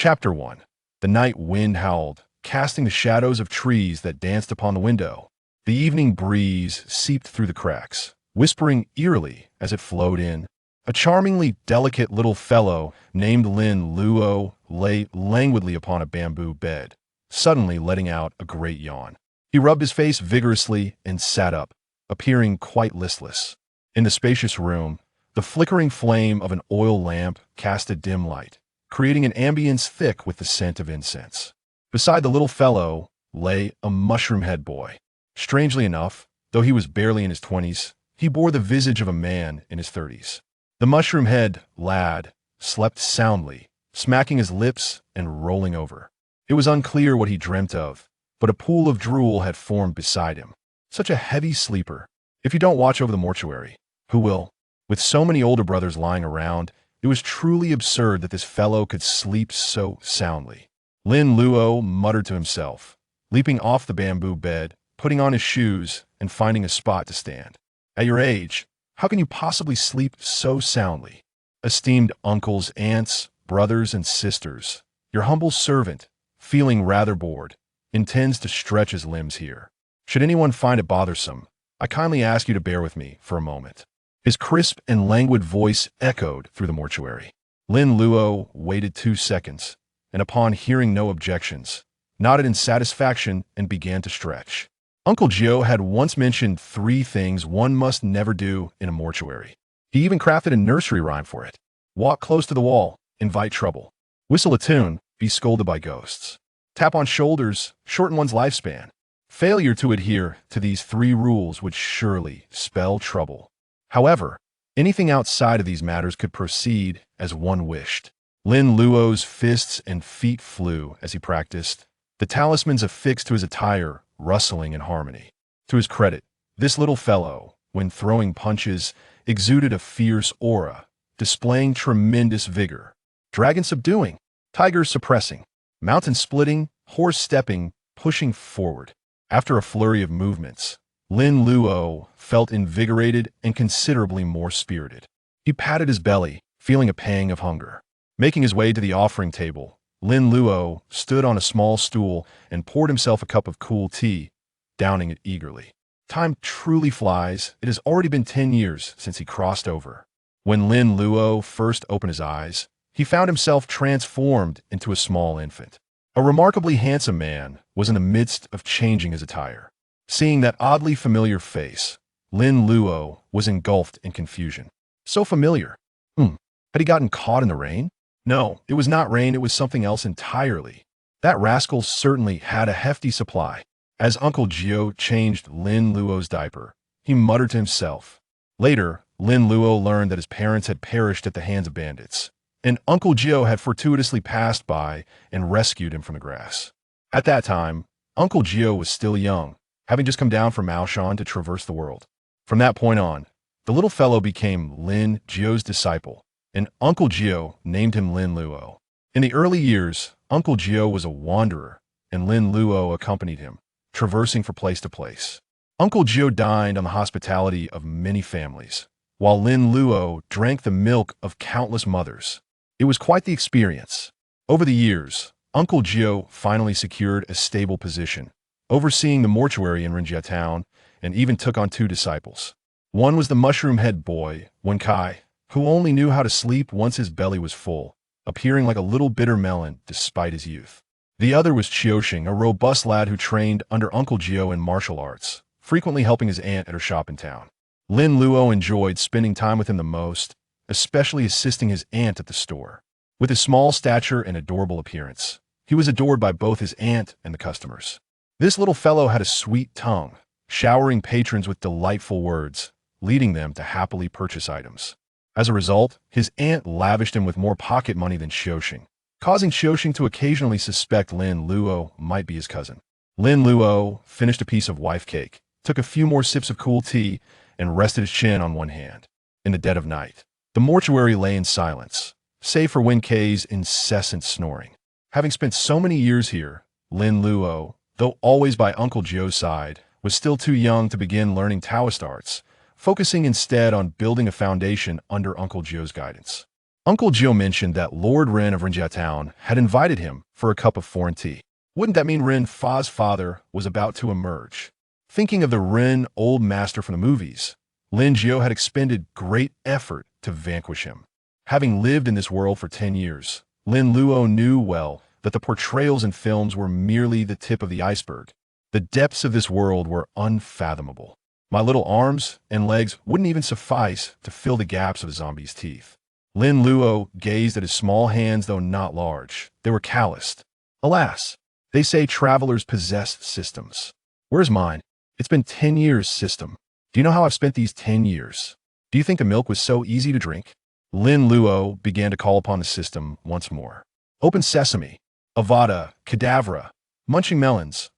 Chapter 1. The night wind howled, casting the shadows of trees that danced upon the window. The evening breeze seeped through the cracks, whispering eerily as it flowed in. A charmingly delicate little fellow named Lin Luo lay languidly upon a bamboo bed, suddenly letting out a great yawn. He rubbed his face vigorously and sat up, appearing quite listless. In the spacious room, the flickering flame of an oil lamp cast a dim light, creating an ambience thick with the scent of incense. Beside the little fellow lay a mushroom-head boy. Strangely enough, though he was barely in his 20s, he bore the visage of a man in his 30s. The mushroom-head lad slept soundly, smacking his lips and rolling over. It was unclear what he dreamt of, but a pool of drool had formed beside him. Such a heavy sleeper. If you don't watch over the mortuary, who will? With so many older brothers lying around, it was truly absurd that this fellow could sleep so soundly. Lin Luo muttered to himself, leaping off the bamboo bed, putting on his shoes, and finding a spot to stand. At your age, how can you possibly sleep so soundly? Esteemed uncles, aunts, brothers, and sisters, your humble servant, feeling rather bored, intends to stretch his limbs here. Should anyone find it bothersome, I kindly ask you to bear with me for a moment. His crisp and languid voice echoed through the mortuary. Lin Luo waited 2 seconds, and upon hearing no objections, nodded in satisfaction and began to stretch. Uncle Gio had once mentioned 3 things one must never do in a mortuary. He even crafted a nursery rhyme for it. Walk close to the wall, invite trouble. Whistle a tune, be scolded by ghosts. Tap on shoulders, shorten one's lifespan. Failure to adhere to these 3 rules would surely spell trouble. However, anything outside of these matters could proceed as one wished. Lin Luo's fists and feet flew as he practiced, the talismans affixed to his attire rustling in harmony. To his credit, this little fellow, when throwing punches, exuded a fierce aura, displaying tremendous vigor. Dragon subduing, tiger suppressing, mountain splitting, horse stepping, pushing forward. After a flurry of movements, Lin Luo felt invigorated and considerably more spirited. He patted his belly, feeling a pang of hunger. Making his way to the offering table, Lin Luo stood on a small stool and poured himself a cup of cool tea, downing it eagerly. Time truly flies. It has already been 10 years since he crossed over. When Lin Luo first opened his eyes, he found himself transformed into a small infant. A remarkably handsome man was in the midst of changing his attire. Seeing that oddly familiar face, Lin Luo was engulfed in confusion. So familiar. Had he gotten caught in the rain? No, it was not rain, it was something else entirely. That rascal certainly had a hefty supply. As Uncle Gio changed Lin Luo's diaper, he muttered to himself. Later, Lin Luo learned that his parents had perished at the hands of bandits, and Uncle Gio had fortuitously passed by and rescued him from the grass. At that time, Uncle Gio was still young, having just come down from Maoshan to traverse the world. From that point on, the little fellow became Lin Gio's disciple, and Uncle Gio named him Lin Luo. In the early years, Uncle Gio was a wanderer, and Lin Luo accompanied him, traversing from place to place. Uncle Gio dined on the hospitality of many families, while Lin Luo drank the milk of countless mothers. It was quite the experience. Over the years, Uncle Gio finally secured a stable position, overseeing the mortuary in Rinjia town, and even took on 2 disciples. One was the mushroom-head boy, Wenkai, who only knew how to sleep once his belly was full, appearing like a little bitter melon despite his youth. The other was Qiuxing, a robust lad who trained under Uncle Gio in martial arts, frequently helping his aunt at her shop in town. Lin Luo enjoyed spending time with him the most, especially assisting his aunt at the store. With his small stature and adorable appearance, he was adored by both his aunt and the customers. This little fellow had a sweet tongue, showering patrons with delightful words, leading them to happily purchase items. As a result, his aunt lavished him with more pocket money than Qiuxing, causing Qiuxing to occasionally suspect Lin Luo might be his cousin. Lin Luo finished a piece of wife cake, took a few more sips of cool tea, and rested his chin on one hand. In the dead of night, the mortuary lay in silence, save for Wenkei's incessant snoring. Having spent so many years here, Lin Luo, though always by Uncle Gio's side, was still too young to begin learning Taoist arts, focusing instead on building a foundation under Uncle Gio's guidance. Uncle Gio mentioned that Lord Ren of Rinjiatown had invited him for a cup of foreign tea. Wouldn't that mean Ren Fa's father was about to emerge? Thinking of the Ren old master from the movies, Lin Luo had expended great effort to vanquish him. Having lived in this world for 10 years, Lin Luo knew well that the portrayals in films were merely the tip of the iceberg. The depths of this world were unfathomable. My little arms and legs wouldn't even suffice to fill the gaps of a zombie's teeth. Lin Luo gazed at his small hands, though not large. They were calloused. Alas, they say travelers possess systems. Where's mine? It's been 10 years, system. Do you know how I've spent these 10 years? Do you think the milk was so easy to drink? Lin Luo began to call upon the system once more. Open sesame. Avada, cadavra. Munching melons.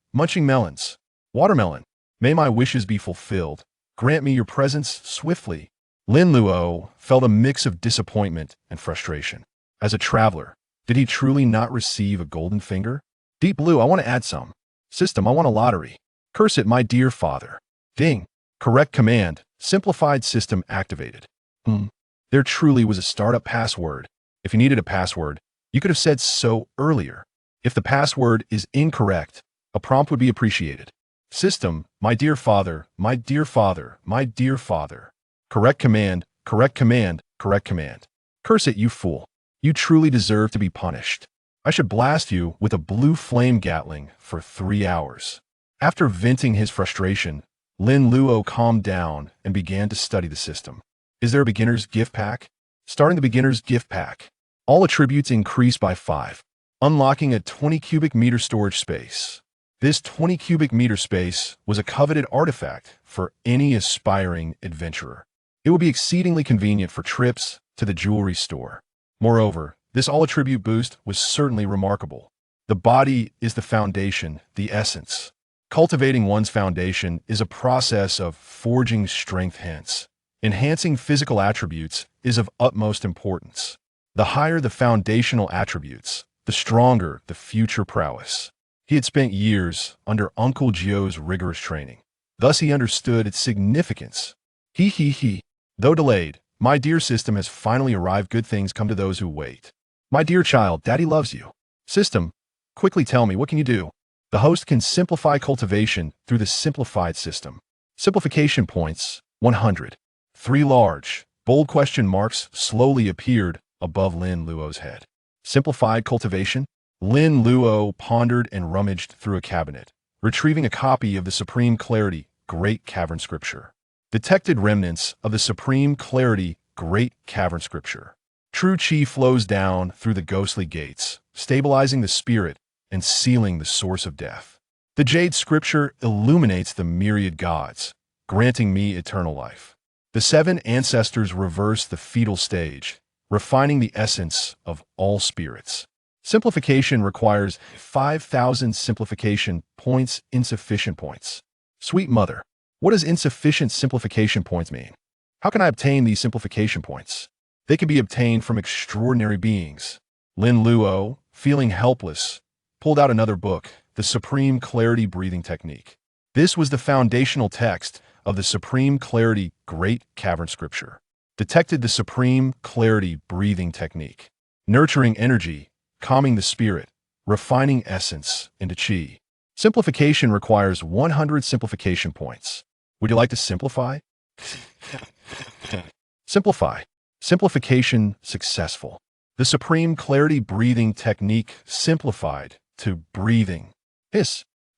Watermelon. May my wishes be fulfilled. Grant me your presence swiftly. Lin Luo felt a mix of disappointment and frustration. As a traveler, did he truly not receive a golden finger? Deep Blue, I want to add some. System, I want a lottery. Curse it, my dear father. Ding. Correct command. Simplified system activated. There truly was a startup password. If you needed a password, you could have said so earlier. If the password is incorrect, a prompt would be appreciated. System, my dear father. Correct command. Curse it, you fool. You truly deserve to be punished. I should blast you with a blue flame Gatling for 3 hours. After venting his frustration, Lin Luo calmed down and began to study the system. Is there a beginner's gift pack? Starting the beginner's gift pack. All attributes increase by 5, unlocking a 20 cubic meter storage space. This 20 cubic meter space was a coveted artifact for any aspiring adventurer. It would be exceedingly convenient for trips to the jewelry store. Moreover, this all-attribute boost was certainly remarkable. The body is the foundation, the essence. Cultivating one's foundation is a process of forging strength, hence. Enhancing physical attributes is of utmost importance. The higher the foundational attributes, the stronger the future prowess. He had spent years under Uncle Gio's rigorous training. Thus he understood its significance. Though delayed, my dear system has finally arrived. Good things come to those who wait. My dear child, Daddy loves you. System, quickly tell me, what can you do? The host can simplify cultivation through the simplified system. Simplification points, 100. 3 large, bold question marks slowly appeared above Lin Luo's head. Simplified cultivation? Lin Luo pondered and rummaged through a cabinet, retrieving a copy of the Supreme Clarity, Great Cavern Scripture. Detected remnants of the Supreme Clarity, Great Cavern Scripture. True Qi flows down through the ghostly gates, stabilizing the spirit and sealing the source of death. The Jade Scripture illuminates the myriad gods, granting me eternal life. The 7 ancestors reverse the fetal stage, refining the essence of all spirits. Simplification requires 5,000 simplification points, insufficient points. Sweet Mother, what does insufficient simplification points mean? How can I obtain these simplification points? They can be obtained from extraordinary beings. Lin Luo, feeling helpless, pulled out another book, the Supreme Clarity Breathing Technique. This was the foundational text of the Supreme Clarity Great Cavern Scripture. Detected the Supreme Clarity Breathing Technique. Nurturing energy, calming the spirit, refining essence into Qi. Simplification requires 100 simplification points. Would you like to simplify? Simplify. Simplification successful. The Supreme Clarity Breathing Technique simplified to breathing.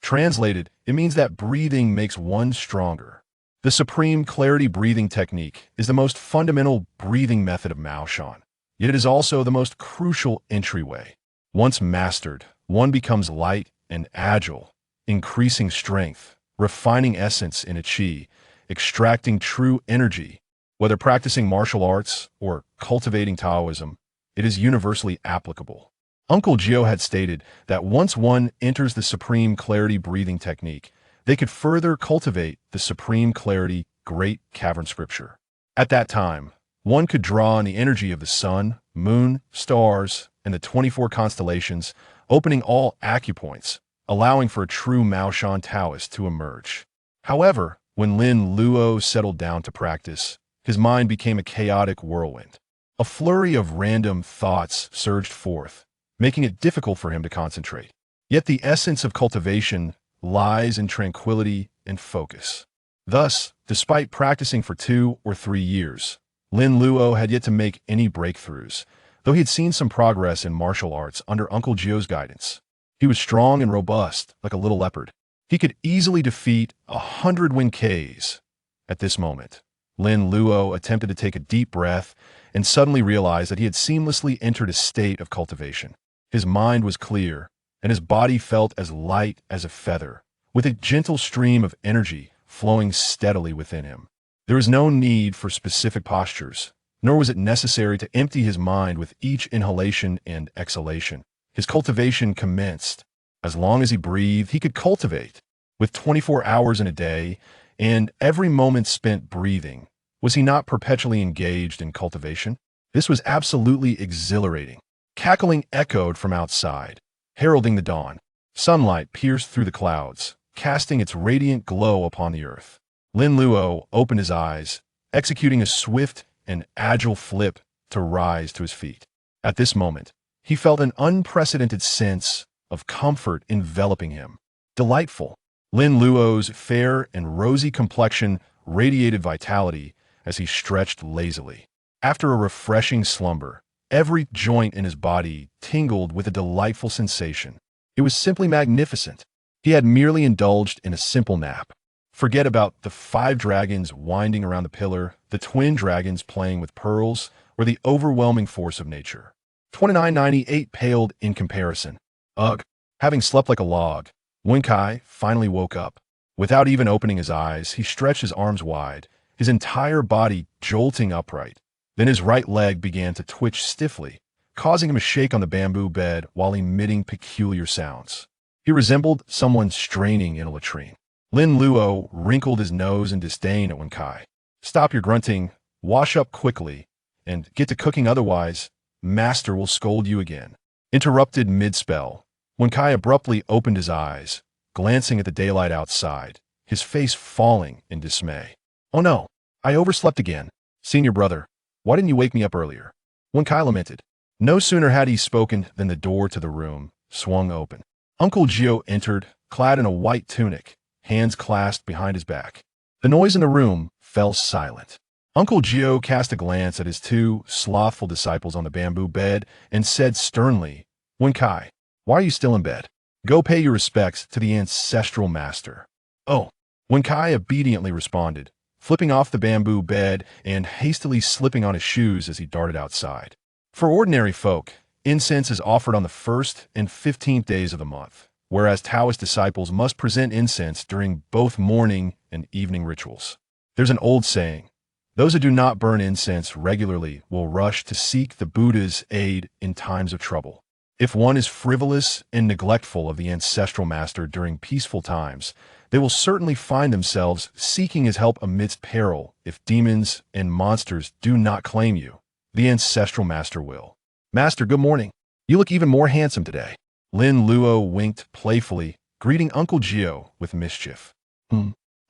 Translated, it means that breathing makes one stronger. The Supreme Clarity Breathing Technique is the most fundamental breathing method of Maoshan, yet it is also the most crucial entryway. Once mastered, one becomes light and agile, increasing strength, refining essence in a Qi, extracting true energy. Whether practicing martial arts or cultivating Taoism, it is universally applicable. Uncle Gio had stated that once one enters the Supreme Clarity Breathing Technique, they could further cultivate the Supreme Clarity Great Cavern Scripture. At that time, one could draw on the energy of the sun, moon, stars, and the 24 constellations, opening all acupoints, allowing for a true Maoshan Taoist to emerge. However, when Lin Luo settled down to practice, his mind became a chaotic whirlwind. A flurry of random thoughts surged forth, making it difficult for him to concentrate. Yet the essence of cultivation lies in tranquility and focus. Thus, despite practicing for 2 or 3 years, Lin Luo had yet to make any breakthroughs, though he had seen some progress in martial arts under Uncle Gio's guidance. He was strong and robust, like a little leopard. He could easily defeat 100 Ks. At this moment, Lin Luo attempted to take a deep breath and suddenly realized that he had seamlessly entered a state of cultivation. His mind was clear, and his body felt as light as a feather, with a gentle stream of energy flowing steadily within him. There was no need for specific postures, nor was it necessary to empty his mind with each inhalation and exhalation. His cultivation commenced. As long as he breathed, he could cultivate. With 24 hours in a day, and every moment spent breathing, was he not perpetually engaged in cultivation? This was absolutely exhilarating. Cackling echoed from outside, heralding the dawn. Sunlight pierced through the clouds, casting its radiant glow upon the earth. Lin Luo opened his eyes, executing a swift and agile flip to rise to his feet. At this moment, he felt an unprecedented sense of comfort enveloping him. Delightful. Lin Luo's fair and rosy complexion radiated vitality as he stretched lazily. After a refreshing slumber, every joint in his body tingled with a delightful sensation. It was simply magnificent. He had merely indulged in a simple nap. Forget about the 5 dragons winding around the pillar, the twin dragons playing with pearls, or the overwhelming force of nature. 2998 paled in comparison. Ugh. Having slept like a log, Wen Kai finally woke up. Without even opening his eyes, he stretched his arms wide, his entire body jolting upright. Then his right leg began to twitch stiffly, causing him to shake on the bamboo bed while emitting peculiar sounds. He resembled someone straining in a latrine. Lin Luo wrinkled his nose in disdain at Wen Kai. Stop your grunting, wash up quickly, and get to cooking, otherwise, Master will scold you again. Interrupted mid-spell, Wen Kai abruptly opened his eyes, glancing at the daylight outside, his face falling in dismay. Oh no, I overslept again. Senior brother, why didn't you wake me up earlier? Wen Kai lamented. No sooner had he spoken than the door to the room swung open. Uncle Gio entered, clad in a white tunic, hands clasped behind his back. The noise in the room fell silent. Uncle Gio cast a glance at his 2 slothful disciples on the bamboo bed and said sternly, Wen Kai, why are you still in bed? Go pay your respects to the ancestral master. Oh, Wen Kai obediently responded, flipping off the bamboo bed and hastily slipping on his shoes as he darted outside. For ordinary folk, incense is offered on the 1st and 15th days of the month, whereas Taoist disciples must present incense during both morning and evening rituals. There's an old saying, those who do not burn incense regularly will rush to seek the Buddha's aid in times of trouble. If one is frivolous and neglectful of the ancestral master during peaceful times, they will certainly find themselves seeking his help amidst peril. If demons and monsters do not claim you, the ancestral master will. Master, good morning. You look even more handsome today. Lin Luo winked playfully, greeting Uncle Gio with mischief.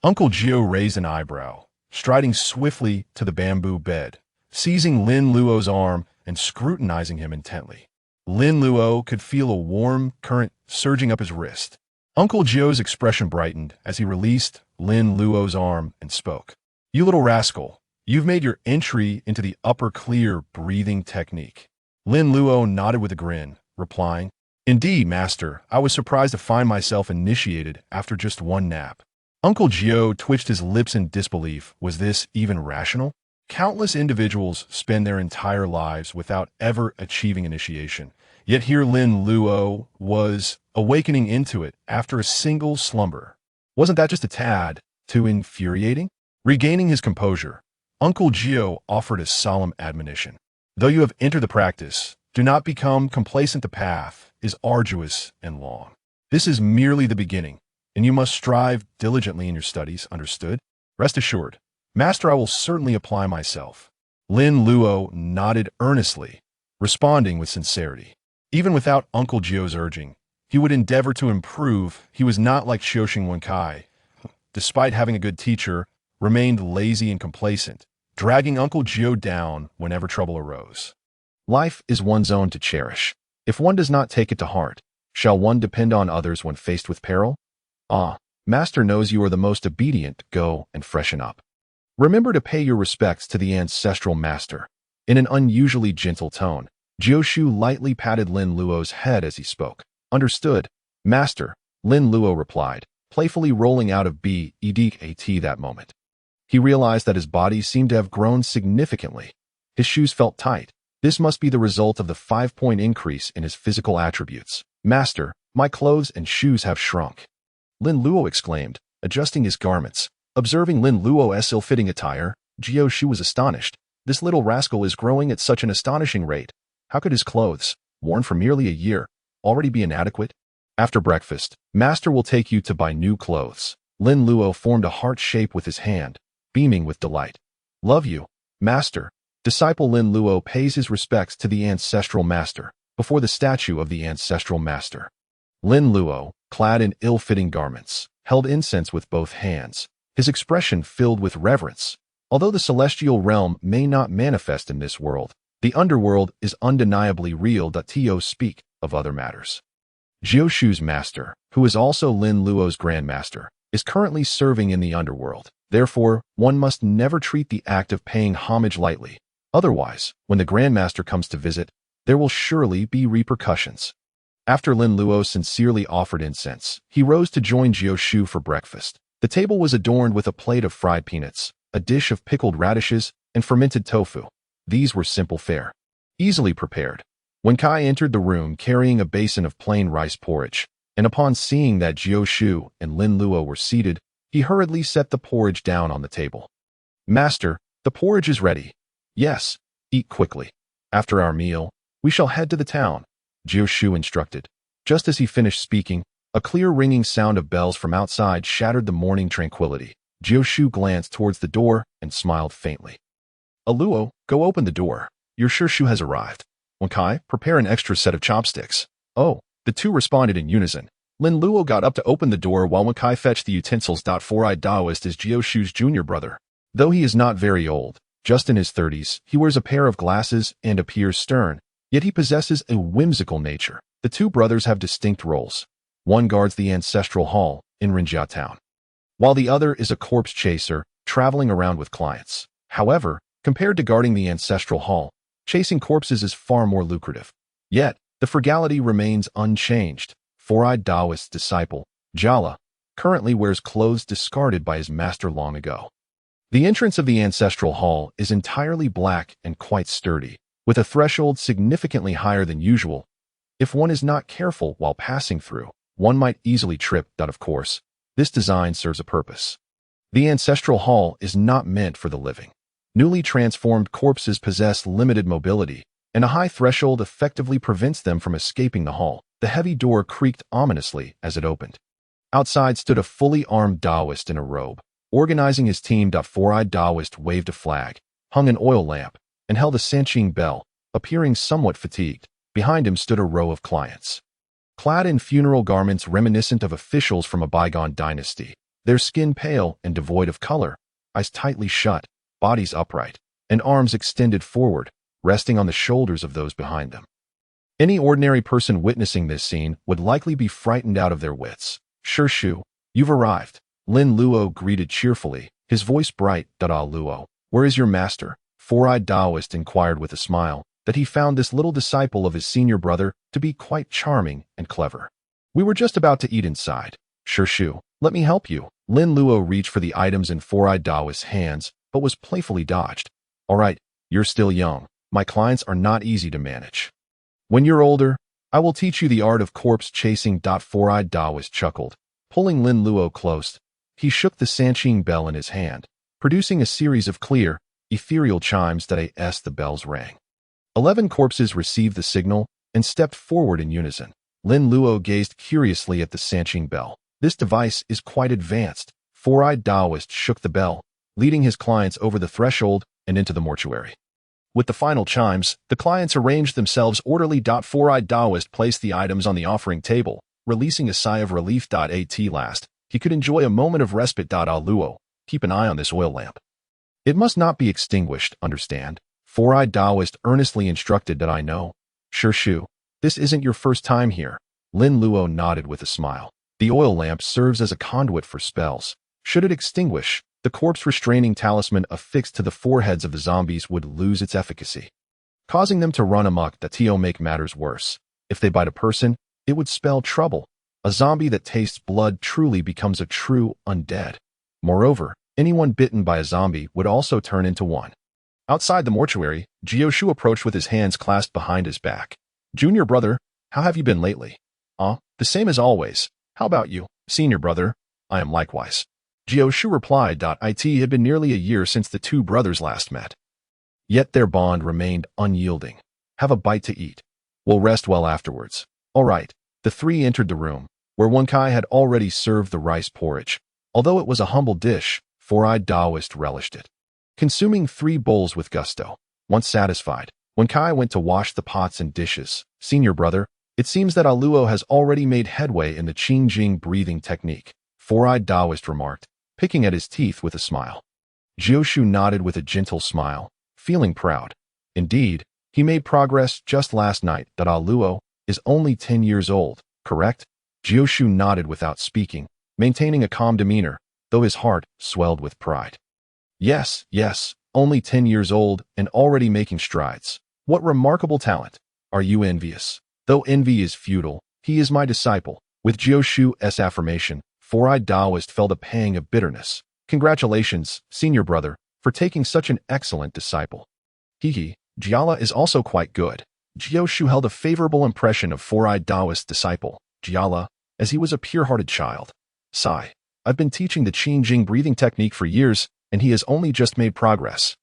Uncle Gio raised an eyebrow, striding swiftly to the bamboo bed, seizing Lin Luo's arm and scrutinizing him intently. Lin Luo could feel a warm current surging up his wrist. Uncle Gio's expression brightened as he released Lin Luo's arm and spoke. You little rascal, you've made your entry into the upper clear breathing technique. Lin Luo nodded with a grin, replying, Indeed, master, I was surprised to find myself initiated after just one nap. Uncle Gio twitched his lips in disbelief. Was this even rational? Countless individuals spend their entire lives without ever achieving initiation. Yet here Lin Luo was awakening into it after a single slumber. Wasn't that just a tad too infuriating? Regaining his composure, Uncle Gio offered a solemn admonition. Though you have entered the practice, do not become complacent. The path is arduous and long. This is merely the beginning, and you must strive diligently in your studies, understood? Rest assured, Master, I will certainly apply myself. Lin Luo nodded earnestly, responding with sincerity. Even without Uncle Gio's urging, he would endeavor to improve. He was not like Xiaoxing Wen Kai. Despite having a good teacher, remained lazy and complacent, dragging Uncle Gio down whenever trouble arose. Life is one's own to cherish. If one does not take it to heart, shall one depend on others when faced with peril? Ah, Master knows you are the most obedient. Go and freshen up. Remember to pay your respects to the ancestral master. In an unusually gentle tone, Jioshu lightly patted Lin Luo's head as he spoke. Understood, Master, Lin Luo replied, playfully rolling out of bed that moment. He realized that his body seemed to have grown significantly. His shoes felt tight. This must be the result of the 5-point increase in his physical attributes. Master, my clothes and shoes have shrunk. Lin Luo exclaimed, adjusting his garments. Observing Lin Luo's ill-fitting attire, Jioshu was astonished. This little rascal is growing at such an astonishing rate. How could his clothes, worn for merely a year, already be inadequate? After breakfast, Master will take you to buy new clothes. Lin Luo formed a heart shape with his hand, beaming with delight. Love you, Master. Disciple Lin Luo pays his respects to the ancestral master, before the statue of the ancestral master. Lin Luo, clad in ill-fitting garments, held incense with both hands, his expression filled with reverence. Although the celestial realm may not manifest in this world, the underworld is undeniably real. To speak of other matters. Jioshu's master, who is also Lin Luo's grandmaster, is currently serving in the underworld. Therefore, one must never treat the act of paying homage lightly. Otherwise, when the grandmaster comes to visit, there will surely be repercussions. After Lin Luo sincerely offered incense, he rose to join Jioshu for breakfast. The table was adorned with a plate of fried peanuts, a dish of pickled radishes, and fermented tofu. These were simple fare, easily prepared. When Kai entered the room carrying a basin of plain rice porridge, and upon seeing that Jioshu and Lin Luo were seated, he hurriedly set the porridge down on the table. Master, the porridge is ready. Yes, eat quickly. After our meal, we shall head to the town, Jioshu instructed. Just as he finished speaking, a clear ringing sound of bells from outside shattered the morning tranquility. Jioshu glanced towards the door and smiled faintly. Luo, go open the door. Your Shirshu has arrived. Kai, prepare an extra set of chopsticks. Oh, the two responded in unison. Lin Luo got up to open the door while Kai fetched the utensils. Four-eyed Taoist is Jioshu's junior brother. Though he is not very old, just in his 30s, he wears a pair of glasses and appears stern, yet he possesses a whimsical nature. The two brothers have distinct roles. One guards the ancestral hall in Rinjia town, while the other is a corpse chaser traveling around with clients. However, compared to guarding the ancestral hall, chasing corpses is far more lucrative. Yet, the frugality remains unchanged. Four-eyed Taoist disciple, Jala, currently wears clothes discarded by his master long ago. The entrance of the ancestral hall is entirely black and quite sturdy, with a threshold significantly higher than usual. If one is not careful while passing through, one might easily trip. Of course, this design serves a purpose. The ancestral hall is not meant for the living. Newly transformed corpses possess limited mobility, and a high threshold effectively prevents them from escaping the hall. The heavy door creaked ominously as it opened. Outside stood a fully armed Taoist in a robe. Organizing his team, four-eyed Taoist waved a flag, hung an oil lamp, and held a sanching bell, appearing somewhat fatigued. Behind him stood a row of clients, clad in funeral garments reminiscent of officials from a bygone dynasty, their skin pale and devoid of color, eyes tightly shut, bodies upright, and arms extended forward, resting on the shoulders of those behind them. Any ordinary person witnessing this scene would likely be frightened out of their wits. Shirshu, you've arrived. Lin Luo greeted cheerfully, his voice bright. Luo, where is your master? Four-eyed Taoist inquired with a smile that he found this little disciple of his senior brother to be quite charming and clever. We were just about to eat inside. Shirshu, let me help you. Lin Luo reached for the items in Four-eyed Taoist's hands, but was playfully dodged. All right, you're still young. My clients are not easy to manage. When you're older, I will teach you the art of corpse chasing. Four-eyed Taoist chuckled, pulling Lin Luo close. He shook the sanching bell in his hand, producing a series of clear, ethereal chimes. As the bells rang, 11 corpses received the signal and stepped forward in unison. Lin Luo gazed curiously at the sanching bell. This device is quite advanced. Four-eyed Taoist shook the bell, leading his clients over the threshold and into the mortuary. With the final chimes, the clients arranged themselves orderly. Four-eyed Taoist placed the items on the offering table, releasing a sigh of relief. At last, he could enjoy a moment of respite. Luo, keep an eye on this oil lamp. It must not be extinguished, understand? Four-eyed Taoist earnestly instructed that I know. Sure Shu, this isn't your first time here. Lin Luo nodded with a smile. The oil lamp serves as a conduit for spells. Should it extinguish, the corpse-restraining talisman affixed to the foreheads of the zombies would lose its efficacy, causing them to run amok. That to make matters worse, if they bite a person, it would spell trouble. A zombie that tastes blood truly becomes a true undead. Moreover, anyone bitten by a zombie would also turn into one. Outside the mortuary, Jioshu approached with his hands clasped behind his back. Junior brother, how have you been lately? The same as always. How about you, senior brother? I am likewise. Jioshu replied. It had been nearly a year since the two brothers last met. Yet their bond remained unyielding. Have a bite to eat. We'll rest well afterwards. All right. The three entered the room, where Wenkai had already served the rice porridge. Although it was a humble dish, Four-eyed Taoist relished it, consuming 3 bowls with gusto. Once satisfied, Wenkai went to wash the pots and dishes. Senior brother, it seems that Luo has already made headway in the Qingjing breathing technique, Four-eyed Taoist remarked, picking at his teeth with a smile. Jioshu nodded with a gentle smile, feeling proud. Indeed, he made progress just last night. Luo is only 10 years old, correct? Jioshu nodded without speaking, maintaining a calm demeanor, though his heart swelled with pride. Yes, only 10 years old and already making strides. What remarkable talent. Are you envious? Though envy is futile, he is my disciple. With Jioshu's affirmation, Four-eyed Taoist felt a pang of bitterness. Congratulations, senior brother, for taking such an excellent disciple. Jiala is also quite good. Jioshu held a favorable impression of Four-eyed Taoist's disciple, Jiala, as he was a pure-hearted child. Sigh. I've been teaching the Qingjing breathing technique for years, and he has only just made progress.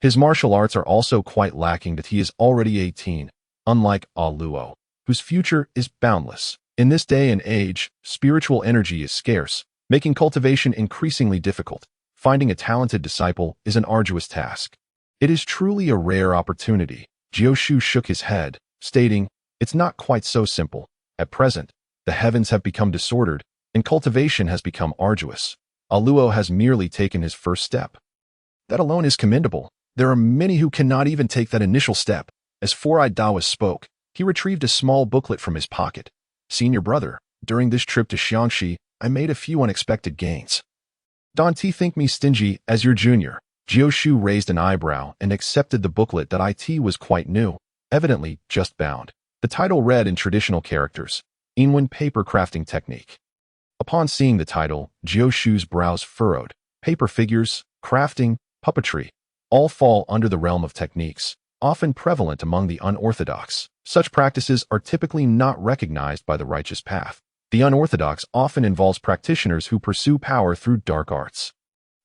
His martial arts are also quite lacking. That he is already 18, unlike Luo, whose future is boundless. In this day and age, spiritual energy is scarce, making cultivation increasingly difficult. Finding a talented disciple is an arduous task. It is truly a rare opportunity. Jioshu shook his head, stating, it's not quite so simple. At present, the heavens have become disordered, and cultivation has become arduous. Luo has merely taken his first step. That alone is commendable. There are many who cannot even take that initial step. As Four-eyed Taoist spoke, he retrieved a small booklet from his pocket. Senior brother, during this trip to Xiangxi, I made a few unexpected gains. Don't think me stingy as your junior. Jioshu raised an eyebrow and accepted the booklet. That it was quite new, evidently just bound. The title read in traditional characters, Inwen Paper Crafting Technique. Upon seeing the title, Jioshu's brows furrowed. Paper figures, crafting, puppetry, all fall under the realm of techniques, often prevalent among the unorthodox. Such practices are typically not recognized by the righteous path. The unorthodox often involves practitioners who pursue power through dark arts.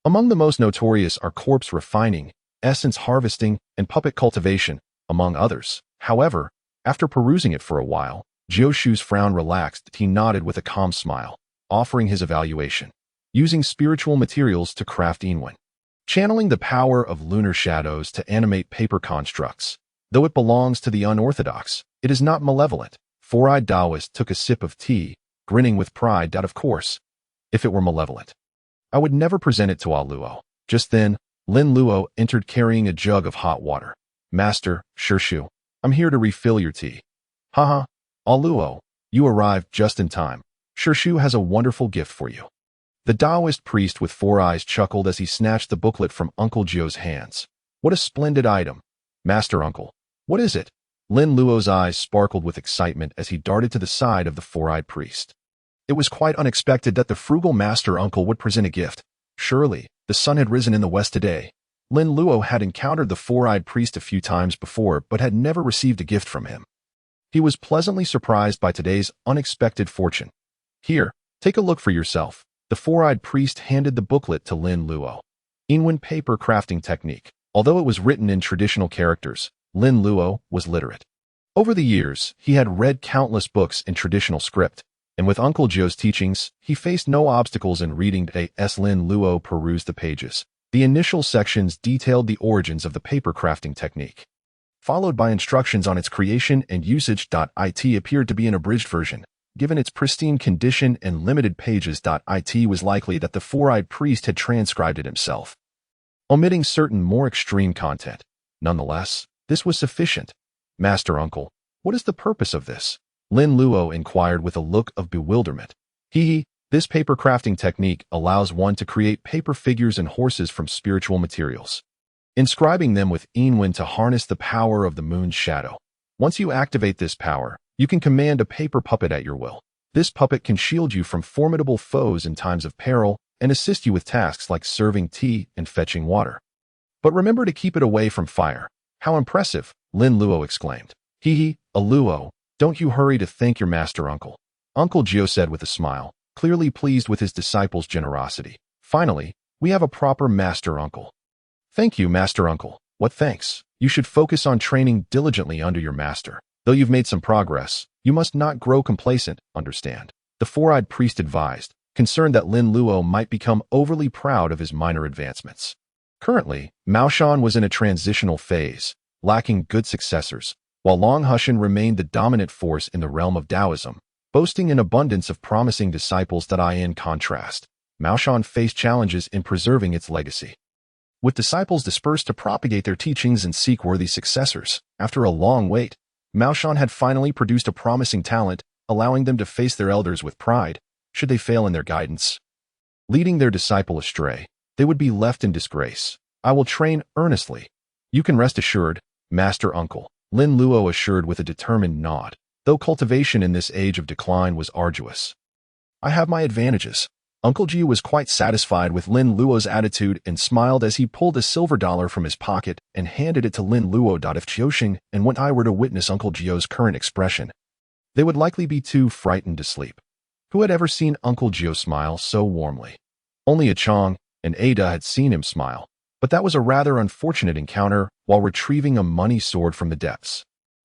Among the most notorious are corpse refining, essence harvesting, and puppet cultivation, among others. However, after perusing it for a while, Jioshu's frown relaxed. He nodded with a calm smile, offering his evaluation. Using spiritual materials to craft Inwen. Channeling the power of lunar shadows to animate paper constructs. Though it belongs to the unorthodox, it is not malevolent. Four-eyed Taoist took a sip of tea, grinning with pride. Of course, if it were malevolent, I would never present it to Luo. Just then, Lin Luo entered carrying a jug of hot water. Master, Shu, I'm here to refill your tea. Haha, Luo, you arrived just in time. Shu has a wonderful gift for you. The Taoist priest with 4 eyes chuckled as he snatched the booklet from Uncle Jio's hands. What a splendid item. Master Uncle, what is it? Lin Luo's eyes sparkled with excitement as he darted to the side of the 4-eyed priest. It was quite unexpected that the frugal Master Uncle would present a gift. Surely, the sun had risen in the west today. Lin Luo had encountered the 4-eyed priest a few times before but had never received a gift from him. He was pleasantly surprised by today's unexpected fortune. Here, take a look for yourself. The 4-eyed priest handed the booklet to Lin Luo. Inwen Paper Crafting Technique. Although it was written in traditional characters, Lin Luo was literate. Over the years, he had read countless books in traditional script, and with Uncle Jio's teachings, he faced no obstacles in reading. As Lin Luo perused the pages, the initial sections detailed the origins of the paper crafting technique, followed by instructions on its creation and usage. It appeared to be an abridged version. Given its pristine condition and limited pages. It was likely that the 4-eyed priest had transcribed it himself. omitting certain more extreme content. Nonetheless, this was sufficient. Master Uncle, what is the purpose of this? Lin Luo inquired with a look of bewilderment. This paper crafting technique allows one to create paper figures and horses from spiritual materials, inscribing them with Inwen to harness the power of the moon's shadow. Once you activate this power, you can command a paper puppet at your will. This puppet can shield you from formidable foes in times of peril and assist you with tasks like serving tea and fetching water. But remember to keep it away from fire. How impressive, Lin Luo exclaimed. Luo, don't you hurry to thank your master uncle. Uncle Gio said with a smile, clearly pleased with his disciple's generosity. Finally, we have a proper master uncle. Thank you, master uncle. What thanks? You should focus on training diligently under your master. Though you've made some progress, you must not grow complacent, understand? The four-eyed priest advised, concerned that Lin Luo might become overly proud of his minor advancements. Currently, Mao Shan was in a transitional phase, lacking good successors, while Long Hushan remained the dominant force in the realm of Taoism, boasting an abundance of promising disciples that in contrast, Mao Shan faced challenges in preserving its legacy. With disciples dispersed to propagate their teachings and seek worthy successors, after a long wait, Mao Shan had finally produced a promising talent, allowing them to face their elders with pride, should they fail in their guidance. Leading their disciple astray, they would be left in disgrace. I will train earnestly. You can rest assured, master uncle, Lin Luo assured with a determined nod, though cultivation in this age of decline was arduous. I have my advantages. Uncle Ji was quite satisfied with Lin Luo's attitude and smiled as he pulled a silver dollar from his pocket and handed it to Lin Luo. If Qiuxing and when I were to witness Uncle Gio's current expression, they would likely be too frightened to sleep. Who had ever seen Uncle Gio smile so warmly? Only a Chong and Ada had seen him smile, but that was a rather unfortunate encounter while retrieving a money sword from the depths.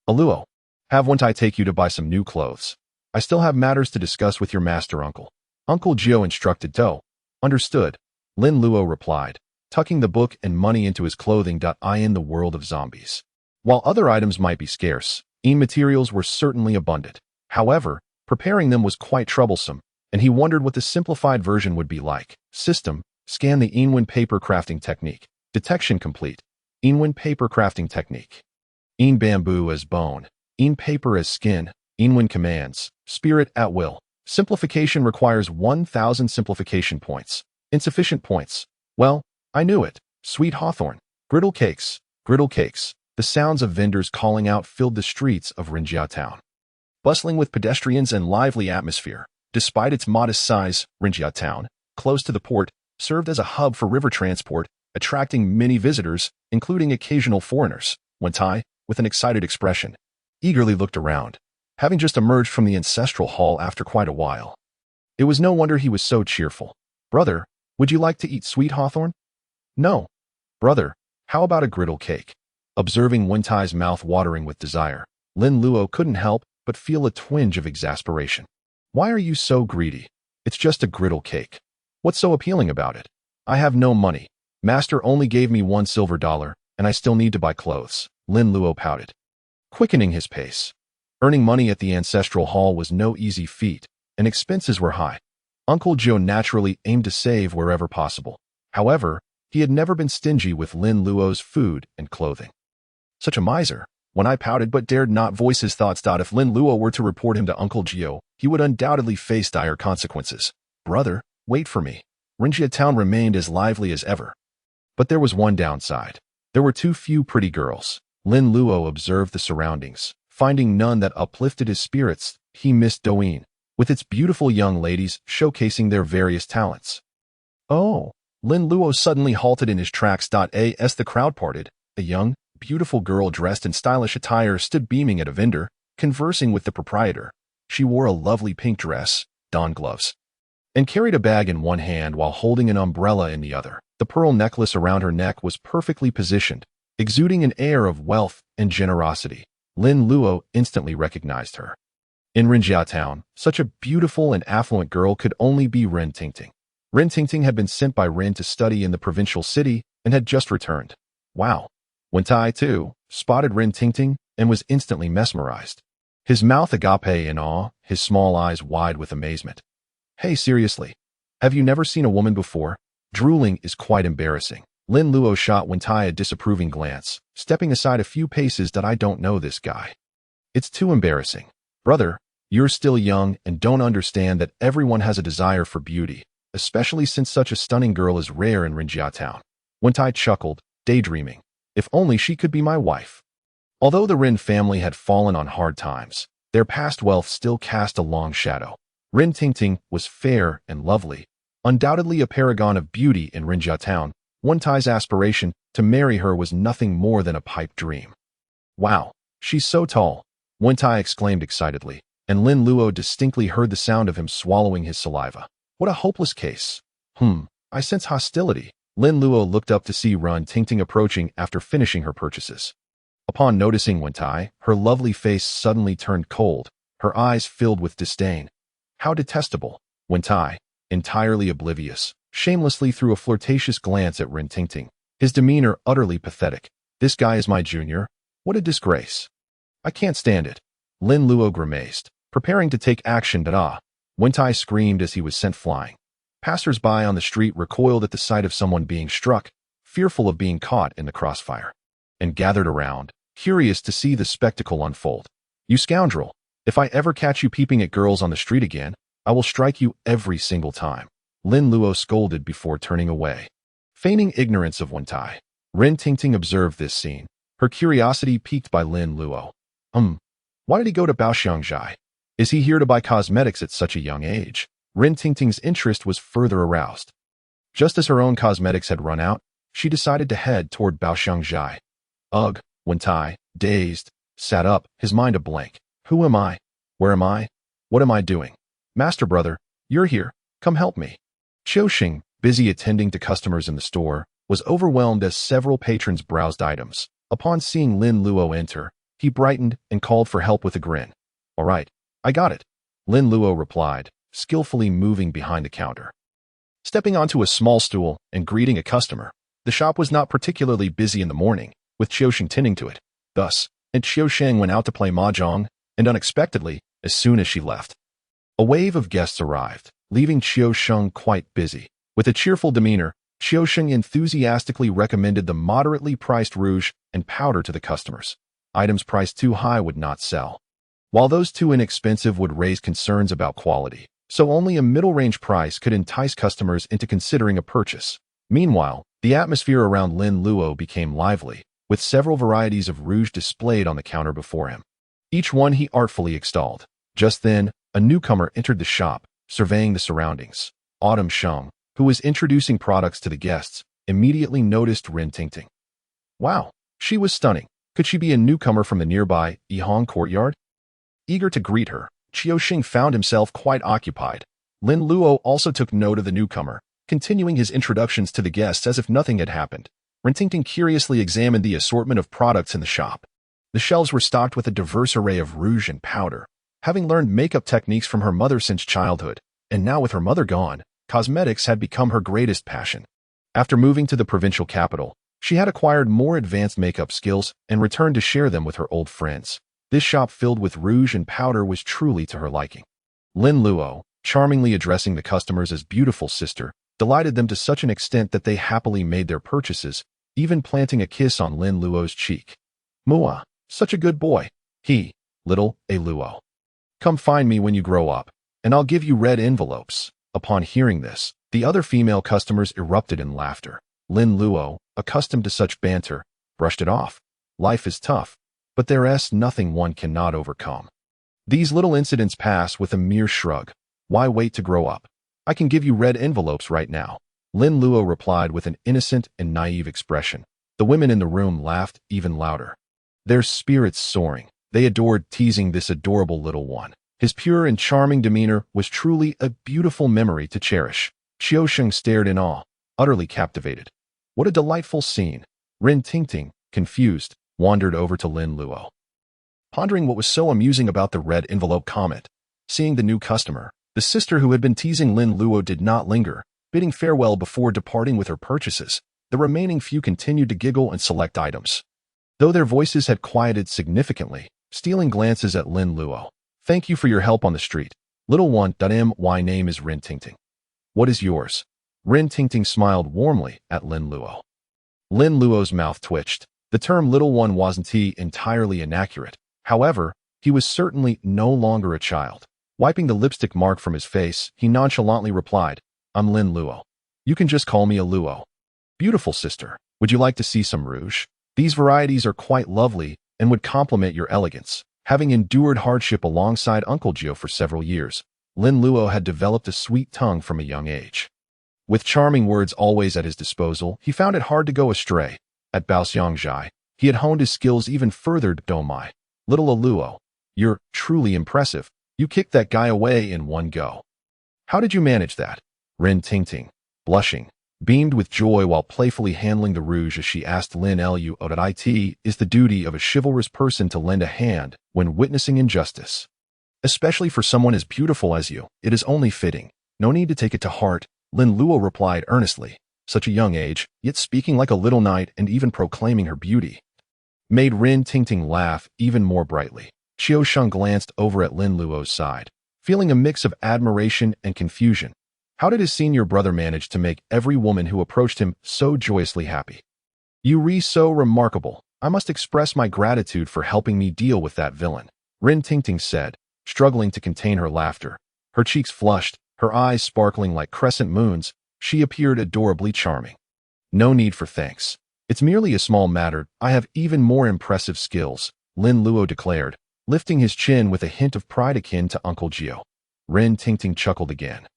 Luo, have won't I take you to buy some new clothes? I still have matters to discuss with your master uncle. Uncle Gio instructed Do. Understood, Lin Luo replied, tucking the book and money into his clothing. In the world of zombies, while other items might be scarce, materials were certainly abundant. However, preparing them was quite troublesome, and he wondered what the simplified version would be like. System, scan the Inwen paper crafting technique. Detection complete. Inwen paper crafting technique. In bamboo as bone. In paper as skin. Inwen commands. Spirit at will. Simplification requires 1,000 simplification points. Insufficient points. Well, I knew it. Sweet hawthorn. Griddle cakes. Griddle cakes. The sounds of vendors calling out filled the streets of Rinjia town. Bustling with pedestrians and lively atmosphere, despite its modest size, Rinjia town, close to the port, served as a hub for river transport, attracting many visitors, including occasional foreigners. Wen Tai, with an excited expression, eagerly looked around, having just emerged from the ancestral hall after quite a while. It was no wonder he was so cheerful. Brother, would you like to eat sweet hawthorn? No. Brother, how about a griddle cake? Observing Wen Tai's mouth watering with desire, Lin Luo couldn't help but feel a twinge of exasperation. Why are you so greedy? It's just a griddle cake. What's so appealing about it? I have no money. Master only gave me $1 silver, and I still need to buy clothes. Lin Luo pouted, quickening his pace. Earning money at the ancestral hall was no easy feat, and expenses were high. Uncle Joe naturally aimed to save wherever possible. However, he had never been stingy with Lin Luo's food and clothing. Such a miser. When I pouted but dared not voice his thoughts. If Lin Luo were to report him to Uncle Gio, he would undoubtedly face dire consequences. Brother, wait for me. Rinjia town remained as lively as ever. But there was one downside. There were too few pretty girls. Lin Luo observed the surroundings. Finding none that uplifted his spirits, he missed Douyin, with its beautiful young ladies showcasing their various talents. Oh, Lin Luo suddenly halted in his tracks. As the crowd parted, a young, beautiful girl dressed in stylish attire stood beaming at a vendor, conversing with the proprietor. She wore a lovely pink dress, donned gloves, and carried a bag in one hand while holding an umbrella in the other. The pearl necklace around her neck was perfectly positioned, exuding an air of wealth and generosity. Lin Luo instantly recognized her. In Rinjia town, such a beautiful and affluent girl could only be Ren Tingting. Ren Tingting had been sent by Ren to study in the provincial city and had just returned. Wow. Wen Tai, too, spotted Ren Tingting and was instantly mesmerized. His mouth agape in awe, his small eyes wide with amazement. Hey, seriously, have you never seen a woman before? Drooling is quite embarrassing. Lin Luo shot Wentai a disapproving glance, stepping aside a few paces. That I don't know this guy. It's too embarrassing. Brother, you're still young and don't understand that everyone has a desire for beauty, especially since such a stunning girl is rare in Rinjia town. Wentai chuckled, daydreaming. If only she could be my wife. Although the Rin family had fallen on hard times, their past wealth still cast a long shadow. Rin Tingting was fair and lovely, undoubtedly a paragon of beauty in Rinjia town. Wentai's aspiration to marry her was nothing more than a pipe dream. Wow, she's so tall, Wentai exclaimed excitedly, and Lin Luo distinctly heard the sound of him swallowing his saliva. What a hopeless case. I sense hostility. Lin Luo looked up to see Rin Tingting approaching after finishing her purchases. Upon noticing Wentai, her lovely face suddenly turned cold, her eyes filled with disdain. How detestable. Wentai, entirely oblivious, shamelessly threw a flirtatious glance at Rin Tingting, his demeanor utterly pathetic. This guy is my junior? What a disgrace. I can't stand it. Lin Luo grimaced, preparing to take action. Wentai screamed as he was sent flying. Passers-by on the street recoiled at the sight of someone being struck, fearful of being caught in the crossfire, and gathered around, curious to see the spectacle unfold. You scoundrel! If I ever catch you peeping at girls on the street again, I will strike you every single time. Lin Luo scolded before turning away. Feigning ignorance of Wentai, Rin Tingting observed this scene, her curiosity piqued by Lin Luo. Why did he go to Baoxiangjai? Is he here to buy cosmetics at such a young age? Rin Tingting's interest was further aroused. Just as her own cosmetics had run out, she decided to head toward Baoxiangjai. Ugh, Wentai, dazed, sat up, his mind a blank. Who am I? Where am I? What am I doing? Master brother, you're here. Come help me. Qiuxing, busy attending to customers in the store, was overwhelmed as several patrons browsed items. Upon seeing Lin Luo enter, he brightened and called for help with a grin. All right, I got it. Lin Luo replied, skillfully moving behind the counter. Stepping onto a small stool and greeting a customer, the shop was not particularly busy in the morning, with Qiuxing tending to it. Thus, and Qiuxing went out to play mahjong, and unexpectedly, as soon as she left, a wave of guests arrived, leaving Qiuxing quite busy. With a cheerful demeanor, Qiuxing enthusiastically recommended the moderately priced rouge and powder to the customers. Items priced too high would not sell, while those too inexpensive would raise concerns about quality, so only a middle-range price could entice customers into considering a purchase. Meanwhile, the atmosphere around Lin Luo became lively, with several varieties of rouge displayed on the counter before him. Each one he artfully extolled. Just then, a newcomer entered the shop, surveying the surroundings. Autumn Sheng, who was introducing products to the guests, immediately noticed Rin Tingting. Wow, she was stunning. Could she be a newcomer from the nearby Yihong courtyard? Eager to greet her, Qiuxing found himself quite occupied. Lin Luo also took note of the newcomer, continuing his introductions to the guests as if nothing had happened. Rin Tingting curiously examined the assortment of products in the shop. The shelves were stocked with a diverse array of rouge and powder. Having learned makeup techniques from her mother since childhood, and now with her mother gone, cosmetics had become her greatest passion. After moving to the provincial capital, she had acquired more advanced makeup skills and returned to share them with her old friends. This shop filled with rouge and powder was truly to her liking. Lin Luo, charmingly addressing the customers as beautiful sister, delighted them to such an extent that they happily made their purchases, even planting a kiss on Lin Luo's cheek. Mua, such a good boy. He, little A Luo. Come find me when you grow up, and I'll give you red envelopes. Upon hearing this, the other female customers erupted in laughter. Lin Luo, accustomed to such banter, brushed it off. Life is tough, but there's nothing one cannot overcome. These little incidents pass with a mere shrug. Why wait to grow up? I can give you red envelopes right now. Lin Luo replied with an innocent and naive expression. The women in the room laughed even louder, their spirits soaring. They adored teasing this adorable little one. His pure and charming demeanor was truly a beautiful memory to cherish. Qiuxing stared in awe, utterly captivated. What a delightful scene. Rin Tingting, confused, wandered over to Lin Luo, pondering what was so amusing about the red envelope comment. Seeing the new customer, the sister who had been teasing Lin Luo did not linger, bidding farewell before departing with her purchases. The remaining few continued to giggle and select items, though their voices had quieted significantly, stealing glances at Lin Luo. Thank you for your help on the street. Little one. My name is Rin Tingting. What is yours? Rin Tingting smiled warmly at Lin Luo. Lin Luo's mouth twitched. The term little one wasn't entirely inaccurate. However, he was certainly no longer a child. Wiping the lipstick mark from his face, he nonchalantly replied, I'm Lin Luo. You can just call me a Luo. Beautiful sister, would you like to see some rouge? These varieties are quite lovely and would complement your elegance. Having endured hardship alongside Uncle Gio for several years, Lin Luo had developed a sweet tongue from a young age. With charming words always at his disposal, he found it hard to go astray. At Baoxiangjai, he had honed his skills even further. Oh my, little Luo, you're truly impressive. You kicked that guy away in one go. How did you manage that? Rin Tingting, blushing, beamed with joy while playfully handling the rouge as she asked Lin Luo that it is the duty of a chivalrous person to lend a hand when witnessing injustice. Especially for someone as beautiful as you, it is only fitting. No need to take it to heart, Lin Luo replied earnestly. Such a young age, yet speaking like a little knight and even proclaiming her beauty, made Rin Tingting laugh even more brightly. Qiu Sheng glanced over at Lin Luo's side, feeling a mix of admiration and confusion. How did his senior brother manage to make every woman who approached him so joyously happy? You re so remarkable. I must express my gratitude for helping me deal with that villain, Rin Tingting said, struggling to contain her laughter. Her cheeks flushed, her eyes sparkling like crescent moons. She appeared adorably charming. No need for thanks. It's merely a small matter. I have even more impressive skills, Lin Luo declared, lifting his chin with a hint of pride akin to Uncle Gio. Rin Tingting chuckled again,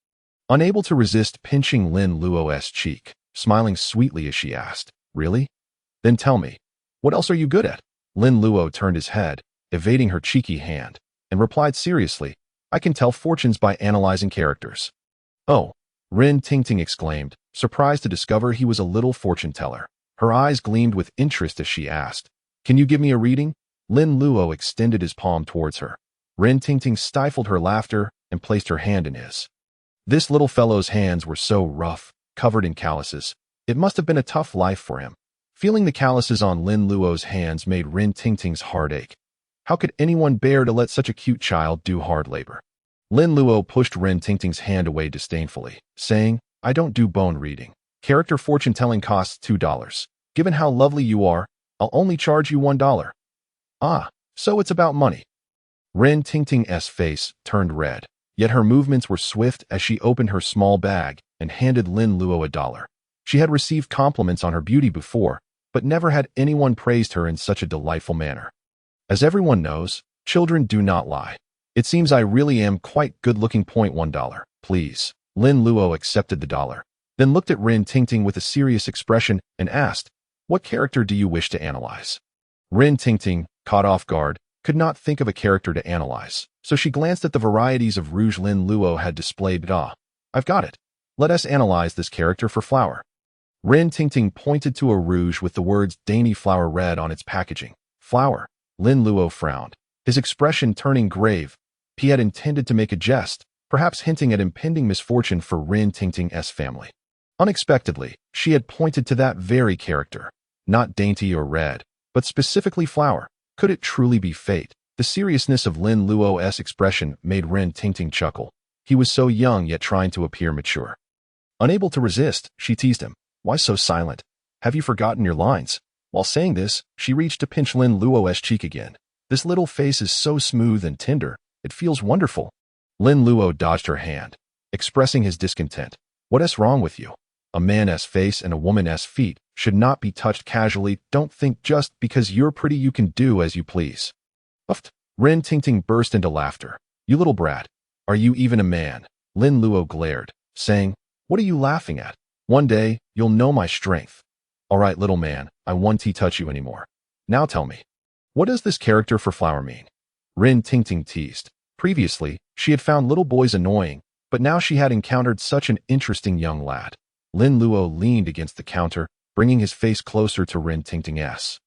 unable to resist pinching Lin Luo's cheek, smiling sweetly as she asked, Really? Then tell me, what else are you good at? Lin Luo turned his head, evading her cheeky hand, and replied seriously, I can tell fortunes by analyzing characters. Oh, Rin Tingting exclaimed, surprised to discover he was a little fortune teller. Her eyes gleamed with interest as she asked, Can you give me a reading? Lin Luo extended his palm towards her. Rin Tingting stifled her laughter and placed her hand in his. This little fellow's hands were so rough, covered in calluses. It must have been a tough life for him. Feeling the calluses on Lin Luo's hands made Rin Tingting's heart ache. How could anyone bear to let such a cute child do hard labor? Lin Luo pushed Rin Tingting's hand away disdainfully, saying, I don't do bone reading. Character fortune telling costs $2. Given how lovely you are, I'll only charge you $1. Ah, so it's about money. Rin Tingting's face turned red, yet her movements were swift as she opened her small bag and handed Lin Luo $1. She had received compliments on her beauty before, but never had anyone praised her in such a delightful manner. As everyone knows, children do not lie. It seems I really am quite good-looking. $1, please. Lin Luo accepted the dollar, then looked at Rin Tingting with a serious expression and asked, What character do you wish to analyze? Rin Tingting, caught off guard, could not think of a character to analyze, so she glanced at the varieties of rouge Lin Luo had displayed. I've got it. Let us analyze this character for flower. Rin Tingting pointed to a rouge with the words Dainty Flower red on its packaging. Flower. Lin Luo frowned, his expression turning grave. He had intended to make a jest, perhaps hinting at impending misfortune for Rin Tingting's family. Unexpectedly, she had pointed to that very character. Not dainty or red, but specifically flower. Could it truly be fate? The seriousness of Lin Luo's expression made Rin Tingting chuckle. He was so young yet trying to appear mature. Unable to resist, she teased him. Why so silent? Have you forgotten your lines? While saying this, she reached to pinch Lin Luo's cheek again. This little face is so smooth and tender. It feels wonderful. Lin Luo dodged her hand, expressing his discontent. What's wrong with you? A man's face and a woman's feet should not be touched casually. Don't think just because you're pretty you can do as you please. Uffed. Rin Tingting burst into laughter. You little brat. Are you even a man? Lin Luo glared, saying, What are you laughing at? One day, you'll know my strength. All right, little man, I won't touch you anymore. Now tell me, what does this character for flower mean? Rin Tingting teased. Previously, she had found little boys annoying, but now she had encountered such an interesting young lad. Lin Luo leaned against the counter, bringing his face closer to Rin Tingting's.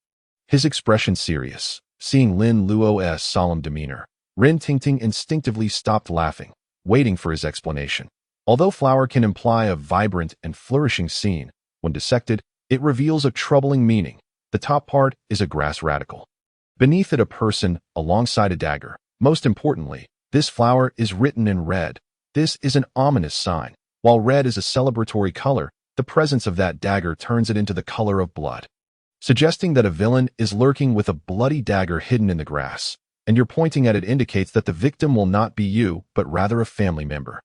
His expression serious. Seeing Lin Luo's solemn demeanor, Rin Tingting instinctively stopped laughing, waiting for his explanation. Although flower can imply a vibrant and flourishing scene, when dissected, it reveals a troubling meaning. The top part is a grass radical. Beneath it a person, alongside a dagger. Most importantly, this flower is written in red. This is an ominous sign. While red is a celebratory color, the presence of that dagger turns it into the color of blood, suggesting that a villain is lurking with a bloody dagger hidden in the grass, and your pointing at it indicates that the victim will not be you, but rather a family member.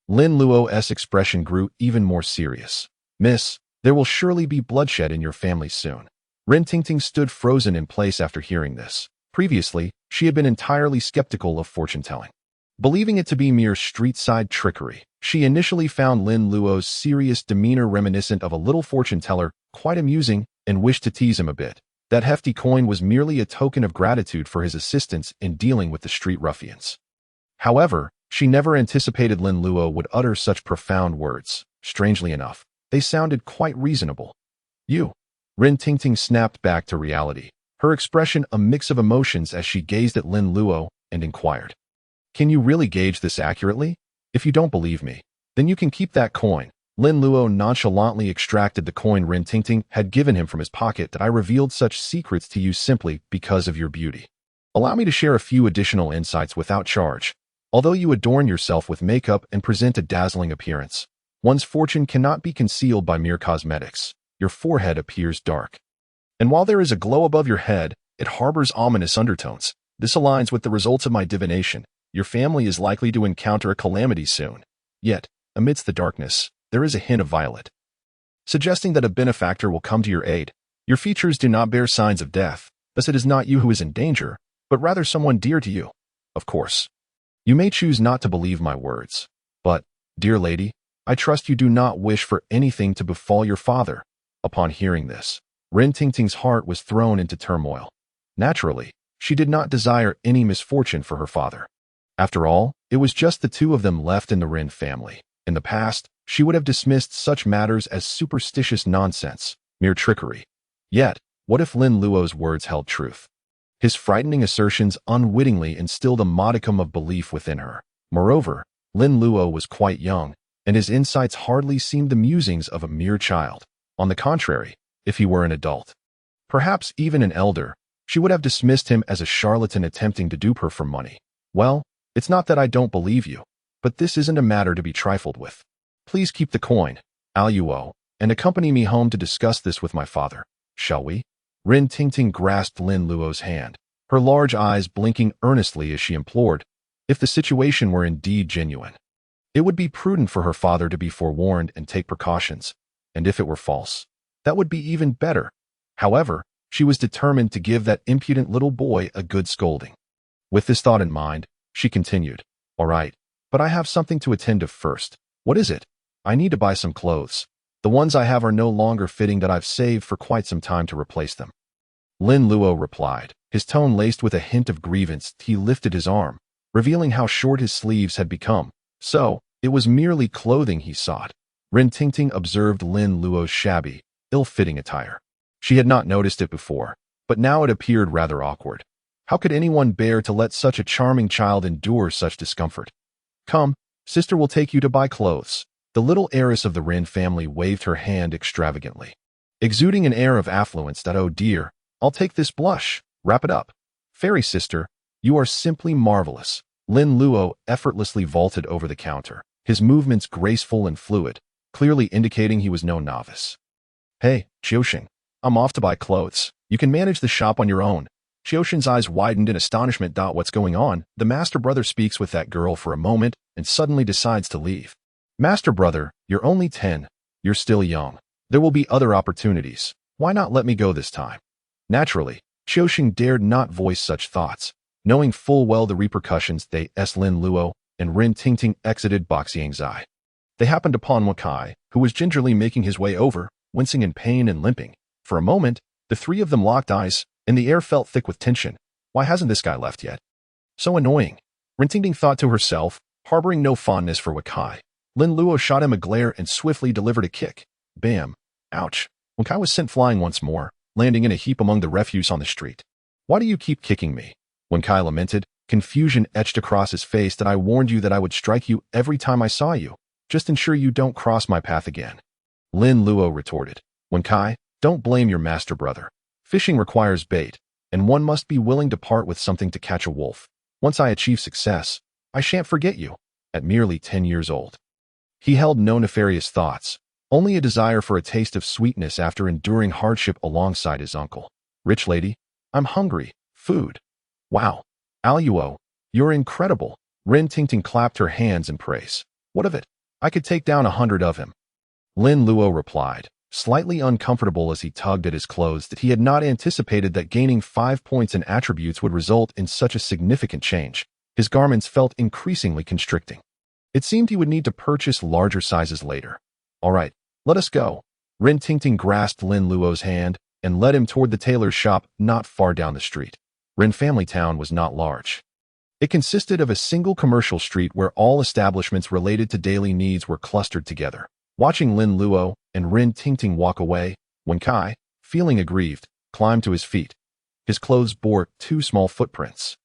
Lin Luo's expression grew even more serious. Miss, there will surely be bloodshed in your family soon. Rin Tingting stood frozen in place after hearing this. Previously, she had been entirely skeptical of fortune-telling. Believing it to be mere street-side trickery, she initially found Lin Luo's serious demeanor reminiscent of a little fortune-teller quite amusing and wished to tease him a bit. That hefty coin was merely a token of gratitude for his assistance in dealing with the street ruffians. However, she never anticipated Lin Luo would utter such profound words. Strangely enough, they sounded quite reasonable. You. Rin Tingting snapped back to reality, her expression a mix of emotions as she gazed at Lin Luo and inquired. Can you really gauge this accurately? If you don't believe me, then you can keep that coin. Lin Luo nonchalantly extracted the coin Rin Tingting had given him from his pocket. That I revealed such secrets to you simply because of your beauty. Allow me to share a few additional insights without charge. Although you adorn yourself with makeup and present a dazzling appearance, one's fortune cannot be concealed by mere cosmetics. Your forehead appears dark. And while there is a glow above your head, it harbors ominous undertones. This aligns with the results of my divination. Your family is likely to encounter a calamity soon. Yet, amidst the darkness, there is a hint of violet, suggesting that a benefactor will come to your aid. Your features do not bear signs of death, thus it is not you who is in danger, but rather someone dear to you. Of course, you may choose not to believe my words, but, dear lady, I trust you do not wish for anything to befall your father. Upon hearing this, Rin Tingting's heart was thrown into turmoil. Naturally, she did not desire any misfortune for her father. After all, it was just the two of them left in the Rin family. In the past, she would have dismissed such matters as superstitious nonsense, mere trickery. Yet, what if Lin Luo's words held truth? His frightening assertions unwittingly instilled a modicum of belief within her. Moreover, Lin Luo was quite young, and his insights hardly seemed the musings of a mere child. On the contrary, if he were an adult, perhaps even an elder, she would have dismissed him as a charlatan attempting to dupe her for money. Well, it's not that I don't believe you, but this isn't a matter to be trifled with. Please keep the coin, Luo, and accompany me home to discuss this with my father, shall we? Rin Tingting grasped Lin Luo's hand, her large eyes blinking earnestly as she implored. If the situation were indeed genuine, it would be prudent for her father to be forewarned and take precautions, and if it were false, that would be even better. However, she was determined to give that impudent little boy a good scolding. With this thought in mind, she continued, all right, but I have something to attend to first. What is it? I need to buy some clothes. The ones I have are no longer fitting that I've saved for quite some time to replace them. Lin Luo replied, his tone laced with a hint of grievance. He lifted his arm, revealing how short his sleeves had become. So, it was merely clothing he sought. Rin Tingting observed Lin Luo's shabby, ill-fitting attire. She had not noticed it before, but now it appeared rather awkward. How could anyone bear to let such a charming child endure such discomfort? Come, sister will take you to buy clothes. The little heiress of the Rin family waved her hand extravagantly, exuding an air of affluence that, oh dear, I'll take this blush. Wrap it up. Fairy sister, you are simply marvelous. Lin Luo effortlessly vaulted over the counter, his movements graceful and fluid, clearly indicating he was no novice. Hey, Qiuxing, I'm off to buy clothes. You can manage the shop on your own. Qiuxing's eyes widened in astonishment. What's going on? The master brother speaks with that girl for a moment and suddenly decides to leave. Master brother, you're only 10. You're still young. There will be other opportunities. Why not let me go this time? Naturally, Qiuxing dared not voice such thoughts, knowing full well the repercussions. Lin Luo and Rin Tingting exited Boxiang's. They happened upon Wakai, who was gingerly making his way over, wincing in pain and limping. For a moment, the three of them locked eyes, and the air felt thick with tension. Why hasn't this guy left yet? So annoying. Rin Tingting thought to herself, harboring no fondness for Wakai. Lin Luo shot him a glare and swiftly delivered a kick. Bam. Ouch. Wakai was sent flying once more, landing in a heap among the refuse on the street. Why do you keep kicking me? Wakai lamented, confusion etched across his face. That I warned you that I would strike you every time I saw you. Just ensure you don't cross my path again. Lin Luo retorted. Wakai, don't blame your master brother. Fishing requires bait, and one must be willing to part with something to catch a wolf. Once I achieve success, I shan't forget you. At merely 10 years old, he held no nefarious thoughts, only a desire for a taste of sweetness after enduring hardship alongside his uncle. Rich lady, I'm hungry. Food. Wow. Luo, you're incredible. Rin Tingting clapped her hands in praise. What of it? I could take down 100 of him. Lin Luo replied, slightly uncomfortable as he tugged at his clothes, that he had not anticipated that gaining 5 points in attributes would result in such a significant change. His garments felt increasingly constricting. It seemed he would need to purchase larger sizes later. All right, let us go. Rin Tingting grasped Lin Luo's hand and led him toward the tailor's shop not far down the street. Rin Family Town was not large. It consisted of a single commercial street where all establishments related to daily needs were clustered together. Watching Lin Luo and Rin Tingting walk away, Wen Kai, feeling aggrieved, climbed to his feet. His clothes bore 2 small footprints,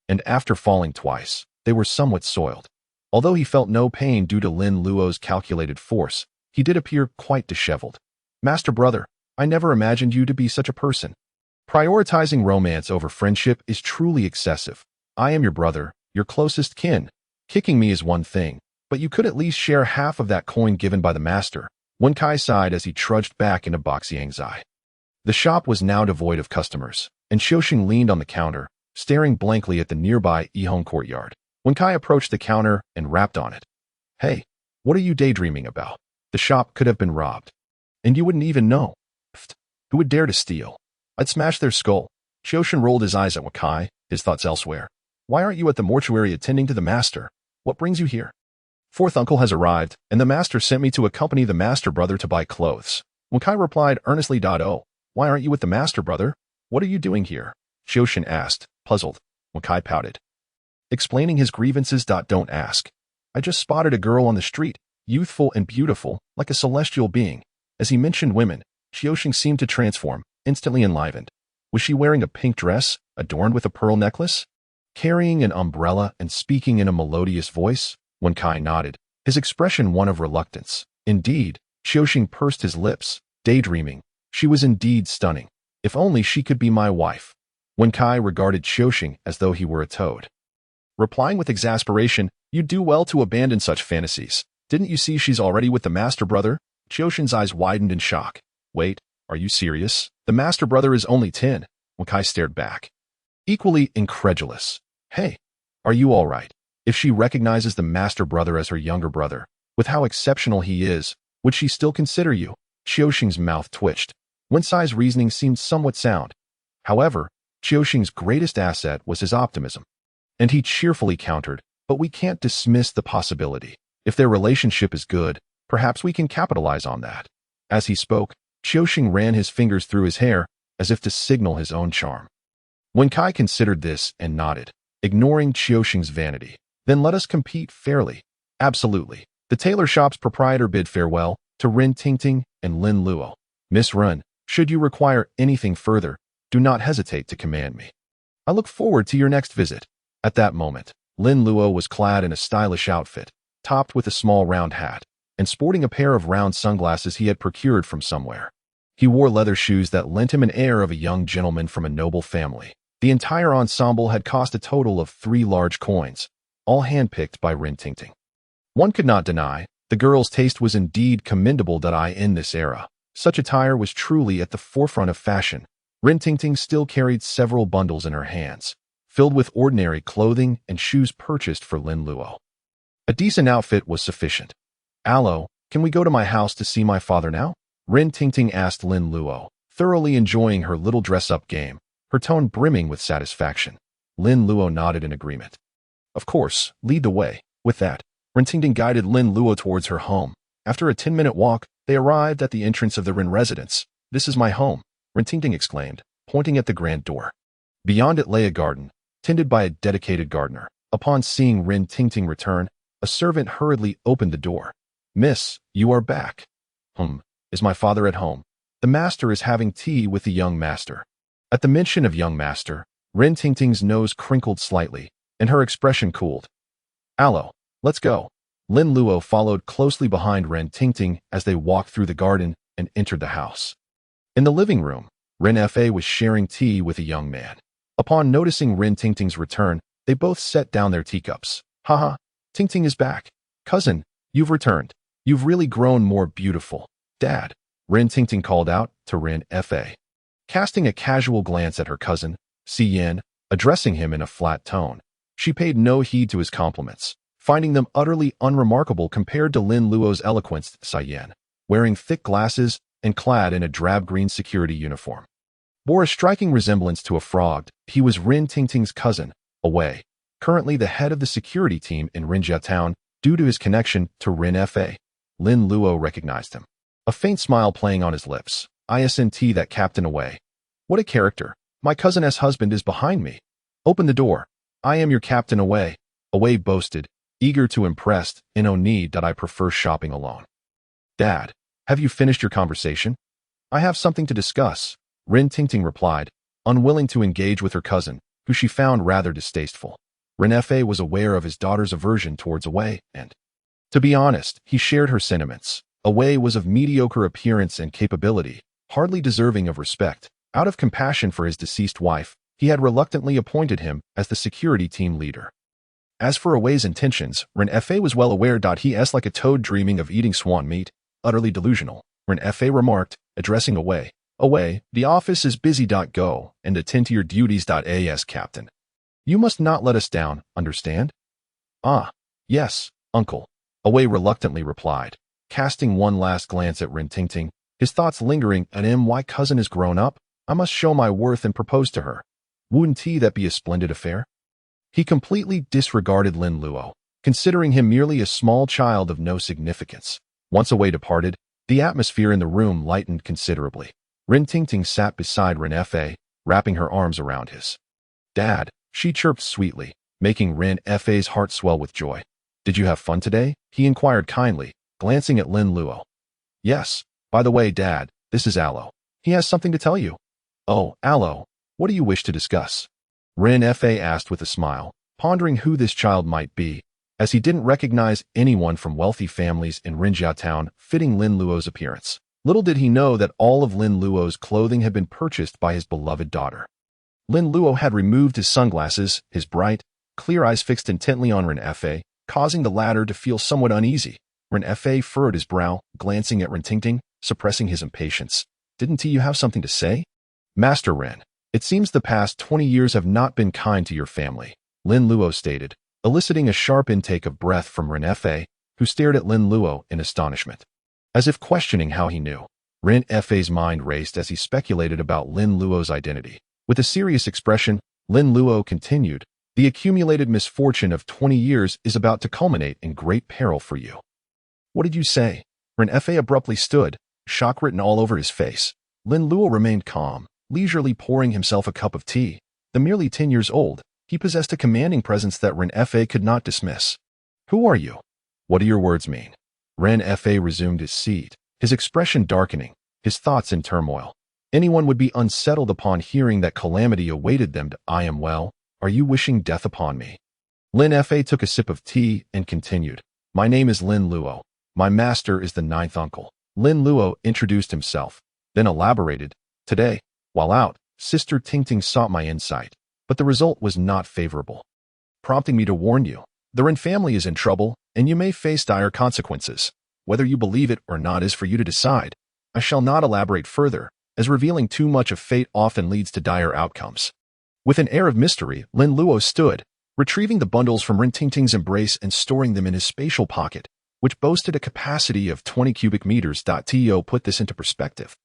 and after falling twice, they were somewhat soiled. Although he felt no pain due to Lin Luo's calculated force, he did appear quite disheveled. Master brother, I never imagined you to be such a person. Prioritizing romance over friendship is truly excessive. I am your brother, your closest kin. Kicking me is one thing, but you could at least share half of that coin given by the master. Wen Kai sighed as he trudged back into Boxiangzai. The shop was now devoid of customers, and Xiaoxing leaned on the counter, staring blankly at the nearby Yihong courtyard. Wen Kai approached the counter and rapped on it. Hey, what are you daydreaming about? The shop could have been robbed, and you wouldn't even know. Pfft, who would dare to steal? I'd smash their skull. Xiaoxing rolled his eyes at Wen Kai, his thoughts elsewhere. Why aren't you at the mortuary attending to the master? What brings you here? 4th uncle has arrived, and the master sent me to accompany the master brother to buy clothes. Wen Kai replied earnestly. Oh, why aren't you with the master brother? What are you doing here? Xiaoxing asked, puzzled. Wen Kai pouted, explaining his grievances. Don't ask. I just spotted a girl on the street, youthful and beautiful, like a celestial being. As he mentioned women, Xiaoxing seemed to transform, instantly enlivened. Was she wearing a pink dress, adorned with a pearl necklace? Carrying an umbrella and speaking in a melodious voice? Wen Kai nodded, his expression one of reluctance. Indeed, Xiaoxing pursed his lips, daydreaming. She was indeed stunning. If only she could be my wife. Wen Kai regarded Xiaoxing as though he were a toad. Replying with exasperation, you do well to abandon such fantasies. Didn't you see she's already with the master brother? Xiaoxing's eyes widened in shock. Wait, are you serious? The master brother is only 10. Wen Kai stared back, equally incredulous. Hey, are you all right? If she recognizes the master brother as her younger brother, with how exceptional he is, would she still consider you? Xiaoxing's mouth twitched. Wen Cai's reasoning seemed somewhat sound. However, Xiaoxing's greatest asset was his optimism. And he cheerfully countered, but we can't dismiss the possibility. If their relationship is good, perhaps we can capitalize on that. As he spoke, Xiaoxing ran his fingers through his hair, as if to signal his own charm. Wen Kai considered this and nodded, ignoring Xiaoxing's vanity. Then let us compete fairly. Absolutely. The tailor shop's proprietor bid farewell to Rin Tingting and Lin Luo. Miss Ren, should you require anything further, do not hesitate to command me. I look forward to your next visit. At that moment, Lin Luo was clad in a stylish outfit, topped with a small round hat, and sporting a pair of round sunglasses he had procured from somewhere. He wore leather shoes that lent him an air of a young gentleman from a noble family. The entire ensemble had cost a total of 3 large coins, all handpicked by Rin Tingting. One could not deny, the girl's taste was indeed commendable. In this era, such attire was truly at the forefront of fashion. Rin Tingting still carried several bundles in her hands, filled with ordinary clothing and shoes purchased for Lin Luo. A decent outfit was sufficient. Allo, can we go to my house to see my father now? Rin Tingting asked Lin Luo, thoroughly enjoying her little dress-up game, her tone brimming with satisfaction. Lin Luo nodded in agreement. Of course, lead the way. With that, Rin Tingting guided Lin Luo towards her home. After a 10-minute walk, they arrived at the entrance of the Rin residence. This is my home, Rin Tingting exclaimed, pointing at the grand door. Beyond it lay a garden, tended by a dedicated gardener. Upon seeing Rin Tingting return, a servant hurriedly opened the door. Miss, you are back. Is my father at home? The master is having tea with the young master. At the mention of young master, Rin Tingting's nose crinkled slightly, and her expression cooled. Allo, let's go. Lin Luo followed closely behind Rin Tingting as they walked through the garden and entered the house. In the living room, Rin Fa was sharing tea with a young man. Upon noticing Rin Tingting's return, they both set down their teacups. Haha, Tingting is back. Cousin, you've returned. You've really grown more beautiful, Dad, Rin Tingting called out to Rin Fa. Casting a casual glance at her cousin, Si Yin, addressing him in a flat tone, she paid no heed to his compliments, finding them utterly unremarkable compared to Lin Luo's eloquence. Si Yin, wearing thick glasses and clad in a drab green security uniform, bore a striking resemblance to a frog. He was Rin Tingting's cousin, Away, currently the head of the security team in Rinjia Town due to his connection to Rin Fa. Lin Luo recognized him, a faint smile playing on his lips. Isn't that Captain Away? What a character. My cousin's husband is behind me. Open the door. I am your Captain Away, Away boasted, eager to impress. No need that I prefer shopping alone. Dad, have you finished your conversation? I have something to discuss, Rin Tingting replied, unwilling to engage with her cousin, who she found rather distasteful. Rin Fa was aware of his daughter's aversion towards Away, and, to be honest, he shared her sentiments. Away was of mediocre appearance and capability, hardly deserving of respect. Out of compassion for his deceased wife, he had reluctantly appointed him as the security team leader. As for Away's intentions, Rin Fa was well aware. He's like a toad dreaming of eating swan meat, utterly delusional, Rin Fa remarked, addressing Away. Away, the office is busy. Go and attend to your duties. As Captain. You must not let us down, understand? Ah, yes, Uncle, Away reluctantly replied, casting one last glance at Rin Tingting, his thoughts lingering at my cousin is grown up. I must show my worth and propose to her. Wouldn't that be a splendid affair? He completely disregarded Lin Luo, considering him merely a small child of no significance. Once Away departed, the atmosphere in the room lightened considerably. Rin Tingting sat beside Rin Fa, wrapping her arms around his. Dad, she chirped sweetly, making Rin Fa's heart swell with joy. Did you have fun today? He inquired kindly, glancing at Lin Luo. Yes. By the way, Dad, this is Aloe. He has something to tell you. Oh, Aloe, what do you wish to discuss? Rin Fa asked with a smile, pondering who this child might be, as he didn't recognize anyone from wealthy families in Rinjia Town fitting Lin Luo's appearance. Little did he know that all of Lin Luo's clothing had been purchased by his beloved daughter. Lin Luo had removed his sunglasses, his bright, clear eyes fixed intently on Rin Fa, causing the latter to feel somewhat uneasy. Rin Fa furrowed his brow, glancing at Rin Tingting, suppressing his impatience. Didn't you have something to say? Master Rin, it seems the past 20 years have not been kind to your family, Lin Luo stated, eliciting a sharp intake of breath from Rin Fa, who stared at Lin Luo in astonishment. As if questioning how he knew, Rin Fa's mind raced as he speculated about Lin Luo's identity. With a serious expression, Lin Luo continued, the accumulated misfortune of 20 years is about to culminate in great peril for you. What did you say? Rin Fa abruptly stood, shock written all over his face. Lin Luo remained calm, leisurely pouring himself a cup of tea. Though merely 10 years old, he possessed a commanding presence that Rin Fa could not dismiss. Who are you? What do your words mean? Rin Fa resumed his seat, his expression darkening, his thoughts in turmoil. Anyone would be unsettled upon hearing that calamity awaited them. I am well. Are you wishing death upon me? Lin Fa took a sip of tea and continued. My name is Lin Luo. My master is the 9th uncle. Lin Luo introduced himself, then elaborated. Today, while out, Sister Tingting sought my insight, but the result was not favorable, prompting me to warn you. The Rin family is in trouble, and you may face dire consequences. Whether you believe it or not is for you to decide. I shall not elaborate further, as revealing too much of fate often leads to dire outcomes. With an air of mystery, Lin Luo stood, retrieving the bundles from Rin Tingting's embrace and storing them in his spatial pocket, which boasted a capacity of 20 cubic meters. To put this into perspective,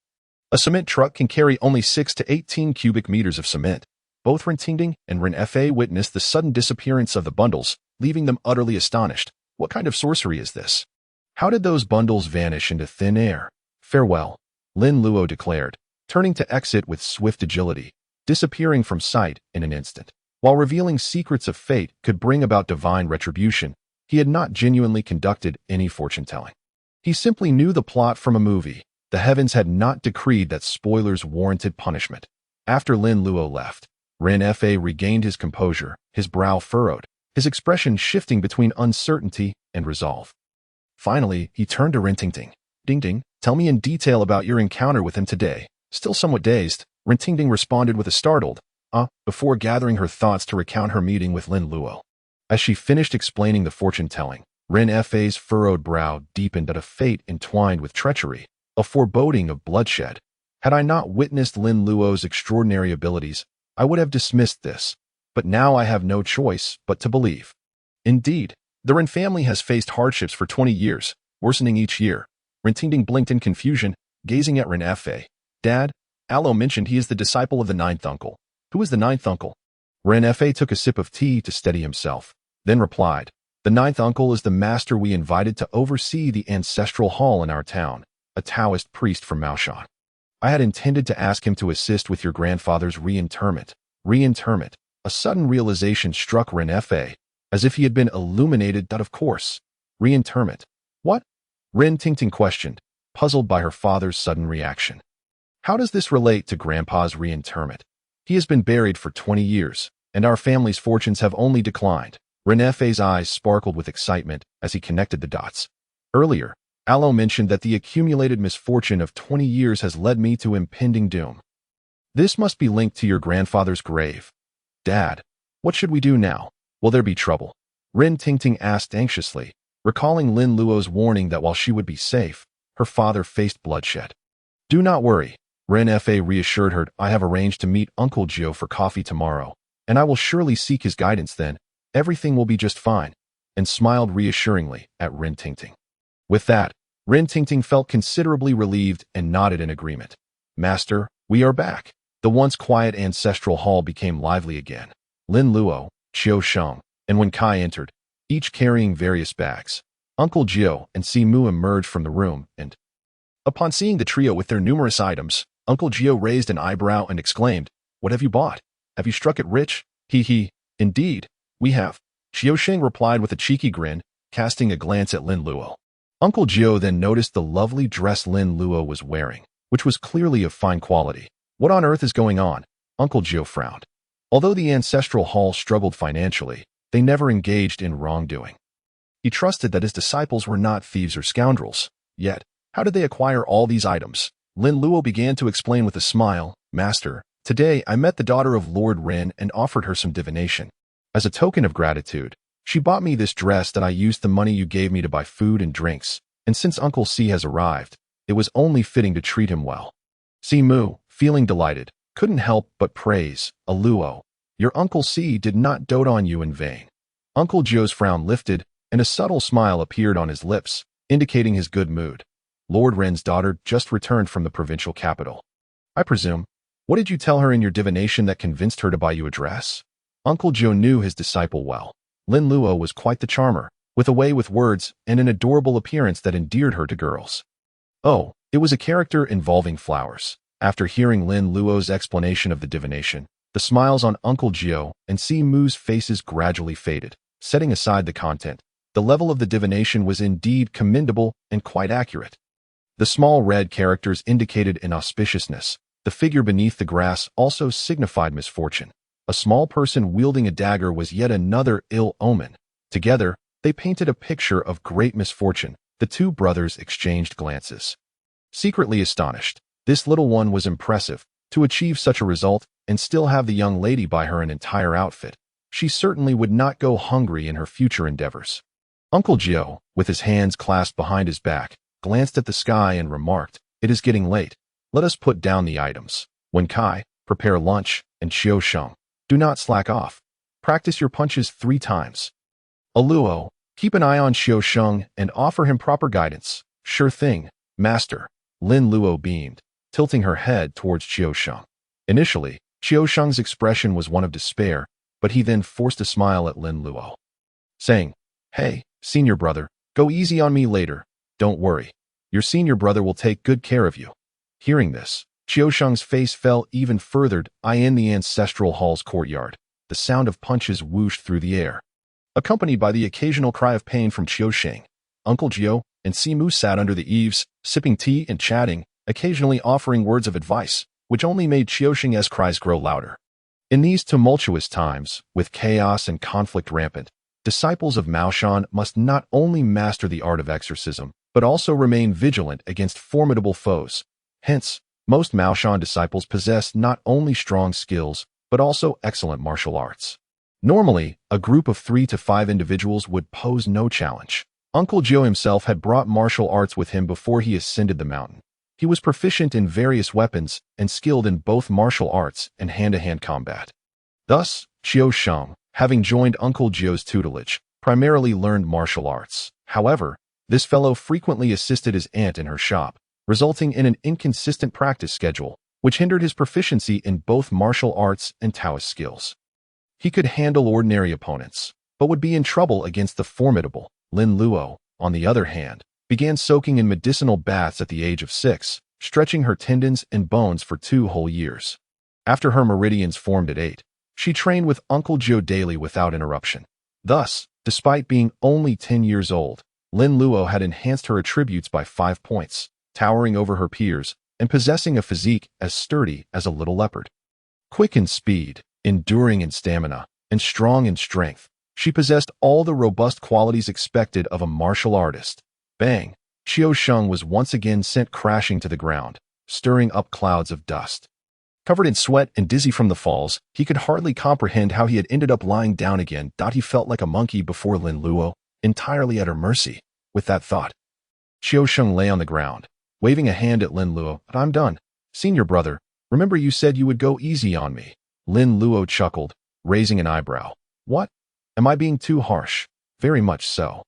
a cement truck can carry only 6 to 18 cubic meters of cement. Both Rin Tingting and Rin Fa witnessed the sudden disappearance of the bundles, leaving them utterly astonished. What kind of sorcery is this? How did those bundles vanish into thin air? Farewell, Lin Luo declared, turning to exit with swift agility, disappearing from sight in an instant. While revealing secrets of fate could bring about divine retribution, he had not genuinely conducted any fortune-telling. He simply knew the plot from a movie. The heavens had not decreed that spoilers warranted punishment. After Lin Luo left, Rin Fa regained his composure, his brow furrowed, his expression shifting between uncertainty and resolve. Finally, he turned to Rin Tingting. Ding, tell me in detail about your encounter with him today. Still somewhat dazed, Rin Tingting responded with a startled, before gathering her thoughts to recount her meeting with Lin Luo. As she finished explaining the fortune-telling, Ren Fa's furrowed brow deepened at a fate entwined with treachery, a foreboding of bloodshed. Had I not witnessed Lin Luo's extraordinary abilities, I would have dismissed this, but now I have no choice but to believe. Indeed, the Ren family has faced hardships for 20 years, worsening each year. Ren Tingting blinked in confusion, gazing at Ren Fa. Dad, Alo mentioned he is the disciple of the ninth uncle. Who is the ninth uncle? Ren Fa took a sip of tea to steady himself, then replied, the ninth uncle is the master we invited to oversee the ancestral hall in our town, a Taoist priest from Maoshan. I had intended to ask him to assist with your grandfather's reinterment. Reinterment. A sudden realization struck Ren Fa, as if he had been illuminated that of course. Reinterment. What? Ren Tingting questioned, puzzled by her father's sudden reaction. How does this relate to Grandpa's reinterment? He has been buried for 20 years, and our family's fortunes have only declined. Ren Fa's eyes sparkled with excitement as he connected the dots. Earlier, Alo mentioned that the accumulated misfortune of 20 years has led me to impending doom. This must be linked to your grandfather's grave. Dad, what should we do now? Will there be trouble? Ren Tingting asked anxiously, recalling Lin Luo's warning that while she would be safe, her father faced bloodshed. Do not worry, Ren Fa reassured her. I have arranged to meet Uncle Jio for coffee tomorrow, and I will surely seek his guidance then. Everything will be just fine, and smiled reassuringly at Ren Tingting. With that, Ren Tingting felt considerably relieved and nodded in agreement. Master, we are back. The once quiet ancestral hall became lively again. Lin Luo, Qiu Sheng, and Wen Kai entered, each carrying various bags. Uncle Jio and Si Mu emerged from the room, and upon seeing the trio with their numerous items, Uncle Jio raised an eyebrow and exclaimed, What have you bought? Have you struck it rich? He, indeed, we have. Qiu Sheng replied with a cheeky grin, casting a glance at Lin Luo. Uncle Jio then noticed the lovely dress Lin Luo was wearing, which was clearly of fine quality. What on earth is going on? Uncle Jio frowned. Although the ancestral hall struggled financially, they never engaged in wrongdoing. He trusted that his disciples were not thieves or scoundrels. Yet, how did they acquire all these items? Lin Luo began to explain with a smile, Master, today I met the daughter of Lord Ren and offered her some divination. As a token of gratitude, she bought me this dress that I used the money you gave me to buy food and drinks, and since Uncle Si has arrived, it was only fitting to treat him well. Si Mu, feeling delighted, couldn't help but praise, Luo, your Uncle Si did not dote on you in vain. Uncle Jio's frown lifted, and a subtle smile appeared on his lips, indicating his good mood. Lord Ren's daughter just returned from the provincial capital. I presume. What did you tell her in your divination that convinced her to buy you a dress? Uncle Jio knew his disciple well. Lin Luo was quite the charmer, with a way with words and an adorable appearance that endeared her to girls. Oh, it was a character involving flowers. After hearing Lin Luo's explanation of the divination, the smiles on Uncle Jio and Si Mu's faces gradually faded. Setting aside the content, the level of the divination was indeed commendable and quite accurate. The small red characters indicated inauspiciousness. The figure beneath the grass also signified misfortune. A small person wielding a dagger was yet another ill omen. Together, they painted a picture of great misfortune. The two brothers exchanged glances. Secretly astonished, this little one was impressive. To achieve such a result and still have the young lady buy her an entire outfit, she certainly would not go hungry in her future endeavors. Uncle Jio, with his hands clasped behind his back, glanced at the sky and remarked, It is getting late. Let us put down the items. Wen Kai, prepare lunch, and Qiu Sheng, do not slack off. Practice your punches 3 times. Luo, keep an eye on Qiu Sheng and offer him proper guidance. Sure thing, Master. Lin Luo beamed, tilting her head towards Qiu Sheng. Initially, Qiu Sheng's expression was one of despair, but he then forced a smile at Lin Luo, saying, Hey, senior brother, go easy on me later. Don't worry. Your senior brother will take good care of you. Hearing this, Qiu Sheng's face fell even further. In the ancestral hall's courtyard, the sound of punches whooshed through the air, accompanied by the occasional cry of pain from Qiu Sheng. Uncle Jio and Si Mu sat under the eaves, sipping tea and chatting, occasionally offering words of advice, which only made Qiu Sheng's cries grow louder. In these tumultuous times, with chaos and conflict rampant, disciples of Maoshan must not only master the art of exorcism, but also remain vigilant against formidable foes. Hence, most Maoshan disciples possess not only strong skills, but also excellent martial arts. Normally, a group of 3 to 5 individuals would pose no challenge. Uncle Joe himself had brought martial arts with him before he ascended the mountain. He was proficient in various weapons and skilled in both martial arts and hand-to-hand combat. Thus, Qiu Sheng, having joined Uncle Joe's tutelage, primarily learned martial arts. However, this fellow frequently assisted his aunt in her shop, resulting in an inconsistent practice schedule, which hindered his proficiency in both martial arts and Taoist skills. He could handle ordinary opponents, but would be in trouble against the formidable Lin Luo. On the other hand, began soaking in medicinal baths at the age of 6, stretching her tendons and bones for 2 whole years. After her meridians formed at 8, she trained with Uncle Joe daily without interruption. Thus, despite being only 10 years old, Lin Luo had enhanced her attributes by 5 points, towering over her peers and possessing a physique as sturdy as a little leopard. Quick in speed, enduring in stamina, and strong in strength, she possessed all the robust qualities expected of a martial artist. Bang! Qiu Sheng was once again sent crashing to the ground, stirring up clouds of dust. Covered in sweat and dizzy from the falls, he could hardly comprehend how he had ended up lying down again. He felt like a monkey before Lin Luo, entirely at her mercy. With that thought, Qiu Sheng lay on the ground, waving a hand at Lin Luo. "I'm done. Senior brother, remember you said you would go easy on me." Lin Luo chuckled, raising an eyebrow. "What? Am I being too harsh?" "Very much so."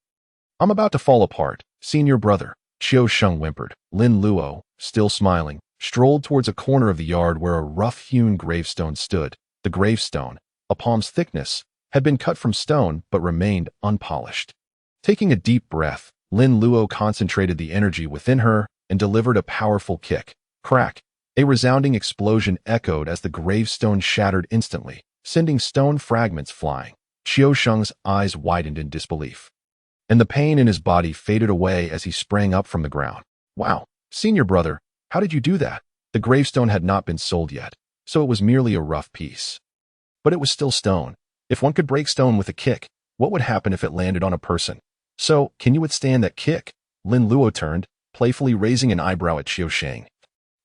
"I'm about to fall apart, senior brother," Qiu Sheng whimpered. Lin Luo, still smiling, strolled towards a corner of the yard where a rough-hewn gravestone stood. The gravestone, a palm's thickness, had been cut from stone but remained unpolished. Taking a deep breath, Lin Luo concentrated the energy within her and delivered a powerful kick. Crack! A resounding explosion echoed as the gravestone shattered instantly, sending stone fragments flying. Qiu Sheng's eyes widened in disbelief, and the pain in his body faded away as he sprang up from the ground. "Wow, senior brother, how did you do that?" The gravestone had not been sold yet, so it was merely a rough piece. But it was still stone. If one could break stone with a kick, what would happen if it landed on a person? "So, can you withstand that kick?" Lin Luo turned, playfully raising an eyebrow at Qiu Sheng.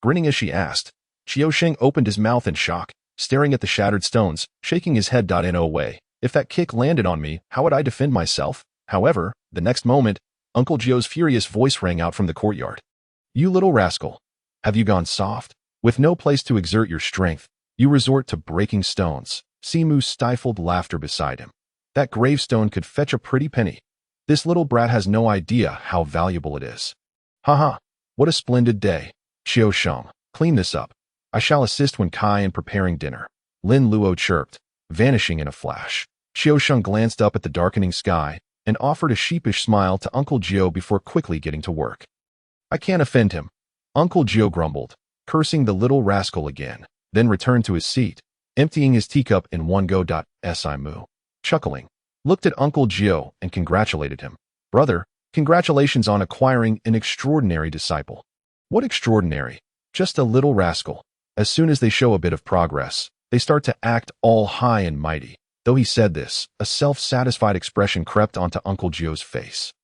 Grinning as she asked, Qiu Sheng opened his mouth in shock, staring at the shattered stones, shaking his head. "No way. If that kick landed on me, how would I defend myself?" However, the next moment, Uncle Joe's furious voice rang out from the courtyard. "You little rascal. Have you gone soft? With no place to exert your strength, you resort to breaking stones." Simu stifled laughter beside him. "That gravestone could fetch a pretty penny. This little brat has no idea how valuable it is." "Haha, what a splendid day. Qiu Sheng, clean this up. I shall assist Wen Kai in preparing dinner." Lin Luo chirped, vanishing in a flash. Qiu Sheng glanced up at the darkening sky and offered a sheepish smile to Uncle Joe before quickly getting to work. "I can't offend him," Uncle Joe grumbled, cursing the little rascal again, then returned to his seat, emptying his teacup in one go. Simu, chuckling, looked at Uncle Joe and congratulated him. "Brother, congratulations on acquiring an extraordinary disciple." "What extraordinary? Just a little rascal. As soon as they show a bit of progress, they start to act all high and mighty." Though he said this, a self-satisfied expression crept onto Uncle Joe's face.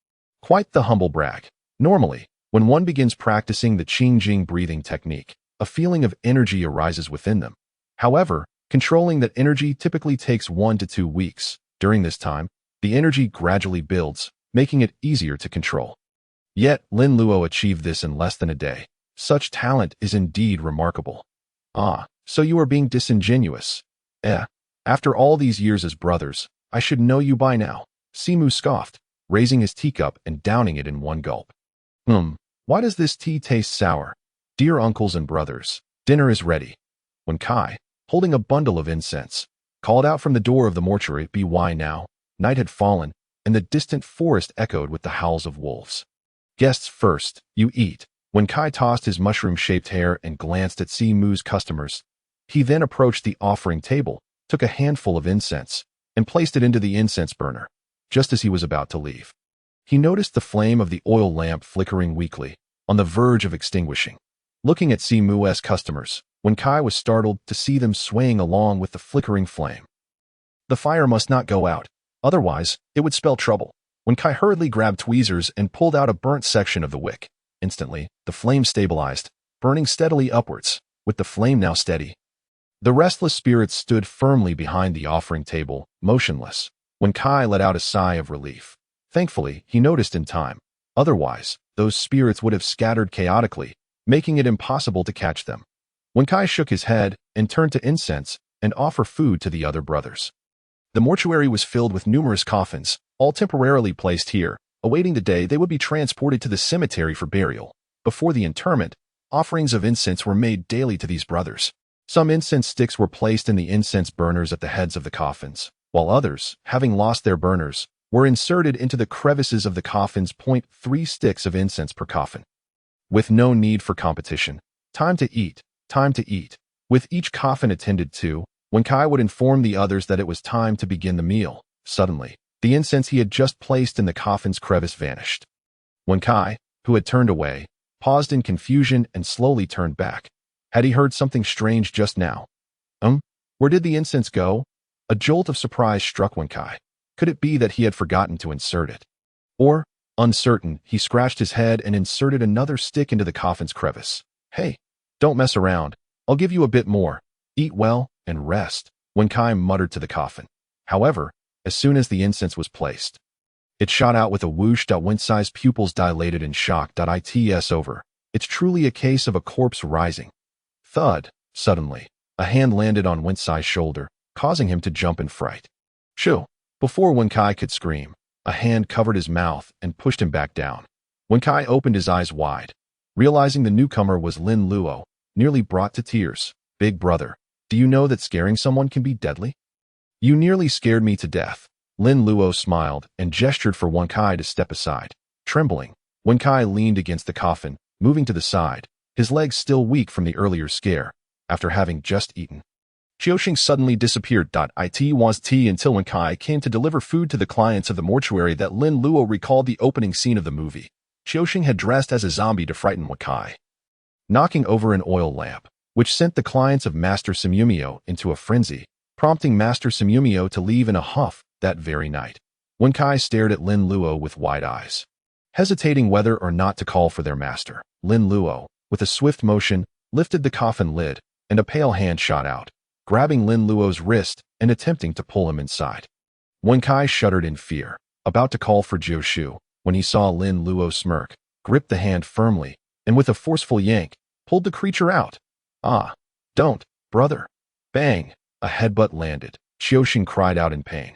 Quite the humble brag. Normally, when one begins practicing the Qingjing breathing technique, a feeling of energy arises within them. However, controlling that energy typically takes 1 to 2 weeks. During this time, the energy gradually builds, making it easier to control. Yet, Lin Luo achieved this in less than a day. Such talent is indeed remarkable. "Ah, so you are being disingenuous. After all these years as brothers, I should know you by now." Simu scoffed, raising his teacup and downing it in one gulp. Why does this tea taste sour?" "Dear uncles and brothers, dinner is ready." Wen Kai, holding a bundle of incense, called out from the door of the mortuary. "Why now?" Night had fallen, and the distant forest echoed with the howls of wolves. "Guests first, you eat." Wen Kai tossed his mushroom-shaped hair and glanced at Simu's customers. He then approached the offering table, took a handful of incense, and placed it into the incense burner. Just as he was about to leave, he noticed the flame of the oil lamp flickering weakly, on the verge of extinguishing. Looking at Simu's customers, Wen Kai was startled to see them swaying along with the flickering flame. The fire must not go out, otherwise it would spell trouble. Wen Kai hurriedly grabbed tweezers and pulled out a burnt section of the wick. Instantly, the flame stabilized, burning steadily upwards, with the flame now steady. The restless spirits stood firmly behind the offering table, motionless. Wen Kai let out a sigh of relief. Thankfully, he noticed in time. Otherwise, those spirits would have scattered chaotically, making it impossible to catch them. Wen Kai shook his head and turned to incense and offer food to the other brothers. The mortuary was filled with numerous coffins, all temporarily placed here, awaiting the day they would be transported to the cemetery for burial. Before the interment, offerings of incense were made daily to these brothers. Some incense sticks were placed in the incense burners at the heads of the coffins, while others, having lost their burners, were inserted into the crevices of the coffins. 3 sticks of incense per coffin. With no need for competition. Time to eat, time to eat. With each coffin attended to, Wen Kai would inform the others that it was time to begin the meal. Suddenly, the incense he had just placed in the coffin's crevice vanished. Wen Kai, who had turned away, paused in confusion and slowly turned back. Had he heard something strange just now? Where did the incense go? A jolt of surprise struck Wen Kai. Could it be that he had forgotten to insert it? Or, uncertain, he scratched his head and inserted another stick into the coffin's crevice. Hey, don't mess around. I'll give you a bit more. Eat well and rest, Wen Kai muttered to the coffin. However, as soon as the incense was placed, it shot out with a whoosh. Wen Kai's pupils dilated in shock. It's over. It's truly a case of a corpse rising. Thud. Suddenly, a hand landed on Wen Kai's shoulder, causing him to jump in fright. Shoo! Before Wen Kai could scream, a hand covered his mouth and pushed him back down. Wen Kai opened his eyes wide, realizing the newcomer was Lin Luo, nearly brought to tears. Big brother, do you know that scaring someone can be deadly? You nearly scared me to death. Lin Luo smiled and gestured for Wen Kai to step aside. Trembling, Wen Kai leaned against the coffin, moving to the side, his legs still weak from the earlier scare, after having just eaten. Qiuxing suddenly disappeared. It was until Wen Kai came to deliver food to the clients of the mortuary that Lin Luo recalled the opening scene of the movie. Qiuxing had dressed as a zombie to frighten Wen Kai, knocking over an oil lamp, which sent the clients of Master Simumio into a frenzy, prompting Master Simumio to leave in a huff that very night. Wen Kai stared at Lin Luo with wide eyes, hesitating whether or not to call for their master. Lin Luo, with a swift motion, lifted the coffin lid, and a pale hand shot out, grabbing Lin Luo's wrist and attempting to pull him inside. Wen Kai shuddered in fear, about to call for Jiu Shu, when he saw Lin Luo smirk, gripped the hand firmly, and with a forceful yank, pulled the creature out. Ah, don't, brother. Bang! A headbutt landed. Qiuxing cried out in pain,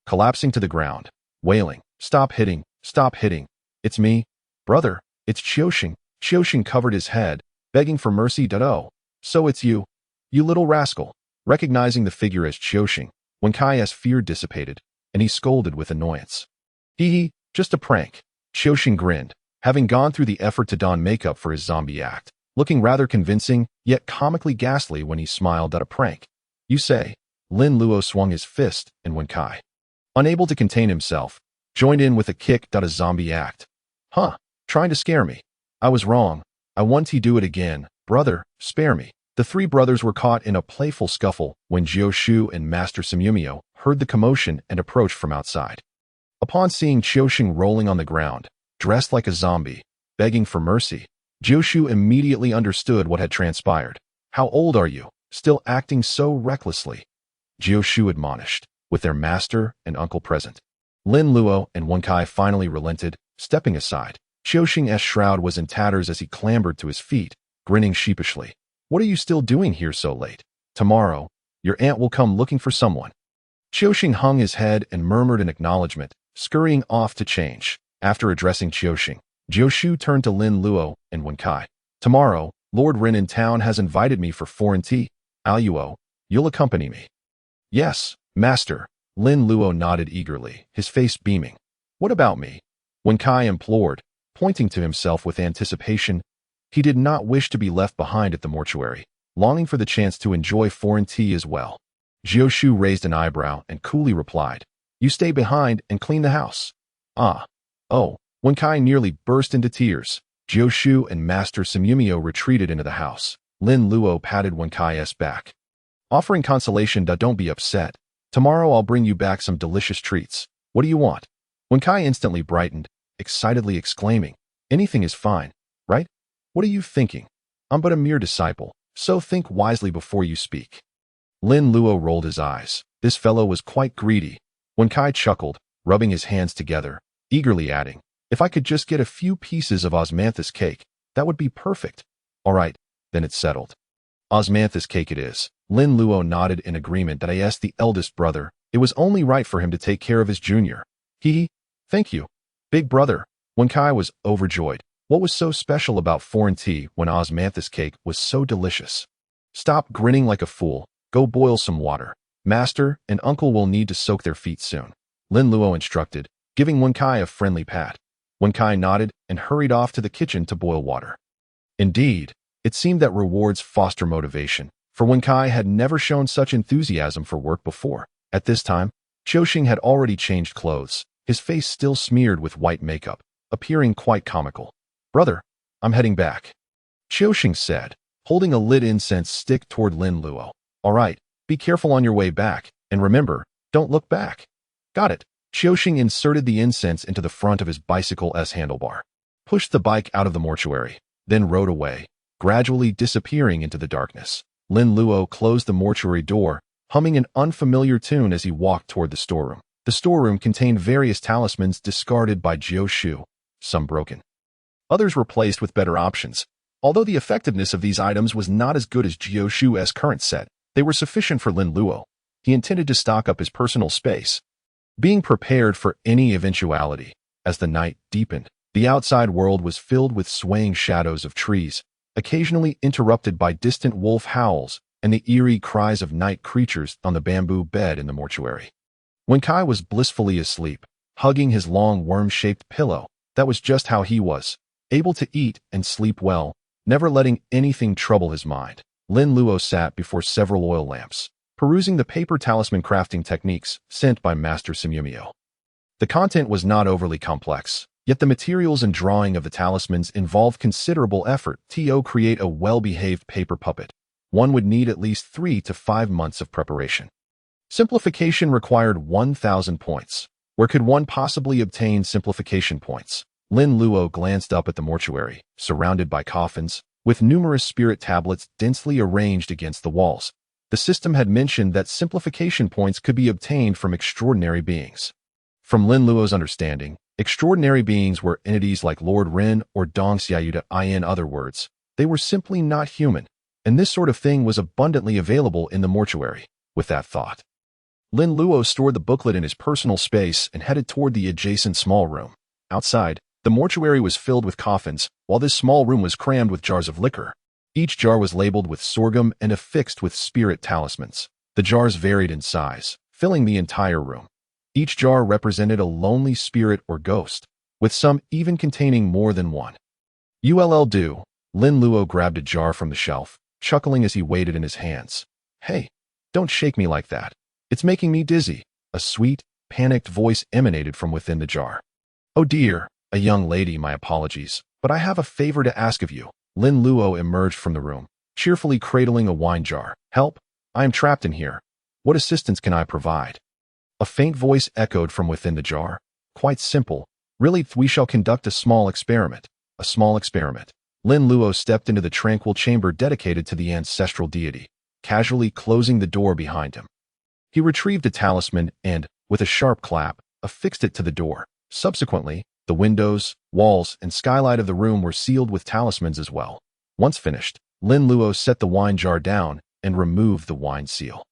collapsing to the ground, wailing, Stop hitting, stop hitting. It's me, brother, it's Qiuxing. Qiuxing covered his head, begging for mercy. Oh, so it's you, you little rascal. Recognizing the figure as Qiuxing, Wen Kai's fear dissipated, and he scolded with annoyance. Hee, just a prank. Qiuxing grinned, having gone through the effort to don makeup for his zombie act, looking rather convincing, yet comically ghastly when he smiled at a prank. You say? Lin Luo swung his fist, and Wen Kai, unable to contain himself, joined in with a kick. A zombie act. Huh, trying to scare me. I was wrong. I want to do it again. Brother, spare me. The three brothers were caught in a playful scuffle when Jiu Shu and Master Simumio heard the commotion and approached from outside. Upon seeing Qiuxing rolling on the ground, dressed like a zombie, begging for mercy, Jiu Shu immediately understood what had transpired. How old are you, still acting so recklessly? Jiu Shu admonished, with their master and uncle present. Lin Luo and Wen Kai finally relented, stepping aside. Qiuxing's shroud was in tatters as he clambered to his feet, grinning sheepishly. What are you still doing here so late? Tomorrow, your aunt will come looking for someone. Qiuxing hung his head and murmured an acknowledgement, scurrying off to change. After addressing Qiuxing, Jiu Shu turned to Lin Luo and Wen Kai. Tomorrow, Lord Ren in town has invited me for foreign tea. Luo, you'll accompany me. Yes, master. Lin Luo nodded eagerly, his face beaming. What about me? Wen Kai implored, pointing to himself with anticipation. He did not wish to be left behind at the mortuary, longing for the chance to enjoy foreign tea as well. Jiu Shu raised an eyebrow and coolly replied, You stay behind and clean the house. Ah. Oh. Wen Kai nearly burst into tears. Jiu Shu and Master Simumio retreated into the house. Lin Luo patted Wen Kai's back, offering consolation. Don't be upset. Tomorrow I'll bring you back some delicious treats. What do you want? Wen Kai instantly brightened, excitedly exclaiming, Anything is fine, right? What are you thinking? I'm but a mere disciple, so think wisely before you speak. Lin Luo rolled his eyes. This fellow was quite greedy. Wen Kai chuckled, rubbing his hands together. eagerly adding, "If I could just get a few pieces of osmanthus cake, that would be perfect." "All right, then it's settled. Osmanthus cake it is." Lin Luo nodded in agreement that I asked the eldest brother. It was only right for him to take care of his junior. Thank you, big brother. Wen Kai was overjoyed. What was so special about foreign tea when osmanthus cake was so delicious? "Stop grinning like a fool. Go boil some water. Master and uncle will need to soak their feet soon," Lin Luo instructed, giving Wen Kai a friendly pat. Wen Kai nodded and hurried off to the kitchen to boil water. Indeed, it seemed that rewards foster motivation, for Wen Kai had never shown such enthusiasm for work before. At this time, Qiuxing had already changed clothes, his face still smeared with white makeup, appearing quite comical. "Brother, I'm heading back," Qiuxing said, holding a lit incense stick toward Lin Luo. "All right, be careful on your way back, and remember, don't look back." "Got it." Qiuxing inserted the incense into the front of his bicycle's handlebar, pushed the bike out of the mortuary, then rode away, gradually disappearing into the darkness. Lin Luo closed the mortuary door, humming an unfamiliar tune as he walked toward the storeroom. The storeroom contained various talismans discarded by Jiu Shu, some broken, others replaced with better options. Although the effectiveness of these items was not as good as Jiu Shu's current set, they were sufficient for Lin Luo. He intended to stock up his personal space, being prepared for any eventuality. As the night deepened, the outside world was filled with swaying shadows of trees, occasionally interrupted by distant wolf howls and the eerie cries of night creatures on the bamboo bed in the mortuary. Wen Kai was blissfully asleep, hugging his long worm-shaped pillow. That was just how he was, able to eat and sleep well, never letting anything trouble his mind. Lin Luo sat before several oil lamps, perusing the paper talisman crafting techniques sent by Master Simumio. The content was not overly complex, yet the materials and drawing of the talismans involved considerable effort to create a well-behaved paper puppet. One would need at least 3 to 5 months of preparation. Simplification required 1,000 points. Where could one possibly obtain simplification points? Lin Luo glanced up at the mortuary, surrounded by coffins, with numerous spirit tablets densely arranged against the walls. The system had mentioned that simplification points could be obtained from extraordinary beings. From Lin Luo's understanding, extraordinary beings were entities like Lord Ren or Dong Xiaoyu. In other words, they were simply not human, and this sort of thing was abundantly available in the mortuary. With that thought, Lin Luo stored the booklet in his personal space and headed toward the adjacent small room. Outside, the mortuary was filled with coffins, while this small room was crammed with jars of liquor. Each jar was labeled with sorghum and affixed with spirit talismans. The jars varied in size, filling the entire room. Each jar represented a lonely spirit or ghost, with some even containing more than one. "Ull do." Lin Luo grabbed a jar from the shelf, chuckling as he weighed it in his hands. "Hey, don't shake me like that. It's making me dizzy." A sweet, panicked voice emanated from within the jar. "Oh dear, a young lady, my apologies, but I have a favor to ask of you." Lin Luo emerged from the room, cheerfully cradling a wine jar. "Help! I am trapped in here. What assistance can I provide?" A faint voice echoed from within the jar. "Quite simple. Really, we shall conduct a small experiment." A small experiment. Lin Luo stepped into the tranquil chamber dedicated to the ancestral deity, casually closing the door behind him. He retrieved a talisman and, with a sharp clap, affixed it to the door. Subsequently, the windows, walls, and skylight of the room were sealed with talismans as well. Once finished, Lin Luo set the wine jar down and removed the wine seal.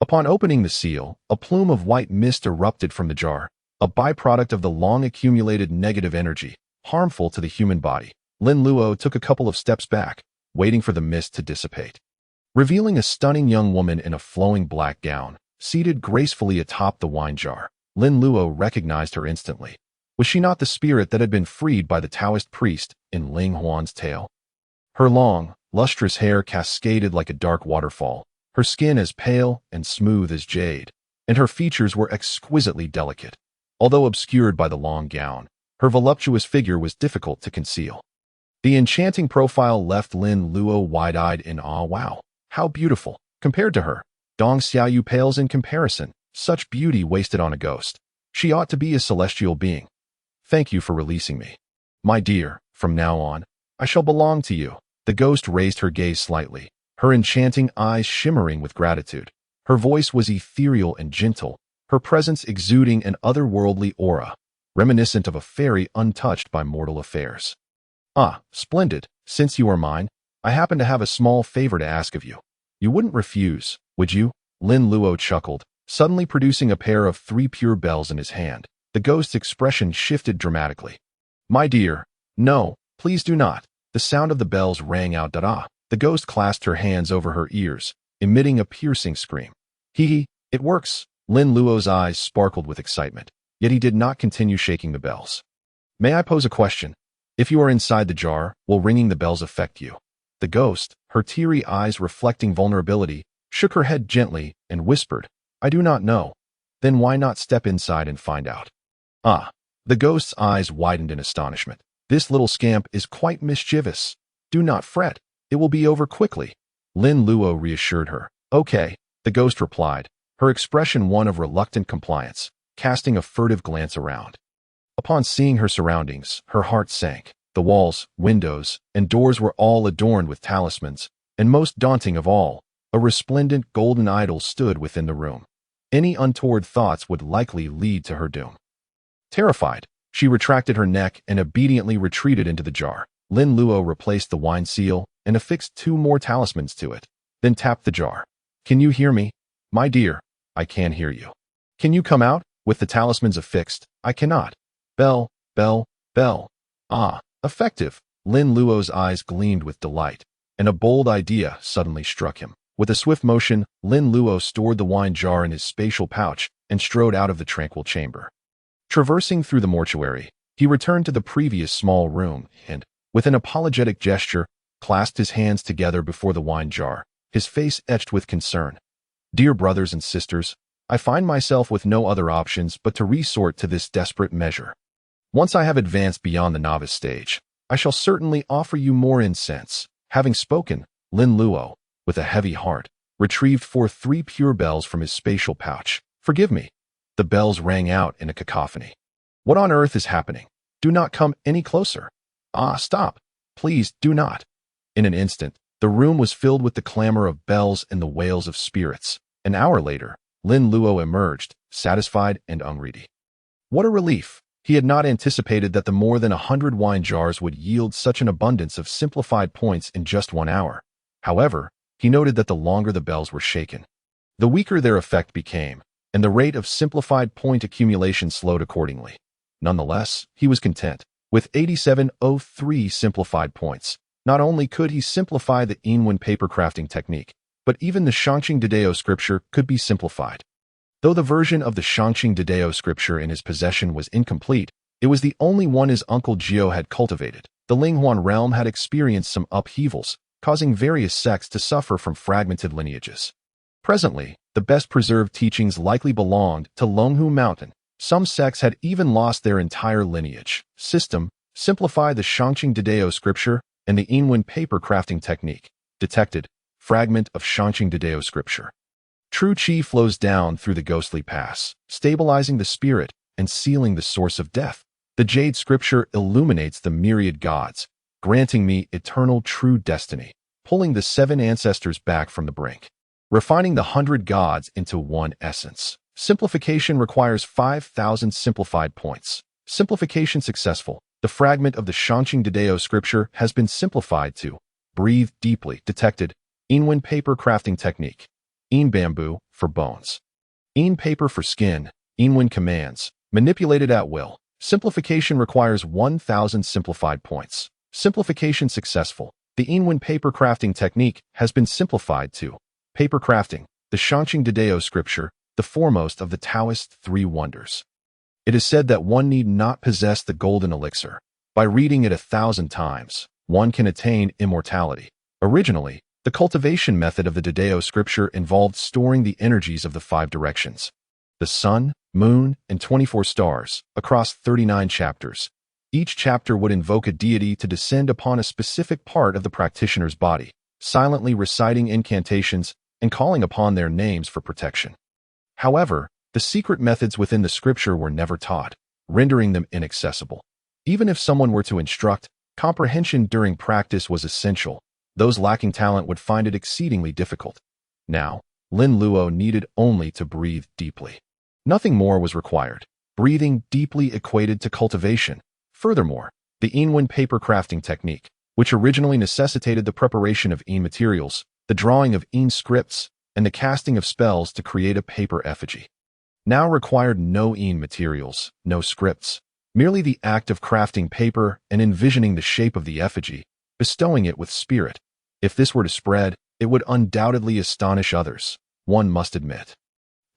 Upon opening the seal, a plume of white mist erupted from the jar, a byproduct of the long-accumulated negative energy, harmful to the human body. Lin Luo took a couple of steps back, waiting for the mist to dissipate, revealing a stunning young woman in a flowing black gown, seated gracefully atop the wine jar. Lin Luo recognized her instantly. Was she not the spirit that had been freed by the Taoist priest in Ling Huan's tale? Her long, lustrous hair cascaded like a dark waterfall, her skin as pale and smooth as jade, and her features were exquisitely delicate. Although obscured by the long gown, her voluptuous figure was difficult to conceal. The enchanting profile left Lin Luo wide-eyed in awe. Wow, how beautiful! Compared to her, Dong Xiaoyu pales in comparison. Such beauty wasted on a ghost. She ought to be a celestial being. Thank you for releasing me. My dear, from now on, I shall belong to you. The ghost raised her gaze slightly, her enchanting eyes shimmering with gratitude. Her voice was ethereal and gentle, her presence exuding an otherworldly aura. reminiscent of a fairy untouched by mortal affairs. Ah, splendid. Since you are mine, I happen to have a small favor to ask of you. You wouldn't refuse, would you? Lin Luo chuckled, suddenly producing a pair of 3 pure bells in his hand. The ghost's expression shifted dramatically. My dear, no, please do not. The sound of the bells rang out. Da-da. The ghost clasped her hands over her ears, emitting a piercing scream. Hee, it works. Lin Luo's eyes sparkled with excitement, yet he did not continue shaking the bells. May I pose a question? If you are inside the jar, will ringing the bells affect you? The ghost, her teary eyes reflecting vulnerability, shook her head gently and whispered, I do not know. Then why not step inside and find out? Ah. The ghost's eyes widened in astonishment. This little scamp is quite mischievous. Do not fret. It will be over quickly. Lin Luo reassured her. Okay, the ghost replied, her expression one of reluctant compliance, casting a furtive glance around. Upon seeing her surroundings, her heart sank. The walls, windows, and doors were all adorned with talismans, and most daunting of all, a resplendent golden idol stood within the room. Any untoward thoughts would likely lead to her doom. Terrified, she retracted her neck and obediently retreated into the jar. Lin Luo replaced the wine seal and affixed 2 more talismans to it, then tapped the jar. Can you hear me? My dear, I can hear you. Can you come out? With the talismans affixed, I cannot. Bell, bell, bell. Ah, effective. Lin Luo's eyes gleamed with delight, and a bold idea suddenly struck him. With a swift motion, Lin Luo stored the wine jar in his spatial pouch and strode out of the tranquil chamber. Traversing through the mortuary, he returned to the previous small room and, with an apologetic gesture, clasped his hands together before the wine jar, his face etched with concern. Dear brothers and sisters, I find myself with no other options but to resort to this desperate measure. Once I have advanced beyond the novice stage, I shall certainly offer you more incense. Having spoken, Lin Luo, with a heavy heart, retrieved 3 pure bells from his spatial pouch. Forgive me. The bells rang out in a cacophony. What on earth is happening? Do not come any closer. Ah, stop. Please do not. In an instant, the room was filled with the clamor of bells and the wails of spirits. An hour later, Lin Luo emerged, satisfied and unready. What a relief! He had not anticipated that the more than 100 wine jars would yield such an abundance of simplified points in just 1 hour. However, he noted that the longer the bells were shaken, the weaker their effect became, and the rate of simplified point accumulation slowed accordingly. Nonetheless, he was content. With 8703 simplified points, not only could he simplify the Yinwen paper crafting technique, but even the Shangqing Didao scripture could be simplified. Though the version of the Shangqing Didao scripture in his possession was incomplete, it was the only one his uncle Jiao had cultivated. The Linghuan realm had experienced some upheavals, causing various sects to suffer from fragmented lineages. Presently, the best-preserved teachings likely belonged to Longhu Mountain. Some sects had even lost their entire lineage. System, simplify the Shangqing Didao scripture and the Yinwen paper crafting technique. Detected, fragment of Shangqing Didao scripture. True Qi flows down through the ghostly pass, stabilizing the spirit and sealing the source of death. The jade scripture illuminates the myriad gods, granting me eternal true destiny, pulling the 7 ancestors back from the brink, refining the 100 gods into one essence. Simplification requires 5,000 simplified points. Simplification successful. The fragment of the Shangqing Didao scripture has been simplified to breathe deeply. Detected. Yinwen paper crafting technique. Yin bamboo for bones. Yin paper for skin. Yinwen commands. Manipulated at will. Simplification requires 1,000 simplified points. Simplification successful. The Yinwen paper crafting technique has been simplified to paper crafting, the Shangqing Didao scripture, the foremost of the Taoist 3 wonders. It is said that one need not possess the golden elixir. By reading it 1,000 times, one can attain immortality. Originally, the cultivation method of the Didao scripture involved storing the energies of the 5 directions, the sun, moon, and 24 stars, across 39 chapters. Each chapter would invoke a deity to descend upon a specific part of the practitioner's body, silently reciting incantations and calling upon their names for protection. However, the secret methods within the scripture were never taught, rendering them inaccessible. Even if someone were to instruct, comprehension during practice was essential. Those lacking talent would find it exceedingly difficult. Now, Lin Luo needed only to breathe deeply. Nothing more was required. Breathing deeply equated to cultivation. Furthermore, the Inwen paper crafting technique, which originally necessitated the preparation of Yin materials, the drawing of Yin scripts, and the casting of spells to create a paper effigy, now required no Yin materials, no scripts, merely the act of crafting paper and envisioning the shape of the effigy, bestowing it with spirit. If this were to spread, it would undoubtedly astonish others, one must admit.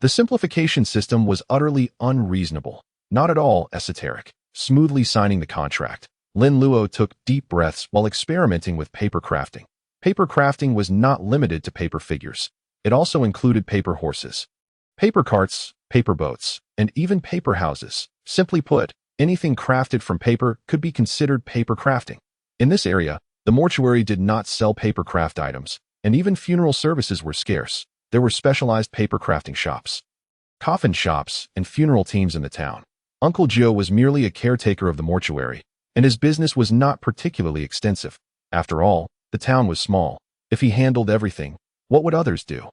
The simplification system was utterly unreasonable, not at all esoteric. Smoothly signing the contract, Lin Luo took deep breaths while experimenting with paper crafting. Paper crafting was not limited to paper figures. It also included paper horses, paper carts, paper boats, and even paper houses. Simply put, anything crafted from paper could be considered paper crafting. In this area, the mortuary did not sell paper craft items, and even funeral services were scarce. There were specialized paper crafting shops, coffin shops, and funeral teams in the town. Uncle Joe was merely a caretaker of the mortuary, and his business was not particularly extensive. After all, the town was small. If he handled everything, what would others do?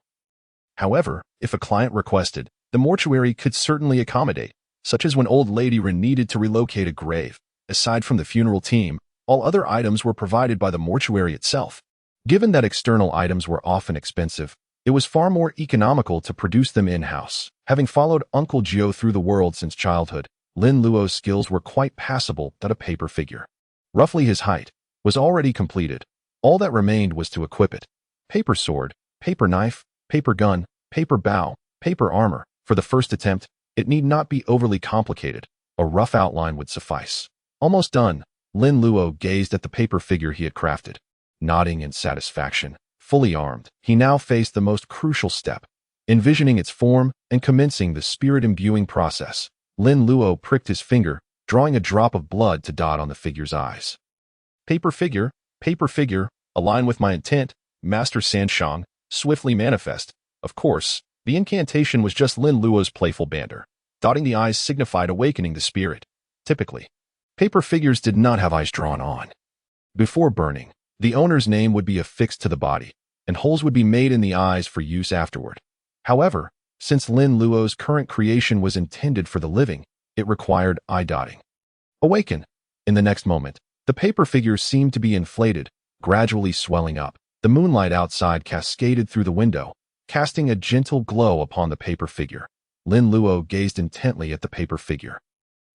However, if a client requested, the mortuary could certainly accommodate, such as when old lady Ren needed to relocate a grave. Aside from the funeral team, all other items were provided by the mortuary itself. Given that external items were often expensive, it was far more economical to produce them in-house. Having followed Uncle Joe through the world since childhood, Lin Luo's skills were quite passable at a paper figure. Roughly his height was already completed. All that remained was to equip it. Paper sword, paper knife, paper gun, paper bow, paper armor. For the first attempt, it need not be overly complicated. A rough outline would suffice. Almost done, Lin Luo gazed at the paper figure he had crafted. Nodding in satisfaction, fully armed, he now faced the most crucial step. Envisioning its form and commencing the spirit-imbuing process, Lin Luo pricked his finger, drawing a drop of blood to dot on the figure's eyes. Paper figure, align with my intent, Master Sanshang, swiftly manifest. Of course, the incantation was just Lin Luo's playful banter. Dotting the eyes signified awakening the spirit. Typically, paper figures did not have eyes drawn on. Before burning, the owner's name would be affixed to the body, and holes would be made in the eyes for use afterward. However, since Lin Luo's current creation was intended for the living, it required eye dotting. Awaken. In the next moment, the paper figure seemed to be inflated, gradually swelling up. The moonlight outside cascaded through the window, casting a gentle glow upon the paper figure. Lin Luo gazed intently at the paper figure,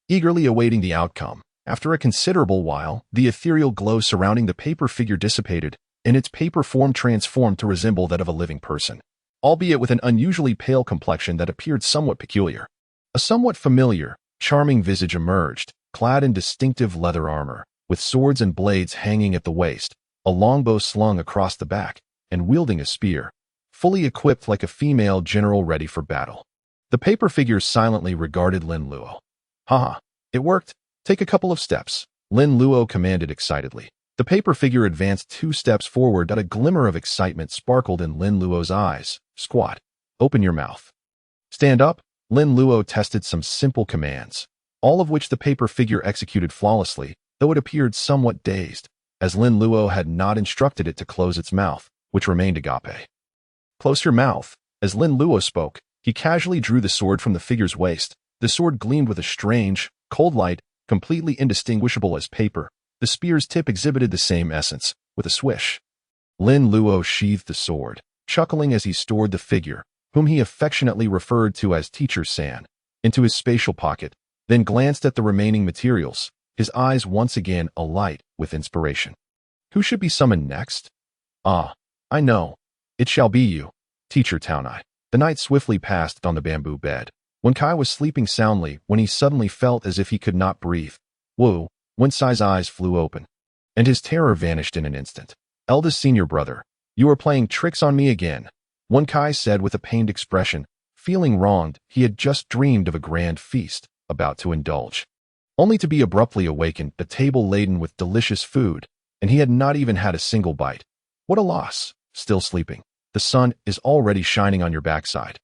eagerly awaiting the outcome. After a considerable while, the ethereal glow surrounding the paper figure dissipated, and its paper form transformed to resemble that of a living person, albeit with an unusually pale complexion that appeared somewhat peculiar. A somewhat familiar, charming visage emerged, clad in distinctive leather armor, with swords and blades hanging at the waist, a longbow slung across the back, and wielding a spear, fully equipped like a female general ready for battle. The paper figure silently regarded Lin Luo. Haha, it worked. Take a couple of steps, Lin Luo commanded excitedly. The paper figure advanced 2 steps forward. A glimmer of excitement sparkled in Lin Luo's eyes. Squat. Open your mouth. Stand up. Lin Luo tested some simple commands, all of which the paper figure executed flawlessly, though it appeared somewhat dazed, as Lin Luo had not instructed it to close its mouth, which remained agape. Close your mouth. As Lin Luo spoke, he casually drew the sword from the figure's waist. The sword gleamed with a strange, cold light, completely indistinguishable as paper. The spear's tip exhibited the same essence, with a swish. Lin Luo sheathed the sword, chuckling as he stored the figure, whom he affectionately referred to as Teacher San, into his spatial pocket, then glanced at the remaining materials, his eyes once again alight with inspiration. Who should be summoned next? Ah, I know. It shall be you, Teacher Taonai. The night swiftly passed on the bamboo bed. When Kai was sleeping soundly, when he suddenly felt as if he could not breathe. Wu, Wen Sai's eyes flew open, and his terror vanished in an instant. Eldest senior brother, you are playing tricks on me again, Wen Kai said with a pained expression. Feeling wronged, he had just dreamed of a grand feast, about to indulge, only to be abruptly awakened, the table laden with delicious food, and he had not even had a single bite. What a loss, still sleeping. The sun is already shining on your backside.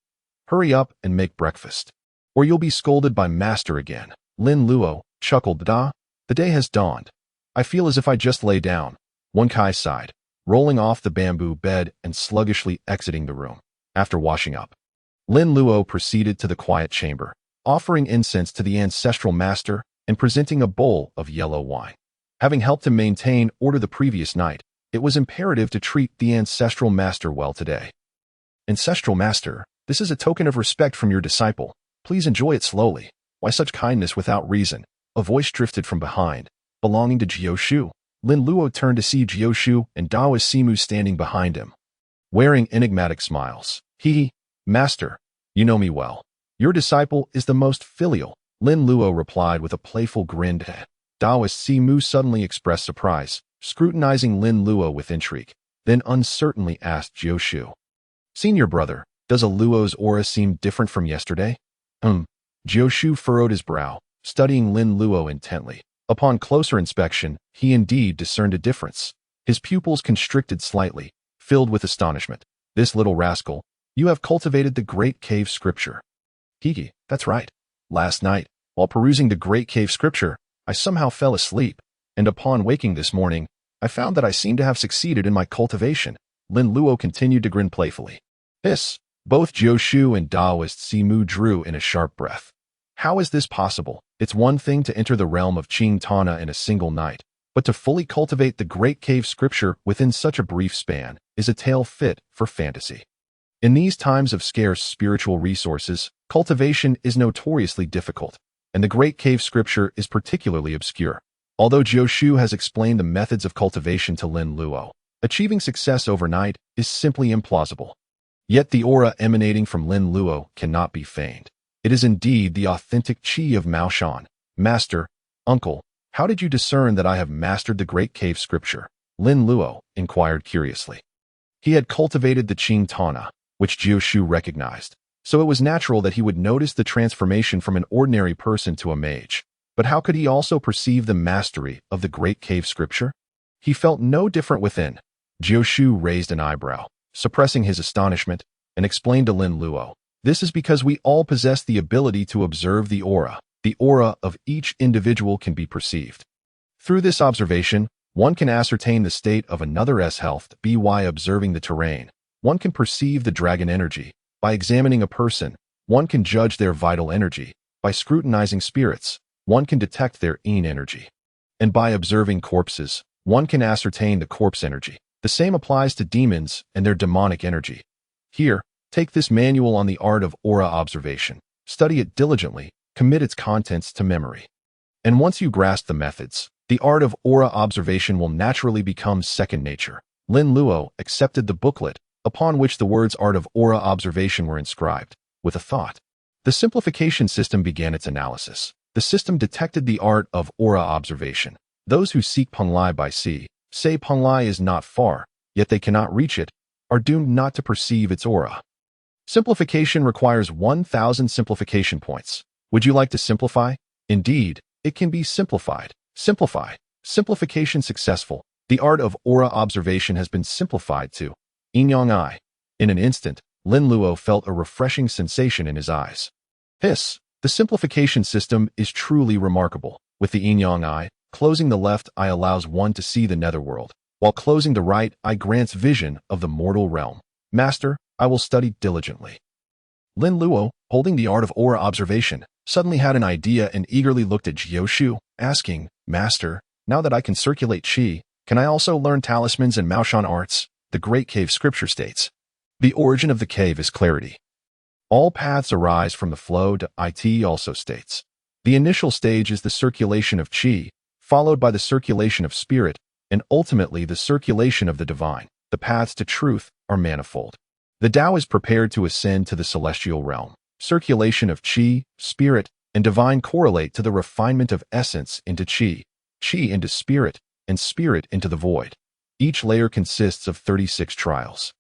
Hurry up and make breakfast, or you'll be scolded by master again. Lin Luo chuckled. Da, the day has dawned. I feel as if I just lay down. Wen Kai sighed, rolling off the bamboo bed and sluggishly exiting the room. After washing up, Lin Luo proceeded to the quiet chamber. offering incense to the ancestral master and presenting a bowl of yellow wine. Having helped him maintain order the previous night, it was imperative to treat the ancestral master well today. Ancestral master, this is a token of respect from your disciple. Please enjoy it slowly. Why such kindness without reason? A voice drifted from behind, belonging to Jioshu. Lin Luo turned to see Jioshu and Daoist Simu standing behind him, wearing enigmatic smiles. Master, you know me well. Your disciple is the most filial, Lin Luo replied with a playful grin. Daoist Simu suddenly expressed surprise, scrutinizing Lin Luo with intrigue, then uncertainly asked Jioshu. Senior brother, does a Luo's aura seem different from yesterday? Jioshu furrowed his brow, studying Lin Luo intently. Upon closer inspection, he indeed discerned a difference. His pupils constricted slightly, filled with astonishment. This little rascal, you have cultivated the Great Cave Scripture. That's right. Last night, while perusing the Great Cave Scripture, I somehow fell asleep, and upon waking this morning, I found that I seemed to have succeeded in my cultivation. Lin Luo continued to grin playfully. Both Jioshu and Daoist Simu drew in a sharp breath. How is this possible? It's one thing to enter the realm of Qing Tana in a single night, but to fully cultivate the Great Cave Scripture within such a brief span is a tale fit for fantasy. In these times of scarce spiritual resources, cultivation is notoriously difficult, and the Great Cave Scripture is particularly obscure. Although Jioshu has explained the methods of cultivation to Lin Luo, achieving success overnight is simply implausible. Yet the aura emanating from Lin Luo cannot be feigned. It is indeed the authentic qi of Mao Shan. Master, uncle, how did you discern that I have mastered the Great Cave Scripture? Lin Luo inquired curiously. He had cultivated the Qing Tana, which Jioshu recognized, so it was natural that he would notice the transformation from an ordinary person to a mage. But how could he also perceive the mastery of the Great Cave Scripture? He felt no different within. Jioshu raised an eyebrow, suppressing his astonishment, and explained to Lin Luo, this is because we all possess the ability to observe the aura. The aura of each individual can be perceived. Through this observation, one can ascertain the state of another's health by observing the terrain. One can perceive the dragon energy by examining a person. One can judge their vital energy by scrutinizing spirits. One can detect their yin energy. And by observing corpses, one can ascertain the corpse energy. The same applies to demons and their demonic energy. Here, take this manual on the art of aura observation. Study it diligently, commit its contents to memory. And once you grasp the methods, the art of aura observation will naturally become second nature. Lin Luo accepted the booklet, upon which the words art of aura observation were inscribed, with a thought. The simplification system began its analysis. The system detected the art of aura observation. Those who seek Penglai by sea, say Penglai is not far, yet they cannot reach it, are doomed not to perceive its aura. Simplification requires 1,000 simplification points. Would you like to simplify? Indeed, it can be simplified. Simplify. Simplification successful. The art of aura observation has been simplified to Yin-Yang Eye. In an instant, Lin Luo felt a refreshing sensation in his eyes. The simplification system is truly remarkable. With the Yin-Yang Eye, closing the left eye allows one to see the netherworld, while closing the right eye grants vision of the mortal realm. Master, I will study diligently. Lin Luo, holding the art of aura observation, suddenly had an idea and eagerly looked at Jioshu, asking, Master, now that I can circulate qi, can I also learn talismans and Maoshan arts? The Great Cave Scripture states, the origin of the cave is clarity. All paths arise from the flow to it also states. The initial stage is the circulation of qi, followed by the circulation of spirit, and ultimately the circulation of the divine. The paths to truth are manifold. The Tao is prepared to ascend to the celestial realm. Circulation of qi, spirit, and divine correlate to the refinement of essence into qi, qi into spirit, and spirit into the void. Each layer consists of 36 trials,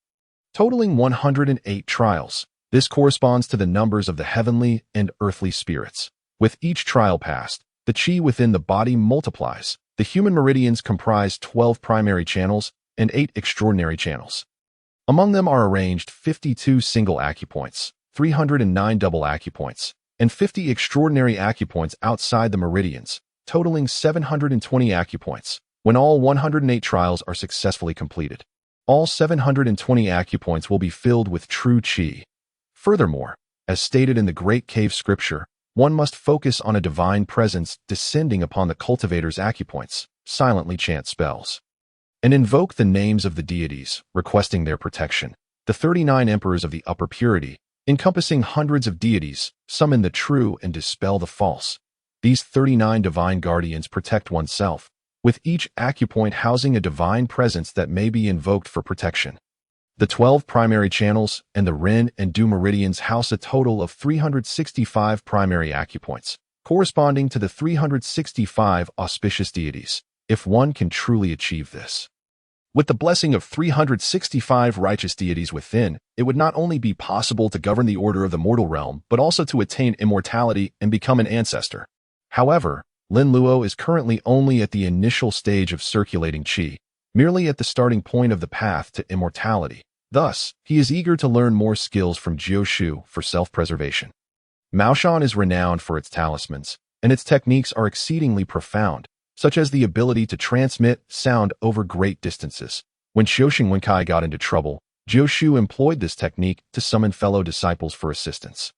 totaling 108 trials. This corresponds to the numbers of the heavenly and earthly spirits. With each trial passed, the qi within the body multiplies. The human meridians comprise 12 primary channels and 8 extraordinary channels. Among them are arranged 52 single acupoints, 309 double acupoints, and 50 extraordinary acupoints outside the meridians, totaling 720 acupoints. When all 108 trials are successfully completed, all 720 acupoints will be filled with true qi. Furthermore, as stated in the Great Cave Scripture, one must focus on a divine presence descending upon the cultivator's acupoints, silently chant spells, and invoke the names of the deities, requesting their protection. The 39 emperors of the upper purity, encompassing hundreds of deities, summon the true and dispel the false. These 39 divine guardians protect oneself, with each acupoint housing a divine presence that may be invoked for protection. The 12 primary channels and the Ren and Du meridians house a total of 365 primary acupoints, corresponding to the 365 auspicious deities, if one can truly achieve this. With the blessing of 365 righteous deities within, it would not only be possible to govern the order of the mortal realm, but also to attain immortality and become an ancestor. However, Lin Luo is currently only at the initial stage of circulating qi, merely at the starting point of the path to immortality. Thus, he is eager to learn more skills from Jiu Shu for self-preservation. Maoshan is renowned for its talismans, and its techniques are exceedingly profound, such as the ability to transmit sound over great distances. When Xiuxing Wenkai got into trouble, Jiu Shu employed this technique to summon fellow disciples for assistance.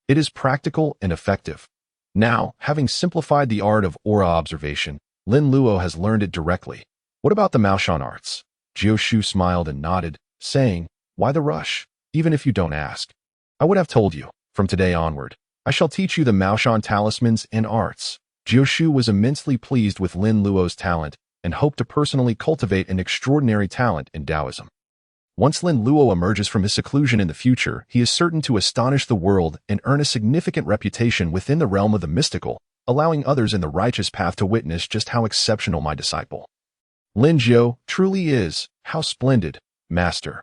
It is practical and effective. Now, having simplified the art of aura observation, Lin Luo has learned it directly. What about the Maoshan arts? Jiu Shu smiled and nodded, saying, "Why the rush? Even if you don't ask. I would have told you. From today onward, I shall teach you the Maoshan talismans and arts." Jiu Shu was immensely pleased with Lin Luo's talent and hoped to personally cultivate an extraordinary talent in Taoism. Once Lin Luo emerges from his seclusion in the future, he is certain to astonish the world and earn a significant reputation within the realm of the mystical, allowing others in the righteous path to witness just how exceptional my disciple Lin Jiu truly is. How splendid, Master.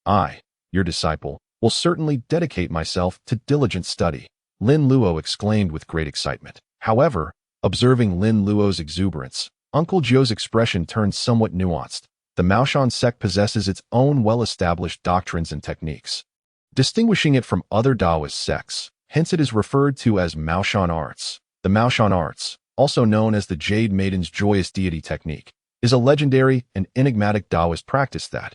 I, your disciple, will certainly dedicate myself to diligent study, Lin Luo exclaimed with great excitement. However, observing Lin Luo's exuberance, Uncle Jiu's expression turned somewhat nuanced. The Maoshan sect possesses its own well-established doctrines and techniques, distinguishing it from other Taoist sects. Hence it is referred to as Maoshan arts. The Maoshan arts, also known as the Jade Maiden's Joyous Deity technique, is a legendary and enigmatic Taoist practice that,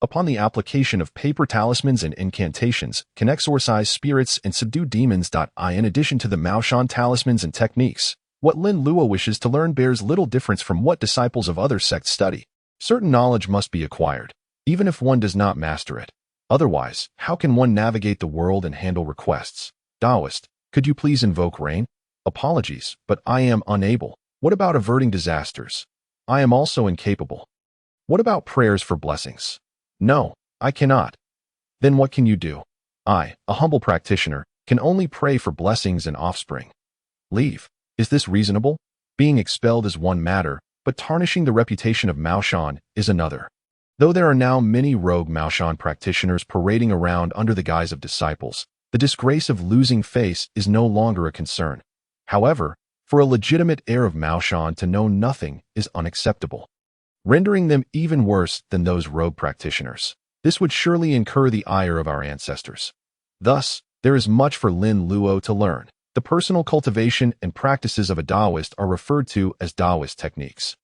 upon the application of paper talismans and incantations, can exorcise spirits and subdue demons. In addition to the Maoshan talismans and techniques, what Lin Luo wishes to learn bears little difference from what disciples of other sects study. Certain knowledge must be acquired, even if one does not master it. Otherwise, how can one navigate the world and handle requests? Taoist, could you please invoke rain? Apologies, but I am unable. What about averting disasters? I am also incapable. What about prayers for blessings? No, I cannot. Then what can you do? I, a humble practitioner, can only pray for blessings and offspring. Leave. Is this reasonable? Being expelled is one matter, but tarnishing the reputation of Maoshan is another. Though there are now many rogue Maoshan practitioners parading around under the guise of disciples, the disgrace of losing face is no longer a concern. However, for a legitimate heir of Maoshan to know nothing is unacceptable, rendering them even worse than those rogue practitioners. This would surely incur the ire of our ancestors. Thus, there is much for Lin Luo to learn. The personal cultivation and practices of a Taoist are referred to as Taoist techniques.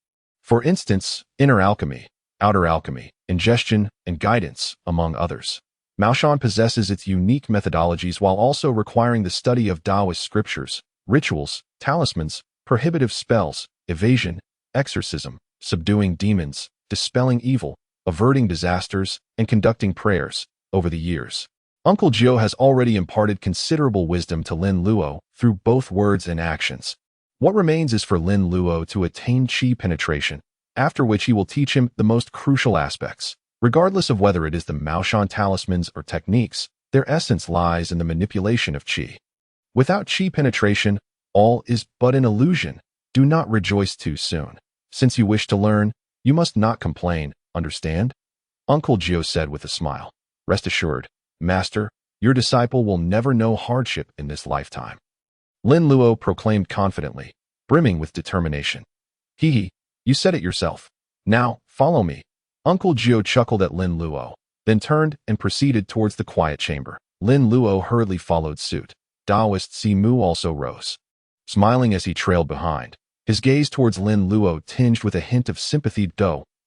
For instance, inner alchemy, outer alchemy, ingestion, and guidance, among others. Maoshan possesses its unique methodologies while also requiring the study of Taoist scriptures, rituals, talismans, prohibitive spells, evasion, exorcism, subduing demons, dispelling evil, averting disasters, and conducting prayers. Over the years, Uncle Jiu has already imparted considerable wisdom to Lin Luo through both words and actions. What remains is for Lin Luo to attain qi penetration, after which he will teach him the most crucial aspects. Regardless of whether it is the Maoshan talismans or techniques, their essence lies in the manipulation of qi. Without qi penetration, all is but an illusion. Do not rejoice too soon. Since you wish to learn, you must not complain, understand? Uncle Jiu said with a smile. Rest assured, Master, your disciple will never know hardship in this lifetime. Lin Luo proclaimed confidently, brimming with determination. Hee, you said it yourself. Now, follow me. Uncle Jiu chuckled at Lin Luo, then turned and proceeded towards the quiet chamber. Lin Luo hurriedly followed suit. Taoist Si Mu also rose, smiling as he trailed behind, his gaze towards Lin Luo tinged with a hint of sympathy.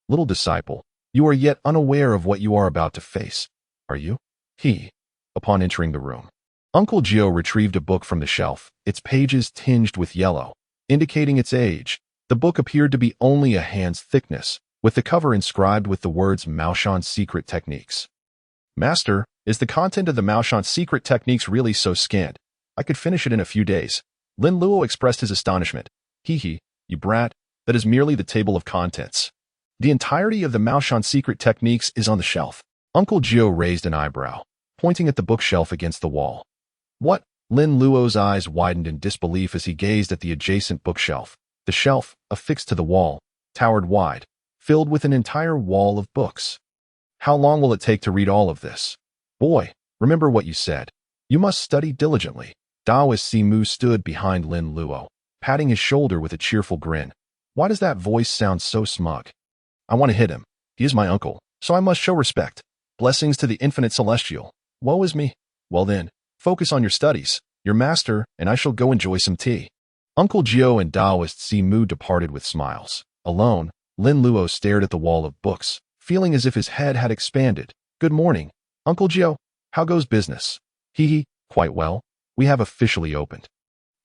Little disciple, you are yet unaware of what you are about to face, are you? He, upon entering the room, Uncle Gio retrieved a book from the shelf, its pages tinged with yellow, indicating its age. The book appeared to be only a hand's thickness, with the cover inscribed with the words Maoshan's Secret Techniques. Master, is the content of the Maoshan's Secret Techniques really so scant? I could finish it in a few days. Lin Luo expressed his astonishment. Hee, you brat, that is merely the table of contents. The entirety of the Maoshan's Secret Techniques is on the shelf. Uncle Gio raised an eyebrow, pointing at the bookshelf against the wall. What? Lin Luo's eyes widened in disbelief as he gazed at the adjacent bookshelf. The shelf, affixed to the wall, towered wide, filled with an entire wall of books. How long will it take to read all of this? Boy, remember what you said. You must study diligently. Taoist Simu stood behind Lin Luo, patting his shoulder with a cheerful grin. Why does that voice sound so smug? I want to hit him. He is my uncle, so I must show respect. Blessings to the infinite celestial. Woe is me. Well then, focus on your studies, your master, and I shall go enjoy some tea. Uncle Gio and Taoist Simu departed with smiles. Alone, Lin Luo stared at the wall of books, feeling as if his head had expanded. Good morning, Uncle Gio. How goes business? Hee, quite well. We have officially opened.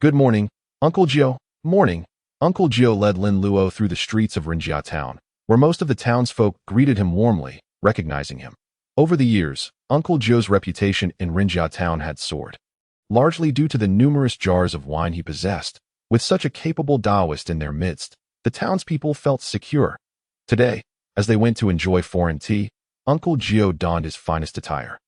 Good morning, Uncle Gio. Morning. Uncle Gio led Lin Luo through the streets of Rinjia town, where most of the townsfolk greeted him warmly, recognizing him. Over the years, Uncle Gio's reputation in Rinjia town had soared, largely due to the numerous jars of wine he possessed. With such a capable Taoist in their midst, the townspeople felt secure. Today, as they went to enjoy foreign tea, Uncle Gio donned his finest attire.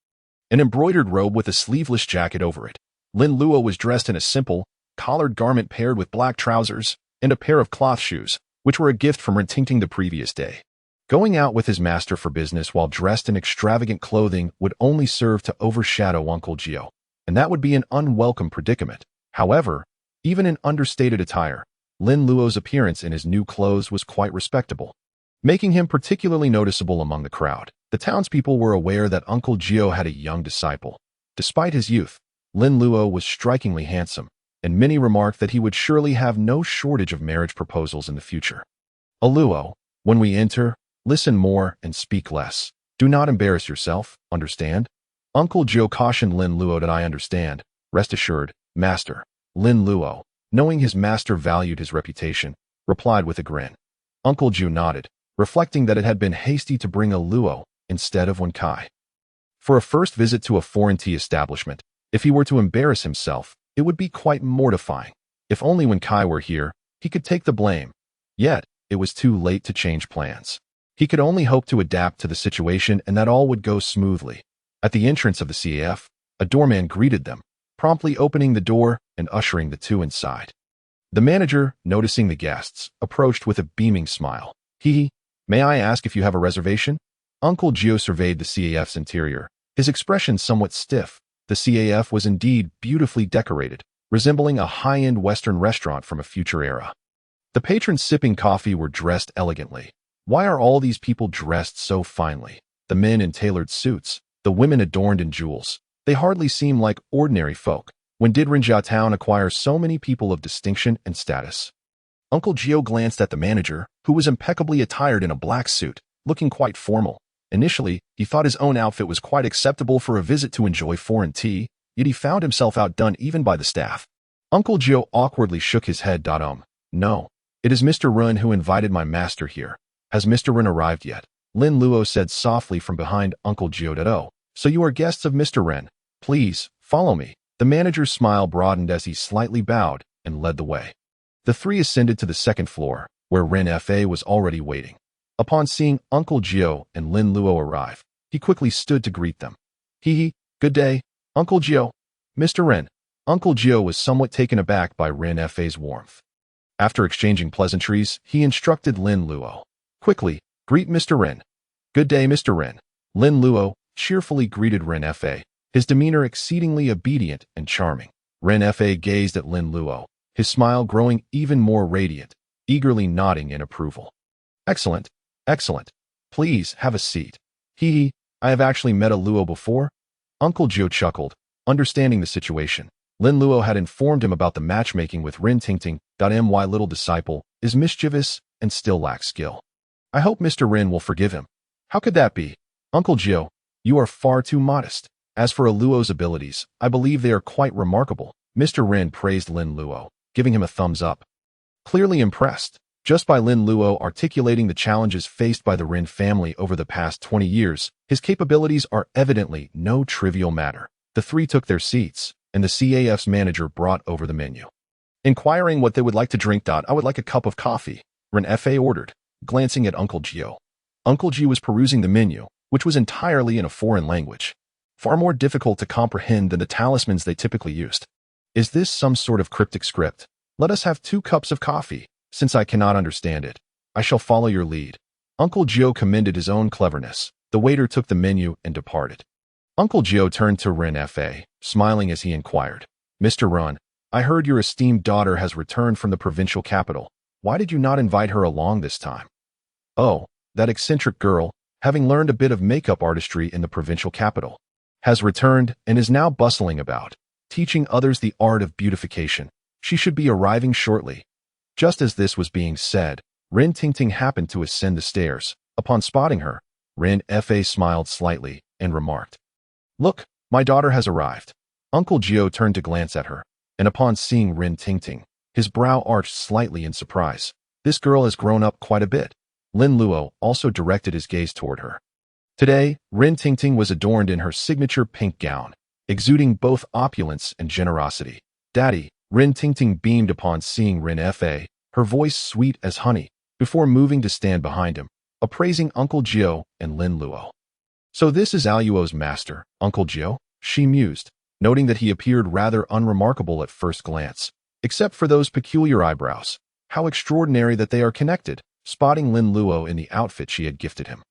An embroidered robe with a sleeveless jacket over it. Lin Luo was dressed in a simple, collared garment paired with black trousers and a pair of cloth shoes, which were a gift from Rentingting the previous day. Going out with his master for business while dressed in extravagant clothing would only serve to overshadow Uncle Gio, and that would be an unwelcome predicament. However, even in understated attire, Lin Luo's appearance in his new clothes was quite respectable, making him particularly noticeable among the crowd. The townspeople were aware that Uncle Gio had a young disciple. Despite his youth, Lin Luo was strikingly handsome, and many remarked that he would surely have no shortage of marriage proposals in the future. Luo, when we enter, listen more and speak less. Do not embarrass yourself, understand? Uncle Gio cautioned Lin Luo that I understand. Rest assured, master. Lin Luo, knowing his master valued his reputation, replied with a grin. Uncle Gio nodded, reflecting that it had been hasty to bring a Luo instead of Wen Kai. For a first visit to a foreign tea establishment, if he were to embarrass himself, it would be quite mortifying. If only Wen Kai were here, he could take the blame. Yet, it was too late to change plans. He could only hope to adapt to the situation and that all would go smoothly. At the entrance of the CAF, a doorman greeted them, promptly opening the door and ushering the two inside. The manager, noticing the guests, approached with a beaming smile. Hee, may I ask if you have a reservation? Uncle Gio surveyed the CAF's interior, his expression somewhat stiff. The CAF was indeed beautifully decorated, resembling a high-end Western restaurant from a future era. The patrons sipping coffee were dressed elegantly. Why are all these people dressed so finely? The men in tailored suits, the women adorned in jewels. They hardly seem like ordinary folk. When did Rinjia town acquire so many people of distinction and status? Uncle Gio glanced at the manager, who was impeccably attired in a black suit, looking quite formal. Initially, he thought his own outfit was quite acceptable for a visit to enjoy foreign tea, yet he found himself outdone even by the staff. Uncle Gio awkwardly shook his head. No, it is Mr. Ren who invited my master here. Has Mr. Ren arrived yet? Lin Luo said softly from behind Uncle Gio. So you are guests of Mr. Ren. Please, follow me. The manager's smile broadened as he slightly bowed and led the way. The three ascended to the second floor, where Ren Fa was already waiting. Upon seeing Uncle Gio and Lin Luo arrive, he quickly stood to greet them. Hee, good day, Uncle Gio. Mr. Ren. Uncle Gio was somewhat taken aback by Ren Fa's warmth. After exchanging pleasantries, he instructed Lin Luo. Quickly, greet Mr. Ren. Good day, Mr. Ren. Lin Luo cheerfully greeted Ren Fa, his demeanor exceedingly obedient and charming. Ren Fa gazed at Lin Luo, his smile growing even more radiant, eagerly nodding in approval. Excellent, excellent. Please have a seat. Hee, I have actually met a Luo before. Uncle Gio chuckled, understanding the situation. Lin Luo had informed him about the matchmaking with Rin Tingting. My little disciple is mischievous and still lacks skill. I hope Mr. Rin will forgive him. How could that be? Uncle Gio, you are far too modest. As for Luo's abilities, I believe they are quite remarkable. Mr. Ren praised Lin Luo, giving him a thumbs up. Clearly impressed, just by Lin Luo articulating the challenges faced by the Ren family over the past 20 years, his capabilities are evidently no trivial matter. The three took their seats, and the CAF's manager brought over the menu. Inquiring what they would like to drink. I would like a cup of coffee, Ren Fa ordered, glancing at Uncle Gio. Uncle Gio was perusing the menu, which was entirely in a foreign language, far more difficult to comprehend than the talismans they typically used. Is this some sort of cryptic script? Let us have 2 cups of coffee. Since I cannot understand it, I shall follow your lead. Uncle Gio commended his own cleverness. The waiter took the menu and departed. Uncle Gio turned to Ren Fa, smiling as he inquired, Mr. Ren, I heard your esteemed daughter has returned from the provincial capital. Why did you not invite her along this time? Oh, that eccentric girl, having learned a bit of makeup artistry in the provincial capital, has returned and is now bustling about, teaching others the art of beautification. She should be arriving shortly. Just as this was being said, Ren Tingting happened to ascend the stairs. Upon spotting her, Ren Fa smiled slightly and remarked, Look, my daughter has arrived. Uncle Gio turned to glance at her, and upon seeing Ren Tingting, his brow arched slightly in surprise. This girl has grown up quite a bit. Lin Luo also directed his gaze toward her. Today, Ren Tingting was adorned in her signature pink gown, exuding both opulence and generosity. Daddy, Ren Tingting beamed upon seeing Ren Fa, her voice sweet as honey, before moving to stand behind him, appraising Uncle Gio and Lin Luo. So this is Luo's master, Uncle Gio, she mused, noting that he appeared rather unremarkable at first glance, except for those peculiar eyebrows. How extraordinary that they are connected, spotting Lin Luo in the outfit she had gifted him.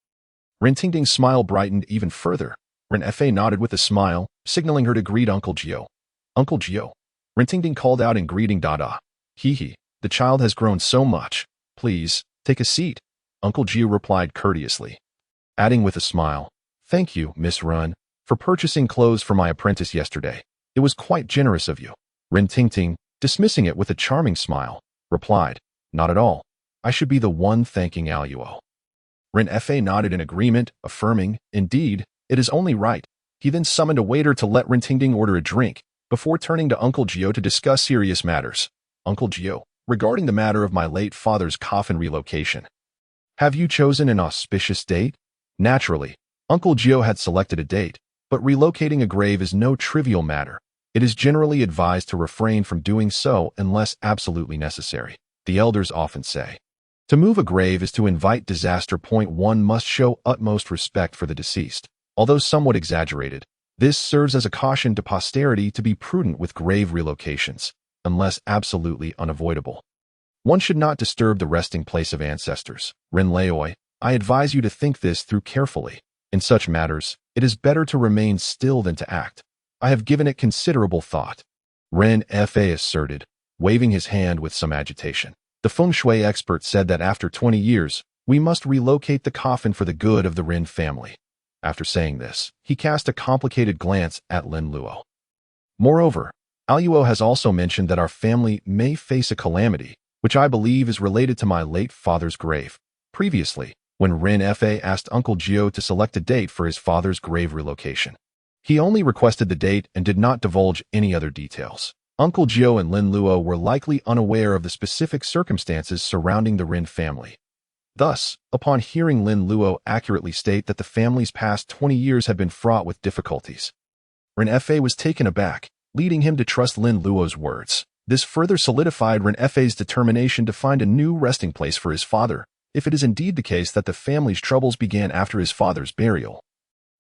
Ren Tingting's smile brightened even further. Ren Fa nodded with a smile, signaling her to greet Uncle Gio. Uncle Gio, Ren Tingting called out in greeting. Hee, the child has grown so much. Please, take a seat, Uncle Gio replied courteously, adding with a smile, Thank you, Miss Ren, for purchasing clothes for my apprentice yesterday. It was quite generous of you. Ren Tingting, dismissing it with a charming smile, replied, Not at all. I should be the one thanking Luo. Ren Fa nodded in agreement, affirming, Indeed, it is only right. He then summoned a waiter to let Ren Tingting order a drink, before turning to Uncle Gio to discuss serious matters. Uncle Gio, regarding the matter of my late father's coffin relocation, have you chosen an auspicious date? Naturally, Uncle Gio had selected a date, but relocating a grave is no trivial matter. It is generally advised to refrain from doing so unless absolutely necessary. The elders often say, to move a grave is to invite disaster. One must show utmost respect for the deceased. Although somewhat exaggerated, this serves as a caution to posterity to be prudent with grave relocations, unless absolutely unavoidable. One should not disturb the resting place of ancestors. Ren Luo, I advise you to think this through carefully. In such matters, it is better to remain still than to act. I have given it considerable thought. Ren Fa asserted, waving his hand with some agitation. The feng shui expert said that after 20 years, we must relocate the coffin for the good of the Ren family. After saying this, he cast a complicated glance at Lin Luo. Moreover, Luo has also mentioned that our family may face a calamity, which I believe is related to my late father's grave. Previously, when Ren Fa asked Uncle Gio to select a date for his father's grave relocation, he only requested the date and did not divulge any other details. Uncle Gio and Lin Luo were likely unaware of the specific circumstances surrounding the Ren family. Thus, upon hearing Lin Luo accurately state that the family's past 20 years had been fraught with difficulties, Ren Fa was taken aback, leading him to trust Lin Luo's words. This further solidified Ren Fa's determination to find a new resting place for his father, if it is indeed the case that the family's troubles began after his father's burial.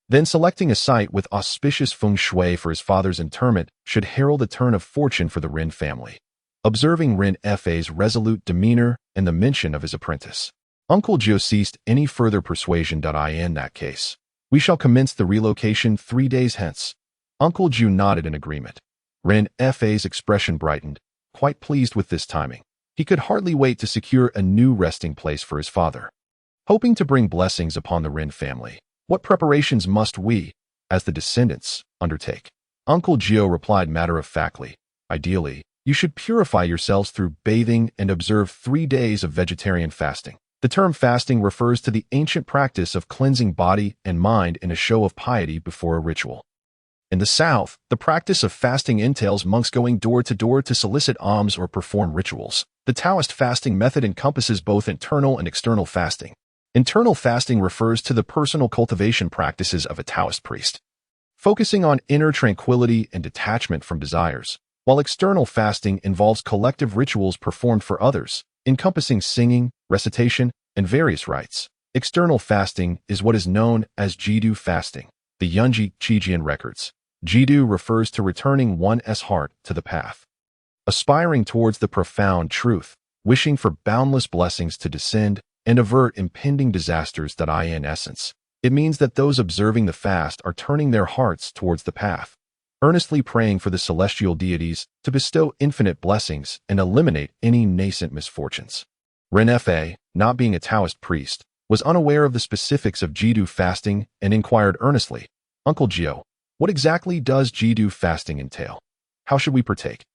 Then selecting a site with auspicious feng shui for his father's interment should herald a turn of fortune for the Ren family. Observing Ren Fa's resolute demeanor and the mention of his apprentice, Uncle Gio ceased any further persuasion. In that case, we shall commence the relocation 3 days hence. Uncle Gio nodded in agreement. Ren Fa's expression brightened, quite pleased with this timing. He could hardly wait to secure a new resting place for his father. Hoping to bring blessings upon the Ren family, what preparations must we, as the descendants, undertake? Uncle Gio replied matter-of-factly, Ideally, you should purify yourselves through bathing and observe 3 days of vegetarian fasting. The term fasting refers to the ancient practice of cleansing body and mind in a show of piety before a ritual. In the South, the practice of fasting entails monks going door to door to solicit alms or perform rituals. The Taoist fasting method encompasses both internal and external fasting. Internal fasting refers to the personal cultivation practices of a Taoist priest, focusing on inner tranquility and detachment from desires, while external fasting involves collective rituals performed for others, encompassing singing, recitation, and various rites. External fasting is what is known as Jiddu fasting. The Yunji Qijian records. Jiddu refers to returning one's heart to the path, aspiring towards the profound truth, wishing for boundless blessings to descend and avert impending disasters. In essence, it means that those observing the fast are turning their hearts towards the path, earnestly praying for the celestial deities to bestow infinite blessings and eliminate any nascent misfortunes. Ren Fa, not being a Taoist priest, was unaware of the specifics of Jiddu fasting and inquired earnestly, "Uncle Gio, what exactly does Jiddu fasting entail? How should we partake?"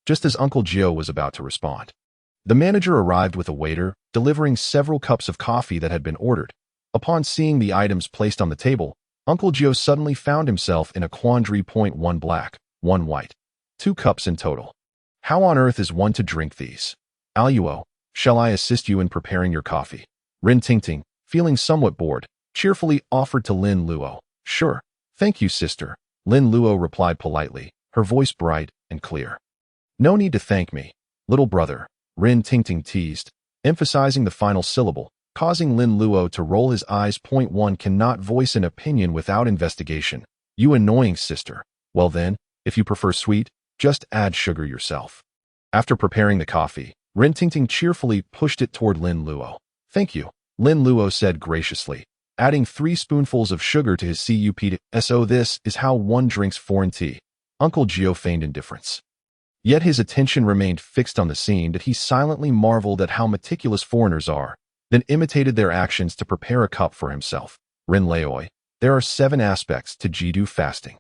Just as Uncle Gio was about to respond, the manager arrived with a waiter, delivering several cups of coffee that had been ordered. Upon seeing the items placed on the table, Uncle Gio suddenly found himself in a quandary. One black, one white. 2 cups in total. How on earth is one to drink these? Luo, shall I assist you in preparing your coffee? Rin Tingting, feeling somewhat bored, cheerfully offered to Lin Luo. Sure, thank you, sister, Lin Luo replied politely, her voice bright and clear. No need to thank me, little brother, Rin Tingting teased, emphasizing the final syllable, causing Lin Luo to roll his eyes. One cannot voice an opinion without investigation. You annoying sister. Well then, if you prefer sweet, just add sugar yourself. After preparing the coffee, Rin Tingting cheerfully pushed it toward Lin Luo. Thank you, Lin Luo said graciously, adding 3 spoonfuls of sugar to his cup. So this is how one drinks foreign tea. Uncle Gio feigned indifference. Yet his attention remained fixed on the scene that he silently marveled at how meticulous foreigners are, then imitated their actions to prepare a cup for himself. Rin Luo, there are 7 aspects to Jiddu fasting.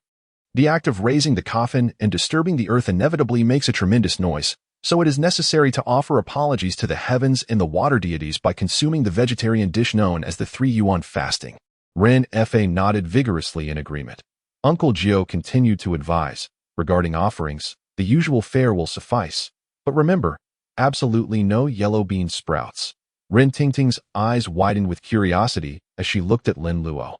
The act of raising the coffin and disturbing the earth inevitably makes a tremendous noise, so it is necessary to offer apologies to the heavens and the water deities by consuming the vegetarian dish known as the 3 Yuan fasting. Ren Fa nodded vigorously in agreement. Uncle Gio continued to advise, regarding offerings, the usual fare will suffice. But remember, absolutely no yellow bean sprouts. Rin Tingting's eyes widened with curiosity as she looked at Lin Luo.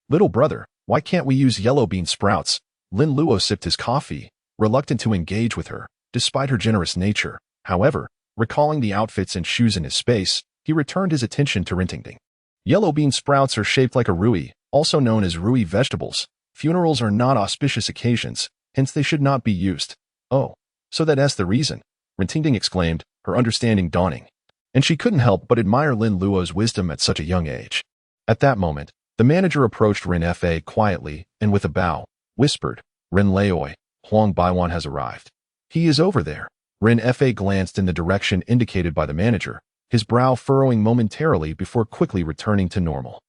Little brother, why can't we use yellow bean sprouts? Lin Luo sipped his coffee, reluctant to engage with her, despite her generous nature. However, recalling the outfits and shoes in his space, he returned his attention to Rin Tingting. Yellow bean sprouts are shaped like a rui, also known as rui vegetables. Funerals are not auspicious occasions, hence they should not be used. Oh, so that's the reason, Rin Tingting exclaimed, her understanding dawning. And she couldn't help but admire Lin Luo's wisdom at such a young age. At that moment, the manager approached Rin Fa quietly and with a bow, whispered, Rin Luo, Huang Baiwan has arrived. He is over there. Rin Fa glanced in the direction indicated by the manager, his brow furrowing momentarily before quickly returning to normal.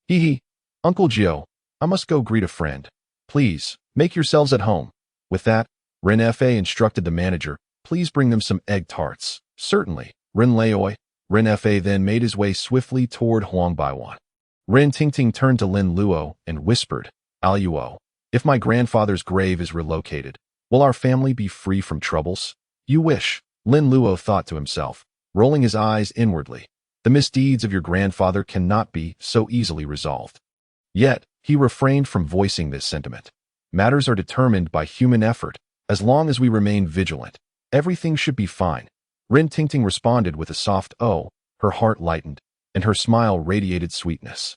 Hee, Uncle Gio, I must go greet a friend. Please, make yourselves at home. With that, Rin Fa instructed the manager, please bring them some egg tarts. Certainly, Rin Luo. Rin Fa then made his way swiftly toward Huang Baiwan. Rin Tingting turned to Lin Luo and whispered, Luo, if my grandfather's grave is relocated, will our family be free from troubles? You wish, Lin Luo thought to himself, rolling his eyes inwardly. The misdeeds of your grandfather cannot be so easily resolved. Yet, he refrained from voicing this sentiment. Matters are determined by human effort. As long as we remain vigilant, everything should be fine. Rin Tingting responded with a soft "oh," her heart lightened, and her smile radiated sweetness.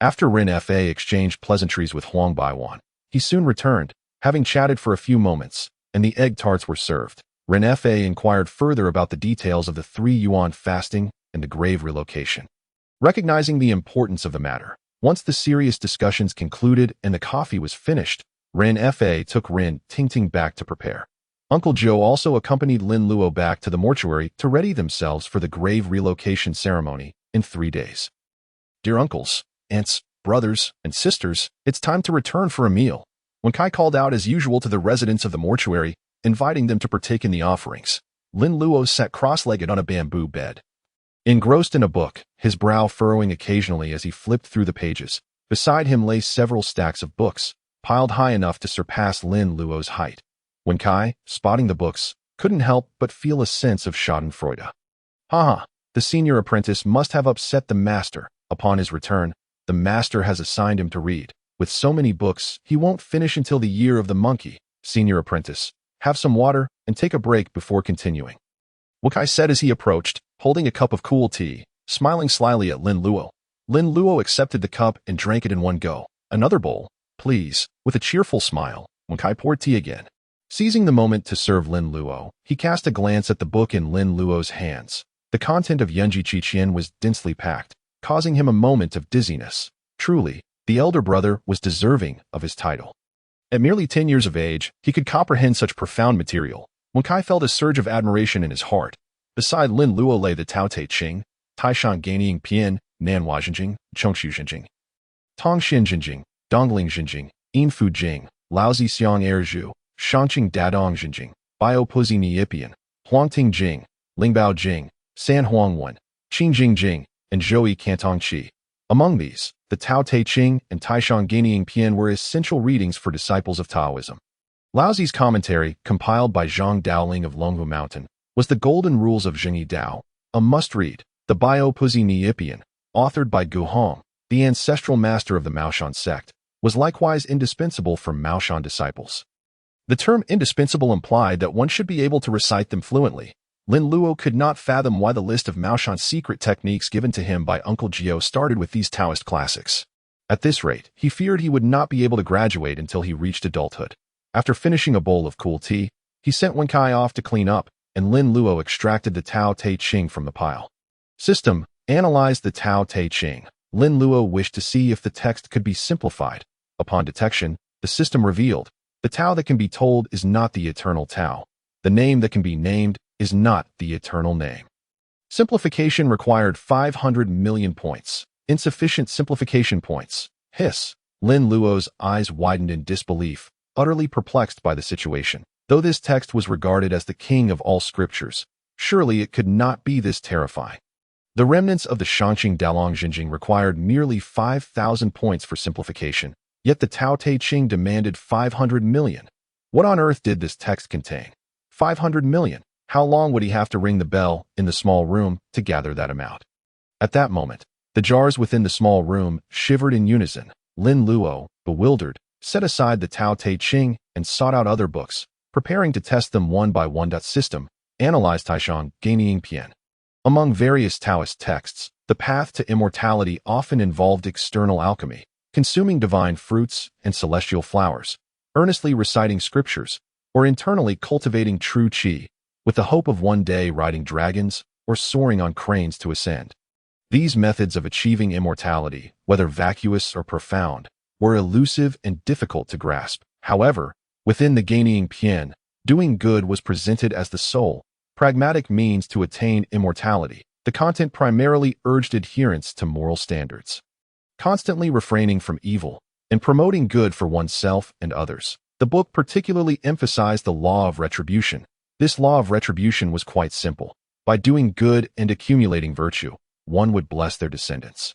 After Rin Fa exchanged pleasantries with Huang Baiwan, he soon returned, having chatted for a few moments, and the egg tarts were served. Rin Fa inquired further about the details of the 3 Yuan fasting and the grave relocation. Recognizing the importance of the matter, once the serious discussions concluded and the coffee was finished, Rin Fa took Rin Tingting back to prepare. Uncle Joe also accompanied Lin Luo back to the mortuary to ready themselves for the grave relocation ceremony in 3 days. Dear uncles, aunts, brothers, and sisters, it's time to return for a meal. When Kai called out as usual to the residents of the mortuary, inviting them to partake in the offerings, Lin Luo sat cross-legged on a bamboo bed. Engrossed in a book, his brow furrowing occasionally as he flipped through the pages, beside him lay several stacks of books, piled high enough to surpass Lin Luo's height. Wen Kai, spotting the books, couldn't help but feel a sense of schadenfreude. Haha, the senior apprentice must have upset the master. Upon his return, the master has assigned him to read. With so many books, he won't finish until the year of the monkey. Senior apprentice, have some water and take a break before continuing. Wen Kai said as he approached, holding a cup of cool tea, smiling slyly at Lin Luo. Lin Luo accepted the cup and drank it in one go. Another bowl, please. With a cheerful smile, Wen Kai poured tea again. Seizing the moment to serve Lin Luo, he cast a glance at the book in Lin Luo's hands. The content of Yunji Qiqian was densely packed, causing him a moment of dizziness. Truly, the elder brother was deserving of his title. At merely 10 years of age, he could comprehend such profound material. Wen Kai felt a surge of admiration in his heart. Beside Lin Luo lay the Tao Te Ching, Taishan Ganying Pian, Nanhua Jinjing, Chongshu Jinjing, Tongxin Jinjing, Dongling Jinjing, Yinfu Jing, Laozi Xiang Erju, Shangqing Dadong Jinjing, Biopuzi Niipian, Huangting Jing, Lingbao Jing, San Huang Wen, Qingjing Jing, and Zhouyi Cantong Qi. Among these, the Tao Te Ching and Taishan Ganying Pian were essential readings for disciples of Taoism. Laozi's commentary, compiled by Zhang Daoling of Longhu Mountain, was the Golden Rules of Zhengyi Dao, a must-read. The Biopuzi Niipian, authored by Gu Hong, the ancestral master of the Maoshan sect, was likewise indispensable for Maoshan disciples. The term indispensable implied that one should be able to recite them fluently. Lin Luo could not fathom why the list of Maoshan secret techniques given to him by Uncle Gio started with these Taoist classics. At this rate, he feared he would not be able to graduate until he reached adulthood. After finishing a bowl of cool tea, he sent Wen Kai off to clean up, and Lin Luo extracted the Tao Te Ching from the pile. System, analyzed the Tao Te Ching. Lin Luo wished to see if the text could be simplified. Upon detection, the system revealed, the Tao that can be told is not the eternal Tao. The name that can be named is not the eternal name. Simplification required 500 million points. Insufficient simplification points. Hiss. Lin Luo's eyes widened in disbelief, utterly perplexed by the situation. Though this text was regarded as the king of all scriptures, surely it could not be this terrifying. The remnants of the Shangqing Dalong Jinjing required merely 5,000 points for simplification, yet the Tao Te Ching demanded 500 million. What on earth did this text contain? 500 million. How long would he have to ring the bell in the small room to gather that amount? At that moment, the jars within the small room shivered in unison. Lin Luo, bewildered, set aside the Tao Te Ching and sought out other books, preparing to test them one by one. System, analyzed Taishan Ganying Pian. Among various Taoist texts, the path to immortality often involved external alchemy, consuming divine fruits and celestial flowers, earnestly reciting scriptures, or internally cultivating true qi, with the hope of one day riding dragons or soaring on cranes to ascend. These methods of achieving immortality, whether vacuous or profound, were elusive and difficult to grasp. However, within the Ganying Pian, doing good was presented as the sole, pragmatic means to attain immortality. The content primarily urged adherence to moral standards, constantly refraining from evil, and promoting good for oneself and others. The book particularly emphasized the law of retribution. This law of retribution was quite simple. By doing good and accumulating virtue, one would bless their descendants.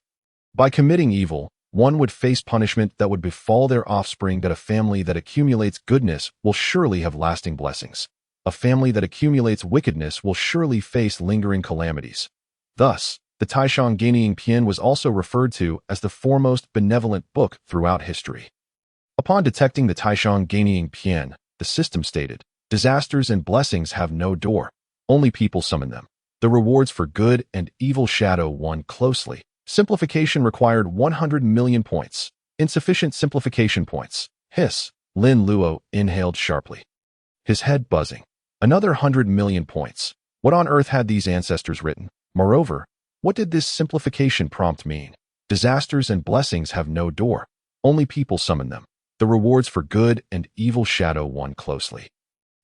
By committing evil, one would face punishment that would befall their offspring. That a family that accumulates goodness will surely have lasting blessings. A family that accumulates wickedness will surely face lingering calamities. Thus, the Taishan Ganying Pian was also referred to as the foremost benevolent book throughout history. Upon detecting the Taishan Ganying Pian, the system stated, disasters and blessings have no door. Only people summon them. The rewards for good and evil shadow one closely. Simplification required 100 million points. Insufficient simplification points. Hiss. Lin Luo inhaled sharply, his head buzzing. Another 100 million points. What on earth had these ancestors written? Moreover, what did this simplification prompt mean? Disasters and blessings have no door. Only people summon them. The rewards for good and evil shadow one closely.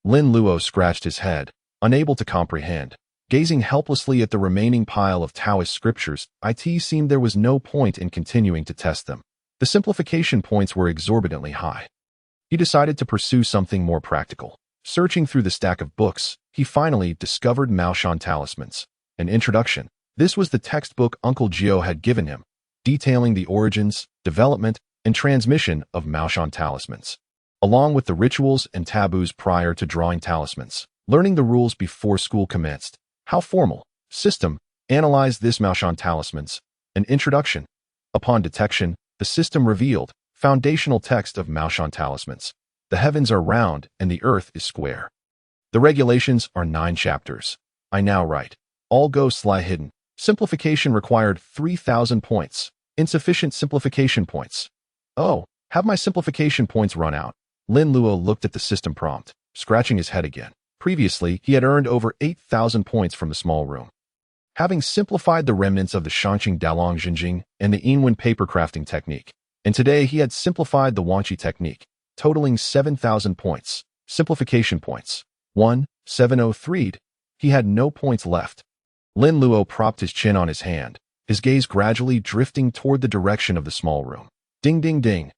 Lin Luo scratched his head, unable to comprehend. Gazing helplessly at the remaining pile of Taoist scriptures, it seemed there was no point in continuing to test them. The simplification points were exorbitantly high. He decided to pursue something more practical. Searching through the stack of books, he finally discovered Maoshan Talismans. An introduction. This was the textbook Uncle Gio had given him, detailing the origins, development, and transmission of Maoshan talismans, along with the rituals and taboos prior to drawing talismans. Learning the rules before school commenced. How formal. System. Analyze this Maoshan talismans. An introduction. Upon detection, the system revealed foundational text of Maoshan talismans. The heavens are round and the earth is square. The regulations are 9 chapters. I now write. All ghosts lie hidden. Simplification required 3,000 points. Insufficient simplification points. Oh, have my simplification points run out? Lin Luo looked at the system prompt, scratching his head again. Previously, he had earned over 8,000 points from the small room. Having simplified the remnants of the Shanqing Dalong Jinjing and the Yinwen paper crafting technique, and today he had simplified the Wanqi technique, totaling 7,000 points. Simplification points. 1,703. He had no points left. Lin Luo propped his chin on his hand, his gaze gradually drifting toward the direction of the small room. Ding ding ding.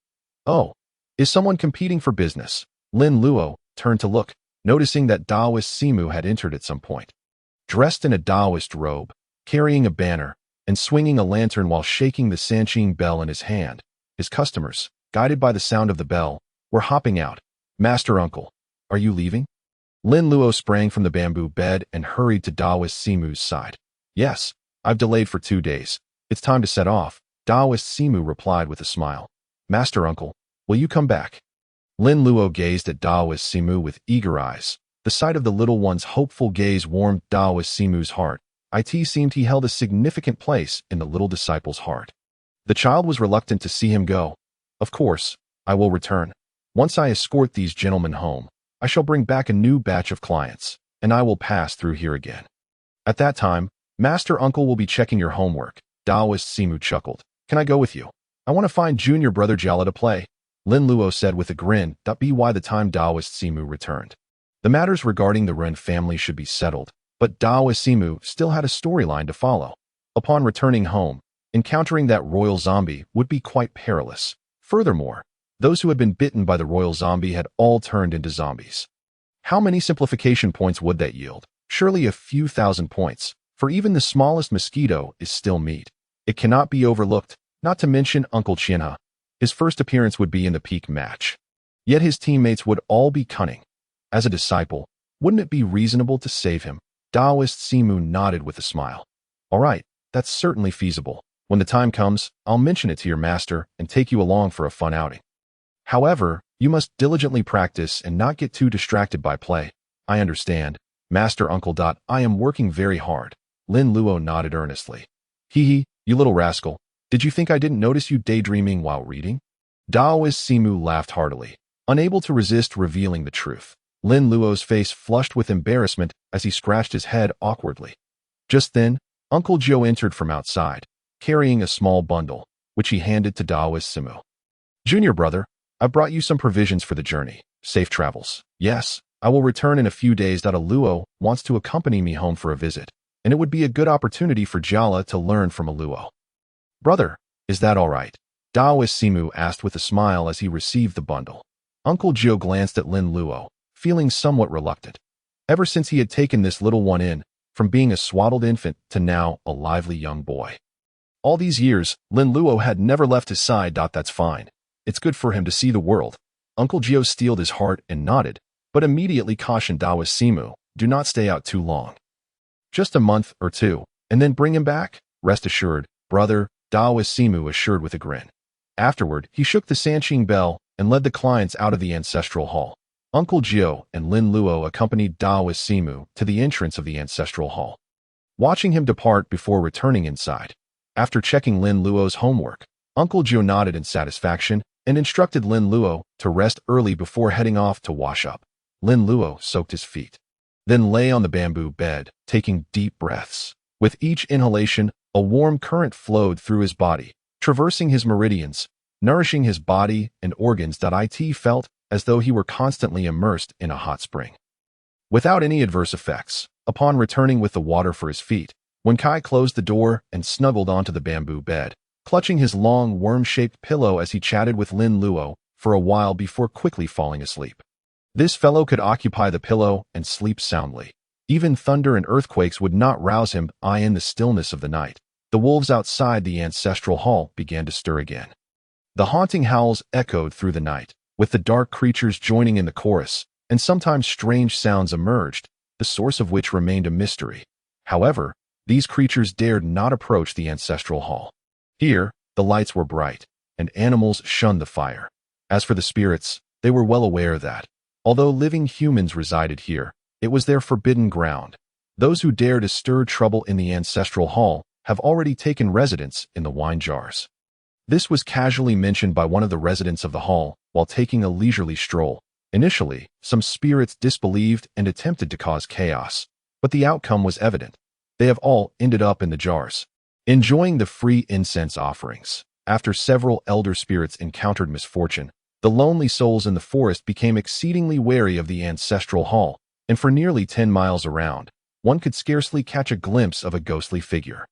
Oh, is someone competing for business? Lin Luo turned to look, noticing that Taoist Simu had entered at some point. Dressed in a Taoist robe, carrying a banner, and swinging a lantern while shaking the Sanqing bell in his hand, his customers, guided by the sound of the bell, were hopping out. Master Uncle, are you leaving? Lin Luo sprang from the bamboo bed and hurried to Taoist Simu's side. Yes, I've delayed for 2 days. It's time to set off, Taoist Simu replied with a smile. Master Uncle, will you come back? Lin Luo gazed at Taoist Simu with eager eyes. The sight of the little one's hopeful gaze warmed Taoist Simu's heart. It seemed he held a significant place in the little disciple's heart. The child was reluctant to see him go. Of course, I will return. Once I escort these gentlemen home, I shall bring back a new batch of clients, and I will pass through here again. At that time, Master Uncle will be checking your homework. Taoist Simu chuckled. Can I go with you? I want to find junior brother Jala to play. Lin Luo said with a grin. By the time Taoist Simu returned, the matters regarding the Ren family should be settled, but Taoist Simu still had a storyline to follow. Upon returning home, encountering that royal zombie would be quite perilous. Furthermore, those who had been bitten by the royal zombie had all turned into zombies. How many simplification points would that yield? Surely a few thousand points, for even the smallest mosquito is still meat. It cannot be overlooked, not to mention Uncle Qianhe. His first appearance would be in the peak match. Yet his teammates would all be cunning. As a disciple, wouldn't it be reasonable to save him? Taoist Simu nodded with a smile. All right, that's certainly feasible. When the time comes, I'll mention it to your master and take you along for a fun outing. However, you must diligently practice and not get too distracted by play. I understand, Master Uncle. I am working very hard. Lin Luo nodded earnestly. Hee hee, you little rascal. Did you think I didn't notice you daydreaming while reading? Taoist Simu laughed heartily, unable to resist revealing the truth. Lin Luo's face flushed with embarrassment as he scratched his head awkwardly. Just then, Uncle Joe entered from outside, carrying a small bundle, which he handed to Taoist Simu. Junior brother, I brought you some provisions for the journey. Safe travels. Yes, I will return in a few days. Luo wants to accompany me home for a visit, and it would be a good opportunity for Jala to learn from a Luo. Brother, is that all right? Taoist Simu asked with a smile as he received the bundle. Uncle Joe glanced at Lin Luo, feeling somewhat reluctant. Ever since he had taken this little one in, from being a swaddled infant to now a lively young boy. All these years, Lin Luo had never left his side. That's fine. It's good for him to see the world. Uncle Joe steeled his heart and nodded, but immediately cautioned Taoist Simu, do not stay out too long. Just a month or 2, and then bring him back? Rest assured, brother, Taoist Simu assured with a grin. Afterward, he shook the Sanqing bell and led the clients out of the ancestral hall. Uncle Joe and Lin Luo accompanied Taoist Simu to the entrance of the ancestral hall, watching him depart before returning inside. After checking Lin Luo's homework, Uncle Joe nodded in satisfaction and instructed Lin Luo to rest early before heading off to wash up. Lin Luo soaked his feet, then lay on the bamboo bed, taking deep breaths. With each inhalation, a warm current flowed through his body, traversing his meridians, nourishing his body and organs. It felt as though he were constantly immersed in a hot spring. Without any adverse effects, upon returning with the water for his feet, when Kai closed the door and snuggled onto the bamboo bed, clutching his long worm-shaped pillow as he chatted with Lin Luo for a while before quickly falling asleep. This fellow could occupy the pillow and sleep soundly. Even thunder and earthquakes would not rouse him. In the stillness of the night, the wolves outside the ancestral hall began to stir again. The haunting howls echoed through the night, with the dark creatures joining in the chorus, and sometimes strange sounds emerged, the source of which remained a mystery. However, these creatures dared not approach the ancestral hall. Here, the lights were bright, and animals shunned the fire. As for the spirits, they were well aware that, although living humans resided here, it was their forbidden ground. Those who dare to stir trouble in the ancestral hall have already taken residence in the wine jars. This was casually mentioned by one of the residents of the hall while taking a leisurely stroll. Initially, some spirits disbelieved and attempted to cause chaos, but the outcome was evident. They have all ended up in the jars, enjoying the free incense offerings. After several elder spirits encountered misfortune, the lonely souls in the forest became exceedingly wary of the ancestral hall, and for nearly 10 miles around, one could scarcely catch a glimpse of a ghostly figure.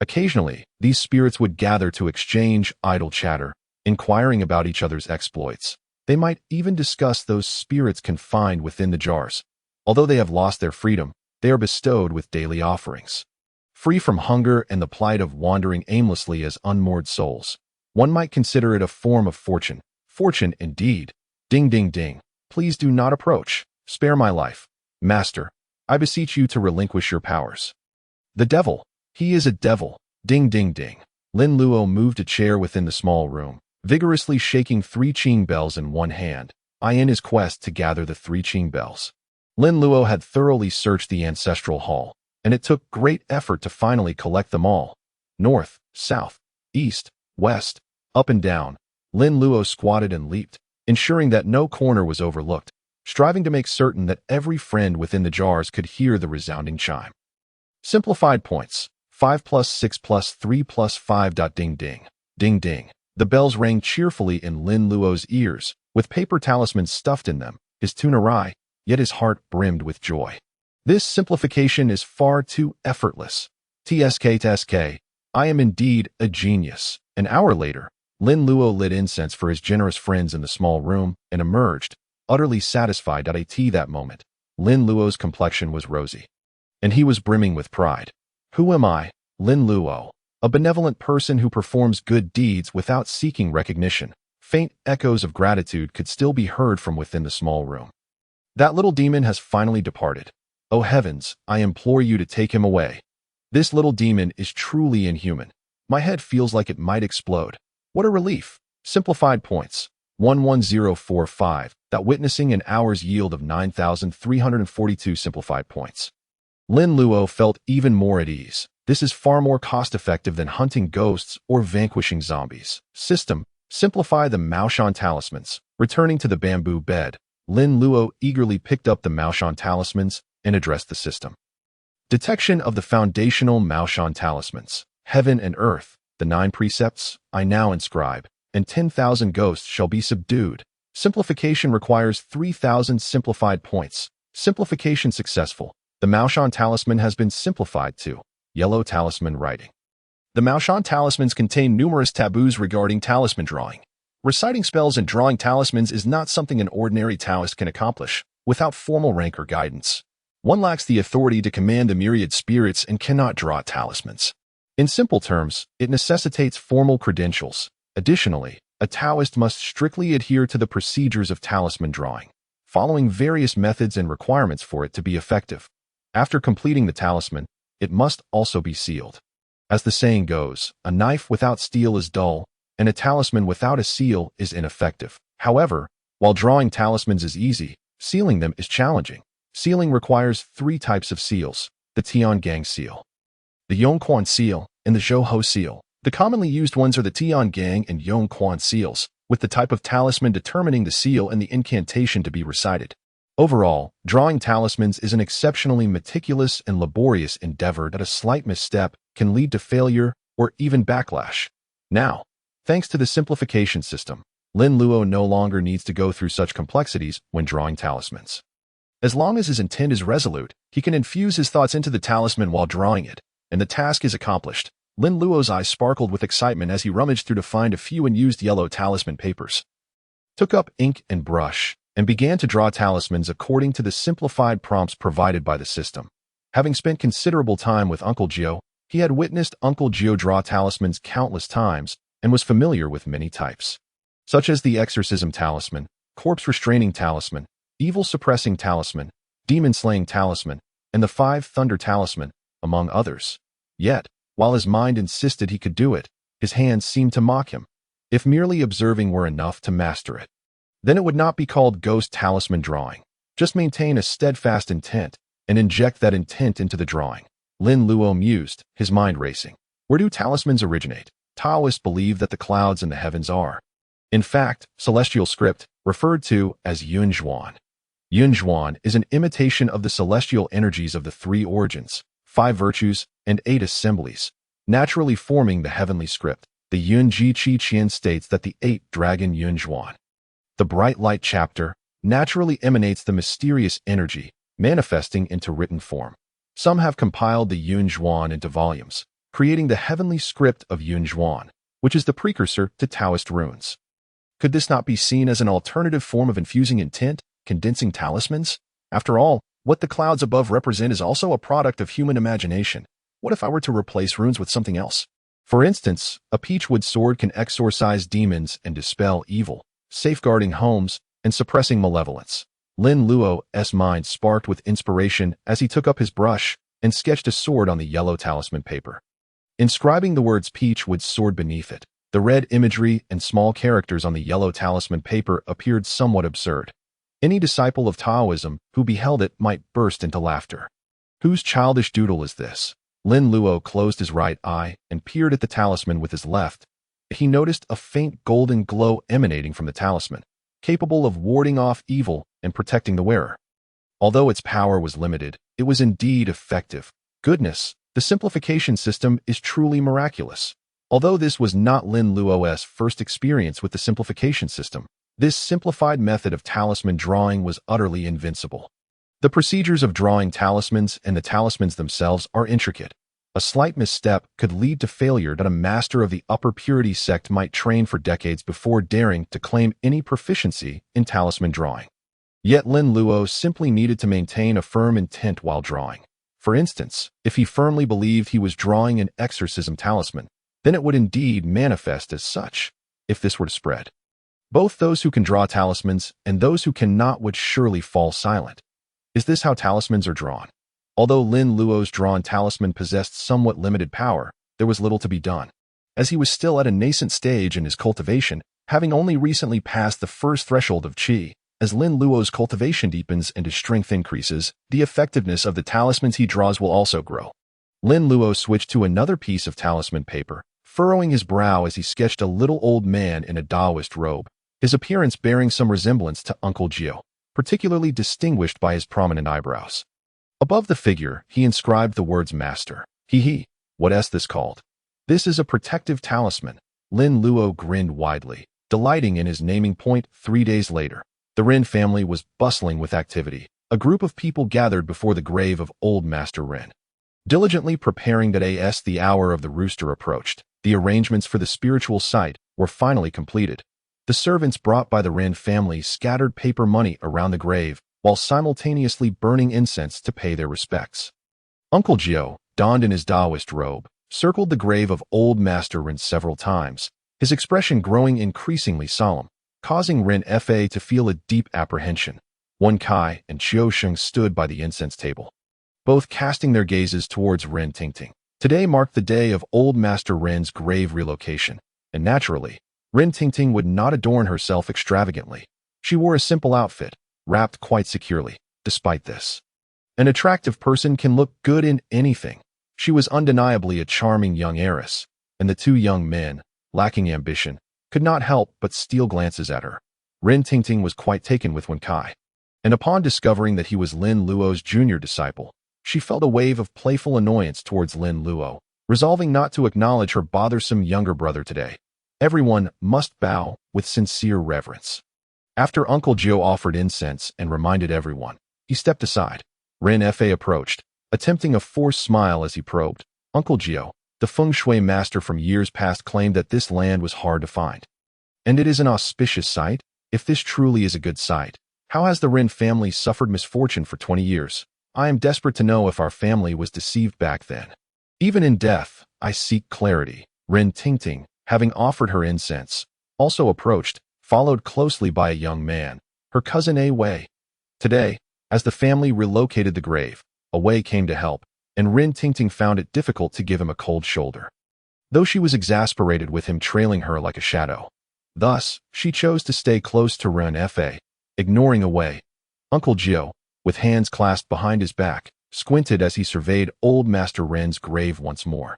Occasionally, these spirits would gather to exchange idle chatter, inquiring about each other's exploits. They might even discuss those spirits confined within the jars. Although they have lost their freedom, they are bestowed with daily offerings. Free from hunger and the plight of wandering aimlessly as unmoored souls, one might consider it a form of fortune. Fortune indeed. Ding ding ding. Please do not approach. Spare my life. Master, I beseech you to relinquish your powers. The devil. He is a devil. Ding ding ding. Lin Luo moved a chair within the small room, vigorously shaking 3 Qing bells in one hand, in his quest to gather the 3 Qing bells. Lin Luo had thoroughly searched the ancestral hall, and it took great effort to finally collect them all. North, south, east, west, up and down, Lin Luo squatted and leaped, ensuring that no corner was overlooked, striving to make certain that every friend within the jars could hear the resounding chime. Simplified points. 5 plus 6 plus 3 plus 5. Ding ding. Ding ding. The bells rang cheerfully in Lin Luo's ears, with paper talismans stuffed in them, his tune awry, yet his heart brimmed with joy. This simplification is far too effortless. TSK, I am indeed a genius. An hour later, Lin Luo lit incense for his generous friends in the small room and emerged, utterly satisfied. At that moment, Lin Luo's complexion was rosy, and he was brimming with pride. Who am I, Lin Luo? A benevolent person who performs good deeds without seeking recognition. Faint echoes of gratitude could still be heard from within the small room. That little demon has finally departed. Oh heavens, I implore you to take him away. This little demon is truly inhuman. My head feels like it might explode. What a relief. Simplified points. 11045. That witnessing an hour's yield of 9,342 simplified points. Lin Luo felt even more at ease. This is far more cost-effective than hunting ghosts or vanquishing zombies. System. Simplify the Maoshan talismans. Returning to the bamboo bed, Lin Luo eagerly picked up the Maoshan talismans and addressed the system. Detection of the foundational Maoshan talismans. Heaven and earth, the 9 precepts, I now inscribe, and 10,000 ghosts shall be subdued. Simplification requires 3,000 simplified points. Simplification successful. The Maoshan talisman has been simplified to yellow talisman writing. The Maoshan talismans contain numerous taboos regarding talisman drawing. Reciting spells and drawing talismans is not something an ordinary Taoist can accomplish without formal rank or guidance. One lacks the authority to command the myriad spirits and cannot draw talismans. In simple terms, it necessitates formal credentials. Additionally, a Taoist must strictly adhere to the procedures of talisman drawing, following various methods and requirements for it to be effective. After completing the talisman, it must also be sealed. As the saying goes, a knife without steel is dull, and a talisman without a seal is ineffective. However, while drawing talismans is easy, sealing them is challenging. Sealing requires 3 types of seals: the Tiangang seal, the Yongquan seal, and the Zhouhou seal. The commonly used ones are the Tiangang and Yongquan seals, with the type of talisman determining the seal and the incantation to be recited. Overall, drawing talismans is an exceptionally meticulous and laborious endeavor that a slight misstep can lead to failure or even backlash. Now, thanks to the simplification system, Lin Luo no longer needs to go through such complexities when drawing talismans. As long as his intent is resolute, he can infuse his thoughts into the talisman while drawing it, and the task is accomplished. Lin Luo's eyes sparkled with excitement as he rummaged through to find a few unused yellow talisman papers. Took up ink and brush, and began to draw talismans according to the simplified prompts provided by the system. Having spent considerable time with Uncle Gio, he had witnessed Uncle Gio draw talismans countless times and was familiar with many types, such as the exorcism talisman, corpse restraining talisman, evil suppressing talisman, demon slaying talisman, and the 5 thunder talisman, among others. Yet, while his mind insisted he could do it, his hands seemed to mock him. If merely observing were enough to master it, then it would not be called ghost talisman drawing. Just maintain a steadfast intent and inject that intent into the drawing. Lin Luo mused, his mind racing. Where do talismans originate? Taoists believe that the clouds in the heavens are, in fact, celestial script, referred to as Yunzhuan. Yunzhuan is an imitation of the celestial energies of the 3 origins, 5 virtues, and 8 assemblies, naturally forming the heavenly script. The Yunji Qi Qian states that the 8 dragon Yunzhuan, the bright light chapter, naturally emanates the mysterious energy, manifesting into written form. Some have compiled the Yunzhuan into volumes, creating the heavenly script of Yunzhuan, which is the precursor to Taoist runes. Could this not be seen as an alternative form of infusing intent, condensing talismans? After all, what the clouds above represent is also a product of human imagination. What if I were to replace runes with something else? For instance, a peachwood sword can exorcise demons and dispel evil, safeguarding homes and suppressing malevolence. Lin Luo's mind sparked with inspiration as he took up his brush and sketched a sword on the yellow talisman paper, inscribing the words peachwood sword beneath it. The red imagery and small characters on the yellow talisman paper appeared somewhat absurd. Any disciple of Taoism who beheld it might burst into laughter. Whose childish doodle is this? Lin Luo closed his right eye and peered at the talisman with his left. He noticed a faint golden glow emanating from the talisman, capable of warding off evil and protecting the wearer. Although its power was limited, it was indeed effective. Goodness, the simplification system is truly miraculous. Although this was not Lin Luo's first experience with the simplification system, this simplified method of talisman drawing was utterly invincible. The procedures of drawing talismans and the talismans themselves are intricate. A slight misstep could lead to failure that a master of the upper purity sect might train for decades before daring to claim any proficiency in talisman drawing. Yet Lin Luo simply needed to maintain a firm intent while drawing. For instance, if he firmly believed he was drawing an exorcism talisman, then it would indeed manifest as such, if this were to spread. Both those who can draw talismans and those who cannot would surely fall silent. Is this how talismans are drawn? Although Lin Luo's drawn talisman possessed somewhat limited power, there was little to be done, as he was still at a nascent stage in his cultivation, having only recently passed the first threshold of qi. As Lin Luo's cultivation deepens and his strength increases, the effectiveness of the talismans he draws will also grow. Lin Luo switched to another piece of talisman paper, furrowing his brow as he sketched a little old man in a Taoist robe, his appearance bearing some resemblance to Uncle Gio, particularly distinguished by his prominent eyebrows. Above the figure, he inscribed the words Master. He, what is this called? This is a protective talisman. Lin Luo grinned widely, delighting in his naming point. 3 days later, the Ren family was bustling with activity. A group of people gathered before the grave of old Master Ren, diligently preparing that as the hour of the rooster approached, the arrangements for the spiritual site were finally completed. The servants brought by the Ren family scattered paper money around the grave while simultaneously burning incense to pay their respects. Uncle Gio, donned in his Taoist robe, circled the grave of old Master Ren several times, his expression growing increasingly solemn, causing Ren Fa to feel a deep apprehension. Wen Kai and Qiu Sheng stood by the incense table, both casting their gazes towards Ren Tingting. Today marked the day of old Master Ren's grave relocation, and naturally, Ren Tingting would not adorn herself extravagantly. She wore a simple outfit, wrapped quite securely. Despite this, an attractive person can look good in anything. She was undeniably a charming young heiress, and the 2 young men, lacking ambition, could not help but steal glances at her. Ren Tingting was quite taken with Wen Kai, and upon discovering that he was Lin Luo's junior disciple, she felt a wave of playful annoyance towards Lin Luo, resolving not to acknowledge her bothersome younger brother today. Everyone must bow with sincere reverence. After Uncle Gio offered incense and reminded everyone, he stepped aside. Ren Fa approached, attempting a forced smile as he probed. Uncle Gio, the feng shui master from years past, claimed that this land was hard to find. And it is an auspicious site? If this truly is a good site, how has the Ren family suffered misfortune for 20 years? I am desperate to know if our family was deceived back then. Even in death, I seek clarity. Ren Tingting, having offered her incense, also approached, followed closely by a young man, her cousin Wei. Today, as the family relocated the grave, Wei came to help, and Rin Tingting found it difficult to give him a cold shoulder, though she was exasperated with him trailing her like a shadow. Thus, she chose to stay close to Ren Fa, ignoring Wei. Uncle Jiu, with hands clasped behind his back, squinted as he surveyed old Master Ren's grave once more,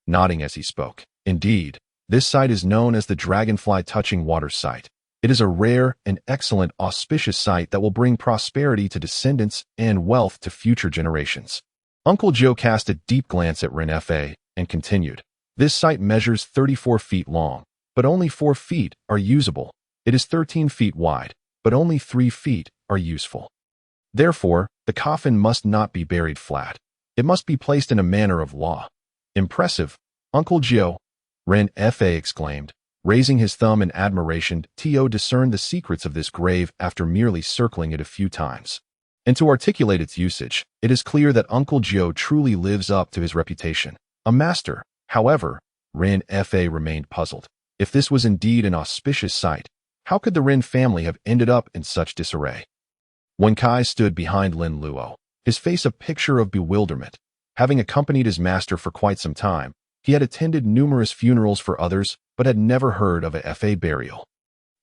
nodding as he spoke. Indeed, this site is known as the Dragonfly Touching Water Site. It is a rare and excellent auspicious site that will bring prosperity to descendants and wealth to future generations. Uncle Joe cast a deep glance at Ren Fa and continued. This site measures 34 feet long, but only 4 feet are usable. It is 13 feet wide, but only 3 feet are useful. Therefore, the coffin must not be buried flat. It must be placed in a manner of law. Impressive, Uncle Joe, Ren Fa exclaimed. Raising his thumb in admiration, Tio discerned the secrets of this grave after merely circling it a few times. And to articulate its usage, it is clear that Uncle Joe truly lives up to his reputation. A master. However, Ren Fa remained puzzled. If this was indeed an auspicious site, how could the Ren family have ended up in such disarray? Wen Kai stood behind Lin Luo, his face a picture of bewilderment. Having accompanied his master for quite some time, he had attended numerous funerals for others, but had never heard of a Fa burial.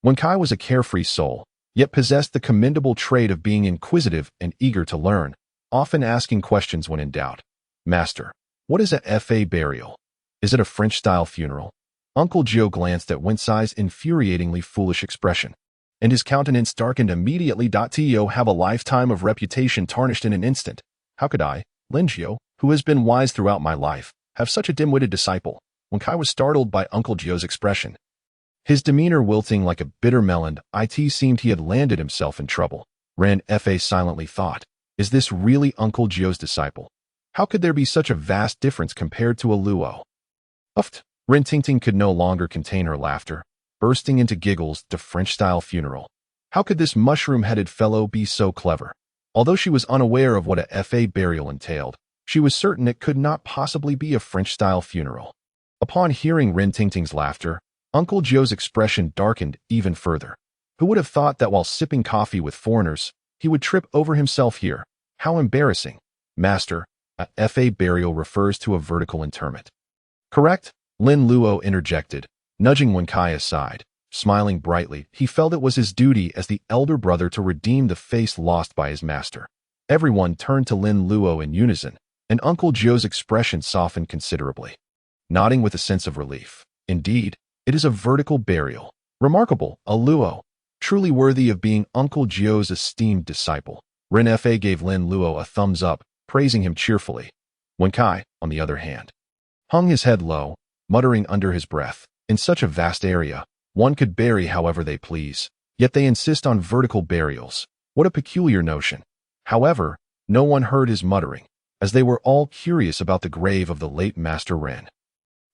Wen Kai was a carefree soul, yet possessed the commendable trait of being inquisitive and eager to learn, often asking questions when in doubt. Master, what is a Fa burial? Is it a French-style funeral? Uncle Joe glanced at Wen Cai's infuriatingly foolish expression, and his countenance darkened immediately. To have a lifetime of reputation tarnished in an instant. How could I, Lin Luo, who has been wise throughout my life, have such a dim-witted disciple? Wen Kai was startled by Uncle Joe's expression. His demeanor wilting like a bitter melon, it seemed he had landed himself in trouble. Ren Fa silently thought, is this really Uncle Joe's disciple? How could there be such a vast difference compared to a Luo? Uft! Rin Tingting could no longer contain her laughter, bursting into giggles. The French-style funeral. How could this mushroom-headed fellow be so clever? Although she was unaware of what a Fa burial entailed, she was certain it could not possibly be a French-style funeral. Upon hearing Rin Tingting's laughter, Uncle Joe's expression darkened even further. Who would have thought that while sipping coffee with foreigners, he would trip over himself here? How embarrassing. Master, a Fa burial refers to a vertical interment. Correct? Lin Luo interjected, nudging Wen Kai aside. Smiling brightly, he felt it was his duty as the elder brother to redeem the face lost by his master. Everyone turned to Lin Luo in unison, and Uncle Joe's expression softened considerably, nodding with a sense of relief. Indeed, it is a vertical burial. Remarkable, a Luo. Truly worthy of being Uncle Joe's esteemed disciple. Ren Fa gave Lin Luo a thumbs up, praising him cheerfully. Wen Kai, on the other hand, hung his head low, muttering under his breath. In such a vast area, one could bury however they please, yet they insist on vertical burials. What a peculiar notion. However, no one heard his muttering, as they were all curious about the grave of the late Master Ren.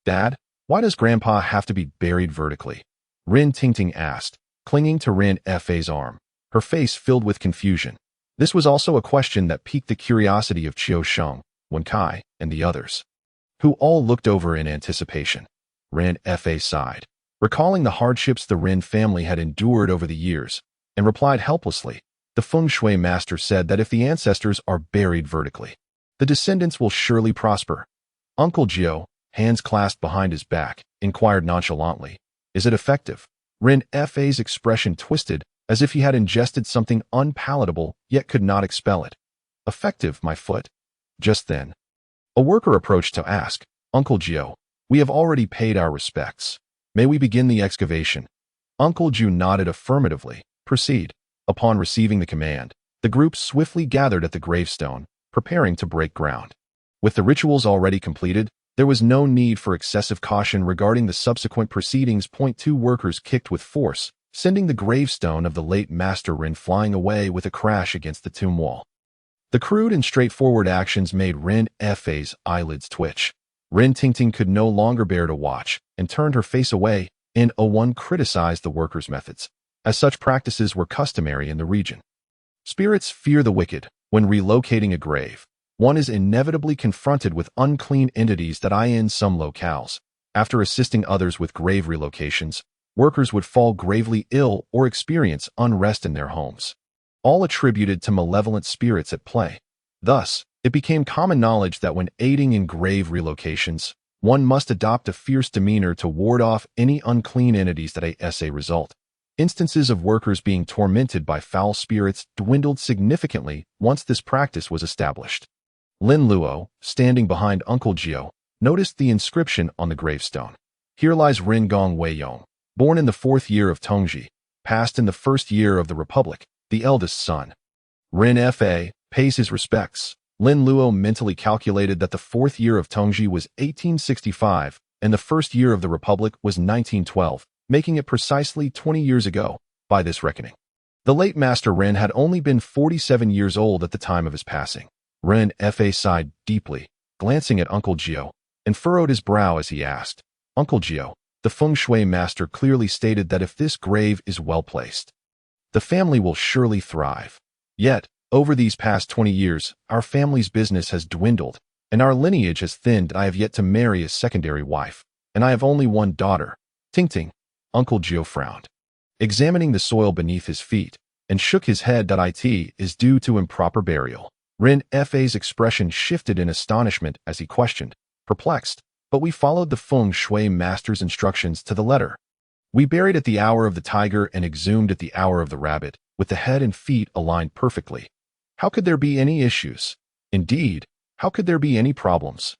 Dad, why does Grandpa have to be buried vertically? Rin Tingting asked, clinging to Ren Fa's arm, her face filled with confusion. This was also a question that piqued the curiosity of Qiu Sheng, Wen Kai, and the others, who all looked over in anticipation. Ren Fa sighed, recalling the hardships the Ren family had endured over the years, and replied helplessly. The feng shui master said that if the ancestors are buried vertically, the descendants will surely prosper. Uncle Jiu, hands clasped behind his back, inquired nonchalantly, is it effective? Ren Fa's expression twisted, as if he had ingested something unpalatable, yet could not expel it. Effective, my foot? Just then, a worker approached to ask, Uncle Jiu, we have already paid our respects. May we begin the excavation? Uncle Jiu nodded affirmatively. Proceed. Upon receiving the command, the group swiftly gathered at the gravestone, preparing to break ground. With the rituals already completed, there was no need for excessive caution regarding the subsequent proceedings. 2 workers kicked with force, sending the gravestone of the late Master Ren flying away with a crash against the tomb wall. The crude and straightforward actions made Ren Fa's eyelids twitch. Rin Tingting could no longer bear to watch, and turned her face away, and one criticized the workers' methods, as such practices were customary in the region. Spirits fear the wicked. When relocating a grave, one is inevitably confronted with unclean entities that in some locales After assisting others with grave relocations, workers would fall gravely ill or experience unrest in their homes, all attributed to malevolent spirits at play. Thus, it became common knowledge that when aiding in grave relocations, one must adopt a fierce demeanor to ward off any unclean entities that a result. Instances of workers being tormented by foul spirits dwindled significantly once this practice was established. Lin Luo, standing behind Uncle Jiao, noticed the inscription on the gravestone. Here lies Rin Gong Weiyong, born in the 4th year of Tongji, passed in the 1st year of the Republic, the eldest son. Rin Fa pays his respects. Lin Luo mentally calculated that the 4th year of Tongji was 1865 and the 1st year of the Republic was 1912, making it precisely 20 years ago, by this reckoning. The late Master Ren had only been 47 years old at the time of his passing. Ren Fa sighed deeply, glancing at Uncle Jiao, and furrowed his brow as he asked, "Uncle Jiao, the feng shui master clearly stated that if this grave is well placed, the family will surely thrive. Yet, over these past 20 years, our family's business has dwindled, and our lineage has thinned. I have yet to marry a secondary wife, and I have only one daughter, Ting. Uncle Jiao frowned, examining the soil beneath his feet, and shook his head. It is due to improper burial. Ren Fa's expression shifted in astonishment as he questioned, perplexed, "But we followed the feng shui master's instructions to the letter. We buried at the hour of the tiger and exhumed at the hour of the rabbit, with the head and feet aligned perfectly. How could there be any issues? Indeed, how could there be any problems?"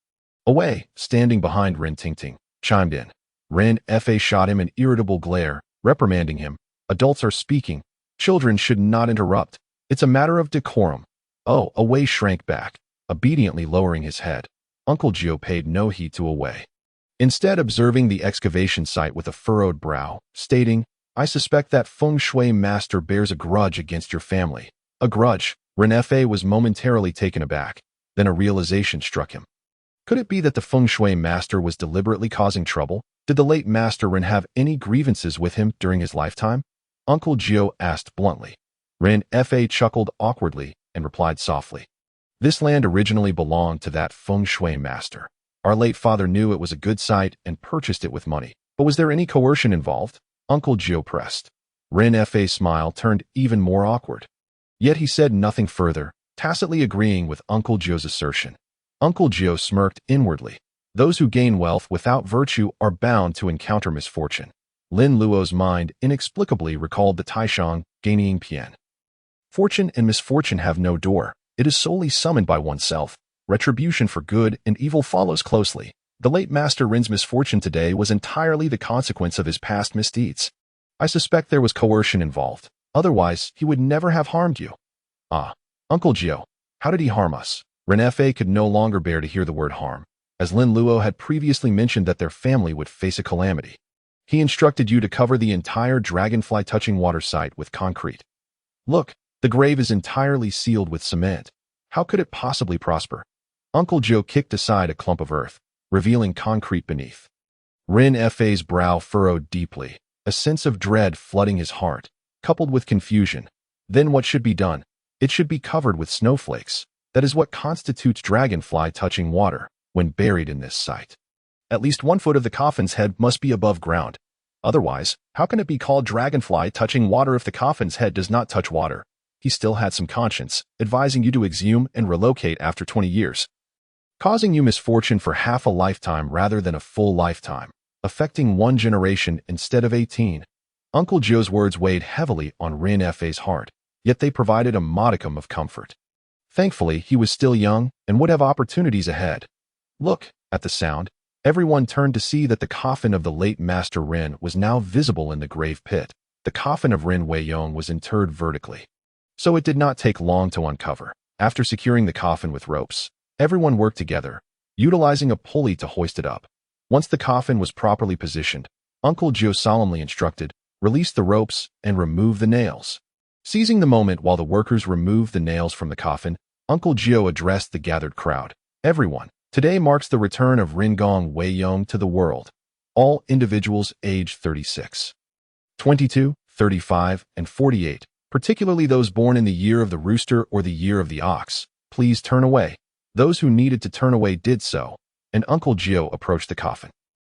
Away, standing behind Ren Ting, chimed in. Ren Fa shot him an irritable glare, reprimanding him. "Adults are speaking. Children should not interrupt. It's a matter of decorum." Oh, Away shrank back, obediently lowering his head. Uncle Jiao paid no heed to Away, instead observing the excavation site with a furrowed brow, stating, "I suspect that feng shui master bears a grudge against your family." A grudge? Ren Fa was momentarily taken aback. Then a realization struck him. Could it be that the feng shui master was deliberately causing trouble? Did the late Master Ren have any grievances with him during his lifetime? Uncle Jiao asked bluntly. Ren Fa chuckled awkwardly and replied softly, "This land originally belonged to that feng shui master. Our late father knew it was a good site and purchased it with money. But was there any coercion involved?" Uncle Jiao pressed. Ren Fa's smile turned even more awkward. Yet he said nothing further, tacitly agreeing with Uncle Jiao's assertion. Uncle Jiao smirked inwardly. Those who gain wealth without virtue are bound to encounter misfortune. Lin Luo's mind inexplicably recalled the Taishang Gaining Pian. Fortune and misfortune have no door. It is solely summoned by oneself. Retribution for good and evil follows closely. The late Master Ren's misfortune today was entirely the consequence of his past misdeeds. I suspect there was coercion involved. Otherwise, he would never have harmed you. Ah, Uncle Jiao, how did he harm us? Ren Fa could no longer bear to hear the word harm, as Lin Luo had previously mentioned that their family would face a calamity. He instructed you to cover the entire dragonfly-touching water site with concrete. Look, the grave is entirely sealed with cement. How could it possibly prosper? Uncle Jiao kicked aside a clump of earth, revealing concrete beneath. Ren Fa's brow furrowed deeply, a sense of dread flooding his heart, coupled with confusion. Then what should be done? It should be covered with snowflakes. That is what constitutes dragonfly-touching water when buried in this site. At least 1 foot of the coffin's head must be above ground. Otherwise, how can it be called dragonfly-touching water if the coffin's head does not touch water? He still had some conscience, advising you to exhume and relocate after 20 years, causing you misfortune for half a lifetime rather than a full lifetime, affecting 1 generation instead of 18. Uncle Jiao's words weighed heavily on Ren Fa's heart, yet they provided a modicum of comfort. Thankfully, he was still young and would have opportunities ahead. Look, at the sound, everyone turned to see that the coffin of the late Master Ren was now visible in the grave pit. The coffin of Ren Weiyong was interred vertically, so it did not take long to uncover. After securing the coffin with ropes, everyone worked together, utilizing a pulley to hoist it up. Once the coffin was properly positioned, Uncle Jiao solemnly instructed, "Release the ropes and remove the nails." Seizing the moment while the workers removed the nails from the coffin, Uncle Jiao addressed the gathered crowd. "Everyone, today marks the return of Rin Gong Weiyong to the world. All individuals aged 36, 22, 35, and 48, particularly those born in the year of the rooster or the year of the ox, please turn away." Those who needed to turn away did so, and Uncle Jiao approached the coffin.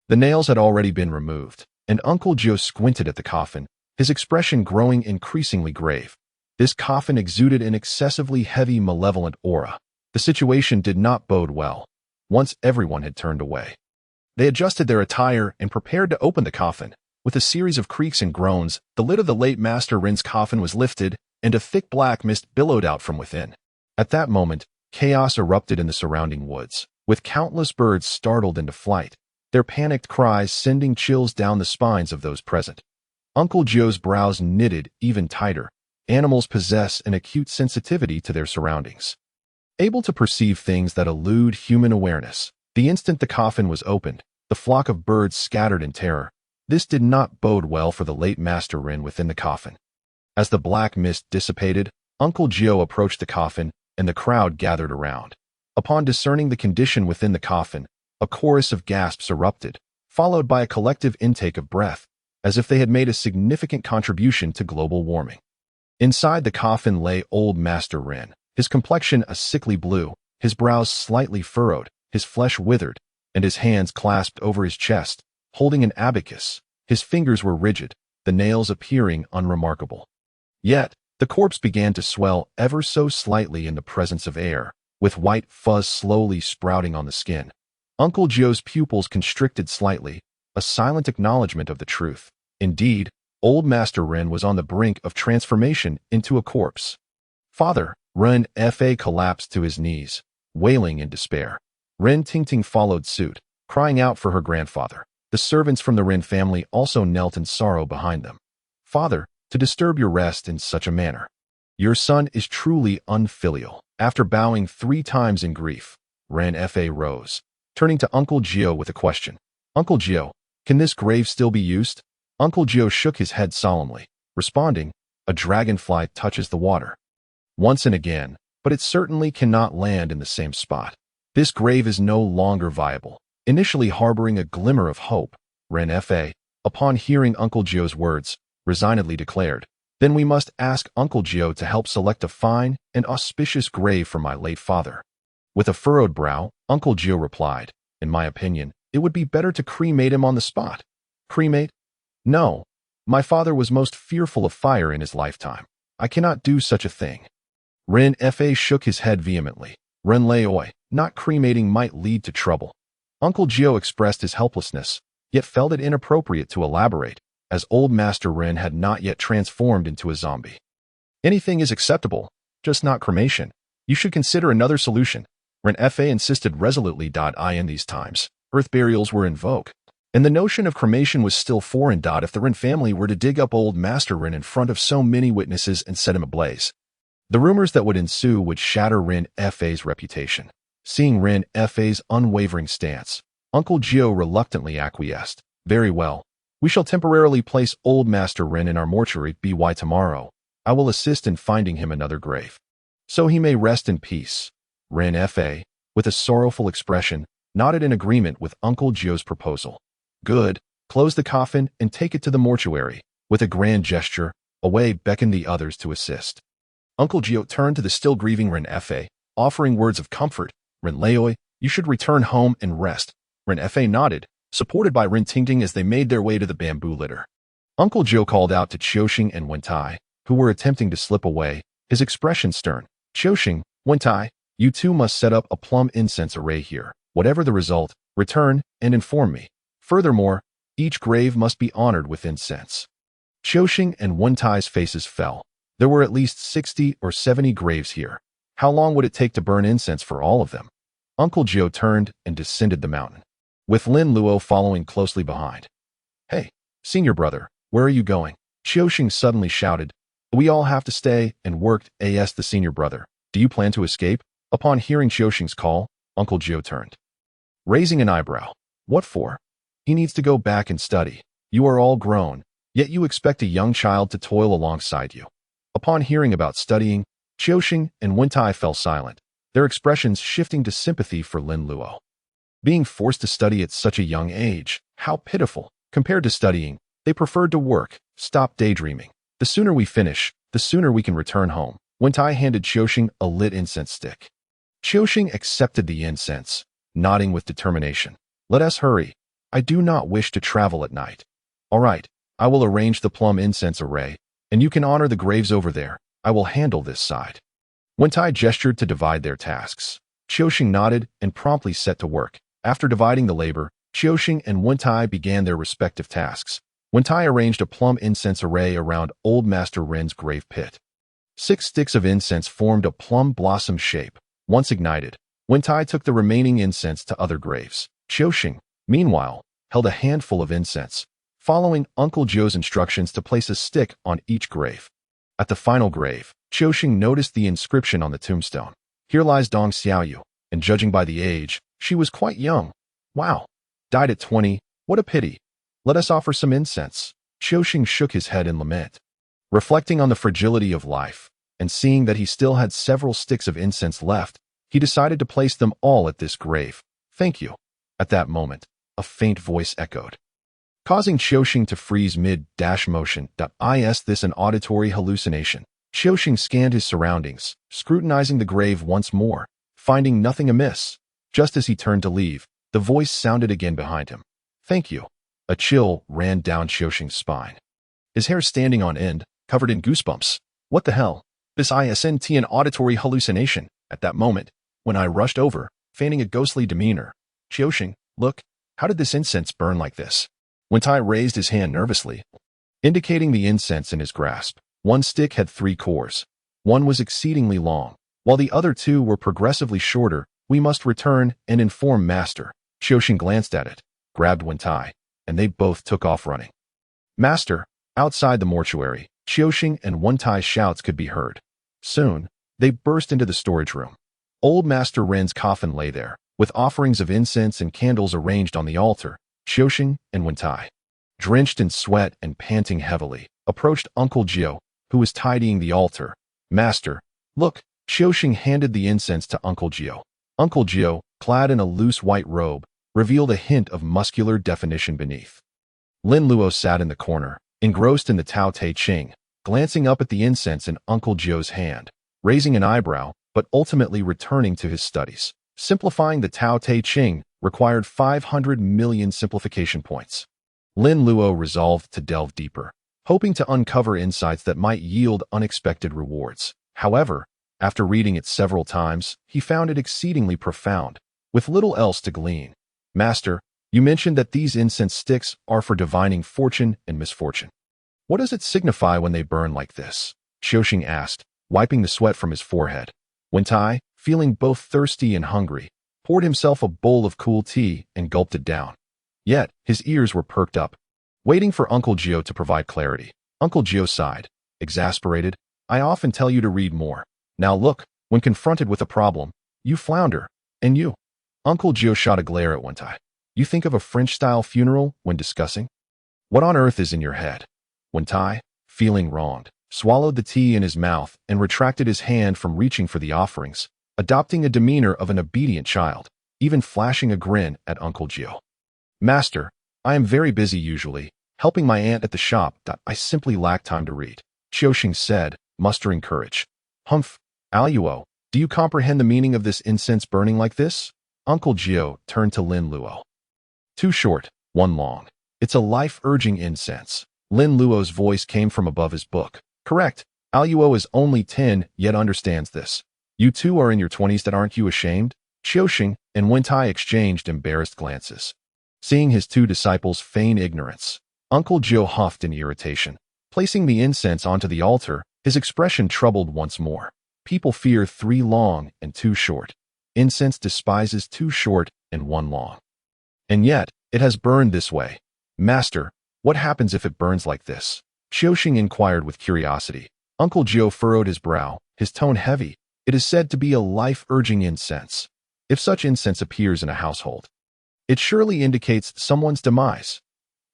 The nails had already been removed, and Uncle Joe squinted at the coffin, his expression growing increasingly grave. This coffin exuded an excessively heavy, malevolent aura. The situation did not bode well. Once everyone had turned away, they adjusted their attire and prepared to open the coffin. With a series of creaks and groans, the lid of the late Master Rin's coffin was lifted, and a thick black mist billowed out from within. At that moment, chaos erupted in the surrounding woods, with countless birds startled into flight, their panicked cries sending chills down the spines of those present. Uncle Joe's brows knitted even tighter. Animals possess an acute sensitivity to their surroundings, able to perceive things that elude human awareness. The instant the coffin was opened, the flock of birds scattered in terror. This did not bode well for the late Master Rin within the coffin. As the black mist dissipated, Uncle Joe approached the coffin, and the crowd gathered around. Upon discerning the condition within the coffin, a chorus of gasps erupted, followed by a collective intake of breath, as if they had made a significant contribution to global warming. Inside the coffin lay old Master Rin, his complexion a sickly blue, his brows slightly furrowed, his flesh withered, and his hands clasped over his chest, holding an abacus. His fingers were rigid, the nails appearing unremarkable. Yet, the corpse began to swell ever so slightly in the presence of air, with white fuzz slowly sprouting on the skin. Uncle Joe's pupils constricted slightly, a silent acknowledgement of the truth. Indeed, old Master Rin was on the brink of transformation into a corpse. Father, Rin Fa collapsed to his knees, wailing in despair. Rin Tingting followed suit, crying out for her grandfather. The servants from the Rin family also knelt in sorrow behind them. Father, to disturb your rest in such a manner. Your son is truly unfilial. After bowing 3 times in grief, Rin Fa rose, turning to Uncle Joe with a question. Uncle Joe, can this grave still be used? Uncle Joe shook his head solemnly, responding, a dragonfly touches the water once and again, but it certainly cannot land in the same spot. This grave is no longer viable. Initially harboring a glimmer of hope, Rin Fa, upon hearing Uncle Joe's words, resignedly declared, then we must ask Uncle Joe to help select a fine and auspicious grave for my late father. With a furrowed brow, Uncle Joe replied, in my opinion, it would be better to cremate him on the spot. Cremate? No. My father was most fearful of fire in his lifetime. I cannot do such a thing. Rin Fa shook his head vehemently. Lin Luo, not cremating might lead to trouble. Uncle Joe expressed his helplessness, yet felt it inappropriate to elaborate, as old Master Rin had not yet transformed into a zombie. Anything is acceptable, just not cremation. You should consider another solution. Rin Fa insisted resolutely. In these times, earth burials were in vogue, and the notion of cremation was still foreign. If the Rin family were to dig up old Master Rin in front of so many witnesses and set him ablaze, the rumors that would ensue would shatter Rin Fa's reputation. Seeing Rin Fa's unwavering stance, Uncle Joe reluctantly acquiesced. Very well. We shall temporarily place old Master Rin in our mortuary. By tomorrow, I will assist in finding him another grave, so he may rest in peace. Rin Fa, with a sorrowful expression, nodded in agreement with Uncle Joe's proposal. Good. Close the coffin and take it to the mortuary. With a grand gesture, Away beckoned the others to assist. Uncle Joe turned to the still grieving Rin Fa, offering words of comfort. Lin Luo, you should return home and rest. Rin Fa nodded, supported by Rin Tingting as they made their way to the bamboo litter. Uncle Joe called out to Qiuxing and Wentai, who were attempting to slip away, his expression stern. Qiuxing, Wentai, you two must set up a plum incense array here. Whatever the result, return and inform me. Furthermore, each grave must be honored with incense. Qiuxing and Wentai's faces fell. There were at least 60 or 70 graves here. How long would it take to burn incense for all of them? Uncle Joe turned and descended the mountain, with Lin Luo following closely behind. Hey, senior brother, where are you going? Qiuxing suddenly shouted. We all have to stay and work. The senior brother. Do you plan to escape? Upon hearing Qiuxing's call, Uncle Joe turned, raising an eyebrow. What for? He needs to go back and study. You are all grown, yet you expect a young child to toil alongside you. Upon hearing about studying, Qiuxing and Wentai fell silent, their expressions shifting to sympathy for Lin Luo. Being forced to study at such a young age, how pitiful. Compared to studying, they preferred to work. Stop daydreaming. The sooner we finish, the sooner we can return home. Wentai handed Qiuxing a lit incense stick. Qiuxing accepted the incense, nodding with determination. Let us hurry. I do not wish to travel at night. All right, I will arrange the plum incense array, and you can honor the graves over there. I will handle this side. Wentai gestured to divide their tasks. Qiuxing nodded and promptly set to work. After dividing the labor, Qiuxing and Wentai began their respective tasks. Wentai arranged a plum incense array around Old Master Ren's grave pit. 6 sticks of incense formed a plum blossom shape. Once ignited, Wentai took the remaining incense to other graves. Qiuxing, meanwhile, held a handful of incense, following Uncle Joe's instructions to place a stick on each grave. At the final grave, Qiuxing noticed the inscription on the tombstone. Here lies Dong Xiaoyu, and judging by the age, she was quite young. Wow. Died at 20, what a pity. Let us offer some incense. Qiuxing shook his head in lament. Reflecting on the fragility of life, and seeing that he still had several sticks of incense left, he decided to place them all at this grave. Thank you. At that moment, a faint voice echoed, causing Qiuxing to freeze mid-motion. Is this an auditory hallucination? Qiuxing scanned his surroundings, scrutinizing the grave once more, finding nothing amiss. Just as he turned to leave, the voice sounded again behind him. Thank you. A chill ran down Qiuxing's spine. His hair standing on end, covered in goosebumps. What the hell? This isn't an auditory hallucination. At that moment, when I rushed over, feigning a ghostly demeanor. Qiuxing, look, how did this incense burn like this? Wentai raised his hand nervously, indicating the incense in his grasp. One stick had 3 cores. One was exceedingly long, while the other 2 were progressively shorter. We must return and inform Master. Qiuxing glanced at it, grabbed Wentai, and they both took off running. Master, outside the mortuary, Qiuxing and Wentai's shouts could be heard. Soon, they burst into the storage room. Old Master Ren's coffin lay there, with offerings of incense and candles arranged on the altar. Qiuxing and Wentai, drenched in sweat and panting heavily, approached Uncle Jio, who was tidying the altar. Master, look. Qiuxing handed the incense to Uncle Jio. Uncle Jio, clad in a loose white robe, revealed a hint of muscular definition beneath. Lin Luo sat in the corner, engrossed in the Tao Te Ching, glancing up at the incense in Uncle Jio's hand, raising an eyebrow, but ultimately returning to his studies. Simplifying the Tao Te Ching required 500 million simplification points. Lin Luo resolved to delve deeper, hoping to uncover insights that might yield unexpected rewards. However, after reading it several times, he found it exceedingly profound, with little else to glean. Master, you mentioned that these incense sticks are for divining fortune and misfortune. What does it signify when they burn like this? Qiuxing asked, wiping the sweat from his forehead. Wentai, feeling both thirsty and hungry, poured himself a bowl of cool tea and gulped it down. Yet, his ears were perked up, waiting for Uncle Jio to provide clarity. Uncle Jio sighed, exasperated. I often tell you to read more. Now look, when confronted with a problem, you flounder. And you? Uncle Jio shot a glare at Wentai. You think of a French-style funeral when discussing? What on earth is in your head? Wentai, feeling wronged, swallowed the tea in his mouth and retracted his hand from reaching for the offerings, adopting a demeanor of an obedient child, even flashing a grin at Uncle Jio. Master, I am very busy usually, helping my aunt at the shop. I simply lack time to read. Qiuxing said, mustering courage. Humph, Aluo, do you comprehend the meaning of this incense burning like this? Uncle Jio turned to Lin Luo. 2 short, 1 long. It's a life-urging incense. Lin Luo's voice came from above his book. Correct. Aluo is only 10, yet understands this. You 2 are in your 20s, aren't you ashamed? Qiuxing and Wentai exchanged embarrassed glances. Seeing his 2 disciples feign ignorance, Uncle Jio huffed in irritation. Placing the incense onto the altar, his expression troubled once more. People fear 3 long and 2 short. Incense despises 2 short and 1 long. And yet, it has burned this way. Master, what happens if it burns like this? Qiuxing inquired with curiosity. Uncle Jio furrowed his brow, his tone heavy. It is said to be a life-urging incense. If such incense appears in a household, it surely indicates someone's demise.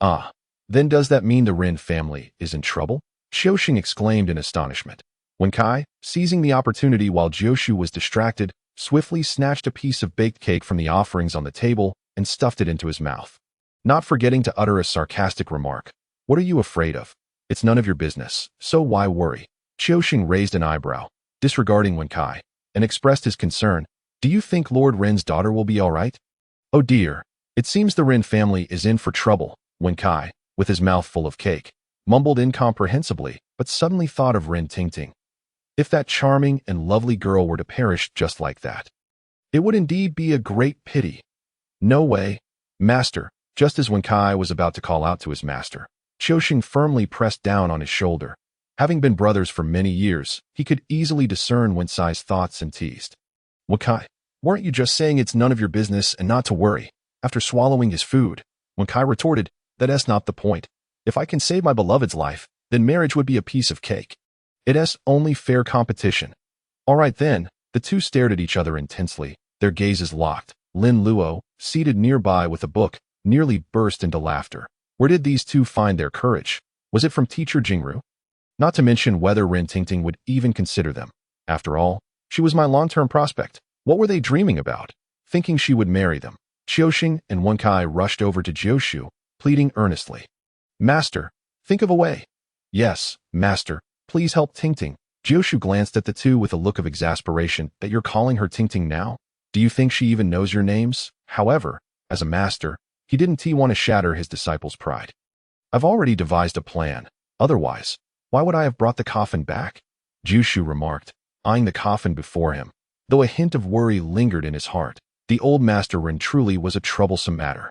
Ah, then does that mean the Ren family is in trouble? Qiuxing exclaimed in astonishment. Wenkai, seizing the opportunity while Jioshu was distracted, swiftly snatched a piece of baked cake from the offerings on the table and stuffed it into his mouth, not forgetting to utter a sarcastic remark. What are you afraid of? It's none of your business, so why worry? Qiuxing raised an eyebrow, disregarding Wenkai, and expressed his concern. Do you think Lord Ren's daughter will be all right? Oh dear, It seems the Rin family is in for trouble, Wen Kai, with his mouth full of cake, mumbled incomprehensibly, but suddenly thought of Rin Tingting. If that charming and lovely girl were to perish just like that, it would indeed be a great pity. No way, master. Just as Wen Kai was about to call out to his master, Qiuxing firmly pressed down on his shoulder. Having been brothers for many years, he could easily discern Wen Cai's thoughts and teased. Wen Kai, weren't you just saying it's none of your business and not to worry? After swallowing his food, Wen Kai retorted, that's not the point. If I can save my beloved's life, then marriage would be a piece of cake. It's only fair competition. All right then, the two stared at each other intensely, their gazes locked. Lin Luo, seated nearby with a book, nearly burst into laughter. Where did these two find their courage? Was it from teacher Jingru? Not to mention whether Rin Tingting would even consider them. After all, she was my long-term prospect. What were they dreaming about? Thinking she would marry them. Qiuxing and Wen Kai rushed over to Jiushu, pleading earnestly. Master, think of a way. Yes, master, please help Tingting. Jiushu glanced at the two with a look of exasperation. That you're calling her Tingting now? Do you think she even knows your names? However, as a master, he didn't want to shatter his disciples' pride. I've already devised a plan. Otherwise, why would I have brought the coffin back? Jiushu remarked, eyeing the coffin before him. Though a hint of worry lingered in his heart, the old master Rin truly was a troublesome matter.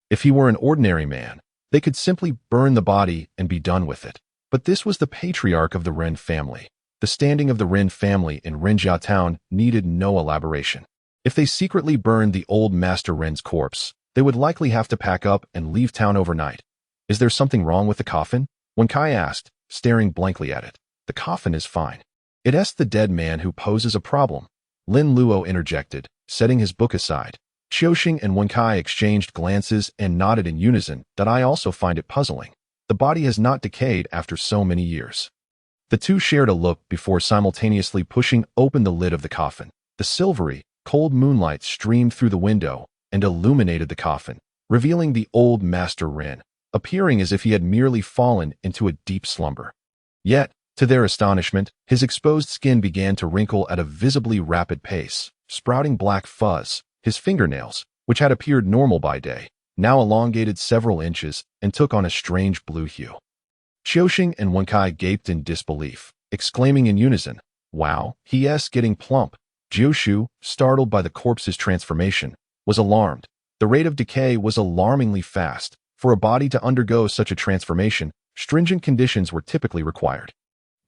If he were an ordinary man, they could simply burn the body and be done with it. But this was the patriarch of the Rin family. The standing of the Rin family in Rinjia town needed no elaboration. If they secretly burned the old master Rin's corpse, they would likely have to pack up and leave town overnight. Is there something wrong with the coffin? Wen Kai asked, staring blankly at it. The coffin is fine. It's the dead man who poses a problem. Lin Luo interjected, setting his book aside. Qiuxing and Wen Kai exchanged glances and nodded in unison. That I also find it puzzling. The body has not decayed after so many years. The two shared a look before simultaneously pushing open the lid of the coffin. The silvery, cold moonlight streamed through the window and illuminated the coffin, revealing the old master Rin, appearing as if he had merely fallen into a deep slumber. Yet, to their astonishment, his exposed skin began to wrinkle at a visibly rapid pace, sprouting black fuzz. His fingernails, which had appeared normal by day, now elongated several inches and took on a strange blue hue. Qiuxing and Wen Kai gaped in disbelief, exclaiming in unison, "Wow, he's getting plump." Jiushu, startled by the corpse's transformation, was alarmed. The rate of decay was alarmingly fast. For a body to undergo such a transformation, stringent conditions were typically required.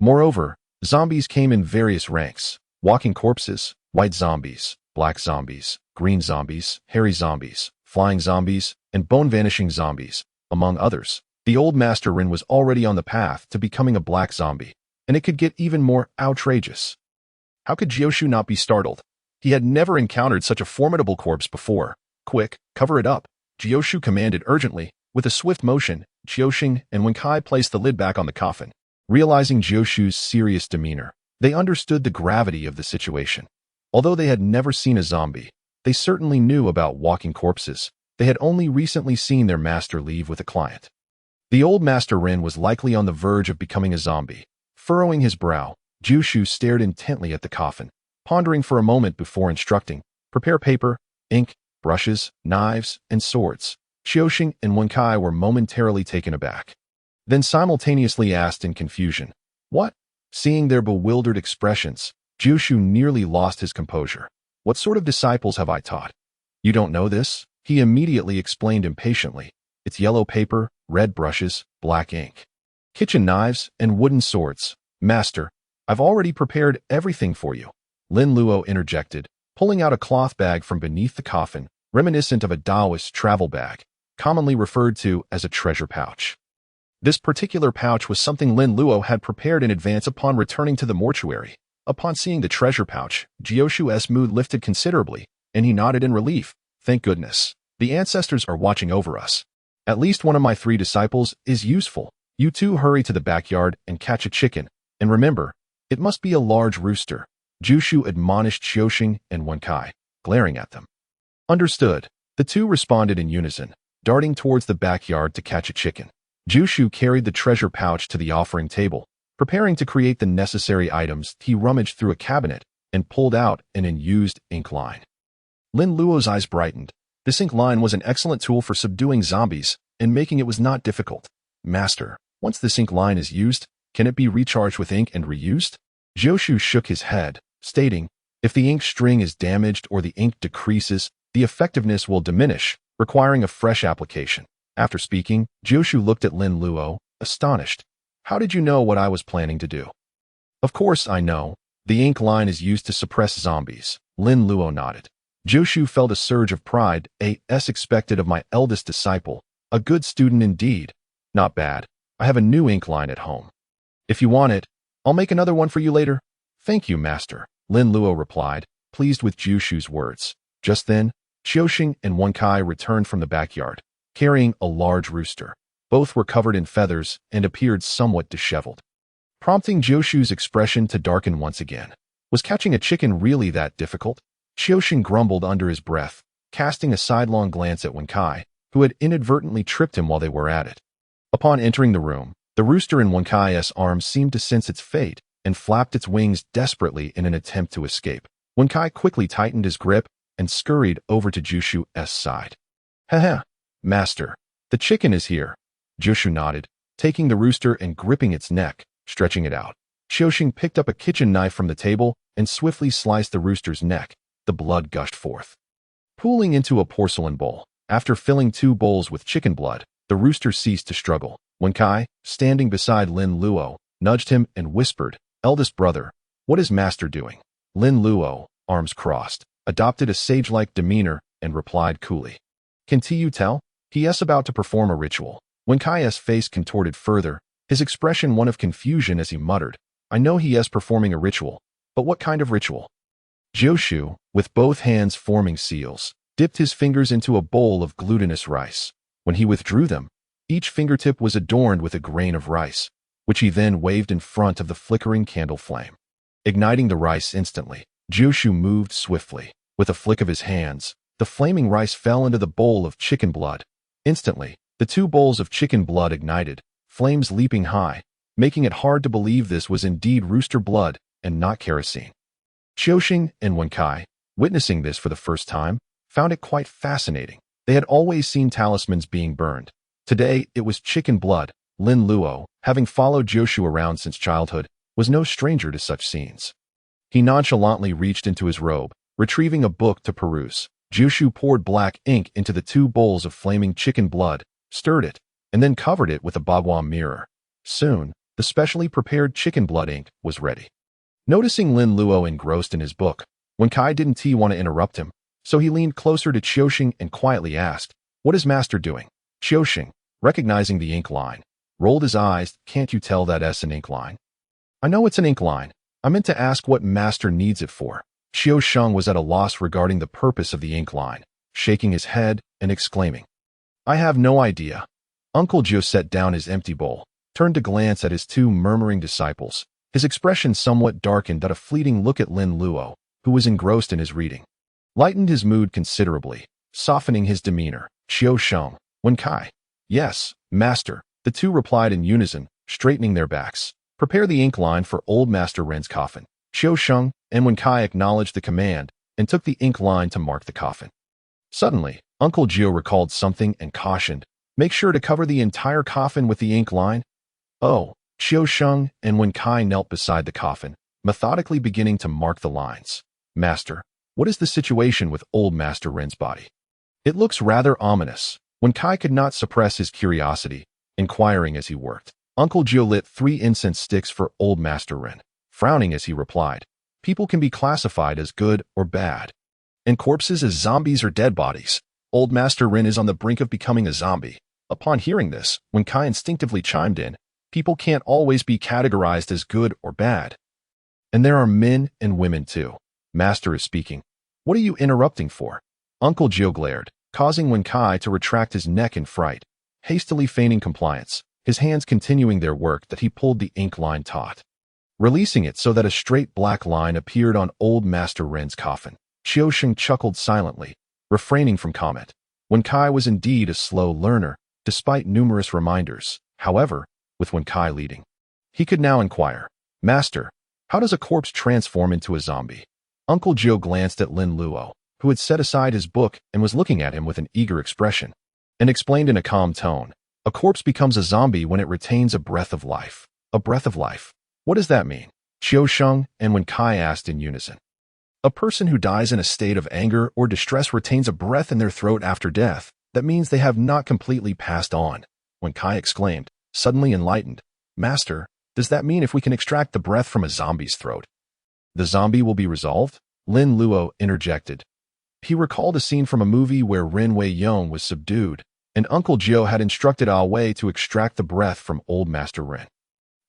Moreover, zombies came in various ranks: walking corpses, white zombies, black zombies, green zombies, hairy zombies, flying zombies, and bone-vanishing zombies, among others. The old master Rin was already on the path to becoming a black zombie, and it could get even more outrageous. How could Jiushu not be startled? He had never encountered such a formidable corpse before. Quick, cover it up, Jiushu commanded urgently. With a swift motion, Qiuxing and Wen Kai placed the lid back on the coffin. Realizing Jiushu's serious demeanor, they understood the gravity of the situation. Although they had never seen a zombie, they certainly knew about walking corpses. They had only recently seen their master leave with a client. The old master Rin was likely on the verge of becoming a zombie. Furrowing his brow, Jiushu stared intently at the coffin, pondering for a moment before instructing, "Prepare paper, ink, brushes, knives, and swords." Qiuxing and Wen Kai were momentarily taken aback, then simultaneously asked in confusion, "What?" Seeing their bewildered expressions, Jiushu nearly lost his composure. "What sort of disciples have I taught? You don't know this?" He immediately explained impatiently. "It's yellow paper, red brushes, black ink, kitchen knives, and wooden swords. Master, I've already prepared everything for you." Lin Luo interjected, pulling out a cloth bag from beneath the coffin, reminiscent of a Taoist travel bag, commonly referred to as a treasure pouch. This particular pouch was something Lin Luo had prepared in advance upon returning to the mortuary. Upon seeing the treasure pouch, Jiushu's mood lifted considerably, and he nodded in relief. "Thank goodness. The ancestors are watching over us. At least one of my 3 disciples is useful. You two hurry to the backyard and catch a chicken, and remember, it must be a large rooster." Jiushu admonished Qiuxing and Wen Kai, glaring at them. Understood. The two responded in unison, darting towards the backyard to catch a chicken. Jiushu carried the treasure pouch to the offering table. Preparing to create the necessary items, he rummaged through a cabinet and pulled out an unused ink line. Lin Luo's eyes brightened. This ink line was an excellent tool for subduing zombies and making it was not difficult. Master, once this ink line is used, can it be recharged with ink and reused? Jiushu shook his head, stating, if the ink string is damaged or the ink decreases, the effectiveness will diminish, requiring a fresh application. After speaking, Jiushu looked at Lin Luo, astonished. How did you know what I was planning to do? Of course I know. The ink line is used to suppress zombies. Lin Luo nodded. Jiushu felt a surge of pride, as expected of my eldest disciple. A good student indeed. Not bad. I have a new ink line at home. If you want it, I'll make another one for you later. Thank you, master, Lin Luo replied, pleased with Jiushu's words. Just then, Qiuxing and Wenkai returned from the backyard, carrying a large rooster. Both were covered in feathers and appeared somewhat disheveled, prompting Jiushu's expression to darken once again. Was catching a chicken really that difficult? Qiuxing grumbled under his breath, casting a sidelong glance at Wenkai, who had inadvertently tripped him while they were at it. Upon entering the room, the rooster in Wenkai's arms seemed to sense its fate and flapped its wings desperately in an attempt to escape. Wenkai quickly tightened his grip and scurried over to Jiushu's side. Haha, master, the chicken is here. Jiushu nodded, taking the rooster and gripping its neck, stretching it out. Qiuxing picked up a kitchen knife from the table and swiftly sliced the rooster's neck. The blood gushed forth, pooling into a porcelain bowl. After filling 2 bowls with chicken blood, the rooster ceased to struggle. Wenkai, standing beside Lin Luo, nudged him and whispered, eldest brother, what is master doing? Lin Luo, arms crossed, adopted a sage-like demeanor and replied coolly. Can you tell? He is about to perform a ritual. Wenkai's face contorted further, his expression one of confusion as he muttered, I know he is performing a ritual, but what kind of ritual? Jiushu, with both hands forming seals, dipped his fingers into a bowl of glutinous rice. When he withdrew them, each fingertip was adorned with a grain of rice, which he then waved in front of the flickering candle flame. Igniting the rice instantly, Jiushu moved swiftly. With a flick of his hands, the flaming rice fell into the bowl of chicken blood. Instantly, the 2 bowls of chicken blood ignited, flames leaping high, making it hard to believe this was indeed rooster blood and not kerosene. Qiuxing and Wenkai, witnessing this for the first time, found it quite fascinating. They had always seen talismans being burned. Today, it was chicken blood. Lin Luo, having followed Jiushu around since childhood, was no stranger to such scenes. He nonchalantly reached into his robe, retrieving a book to peruse. Jiushu poured black ink into the 2 bowls of flaming chicken blood, stirred it, and then covered it with a bagua mirror. Soon, the specially prepared chicken blood ink was ready. Noticing Lin Luo engrossed in his book, Wenkai didn't want to interrupt him, so he leaned closer to Qiuxing and quietly asked, what is master doing? Qiuxing, recognizing the ink line, rolled his eyes, can't you tell that's an ink line? I know it's an ink line. I meant to ask what master needs it for. Qiuxing was at a loss regarding the purpose of the ink line, shaking his head and exclaiming, I have no idea. Uncle Jiu set down his empty bowl, turned to glance at his 2 murmuring disciples. His expression somewhat darkened at a fleeting look at Lin Luo, who was engrossed in his reading. Lightened his mood considerably, softening his demeanor. Qiuxing, Wenkai. Yes, master, the 2 replied in unison, straightening their backs. Prepare the ink line for old Master Ren's coffin. Qiuxing and Wenkai acknowledged the command and took the ink line to mark the coffin. Suddenly, Uncle Jiu recalled something and cautioned, make sure to cover the entire coffin with the ink line. Oh, Qiuxing and Wenkai knelt beside the coffin, methodically beginning to mark the lines. Master, what is the situation with old Master Ren's body? It looks rather ominous. Wenkai could not suppress his curiosity, inquiring as he worked. Uncle Jiu lit 3 incense sticks for old Master Ren, frowning as he replied, people can be classified as good or bad, and corpses as zombies or dead bodies. Old Master Ren is on the brink of becoming a zombie. Upon hearing this, Wenkai instinctively chimed in, people can't always be categorized as good or bad. And there are men and women too. Master is speaking. What are you interrupting for? Uncle Jiu glared, causing Wenkai to retract his neck in fright, hastily feigning compliance, his hands continuing their work that he pulled the ink line taut, releasing it so that a straight black line appeared on old Master Ren's coffin. Qiuxing chuckled silently, refraining from comment. Wenkai was indeed a slow learner, despite numerous reminders. However, with Wenkai leading, he could now inquire, Master, how does a corpse transform into a zombie? Uncle Jiu glanced at Lin Luo, who had set aside his book and was looking at him with an eager expression, and explained in a calm tone, "A corpse becomes a zombie when it retains a breath of life." A breath of life. What does that mean? Qiu Sheng and Wen Kai asked in unison. A person who dies in a state of anger or distress retains a breath in their throat after death. That means they have not completely passed on. Wen Kai exclaimed, suddenly enlightened. Master, does that mean if we can extract the breath from a zombie's throat, the zombie will be resolved? Lin Luo interjected. He recalled a scene from a movie where Ren Wei Yong was subdued, and Uncle Jiu had instructed Ah Wei to extract the breath from old Master Ren.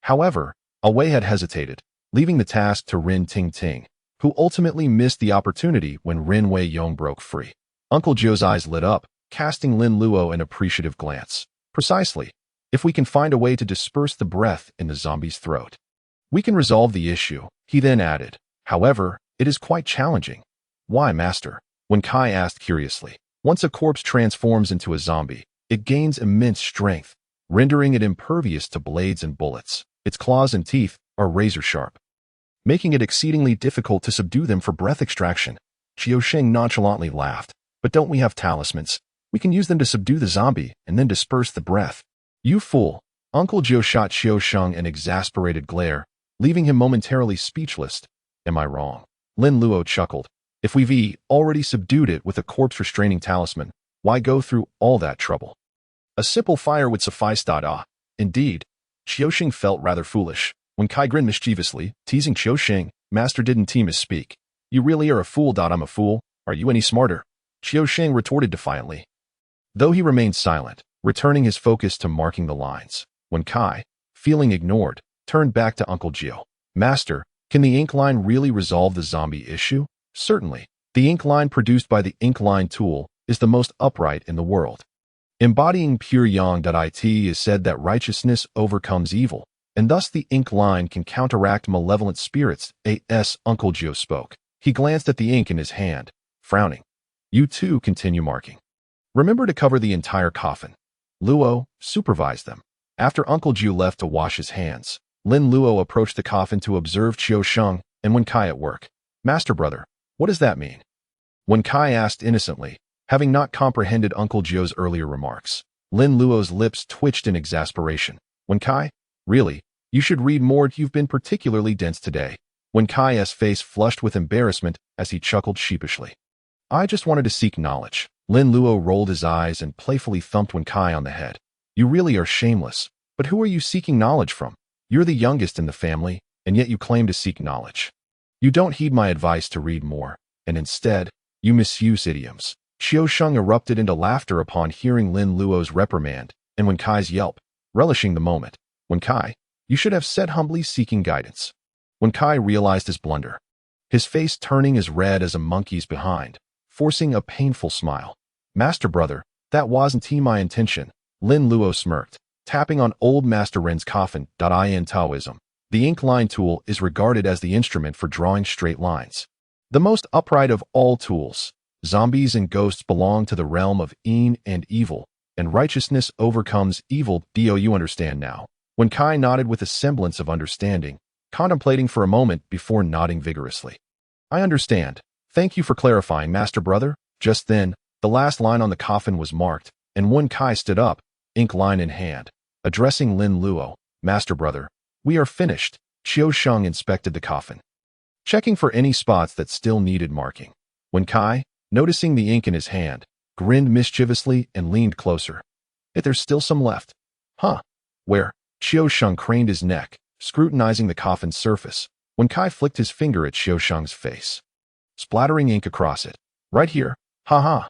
However, Ah Wei had hesitated, leaving the task to Ren Ting Ting, who ultimately missed the opportunity when Ren Wei Yong broke free. Uncle Jiu's eyes lit up, casting Lin Luo an appreciative glance. Precisely. If we can find a way to disperse the breath in the zombie's throat, we can resolve the issue, he then added. However, it is quite challenging. Why, Master? Wen Kai asked curiously. Once a corpse transforms into a zombie, it gains immense strength, rendering it impervious to blades and bullets. Its claws and teeth are razor sharp, making it exceedingly difficult to subdue them for breath extraction. Qiu Sheng nonchalantly laughed. But don't we have talismans? We can use them to subdue the zombie and then disperse the breath. You fool! Uncle Jiu shot Qiu Sheng an exasperated glare, leaving him momentarily speechless. Am I wrong? Lin Luo chuckled. If we've already subdued it with a corpse-restraining talisman, why go through all that trouble? A simple fire would suffice. Indeed, Qiu Sheng felt rather foolish. Wen Kai grinned mischievously, teasing Qiu Sheng. Master didn't team his speak. You really are a fool. I'm a fool. Are you any smarter? Qiu Sheng retorted defiantly. Though he remained silent, returning his focus to marking the lines, Wen Kai, feeling ignored, turned back to Uncle Jiu. Master, can the ink line really resolve the zombie issue? Certainly. The ink line produced by the ink line tool is the most upright in the world. Embodying pure yang. It is said that righteousness overcomes evil, and thus the ink line can counteract malevolent spirits. Uncle Jiu spoke. He glanced at the ink in his hand, frowning. You too continue marking. Remember to cover the entire coffin. Luo, supervise them. After Uncle Jiu left to wash his hands, Lin Luo approached the coffin to observe Qiu Sheng and Wen Kai at work. Master brother, what does that mean? Wen Kai asked innocently, having not comprehended Uncle Jiu's earlier remarks. Lin Luo's lips twitched in exasperation. Wen Kai? Really? You should read more. You've been particularly dense today. Wen Kai's face flushed with embarrassment as he chuckled sheepishly. I just wanted to seek knowledge. Lin Luo rolled his eyes and playfully thumped Wen Kai on the head. You really are shameless. But who are you seeking knowledge from? You're the youngest in the family, and yet you claim to seek knowledge. You don't heed my advice to read more, and instead, you misuse idioms. Qiu Sheng erupted into laughter upon hearing Lin Luo's reprimand and Wen Kai's yelp, relishing the moment. Wen Kai, you should have said humbly seeking guidance. Wen Kai realized his blunder, his face turning as red as a monkey's behind, forcing a painful smile. Master brother, that wasn't my intention. Lin Luo smirked, tapping on old Master Ren's coffin. In Taoism, the ink line tool is regarded as the instrument for drawing straight lines. The most upright of all tools. Zombies and ghosts belong to the realm of yin and evil, and righteousness overcomes evil. Do you understand now? Wen Kai nodded with a semblance of understanding, contemplating for a moment before nodding vigorously. I understand. Thank you for clarifying, Master brother. Just then, the last line on the coffin was marked, and Wen Kai stood up, ink line in hand, addressing Lin Luo. Master brother, we are finished. Qiu Sheng inspected the coffin, checking for any spots that still needed marking. Wen Kai, noticing the ink in his hand, grinned mischievously and leaned closer. If there's still some left. Huh? Where? Qiu Sheng craned his neck, scrutinizing the coffin's surface. Wen Kai flicked his finger at Qiu Sheng's face, splattering ink across it. Right here. Ha ha.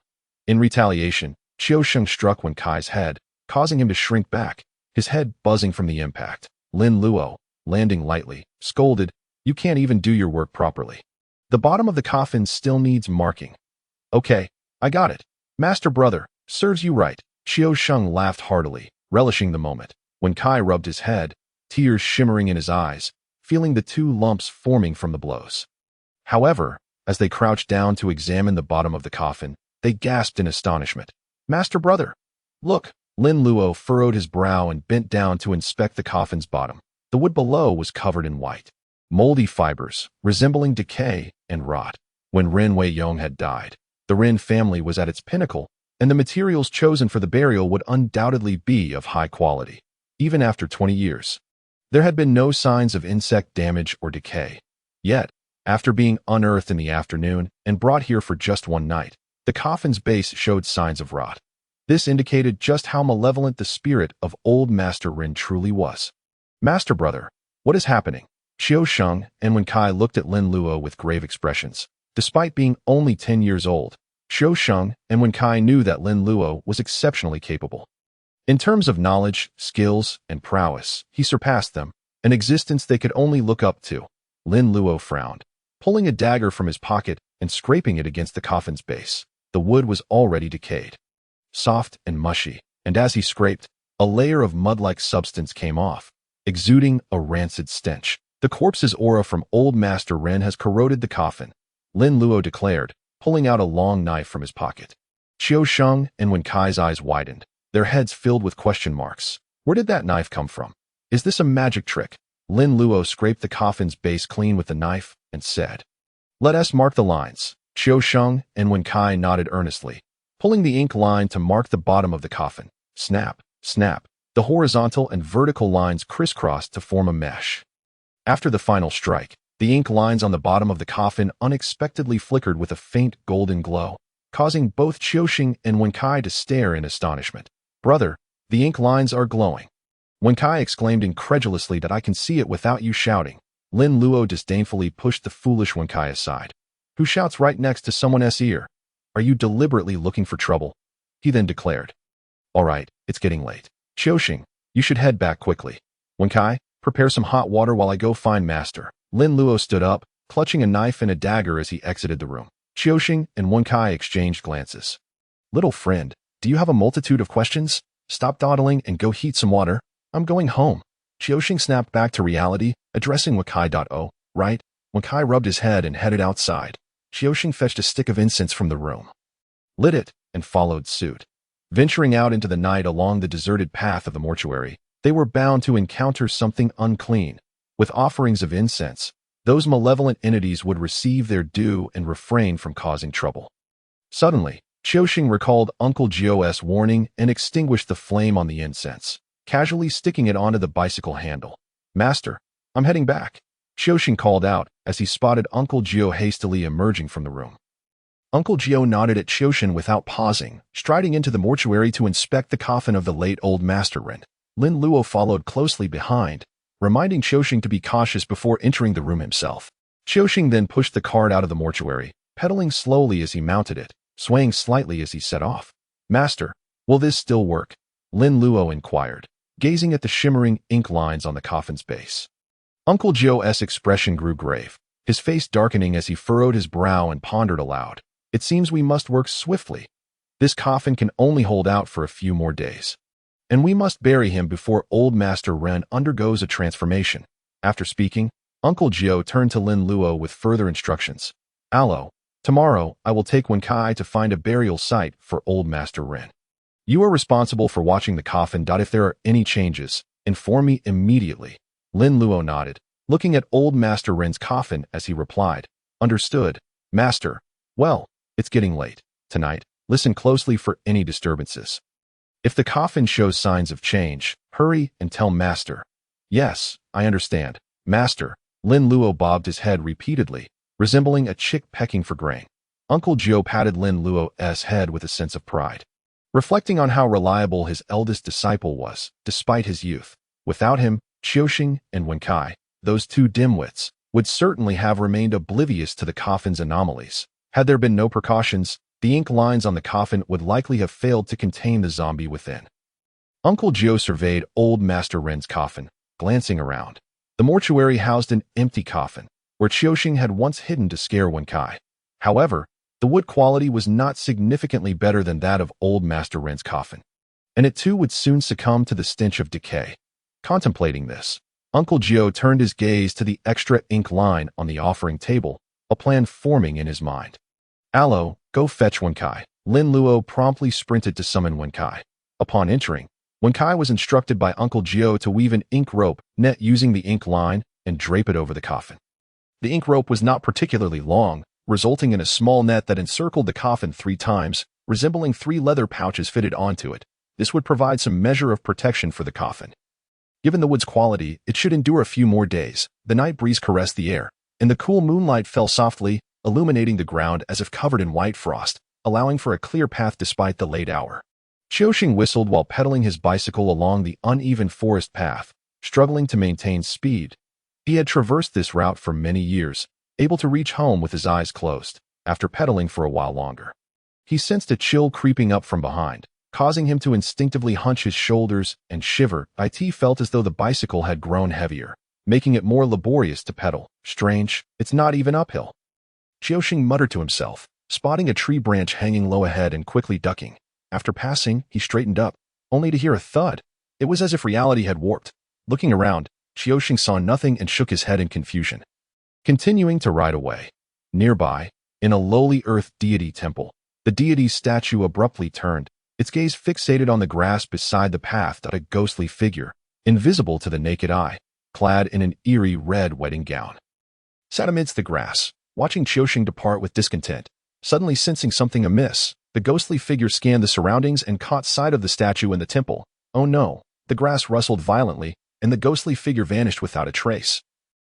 In retaliation, Qiu Sheng struck Wen Kai's head, causing him to shrink back, his head buzzing from the impact. Lin Luo, landing lightly, scolded, You can't even do your work properly. The bottom of the coffin still needs marking. Okay, I got it. Master brother, serves you right. Qiu Sheng laughed heartily, relishing the moment. Wen Kai rubbed his head, tears shimmering in his eyes, feeling the two lumps forming from the blows. However, as they crouched down to examine the bottom of the coffin, they gasped in astonishment. Master brother! Look! Lin Luo furrowed his brow and bent down to inspect the coffin's bottom. The wood below was covered in white, moldy fibers, resembling decay and rot. When Ren Wei Yong had died, The Rin family was at its pinnacle, and the materials chosen for the burial would undoubtedly be of high quality, even after 20 years. There had been no signs of insect damage or decay. Yet, after being unearthed in the afternoon and brought here for just one night, the coffin's base showed signs of rot. This indicated just how malevolent the spirit of old Master Rin truly was. Master Brother, what is happening? Xiao Sheng and Wen Kai looked at Lin Luo with grave expressions. Despite being only 10 years old, Xiao Sheng and Wen Kai knew that Lin Luo was exceptionally capable. In terms of knowledge, skills, and prowess, he surpassed them, an existence they could only look up to. Lin Luo frowned, pulling a dagger from his pocket and scraping it against the coffin's base. The wood was already decayed, soft and mushy, and as he scraped, a layer of mud-like substance came off, exuding a rancid stench. The corpse's aura from old Master Ren has corroded the coffin, Lin Luo declared, pulling out a long knife from his pocket. Xiao Sheng and Wen Kai's eyes widened, their heads filled with question marks. Where did that knife come from? Is this a magic trick? Lin Luo scraped the coffin's base clean with the knife and said, "Let us mark the lines." Xiao Sheng and Wen Kai nodded earnestly, pulling the ink line to mark the bottom of the coffin. Snap, snap. The horizontal and vertical lines crisscrossed to form a mesh. After the final strike, the ink lines on the bottom of the coffin unexpectedly flickered with a faint golden glow, causing both Xiaoxing and Wen Kai to stare in astonishment. "Brother, the ink lines are glowing." Wen Kai exclaimed incredulously that I can see it without you shouting. Lin Luo disdainfully pushed the foolish Wen Kai aside. Who shouts right next to someone's ear? Are you deliberately looking for trouble? He then declared. All right, it's getting late. Xiaoxing, you should head back quickly. Wen Kai, prepare some hot water while I go find Master. Lin Luo stood up, clutching a knife and a dagger as he exited the room. Xiaoxing and Wen Kai exchanged glances. Little friend, do you have a multitude of questions? Stop dawdling and go heat some water. I'm going home. Xiaoxing snapped back to reality, addressing Wen Kai. Oh, right. Wen Kai rubbed his head and headed outside. Xiaoxing fetched a stick of incense from the room, lit it, and followed suit. Venturing out into the night along the deserted path of the mortuary, they were bound to encounter something unclean. With offerings of incense, those malevolent entities would receive their due and refrain from causing trouble. Suddenly, Xiaoxing recalled Uncle Jio's warning and extinguished the flame on the incense, casually sticking it onto the bicycle handle. Master, I'm heading back, Xiaoxing called out as he spotted Uncle Jio hastily emerging from the room. Uncle Jio nodded at Xiaoxing without pausing, striding into the mortuary to inspect the coffin of the late old Master Ren. Lin Luo followed closely behind, reminding Xiaoxing to be cautious before entering the room himself. Xiaoxing then pushed the cart out of the mortuary, pedaling slowly as he mounted it, swaying slightly as he set off. Master, will this still work? Lin Luo inquired, gazing at the shimmering ink lines on the coffin's base. Uncle Jio's expression grew grave, his face darkening as he furrowed his brow and pondered aloud. It seems we must work swiftly. This coffin can only hold out for a few more days. And we must bury him before old Master Ren undergoes a transformation. After speaking, Uncle Jio turned to Lin Luo with further instructions. Allo, tomorrow I will take Wen Kai to find a burial site for old Master Ren. You are responsible for watching the coffin. If there are any changes, inform me immediately. Lin Luo nodded, looking at old Master Ren's coffin as he replied. Understood, Master. Well, it's getting late. Tonight, listen closely for any disturbances. If the coffin shows signs of change, hurry and tell Master. Yes, I understand, Master. Lin Luo bobbed his head repeatedly, resembling a chick pecking for grain. Uncle Jio patted Lin Luo's head with a sense of pride, reflecting on how reliable his eldest disciple was, despite his youth. Without him, Xiaoxing and Wen Kai, those two dimwits, would certainly have remained oblivious to the coffin's anomalies. Had there been no precautions, the ink lines on the coffin would likely have failed to contain the zombie within. Uncle Jio surveyed old Master Ren's coffin, glancing around. The mortuary housed an empty coffin, where Xiaoxing had once hidden to scare Wen Kai. However, the wood quality was not significantly better than that of old Master Ren's coffin, and it too would soon succumb to the stench of decay. Contemplating this, Uncle Jio turned his gaze to the extra ink line on the offering table, a plan forming in his mind. Allo, go fetch Wen Kai. Lin Luo promptly sprinted to summon Wen Kai. Upon entering, Wen Kai was instructed by Uncle Jio to weave an ink rope net using the ink line and drape it over the coffin. The ink rope was not particularly long, resulting in a small net that encircled the coffin 3 times, resembling 3 leather pouches fitted onto it. This would provide some measure of protection for the coffin. Given the wood's quality, it should endure a few more days. The night breeze caressed the air, and the cool moonlight fell softly, illuminating the ground as if covered in white frost, allowing for a clear path despite the late hour. Qiuxing whistled while pedaling his bicycle along the uneven forest path, struggling to maintain speed. He had traversed this route for many years, able to reach home with his eyes closed, after pedaling for a while longer. He sensed a chill creeping up from behind, causing him to instinctively hunch his shoulders and shiver. It felt as though the bicycle had grown heavier, making it more laborious to pedal. Strange, it's not even uphill. Qiuxing muttered to himself, spotting a tree branch hanging low ahead and quickly ducking. After passing, he straightened up, only to hear a thud. It was as if reality had warped. Looking around, Qiuxing saw nothing and shook his head in confusion. Continuing to ride away. Nearby, in a lowly earth deity temple, the deity's statue abruptly turned, its gaze fixated on the grass beside the path. A ghostly figure, invisible to the naked eye, clad in an eerie red wedding gown, sat amidst the grass, watching Qiuxing depart with discontent. Suddenly sensing something amiss, the ghostly figure scanned the surroundings and caught sight of the statue in the temple. Oh no! The grass rustled violently, and the ghostly figure vanished without a trace.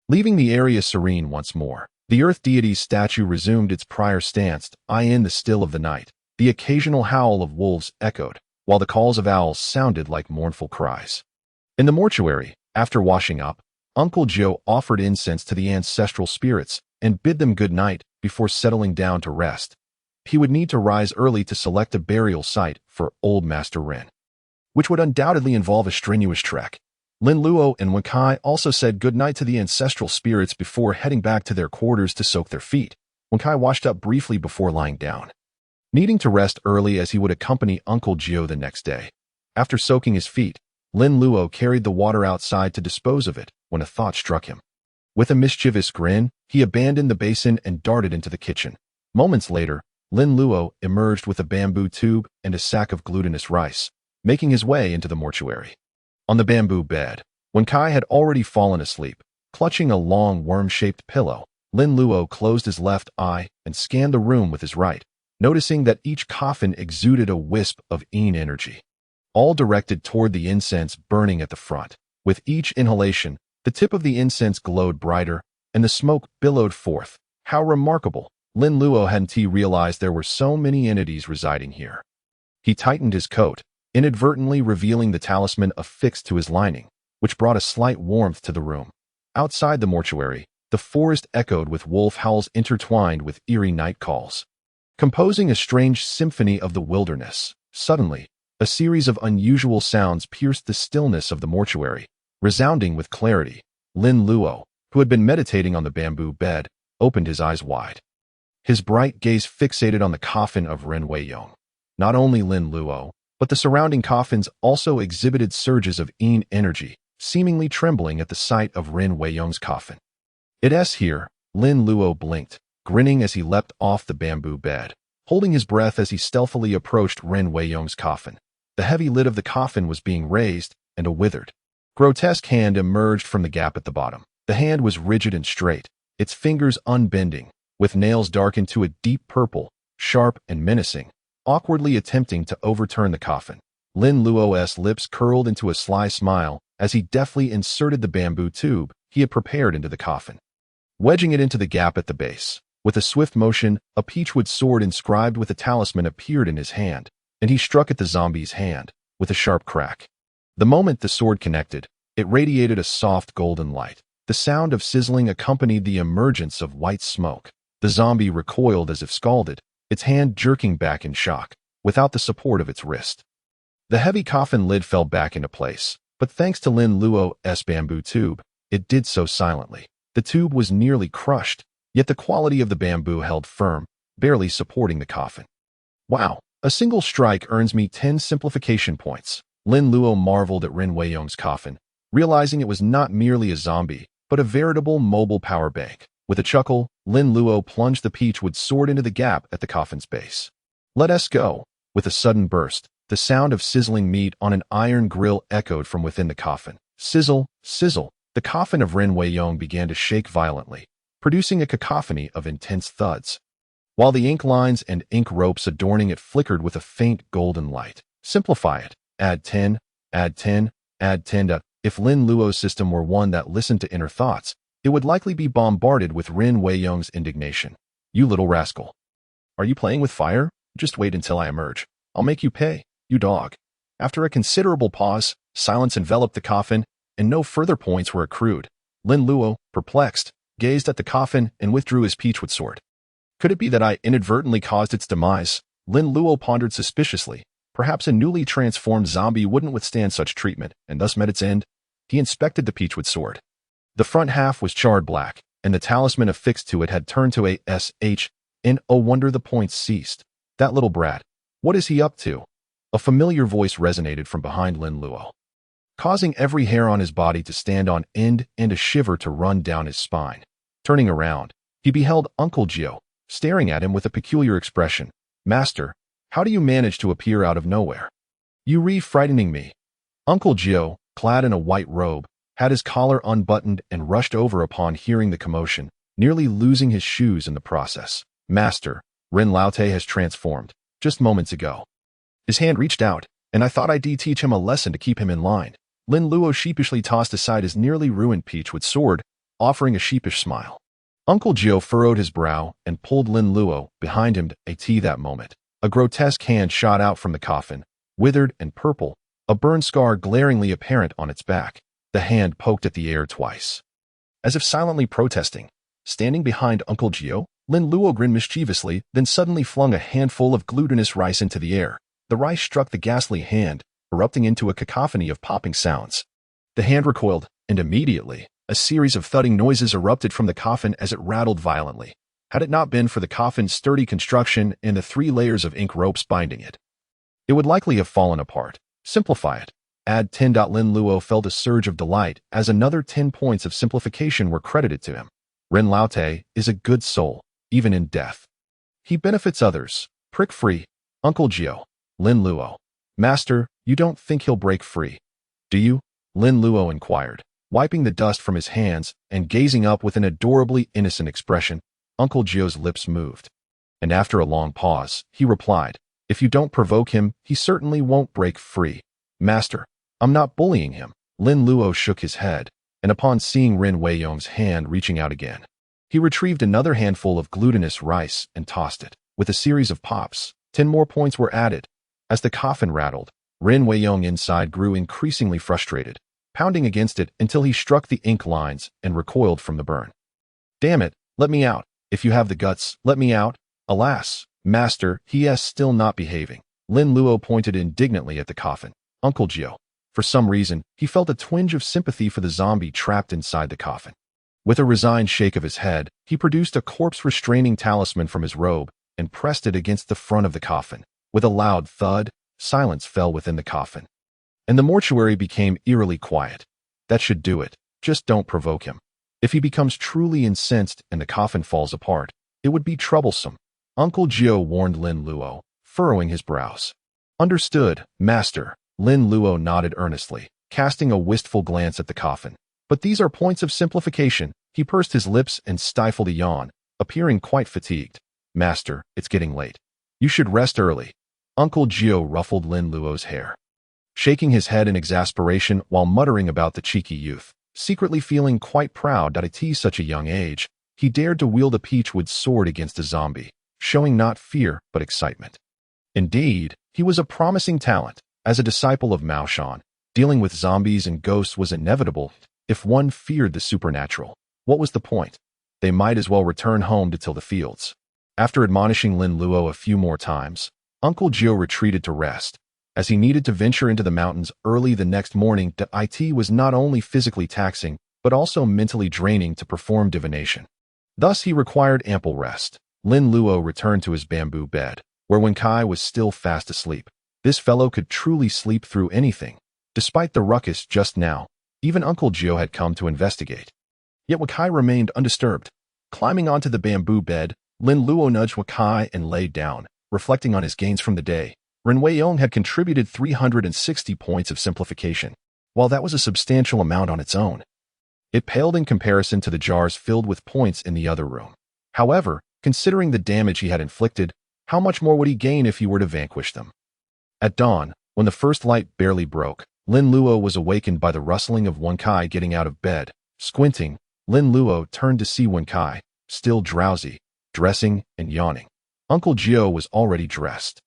Leaving the area serene once more, the earth deity's statue resumed its prior stance. In the still of the night, the occasional howl of wolves echoed, while the calls of owls sounded like mournful cries. In the mortuary, after washing up, Uncle Joe offered incense to the ancestral spirits and bid them good night before settling down to rest. He would need to rise early to select a burial site for old Master Ren, which would undoubtedly involve a strenuous trek. Lin Luo and Wen Kai also said good night to the ancestral spirits before heading back to their quarters to soak their feet. Wen Kai washed up briefly before lying down, needing to rest early as he would accompany Uncle Gio the next day. After soaking his feet, Lin Luo carried the water outside to dispose of it when a thought struck him. With a mischievous grin, he abandoned the basin and darted into the kitchen. Moments later, Lin Luo emerged with a bamboo tube and a sack of glutinous rice, making his way into the mortuary. On the bamboo bed, Wen Kai had already fallen asleep, clutching a long worm-shaped pillow. Lin Luo closed his left eye and scanned the room with his right, noticing that each coffin exuded a wisp of yin energy, all directed toward the incense burning at the front. With each inhalation, the tip of the incense glowed brighter, and the smoke billowed forth. How remarkable! Lin Luo hadn't realized there were so many entities residing here. He tightened his coat, inadvertently revealing the talisman affixed to his lining, which brought a slight warmth to the room. Outside the mortuary, the forest echoed with wolf howls intertwined with eerie night calls, composing a strange symphony of the wilderness. Suddenly, a series of unusual sounds pierced the stillness of the mortuary, resounding with clarity. Lin Luo, who had been meditating on the bamboo bed, opened his eyes wide, his bright gaze fixated on the coffin of Ren Weiyong. Not only Lin Luo, but the surrounding coffins also exhibited surges of yin energy, seemingly trembling at the sight of Ren Weiyong's coffin. It's here, Lin Luo blinked, grinning as he leapt off the bamboo bed, holding his breath as he stealthily approached Ren Weiyong's coffin. The heavy lid of the coffin was being raised, and a withered, grotesque hand emerged from the gap at the bottom. The hand was rigid and straight, its fingers unbending, with nails darkened to a deep purple, sharp and menacing, awkwardly attempting to overturn the coffin. Lin Luo's lips curled into a sly smile as he deftly inserted the bamboo tube he had prepared into the coffin, wedging it into the gap at the base. With a swift motion, a peachwood sword inscribed with a talisman appeared in his hand, and he struck at the zombie's hand with a sharp crack. The moment the sword connected, it radiated a soft golden light. The sound of sizzling accompanied the emergence of white smoke. The zombie recoiled as if scalded, its hand jerking back in shock, without the support of its wrist. The heavy coffin lid fell back into place, but thanks to Lin Luo's bamboo tube, it did so silently. The tube was nearly crushed, yet the quality of the bamboo held firm, barely supporting the coffin. Wow, a single strike earns me 10 simplification points. Lin Luo marveled at Ren Weiyong's coffin, realizing it was not merely a zombie, but a veritable mobile power bank. With a chuckle, Lin Luo plunged the peachwood sword into the gap at the coffin's base. Let us go. With a sudden burst, the sound of sizzling meat on an iron grill echoed from within the coffin. Sizzle, sizzle. The coffin of Ren Weiyong began to shake violently, producing a cacophony of intense thuds. while the ink lines and ink ropes adorning it flickered with a faint golden light. Simplify it. Add 10, add 10, add 10. If Lin Luo's system were one that listened to inner thoughts, it would likely be bombarded with Rin Weiyong's indignation. You little rascal. Are you playing with fire? Just wait until I emerge. I'll make you pay, you dog. After a considerable pause, silence enveloped the coffin, and no further points were accrued. Lin Luo, perplexed, gazed at the coffin and withdrew his peachwood sword. Could it be that I inadvertently caused its demise? Lin Luo pondered suspiciously. Perhaps a newly transformed zombie wouldn't withstand such treatment, and thus met its end. He inspected the peachwood sword. The front half was charred black, and the talisman affixed to it had turned to a SH. In oh wonder the points ceased. That little brat. What is he up to? A familiar voice resonated from behind Lin Luo, causing every hair on his body to stand on end and a shiver to run down his spine. Turning around, he beheld Uncle Gio, staring at him with a peculiar expression. Master, how do you manage to appear out of nowhere? You re-frightening me. Uncle Gio, clad in a white robe, had his collar unbuttoned and rushed over upon hearing the commotion, nearly losing his shoes in the process. Master, Rin Laote has transformed, just moments ago. His hand reached out, and I thought I'd teach him a lesson to keep him in line. Lin Luo sheepishly tossed aside his nearly ruined peachwood sword, offering a sheepish smile. Uncle Gio furrowed his brow and pulled Lin Luo behind him to that moment. A grotesque hand shot out from the coffin, withered and purple, a burn scar glaringly apparent on its back. The hand poked at the air twice, as if silently protesting. Standing behind Uncle Gio, Lin Luo grinned mischievously, then suddenly flung a handful of glutinous rice into the air. The rice struck the ghastly hand, erupting into a cacophony of popping sounds. The hand recoiled, and immediately, a series of thudding noises erupted from the coffin as it rattled violently. Had it not been for the coffin's sturdy construction and the 3 layers of ink ropes binding it, it would likely have fallen apart. Simplify it. Add 10. Lin Luo felt a surge of delight as another 10 points of simplification were credited to him. Rin Laote is a good soul, even in death. He benefits others. Prick free. Uncle Gio. Lin Luo. Master, you don't think he'll break free, do you? Lin Luo inquired, wiping the dust from his hands and gazing up with an adorably innocent expression. Uncle Gio's lips moved, and after a long pause, he replied, if you don't provoke him, he certainly won't break free. Master, I'm not bullying him. Lin Luo shook his head, and upon seeing Rin Weiyong's hand reaching out again, he retrieved another handful of glutinous rice and tossed it. With a series of pops, 10 more points were added. As the coffin rattled, Rin Weiyong inside grew increasingly frustrated, pounding against it until he struck the ink lines and recoiled from the burn. Damn it, let me out. If you have the guts, let me out. Alas, master, he is still not behaving. Lin Luo pointed indignantly at the coffin. Uncle Gio. For some reason, he felt a twinge of sympathy for the zombie trapped inside the coffin. With a resigned shake of his head, he produced a corpse-restraining talisman from his robe and pressed it against the front of the coffin. With a loud thud, silence fell within the coffin, and the mortuary became eerily quiet. That should do it. Just don't provoke him. If he becomes truly incensed and the coffin falls apart, it would be troublesome. Uncle Gio warned Lin Luo, furrowing his brows. Understood, master. Lin Luo nodded earnestly, casting a wistful glance at the coffin. But these are points of simplification. He pursed his lips and stifled a yawn, appearing quite fatigued. Master, it's getting late. You should rest early. Uncle Gio ruffled Lin Luo's hair, shaking his head in exasperation while muttering about the cheeky youth. Secretly feeling quite proud that at such a young age, he dared to wield a peachwood sword against a zombie, showing not fear but excitement. Indeed, he was a promising talent. As a disciple of Mao Shan, dealing with zombies and ghosts was inevitable. If one feared the supernatural, what was the point? They might as well return home to till the fields. After admonishing Lin Luo a few more times, Uncle Gio retreated to rest, as he needed to venture into the mountains early the next morning. It was not only physically taxing, but also mentally draining to perform divination. Thus he required ample rest. Lin Luo returned to his bamboo bed, where Wen Kai was still fast asleep. This fellow could truly sleep through anything. Despite the ruckus just now, even Uncle Gio had come to investigate. Yet Wen Kai remained undisturbed. Climbing onto the bamboo bed, Lin Luo nudged Wen Kai and lay down, reflecting on his gains from the day. Rin Weiyong had contributed 360 points of simplification. While that was a substantial amount on its own, it paled in comparison to the jars filled with points in the other room. However, Considering the damage he had inflicted, how much more would he gain if he were to vanquish them? At dawn, when the first light barely broke, Lin Luo was awakened by the rustling of Wen Kai getting out of bed. Squinting, Lin Luo turned to see Wen Kai, still drowsy, dressing and yawning. Uncle Gio was already dressed.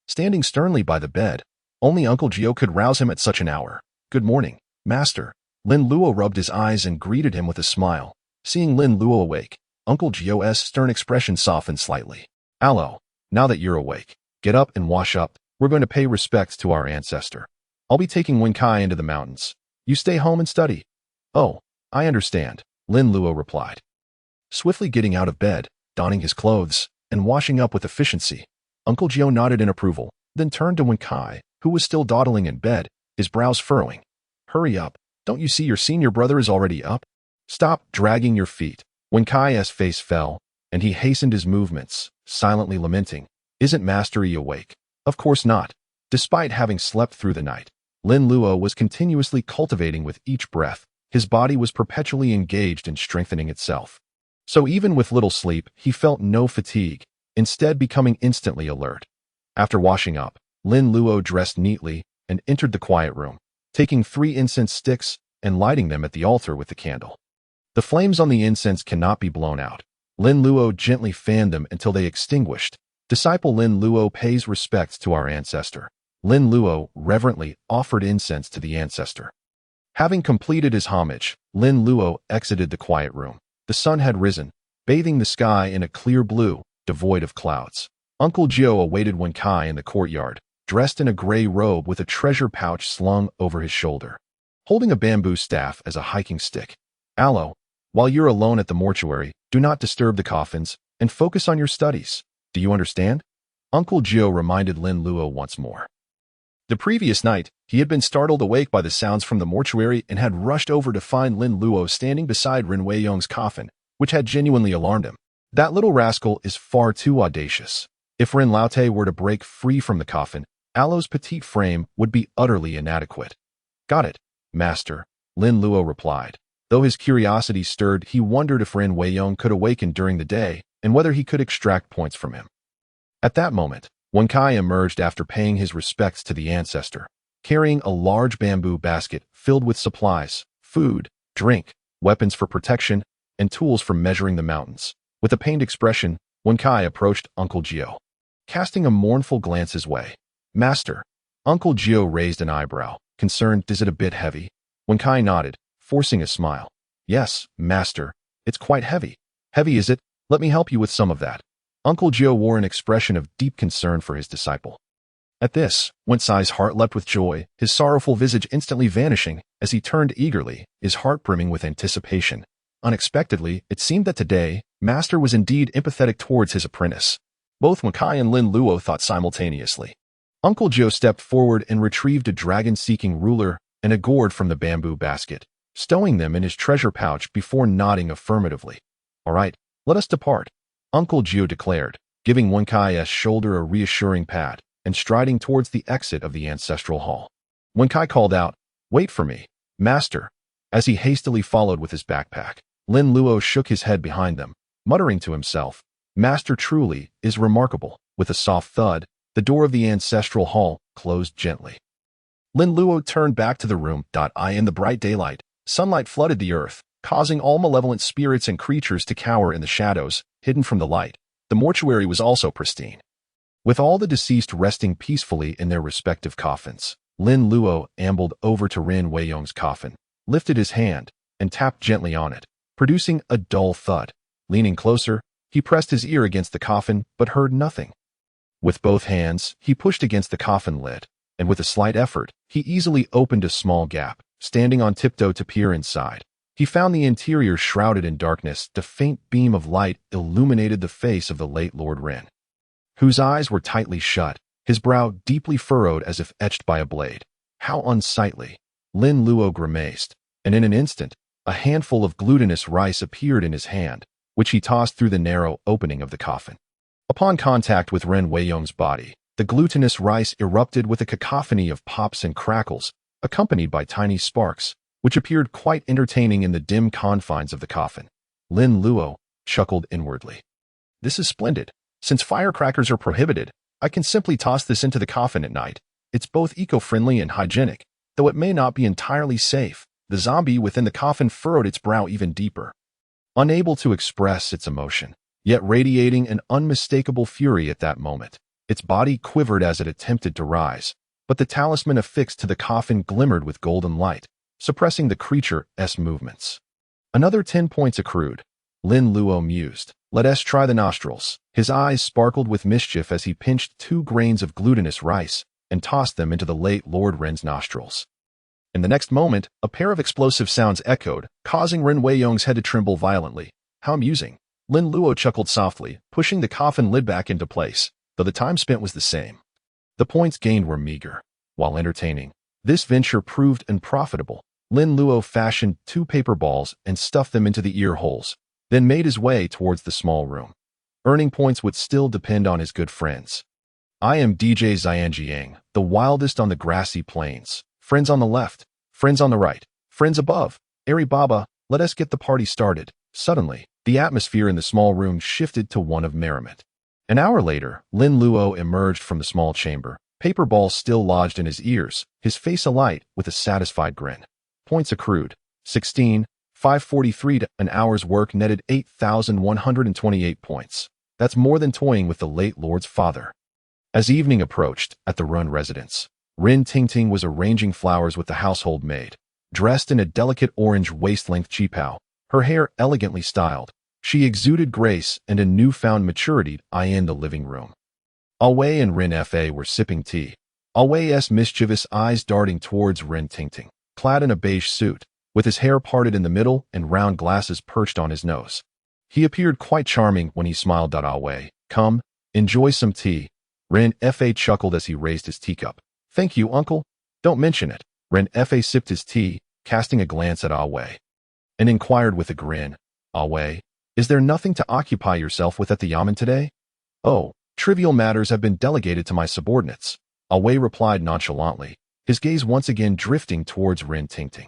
Standing sternly by the bed, only Uncle Gio could rouse him at such an hour. "Good morning, master." Lin Luo rubbed his eyes and greeted him with a smile. Seeing Lin Luo awake, Uncle Gio's stern expression softened slightly. "Allo, now that you're awake, get up and wash up. We're going to pay respects to our ancestor. I'll be taking Wen Kai into the mountains. You stay home and study." "Oh, I understand," Lin Luo replied. Swiftly getting out of bed, donning his clothes, and washing up with efficiency, Uncle Gio nodded in approval, then turned to Wen Kai, who was still dawdling in bed, his brows furrowing. "Hurry up. Don't you see your senior brother is already up? Stop dragging your feet." Wen Kai's face fell, and he hastened his movements, silently lamenting, "Isn't Mastery awake?" Of course not. Despite having slept through the night, Lin Luo was continuously cultivating with each breath. His body was perpetually engaged in strengthening itself. So even with little sleep, he felt no fatigue, instead becoming instantly alert. After washing up, Lin Luo dressed neatly and entered the quiet room, taking 3 incense sticks and lighting them at the altar with the candle. The flames on the incense cannot be blown out. Lin Luo gently fanned them until they extinguished. Disciple Lin Luo pays respects to our ancestor. Lin Luo reverently offered incense to the ancestor. Having completed his homage, Lin Luo exited the quiet room. The sun had risen, bathing the sky in a clear blue, devoid of clouds. Uncle Gio awaited Wen Kai in the courtyard, dressed in a gray robe with a treasure pouch slung over his shoulder, holding a bamboo staff as a hiking stick. "Allo, while you're alone at the mortuary, do not disturb the coffins and focus on your studies. Do you understand?" Uncle Gio reminded Lin Luo once more. The previous night, he had been startled awake by the sounds from the mortuary and had rushed over to find Lin Luo standing beside Ren Weiyong's coffin, which had genuinely alarmed him. That little rascal is far too audacious. If Ren Laote were to break free from the coffin, Allo's petite frame would be utterly inadequate. "Got it, master," Lin Luo replied. Though his curiosity stirred, he wondered if Ren Weiyong could awaken during the day and whether he could extract points from him. At that moment, Wen Kai emerged after paying his respects to the ancestor, carrying a large bamboo basket filled with supplies, food, drink, weapons for protection, and tools for measuring the mountains. With a pained expression, Wen Kai approached Uncle Gio, casting a mournful glance his way. "Master." Uncle Gio raised an eyebrow, concerned. "Is it a bit heavy?" Wen Kai nodded, forcing a smile. "Yes, master, it's quite heavy." "Heavy is it? Let me help you with some of that." Uncle Gio wore an expression of deep concern for his disciple. At this, Wen Kai's heart leapt with joy, his sorrowful visage instantly vanishing as he turned eagerly, his heart brimming with anticipation. Unexpectedly, it seemed that today, Master was indeed empathetic towards his apprentice. Both Wen Kai and Lin Luo thought simultaneously. Uncle Gio stepped forward and retrieved a dragon-seeking ruler and a gourd from the bamboo basket, stowing them in his treasure pouch before nodding affirmatively. "All right, let us depart," Uncle Gio declared, giving Wen Kai's shoulder a reassuring pat and striding towards the exit of the ancestral hall. Wen Kai called out, "Wait for me, master," as he hastily followed with his backpack. Lin Luo shook his head behind them, muttering to himself, "Master truly is remarkable." With a soft thud, the door of the ancestral hall closed gently. Lin Luo turned back to the room. In the bright daylight, sunlight flooded the earth, causing all malevolent spirits and creatures to cower in the shadows, hidden from the light. The mortuary was also pristine, with all the deceased resting peacefully in their respective coffins. Lin Luo ambled over to Ren Weiyong's coffin, lifted his hand, and tapped gently on it, producing a dull thud. Leaning closer, he pressed his ear against the coffin but heard nothing. With both hands, he pushed against the coffin lid, and with a slight effort, he easily opened a small gap. Standing on tiptoe to peer inside, he found the interior shrouded in darkness. A faint beam of light illuminated the face of the late Lord Ren, whose eyes were tightly shut, his brow deeply furrowed as if etched by a blade. How unsightly! Lin Luo grimaced, and in an instant, a handful of glutinous rice appeared in his hand, which he tossed through the narrow opening of the coffin. Upon contact with Ren Weiyong's body, the glutinous rice erupted with a cacophony of pops and crackles, accompanied by tiny sparks, which appeared quite entertaining in the dim confines of the coffin. Lin Luo chuckled inwardly. This is splendid. Since firecrackers are prohibited, I can simply toss this into the coffin at night. It's both eco-friendly and hygienic, though it may not be entirely safe. The zombie within the coffin furrowed its brow even deeper, unable to express its emotion, yet radiating an unmistakable fury at that moment. Its body quivered as it attempted to rise, but the talisman affixed to the coffin glimmered with golden light, suppressing the creature's movements. Another 10 points accrued. Lin Luo mused. Let us try the nostrils. His eyes sparkled with mischief as he pinched 2 grains of glutinous rice and tossed them into the late Lord Ren's nostrils. In the next moment, a pair of explosive sounds echoed, causing Ren Weiyong's head to tremble violently. How amusing. Lin Luo chuckled softly, pushing the coffin lid back into place, though the time spent was the same. The points gained were meager. While entertaining, this venture proved unprofitable. Lin Luo fashioned 2 paper balls and stuffed them into the ear holes, then made his way towards the small room. Earning points would still depend on his good friends. I am DJ Xianjiang, the wildest on the grassy plains. Friends on the left, friends on the right, friends above. Ari Baba, let us get the party started. Suddenly, the atmosphere in the small room shifted to one of merriment. An hour later, Lin Luo emerged from the small chamber, paper balls still lodged in his ears, his face alight with a satisfied grin. Points accrued. 16, 543 to an hour's work netted 8,128 points. That's more than toying with the late Lord's father. As evening approached, at the Run residence, Rin Tingting was arranging flowers with the household maid. Dressed in a delicate orange waist-length qipao, her hair elegantly styled, she exuded grace and a newfound maturity in the living room. Awei and Rin Fa were sipping tea. Awei's mischievous eyes darting towards Rin Tingting, clad in a beige suit, with his hair parted in the middle and round glasses perched on his nose. He appeared quite charming when he smiled at Awei. Come, enjoy some tea. Rin Fa chuckled as he raised his teacup. Thank you, uncle. Don't mention it. Ren Fa sipped his tea, casting a glance at Awei, and inquired with a grin, Awei, is there nothing to occupy yourself with at the yamen today? Oh, trivial matters have been delegated to my subordinates. Awei replied nonchalantly, his gaze once again drifting towards Rin Tingting.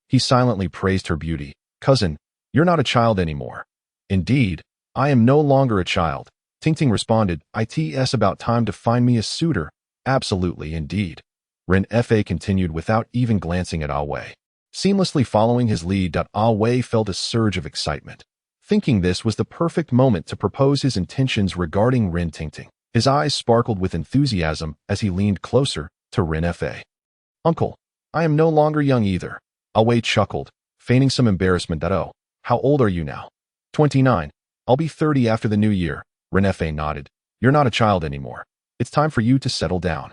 He silently praised her beauty. Cousin, you're not a child anymore. Indeed, I am no longer a child. Tingting responded, it's about time to find me a suitor. Absolutely, indeed. Ren Fa continued without even glancing at Awei. Seamlessly following his lead, Awei felt a surge of excitement. Thinking this was the perfect moment to propose his intentions regarding Rin Tingting. His eyes sparkled with enthusiasm as he leaned closer to Ren Fa. Uncle, I am no longer young either. Awei chuckled, feigning some embarrassment oh, how old are you now? 29. I'll be 30 after the new year. Ren Fa nodded. You're not a child anymore. It's time for you to settle down.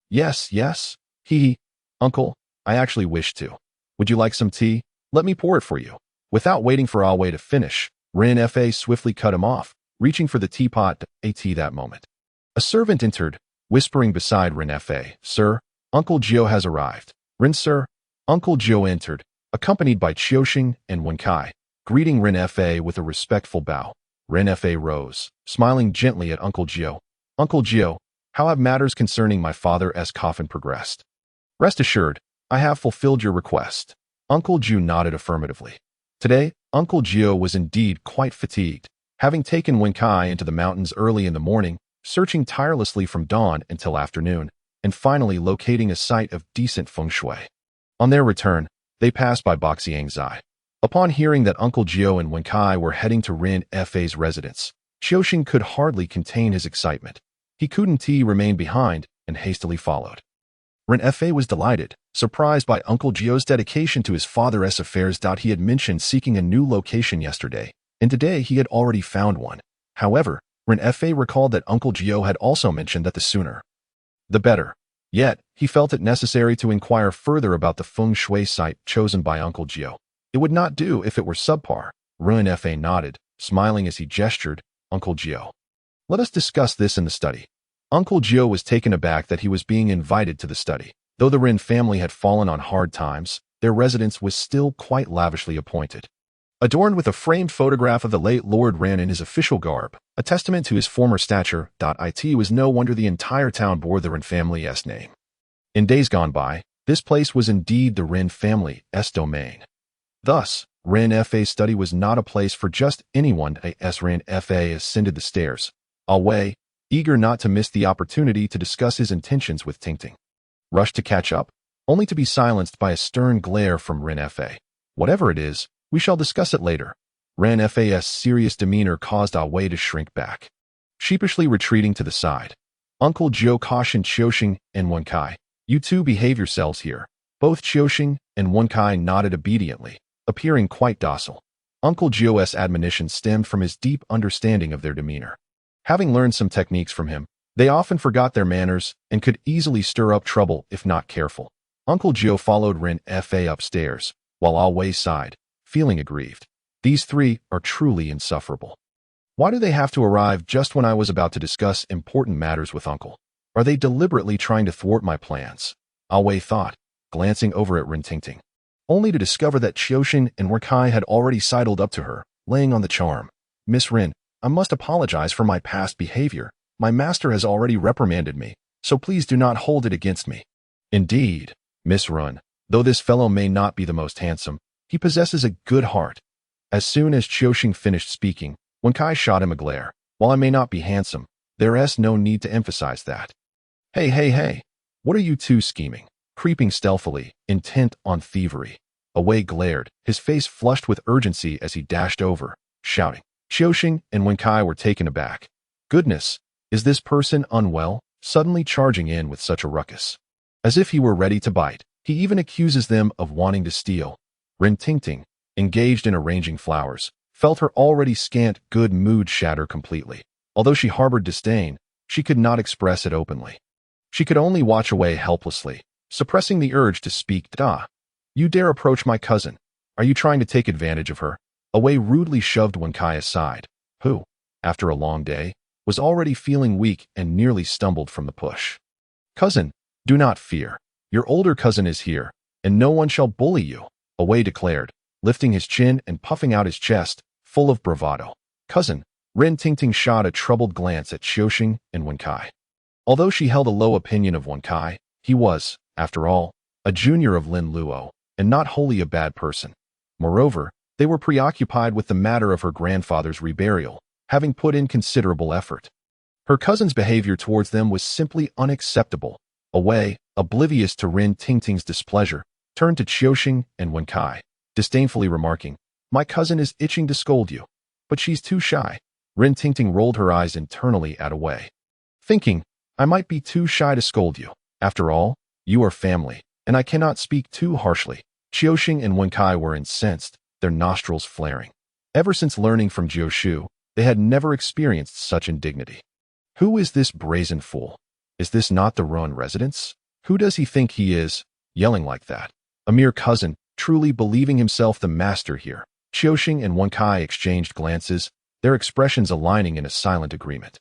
Yes, yes. Hee. Uncle, I actually wish to. Would you like some tea? Let me pour it for you. Without waiting for Awei to finish, Ren Fa swiftly cut him off, reaching for the teapot to tea that moment. A servant entered, whispering beside Ren Fa, Sir, Uncle Jiao has arrived. Ren Sir. Uncle Jiao entered, accompanied by Qiuxing and Wenkai, greeting Ren Fa with a respectful bow. Ren Fa rose, smiling gently at Uncle Jiao. Uncle Jiao, how have matters concerning my father's coffin progressed? Rest assured, I have fulfilled your request. Uncle Jiao nodded affirmatively. Today, Uncle Jiao was indeed quite fatigued, having taken Wenkai into the mountains early in the morning, searching tirelessly from dawn until afternoon, and finally locating a site of decent feng shui. On their return, they passed by Boxiangzai. Upon hearing that Uncle Jiao and Wenkai were heading to Ren Fa's residence, Qiuxing could hardly contain his excitement. He couldn't remain behind and hastily followed. Ren Fa was delighted, surprised by Uncle Jiao's dedication to his father's affairs. He had mentioned seeking a new location yesterday, and today he had already found one. However, Ren Fa recalled that Uncle Jiao had also mentioned that the sooner, the better. Yet, he felt it necessary to inquire further about the feng shui site chosen by Uncle Jiao. It would not do if it were subpar. Ren Fa nodded, smiling as he gestured, Uncle Jiao. Let us discuss this in the study. Uncle Jiao was taken aback that he was being invited to the study. Though the Ren family had fallen on hard times, their residence was still quite lavishly appointed. Adorned with a framed photograph of the late Lord Ren in his official garb, a testament to his former stature, it was no wonder the entire town bore the Ren family's name. In days gone by, this place was indeed the Ren family's domain. Thus, Ren Fa's study was not a place for just anyone as Ren Fa ascended the stairs. Away, eager not to miss the opportunity to discuss his intentions with Tingting. Rushed to catch up, only to be silenced by a stern glare from Ren Fa. Whatever it is, we shall discuss it later. Ren Fa's serious demeanor caused Away to shrink back, sheepishly retreating to the side. Uncle Joe cautioned Qiuxing and Wenkai. You two behave yourselves here. Both Qiuxing and Wenkai nodded obediently, appearing quite docile. Uncle Joe's admonition stemmed from his deep understanding of their demeanor. Having learned some techniques from him, they often forgot their manners and could easily stir up trouble if not careful. Uncle Joe followed Ren Fa upstairs, while Away sighed, feeling aggrieved. These three are truly insufferable. Why do they have to arrive just when I was about to discuss important matters with Uncle? Are they deliberately trying to thwart my plans? Away thought, glancing over at Ren Tingting, only to discover that Qiuxing and Wenkai had already sidled up to her, laying on the charm. Miss Ren, I must apologize for my past behavior. My master has already reprimanded me, so please do not hold it against me. Indeed, Miss Ren, though this fellow may not be the most handsome, he possesses a good heart. As soon as Qiuxing finished speaking, Wenkai shot him a glare. While I may not be handsome, there's no need to emphasize that. Hey, what are you two scheming? Creeping stealthily, intent on thievery. Away glared, his face flushed with urgency as he dashed over, shouting. Qiuxing and Wenkai were taken aback. Goodness, is this person unwell? Suddenly charging in with such a ruckus. As if he were ready to bite, he even accuses them of wanting to steal. Ren Tingting, engaged in arranging flowers, felt her already scant good mood shatter completely. Although she harbored disdain, she could not express it openly. She could only watch Away helplessly, suppressing the urge to speak. You dare approach my cousin? Are you trying to take advantage of her? Away rudely shoved Wenkai aside, who, after a long day, was already feeling weak and nearly stumbled from the push. Cousin, do not fear. Your older cousin is here, and no one shall bully you, Away declared, lifting his chin and puffing out his chest, full of bravado. Cousin, Ren Tingting shot a troubled glance at Qiuxing and Wenkai. Although she held a low opinion of Wenkai, he was, after all, a junior of Lin Luo, and not wholly a bad person. Moreover, they were preoccupied with the matter of her grandfather's reburial, having put in considerable effort. Her cousin's behavior towards them was simply unacceptable. Away, oblivious to Ren Tingting's displeasure, turned to Qiuxing and Wenkai, disdainfully remarking, My cousin is itching to scold you, but she's too shy. Ren Tingting rolled her eyes internally at Away, thinking, I might be too shy to scold you. After all, you are family, and I cannot speak too harshly. Qiuxing and Wenkai were incensed, their nostrils flaring. Ever since learning from Jiu, they had never experienced such indignity. Who is this brazen fool? Is this not the Ren residence? Who does he think he is, yelling like that? A mere cousin, truly believing himself the master here. Qiuxing and Wenkai exchanged glances, their expressions aligning in a silent agreement.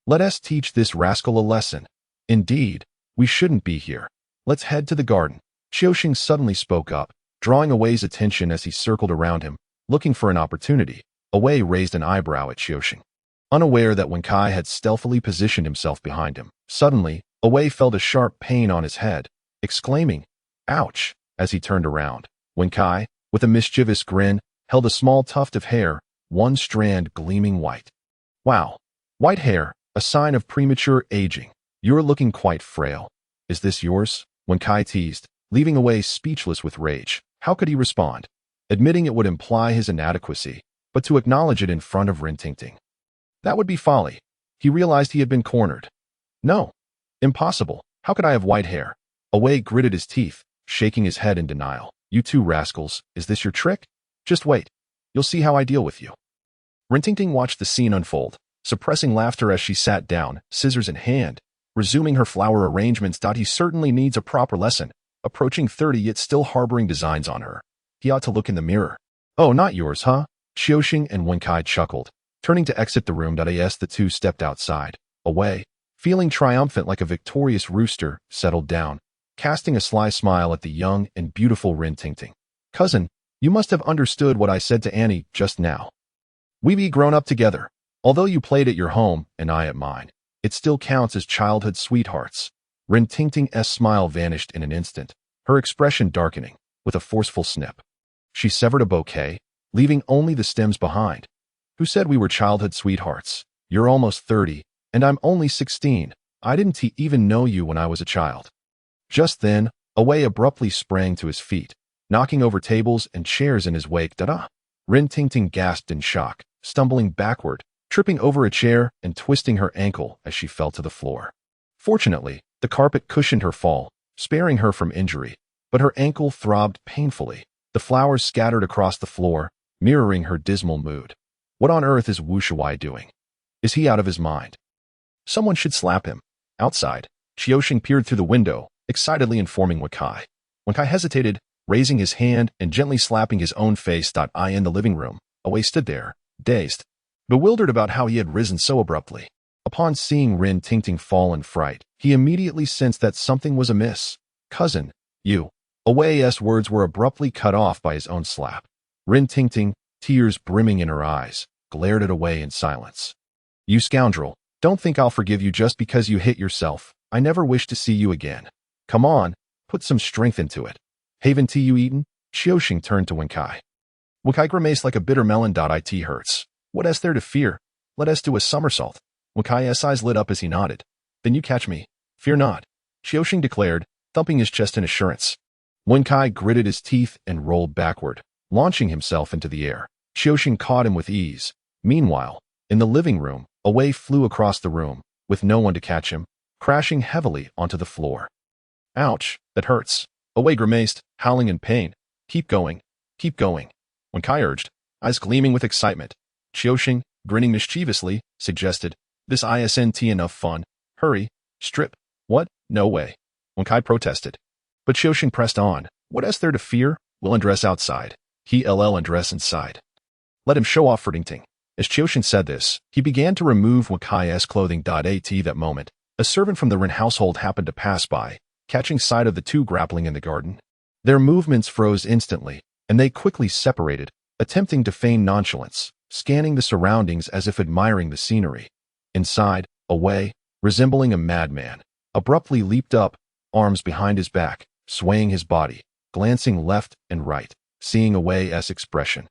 Let us teach this rascal a lesson. Indeed, we shouldn't be here. Let's head to the garden. Qiuxing suddenly spoke up, drawing Away's attention as he circled around him, looking for an opportunity. Away raised an eyebrow at Qiuxing, unaware that Wenkai had stealthily positioned himself behind him. Suddenly, Away felt a sharp pain on his head, exclaiming, Ouch, as he turned around. Wenkai, with a mischievous grin, held a small tuft of hair, one strand gleaming white. Wow, white hair, a sign of premature aging. You're looking quite frail. Is this yours? Wenkai teased, leaving Away speechless with rage. How could he respond? Admitting it would imply his inadequacy, but to acknowledge it in front of Ren Tingting, that would be folly. He realized he had been cornered. No. Impossible. How could I have white hair? Away gritted his teeth, shaking his head in denial. You two rascals, is this your trick? Just wait. You'll see how I deal with you. Ren Tingting watched the scene unfold, suppressing laughter as she sat down, scissors in hand, resuming her flower arrangements. He certainly needs a proper lesson. Approaching 30 yet still harboring designs on her. He ought to look in the mirror. Oh, not yours, huh? Qiuxing and Wenkai chuckled, turning to exit the room. As the two stepped outside, Away, feeling triumphant like a victorious rooster, settled down, casting a sly smile at the young and beautiful Ren Tingting. Cousin, you must have understood what I said to Annie just now. We be grown up together. Although you played at your home and I at mine, it still counts as childhood sweethearts. Ren Tingting's smile vanished in an instant, her expression darkening, with a forceful snip. She severed a bouquet, leaving only the stems behind. Who said we were childhood sweethearts? You're almost 30, and I'm only 16. I didn't even know you when I was a child. Just then, Away abruptly sprang to his feet, knocking over tables and chairs in his wake. Da-da! Rin Tingting gasped in shock, stumbling backward, tripping over a chair and twisting her ankle as she fell to the floor. Fortunately, the carpet cushioned her fall, sparing her from injury, but her ankle throbbed painfully. The flowers scattered across the floor, mirroring her dismal mood. What on earth is Wu Shuai doing? Is he out of his mind? Someone should slap him. Outside, Qiuxing peered through the window, excitedly informing Wenkai. Wenkai hesitated, raising his hand and gently slapping his own face. In the living room, Away stood there, dazed, bewildered about how he had risen so abruptly. Upon seeing Rin Tingting fall in fright, he immediately sensed that something was amiss. Cousin, you. Away's words were abruptly cut off by his own slap. Rin Tingting, tears brimming in her eyes, glared at Away in silence. You scoundrel, don't think I'll forgive you just because you hit yourself. I never wish to see you again. Come on, put some strength into it. Haven't you eaten? Qiuxing turned to Wenkai. Wenkai grimaced like a bitter melon. It hurts. What is there to fear? Let us do a somersault. Wenkai's eyes lit up as he nodded. Then you catch me. Fear not, Qiuxing declared, thumping his chest in assurance. Wenkai gritted his teeth and rolled backward, launching himself into the air. Qiuxing caught him with ease. Meanwhile, in the living room, Away flew across the room, with no one to catch him, crashing heavily onto the floor. Ouch, that hurts. Away grimaced, howling in pain. Keep going. Keep going. Wenkai urged, eyes gleaming with excitement. Qiuxing, grinning mischievously, suggested, this isn't enough fun. Hurry. Strip. What? No way. Wenkai protested. But Qiuxing pressed on. What is there to fear? We'll undress outside. He'll undress inside. Let him show off for Tingting. As Qiuxing said this, he began to remove Wenkai's clothing. At that moment, a servant from the Rin household happened to pass by, catching sight of the two grappling in the garden. Their movements froze instantly, and they quickly separated, attempting to feign nonchalance, scanning the surroundings as if admiring the scenery. Inside, Away, resembling a madman, abruptly leaped up, arms behind his back, swaying his body, glancing left and right, seeing Away's expression.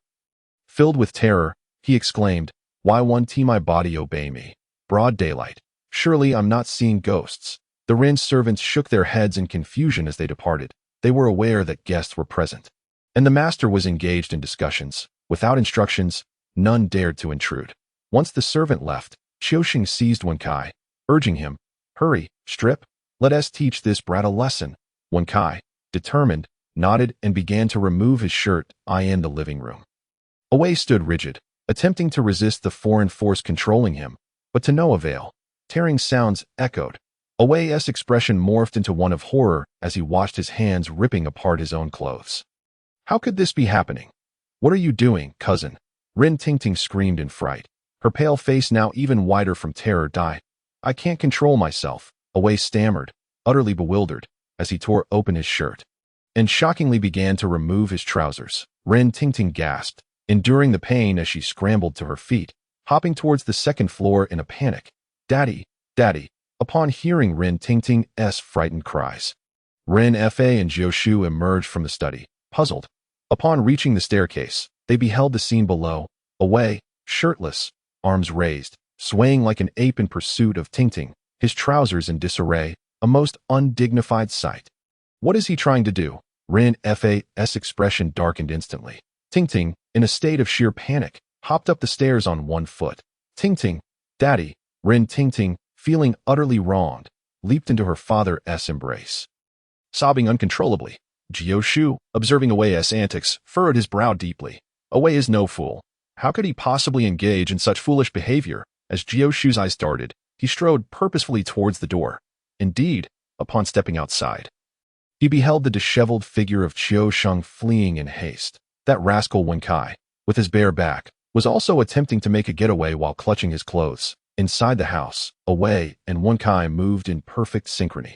Filled with terror, he exclaimed, why won't my body obey me? Broad daylight. Surely I'm not seeing ghosts. The Rin servants shook their heads in confusion as they departed. They were aware that guests were present, and the master was engaged in discussions. Without instructions, none dared to intrude. Once the servant left, Qiuxing seized Wenkai, urging him, hurry, strip, let us teach this brat a lesson. Wenkai, determined, nodded and began to remove his shirt. In the living room, Away stood rigid, attempting to resist the foreign force controlling him, but to no avail. Tearing sounds echoed. Away's expression morphed into one of horror as he watched his hands ripping apart his own clothes. How could this be happening? What are you doing, cousin? Rin Tingting screamed in fright, her pale face now even whiter from terror. I can't control myself, Away stammered, utterly bewildered, as he tore open his shirt and shockingly began to remove his trousers. Rin Tingting gasped, enduring the pain as she scrambled to her feet, hopping towards the second floor in a panic. Daddy, Daddy, upon hearing Rin Tingting's frightened cries. Rin Fa and Jiushu emerged from the study, puzzled. Upon reaching the staircase, they beheld the scene below, Away, shirtless, arms raised, swaying like an ape in pursuit of Tingting, his trousers in disarray, a most undignified sight. What is he trying to do? Rin Fa's expression darkened instantly. Tingting, in a state of sheer panic, hopped up the stairs on one foot. Tingting, Daddy, Rin Tingting, feeling utterly wronged, leaped into her father's embrace. Sobbing uncontrollably, Jiushu, observing Away's antics, furrowed his brow deeply. Away is no fool. How could he possibly engage in such foolish behavior? As Jiushu's eyes darted, he strode purposefully towards the door. Indeed, upon stepping outside, he beheld the disheveled figure of Qiuxing fleeing in haste. That rascal Wenkai, with his bare back, was also attempting to make a getaway while clutching his clothes. Inside the house, Away and Wenkai moved in perfect synchrony.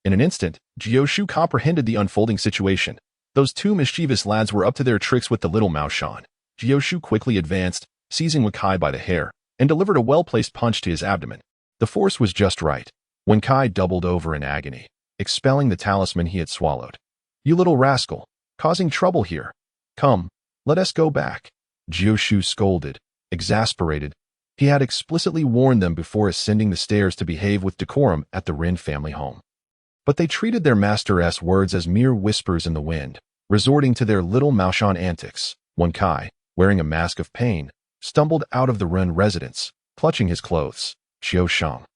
In an instant, Jiushu comprehended the unfolding situation. Those two mischievous lads were up to their tricks with the little Maoshan. Jiushu quickly advanced, seizing Wenkai by the hair, and delivered a well-placed punch to his abdomen. The force was just right. Wenkai doubled over in agony, expelling the talisman he had swallowed. You little rascal, causing trouble here. Come, let us go back. Jiu scolded, exasperated. He had explicitly warned them before ascending the stairs to behave with decorum at the Rin family home. But they treated their master's words as mere whispers in the wind, resorting to their little Maoshan antics. Wen Kai, wearing a mask of pain, stumbled out of the Ren residence, clutching his clothes. Xiao Shang.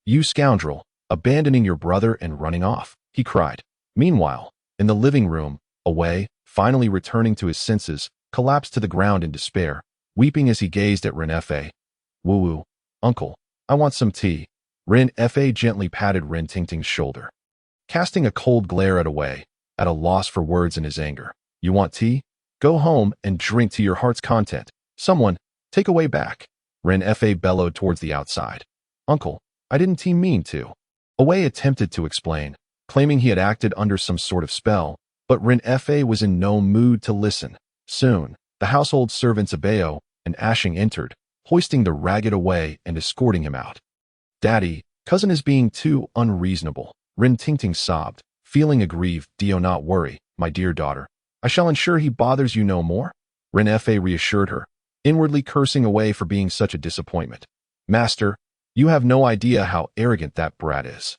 You scoundrel, abandoning your brother and running off, he cried. Meanwhile, in the living room, Away, finally returning to his senses, collapsed to the ground in despair, weeping as he gazed at Ren Fa. Woo-woo, uncle, I want some tea. Ren Fa gently patted Ren Tingting's shoulder. Casting a cold glare at Away, at a loss for words in his anger. You want tea? Go home and drink to your heart's content. Someone, take Away back. Ren Fa bellowed towards the outside. Uncle, I didn't mean to. Away attempted to explain, claiming he had acted under some sort of spell, but Ren Fa was in no mood to listen. Soon, the household servants Abeo and Ashing entered, hoisting the ragged Away and escorting him out. Daddy, cousin is being too unreasonable. Ren Tingting sobbed, feeling aggrieved. Do not worry, my dear daughter. I shall ensure he bothers you no more. Ren Fa reassured her, inwardly cursing Away for being such a disappointment. Master, you have no idea how arrogant that brat is.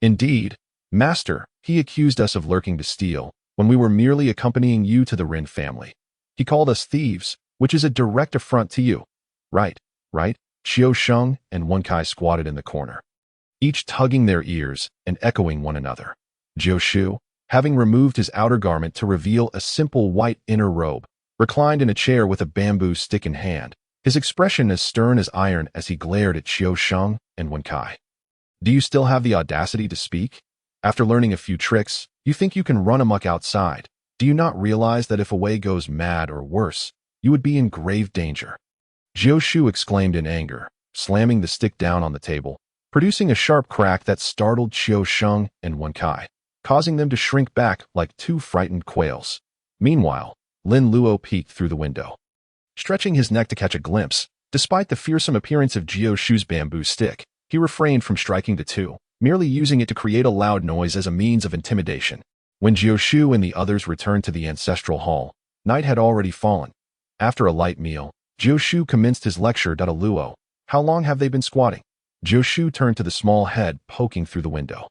Indeed, Master, he accused us of lurking to steal, when we were merely accompanying you to the Rin family. He called us thieves, which is a direct affront to you. Right, right, Xiao Sheng and Wen Kai squatted in the corner, each tugging their ears and echoing one another. Jiu Shu, having removed his outer garment to reveal a simple white inner robe, reclined in a chair with a bamboo stick in hand, his expression as stern as iron as he glared at Xiao Sheng and Wen Kai. Do you still have the audacity to speak? After learning a few tricks, you think you can run amok outside. Do you not realize that if Away goes mad or worse, you would be in grave danger? Jiu Shu exclaimed in anger, slamming the stick down on the table, producing a sharp crack that startled Xiao Sheng and Wen Kai, causing them to shrink back like two frightened quails. Meanwhile, Lin Luo peeked through the window, stretching his neck to catch a glimpse. Despite the fearsome appearance of Jiu Shu's bamboo stick, he refrained from striking the two, merely using it to create a loud noise as a means of intimidation. When Jiu Shu and the others returned to the ancestral hall, night had already fallen. After a light meal, Jiu Shu commenced his lecture. Luo, how long have they been squatting? Jiu Shu turned to the small head poking through the window.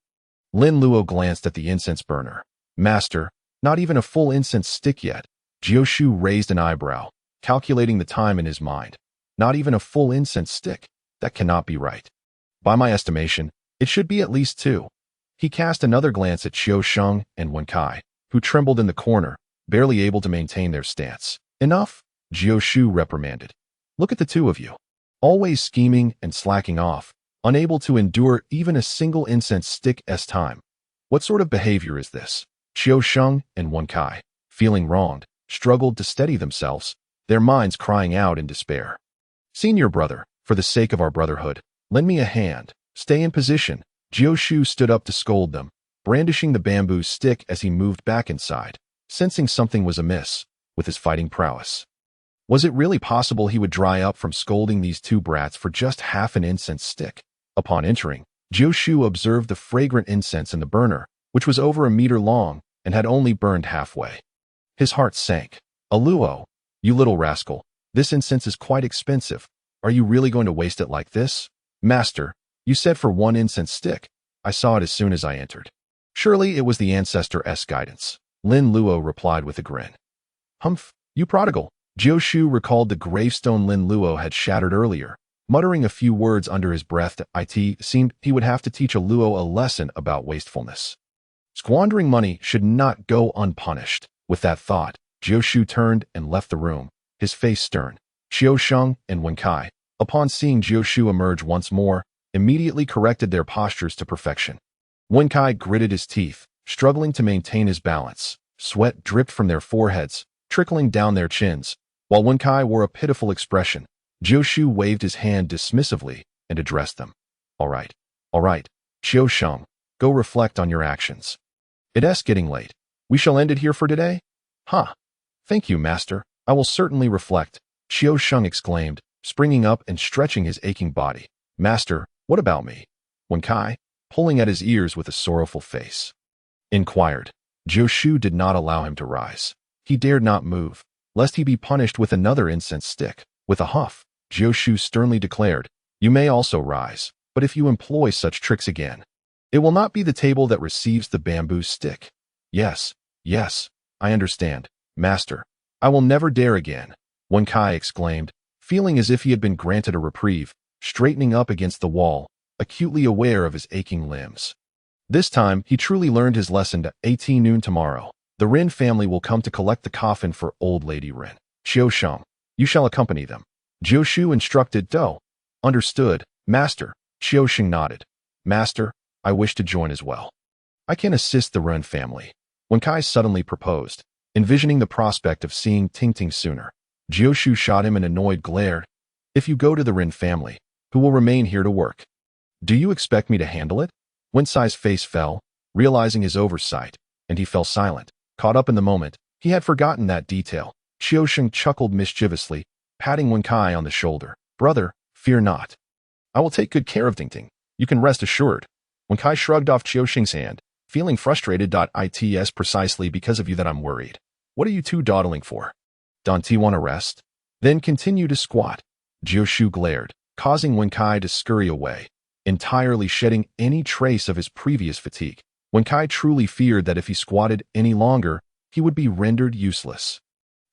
Lin Luo glanced at the incense burner. Master, not even a full incense stick yet. Jiu Shu raised an eyebrow, calculating the time in his mind. Not even a full incense stick? That cannot be right. By my estimation, it should be at least 2. He cast another glance at Xiao Sheng and Wen Kai, who trembled in the corner, barely able to maintain their stance. Enough, Jiu Shu reprimanded. Look at the two of you. Always scheming and slacking off, unable to endure even a single incense stick's time. What sort of behavior is this? Xiao Sheng and Wen Kai, feeling wronged, struggled to steady themselves, their minds crying out in despair. Senior brother, for the sake of our brotherhood, lend me a hand. Stay in position. Jiu Shu stood up to scold them, brandishing the bamboo stick as he moved back inside, sensing something was amiss with his fighting prowess. Was it really possible he would dry up from scolding these two brats for just half an incense stick? Upon entering, Jiu Shu observed the fragrant incense in the burner, which was over a meter long and had only burned halfway. His heart sank. Luo, you little rascal, this incense is quite expensive. Are you really going to waste it like this? Master, you said for 1 incense stick. I saw it as soon as I entered. Surely it was the ancestor's guidance. Lin Luo replied with a grin. Humph, you prodigal. Jiu Shu recalled the gravestone Lin Luo had shattered earlier, muttering a few words under his breath. It seemed he would have to teach a Luo a lesson about wastefulness. Squandering money should not go unpunished. With that thought, Jiu Shu turned and left the room, his face stern. Xiao Sheng and Wen Kai, upon seeing Jiu Shu emerge once more, immediately corrected their postures to perfection. Wen Kai gritted his teeth, struggling to maintain his balance. Sweat dripped from their foreheads, trickling down their chins. While Wen Kai wore a pitiful expression, Jiu Shu waved his hand dismissively and addressed them. All right, Xiao Sheng, go reflect on your actions. It's getting late. We shall end it here for today? Huh. Thank you, master. I will certainly reflect, Xiao Sheng exclaimed, springing up and stretching his aching body. Master, what about me? Wen Kai, pulling at his ears with a sorrowful face, inquired. Jiu Shu did not allow him to rise. He dared not move, lest he be punished with another incense stick. With a huff, Jioshu sternly declared, "You may also rise, but if you employ such tricks again, it will not be the table that receives the bamboo stick." "Yes, yes, I understand, master. I will never dare again," Wen Kai exclaimed, feeling as if he had been granted a reprieve, straightening up against the wall, acutely aware of his aching limbs. This time, he truly learned his lesson. At 18 noon tomorrow, the Rin family will come to collect the coffin for old lady Rin. "Qiu Sheng, you shall accompany them," Jioshu instructed. "Do. Understood, master." Qiu Sheng nodded. "Master, I wish to join as well. I can assist the Ren family," Wen Kai suddenly proposed, envisioning the prospect of seeing Tingting sooner. Jioshu shot him an annoyed glare. "If you go to the Ren family, who will remain here to work? Do you expect me to handle it?" Wen Cai's face fell, realizing his oversight, and he fell silent. Caught up in the moment, he had forgotten that detail. Qiu Sheng chuckled mischievously, patting Wen Kai on the shoulder. "Brother, fear not. I will take good care of Tingting. You can rest assured." Wen Kai shrugged off Qiu Sheng's hand, feeling frustrated. "It's precisely because of you that I'm worried. What are you two dawdling for? Don't you want to rest? Then continue to squat." Jioshu glared, causing Wen Kai to scurry away, entirely shedding any trace of his previous fatigue. Wen Kai truly feared that if he squatted any longer, he would be rendered useless.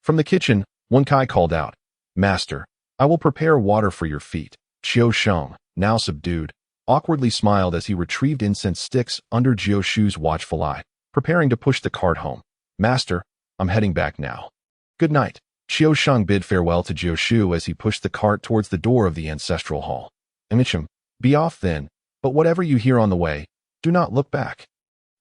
From the kitchen, Wen Kai called out, "Master, I will prepare water for your feet." Qiu Sheng, now subdued, awkwardly smiled as he retrieved incense sticks under Jioshu's watchful eye, preparing to push the cart home. "Master, I'm heading back now. Good night." Qiu Sheng bid farewell to Jioshu as he pushed the cart towards the door of the ancestral hall. "Emichim, be off then, but whatever you hear on the way, do not look back,"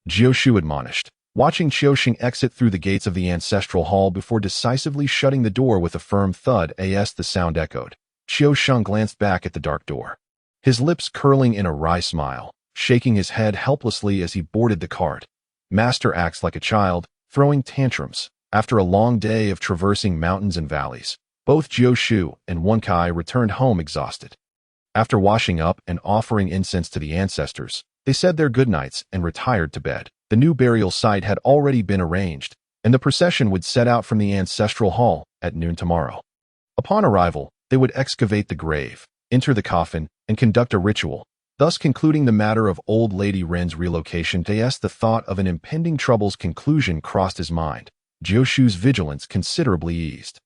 Jioshu admonished, watching Qiu Sheng exit through the gates of the ancestral hall before decisively shutting the door with a firm thud as the sound echoed. Qiu Sheng glanced back at the dark door, his lips curling in a wry smile, shaking his head helplessly as he boarded the cart. Master acts like a child, throwing tantrums. After a long day of traversing mountains and valleys, both Jioshu and Wen Kai returned home exhausted. After washing up and offering incense to the ancestors, they said their goodnights and retired to bed. The new burial site had already been arranged, and the procession would set out from the ancestral hall at noon tomorrow. Upon arrival, they would excavate the grave, enter the coffin, and conduct a ritual, thus concluding the matter of old lady Ren's relocation. The thought of an impending trouble's conclusion crossed his mind. Jioshu's vigilance considerably eased.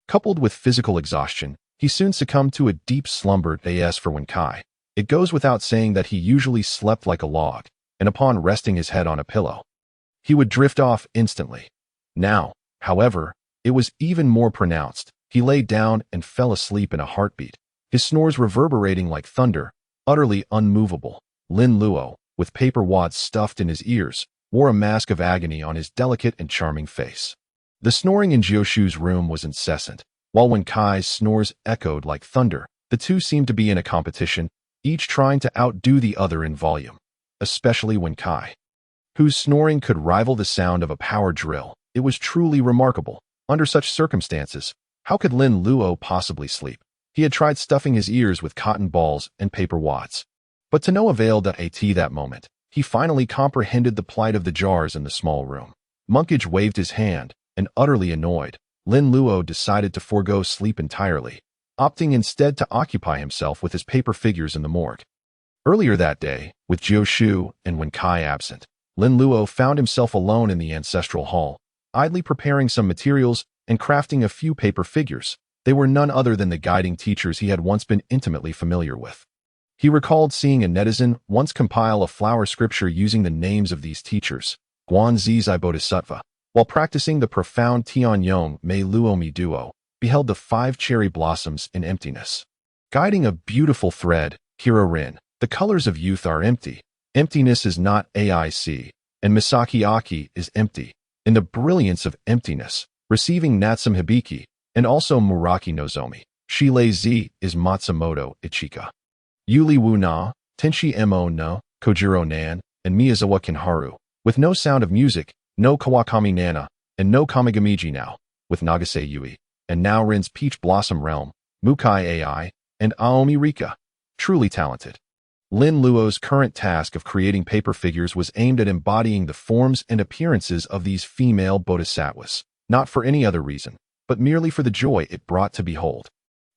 Coupled with physical exhaustion, he soon succumbed to a deep slumber. As for Wen Kai, it goes without saying that he usually slept like a log, and upon resting his head on a pillow, he would drift off instantly. Now, however, it was even more pronounced. He lay down and fell asleep in a heartbeat, his snores reverberating like thunder, utterly unmovable. Lin Luo, with paper wads stuffed in his ears, wore a mask of agony on his delicate and charming face. The snoring in Jioshu's room was incessant, while Wen Kai's snores echoed like thunder. The two seemed to be in a competition, each trying to outdo the other in volume, especially Wen Kai, whose snoring could rival the sound of a power drill. It was truly remarkable. Under such circumstances, how could Lin Luo possibly sleep? He had tried stuffing his ears with cotton balls and paper wads, but to no avail. That moment, he finally comprehended the plight of the jars in the small room. Monkage waved his hand, and utterly annoyed, Lin Luo decided to forego sleep entirely, opting instead to occupy himself with his paper figures in the morgue. Earlier that day, with Jioshu and Wen Kai absent, Lin Luo found himself alone in the ancestral hall, idly preparing some materials and crafting a few paper figures. They were none other than the guiding teachers he had once been intimately familiar with. He recalled seeing a netizen once compile a flower scripture using the names of these teachers, Guanzizai Bodhisattva, while practicing the profound Tianyong Mei Luo Mi Duo, beheld the 5 cherry blossoms in emptiness. Guiding a beautiful thread, Hira Rin, the colors of youth are empty. Emptiness is not AIC, and Misaki Aki is empty. In the brilliance of emptiness, receiving Natsum Hibiki, and also Muraki Nozomi, Shilei Z is Matsumoto Ichika. Yuli Wu Na, Tenshi Mo no, Kojiro Nan, and Miyazawa Kinharu, with no sound of music, no Kawakami Nana, and no Kamigamiji now, with Nagase Yui, and now Rin's Peach Blossom Realm, Mukai AI, and Aomi Rika. Truly talented. Lin Luo's current task of creating paper figures was aimed at embodying the forms and appearances of these female bodhisattvas. not for any other reason, but merely for the joy it brought to behold.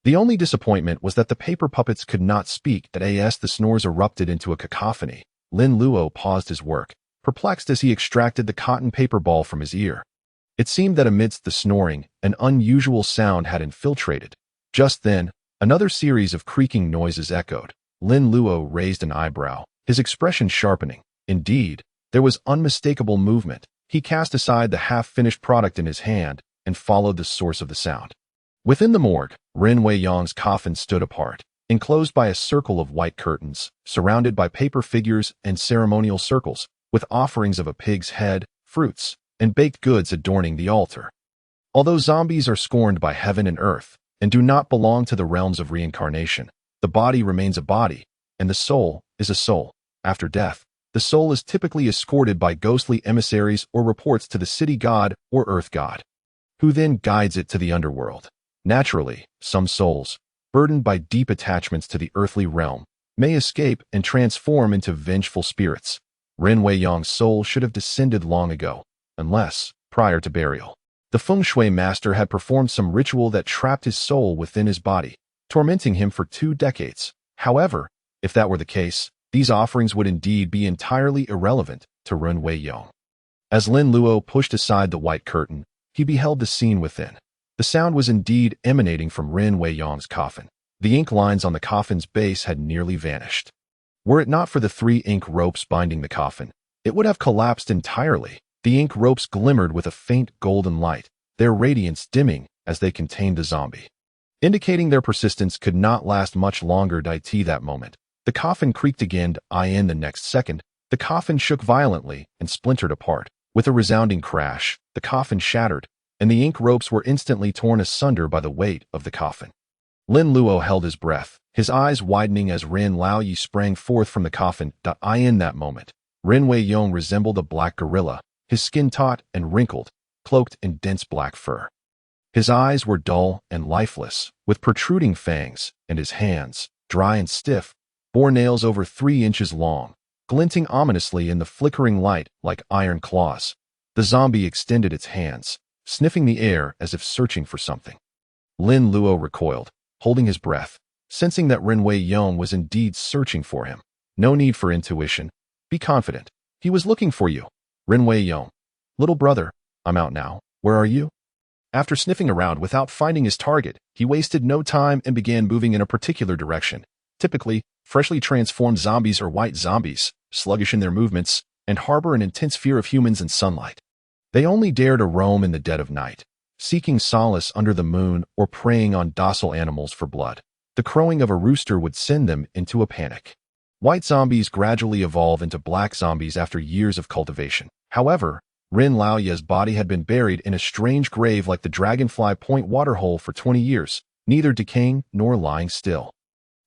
The only disappointment was that the paper puppets could not speak. As the snores erupted into a cacophony, Lin Luo paused his work, perplexed as he extracted the cotton paper ball from his ear. It seemed that amidst the snoring, an unusual sound had infiltrated. Just then, another series of creaking noises echoed. Lin Luo raised an eyebrow, his expression sharpening. Indeed, there was unmistakable movement. He cast aside the half-finished product in his hand and followed the source of the sound. Within the morgue, Ren Wei-yong's coffin stood apart, enclosed by a circle of white curtains, surrounded by paper figures and ceremonial circles, with offerings of a pig's head, fruits, and baked goods adorning the altar. Although zombies are scorned by heaven and earth, and do not belong to the realms of reincarnation, the body remains a body, and the soul is a soul. After death, the soul is typically escorted by ghostly emissaries or reports to the city god or earth god, who then guides it to the underworld. Naturally, some souls, burdened by deep attachments to the earthly realm, may escape and transform into vengeful spirits. Ren Wei-yong's soul should have descended long ago, unless, prior to burial, the feng shui master had performed some ritual that trapped his soul within his body, tormenting him for 2 decades. However, if that were the case, these offerings would indeed be entirely irrelevant to Ren Wei-yong. As Lin Luo pushed aside the white curtain, he beheld the scene within. The sound was indeed emanating from Ren Wei-yong's coffin. The ink lines on the coffin's base had nearly vanished. Were it not for the 3 ink ropes binding the coffin, it would have collapsed entirely. The ink ropes glimmered with a faint golden light, their radiance dimming as they contained the zombie, indicating their persistence could not last much longer. That moment, the coffin creaked again. In the next second, the coffin shook violently and splintered apart. With a resounding crash, the coffin shattered, and the ink ropes were instantly torn asunder by the weight of the coffin. Lin Luo held his breath, his eyes widening as Ren Laoyi sprang forth from the coffin. In that moment, Ren Wei-yong resembled a black gorilla, his skin taut and wrinkled, cloaked in dense black fur. His eyes were dull and lifeless, with protruding fangs, and his hands, dry and stiff, bore nails over 3 inches long, glinting ominously in the flickering light like iron claws. The zombie extended its hands, sniffing the air as if searching for something. Lin Luo recoiled, holding his breath, sensing that Ren Wei-yong was indeed searching for him. No need for intuition. Be confident. He was looking for you. Ren Wei-yong. Little brother, I'm out now. Where are you? After sniffing around without finding his target, he wasted no time and began moving in a particular direction. Typically, freshly transformed zombies are white zombies, sluggish in their movements, and harbor an intense fear of humans and sunlight. They only dare to roam in the dead of night, seeking solace under the moon or preying on docile animals for blood. The crowing of a rooster would send them into a panic. White zombies gradually evolve into black zombies after years of cultivation. However, Ren Laoye's body had been buried in a strange grave like the Dragonfly Point waterhole for 20 years, neither decaying nor lying still.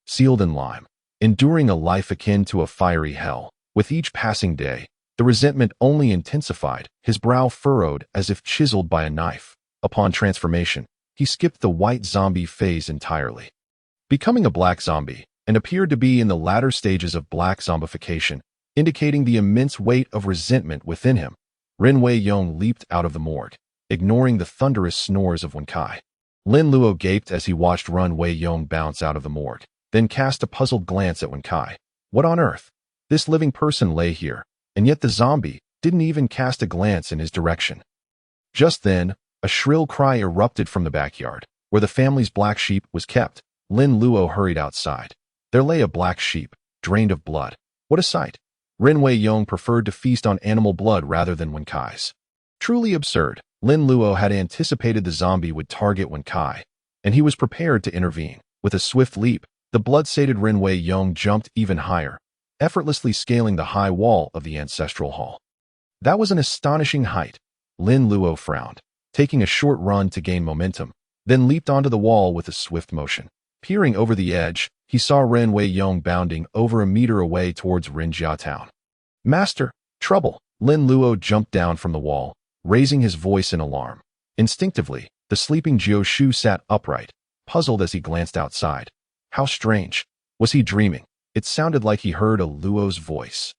Sealed in lime, enduring a life akin to a fiery hell. With each passing day, the resentment only intensified, his brow furrowed as if chiseled by a knife. Upon transformation, he skipped the white zombie phase entirely, becoming a black zombie, and appeared to be in the latter stages of black zombification, indicating the immense weight of resentment within him. Ren Wei-yong leaped out of the morgue, ignoring the thunderous snores of Wenkai. Lin Luo gaped as he watched Ren Wei-yong bounce out of the morgue, then cast a puzzled glance at Wenkai. What on earth? This living person lay here, and yet the zombie didn't even cast a glance in his direction. Just then, a shrill cry erupted from the backyard, where the family's black sheep was kept. Lin Luo hurried outside. There lay a black sheep, drained of blood. What a sight! Ren Wei-yong preferred to feast on animal blood rather than Wenkai's. Truly absurd. Lin Luo had anticipated the zombie would target Wenkai, and he was prepared to intervene. With a swift leap, the blood-sated Ren Wei-yong jumped even higher, effortlessly scaling the high wall of the ancestral hall. That was an astonishing height. Lin Luo frowned, taking a short run to gain momentum, then leaped onto the wall with a swift motion. Peering over the edge, he saw Ren Wei-yong bounding over a meter away towards Rinjia Town. Master, trouble! Lin Luo jumped down from the wall, raising his voice in alarm. Instinctively, the sleeping Jiu Shu sat upright, puzzled as he glanced outside. How strange. Was he dreaming? It sounded like he heard a Luo's voice.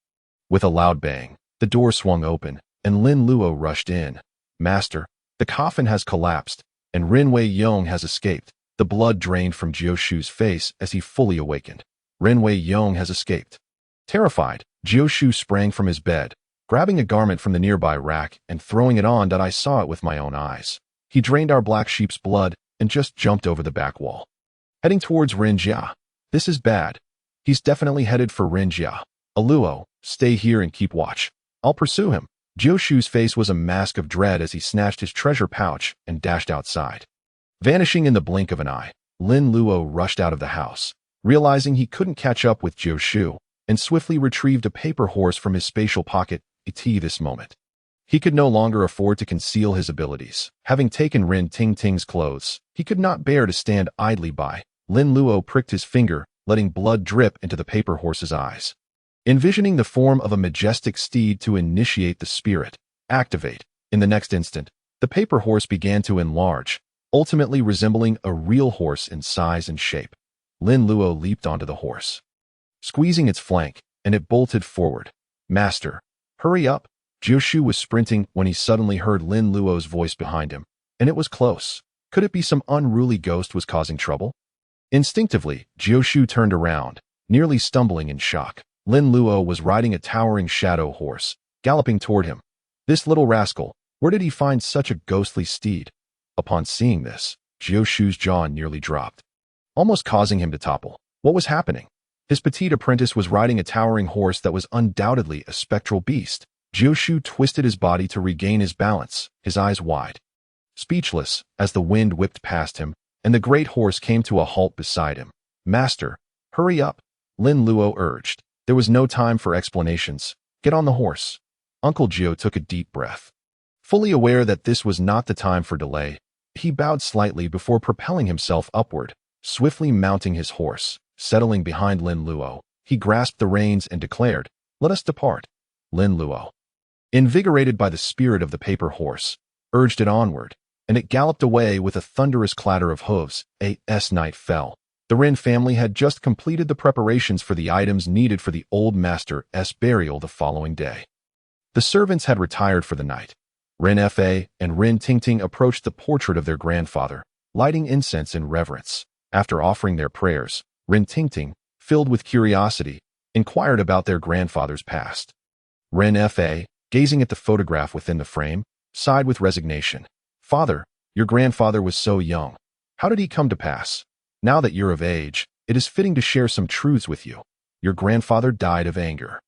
With a loud bang, the door swung open, and Lin Luo rushed in. Master, The coffin has collapsed, and Ren Wei Yong has escaped. The blood drained from Jiu Shu's face as he fully awakened. Ren Wei Yong has escaped. Terrified, Jiu Shu sprang from his bed, grabbing a garment from the nearby rack and throwing it on that I saw it with my own eyes. He drained our black sheep's blood and just jumped over the back wall. Heading towards Ren Jia. This is bad. He's definitely headed for Ren Jia. Luo, stay here and keep watch. I'll pursue him. Jiu Shu's face was a mask of dread as he snatched his treasure pouch and dashed outside. Vanishing in the blink of an eye, Lin Luo rushed out of the house, realizing he couldn't catch up with Jiu Shu, and swiftly retrieved a paper horse from his spatial pocket. This moment, he could no longer afford to conceal his abilities. Having taken Ren Tingting's clothes, he could not bear to stand idly by. Lin Luo pricked his finger, letting blood drip into the paper horse's eyes. Envisioning the form of a majestic steed to initiate the spirit, activate. In the next instant, the paper horse began to enlarge, ultimately resembling a real horse in size and shape. Lin Luo leaped onto the horse, squeezing its flank, and it bolted forward. Master, hurry up! Jiu Shu was sprinting when he suddenly heard Lin Luo's voice behind him, and it was close. Could it be some unruly ghost was causing trouble? Instinctively, Jiu Shu turned around, nearly stumbling in shock. Lin Luo was riding a towering shadow horse, galloping toward him. This little rascal, where did he find such a ghostly steed? Upon seeing this, Jiu Shu's jaw nearly dropped, almost causing him to topple. What was happening? His petite apprentice was riding a towering horse that was undoubtedly a spectral beast. Jiu Shu twisted his body to regain his balance, his eyes wide, speechless, as the wind whipped past him, and the great horse came to a halt beside him. Master, hurry up! Lin Luo urged. There was no time for explanations. Get on the horse. Uncle Jiu took a deep breath. Fully aware that this was not the time for delay, he bowed slightly before propelling himself upward, swiftly mounting his horse. Settling behind Lin Luo, he grasped the reins and declared, "Let us depart." Lin Luo, invigorated by the spirit of the paper horse, urged it onward, and it galloped away with a thunderous clatter of hooves. Night fell. The Ren family had just completed the preparations for the items needed for the old master's burial the following day. The servants had retired for the night. Ren Fa and Ren Tingting approached the portrait of their grandfather, lighting incense in reverence. After offering their prayers, Ren Tingting, filled with curiosity, inquired about their grandfather's past. Ren Fa, gazing at the photograph within the frame, sighed with resignation. Father, your grandfather was so young. How did he come to pass? Now that you're of age, it is fitting to share some truths with you. Your grandfather died of anger.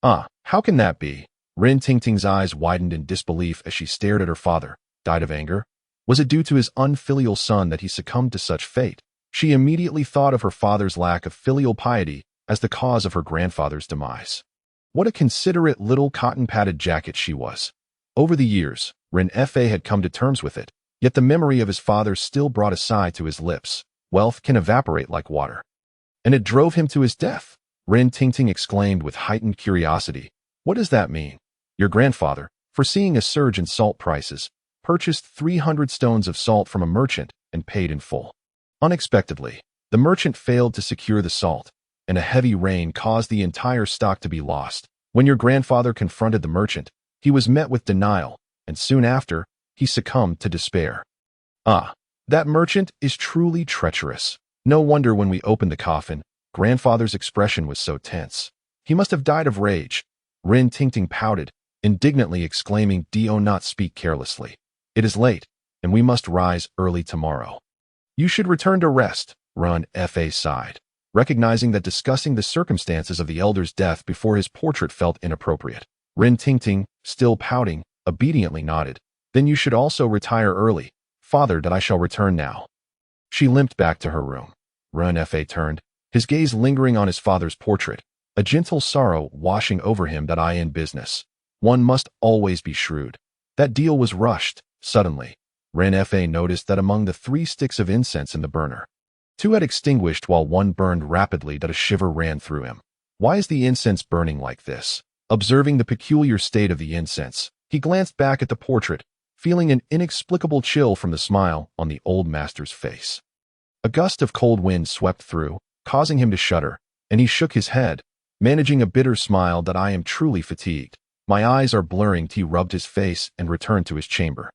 How can that be? Ren Tingting's eyes widened in disbelief as she stared at her father. Died of anger? Was it due to his unfilial son that he succumbed to such fate? She immediately thought of her father's lack of filial piety as the cause of her grandfather's demise. What a considerate little cotton-padded jacket she was. Over the years, Ren Fa had come to terms with it, yet the memory of his father still brought a sigh to his lips. Wealth can evaporate like water. And it drove him to his death. Ren Tingting exclaimed with heightened curiosity. What does that mean? Your grandfather, foreseeing a surge in salt prices, purchased 300 stones of salt from a merchant and paid in full. Unexpectedly, the merchant failed to secure the salt, and a heavy rain caused the entire stock to be lost. When your grandfather confronted the merchant, he was met with denial, and soon after, he succumbed to despair. That merchant is truly treacherous. No wonder when we opened the coffin, grandfather's expression was so tense. He must have died of rage. Ren Tingting pouted, indignantly exclaiming, "Do not speak carelessly. It is late, and we must rise early tomorrow." You should return to rest, Ren Fa sighed, recognizing that discussing the circumstances of the elder's death before his portrait felt inappropriate. Ren Tingting, still pouting, obediently nodded. Then you should also retire early, father, that I shall return now. She limped back to her room. Ren Fa turned, his gaze lingering on his father's portrait, a gentle sorrow washing over him. That I in business. One must always be shrewd. That deal was rushed. Suddenly, Ren Fa noticed that among the 3 sticks of incense in the burner, 2 had extinguished while one burned rapidly. That a shiver ran through him. Why is the incense burning like this? Observing the peculiar state of the incense, he glanced back at the portrait, feeling an inexplicable chill from the smile on the old master's face. A gust of cold wind swept through, causing him to shudder, and he shook his head, managing a bitter smile. That I am truly fatigued. My eyes are blurring. He rubbed his face and returned to his chamber.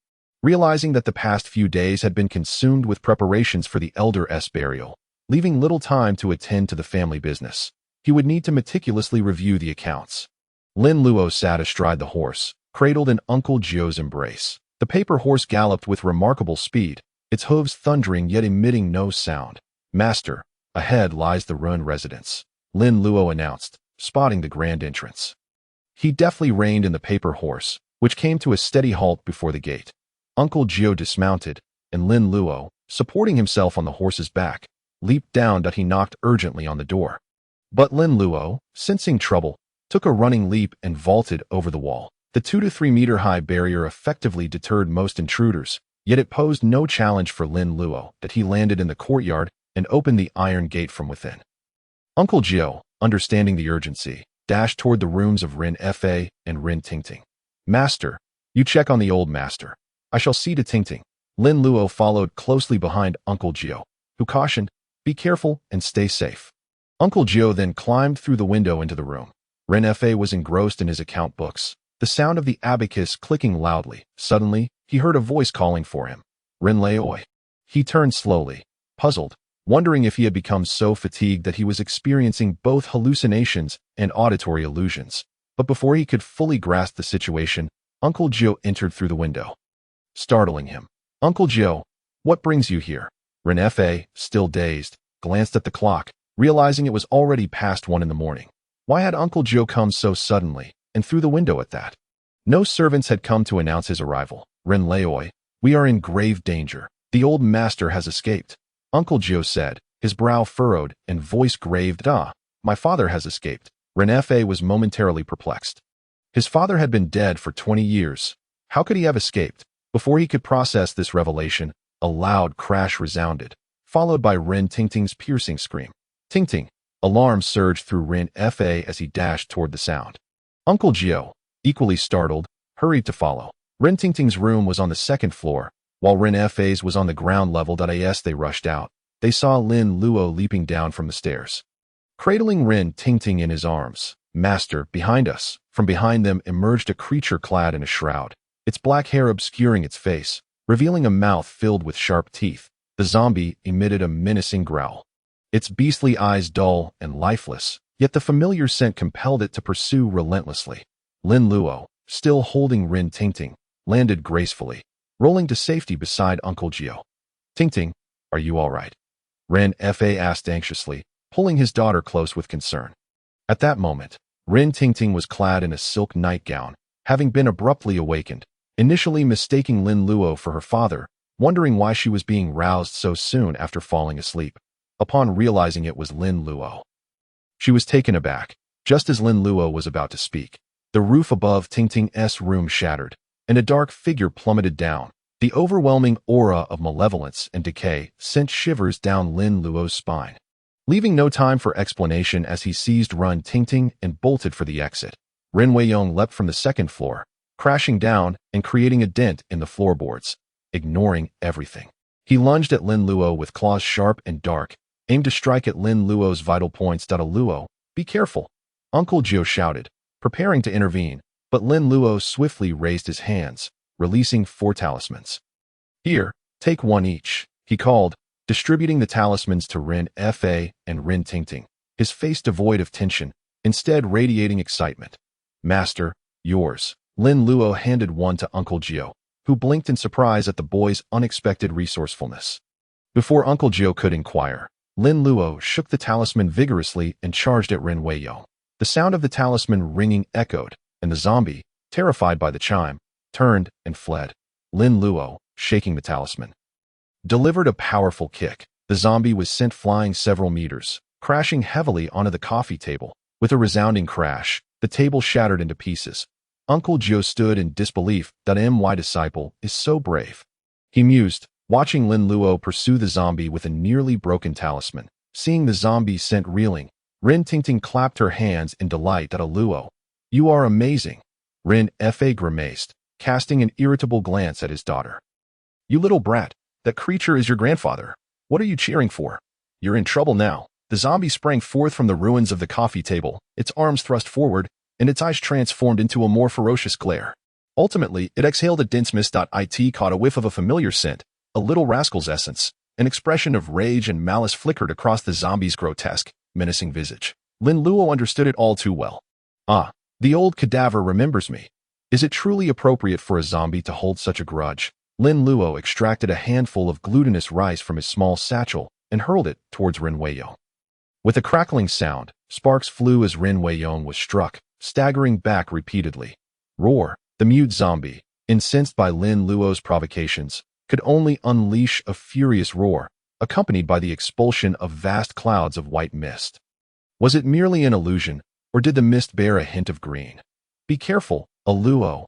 realizing that the past few days had been consumed with preparations for the elder's burial, leaving little time to attend to the family business. He would need to meticulously review the accounts. Lin Luo sat astride the horse, cradled in Uncle Jio's embrace. The paper horse galloped with remarkable speed, its hooves thundering yet emitting no sound. "Master, ahead lies the ruined residence," Lin Luo announced, spotting the grand entrance. He deftly reined in the paper horse, which came to a steady halt before the gate. Uncle Jio dismounted, and Lin Luo, supporting himself on the horse's back, leaped down. He knocked urgently on the door. But Lin Luo, sensing trouble, took a running leap and vaulted over the wall. The 2 to 3 meter high barrier effectively deterred most intruders, yet it posed no challenge for Lin Luo. That he landed in the courtyard and opened the iron gate from within. Uncle Jio, understanding the urgency, dashed toward the rooms of Ren Fa and Ren Tingting. "Master, you check on the old master. I shall see to Tingting." Lin Luo followed closely behind Uncle Jio, who cautioned, "Be careful and stay safe." Uncle Jio then climbed through the window into the room. Ren Fa was engrossed in his account books, the sound of the abacus clicking loudly. Suddenly, he heard a voice calling for him. "Ren Luo." He turned slowly, puzzled, wondering if he had become so fatigued that he was experiencing both hallucinations and auditory illusions. But before he could fully grasp the situation, Uncle Jio entered through the window, startling him. "Uncle Jio, what brings you here?" Ren Fa, still dazed, glanced at the clock, realizing it was already past 1 in the morning. Why had Uncle Jio come so suddenly, and through the window at that? No servants had come to announce his arrival. "Ren Luo, we are in grave danger. The old master has escaped," Uncle Jio said, his brow furrowed and voice grave. My father has escaped." Ren Fa was momentarily perplexed. His father had been dead for 20 years. How could he have escaped? Before he could process this revelation, a loud crash resounded, followed by Ren Tingting's piercing scream. "Tingting!" Alarm surged through Ren Fa as he dashed toward the sound. Uncle Jio, equally startled, hurried to follow. Ren Tingting's room was on the 2nd floor, while Ren Fa's was on the ground level. As they rushed out, they saw Lin Luo leaping down from the stairs, cradling Ren Tingting in his arms. "Master, behind us!" From behind them emerged a creature clad in a shroud, its black hair obscuring its face, revealing a mouth filled with sharp teeth. The zombie emitted a menacing growl, its beastly eyes dull and lifeless, yet the familiar scent compelled it to pursue relentlessly. Lin Luo, still holding Ren Tingting, landed gracefully, rolling to safety beside Uncle Jio. "Tingting, are you all right?" Ren Fa asked anxiously, pulling his daughter close with concern. At that moment, Ren Tingting was clad in a silk nightgown, having been abruptly awakened, initially mistaking Lin Luo for her father, wondering why she was being roused so soon after falling asleep. Upon realizing it was Lin Luo, she was taken aback. Just as Lin Luo was about to speak, the roof above Tingting's room shattered, and a dark figure plummeted down. The overwhelming aura of malevolence and decay sent shivers down Lin Luo's spine, leaving no time for explanation as he seized Ren Tingting and bolted for the exit. Ren Weiyong leapt from the 2nd floor, crashing down and creating a dent in the floorboards, ignoring everything. He lunged at Lin Luo with claws sharp and dark, aimed to strike at Lin Luo's vital points. "Luo, be careful!" Uncle Jio shouted, preparing to intervene, but Lin Luo swiftly raised his hands, releasing 4 talismans. "Here, take 1 each," he called, distributing the talismans to Ren Fa and Ren Tingting, his face devoid of tension, instead radiating excitement. "Master, yours." Lin Luo handed one to Uncle Jio, who blinked in surprise at the boy's unexpected resourcefulness. Before Uncle Jio could inquire, Lin Luo shook the talisman vigorously and charged at Ren Weiyong. The sound of the talisman ringing echoed, and the zombie, terrified by the chime, turned and fled. Lin Luo, shaking the talisman, delivered a powerful kick. The zombie was sent flying several meters, crashing heavily onto the coffee table. With a resounding crash, the table shattered into pieces. Uncle Jio stood in disbelief. My disciple is so brave, he mused, watching Lin Luo pursue the zombie with a nearly broken talisman. Seeing the zombie sent reeling, Ren Tingting clapped her hands in delight. "Luo, you are amazing." Ren Fa grimaced, casting an irritable glance at his daughter. "You little brat, that creature is your grandfather. What are you cheering for? You're in trouble now." The zombie sprang forth from the ruins of the coffee table, its arms thrust forward, and its eyes transformed into a more ferocious glare. Ultimately, it exhaled a dense mist. It caught a whiff of a familiar scent, a little rascal's essence. An expression of rage and malice flickered across the zombie's grotesque, menacing visage. Lin Luo understood it all too well. Ah, the old cadaver remembers me. Is it truly appropriate for a zombie to hold such a grudge? Lin Luo extracted a handful of glutinous rice from his small satchel and hurled it towards Ren Weiyong. With a crackling sound, sparks flew as Ren Weiyong was struck, staggering back repeatedly. Roar! The mute zombie, incensed by Lin Luo's provocations, could only unleash a furious roar, accompanied by the expulsion of vast clouds of white mist. Was it merely an illusion, or did the mist bear a hint of green? Be careful, Luo.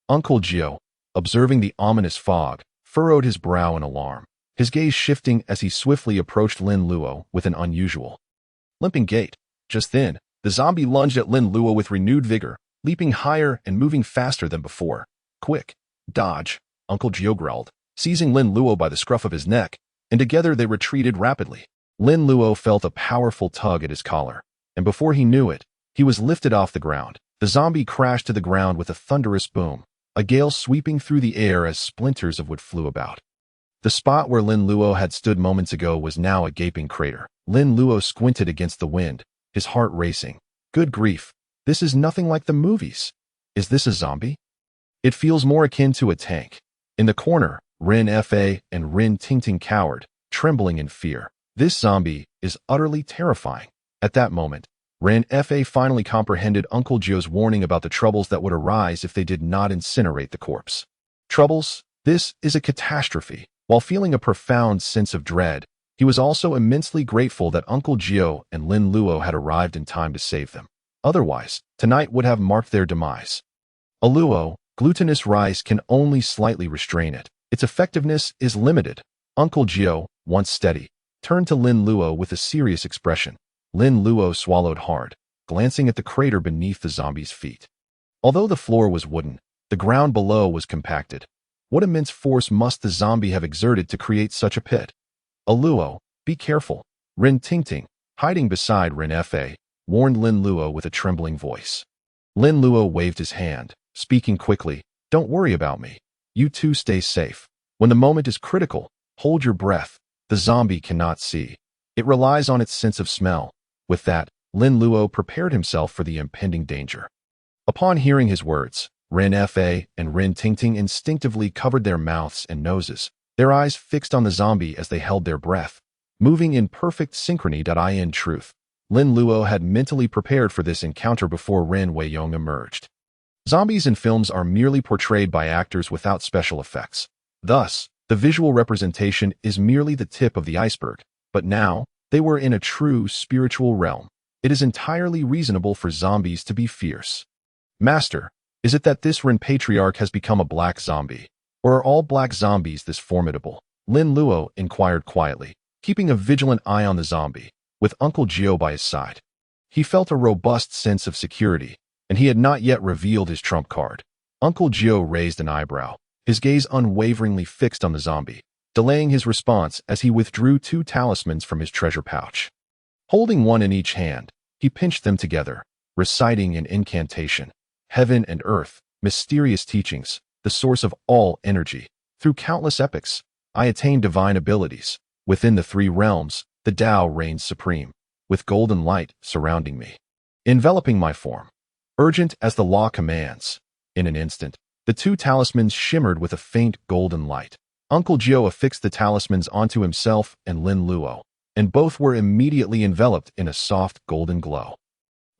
Uncle Gio, observing the ominous fog, furrowed his brow in alarm, his gaze shifting as he swiftly approached Lin Luo with an unusual, limping gait. Just then, the zombie lunged at Lin Luo with renewed vigor, leaping higher and moving faster than before. Quick! Dodge! Uncle Gio growled, seizing Lin Luo by the scruff of his neck, and together they retreated rapidly. Lin Luo felt a powerful tug at his collar, and before he knew it, he was lifted off the ground. The zombie crashed to the ground with a thunderous boom, a gale sweeping through the air as splinters of wood flew about. The spot where Lin Luo had stood moments ago was now a gaping crater. Lin Luo squinted against the wind, his heart racing. Good grief, this is nothing like the movies. Is this a zombie? It feels more akin to a tank. In the corner, Ren Fa and Ren Tingting cowered, trembling in fear. This zombie is utterly terrifying. At that moment, Ren Fa finally comprehended Uncle Gio's warning about the troubles that would arise if they did not incinerate the corpse. Troubles? This is a catastrophe. While feeling a profound sense of dread, he was also immensely grateful that Uncle Gio and Lin Luo had arrived in time to save them. Otherwise, tonight would have marked their demise. Luo, glutinous rice can only slightly restrain it. Its effectiveness is limited. Uncle Gio, once steady, turned to Lin Luo with a serious expression. Lin Luo swallowed hard, glancing at the crater beneath the zombie's feet. Although the floor was wooden, the ground below was compacted. What immense force must the zombie have exerted to create such a pit? Luo, be careful. Ren Tingting, hiding beside Ren Fa, warned Lin Luo with a trembling voice. Lin Luo waved his hand, speaking quickly. Don't worry about me. You two stay safe. When the moment is critical, hold your breath. The zombie cannot see. It relies on its sense of smell. With that, Lin Luo prepared himself for the impending danger. Upon hearing his words, Ren Fa and Ren Tingting instinctively covered their mouths and noses, their eyes fixed on the zombie as they held their breath, moving in perfect synchrony. In truth, Lin Luo had mentally prepared for this encounter before Ren Weiyong emerged. Zombies in films are merely portrayed by actors without special effects. Thus, the visual representation is merely the tip of the iceberg. But now, they were in a true spiritual realm. It is entirely reasonable for zombies to be fierce. Master, is it that this Ren patriarch has become a black zombie? Or are all black zombies this formidable? Lin Luo inquired quietly, keeping a vigilant eye on the zombie, with Uncle Gio by his side. He felt a robust sense of security, and he had not yet revealed his trump card. Uncle Gio raised an eyebrow, his gaze unwaveringly fixed on the zombie, delaying his response as he withdrew 2 talismans from his treasure pouch. Holding one in each hand, he pinched them together, reciting an incantation. Heaven and earth, mysterious teachings, the source of all energy. Through countless epochs, I attained divine abilities. Within the 3 realms, the Tao reigns supreme, with golden light surrounding me, enveloping my form. Urgent as the law commands. In an instant, the 2 talismans shimmered with a faint golden light. Uncle Gio affixed the talismans onto himself and Lin Luo, and both were immediately enveloped in a soft golden glow.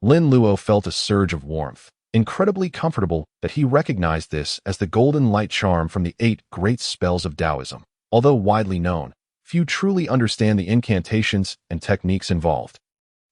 Lin Luo felt a surge of warmth, incredibly comfortable that he recognized this as the golden light charm from the 8 great spells of Taoism. Although widely known, few truly understand the incantations and techniques involved.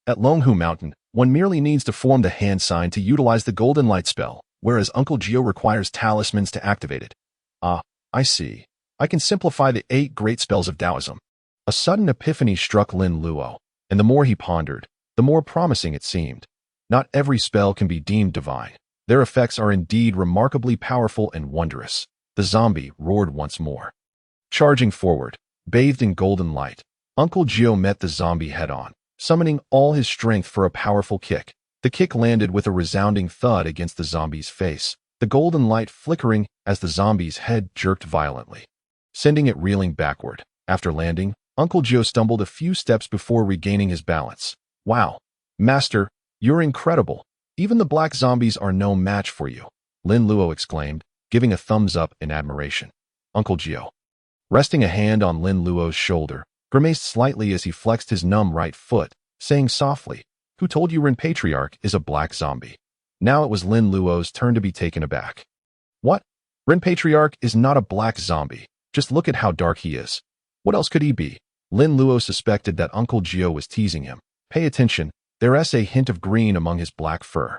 At Longhu Mountain, one merely needs to form the hand sign to utilize the golden light spell, whereas Uncle Gio requires talismans to activate it. Ah, I see. I can simplify the 8 great spells of Taoism. A sudden epiphany struck Lin Luo, and the more he pondered, the more promising it seemed. Not every spell can be deemed divine. Their effects are indeed remarkably powerful and wondrous. The zombie roared once more. Charging forward, bathed in golden light, Uncle Gio met the zombie head-on, summoning all his strength for a powerful kick. The kick landed with a resounding thud against the zombie's face, the golden light flickering as the zombie's head jerked violently, sending it reeling backward. After landing, Uncle Joe stumbled a few steps before regaining his balance. "Wow, Master, you're incredible. Even the black zombies are no match for you," Lin Luo exclaimed, giving a thumbs up in admiration. Uncle Joe, resting a hand on Lin Luo's shoulder, grimaced slightly as he flexed his numb right foot, saying softly, "Who told you Rin Patriarch is a black zombie?" Now it was Lin Luo's turn to be taken aback. "What? Rin Patriarch is not a black zombie. Just look at how dark he is. What else could he be?" Lin Luo suspected that Uncle Gio was teasing him. "Pay attention, there's a hint of green among his black fur."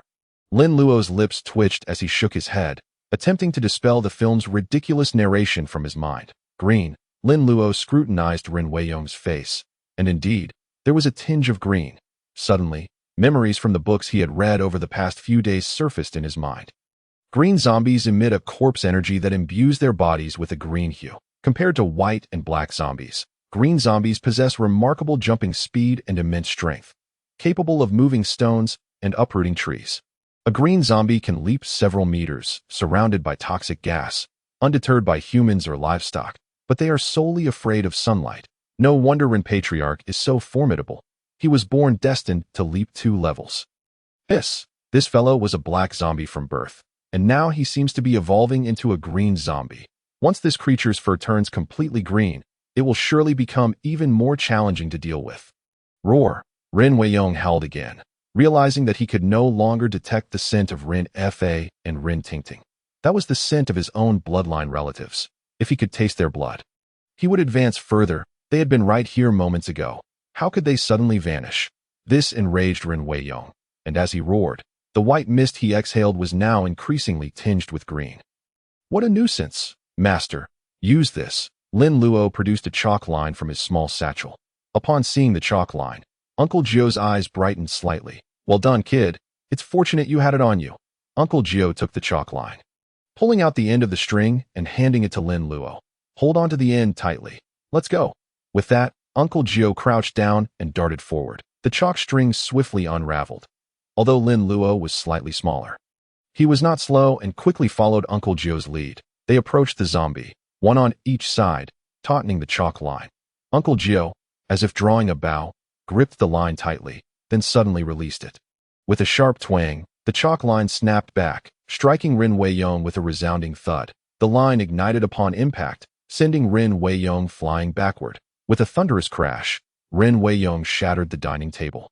Lin Luo's lips twitched as he shook his head, attempting to dispel the film's ridiculous narration from his mind. Green. Lin Luo scrutinized Rin Weiyong's face, and indeed, there was a tinge of green. Suddenly, memories from the books he had read over the past few days surfaced in his mind. Green zombies emit a corpse energy that imbues their bodies with a green hue. Compared to white and black zombies, green zombies possess remarkable jumping speed and immense strength, capable of moving stones and uprooting trees. A green zombie can leap several meters, surrounded by toxic gas, undeterred by humans or livestock, but they are solely afraid of sunlight. No wonder Rin Patriarch is so formidable. He was born destined to leap 2 levels. This fellow was a black zombie from birth, and now he seems to be evolving into a green zombie. Once this creature's fur turns completely green, it will surely become even more challenging to deal with. Roar! Rin Weiyong howled again, realizing that he could no longer detect the scent of Rin Fa and Rin Tingting. That was the scent of his own bloodline relatives. If he could taste their blood, he would advance further. They had been right here moments ago. How could they suddenly vanish? This enraged Rin Weiyong, and as he roared, the white mist he exhaled was now increasingly tinged with green. "What a nuisance! Master, use this." Lin Luo produced a chalk line from his small satchel. Upon seeing the chalk line, Uncle Gio's eyes brightened slightly. "Well done, kid. It's fortunate you had it on you." Uncle Gio took the chalk line, pulling out the end of the string and handing it to Lin Luo. "Hold on to the end tightly. Let's go." With that, Uncle Gio crouched down and darted forward. The chalk string swiftly unraveled, although Lin Luo was slightly smaller. He was not slow and quickly followed Uncle Gio's lead. They approached the zombie, one on each side, tautening the chalk line. Uncle Gio, as if drawing a bow, gripped the line tightly, then suddenly released it. With a sharp twang, the chalk line snapped back, striking Rin Weiyong with a resounding thud. The line ignited upon impact, sending Rin Weiyong flying backward. With a thunderous crash, Rin Weiyong shattered the dining table,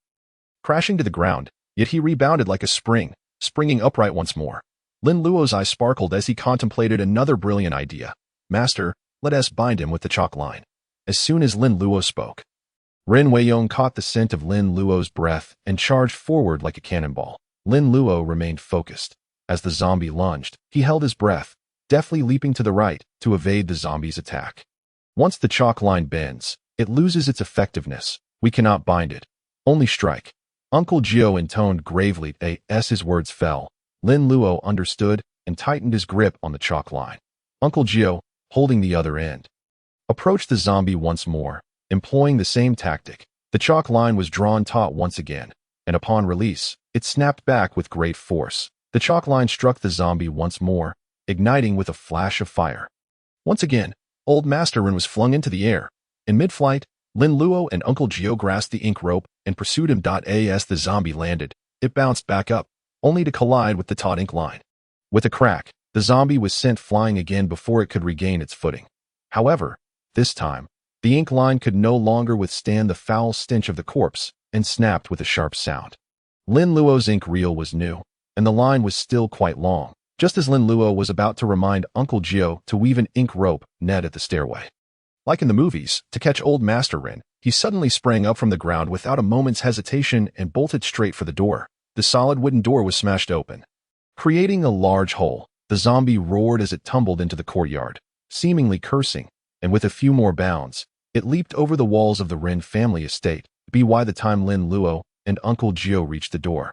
crashing to the ground, yet he rebounded like a spring, springing upright once more. Lin Luo's eyes sparkled as he contemplated another brilliant idea. "Master, let us bind him with the chalk line." As soon as Lin Luo spoke, Rin Weiyong caught the scent of Lin Luo's breath and charged forward like a cannonball. Lin Luo remained focused. As the zombie lunged, he held his breath, deftly leaping to the right to evade the zombie's attack. Once the chalk line bends, it loses its effectiveness. "We cannot bind it. Only strike." Uncle Gio intoned gravely as his words fell. Lin Luo understood and tightened his grip on the chalk line. Uncle Gio, holding the other end, approached the zombie once more, employing the same tactic. The chalk line was drawn taut once again, and upon release, it snapped back with great force. The chalk line struck the zombie once more, igniting with a flash of fire. Once again, Old Master Rin was flung into the air. In mid-flight, Lin Luo and Uncle Gio grasped the ink rope and pursued him. As the zombie landed, it bounced back up, only to collide with the taut ink line. With a crack, the zombie was sent flying again before it could regain its footing. However, this time, the ink line could no longer withstand the foul stench of the corpse and snapped with a sharp sound. Lin Luo's ink reel was new, and the line was still quite long. Just as Lin Luo was about to remind Uncle Gio to weave an ink rope net at the stairway, like in the movies, to catch Old Master Rin, he suddenly sprang up from the ground without a moment's hesitation and bolted straight for the door. The solid wooden door was smashed open, creating a large hole. The zombie roared as it tumbled into the courtyard, seemingly cursing, and with a few more bounds, it leaped over the walls of the Rin family estate. By the time Lin Luo and Uncle Gio reached the door,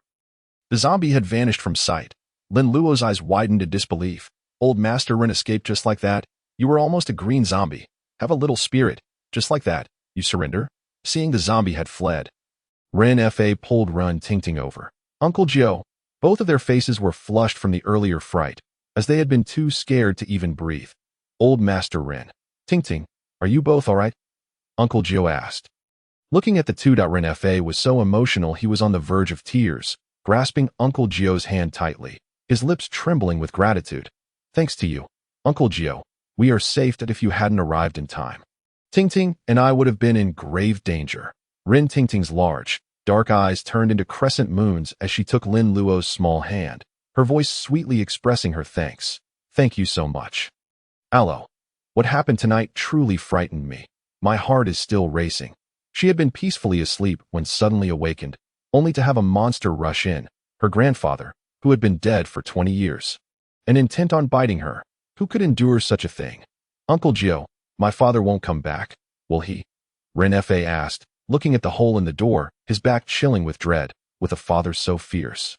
the zombie had vanished from sight. Lin Luo's eyes widened in disbelief. "Old Master Rin escaped just like that? You were almost a green zombie. Have a little spirit. Just like that, you surrender?" Seeing the zombie had fled, Rin Fa pulled Rin Tingting over. Uncle Gio, both of their faces were flushed from the earlier fright. as they had been too scared to even breathe. Old Master Rin. Ting, are you both all right? Uncle Joe asked. Looking at the two, Rin Fa was so emotional he was on the verge of tears, grasping Uncle Gio's hand tightly, his lips trembling with gratitude. Thanks to you, Uncle Gio. We are safe that if you hadn't arrived in time, Ting and I would have been in grave danger. Rin Ting's large, dark eyes turned into crescent moons as she took Lin Luo's small hand, her voice sweetly expressing her thanks. Thank you so much. Allo. What happened tonight truly frightened me. My heart is still racing. She had been peacefully asleep when suddenly awakened, only to have a monster rush in, her grandfather, who had been dead for 20 years. And intent on biting her. Who could endure such a thing? Uncle Gio, my father won't come back, will he? Rin Fa asked, looking at the hole in the door, his back chilling with dread, with a father so fierce.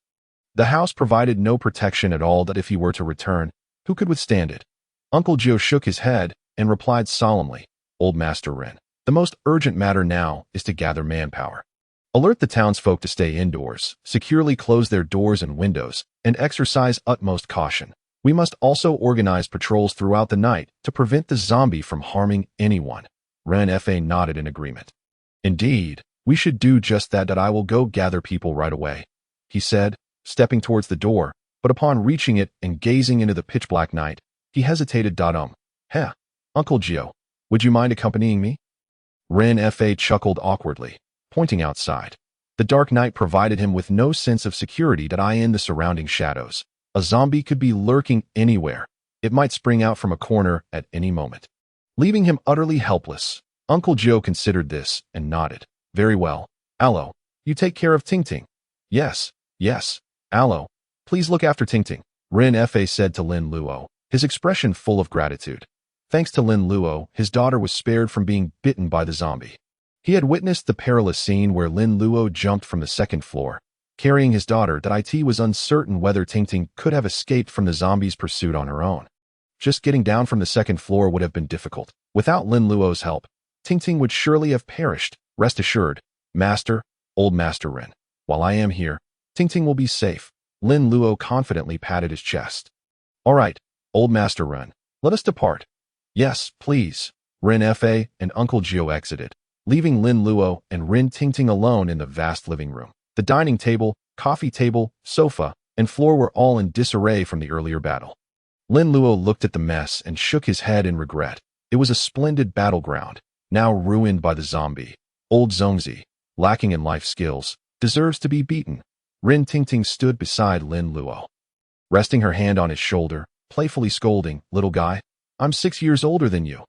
The house provided no protection at all that if he were to return, who could withstand it? Uncle Gio shook his head and replied solemnly, Old Master Rin, the most urgent matter now is to gather manpower. Alert the townsfolk to stay indoors, securely close their doors and windows, and exercise utmost caution. We must also organize patrols throughout the night to prevent the zombie from harming anyone. Rin Fa nodded in agreement. Indeed, we should do just that. I will go gather people right away, he said, stepping towards the door, but upon reaching it and gazing into the pitch-black night, he hesitated. Heh, Uncle Gio, would you mind accompanying me? Rin Fa chuckled awkwardly, pointing outside. The dark night provided him with no sense of security in the surrounding shadows. A zombie could be lurking anywhere. It might spring out from a corner at any moment. Leaving him utterly helpless, Uncle Joe considered this and nodded. Very well. Allo, you take care of Ting. Yes. Allo, please look after Ting. Rin Fa said to Lin Luo, his expression full of gratitude. Thanks to Lin Luo, his daughter was spared from being bitten by the zombie. He had witnessed the perilous scene where Lin Luo jumped from the second floor, carrying his daughter. It was uncertain whether Ting could have escaped from the zombie's pursuit on her own. Just getting down from the second floor would have been difficult. Without Lin Luo's help, Ting would surely have perished. Rest assured, Old Master Rin, while I am here, Ting will be safe. Lin Luo confidently patted his chest. All right, Old Master Rin, let us depart. Yes, please. Rin Fa and Uncle Gio exited, leaving Lin Luo and Rin Ting alone in the vast living room. The dining table, coffee table, sofa, and floor were all in disarray from the earlier battle. Lin Luo looked at the mess and shook his head in regret. It was a splendid battleground, now ruined by the zombie. Old Zongzi, lacking in life skills, deserves to be beaten. Rin Ting stood beside Lin Luo, resting her hand on his shoulder, playfully scolding, Little guy, I'm 6 years older than you.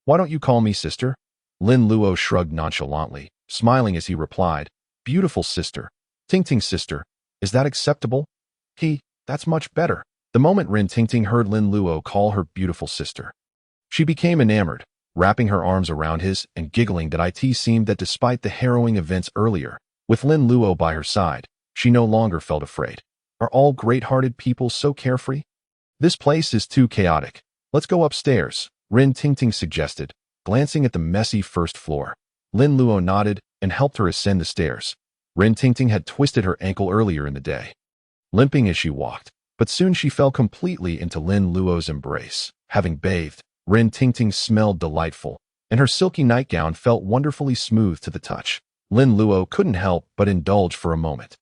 Why don't you call me sister? Lin Luo shrugged nonchalantly, smiling as he replied, Beautiful sister. Ting sister. Is that acceptable? That's much better. The moment Rin Ting heard Lin Luo call her beautiful sister, she became enamored, wrapping her arms around his and giggling. It seemed that despite the harrowing events earlier, with Lin Luo by her side, she no longer felt afraid. Are all great-hearted people so carefree? This place is too chaotic. Let's go upstairs, Rin Ting suggested, glancing at the messy first floor. Lin Luo nodded and helped her ascend the stairs. Rin Ting had twisted her ankle earlier in the day, limping as she walked, but soon she fell completely into Lin Luo's embrace. Having bathed, Rin Ting smelled delightful, and her silky nightgown felt wonderfully smooth to the touch. Lin Luo couldn't help but indulge for a moment.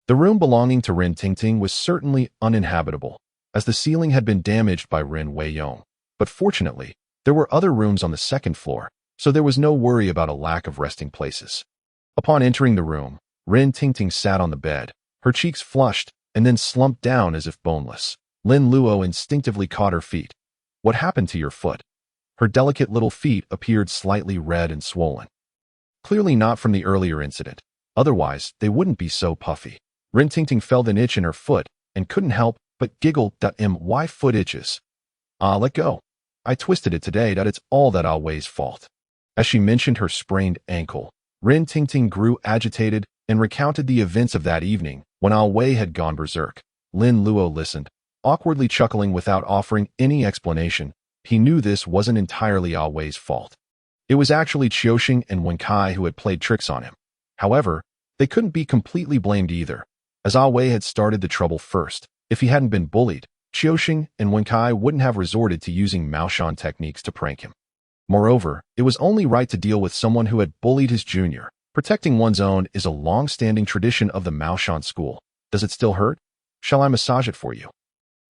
The room belonging to Rin Ting was certainly uninhabitable, as the ceiling had been damaged by Rin Weiyong. But fortunately, there were other rooms on the second floor, so there was no worry about a lack of resting places. Upon entering the room, Rin Ting sat on the bed, her cheeks flushed, and then slumped down as if boneless. Lin Luo instinctively caught her feet. What happened to your foot? Her delicate little feet appeared slightly red and swollen. Clearly not from the earlier incident, otherwise they wouldn't be so puffy. Rin Ting felt an itch in her foot and couldn't help but giggle. Why foot itches? Let go. I twisted it today. It's all that Wei's fault. As she mentioned her sprained ankle, Rin Ting grew agitated and recounted the events of that evening when Wei had gone berserk. Lin Luo listened, awkwardly chuckling without offering any explanation. He knew this wasn't entirely Wei's fault. It was actually Qiuxing and Wenkai who had played tricks on him. However, they couldn't be completely blamed either, as Wei had started the trouble first. If he hadn't been bullied, Qiuxing and Wenkai wouldn't have resorted to using Maoshan techniques to prank him. Moreover, it was only right to deal with someone who had bullied his junior. Protecting one's own is a long-standing tradition of the Maoshan school. Does it still hurt? Shall I massage it for you?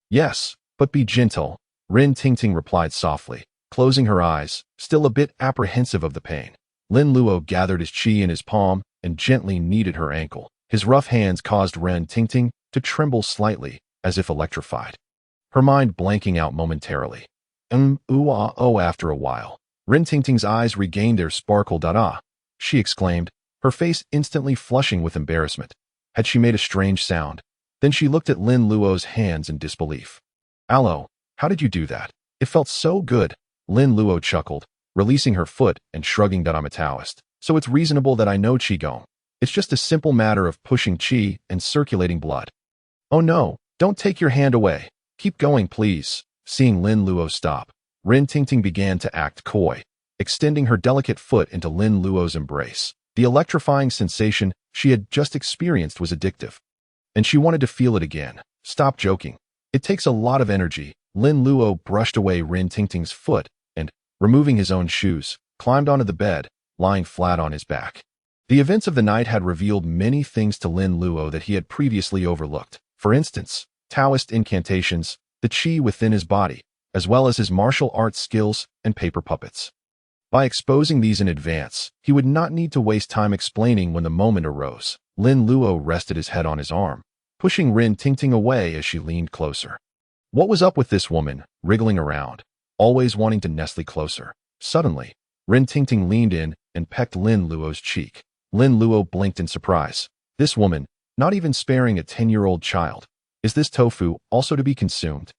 Yes, but be gentle, Rin Tingting replied softly, closing her eyes, still a bit apprehensive of the pain. Lin Luo gathered his qi in his palm and gently kneaded her ankle. His rough hands caused Rin Tingting to tremble slightly, as if electrified. Her mind blanking out momentarily. After a while, Rin Tingting's eyes regained their sparkle. She exclaimed, her face instantly flushing with embarrassment. Had she made a strange sound? Then she looked at Lin Luo's hands in disbelief. Allo, how did you do that? It felt so good. Lin Luo chuckled, releasing her foot and shrugging. I'm a Taoist, so it's reasonable that I know Qigong. It's just a simple matter of pushing qi and circulating blood. Oh no, don't take your hand away. Keep going, please. Seeing Lin Luo stop, Rin Tingting began to act coy, extending her delicate foot into Lin Luo's embrace. The electrifying sensation she had just experienced was addictive, and she wanted to feel it again. Stop joking. It takes a lot of energy. Lin Luo brushed away Rin Tingting's foot and, removing his own shoes, climbed onto the bed, lying flat on his back. The events of the night had revealed many things to Lin Luo that he had previously overlooked. For instance, Taoist incantations, the qi within his body, as well as his martial arts skills and paper puppets. By exposing these in advance, he would not need to waste time explaining when the moment arose. Lin Luo rested his head on his arm, pushing Rin Tingting away as she leaned closer. What was up with this woman, wriggling around, always wanting to nestle closer? Suddenly, Rin Tingting leaned in and pecked Lin Luo's cheek. Lin Luo blinked in surprise. This woman, not even sparing a 10-year-old child. Is this tofu also to be consumed?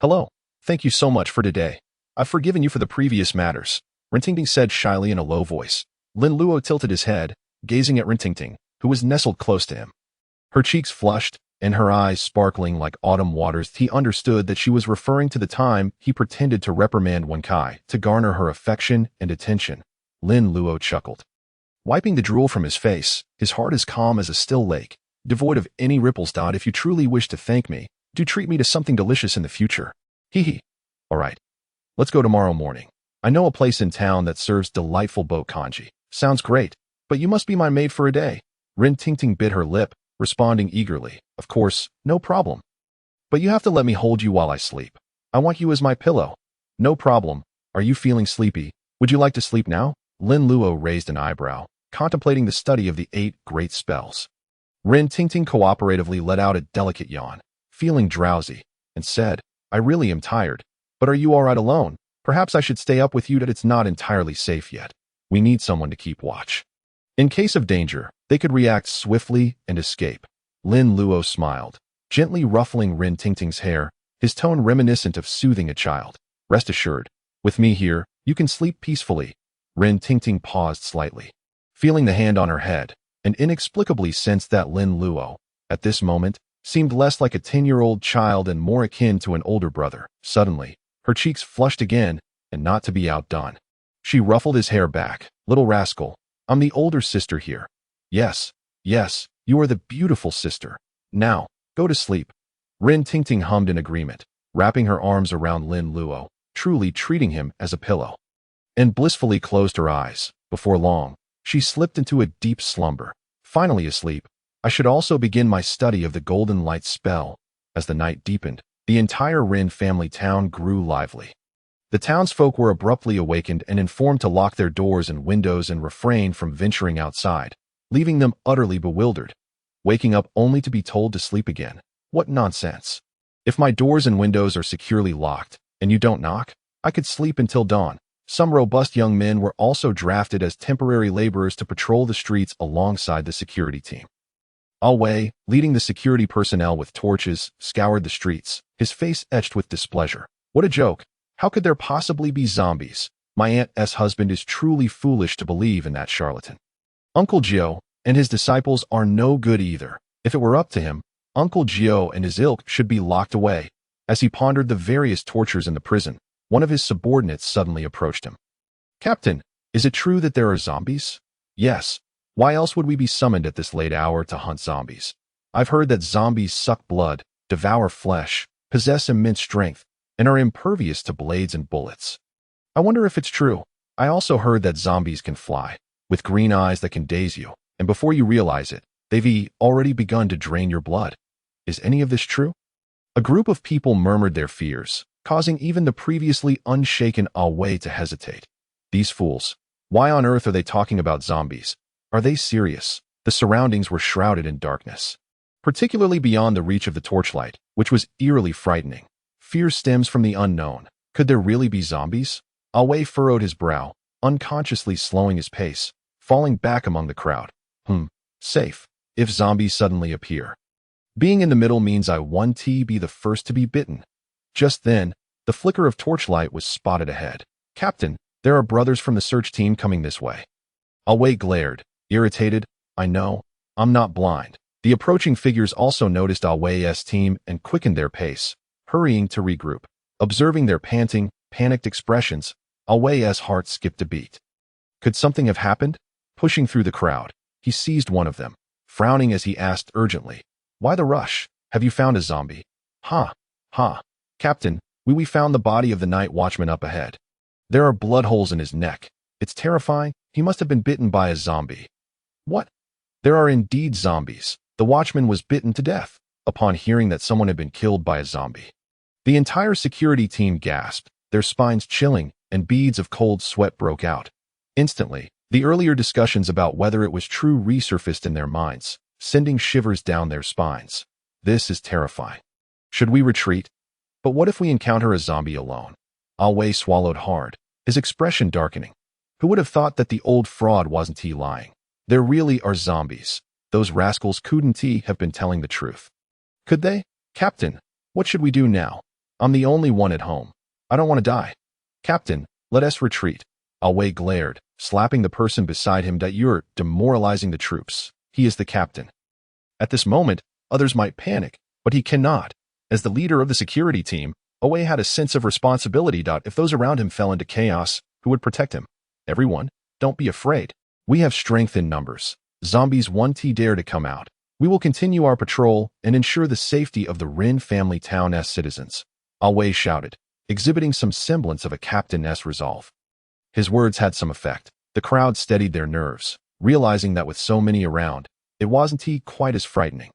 Hello, thank you so much for today. I've forgiven you for the previous matters, Rin Tingting said shyly in a low voice. Lin Luo tilted his head, gazing at Rin Tingting, who was nestled close to him. Her cheeks flushed, and her eyes sparkling like autumn waters. He understood that she was referring to the time he pretended to reprimand Wenkai to garner her affection and attention. Lin Luo chuckled. Wiping the drool from his face, his heart as calm as a still lake, devoid of any ripples. If you truly wish to thank me, do treat me to something delicious in the future. Hee hee. All right. Let's go tomorrow morning. I know a place in town that serves delightful boat kanji. Sounds great, but you must be my maid for a day. Rin Tingting bit her lip, responding eagerly. Of course, no problem. But you have to let me hold you while I sleep. I want you as my pillow. No problem. Are you feeling sleepy? Would you like to sleep now? Lin Luo raised an eyebrow, contemplating the study of the 8 great spells. Rin Tingting cooperatively let out a delicate yawn, feeling drowsy, and said, I really am tired. But are you all right alone? Perhaps I should stay up with you. That it's not entirely safe yet. We need someone to keep watch. In case of danger, they could react swiftly and escape. Lin Luo smiled, gently ruffling Rin Tingting's hair, his tone reminiscent of soothing a child. Rest assured, with me here, you can sleep peacefully. Rin Tingting paused slightly, feeling the hand on her head, and inexplicably sensed that Lin Luo, at this moment, seemed less like a 10-year-old child and more akin to an older brother. Suddenly, her cheeks flushed again, and not to be outdone. She ruffled his hair back. Little rascal, I'm the older sister here. Yes, you are the beautiful sister. Now, go to sleep. Rin Tingting hummed in agreement, wrapping her arms around Lin Luo, truly treating him as a pillow, and blissfully closed her eyes. Before long, she slipped into a deep slumber. Finally asleep, I should also begin my study of the golden light spell. As the night deepened, the entire Rin family town grew lively. The townsfolk were abruptly awakened and informed to lock their doors and windows and refrain from venturing outside, leaving them utterly bewildered, waking up only to be told to sleep again. What nonsense. If my doors and windows are securely locked, and you don't knock, I could sleep until dawn. Some robust young men were also drafted as temporary laborers to patrol the streets alongside the security team. Wei, leading the security personnel with torches, scoured the streets, his face etched with displeasure. What a joke. How could there possibly be zombies? My aunt's husband is truly foolish to believe in that charlatan. Uncle Gio and his disciples are no good either. If it were up to him, Uncle Gio and his ilk should be locked away. As he pondered the various tortures in the prison, one of his subordinates suddenly approached him. Captain, is it true that there are zombies? Yes. Why else would we be summoned at this late hour to hunt zombies? I've heard that zombies suck blood, devour flesh, possess immense strength, and are impervious to blades and bullets. I wonder if it's true. I also heard that zombies can fly, with green eyes that can daze you, and before you realize it, they've already begun to drain your blood. Is any of this true? A group of people murmured their fears, causing even the previously unshaken Away to hesitate. These fools. Why on earth are they talking about zombies? Are they serious? The surroundings were shrouded in darkness, particularly beyond the reach of the torchlight, which was eerily frightening. Fear stems from the unknown. Could there really be zombies? Away furrowed his brow, unconsciously slowing his pace, falling back among the crowd. Safe. If zombies suddenly appear. Being in the middle means I want to be the first to be bitten. Just then, the flicker of torchlight was spotted ahead. Captain, there are brothers from the search team coming this way. Away glared, irritated. I know. I'm not blind. The approaching figures also noticed Away's team and quickened their pace, hurrying to regroup. Observing their panting, panicked expressions, Away's heart skipped a beat. Could something have happened? Pushing through the crowd, he seized one of them, frowning as he asked urgently, "Why the rush? Have you found a zombie?" Ha! Captain, we found the body of the night watchman up ahead. There are blood holes in his neck. It's terrifying. He must have been bitten by a zombie." What? There are indeed zombies. The watchman was bitten to death upon hearing that someone had been killed by a zombie. The entire security team gasped, their spines chilling, and beads of cold sweat broke out. Instantly, the earlier discussions about whether it was true resurfaced in their minds, sending shivers down their spines. This is terrifying. Should we retreat? But what if we encounter a zombie alone? Away swallowed hard, his expression darkening. Who would have thought that the old fraud wasn't he lying? There really are zombies. Those rascals couldn't he have been telling the truth? Could they? Captain, what should we do now? I'm the only one at home. I don't want to die. Captain, let us retreat. Away glared, slapping the person beside him. That you're demoralizing the troops. He is the captain. At this moment, others might panic, but he cannot. As the leader of the security team, Away had a sense of responsibility. If those around him fell into chaos, who would protect him? Everyone, don't be afraid. We have strength in numbers. Zombies won't dare to come out. We will continue our patrol and ensure the safety of the Rin family town's citizens. Away shouted, exhibiting some semblance of a captain's resolve. His words had some effect. The crowd steadied their nerves, realizing that with so many around, it wasn't quite as frightening.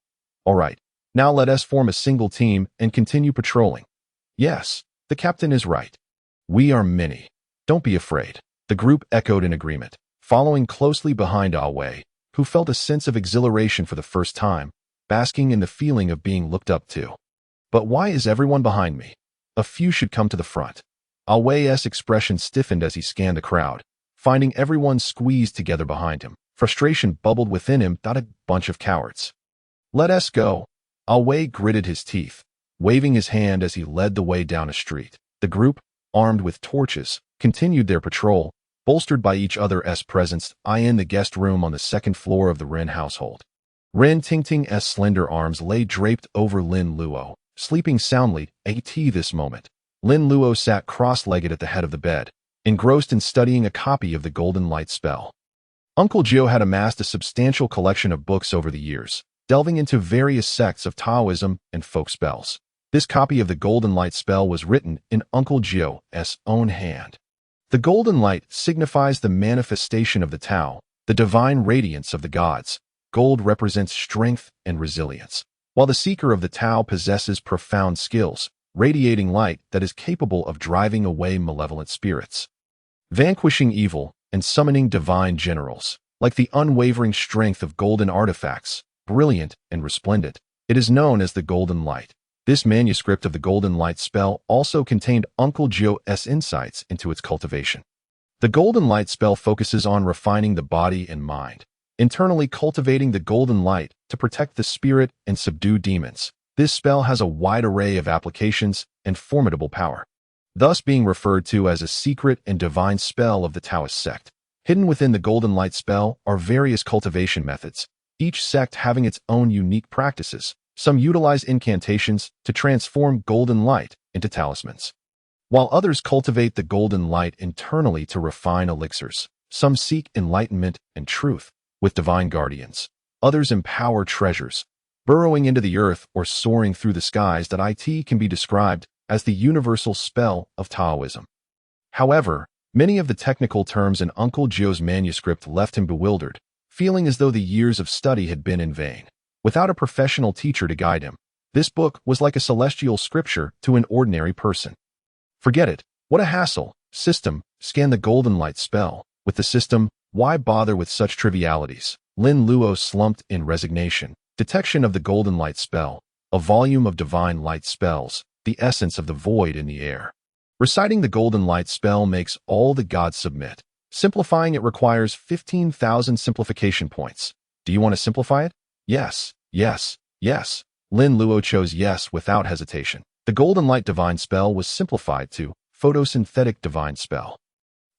All right, now let us form a single team and continue patrolling. Yes, the captain is right. We are many. Don't be afraid. The group echoed in agreement, following closely behind Away, who felt a sense of exhilaration for the first time, basking in the feeling of being looked up to. But why is everyone behind me? A few should come to the front. Away's expression stiffened as he scanned the crowd, finding everyone squeezed together behind him. Frustration bubbled within him. A bunch of cowards. Let us go. Away gritted his teeth, waving his hand as he led the way down a street. The group, armed with torches, continued their patrol, bolstered by each other's presence. In the guest room on the second floor of the Ren household. Ren Tingting's slender arms lay draped over Lin Luo, sleeping soundly. This moment, Lin Luo sat cross-legged at the head of the bed, engrossed in studying a copy of the Golden Light spell. Uncle Joe had amassed a substantial collection of books over the years, delving into various sects of Taoism and folk spells. This copy of the Golden Light spell was written in Uncle Joe's own hand. The golden light signifies the manifestation of the Tao, the divine radiance of the gods. Gold represents strength and resilience, while the seeker of the Tao possesses profound skills, radiating light that is capable of driving away malevolent spirits, vanquishing evil, and summoning divine generals. Like the unwavering strength of golden artifacts, brilliant and resplendent, it is known as the Golden Light. This manuscript of the Golden Light spell also contained Uncle Joe's insights into its cultivation. The Golden Light spell focuses on refining the body and mind, internally cultivating the golden light to protect the spirit and subdue demons. This spell has a wide array of applications and formidable power, thus being referred to as a secret and divine spell of the Taoist sect. Hidden within the Golden Light spell are various cultivation methods, each sect having its own unique practices. Some utilize incantations to transform golden light into talismans, while others cultivate the golden light internally to refine elixirs. Some seek enlightenment and truth with divine guardians. Others empower treasures, burrowing into the earth or soaring through the skies that it can be described as the universal spell of Taoism. However, many of the technical terms in Uncle Joe's manuscript left him bewildered, feeling as though the years of study had been in vain. Without a professional teacher to guide him, this book was like a celestial scripture to an ordinary person. Forget it. What a hassle. System, scan the golden light spell. With the system, why bother with such trivialities? Lin Luo slumped in resignation. Detection of the golden light spell, a volume of divine light spells, the essence of the void in the air. Reciting the golden light spell makes all the gods submit. Simplifying it requires 15,000 simplification points. Do you want to simplify it? Yes, yes, yes. Lin Luo chose yes without hesitation. The golden light divine spell was simplified to photosynthetic divine spell.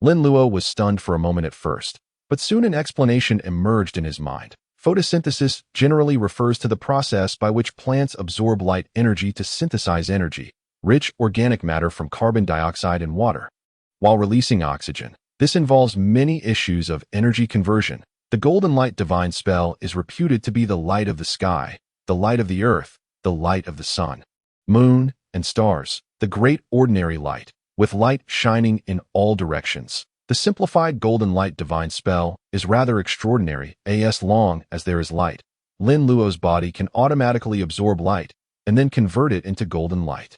Lin Luo was stunned for a moment at first, but soon an explanation emerged in his mind. Photosynthesis generally refers to the process by which plants absorb light energy to synthesize energy, rich organic matter from carbon dioxide and water, while releasing oxygen. This involves many issues of energy conversion. The golden light divine spell is reputed to be the light of the sky, the light of the earth, the light of the sun, moon, and stars, the great ordinary light, with light shining in all directions. The simplified golden light divine spell is rather extraordinary, as long as there is light. Lin Luo's body can automatically absorb light and then convert it into golden light.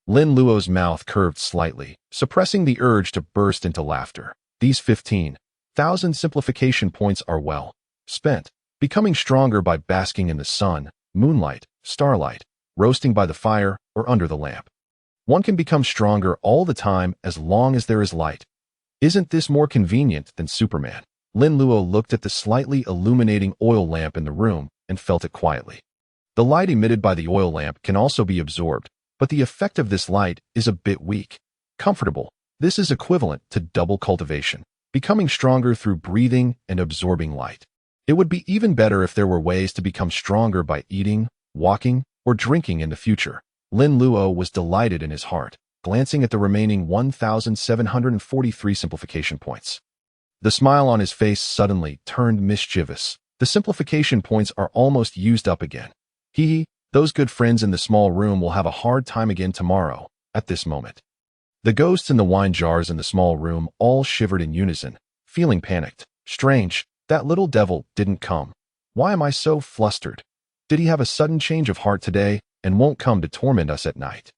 Lin Luo's mouth curved slightly, suppressing the urge to burst into laughter. These 15,000 simplification points are well spent, becoming stronger by basking in the sun, moonlight, starlight, roasting by the fire, or under the lamp. One can become stronger all the time as long as there is light. Isn't this more convenient than Superman? Lin Luo looked at the slightly illuminating oil lamp in the room and felt it quietly. The light emitted by the oil lamp can also be absorbed, but the effect of this light is a bit weak. Comfortable. This is equivalent to double cultivation, becoming stronger through breathing and absorbing light. It would be even better if there were ways to become stronger by eating, walking, or drinking in the future. Lin Luo was delighted in his heart, glancing at the remaining 1,743 simplification points. The smile on his face suddenly turned mischievous. The simplification points are almost used up again. Those good friends in the small room will have a hard time again tomorrow, at this moment. The ghosts in the wine jars in the small room all shivered in unison, feeling panicked. Strange, that little devil didn't come. Why am I so flustered? Did he have a sudden change of heart today and won't come to torment us at night?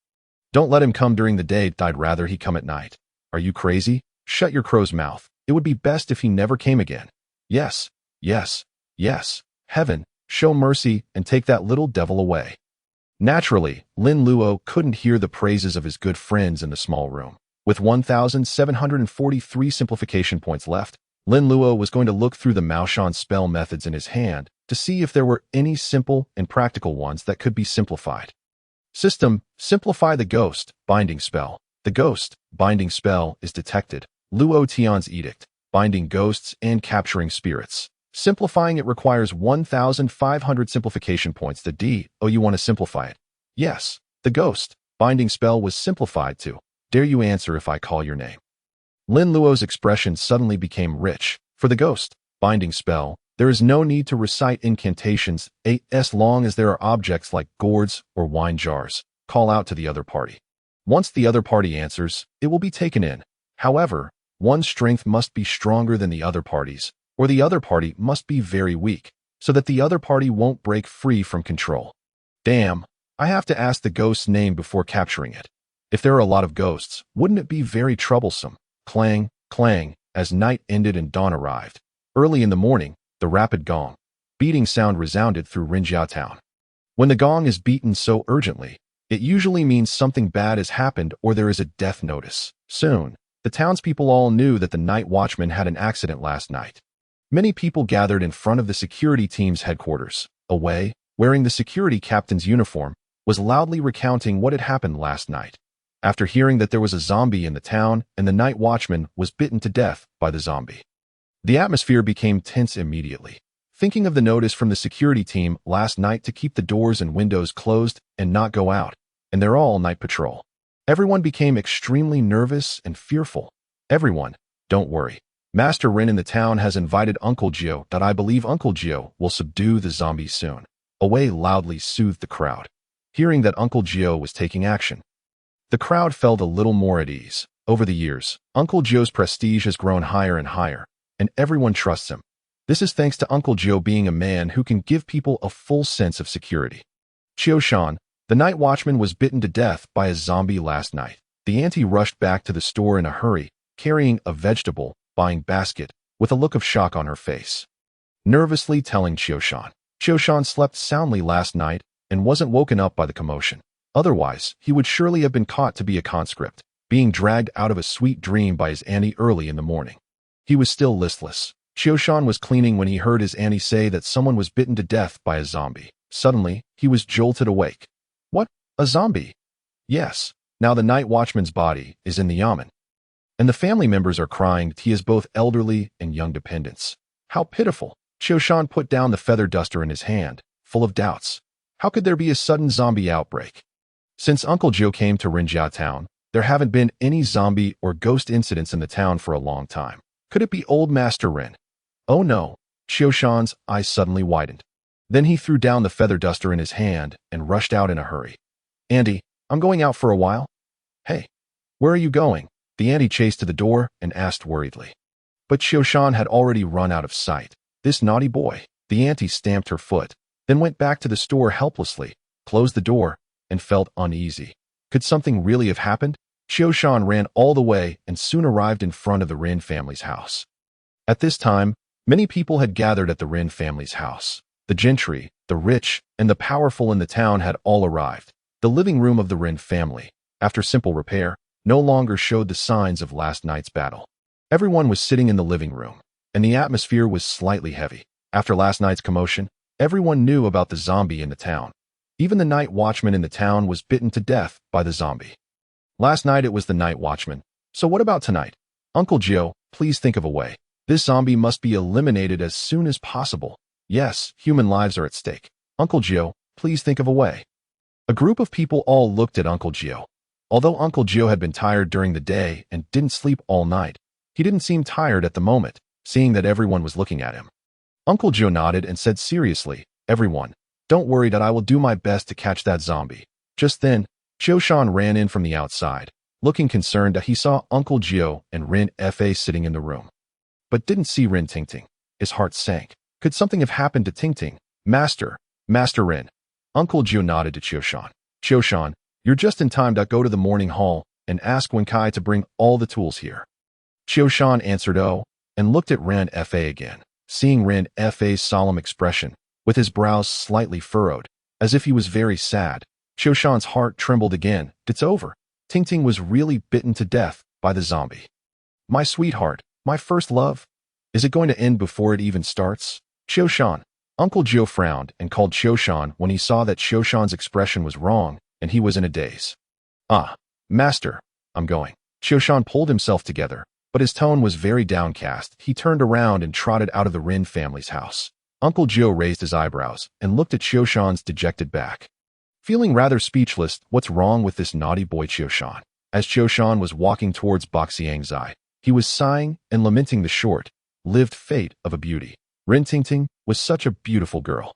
Don't let him come during the day, I'd rather he come at night. Are you crazy? Shut your crow's mouth. It would be best if he never came again. Yes, yes, yes. Heaven, show mercy and take that little devil away. Naturally, Lin Luo couldn't hear the praises of his good friends in the small room. With 1,743 simplification points left, Lin Luo was going to look through the Maoshan spell methods in his hand to see if there were any simple and practical ones that could be simplified. System, simplify the ghost, binding spell. The ghost, binding spell is detected. Luo Tian's edict, binding ghosts and capturing spirits. Simplifying it requires 1,500 simplification points. You want to simplify it? Yes, the ghost, binding spell was simplified to. Dare you answer if I call your name? Lin Luo's expression suddenly became rich. For the ghost, binding spell, there is no need to recite incantations as long as there are objects like gourds or wine jars. Call out to the other party. Once the other party answers, it will be taken in. However, one's strength must be stronger than the other party's, or the other party must be very weak, so that the other party won't break free from control. Damn, I have to ask the ghost's name before capturing it. If there are a lot of ghosts, wouldn't it be very troublesome? Clang, clang, as night ended and dawn arrived. Early in the morning, the rapid gong, beating sound resounded through Rinjiao town. When the gong is beaten so urgently, it usually means something bad has happened or there is a death notice. Soon, the townspeople all knew that the night watchman had an accident last night. Many people gathered in front of the security team's headquarters. Away, wearing the security captain's uniform, was loudly recounting what had happened last night. After hearing that there was a zombie in the town and the night watchman was bitten to death by the zombie, the atmosphere became tense immediately. Thinking of the notice from the security team last night to keep the doors and windows closed and not go out, and their all-night patrol, everyone became extremely nervous and fearful. Everyone, don't worry. Master Ren in the town has invited Uncle Gio. I believe Uncle Gio will subdue the zombies soon. Away loudly soothed the crowd, hearing that Uncle Gio was taking action. The crowd felt a little more at ease. Over the years, Uncle Gio's prestige has grown higher and higher, and everyone trusts him. This is thanks to Uncle Gio being a man who can give people a full sense of security. Qiushan, the night watchman, was bitten to death by a zombie last night. The auntie rushed back to the store in a hurry, carrying a vegetable buying basket, with a look of shock on her face. Nervously telling Qiushan. Qiushan slept soundly last night and wasn't woken up by the commotion. Otherwise, he would surely have been caught to be a conscript, being dragged out of a sweet dream by his auntie early in the morning. He was still listless. Qiushan was cleaning when he heard his auntie say that someone was bitten to death by a zombie. Suddenly, he was jolted awake. What? A zombie? Yes. Now the night watchman's body is in the yamen. And the family members are crying that he has both elderly and young dependents. How pitiful. Qiushan put down the feather duster in his hand, full of doubts. How could there be a sudden zombie outbreak? Since Uncle Gio came to Rinjiao town, there haven't been any zombie or ghost incidents in the town for a long time. Could it be old Master Rin? Oh no. Qiushan's eyes suddenly widened. Then he threw down the feather duster in his hand and rushed out in a hurry. Auntie, I'm going out for a while. Hey, where are you going? The auntie chased to the door and asked worriedly. But Qiushan had already run out of sight. This naughty boy. The auntie stamped her foot, then went back to the store helplessly, closed the door, and felt uneasy. Could something really have happened? Qiushan ran all the way and soon arrived in front of the Rin family's house. At this time, many people had gathered at the Rin family's house. The gentry, the rich, and the powerful in the town had all arrived. The living room of the Rin family, after simple repair, no longer showed the signs of last night's battle. Everyone was sitting in the living room, and the atmosphere was slightly heavy. After last night's commotion, everyone knew about the zombie in the town. Even the night watchman in the town was bitten to death by the zombie. Last night it was the night watchman. So what about tonight? Uncle Gio, please think of a way. This zombie must be eliminated as soon as possible. Yes, human lives are at stake. Uncle Gio, please think of a way. A group of people all looked at Uncle Gio. Although Uncle Gio had been tired during the day and didn't sleep all night, he didn't seem tired at the moment, seeing that everyone was looking at him. Uncle Gio nodded and said seriously, everyone, don't worry that I will do my best to catch that zombie. Just then, Qiushan ran in from the outside, looking concerned that he saw Uncle Gio and Rin Fa sitting in the room, but didn't see Rin Tingting. His heart sank. Could something have happened to Tingting? Master Rin. Uncle Gio nodded to Qiushan. Qiushan, you're just in time to go to the morning hall and ask Wenkai to bring all the tools here. Qiushan answered oh, and looked at Rin Fa again, seeing Rin Fa's solemn expression, with his brows slightly furrowed, as if he was very sad. Qiushan's heart trembled again. It's over. Tingting was really bitten to death by the zombie. My sweetheart, my first love. Is it going to end before it even starts? Qiushan. Uncle Gio frowned and called Qiushan when he saw that Qiushan's expression was wrong and he was in a daze. Ah, master, I'm going. Qiushan pulled himself together, but his tone was very downcast. He turned around and trotted out of the Rin family's house. Uncle Gio raised his eyebrows and looked at Qiushan's dejected back. Feeling rather speechless, what's wrong with this naughty boy Qiushan? As Qiushan was walking towards Boxiangzai, he was sighing and lamenting the short-lived fate of a beauty. Rin Tingting was such a beautiful girl.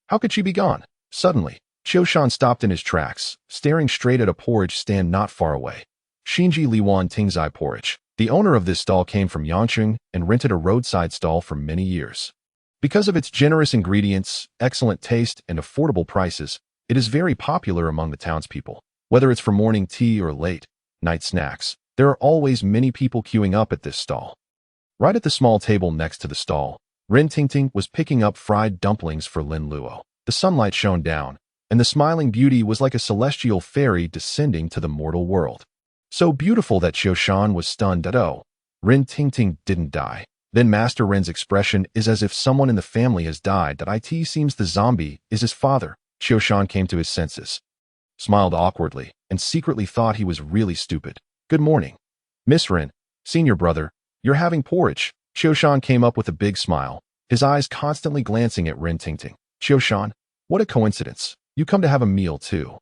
How could she be gone? Suddenly, Qiushan stopped in his tracks, staring straight at a porridge stand not far away. Xinji Liwan Tingzai porridge. The owner of this stall came from Yangcheng and rented a roadside stall for many years. Because of its generous ingredients, excellent taste, and affordable prices, it is very popular among the townspeople. Whether it's for morning tea or late night snacks, there are always many people queuing up at this stall. Right at the small table next to the stall, Rin Tingting was picking up fried dumplings for Lin Luo. The sunlight shone down, and the smiling beauty was like a celestial fairy descending to the mortal world. So beautiful that Qiushan was stunned that Rin Tingting didn't die. Then Master Rin's expression is as if someone in the family has died. That it seems the zombie is his father. Qiushan came to his senses, smiled awkwardly, and secretly thought he was really stupid. Good morning. Miss Rin, senior brother, you're having porridge. Qiushan came up with a big smile, his eyes constantly glancing at Rin Tingting. Qiushan, what a coincidence. You come to have a meal too.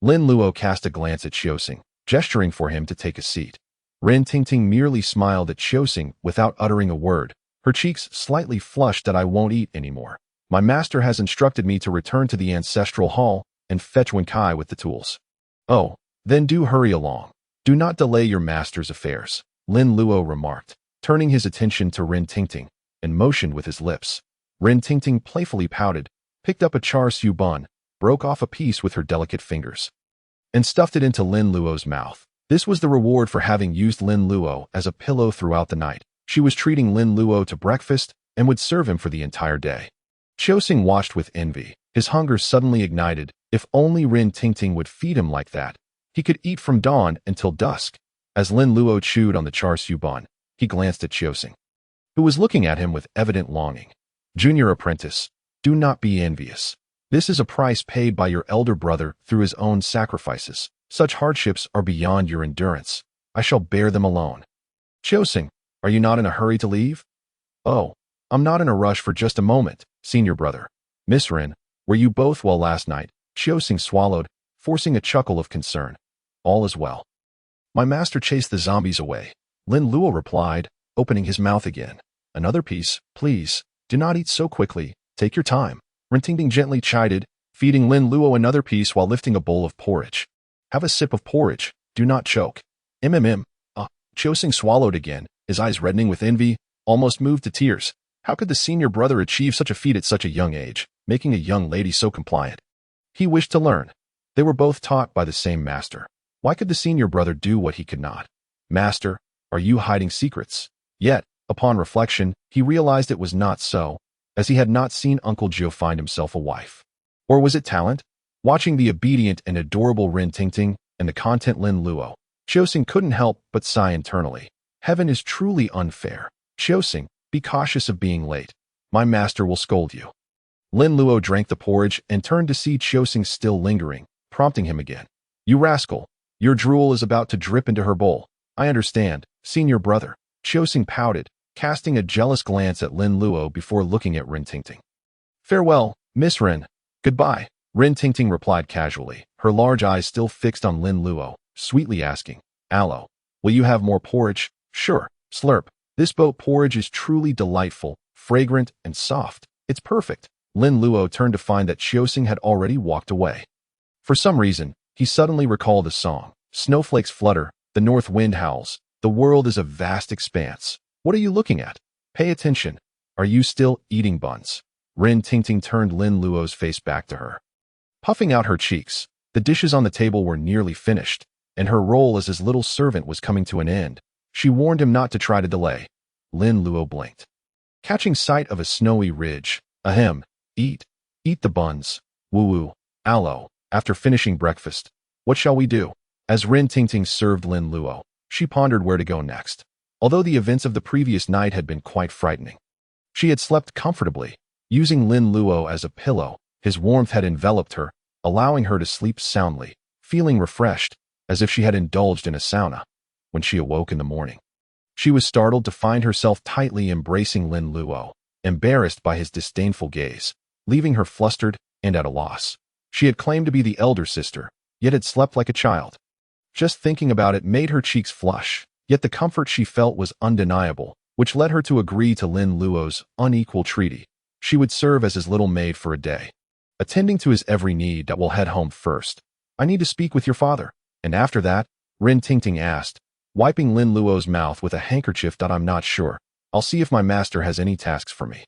Lin Luo cast a glance at Qiusing, gesturing for him to take a seat. Rin Tingting merely smiled at Qiusing without uttering a word, her cheeks slightly flushed. That I won't eat anymore. My master has instructed me to return to the ancestral hall and fetch Wenkai with the tools. Oh, then do hurry along. Do not delay your master's affairs, Lin Luo remarked, turning his attention to Rin Tingting, and motioned with his lips. Rin Tingting playfully pouted, picked up a char siu bun, broke off a piece with her delicate fingers, and stuffed it into Lin Luo's mouth. This was the reward for having used Lin Luo as a pillow throughout the night. She was treating Lin Luo to breakfast and would serve him for the entire day. Qiuxing watched with envy. His hunger suddenly ignited. If only Rin Tingting would feed him like that, he could eat from dawn until dusk. As Lin Luo chewed on the char siu bun, he glanced at Qiuxing, who was looking at him with evident longing. Junior apprentice, do not be envious. This is a price paid by your elder brother through his own sacrifices. Such hardships are beyond your endurance. I shall bear them alone. Qiuxing, are you not in a hurry to leave? Oh, I'm not in a rush for just a moment, senior brother. Miss Rin, were you both well last night? Qiuxing swallowed, forcing a chuckle of concern. All is well. My master chased the zombies away. Lin Luo replied, opening his mouth again. Another piece, please. Do not eat so quickly. Take your time. Rin Tingting gently chided, feeding Lin Luo another piece while lifting a bowl of porridge. Have a sip of porridge. Do not choke. Qiuxing swallowed again, his eyes reddening with envy, almost moved to tears. How could the senior brother achieve such a feat at such a young age, making a young lady so compliant? He wished to learn. They were both taught by the same master. Why could the senior brother do what he could not? Master, are you hiding secrets? Yet, upon reflection, he realized it was not so, as he had not seen Uncle Jio find himself a wife. Or was it talent? Watching the obedient and adorable Rin Tingting and the content Lin Luo, Qiuxing couldn't help but sigh internally. Heaven is truly unfair. Qiuxing, be cautious of being late. My master will scold you. Lin Luo drank the porridge and turned to see Qiuxing still lingering, prompting him again. You rascal, your drool is about to drip into her bowl. I understand, senior brother. Qiuxing pouted, casting a jealous glance at Lin Luo before looking at Rin Tingting. Farewell, Miss Rin. Goodbye, Rin Tingting replied casually, her large eyes still fixed on Lin Luo, sweetly asking, Aloe, will you have more porridge? Sure, slurp. This boat porridge is truly delightful, fragrant, and soft. It's perfect. Lin Luo turned to find that Qiuxing had already walked away. For some reason, he suddenly recalled a song. Snowflakes flutter, the north wind howls. The world is a vast expanse. What are you looking at? Pay attention. Are you still eating buns? Rin Tingting turned Lin Luo's face back to her. Puffing out her cheeks, the dishes on the table were nearly finished, and her role as his little servant was coming to an end. She warned him not to try to delay. Lin Luo blinked, catching sight of a snowy ridge. Ahem. Eat the buns. Woo-woo. Aloe. After finishing breakfast, what shall we do? As Rin Tingting served Lin Luo, she pondered where to go next. Although the events of the previous night had been quite frightening, she had slept comfortably. Using Lin Luo as a pillow, his warmth had enveloped her, allowing her to sleep soundly, feeling refreshed, as if she had indulged in a sauna. When she awoke in the morning, she was startled to find herself tightly embracing Lin Luo, embarrassed by his disdainful gaze, leaving her flustered and at a loss. She had claimed to be the elder sister, yet had slept like a child. Just thinking about it made her cheeks flush, yet the comfort she felt was undeniable, which led her to agree to Lin Luo's unequal treaty. She would serve as his little maid for a day, attending to his every need. That will head home first. I need to speak with your father. And after that, Rin Tingting asked, wiping Lin Luo's mouth with a handkerchief. I'm not sure. I'll see if my master has any tasks for me.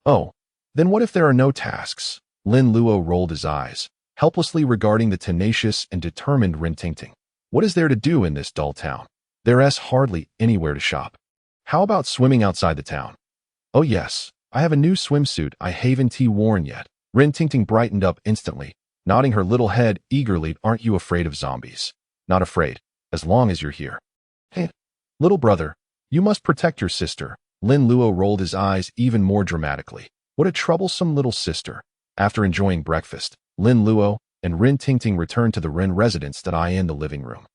Oh, then what if there are no tasks? Lin Luo rolled his eyes, helplessly regarding the tenacious and determined Rin Tingting. What is there to do in this dull town? There's hardly anywhere to shop. How about swimming outside the town? Oh yes, I have a new swimsuit I haven't worn yet. Rin Tingting brightened up instantly, nodding her little head eagerly. Aren't you afraid of zombies? Not afraid, as long as you're here. Hey, little brother, you must protect your sister. Lin Luo rolled his eyes even more dramatically. What a troublesome little sister. After enjoying breakfast, Lin Luo and Rin Tingting returned to the Rin residence in the living room.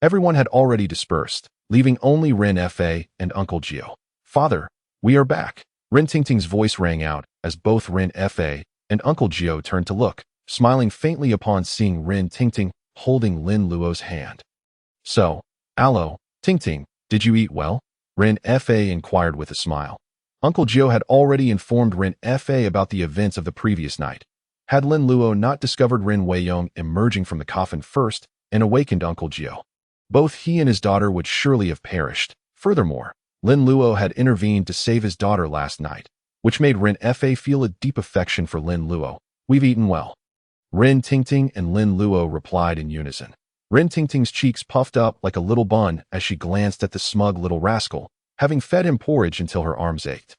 Everyone had already dispersed, leaving only Rin Fa and Uncle Jio. Father, we are back. Rin Tingting's voice rang out as both Rin Fa and Uncle Jio turned to look, smiling faintly upon seeing Rin Tingting holding Lin Luo's hand. So, Aloe, Tingting, did you eat well? Rin Fa inquired with a smile. Uncle Gio had already informed Rin Fa about the events of the previous night. Had Lin Luo not discovered Rin Weiyong emerging from the coffin first and awakened Uncle Gio, both he and his daughter would surely have perished. Furthermore, Lin Luo had intervened to save his daughter last night, which made Rin Fa feel a deep affection for Lin Luo. We've eaten well. Rin Tingting and Lin Luo replied in unison. Rin Tingting's cheeks puffed up like a little bun as she glanced at the smug little rascal, having fed him porridge until her arms ached.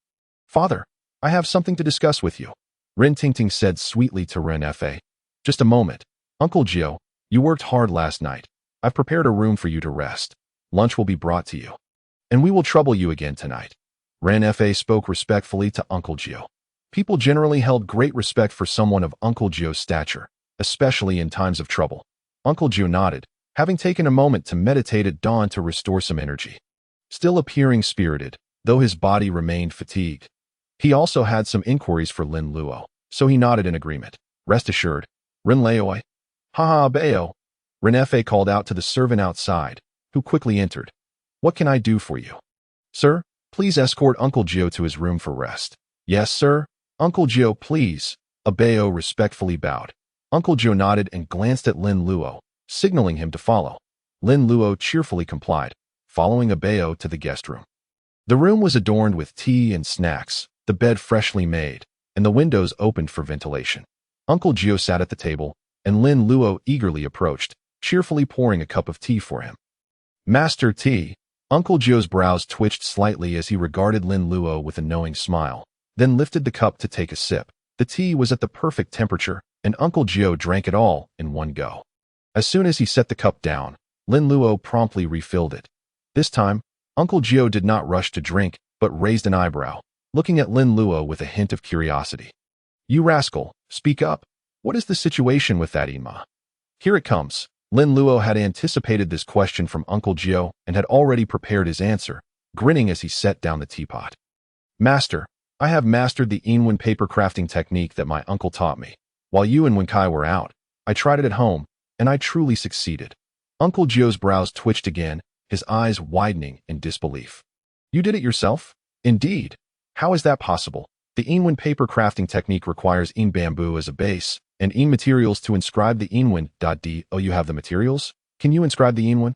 Father, I have something to discuss with you, Rin Tingting said sweetly to Rin Fa. Just a moment. Uncle Gio, you worked hard last night. I've prepared a room for you to rest. Lunch will be brought to you. And we will trouble you again tonight. Rin Fa spoke respectfully to Uncle Gio. People generally held great respect for someone of Uncle Gio's stature, especially in times of trouble. Uncle Gio nodded, having taken a moment to meditate at dawn to restore some energy. Still appearing spirited, though his body remained fatigued. He also had some inquiries for Lin Luo, so he nodded in agreement. Rest assured, Rin Luo. Haha, Bao. Rin Fa called out to the servant outside, who quickly entered. What can I do for you? Sir, please escort Uncle Gio to his room for rest. Yes, sir. Uncle Gio, please. Bao respectfully bowed. Uncle Gio nodded and glanced at Lin Luo, signaling him to follow. Lin Luo cheerfully complied, following Bao to the guest room. The room was adorned with tea and snacks, the bed freshly made, and the windows opened for ventilation. Uncle Gio sat at the table, and Lin Luo eagerly approached, cheerfully pouring a cup of tea for him. Master Tea. Uncle Gio's brows twitched slightly as he regarded Lin Luo with a knowing smile, then lifted the cup to take a sip. The tea was at the perfect temperature, and Uncle Gio drank it all in one go. As soon as he set the cup down, Lin Luo promptly refilled it. This time, Uncle Gio did not rush to drink, but raised an eyebrow, looking at Lin Luo with a hint of curiosity. You rascal, speak up. What is the situation with that Inma? Here it comes. Lin Luo had anticipated this question from Uncle Gio and had already prepared his answer, grinning as he set down the teapot. Master, I have mastered the Inwen paper crafting technique that my uncle taught me. While you and Wenkai were out, I tried it at home, and I truly succeeded. Uncle Gio's brows twitched again, his eyes widening in disbelief. You did it yourself? Indeed. How is that possible? The Inwen paper crafting technique requires In bamboo as a base, and In materials to inscribe the Inwen. Oh, you have the materials? Can you inscribe the Inwen?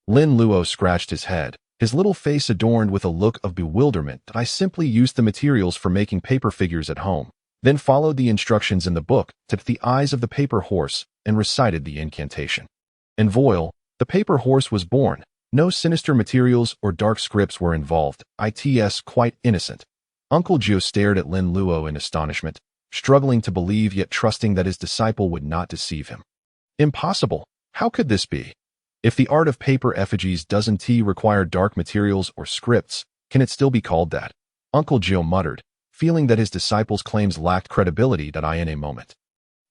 Lin Luo scratched his head, his little face adorned with a look of bewilderment. I simply used the materials for making paper figures at home, then followed the instructions in the book, tipped the eyes of the paper horse, and recited the incantation. And voila, the paper horse was born. No sinister materials or dark scripts were involved. It's quite innocent. Uncle Gio stared at Lin Luo in astonishment, struggling to believe yet trusting that his disciple would not deceive him. Impossible. How could this be? If the art of paper effigies doesn't require dark materials or scripts, can it still be called that? Uncle Gio muttered, feeling that his disciple's claims lacked credibility. In a moment.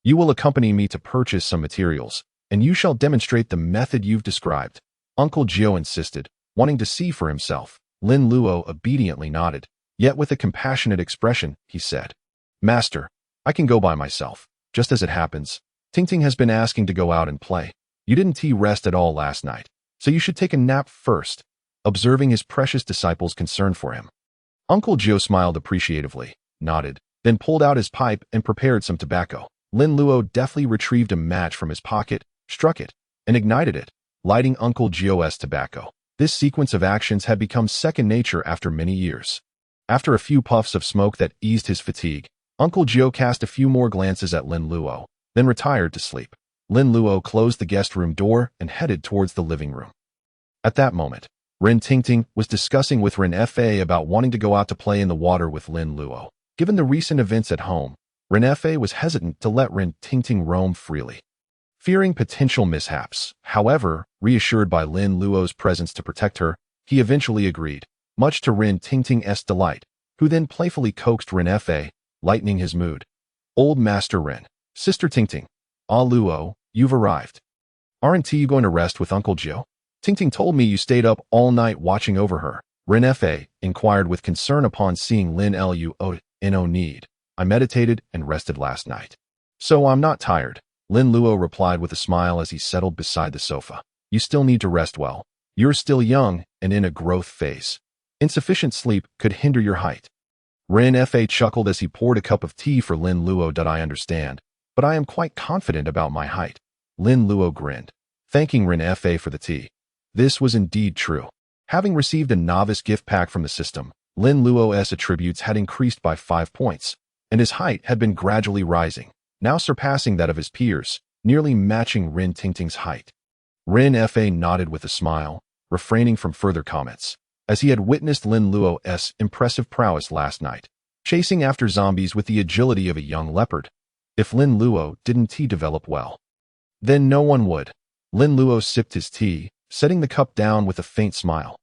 You will accompany me to purchase some materials, and you shall demonstrate the method you've described. Uncle Gio insisted, wanting to see for himself. Lin Luo obediently nodded, yet with a compassionate expression, he said, Master, I can go by myself. Just as it happens, Tingting has been asking to go out and play. You didn't rest at all last night, so you should take a nap first, observing his precious disciple's concern for him. Uncle Gio smiled appreciatively, nodded, then pulled out his pipe and prepared some tobacco. Lin Luo deftly retrieved a match from his pocket, struck it, and ignited it, lighting Uncle Gio's tobacco. This sequence of actions had become second nature after many years. After a few puffs of smoke that eased his fatigue, Uncle Gio cast a few more glances at Lin Luo, then retired to sleep. Lin Luo closed the guest room door and headed towards the living room. At that moment, Rin Tingting was discussing with Rin Fa about wanting to go out to play in the water with Lin Luo. Given the recent events at home, Rin Fa was hesitant to let Rin Tingting roam freely, fearing potential mishaps. However, reassured by Lin Luo's presence to protect her, he eventually agreed, much to Rin Tingting's delight, who then playfully coaxed Rin Fa, lightening his mood. Old Master Rin, Sister Tingting, Ah Luo, you've arrived. Aren't you going to rest with Uncle Gio? Tingting told me you stayed up all night watching over her. Rin Fa inquired with concern upon seeing Lin Luo in no need. I meditated and rested last night. So I'm not tired, Lin Luo replied with a smile as he settled beside the sofa. You still need to rest well. You're still young and in a growth phase. Insufficient sleep could hinder your height. Ren Fa chuckled as he poured a cup of tea for Lin Luo. I understand, but I am quite confident about my height. Lin Luo grinned, thanking Ren Fa for the tea. This was indeed true. Having received a novice gift pack from the system, Lin Luo's attributes had increased by 5 points, and his height had been gradually rising, now surpassing that of his peers, nearly matching Ren Tingting's height. Ren Fa nodded with a smile, refraining from further comments, as he had witnessed Lin Luo's impressive prowess last night, chasing after zombies with the agility of a young leopard. If Lin Luo didn't develop well, then no one would. Lin Luo sipped his tea, setting the cup down with a faint smile.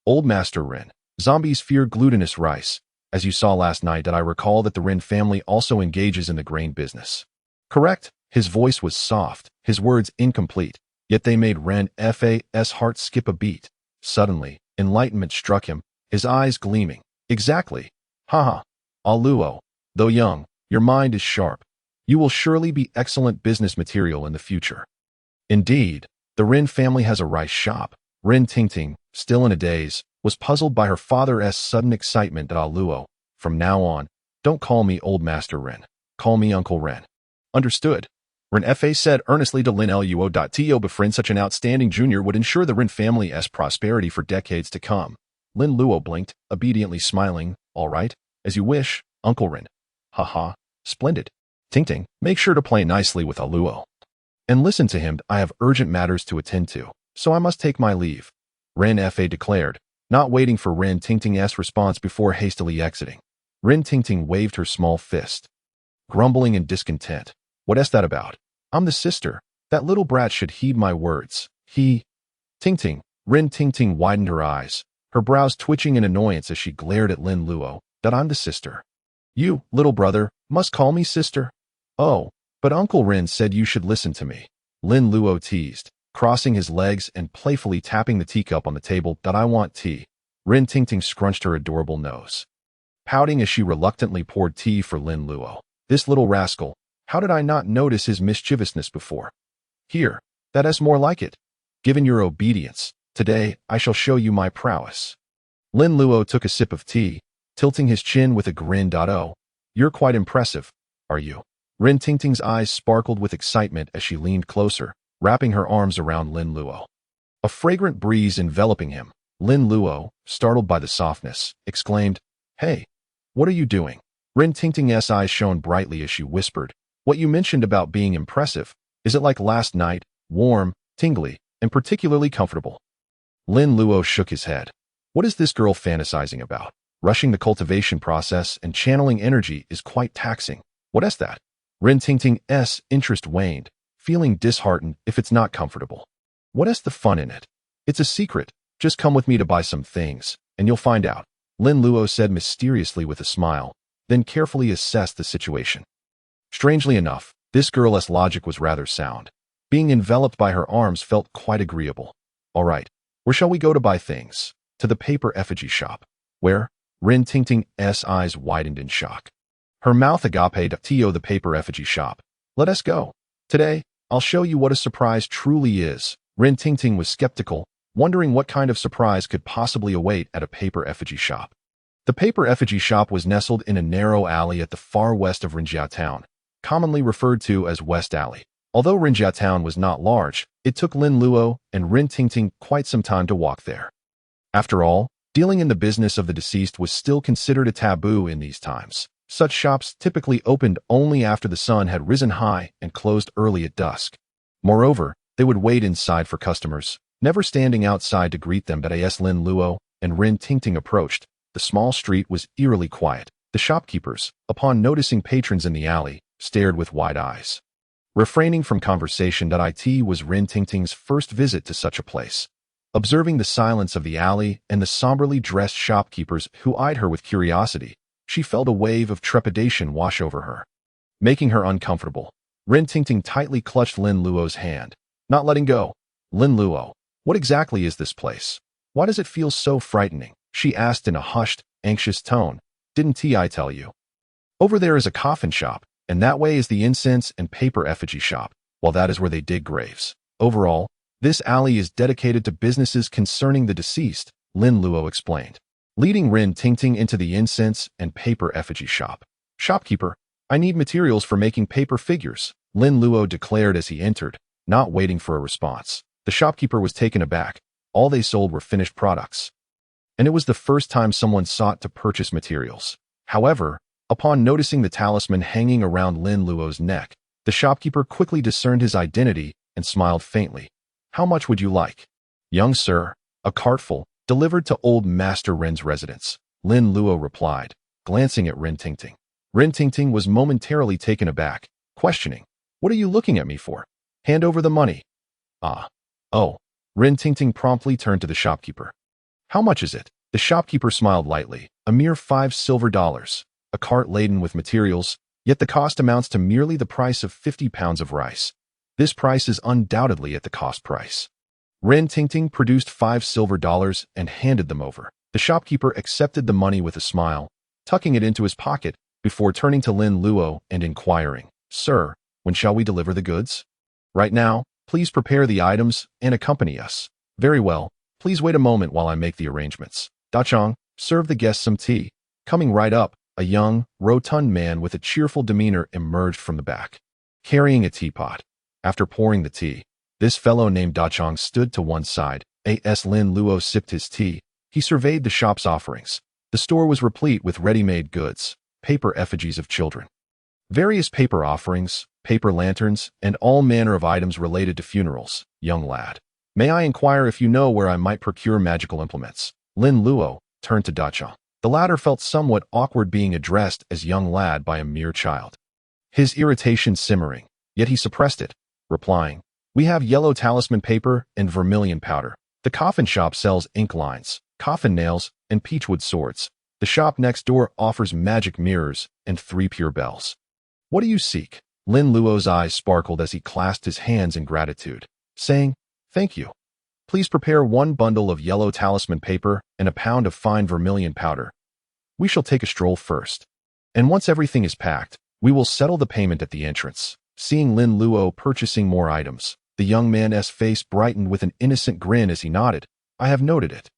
Old Master Ren, zombies fear glutinous rice. As you saw last night, I recall that the Ren family also engages in the grain business. Correct? His voice was soft, his words incomplete, yet they made Ren Fa's heart skip a beat. Suddenly, enlightenment struck him, his eyes gleaming. Exactly. Haha. Luo, though young, your mind is sharp. You will surely be excellent business material in the future. Indeed, the Ren family has a rice shop. Ren Tingting, still in a daze, was puzzled by her father's sudden excitement. Luo, from now on, don't call me Old Master Ren. Call me Uncle Ren. Understood. Ren Fa said earnestly to Lin Luo. To befriend such an outstanding junior would ensure the Ren family's prosperity for decades to come. Lin Luo blinked, obediently smiling. All right, as you wish, Uncle Ren. Haha, splendid. Tingting, make sure to play nicely with Luo. And listen to him. I have urgent matters to attend to, so I must take my leave. Ren Fa declared, not waiting for Ren Tingting's response before hastily exiting. Ren Tingting waved her small fist, grumbling in discontent. What's that about? I'm the sister. That little brat should heed my words. Tingting. Ren Tingting widened her eyes, her brows twitching in annoyance as she glared at Lin Luo. That I'm the sister. You, little brother, must call me sister. Oh, but Uncle Ren said you should listen to me. Lin Luo teased, crossing his legs and playfully tapping the teacup on the table. I want tea. Ren Tingting scrunched her adorable nose, pouting as she reluctantly poured tea for Lin Luo. This little rascal, how did I not notice his mischievousness before? Here, that is more like it. Given your obedience, today I shall show you my prowess. Lin Luo took a sip of tea, tilting his chin with a grin. Oh, you're quite impressive, are you? Ren Tingting's eyes sparkled with excitement as she leaned closer, wrapping her arms around Lin Luo. A fragrant breeze enveloping him, Lin Luo, startled by the softness, exclaimed, Hey, what are you doing? Ren Tingting's eyes shone brightly as she whispered, What you mentioned about being impressive, is it like last night, warm, tingly, and particularly comfortable? Lin Luo shook his head. What is this girl fantasizing about? Rushing the cultivation process and channeling energy is quite taxing. What is that? Ren Tingting's interest waned, feeling disheartened if it's not comfortable. What is the fun in it? It's a secret. Just come with me to buy some things, and you'll find out. Lin Luo said mysteriously with a smile, then carefully assessed the situation. Strangely enough, this girl's logic was rather sound. Being enveloped by her arms felt quite agreeable. All right, where shall we go to buy things? To the paper effigy shop. Where? Ren Tingting's eyes widened in shock. Her mouth agape to the paper effigy shop. Let us go. Today, I'll show you what a surprise truly is. Ren Tingting was skeptical, wondering what kind of surprise could possibly await at a paper effigy shop. The paper effigy shop was nestled in a narrow alley at the far west of Rinjia Town, commonly referred to as West Alley. Although Rinjia Town was not large, it took Lin Luo and Ren Tingting quite some time to walk there. After all, dealing in the business of the deceased was still considered a taboo in these times. Such shops typically opened only after the sun had risen high and closed early at dusk. Moreover, they would wait inside for customers, never standing outside to greet them. As Lin Luo and Ren Tingting approached, the small street was eerily quiet. The shopkeepers, upon noticing patrons in the alley, stared with wide eyes. Refraining from conversation. It was Ren Tingting's first visit to such a place. Observing the silence of the alley and the somberly dressed shopkeepers who eyed her with curiosity, she felt a wave of trepidation wash over her, making her uncomfortable. Ren Tingting tightly clutched Lin Luo's hand, not letting go. Lin Luo, what exactly is this place? Why does it feel so frightening? She asked in a hushed, anxious tone. Didn't I tell you? Over there is a coffin shop, and that way is the incense and paper effigy shop, while that is where they dig graves. Overall, this alley is dedicated to businesses concerning the deceased, Lin Luo explained. leading Rin Tingting into the incense and paper effigy shop. "Shopkeeper, I need materials for making paper figures," Lin Luo declared as he entered, not waiting for a response. The shopkeeper was taken aback. All they sold were finished products, and it was the first time someone sought to purchase materials. However, upon noticing the talisman hanging around Lin Luo's neck, the shopkeeper quickly discerned his identity and smiled faintly. "How much would you like?" "Young sir, a cartful, delivered to old Master Rin's residence," Lin Luo replied, glancing at Rin Tingting. Rin Tingting was momentarily taken aback, questioning, "What are you looking at me for? Hand over the money." "Ah. Oh." Rin Tingting promptly turned to the shopkeeper. "How much is it?" The shopkeeper smiled lightly. "A mere $5 silver. A cart laden with materials, yet the cost amounts to merely the price of 50 pounds of rice. This price is undoubtedly at the cost price." Rin Tingting produced $5 silver and handed them over. The shopkeeper accepted the money with a smile, tucking it into his pocket before turning to Lin Luo and inquiring, "Sir, when shall we deliver the goods?" "Right now. Please prepare the items and accompany us." "Very well. Please wait a moment while I make the arrangements." "Dachong, serve the guests some tea." Coming right up, a young, rotund man with a cheerful demeanor emerged from the back, carrying a teapot. After pouring the tea, this fellow named Dachong stood to one side. As Lin Luo sipped his tea, he surveyed the shop's offerings. The store was replete with ready-made goods, paper effigies of children, various paper offerings, paper lanterns, and all manner of items related to funerals. "Young lad, may I inquire if you know where I might procure magical implements?" Lin Luo turned to Dachong. The latter felt somewhat awkward being addressed as young lad by a mere child, his irritation simmering, yet he suppressed it, replying, "We have yellow talisman paper and vermilion powder. The coffin shop sells ink lines, coffin nails, and peachwood swords. The shop next door offers magic mirrors and 3 pure bells. What do you seek?" Lin Luo's eyes sparkled as he clasped his hands in gratitude, saying, "Thank you. Please prepare 1 bundle of yellow talisman paper and a pound of fine vermilion powder. We shall take a stroll first, and once everything is packed, we will settle the payment at the entrance." Seeing Lin Luo purchasing more items, the young man's face brightened with an innocent grin as he nodded. "I have noted it."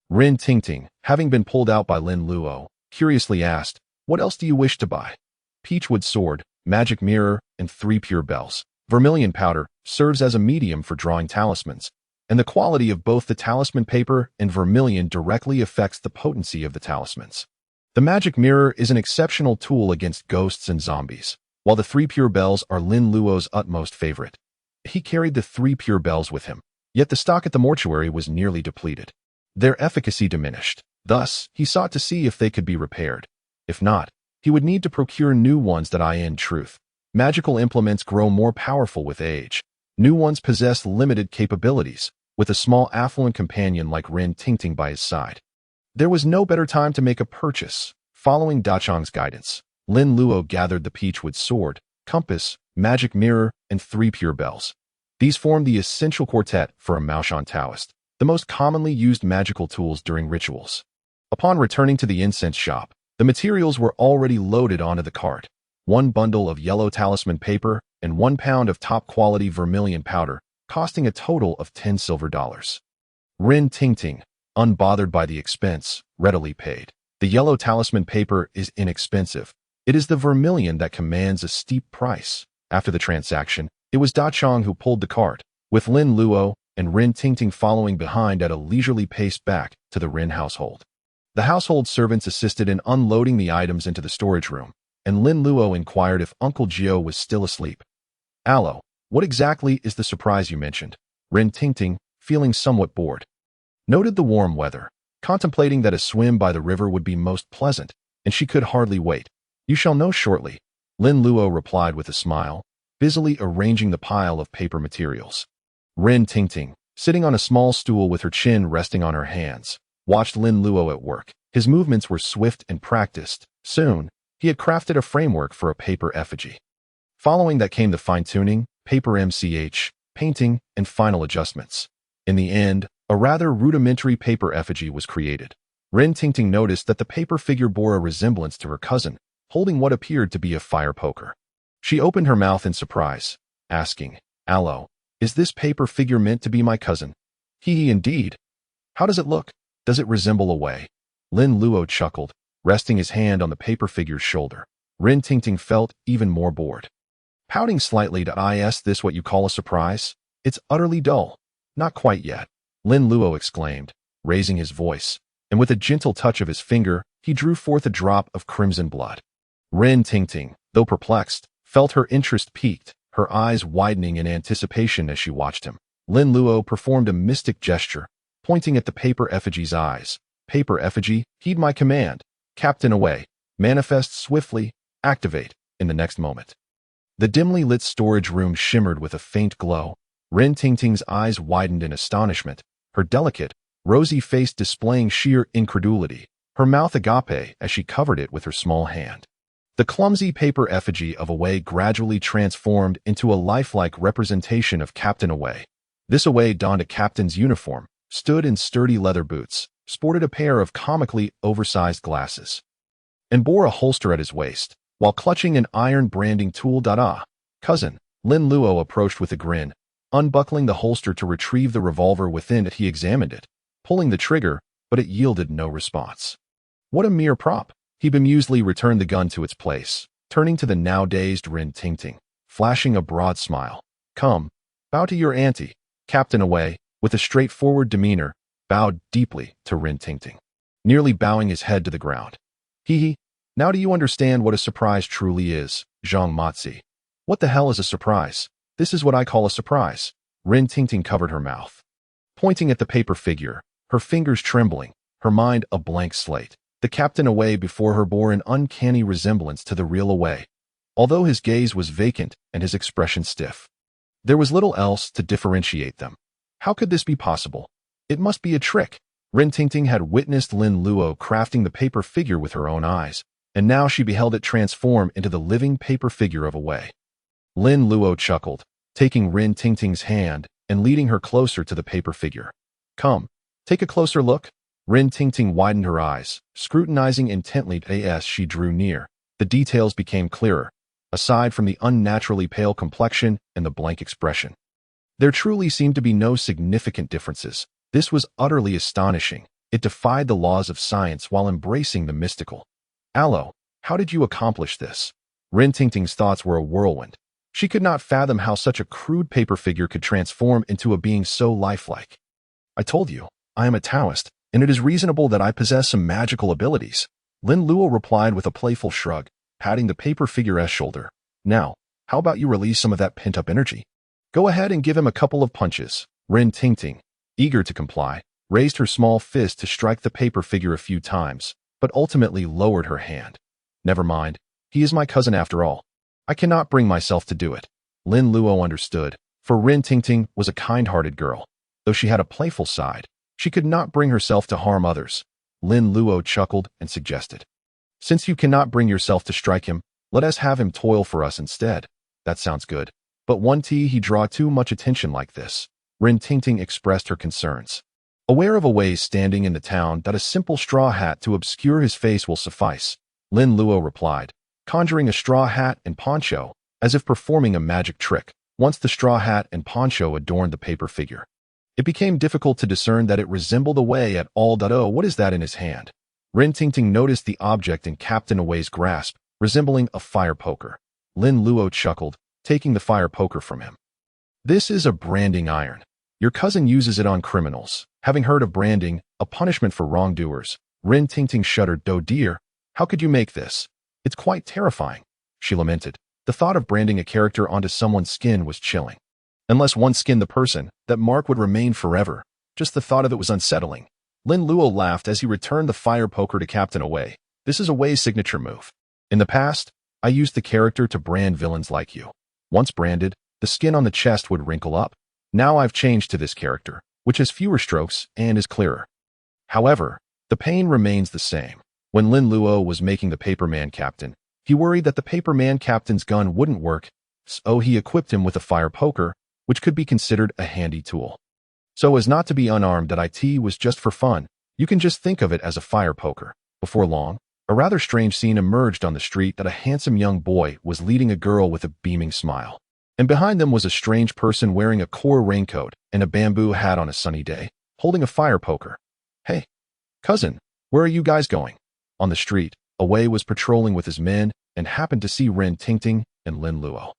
Rin Tingting, having been pulled out by Lin Luo, curiously asked, "What else do you wish to buy?" "Peachwood sword, magic mirror, and 3 pure bells. Vermilion powder serves as a medium for drawing talismans, and the quality of both the talisman paper and vermilion directly affects the potency of the talismans. The magic mirror is an exceptional tool against ghosts and zombies, while the 3 pure bells are Lin Luo's utmost favorite. He carried the 3 pure bells with him, yet the stock at the mortuary was nearly depleted. Their efficacy diminished. Thus, he sought to see if they could be repaired. If not, he would need to procure new ones that in truth. Magical implements grow more powerful with age. New ones possess limited capabilities, with a small affluent companion like Rin Tingting by his side. There was no better time to make a purchase. Following Dachong's guidance, Lin Luo gathered the peachwood sword, compass, magic mirror, and 3 pure bells. These formed the essential quartet for a Maoshan Taoist, the most commonly used magical tools during rituals. Upon returning to the incense shop, the materials were already loaded onto the cart. 1 bundle of yellow talisman paper and 1 pound of top-quality vermilion powder, costing a total of $10 silver. Rin Tingting, unbothered by the expense, readily paid. The yellow talisman paper is inexpensive. It is the vermilion that commands a steep price. After the transaction, it was Dachong who pulled the cart, with Lin Luo and Rin Tingting following behind at a leisurely pace back to the Rin household. The household servants assisted in unloading the items into the storage room, and Lin Luo inquired if Uncle Jiao was still asleep. "Allo, what exactly is the surprise you mentioned?" Rin Tingting, feeling somewhat bored, noted the warm weather, contemplating that a swim by the river would be most pleasant, and she could hardly wait. "You shall know shortly," Lin Luo replied with a smile, busily arranging the pile of paper materials. Rin Tingting, sitting on a small stool with her chin resting on her hands, watched Lin Luo at work. His movements were swift and practiced. Soon, he had crafted a framework for a paper effigy. Following that came the fine-tuning, paper MCH, painting, and final adjustments. In the end, a rather rudimentary paper effigy was created. Rin Tingting noticed that the paper figure bore a resemblance to her cousin, holding what appeared to be a fire poker. She opened her mouth in surprise, asking, "Allo, is this paper figure meant to be my cousin?" "He indeed. How does it look? Does it resemble a way?" Lin Luo chuckled, resting his hand on the paper figure's shoulder. Rin Tingting felt even more bored. Pouting slightly, "Is this what you call a surprise? It's utterly dull." "Not quite yet," Lin Luo exclaimed, raising his voice, and with a gentle touch of his finger, he drew forth a drop of crimson blood. Rin Tingting, though perplexed, felt her interest piqued, her eyes widening in anticipation as she watched him. Lin Luo performed a mystic gesture, pointing at the paper effigy's eyes. "Paper effigy, heed my command. Captain away. Manifest swiftly. Activate." In the next moment, the dimly lit storage room shimmered with a faint glow. Rin Tingting's eyes widened in astonishment, her delicate, rosy face displaying sheer incredulity, her mouth agape as she covered it with her small hand. The clumsy paper effigy of Away gradually transformed into a lifelike representation of Captain Away. This Away donned a captain's uniform, stood in sturdy leather boots, sported a pair of comically oversized glasses, and bore a holster at his waist, while clutching an iron branding tool. "Cousin," Lin Luo approached with a grin. Unbuckling the holster to retrieve the revolver within it, he examined it, pulling the trigger, but it yielded no response. "What a mere prop." He bemusedly returned the gun to its place, turning to the now dazed Rin Tingting, flashing a broad smile. "Come, bow to your auntie." Captain Away, with a straightforward demeanor, bowed deeply to Rin Tingting, nearly bowing his head to the ground. "Hee. Now do you understand what a surprise truly is, Zhang Matzi?" "What the hell is a surprise? This is what I call a surprise." Rin Tingting covered her mouth, pointing at the paper figure, her fingers trembling, her mind a blank slate. The Captain Away before her bore an uncanny resemblance to the real Away, although his gaze was vacant and his expression stiff. There was little else to differentiate them. How could this be possible? It must be a trick. Rin Tingting had witnessed Lin Luo crafting the paper figure with her own eyes, and now she beheld it transform into the living paper figure of Away. Lin Luo chuckled, taking Rin Tingting's hand and leading her closer to the paper figure. "Come, take a closer look." Rin Tingting widened her eyes, scrutinizing intently as she drew near. The details became clearer, aside from the unnaturally pale complexion and the blank expression. There truly seemed to be no significant differences. This was utterly astonishing. It defied the laws of science while embracing the mystical. "Allo, how did you accomplish this?" Rin Tingting's thoughts were a whirlwind. She could not fathom how such a crude paper figure could transform into a being so lifelike. "I told you, I am a Taoist, and it is reasonable that I possess some magical abilities," Lin Luo replied with a playful shrug, patting the paper figure's shoulder. "Now, how about you release some of that pent-up energy? Go ahead and give him a couple of punches." Rin Tingting, eager to comply, raised her small fist to strike the paper figure a few times, but ultimately lowered her hand. "Never mind, he is my cousin after all. I cannot bring myself to do it." Lin Luo understood, for Rin Tingting was a kind-hearted girl. Though she had a playful side, she could not bring herself to harm others. Lin Luo chuckled and suggested, "Since you cannot bring yourself to strike him, let us have him toil for us instead." "That sounds good. But won't he draw too much attention like this?" Rin Tingting expressed her concerns. Aware of Away's standing in the town, that a simple straw hat to obscure his face will suffice, Lin Luo replied, conjuring a straw hat and poncho, as if performing a magic trick. Once the straw hat and poncho adorned the paper figure, it became difficult to discern that it resembled Away at all. "Oh, what is that in his hand?" Rin Tingting noticed the object in Captain Away's grasp, resembling a fire poker. Lin Luo chuckled, taking the fire poker from him. "This is a branding iron. Your cousin uses it on criminals." Having heard of branding, a punishment for wrongdoers, Rin Tingting shuddered. "Oh dear, how could you make this? It's quite terrifying," she lamented. The thought of branding a character onto someone's skin was chilling. Unless one skinned the person, that mark would remain forever. Just the thought of it was unsettling. Lin Luo laughed as he returned the fire poker to Captain Away. "This is Away's signature move. In the past, I used the character to brand villains like you. Once branded, the skin on the chest would wrinkle up. Now I've changed to this character, which has fewer strokes and is clearer. However, the pain remains the same." When Lin Luo was making the Paperman Captain, he worried that the Paperman Captain's gun wouldn't work, so he equipped him with a fire poker, which could be considered a handy tool. So as not to be unarmed, that it was just for fun. You can just think of it as a fire poker. Before long, a rather strange scene emerged on the street. That a handsome young boy was leading a girl with a beaming smile, and behind them was a strange person wearing a core raincoat and a bamboo hat on a sunny day, holding a fire poker. "Hey, cousin," Where are you guys going? On the street, Away was patrolling with his men and happened to see Rin Tingting and Lin Luo.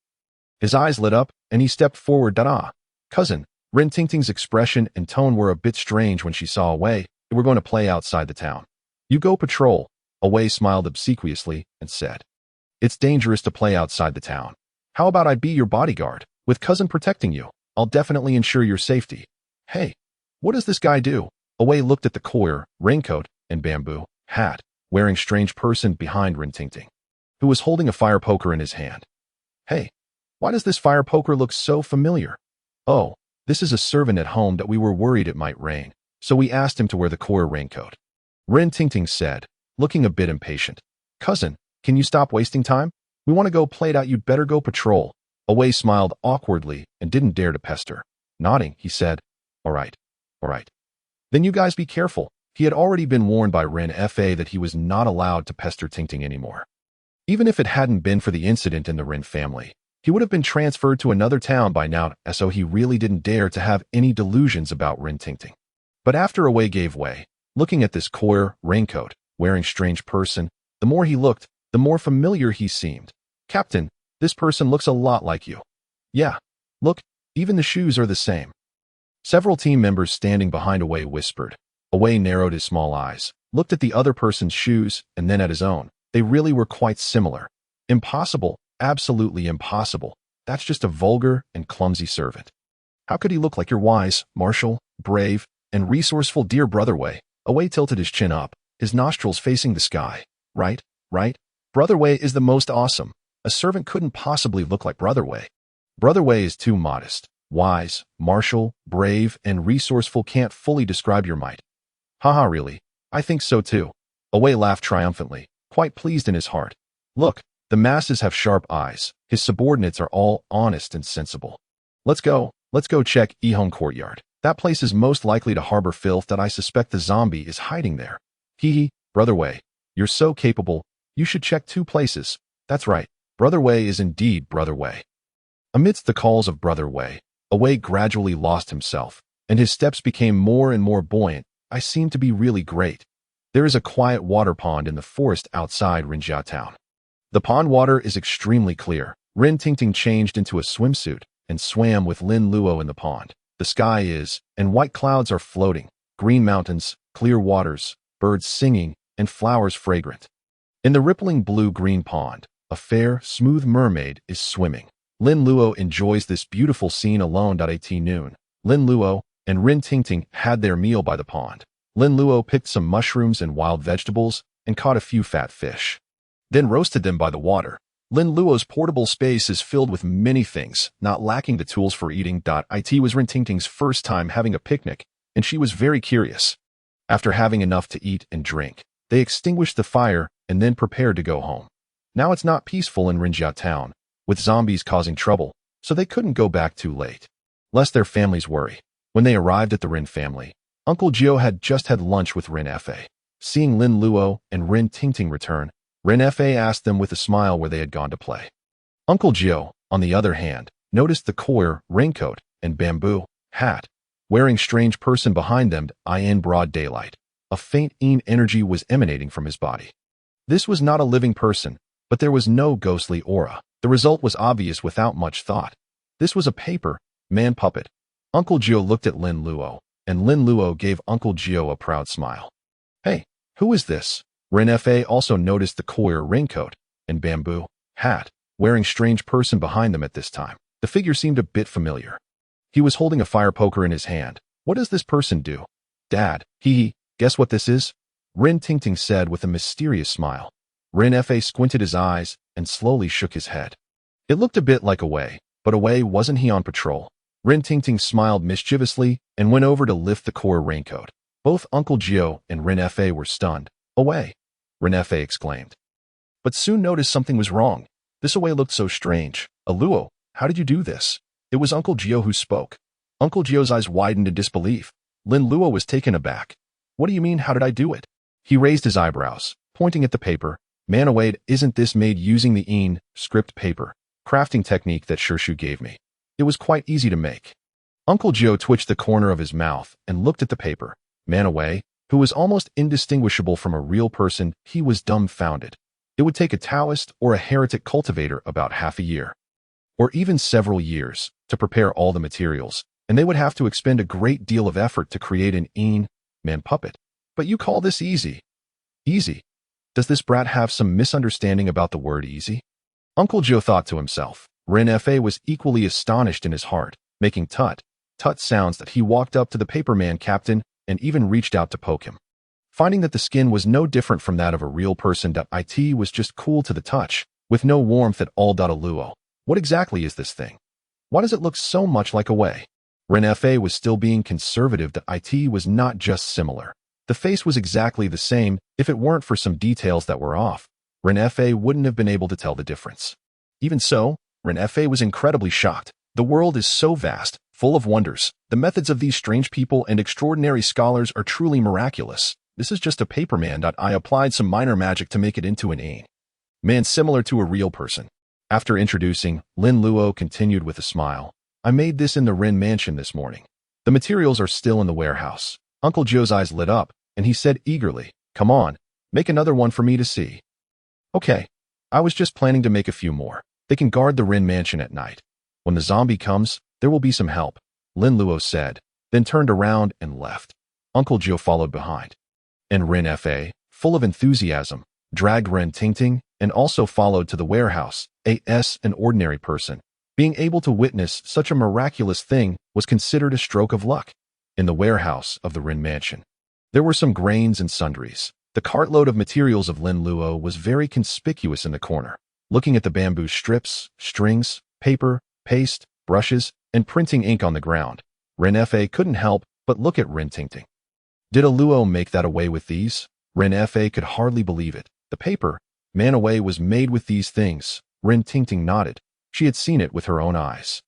His eyes lit up, and he stepped forward. Cousin. Rin Tingting's expression and tone were a bit strange when she saw Away. We're going to play outside the town. You go patrol. Away smiled obsequiously and said, It's dangerous to play outside the town. How about I be your bodyguard? With cousin protecting you, I'll definitely ensure your safety. Hey, what does this guy do? Away looked at the coir, raincoat, and bamboo hat, wearing strange person behind Rin Tingting, who was holding a fire poker in his hand. Hey, why does this fire poker look so familiar? Oh, this is a servant at home that we were worried it might rain, so we asked him to wear the coir raincoat. Rin Tingting said, looking a bit impatient. Cousin, can you stop wasting time? We want to go play it out. You'd better go patrol. Away smiled awkwardly and didn't dare to pester. Nodding, he said, All right. Then you guys be careful. He had already been warned by Rin Fa that he was not allowed to pester Tingting anymore. Even if it hadn't been for the incident in the Rin family, he would have been transferred to another town by now, so he really didn't dare to have any delusions about Rin Tingting. But after Away gave way, looking at this coir raincoat, wearing strange person, the more he looked, the more familiar he seemed. Captain, this person looks a lot like you. Yeah, look, even the shoes are the same. Several team members standing behind Away whispered. Away narrowed his small eyes, looked at the other person's shoes, and then at his own. They really were quite similar. Impossible, absolutely impossible. That's just a vulgar and clumsy servant. How could he look like your wise, martial, brave, and resourceful dear brother Wei? Away tilted his chin up, his nostrils facing the sky. Right? Brother Wei is the most awesome. A servant couldn't possibly look like Brother Wei. Brother Wei is too modest. Wise, martial, brave, and resourceful can't fully describe your might. Haha, really? I think so too. Away laughed triumphantly, quite pleased in his heart. Look, the masses have sharp eyes. His subordinates are all honest and sensible. Let's go check Yihong Courtyard. That place is most likely to harbor filth that I suspect the zombie is hiding there. Hee, Brother Wei, you're so capable. You should check 2 places. That's right, Brother Wei is indeed Brother Wei. Amidst the calls of Brother Wei, Away gradually lost himself, and his steps became more and more buoyant. I seem to be really great. There is a quiet water pond in the forest outside Rinjiao town. The pond water is extremely clear. Rin Tingting changed into a swimsuit and swam with Lin Luo in the pond. The sky is, and white clouds are floating, green mountains, clear waters, birds singing, and flowers fragrant. In the rippling blue-green pond, a fair, smooth mermaid is swimming. Lin Luo enjoys this beautiful scene alone. At noon, Lin Luo and Rin Tingting had their meal by the pond. Lin Luo picked some mushrooms and wild vegetables and caught a few fat fish, then roasted them by the water. Lin Luo's portable space is filled with many things, not lacking the tools for eating. It was Rin Tingting's first time having a picnic, and she was very curious. After having enough to eat and drink, they extinguished the fire and then prepared to go home. Now it's not peaceful in Rinjiao town, with zombies causing trouble, so they couldn't go back too late, lest their families worry. When they arrived at the Rin family, Uncle Jio had just had lunch with Rin Fa. Seeing Lin Luo and Rin Tingting return, Rin Fa asked them with a smile where they had gone to play. Uncle Jio, on the other hand, noticed the coir raincoat and bamboo hat, wearing strange person behind them. In broad daylight, a faint energy was emanating from his body. This was not a living person, but there was no ghostly aura. The result was obvious without much thought. This was a paper man puppet. Uncle Jio looked at Lin Luo, and Lin Luo gave Uncle Jio a proud smile. Hey, who is this? Rin Fa also noticed the coir raincoat and bamboo hat, wearing strange person behind them at this time. The figure seemed a bit familiar. He was holding a fire poker in his hand. What does this person do? Dad, guess what this is? Rin Tingting said with a mysterious smile. Rin Fa squinted his eyes and slowly shook his head. It looked a bit like Away, but Away wasn't he on patrol? Rin Tingting smiled mischievously and went over to lift the coir raincoat. Both Uncle Jio and Rin Fa were stunned. Away, Rin Fa exclaimed. But soon noticed something was wrong. This Away looked so strange. Luo, how did you do this? It was Uncle Jio who spoke. Uncle Jio's eyes widened in disbelief. Lin Luo was taken aback. What do you mean, how did I do it? He raised his eyebrows, pointing at the paper. Man, Away, isn't this made using the script paper crafting technique that Shirshu gave me? It was quite easy to make. Uncle Jio twitched the corner of his mouth and looked at the paper. Man, Away, who was almost indistinguishable from a real person. He was dumbfounded. It would take a Taoist or a heretic cultivator about half a year, or even several years, to prepare all the materials, and they would have to expend a great deal of effort to create an man puppet. But you call this easy? Easy? Does this brat have some misunderstanding about the word easy? Uncle Joe thought to himself. Ren Fa was equally astonished in his heart, making tut sounds that he walked up to the paperman captain and even reached out to poke him. Finding that the skin was no different from that of a real person, it was just cool to the touch, with no warmth at all. Luo, what exactly is this thing? Why does it look so much like a way? Ren Fa was still being conservative. It was not just similar. The face was exactly the same. If it weren't for some details that were off, Ren Fa wouldn't have been able to tell the difference. Even so, Ren Fa was incredibly shocked. The world is so vast, full of wonders. The methods of these strange people and extraordinary scholars are truly miraculous. This is just a paperman. I applied some minor magic to make it into an man similar to a real person. After introducing, Lin Luo continued with a smile. I made this in the Ren mansion this morning. The materials are still in the warehouse. Uncle Joe's eyes lit up, and he said eagerly, come on, make another one for me to see. Okay, I was just planning to make a few more. They can guard the Ren mansion at night. When the zombie comes, there will be some help, Lin Luo said, then turned around and left. Uncle Joe followed behind. And Ren Fa, full of enthusiasm, dragged Ren Tingting and also followed to the warehouse. An ordinary person. Being able to witness such a miraculous thing was considered a stroke of luck. In the warehouse of the Ren mansion, there were some grains and sundries. The cartload of materials of Lin Luo was very conspicuous in the corner. Looking at the bamboo strips, strings, paper, paste, brushes, and printing ink on the ground, Ren Fa couldn't help but look at Ren Tingting. Did a Luo make that away with these? Ren Fa could hardly believe it. The paper, man away, was made with these things. Ren Tingting nodded. She had seen it with her own eyes.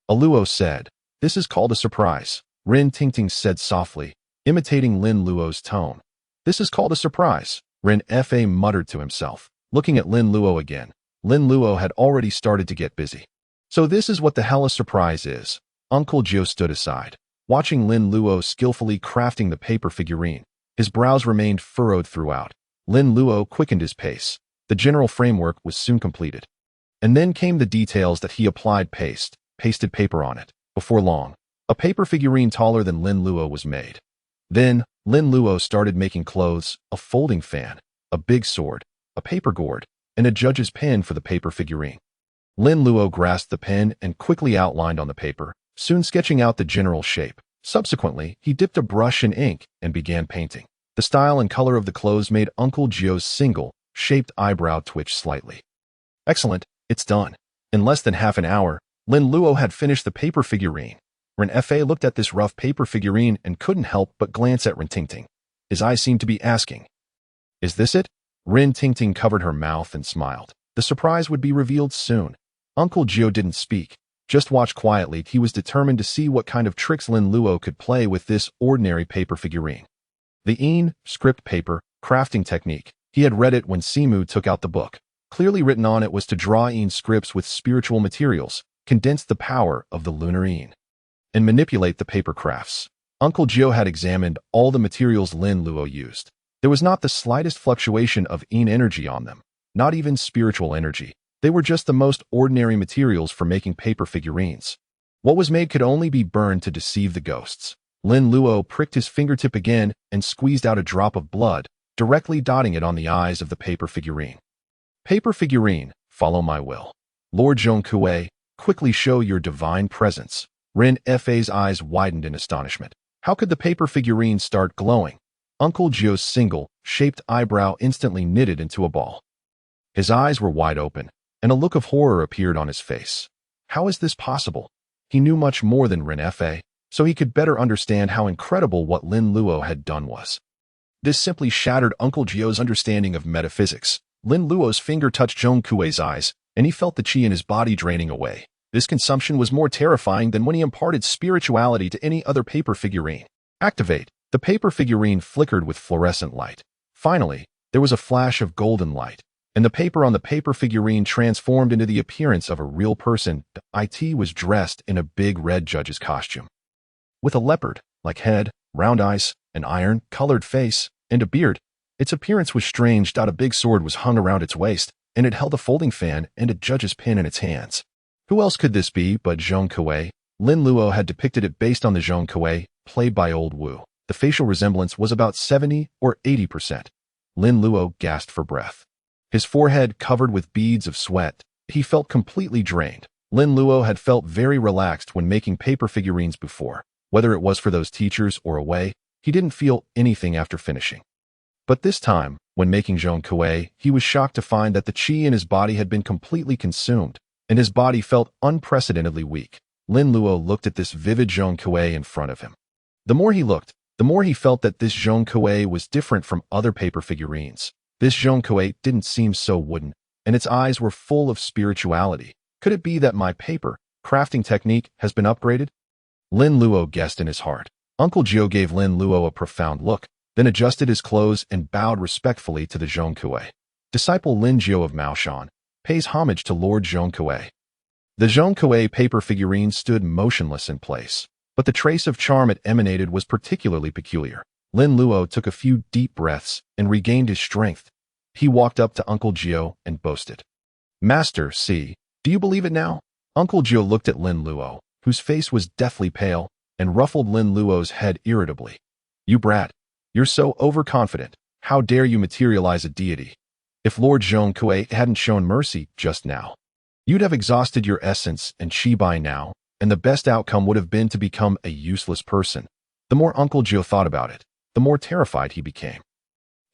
A Luo said, this is called a surprise. Ren Tingting said softly, imitating Lin Luo's tone. This is called a surprise. Ren Fa muttered to himself, looking at Lin Luo again. Lin Luo had already started to get busy. So this is what the hell a surprise is. Uncle Joe stood aside, watching Lin Luo skillfully crafting the paper figurine. His brows remained furrowed throughout. Lin Luo quickened his pace. The general framework was soon completed. And then came the details that he applied pasted paper on it. Before long, a paper figurine taller than Lin Luo was made. Then, Lin Luo started making clothes, a folding fan, a big sword, a paper gourd, and a judge's pen for the paper figurine. Lin Luo grasped the pen and quickly outlined on the paper, soon sketching out the general shape. Subsequently, he dipped a brush in ink and began painting. The style and color of the clothes made Uncle Joe's single-shaped eyebrow twitch slightly. Excellent, it's done. In less than half an hour, Lin Luo had finished the paper figurine. Ren Fa looked at this rough paper figurine and couldn't help but glance at Ren Tingting. His eyes seemed to be asking, is this it? Ren Tingting covered her mouth and smiled. The surprise would be revealed soon. Uncle Joe didn't speak, just watched quietly. He was determined to see what kind of tricks Lin Luo could play with this ordinary paper figurine. The script paper crafting technique. He had read it when Simu took out the book. Clearly written on it was to draw scripts with spiritual materials, condense the power of the lunar and manipulate the paper crafts. Uncle Joe had examined all the materials Lin Luo used. There was not the slightest fluctuation of energy on them, not even spiritual energy. They were just the most ordinary materials for making paper figurines. What was made could only be burned to deceive the ghosts. Lin Luo pricked his fingertip again and squeezed out a drop of blood, directly dotting it on the eyes of the paper figurine. Paper figurine, follow my will. Lord Zhongkue, quickly show your divine presence. Ren Fa's eyes widened in astonishment. How could the paper figurine start glowing? Uncle Joe's single-shaped eyebrow instantly knitted into a ball. His eyes were wide open, and a look of horror appeared on his face. How is this possible? He knew much more than Ren Fa, so he could better understand how incredible what Lin Luo had done was. This simply shattered Uncle Joe's understanding of metaphysics. Lin Luo's finger touched Zhongkue's eyes, and he felt the qi in his body draining away. This consumption was more terrifying than when he imparted spirituality to any other paper figurine. Activate. The paper figurine flickered with fluorescent light. Finally, there was a flash of golden light, and the paper on the paper figurine transformed into the appearance of a real person. It was dressed in a big red judge's costume, with a leopard-like head, round eyes, and an iron-colored face, and a beard. Its appearance was strange. A big sword was hung around its waist, and it held a folding fan and a judge's pin in its hands. Who else could this be but Zhong Kuei? Lin Luo had depicted it based on the Zhong Kuei, played by Old Wu. The facial resemblance was about 70 or 80%. Lin Luo gasped for breath. His forehead covered with beads of sweat. He felt completely drained. Lin Luo had felt very relaxed when making paper figurines before. Whether it was for those teachers or away, he didn't feel anything after finishing. But this time, when making Zhong Kuei, he was shocked to find that the qi in his body had been completely consumed, and his body felt unprecedentedly weak. Lin Luo looked at this vivid Zhong Kuei in front of him. The more he looked, the more he felt that this Zhong Kuei was different from other paper figurines. This Zhong Kuei didn't seem so wooden, and its eyes were full of spirituality. Could it be that my paper crafting technique has been upgraded? Lin Luo guessed in his heart. Uncle Jiu gave Lin Luo a profound look, then adjusted his clothes and bowed respectfully to the Zhong Kuei. Disciple Lin Jiu of Maoshan pays homage to Lord Zhong Kuei. The Zhong Kuei paper figurine stood motionless in place, but the trace of charm it emanated was particularly peculiar. Lin Luo took a few deep breaths and regained his strength. He walked up to Uncle Jiu and boasted. Master, see, do you believe it now? Uncle Jiu looked at Lin Luo, whose face was deathly pale, and ruffled Lin Luo's head irritably. You brat, you're so overconfident. How dare you materialize a deity? If Lord Zhong Kuei hadn't shown mercy just now, you'd have exhausted your essence and qi by now, and the best outcome would have been to become a useless person. The more Uncle Jiu thought about it, the more terrified he became.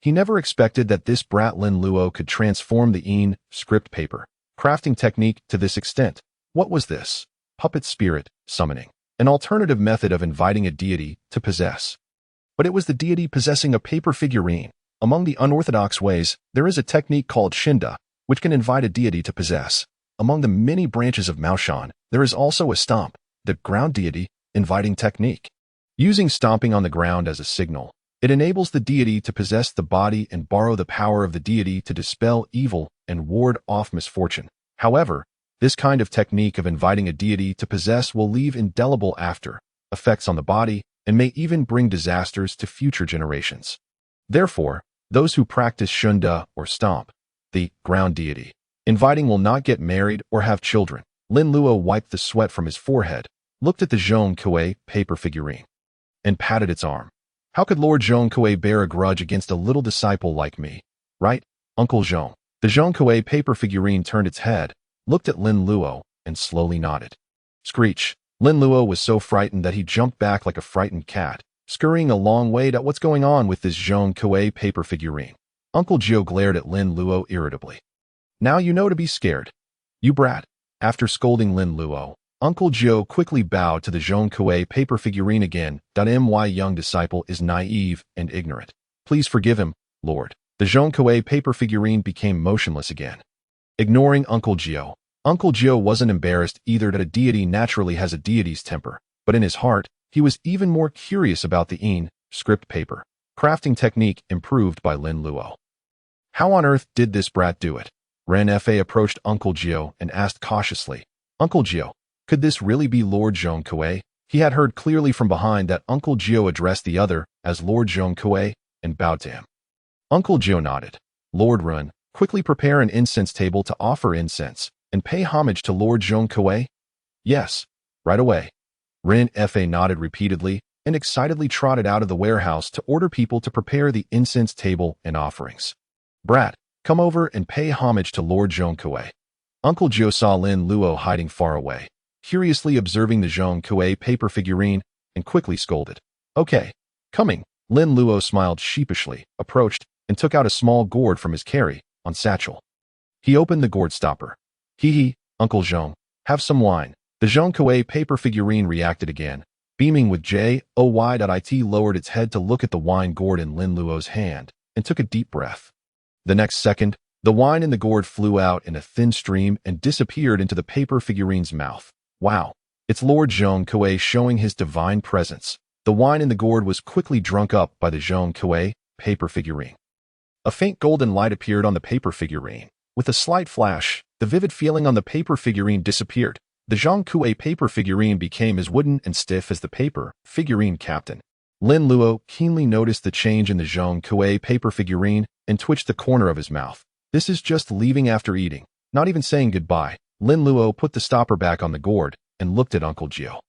He never expected that this brat Lin Luo could transform the script paper crafting technique to this extent. What was this? Puppet spirit summoning, an alternative method of inviting a deity to possess. But it was the deity possessing a paper figurine. Among the unorthodox ways, there is a technique called Shinda, which can invite a deity to possess. Among the many branches of Maoshan, there is also a stomp, the ground deity inviting technique. Using stomping on the ground as a signal, it enables the deity to possess the body and borrow the power of the deity to dispel evil and ward off misfortune. However, this kind of technique of inviting a deity to possess will leave indelible after effects on the body and may even bring disasters to future generations. Therefore, those who practice Shunda or stomp, the ground deity, inviting will not get married or have children. Lin Luo wiped the sweat from his forehead, looked at the Zhong Kuei paper figurine, and patted its arm. How could Lord Zhong Kuei bear a grudge against a little disciple like me? Right, Uncle Zhong? The Zhong Kuei paper figurine turned its head, looked at Lin Luo, and slowly nodded. Screech. Lin Luo was so frightened that he jumped back like a frightened cat, scurrying a long way at what's going on with this Zhong Kuei paper figurine. Uncle Jiu glared at Lin Luo irritably. Now you know to be scared. You brat. After scolding Lin Luo, Uncle Jiu quickly bowed to the Zhong Kuei paper figurine again. My young disciple is naive and ignorant. Please forgive him, Lord. The Zhong Kuei paper figurine became motionless again. Ignoring Uncle Jiu wasn't embarrassed either that a deity naturally has a deity's temper, but in his heart, he was even more curious about the script paper crafting technique improved by Lin Luo. How on earth did this brat do it? Ren Fa approached Uncle Jiu and asked cautiously, Uncle Jiu, could this really be Lord Zhong Kuei? He had heard clearly from behind that Uncle Jiu addressed the other as Lord Zhong Kuei and bowed to him. Uncle Jiu nodded. Lord Ren, quickly prepare an incense table to offer incense and pay homage to Lord Zhong Kuei? Yes, right away. Ren Fa nodded repeatedly and excitedly trotted out of the warehouse to order people to prepare the incense table and offerings. Brat, come over and pay homage to Lord Zhong Kuei. Uncle Jiu saw Lin Luo hiding far away, curiously observing the Zhong Kuei paper figurine, and quickly scolded. Okay, coming. Lin Luo smiled sheepishly, approached, and took out a small gourd from his carry-on satchel. He opened the gourd stopper. Hee, Uncle Zhong, have some wine. The Zhong Kuei paper figurine reacted again, beaming with joy. It lowered its head to look at the wine gourd in Lin Luo's hand, and took a deep breath. The next second, the wine in the gourd flew out in a thin stream and disappeared into the paper figurine's mouth. Wow, it's Lord Zhong Kuei showing his divine presence. The wine in the gourd was quickly drunk up by the Zhong Kuei paper figurine. A faint golden light appeared on the paper figurine. With a slight flash, the vivid feeling on the paper figurine disappeared. The Zhong Kuei paper figurine became as wooden and stiff as the paper figurine captain. Lin Luo keenly noticed the change in the Zhong Kuei paper figurine and twitched the corner of his mouth. This is just leaving after eating, not even saying goodbye. Lin Luo put the stopper back on the gourd and looked at Uncle Gio.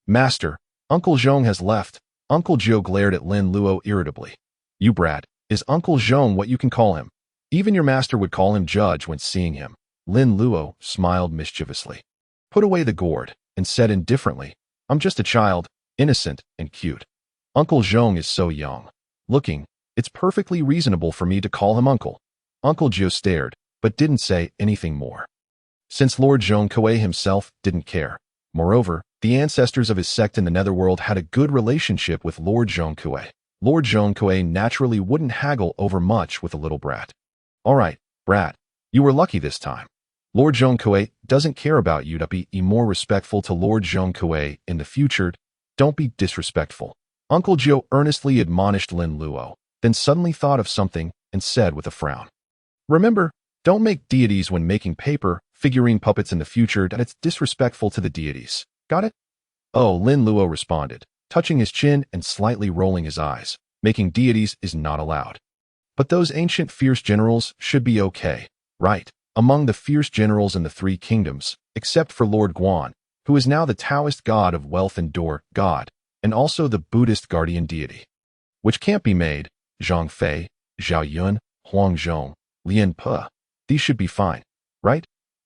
Master, Uncle Zhong has left. Uncle Gio glared at Lin Luo irritably. You brat, is Uncle Zhong what you can call him? Even your master would call him judge when seeing him. Lin Luo smiled mischievously, put away the gourd, and said indifferently, I'm just a child, innocent and cute. Uncle Zhong is so young looking, it's perfectly reasonable for me to call him uncle. Uncle Gio stared, but didn't say anything more. Since Lord Zhong Kuei himself didn't care. Moreover, the ancestors of his sect in the Netherworld had a good relationship with Lord Zhong Kuei. Lord Zhong Kuei naturally wouldn't haggle over much with a little brat. All right, brat, you were lucky this time. Lord Zhong Kuei doesn't care about you. To be more respectful to Lord Zhong Kuei in the future. Don't be disrespectful. Uncle Gio earnestly admonished Lin Luo, then suddenly thought of something and said with a frown. Remember, don't make deities when making paper figurine puppets in the future. That it's disrespectful to the deities. Got it? Oh, Lin Luo responded, touching his chin and slightly rolling his eyes. Making deities is not allowed. But those ancient fierce generals should be okay, right? Among the fierce generals in the three kingdoms, except for Lord Guan, who is now the Taoist god of wealth and door god, and also the Buddhist guardian deity. Which can't be made, Zhang Fei, Zhao Yun, Huang Zhong, Lian Pe. These should be fine, right?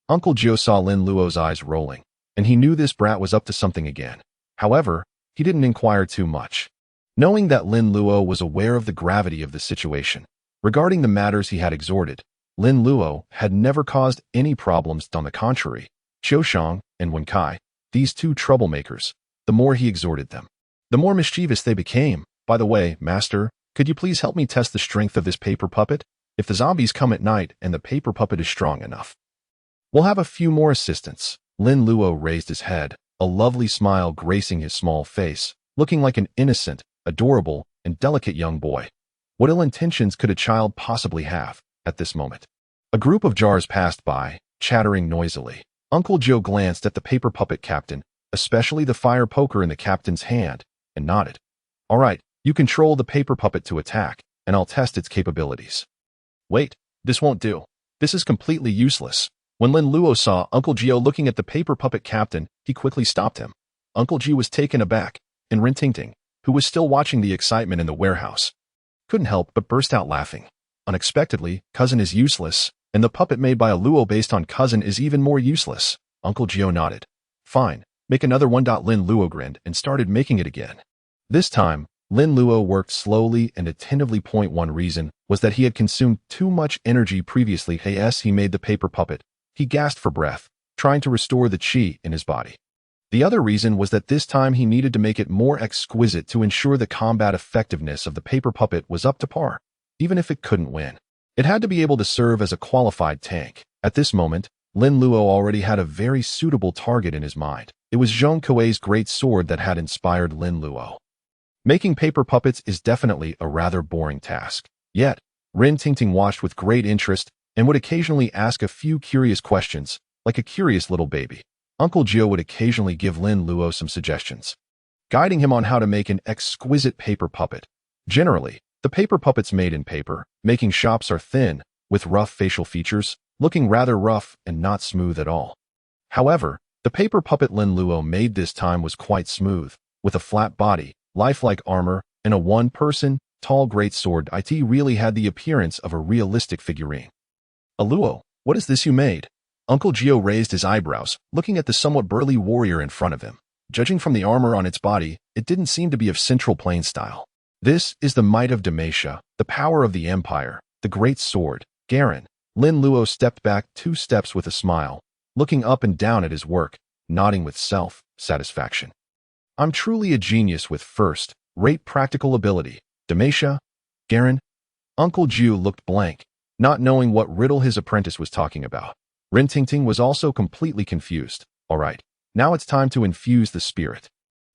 Uncle Gio saw Lin Luo's eyes rolling, and he knew this brat was up to something again. However, he didn't inquire too much. Knowing that Lin Luo was aware of the gravity of the situation, regarding the matters he had exhorted, Lin Luo had never caused any problems. On the contrary, Qiushang and Wen Kai, these two troublemakers, the more he exhorted them, the more mischievous they became. By the way, master, could you please help me test the strength of this paper puppet? If the zombies come at night and the paper puppet is strong enough, we'll have a few more assistants. Lin Luo raised his head, a lovely smile gracing his small face, looking like an innocent, adorable, and delicate young boy. What ill intentions could a child possibly have at this moment? A group of jars passed by, chattering noisily. Uncle Gio glanced at the paper puppet captain, especially the fire poker in the captain's hand, and nodded. All right, you control the paper puppet to attack, and I'll test its capabilities. Wait, this won't do. This is completely useless. When Lin Luo saw Uncle Gio looking at the paper puppet captain, he quickly stopped him. Uncle Gio was taken aback, and Rintingting, who was still watching the excitement in the warehouse, couldn't help but burst out laughing. Unexpectedly, cousin is useless, and the puppet made by a Luo based on cousin is even more useless. Uncle Gio nodded. Fine, make another one. Lin Luo grinned and started making it again. This time, Lin Luo worked slowly and attentively. One reason was that he had consumed too much energy previously. As he made the paper puppet, he gasped for breath, trying to restore the qi in his body. The other reason was that this time he needed to make it more exquisite to ensure the combat effectiveness of the paper puppet was up to par, even if it couldn't win. It had to be able to serve as a qualified tank. At this moment, Lin Luo already had a very suitable target in his mind. It was Zhong Kuei's great sword that had inspired Lin Luo. Making paper puppets is definitely a rather boring task. Yet, Rin Tingting watched with great interest and would occasionally ask a few curious questions, like a curious little baby. Uncle Gio would occasionally give Lin Luo some suggestions, guiding him on how to make an exquisite paper puppet. Generally, the paper puppets made in paper making shops are thin, with rough facial features, looking rather rough and not smooth at all. However, the paper puppet Lin Luo made this time was quite smooth, with a flat body, lifelike armor, and a one-person, tall greatsword. It really had the appearance of a realistic figurine. A Luo, what is this you made? Uncle Gio raised his eyebrows, looking at the somewhat burly warrior in front of him. Judging from the armor on its body, it didn't seem to be of Central Plain style. This is the might of Demacia, the power of the Empire, the great sword, Garen. Lin Luo stepped back 2 steps with a smile, looking up and down at his work, nodding with self-satisfaction. I'm truly a genius with first-rate practical ability. Demacia? Garen? Uncle Gio looked blank, not knowing what riddle his apprentice was talking about. Rin Tingting was also completely confused. All right, now it's time to infuse the spirit,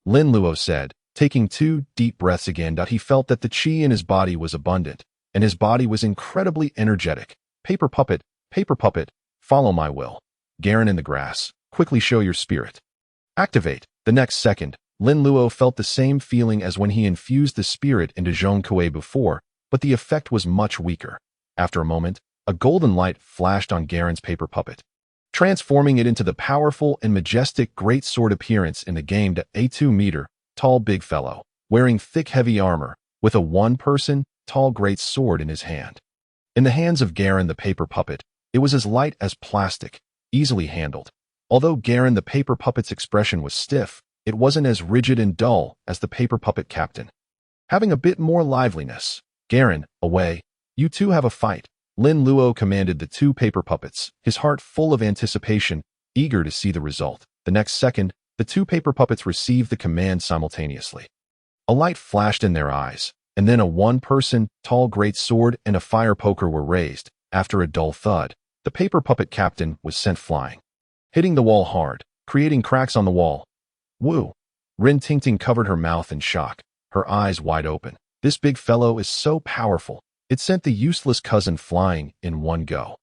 Lin Luo said, taking 2 deep breaths again. He felt that the qi in his body was abundant, and his body was incredibly energetic. Paper puppet, follow my will. Garen in the grass, quickly show your spirit. Activate. The next second, Lin Luo felt the same feeling as when he infused the spirit into Zhong Kuei before, but the effect was much weaker. After a moment, a golden light flashed on Garen's paper puppet, transforming it into the powerful and majestic great sword appearance in the game to a 2-meter tall big fellow, wearing thick heavy armor, with a one-person tall great sword in his hand. In the hands of Garen the paper puppet, it was as light as plastic, easily handled. Although Garen the paper puppet's expression was stiff, it wasn't as rigid and dull as the paper puppet captain. Having a bit more liveliness. Garen, away. You two have a fight. Lin Luo commanded the two paper puppets, his heart full of anticipation, eager to see the result. The next second, the two paper puppets received the command simultaneously. A light flashed in their eyes, and then a one-person, tall great sword and a fire poker were raised. After a dull thud, the paper puppet captain was sent flying, hitting the wall hard, creating cracks on the wall. Woo! Rin Tingting covered her mouth in shock, her eyes wide open. This big fellow is so powerful, it sent the useless cousin flying in one go.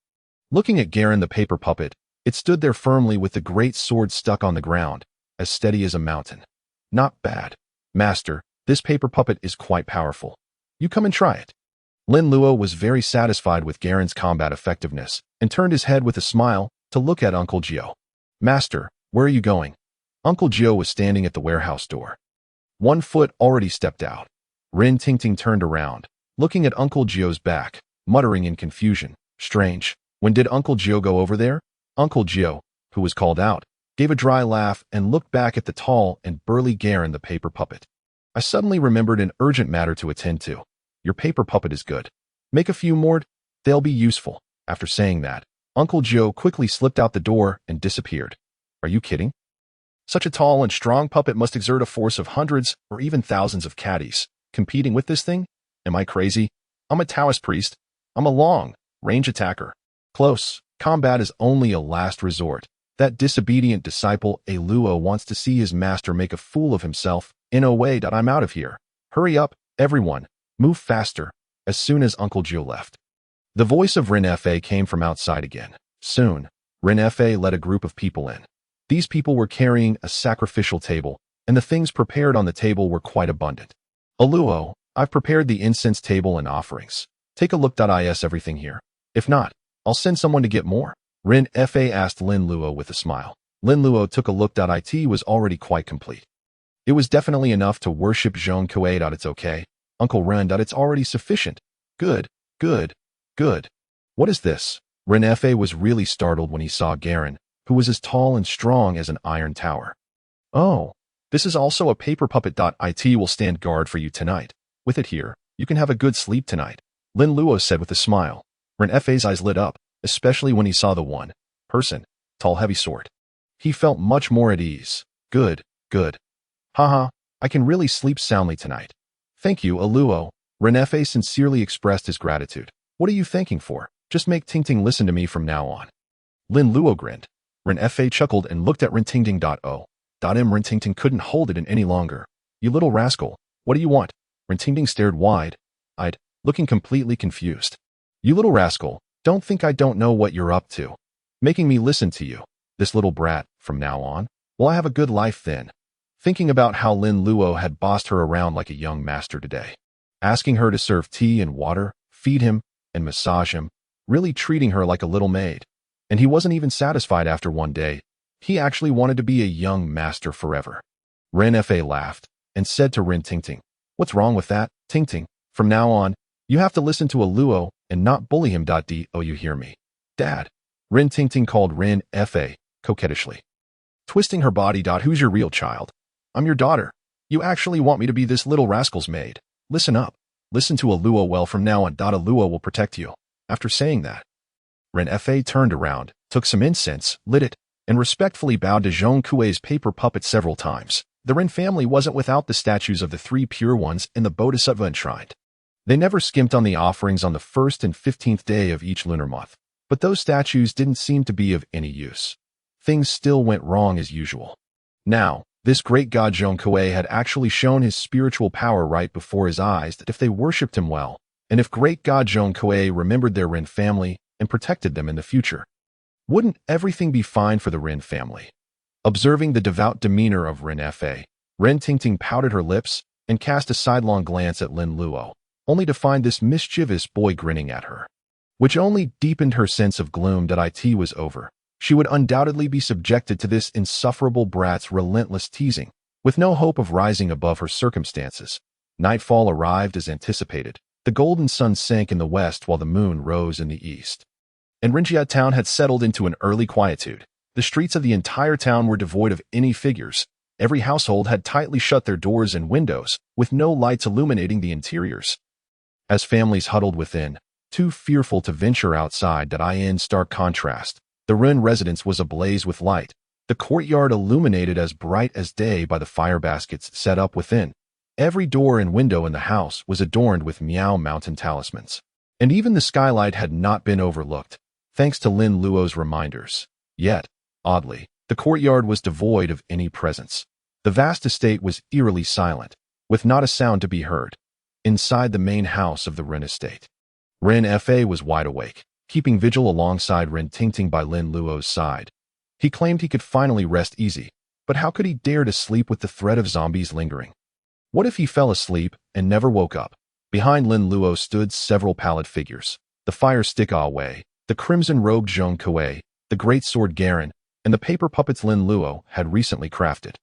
Looking at Garen the paper puppet, it stood there firmly with the great sword stuck on the ground, as steady as a mountain. Not bad. Master, this paper puppet is quite powerful. You come and try it. Lin Luo was very satisfied with Garen's combat effectiveness and turned his head with a smile to look at Uncle Gio. Master, where are you going? Uncle Gio was standing at the warehouse door. One foot already stepped out. Rin Tingting turned around, looking at Uncle Gio's back, muttering in confusion. Strange. When did Uncle Gio go over there? Uncle Gio, who was called out, gave a dry laugh and looked back at the tall and burly Garen the paper puppet. I suddenly remembered an urgent matter to attend to. Your paper puppet is good. Make a few more, they'll be useful. After saying that, Uncle Gio quickly slipped out the door and disappeared. Are you kidding? Such a tall and strong puppet must exert a force of hundreds or even thousands of caddies. Competing with this thing? Am I crazy? I'm a Taoist priest. I'm a long-range attacker. Close combat is only a last resort. That disobedient disciple A Luo wants to see his master make a fool of himself. In a way that I'm out of here. Hurry up, everyone. Move faster. As soon as Uncle Gio left, the voice of Rin Fa came from outside again. Soon, Rin Fa led a group of people in. These people were carrying a sacrificial table, and the things prepared on the table were quite abundant. A Luo, I've prepared the incense table and offerings. Take a look. Is everything here? If not, I'll send someone to get more. Rin Fa asked Lin Luo with a smile. Lin Luo took a look. It was already quite complete. It was definitely enough to worship Zhong Kuei. It's okay. Uncle Ren. It's already sufficient. Good, good, good. What is this? Rin Fa was really startled when he saw Garen, who was as tall and strong as an iron tower. Oh, this is also a paper puppet. It will stand guard for you tonight. With it here, you can have a good sleep tonight, Lin Luo said with a smile. Rin Fa's eyes lit up, especially when he saw the one-person, tall heavy sword. He felt much more at ease. Good, good. Haha, I can really sleep soundly tonight. Thank you, A Luo. Rin Fa sincerely expressed his gratitude. What are you thanking for? Just make Tingting listen to me from now on. Lin Luo grinned. Rin Fa chuckled and looked at Rin Tingting. Rin Tingting couldn't hold it in any longer. You little rascal, what do you want? Rin Tingting stared wide-eyed, looking completely confused. You little rascal, don't think I don't know what you're up to. Making me listen to you, this little brat, from now on? Will I have a good life then? Thinking about how Lin Luo had bossed her around like a young master today, asking her to serve tea and water, feed him, and massage him, really treating her like a little maid. And he wasn't even satisfied after one day. He actually wanted to be a young master forever. Rin Fa laughed and said to Rin Tingting, what's wrong with that, Tingting? From now on, you have to listen to A Luo and not bully him. Do you hear me? Dad. Rin Tingting called Rin Fa, coquettishly, twisting her body. Who's your real child? I'm your daughter. You actually want me to be this little rascal's maid? Listen up. Listen to A Luo. Well, from now on, A Luo will protect you. After saying that, Rin Fa turned around, took some incense, lit it, and respectfully bowed to Zhong Kuei's paper puppet several times. The Rin family wasn't without the statues of the three pure ones in the Bodhisattva enshrined. They never skimped on the offerings on the 1st and 15th day of each lunar month, but those statues didn't seem to be of any use. Things still went wrong as usual. Now, this great god Zhong Kuei had actually shown his spiritual power right before his eyes that if they worshipped him well, and if great god Zhong Kuei remembered their Rin family and protected them in the future, wouldn't everything be fine for the Rin family? Observing the devout demeanor of Rin Fa, Ren Tingting pouted her lips and cast a sidelong glance at Lin Luo, only to find this mischievous boy grinning at her, which only deepened her sense of gloom that it was over. She would undoubtedly be subjected to this insufferable brat's relentless teasing, with no hope of rising above her circumstances. Nightfall arrived as anticipated. The golden sun sank in the west while the moon rose in the east. And Rinjia town had settled into an early quietude. The streets of the entire town were devoid of any figures. Every household had tightly shut their doors and windows, with no lights illuminating the interiors. As families huddled within, too fearful to venture outside, in stark contrast, the Ren residence was ablaze with light, the courtyard illuminated as bright as day by the fire baskets set up within. Every door and window in the house was adorned with Miao Mountain talismans. And even the skylight had not been overlooked, thanks to Lin Luo's reminders. Yet, oddly, the courtyard was devoid of any presence. The vast estate was eerily silent, with not a sound to be heard. Inside the main house of the Ren estate, Ren Fa was wide awake, keeping vigil alongside Ren Tingting by Lin Luo's side. He claimed he could finally rest easy, but how could he dare to sleep with the threat of zombies lingering? What if he fell asleep and never woke up? Behind Lin Luo stood several pallid figures: the fire stick Ah Wei, the crimson-robed Zhong Kuei, the great sword Garen, and the paper puppets Lin Luo had recently crafted.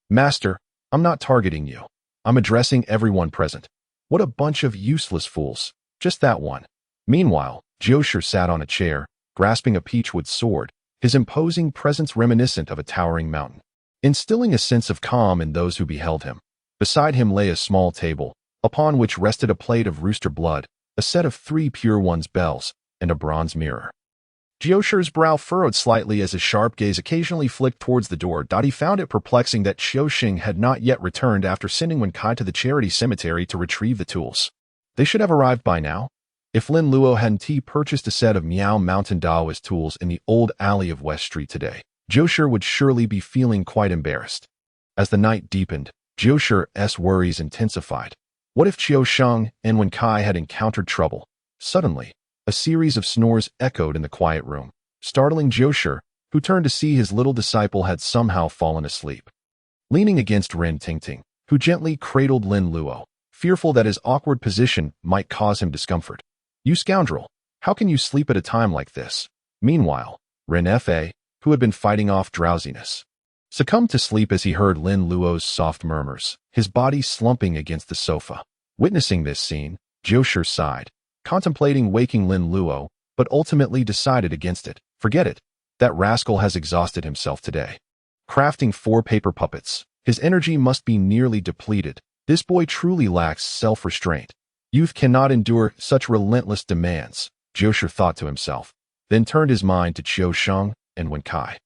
Master, I'm not targeting you. I'm addressing everyone present. What a bunch of useless fools. Just that one. Meanwhile, Jiosher sat on a chair, grasping a peachwood sword, his imposing presence reminiscent of a towering mountain, instilling a sense of calm in those who beheld him. Beside him lay a small table, upon which rested a plate of rooster blood, a set of 3 pure one's bells, and a bronze mirror. Jiosher's brow furrowed slightly as his sharp gaze occasionally flicked towards the door. He found it perplexing that Xiaoxing had not yet returned after sending Wen Kai to the charity cemetery to retrieve the tools. They should have arrived by now. If Lin Luo hadn't purchased a set of Miao Mountain Daoist tools in the old alley of West Street today, Jiosher would surely be feeling quite embarrassed. As the night deepened, Jiosher's worries intensified. What if Xiaoxing and Wen Kai had encountered trouble? Suddenly, a series of snores echoed in the quiet room, startling Jiosher, who turned to see his little disciple had somehow fallen asleep. Leaning against Ren Tingting, who gently cradled Lin Luo, fearful that his awkward position might cause him discomfort. "You scoundrel! How can you sleep at a time like this?" Meanwhile, Ren Fa, who had been fighting off drowsiness, succumbed to sleep as he heard Lin Luo's soft murmurs, his body slumping against the sofa. Witnessing this scene, Jiosher sighed, contemplating waking Lin Luo, but ultimately decided against it. Forget it. That rascal has exhausted himself today. Crafting 4 paper puppets, his energy must be nearly depleted. This boy truly lacks self-restraint. Youth cannot endure such relentless demands, Jiosher thought to himself, then turned his mind to Xiaoxing and Wen Kai.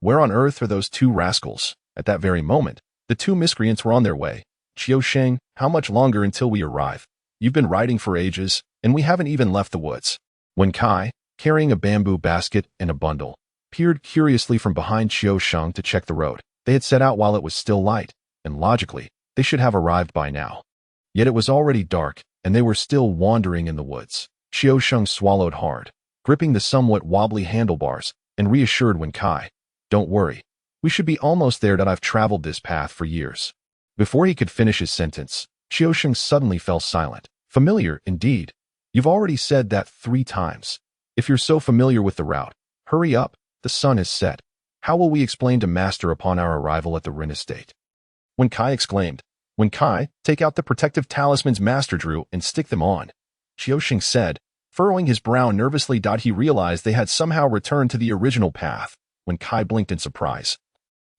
Where on earth are those 2 rascals? At that very moment, the 2 miscreants were on their way. "Xiaoxing, how much longer until we arrive? You've been riding for ages, and we haven't even left the woods." Wen Kai, carrying a bamboo basket and a bundle, peered curiously from behind Xiaoxing to check the road. They had set out while it was still light, and logically, they should have arrived by now. Yet it was already dark, and they were still wandering in the woods. Xiaoxing swallowed hard, gripping the somewhat wobbly handlebars, and reassured Wen Kai, "Don't worry. We should be almost there. I've traveled this path for years." Before he could finish his sentence, Xiaoxing suddenly fell silent. "Familiar, indeed. You've already said that 3 times. If you're so familiar with the route, hurry up, the sun is set. How will we explain to Master upon our arrival at the Ren estate?" Wen Kai exclaimed. "Wen Kai, take out the protective talismans Master drew and stick them on," Xiaoxing said, furrowing his brow nervously. He realized they had somehow returned to the original path. Wen Kai blinked in surprise,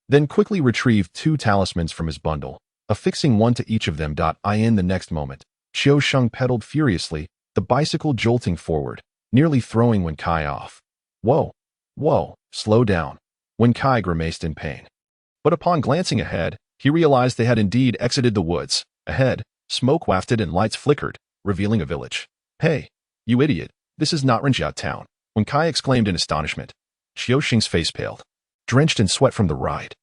then quickly retrieved 2 talismans from his bundle, affixing one to each of them. In the next moment, Xiaoxing pedaled furiously, the bicycle jolting forward, nearly throwing Wen Kai off. Whoa, slow down. Wen Kai grimaced in pain. But upon glancing ahead, he realized they had indeed exited the woods. Ahead, smoke wafted and lights flickered, revealing a village. "Hey, you idiot, this is not Rinjia town," Wen Kai exclaimed in astonishment. Xiaoxing's face paled, drenched in sweat from the ride.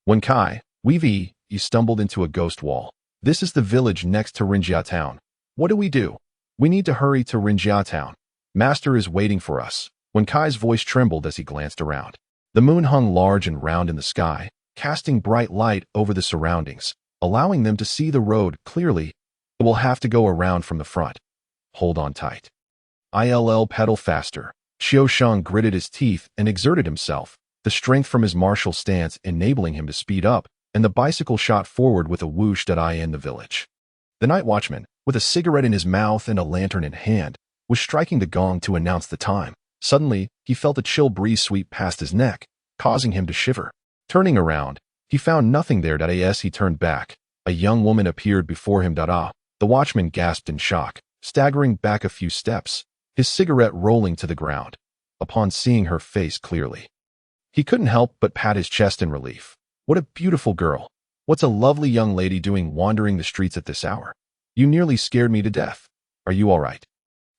"Wen Kai, you stumbled into a ghost wall. This is the village next to Rinjia town. What do? We need to hurry to Rinjia town. Master is waiting for us." Wen Kai's voice trembled as he glanced around. The moon hung large and round in the sky, casting bright light over the surroundings, allowing them to see the road clearly. We'll have to go around from the front. Hold on tight. ILL pedal faster. Xiao Sheng gritted his teeth and exerted himself, the strength from his martial stance enabling him to speed up, and the bicycle shot forward with a whoosh that in the village. The night watchman, with a cigarette in his mouth and a lantern in hand, was striking the gong to announce the time. Suddenly, he felt a chill breeze sweep past his neck, causing him to shiver. Turning around, he found nothing there. As he turned back, a young woman appeared before him. The watchman gasped in shock, staggering back a few steps, his cigarette rolling to the ground. Upon seeing her face clearly, he couldn't help but pat his chest in relief. What a beautiful girl. What's a lovely young lady doing wandering the streets at this hour? You nearly scared me to death. Are you all right?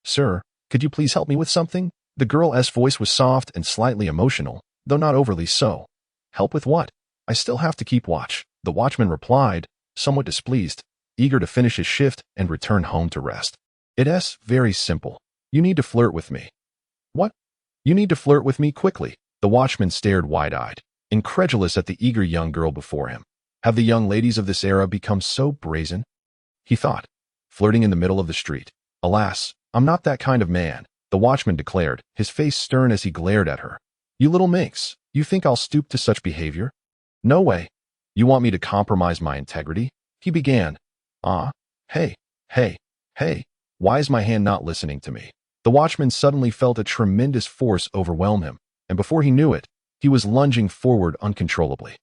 Sir, could you please help me with something? The girl's voice was soft and slightly emotional, though not overly so. Help with what? I still have to keep watch, the watchman replied, somewhat displeased, eager to finish his shift and return home to rest. It's very simple. You need to flirt with me. What? You need to flirt with me quickly. The watchman stared wide-eyed, incredulous at the eager young girl before him. Have the young ladies of this era become so brazen? He thought, flirting in the middle of the street. Alas, I'm not that kind of man, the watchman declared, his face stern as he glared at her. You little minx, you think I'll stoop to such behavior? No way. You want me to compromise my integrity? He began. Hey, why is my hand not listening to me? The watchman suddenly felt a tremendous force overwhelm him, and before he knew it, he was lunging forward uncontrollably.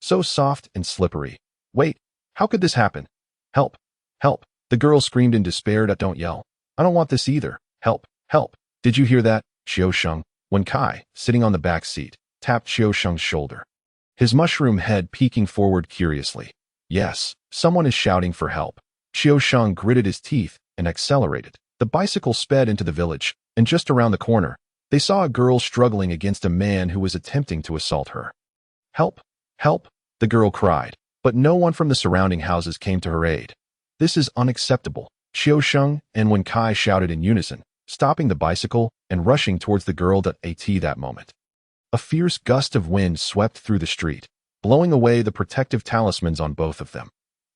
So soft and slippery. Wait, how could this happen? Help, help, the girl screamed in despair. Don't yell. I don't want this either. Help, help. Did you hear that? Xiao Sheng, when Kai, sitting on the back seat, tapped Xiao Sheng's shoulder, his mushroom head peeking forward curiously. Yes, someone is shouting for help. Xiao Sheng gritted his teeth and accelerated. The bicycle sped into the village, and just around the corner, they saw a girl struggling against a man who was attempting to assault her. Help, help, the girl cried, but no one from the surrounding houses came to her aid. This is unacceptable, Xiao Sheng and Wen Kai shouted in unison, stopping the bicycle and rushing towards the girl. At that moment, a fierce gust of wind swept through the street, blowing away the protective talismans on both of them.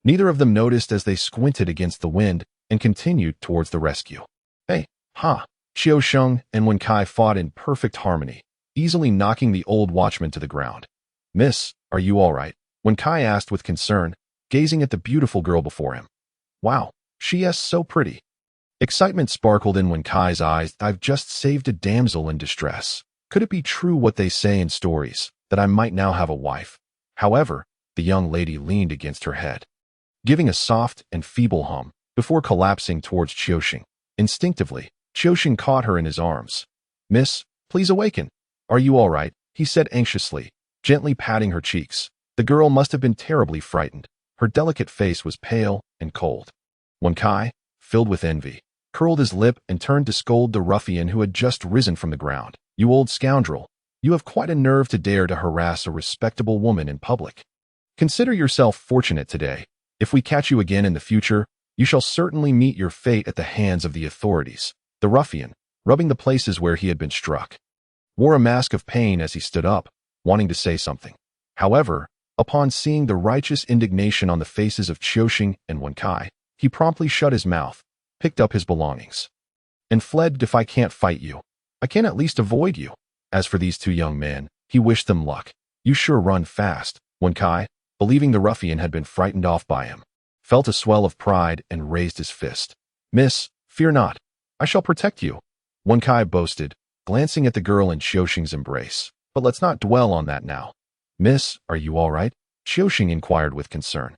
Neither of them noticed as they squinted against the wind and continued towards the rescue. Hey, Xiao Sheng and Wen Kai fought in perfect harmony, easily knocking the old watchman to the ground. Miss, are you all right? Wen Kai asked with concern, gazing at the beautiful girl before him. Wow, she is so pretty. Excitement sparkled in Wen Kai's eyes. I've just saved a damsel in distress. Could it be true what they say in stories, that I might now have a wife? However, the young lady leaned against her head, giving a soft and feeble hum, before collapsing towards Qiuxing. Instinctively, Qiuxing caught her in his arms. Miss, please awaken. Are you all right? He said anxiously, gently patting her cheeks. The girl must have been terribly frightened. Her delicate face was pale and cold. Wen Kai, filled with envy, curled his lip and turned to scold the ruffian who had just risen from the ground. You old scoundrel, you have quite a nerve to dare to harass a respectable woman in public. Consider yourself fortunate today. If we catch you again in the future, you shall certainly meet your fate at the hands of the authorities. The ruffian, rubbing the places where he had been struck, wore a mask of pain as he stood up, wanting to say something. However, upon seeing the righteous indignation on the faces of Qiuxing and Wen Kai, he promptly shut his mouth, picked up his belongings, and fled. If I can't fight you, I can at least avoid you. As for these two young men, he wished them luck. You sure run fast. Wen Kai, believing the ruffian had been frightened off by him, felt a swell of pride and raised his fist. Miss, fear not. I shall protect you, Wen Kai boasted, glancing at the girl in Qiuxing's embrace. But let's not dwell on that now. Miss, are you all right? Qiuxing inquired with concern.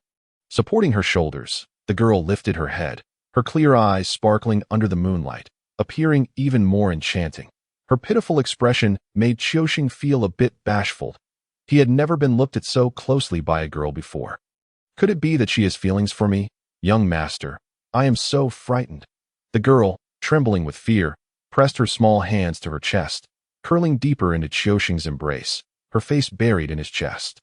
Supporting her shoulders, the girl lifted her head, her clear eyes sparkling under the moonlight, appearing even more enchanting. Her pitiful expression made Qiuxing feel a bit bashful. He had never been looked at so closely by a girl before. Could it be that she has feelings for me? Young master, I am so frightened. The girl, trembling with fear, pressed her small hands to her chest, curling deeper into Qiuxing's embrace, her face buried in his chest.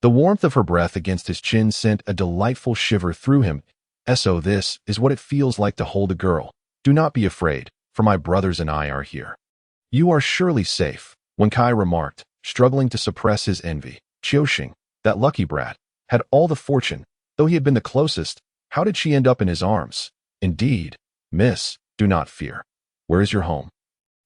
The warmth of her breath against his chin sent a delightful shiver through him. So this is what it feels like to hold a girl. Do not be afraid, for my brothers and I are here. You are surely safe, Wen Kai remarked, struggling to suppress his envy. Qiuxing, That lucky brat had all the fortune, though he had been the closest. How did she end up in his arms? Indeed, miss, do not fear. Where is your home?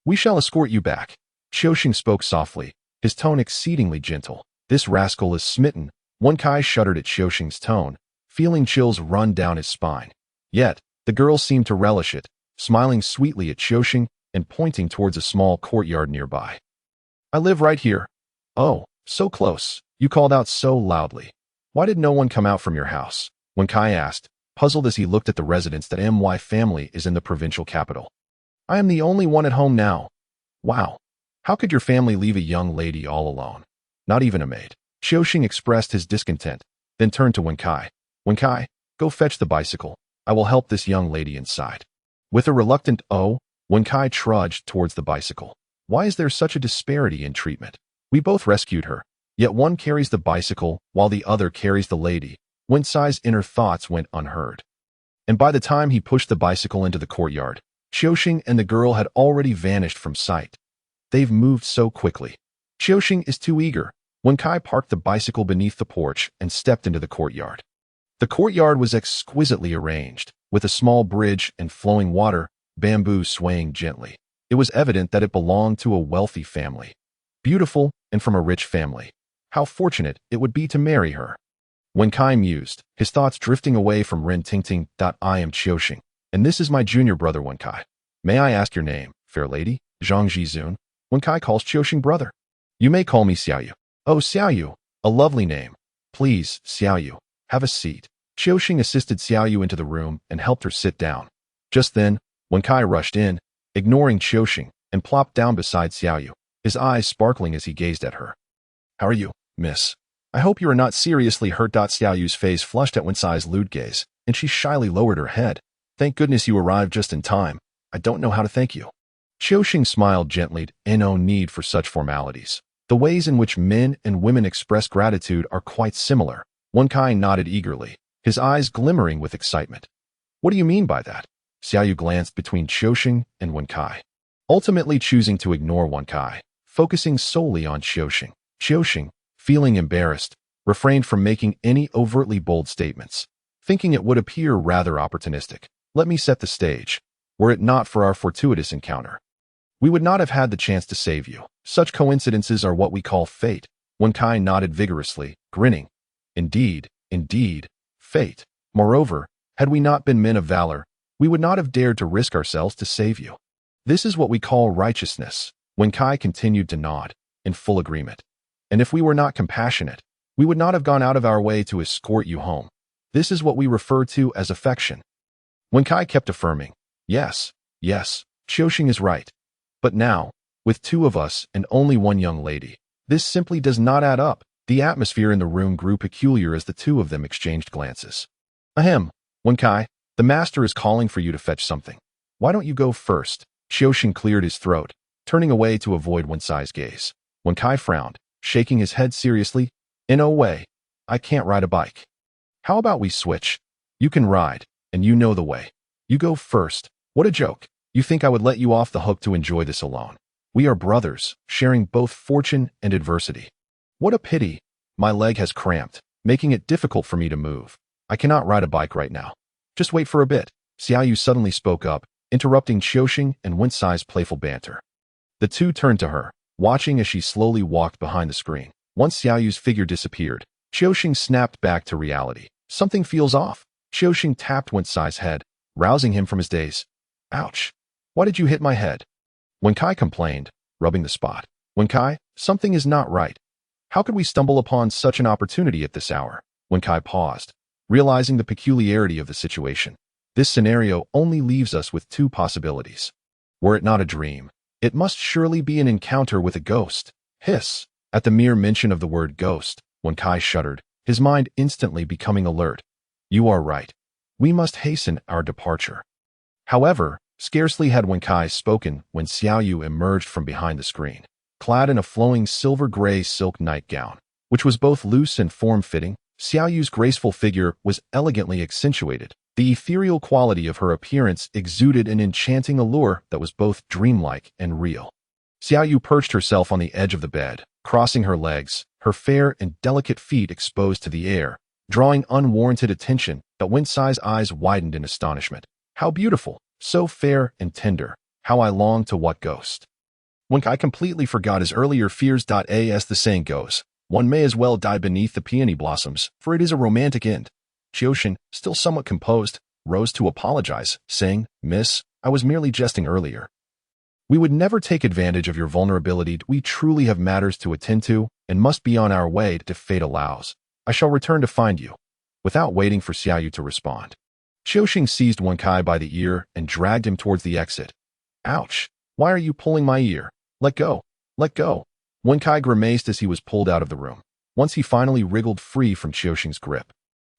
We shall escort you back. Qiuxing spoke softly, his tone exceedingly gentle. This rascal is smitten. Wen Kai shuddered at Qiuxing's tone, feeling chills run down his spine. Yet, the girl seemed to relish it, smiling sweetly at Qiuxing and pointing towards a small courtyard nearby. I live right here. Oh, so close. You called out so loudly. Why did no one come out from your house? Wen Kai asked, puzzled as he looked at the residence that My family is in the provincial capital. I am the only one at home now. Wow. How could your family leave a young lady all alone? Not even a maid. Qiuxing expressed his discontent, then turned to Wen Kai. Wen Kai, go fetch the bicycle. I will help this young lady inside. With a reluctant "oh," Wen Kai trudged towards the bicycle. Why is there such a disparity in treatment? We both rescued her, yet one carries the bicycle while the other carries the lady. Wen Kai's inner thoughts went unheard. And by the time he pushed the bicycle into the courtyard, Qiuxing and the girl had already vanished from sight. They've moved so quickly. Qiuxing is too eager. Wen Kai parked the bicycle beneath the porch and stepped into the courtyard. The courtyard was exquisitely arranged, with a small bridge and flowing water, bamboo swaying gently. It was evident that it belonged to a wealthy family. Beautiful and from a rich family. How fortunate it would be to marry her. Wen Kai mused, his thoughts drifting away from Ren Tingting. I am Qiuxing, and this is my junior brother Wen Kai. May I ask your name, fair lady? Zhang Jizun. Wen Kai calls Qiuxing brother. You may call me Xiaoyu. Oh, Xiaoyu, a lovely name. Please, Xiaoyu, have a seat. Qiuxing assisted Xiaoyu into the room and helped her sit down. Just then, Wen Kai rushed in, ignoring Qiuxing, and plopped down beside Xiaoyu, his eyes sparkling as he gazed at her. How are you, miss? I hope you are not seriously hurt. Xiaoyu's face flushed at Wen Kai's lewd gaze, and she shyly lowered her head. Thank goodness you arrived just in time. I don't know how to thank you. Qiuxing smiled gently, no need for such formalities. The ways in which men and women express gratitude are quite similar. Wen Kai nodded eagerly, his eyes glimmering with excitement. What do you mean by that? Xiaoyu glanced between Qiuxing and Wen Kai, ultimately choosing to ignore Wen Kai, focusing solely on Qiuxing. Qiuxing, feeling embarrassed, refrained from making any overtly bold statements, thinking it would appear rather opportunistic. Let me set the stage. Were it not for our fortuitous encounter, we would not have had the chance to save you. Such coincidences are what we call fate. Wen Kai nodded vigorously, grinning. Indeed, fate. Moreover, had we not been men of valor, we would not have dared to risk ourselves to save you. This is what we call righteousness. Wen Kai continued to nod, in full agreement. And if we were not compassionate, we would not have gone out of our way to escort you home. This is what we refer to as affection. Wen Kai kept affirming, yes, Qiuxing is right. But now, with two of us and only one young lady, this simply does not add up. The atmosphere in the room grew peculiar as the two of them exchanged glances. Ahem, Wen Kai, the master is calling for you to fetch something. Why don't you go first? Qiuxing cleared his throat, turning away to avoid Wen Kai's gaze. Wen Kai frowned, shaking his head seriously. In no way. I can't ride a bike. How about we switch? You can ride, and you know the way. You go first. What a joke. You think I would let you off the hook to enjoy this alone? We are brothers, sharing both fortune and adversity. What a pity. My leg has cramped, making it difficult for me to move. I cannot ride a bike right now. Just wait for a bit. Xiaoyu suddenly spoke up, interrupting Qiuxing and Wen Kai's playful banter. The two turned to her, watching as she slowly walked behind the screen. Once Xiaoyu's figure disappeared, Qiuxing snapped back to reality. Something feels off. Qiuxing tapped Wen Kai's head, rousing him from his daze. Ouch. Why did you hit my head? Wen Kai complained, rubbing the spot. Wen Kai, something is not right. How could we stumble upon such an opportunity at this hour? Wen Kai paused, realizing the peculiarity of the situation. This scenario only leaves us with two possibilities. Were it not a dream, it must surely be an encounter with a ghost. Hiss. At the mere mention of the word ghost, Wen Kai shuddered, his mind instantly becoming alert. You are right. We must hasten our departure. However, scarcely had Wen Kai spoken when Xiaoyu emerged from behind the screen, clad in a flowing silver-gray silk nightgown, which was both loose and form-fitting. Xiaoyu's graceful figure was elegantly accentuated. The ethereal quality of her appearance exuded an enchanting allure that was both dreamlike and real. Xiaoyu perched herself on the edge of the bed, crossing her legs, her fair and delicate feet exposed to the air, drawing unwarranted attention. But Wen Cai's eyes widened in astonishment. How beautiful, so fair and tender. How I long to what ghost. Wen Cai completely forgot his earlier fears. As the saying goes, one may as well die beneath the peony blossoms, for it is a romantic end. Qiuxing, still somewhat composed, rose to apologize, saying, "Miss, I was merely jesting earlier. We would never take advantage of your vulnerability. We truly have matters to attend to and must be on our way if fate allows. I shall return to find you." Without waiting for Xiaoyu to respond, Qiuxing seized Wen Cai by the ear and dragged him towards the exit. "Ouch! Why are you pulling my ear? Let go! Let go!" Wen Cai grimaced as he was pulled out of the room, once he finally wriggled free from Qiuxing's grip.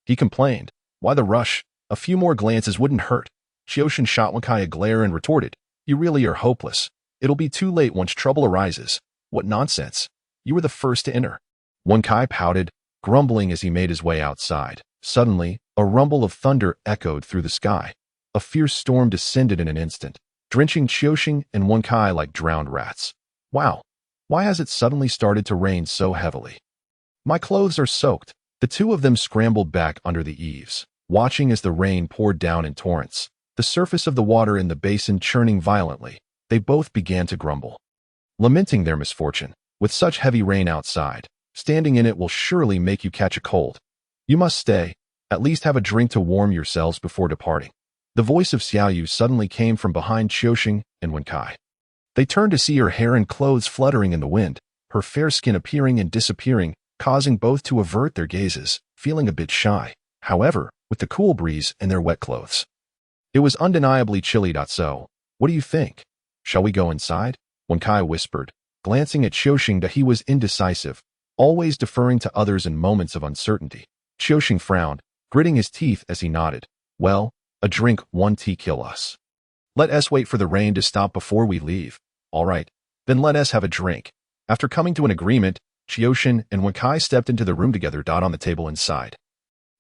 He complained, "Why the rush? A few more glances wouldn't hurt." Qiuxing shot Wen Cai a glare and retorted, "You really are hopeless. It'll be too late once trouble arises. What nonsense. You were the first to enter." Wen Cai pouted, grumbling as he made his way outside. Suddenly, a rumble of thunder echoed through the sky. A fierce storm descended in an instant, drenching Qiuxing and Wen Cai like drowned rats. "Wow, why has it suddenly started to rain so heavily? My clothes are soaked." The two of them scrambled back under the eaves, watching as the rain poured down in torrents, the surface of the water in the basin churning violently. They both began to grumble, lamenting their misfortune. "With such heavy rain outside, standing in it will surely make you catch a cold. You must stay, at least have a drink to warm yourselves before departing." The voice of Xiaoyu suddenly came from behind Qiuxing and Wen Cai. They turned to see her hair and clothes fluttering in the wind, her fair skin appearing and disappearing, causing both to avert their gazes, feeling a bit shy, however, with the cool breeze and their wet clothes. It was undeniably chilly. "So, what do you think? Shall we go inside?" Wen Cai whispered, glancing at Qiuxing. That he was indecisive, always deferring to others in moments of uncertainty. Qiuxing frowned, gritting his teeth as he nodded. "Well, a drink won't kill us. Let us wait for the rain to stop before we leave." "All right, then let us have a drink." After coming to an agreement, Qiuxing and Wen Cai stepped into the room together. On the table inside,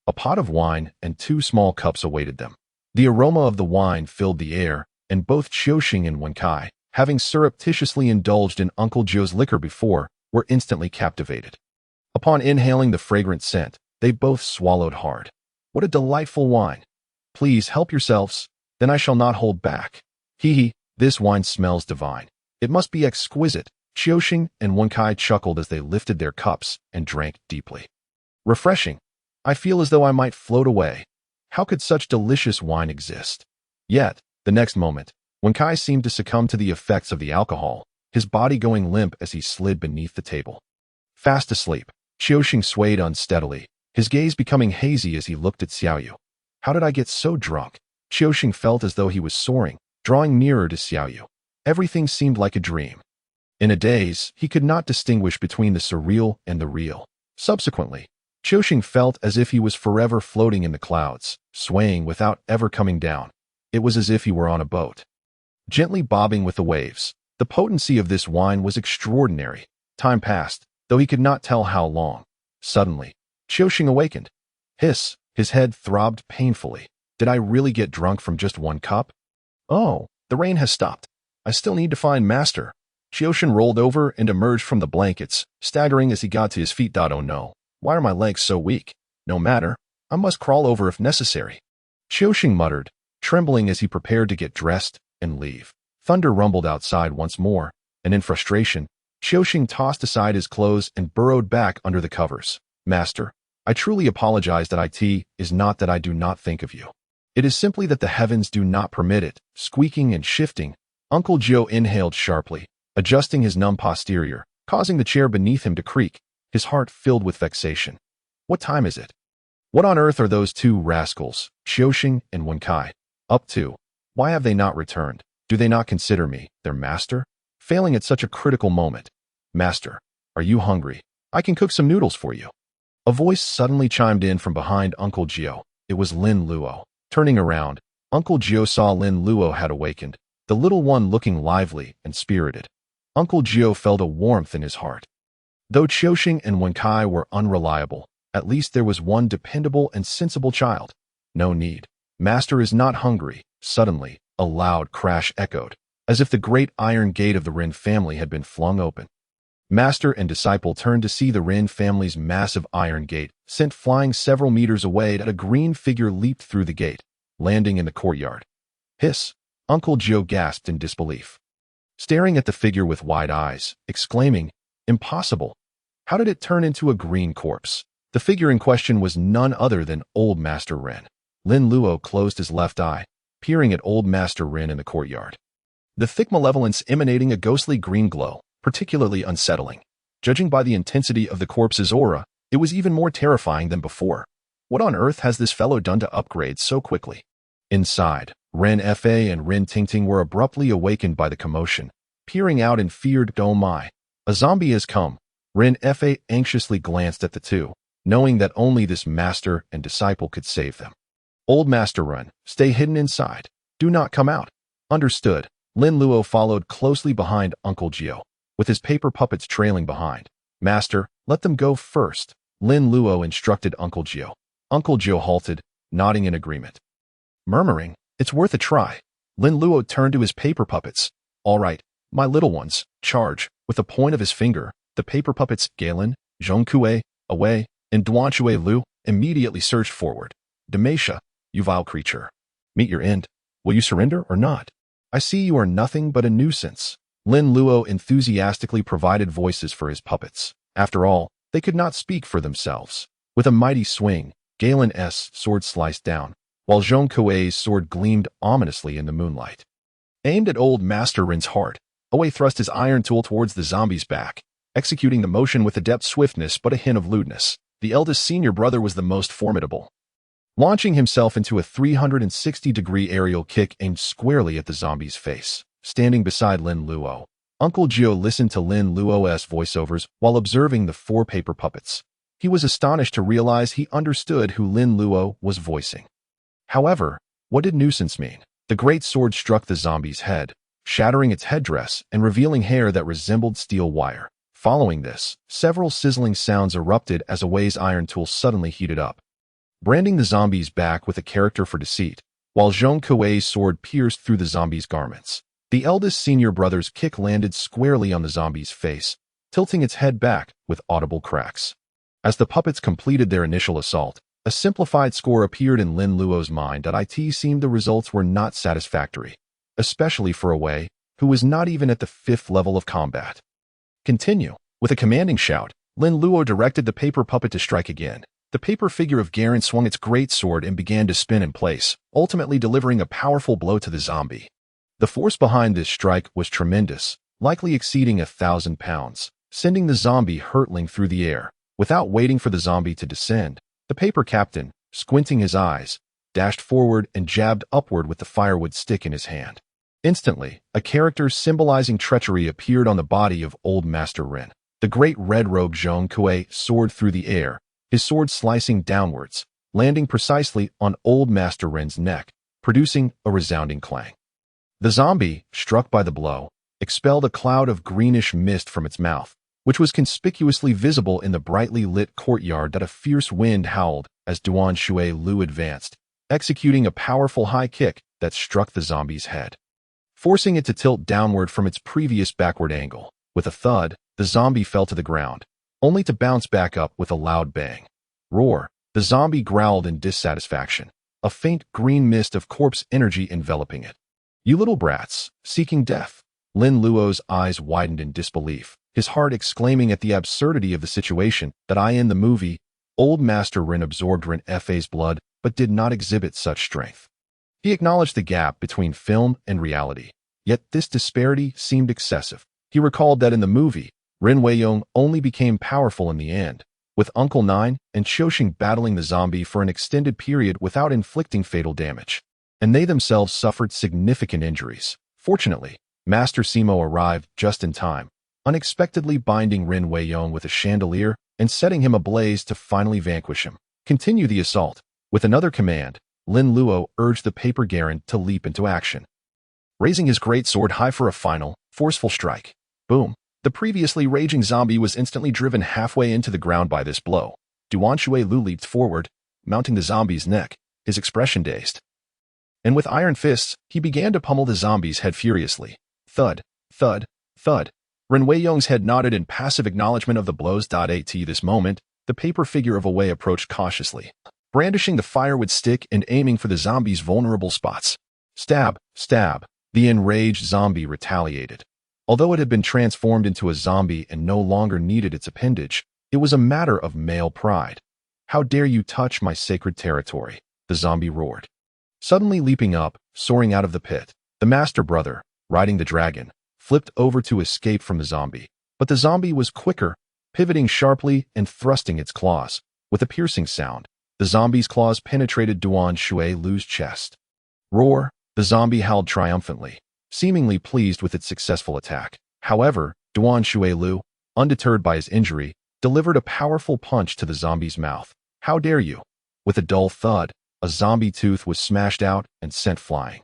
a pot of wine and 2 small cups awaited them. The aroma of the wine filled the air, and both Qiuxing and Wen Cai, having surreptitiously indulged in Uncle Joe's liquor before, were instantly captivated. Upon inhaling the fragrant scent, they both swallowed hard. "What a delightful wine! Please help yourselves, then I shall not hold back. Hee, this wine smells divine. It must be exquisite." Qiuxing and Wen Cai chuckled as they lifted their cups and drank deeply. "Refreshing. I feel as though I might float away. How could such delicious wine exist?" Yet, the next moment, Wen Cai seemed to succumb to the effects of the alcohol, his body going limp as he slid beneath the table. Fast asleep, Qiuxing swayed unsteadily, his gaze becoming hazy as he looked at Xiaoyu. "How did I get so drunk?" Qiuxing felt as though he was soaring, drawing nearer to Xiaoyu. Everything seemed like a dream. In a daze, he could not distinguish between the surreal and the real. Subsequently, Qiuxing felt as if he was forever floating in the clouds, swaying without ever coming down. It was as if he were on a boat, gently bobbing with the waves. The potency of this wine was extraordinary. Time passed, though he could not tell how long. Suddenly, Qiuxing awakened. Hiss, his head throbbed painfully. "Did I really get drunk from just 1 cup? Oh, the rain has stopped. I still need to find Master." Qiuxing rolled over and emerged from the blankets, staggering as he got to his feet. "Oh no, why are my legs so weak? No matter, I must crawl over if necessary." Qiuxing muttered, trembling as he prepared to get dressed and leave. Thunder rumbled outside once more, and in frustration, Qiuxing tossed aside his clothes and burrowed back under the covers. "Master, I truly apologize. That it is not that I do not think of you. It is simply that the heavens do not permit it." Squeaking and shifting, Uncle Joe inhaled sharply, adjusting his numb posterior, causing the chair beneath him to creak, his heart filled with vexation. "What time is it? What on earth are those 2 rascals, Qiuxing and Wen Cai, up to? Why have they not returned? Do they not consider me their master? Failing at such a critical moment. Master, are you hungry? I can cook some noodles for you." A voice suddenly chimed in from behind Uncle Joe. It was Lin Luo. Turning around, Uncle Joe saw Lin Luo had awakened, the little one looking lively and spirited. Uncle Joe felt a warmth in his heart. Though Qiuxing and Wen Cai were unreliable, at least there was one dependable and sensible child. "No need. Master is not hungry." Suddenly, a loud crash echoed, as if the great iron gate of the Ren family had been flung open. Master and disciple turned to see the Rin family's massive iron gate, sent flying several meters away as a green figure leaped through the gate, landing in the courtyard. Hiss! Uncle Gio gasped in disbelief, staring at the figure with wide eyes, exclaiming, "Impossible! How did it turn into a green corpse?" The figure in question was none other than Old Master Rin. Lin Luo closed his left eye, peering at Old Master Rin in the courtyard. The thick malevolence emanating a ghostly green glow, particularly unsettling. Judging by the intensity of the corpse's aura, it was even more terrifying than before. What on earth has this fellow done to upgrade so quickly? Inside, Ren Fa and Rin Tingting were abruptly awakened by the commotion, peering out in feared, "Oh my, a zombie has come." Ren Fa anxiously glanced at the two, knowing that only this master and disciple could save them. "Old Master Ren, stay hidden inside. Do not come out." Understood. Lin Luo followed closely behind Uncle Gio, with his paper puppets trailing behind. "Master, let them go first," Lin Luo instructed Uncle Gio. Uncle Gio halted, nodding in agreement. Murmuring, "It's worth a try," Lin Luo turned to his paper puppets. "All right, my little ones, charge." With the point of his finger, the paper puppets Galen, Zhongkue, Away, and Duanxue Lu immediately surged forward. "Demacia, you vile creature. Meet your end. Will you surrender or not? I see you are nothing but a nuisance." Lin Luo enthusiastically provided voices for his puppets. After all, they could not speak for themselves. With a mighty swing, Galen's sword sliced down, while Zhongkue's sword gleamed ominously in the moonlight. Aimed at Old Master Rin's heart, Away thrust his iron tool towards the zombie's back, executing the motion with adept swiftness but a hint of lewdness. The eldest senior brother was the most formidable, launching himself into a 360-degree aerial kick aimed squarely at the zombie's face. Standing beside Lin Luo, Uncle Gio listened to Lin Luo's voiceovers while observing the four paper puppets. He was astonished to realize he understood who Lin Luo was voicing. However, what did nuisance mean? The great sword struck the zombie's head, shattering its headdress and revealing hair that resembled steel wire. Following this, several sizzling sounds erupted as Away's iron tool suddenly heated up, branding the zombie's back with a character for deceit, while Zhongkue's sword pierced through the zombie's garments. The eldest senior brother's kick landed squarely on the zombie's face, tilting its head back with audible cracks. As the puppets completed their initial assault, a simplified score appeared in Lin Luo's mind that it seemed the results were not satisfactory, especially for Away, who was not even at the 5th level of combat. "Continue." With a commanding shout, Lin Luo directed the paper puppet to strike again. The paper figure of Garen swung its great sword and began to spin in place, ultimately delivering a powerful blow to the zombie. The force behind this strike was tremendous, likely exceeding 1,000 pounds, sending the zombie hurtling through the air. Without waiting for the zombie to descend, the paper captain, squinting his eyes, dashed forward and jabbed upward with the firewood stick in his hand. Instantly, a character symbolizing treachery appeared on the body of Old Master Rin. The great red-robed Zhongkue soared through the air, his sword slicing downwards, landing precisely on Old Master Rin's neck, producing a resounding clang. The zombie, struck by the blow, expelled a cloud of greenish mist from its mouth, which was conspicuously visible in the brightly lit courtyard that a fierce wind howled as Duanxue Lu advanced, executing a powerful high kick that struck the zombie's head, forcing it to tilt downward from its previous backward angle. With a thud, the zombie fell to the ground, only to bounce back up with a loud bang. Roar! The zombie growled in dissatisfaction, a faint green mist of corpse energy enveloping it. "You little brats, seeking death." Lin Luo's eyes widened in disbelief, his heart exclaiming at the absurdity of the situation that in the movie, Old Master Rin absorbed Rin Fa's blood but did not exhibit such strength. He acknowledged the gap between film and reality, yet this disparity seemed excessive. He recalled that in the movie, Rin Weiyong only became powerful in the end, with Uncle Nine and Qiuxing battling the zombie for an extended period without inflicting fatal damage, and they themselves suffered significant injuries. Fortunately, Master Simo arrived just in time, unexpectedly binding Rin Weiyong with a chandelier and setting him ablaze to finally vanquish him. Continue the assault. With another command, Lin Luo urged the paper Garen to leap into action, raising his great sword high for a final, forceful strike. Boom! The previously raging zombie was instantly driven halfway into the ground by this blow. Duanxue Lu leaped forward, mounting the zombie's neck, his expression dazed. And with iron fists, he began to pummel the zombie's head furiously. Thud, thud, thud. Ren Weiyong's head nodded in passive acknowledgement of the blows. At this moment, the paper figure of Away approached cautiously, brandishing the firewood stick and aiming for the zombie's vulnerable spots. Stab, stab. The enraged zombie retaliated. Although it had been transformed into a zombie and no longer needed its appendage, it was a matter of male pride. How dare you touch my sacred territory? The zombie roared. Suddenly leaping up, soaring out of the pit, the master brother, riding the dragon, flipped over to escape from the zombie. But the zombie was quicker, pivoting sharply and thrusting its claws. With a piercing sound, the zombie's claws penetrated Duan Shuilu's chest. Roar! The zombie howled triumphantly, seemingly pleased with its successful attack. However, Duan Shuilu, undeterred by his injury, delivered a powerful punch to the zombie's mouth. How dare you? With a dull thud, a zombie tooth was smashed out and sent flying.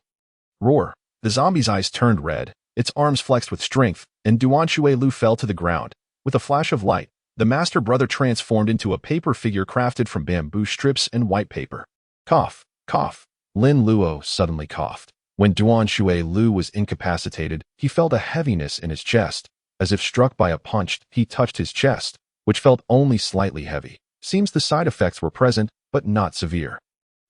Roar! The zombie's eyes turned red, its arms flexed with strength, and Duan Shuilu fell to the ground. With a flash of light, the master brother transformed into a paper figure crafted from bamboo strips and white paper. Cough, cough. Lin Luo suddenly coughed. When Duan Shuilu was incapacitated, he felt a heaviness in his chest. As if struck by a punch, he touched his chest, which felt only slightly heavy. Seems the side effects were present, but not severe.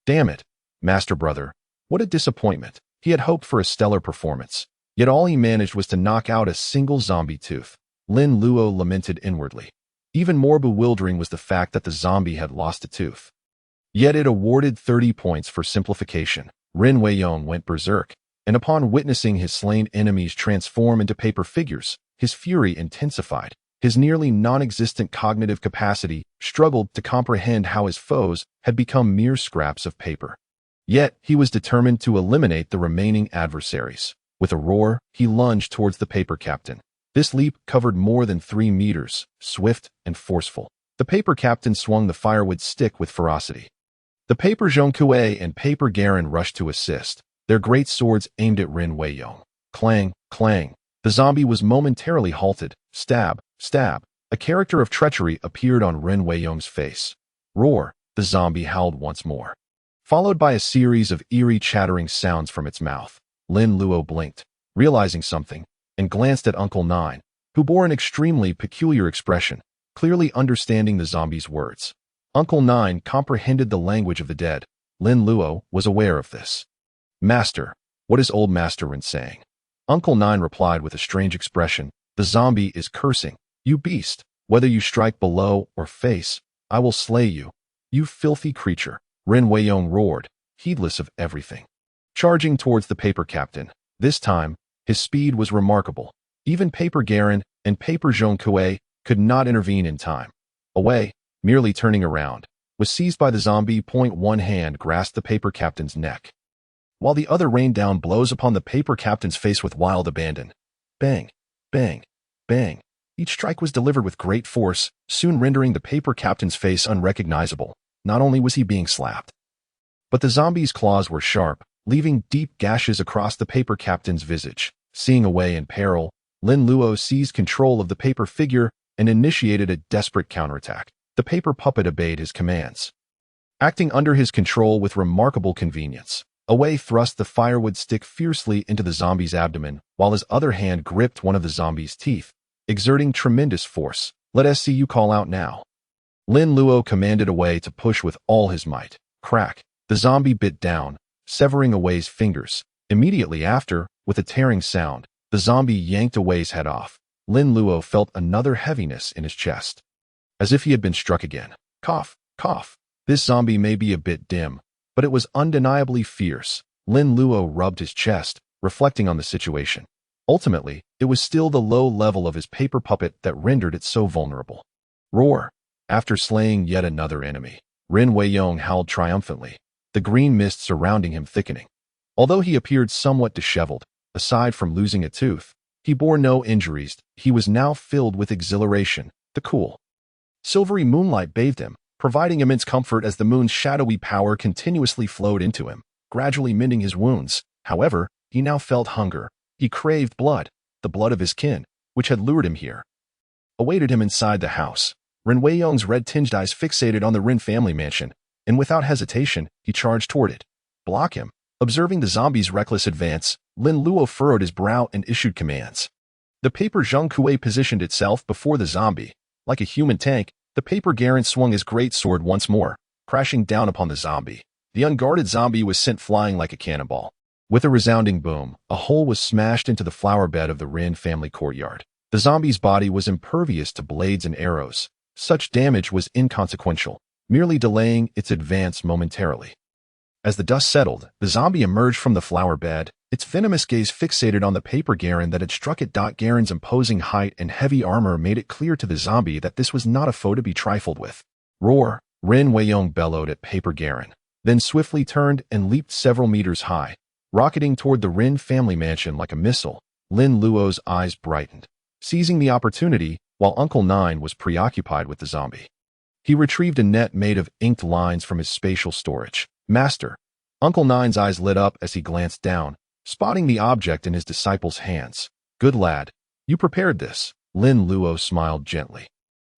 Damn it, master brother. What a disappointment. He had hoped for a stellar performance. Yet all he managed was to knock out a single zombie tooth. Lin Luo lamented inwardly. Even more bewildering was the fact that the zombie had lost a tooth. Yet it awarded 30 points for simplification. Ren Weiyong went berserk, and upon witnessing his slain enemies transform into paper figures, his fury intensified. His nearly non-existent cognitive capacity struggled to comprehend how his foes had become mere scraps of paper. Yet he was determined to eliminate the remaining adversaries. With a roar, he lunged towards the paper captain. This leap covered more than 3 meters, swift and forceful. The paper captain swung the firewood stick with ferocity. The paper Zhongkue and paper Garen rushed to assist, their great swords aimed at Ren Weiyong. Clang, clang. The zombie was momentarily halted. Stab, stab. A character of treachery appeared on Ren Weiyong's face. Roar. The zombie howled once more, followed by a series of eerie chattering sounds from its mouth. Lin Luo blinked, realizing something, and glanced at Uncle Nine, who bore an extremely peculiar expression, clearly understanding the zombie's words. Uncle Nine comprehended the language of the dead. Lin Luo was aware of this. Master, what is old Master Ren saying? Uncle Nine replied with a strange expression. The zombie is cursing. You beast, whether you strike below or face, I will slay you. You filthy creature. Ren Weiyong roared, heedless of everything, charging towards the paper captain. This time, his speed was remarkable. Even paper Garen and paper Zhongkue could not intervene in time. Away, merely turning around, was seized by the zombie. One hand grasped the paper captain's neck, while the other rained down blows upon the paper captain's face with wild abandon. Bang, bang, bang. Each strike was delivered with great force, soon rendering the paper captain's face unrecognizable. Not only was he being slapped, but the zombie's claws were sharp, leaving deep gashes across the paper captain's visage. Seeing Away in peril, Lin Luo seized control of the paper figure and initiated a desperate counterattack. The paper puppet obeyed his commands, acting under his control with remarkable convenience. Away thrust the firewood stick fiercely into the zombie's abdomen, while his other hand gripped one of the zombie's teeth, exerting tremendous force. Let us see you call out now. Lin Luo commanded Away to push with all his might. Crack! The zombie bit down, severing Away's fingers. Immediately after, with a tearing sound, the zombie yanked Away's head off. Lin Luo felt another heaviness in his chest, as if he had been struck again. Cough, cough. This zombie may be a bit dim, but it was undeniably fierce. Lin Luo rubbed his chest, reflecting on the situation. Ultimately, it was still the low level of his paper puppet that rendered it so vulnerable. Roar! After slaying yet another enemy, Ren Weiyong howled triumphantly, the green mist surrounding him thickening. Although he appeared somewhat disheveled, aside from losing a tooth, he bore no injuries. He was now filled with exhilaration. The cool, silvery moonlight bathed him, providing immense comfort as the moon's shadowy power continuously flowed into him, gradually mending his wounds. However, he now felt hunger. He craved blood, the blood of his kin, which had lured him here, awaited him inside the house. Ren Weiyong's red-tinged eyes fixated on the Ren family mansion, and without hesitation, he charged toward it. Block him. Observing the zombie's reckless advance, Lin Luo furrowed his brow and issued commands. The paper Zheng Kuei positioned itself before the zombie. Like a human tank, the paper Garen swung his great sword once more, crashing down upon the zombie. The unguarded zombie was sent flying like a cannonball. With a resounding boom, a hole was smashed into the flower bed of the Rin family courtyard. The zombie's body was impervious to blades and arrows. Such damage was inconsequential, merely delaying its advance momentarily. As the dust settled, the zombie emerged from the flower bed, its venomous gaze fixated on the paper Garen that had struck it. Garen's imposing height and heavy armor made it clear to the zombie that this was not a foe to be trifled with. Roar! Rin Weiyong bellowed at paper Garen, then swiftly turned and leaped several meters high, rocketing toward the Rin family mansion like a missile. Lin Luo's eyes brightened, seizing the opportunity while Uncle Nine was preoccupied with the zombie. He retrieved a net made of inked lines from his spatial storage. Master! Uncle Nine's eyes lit up as he glanced down, spotting the object in his disciple's hands. Good lad. You prepared this. Lin Luo smiled gently,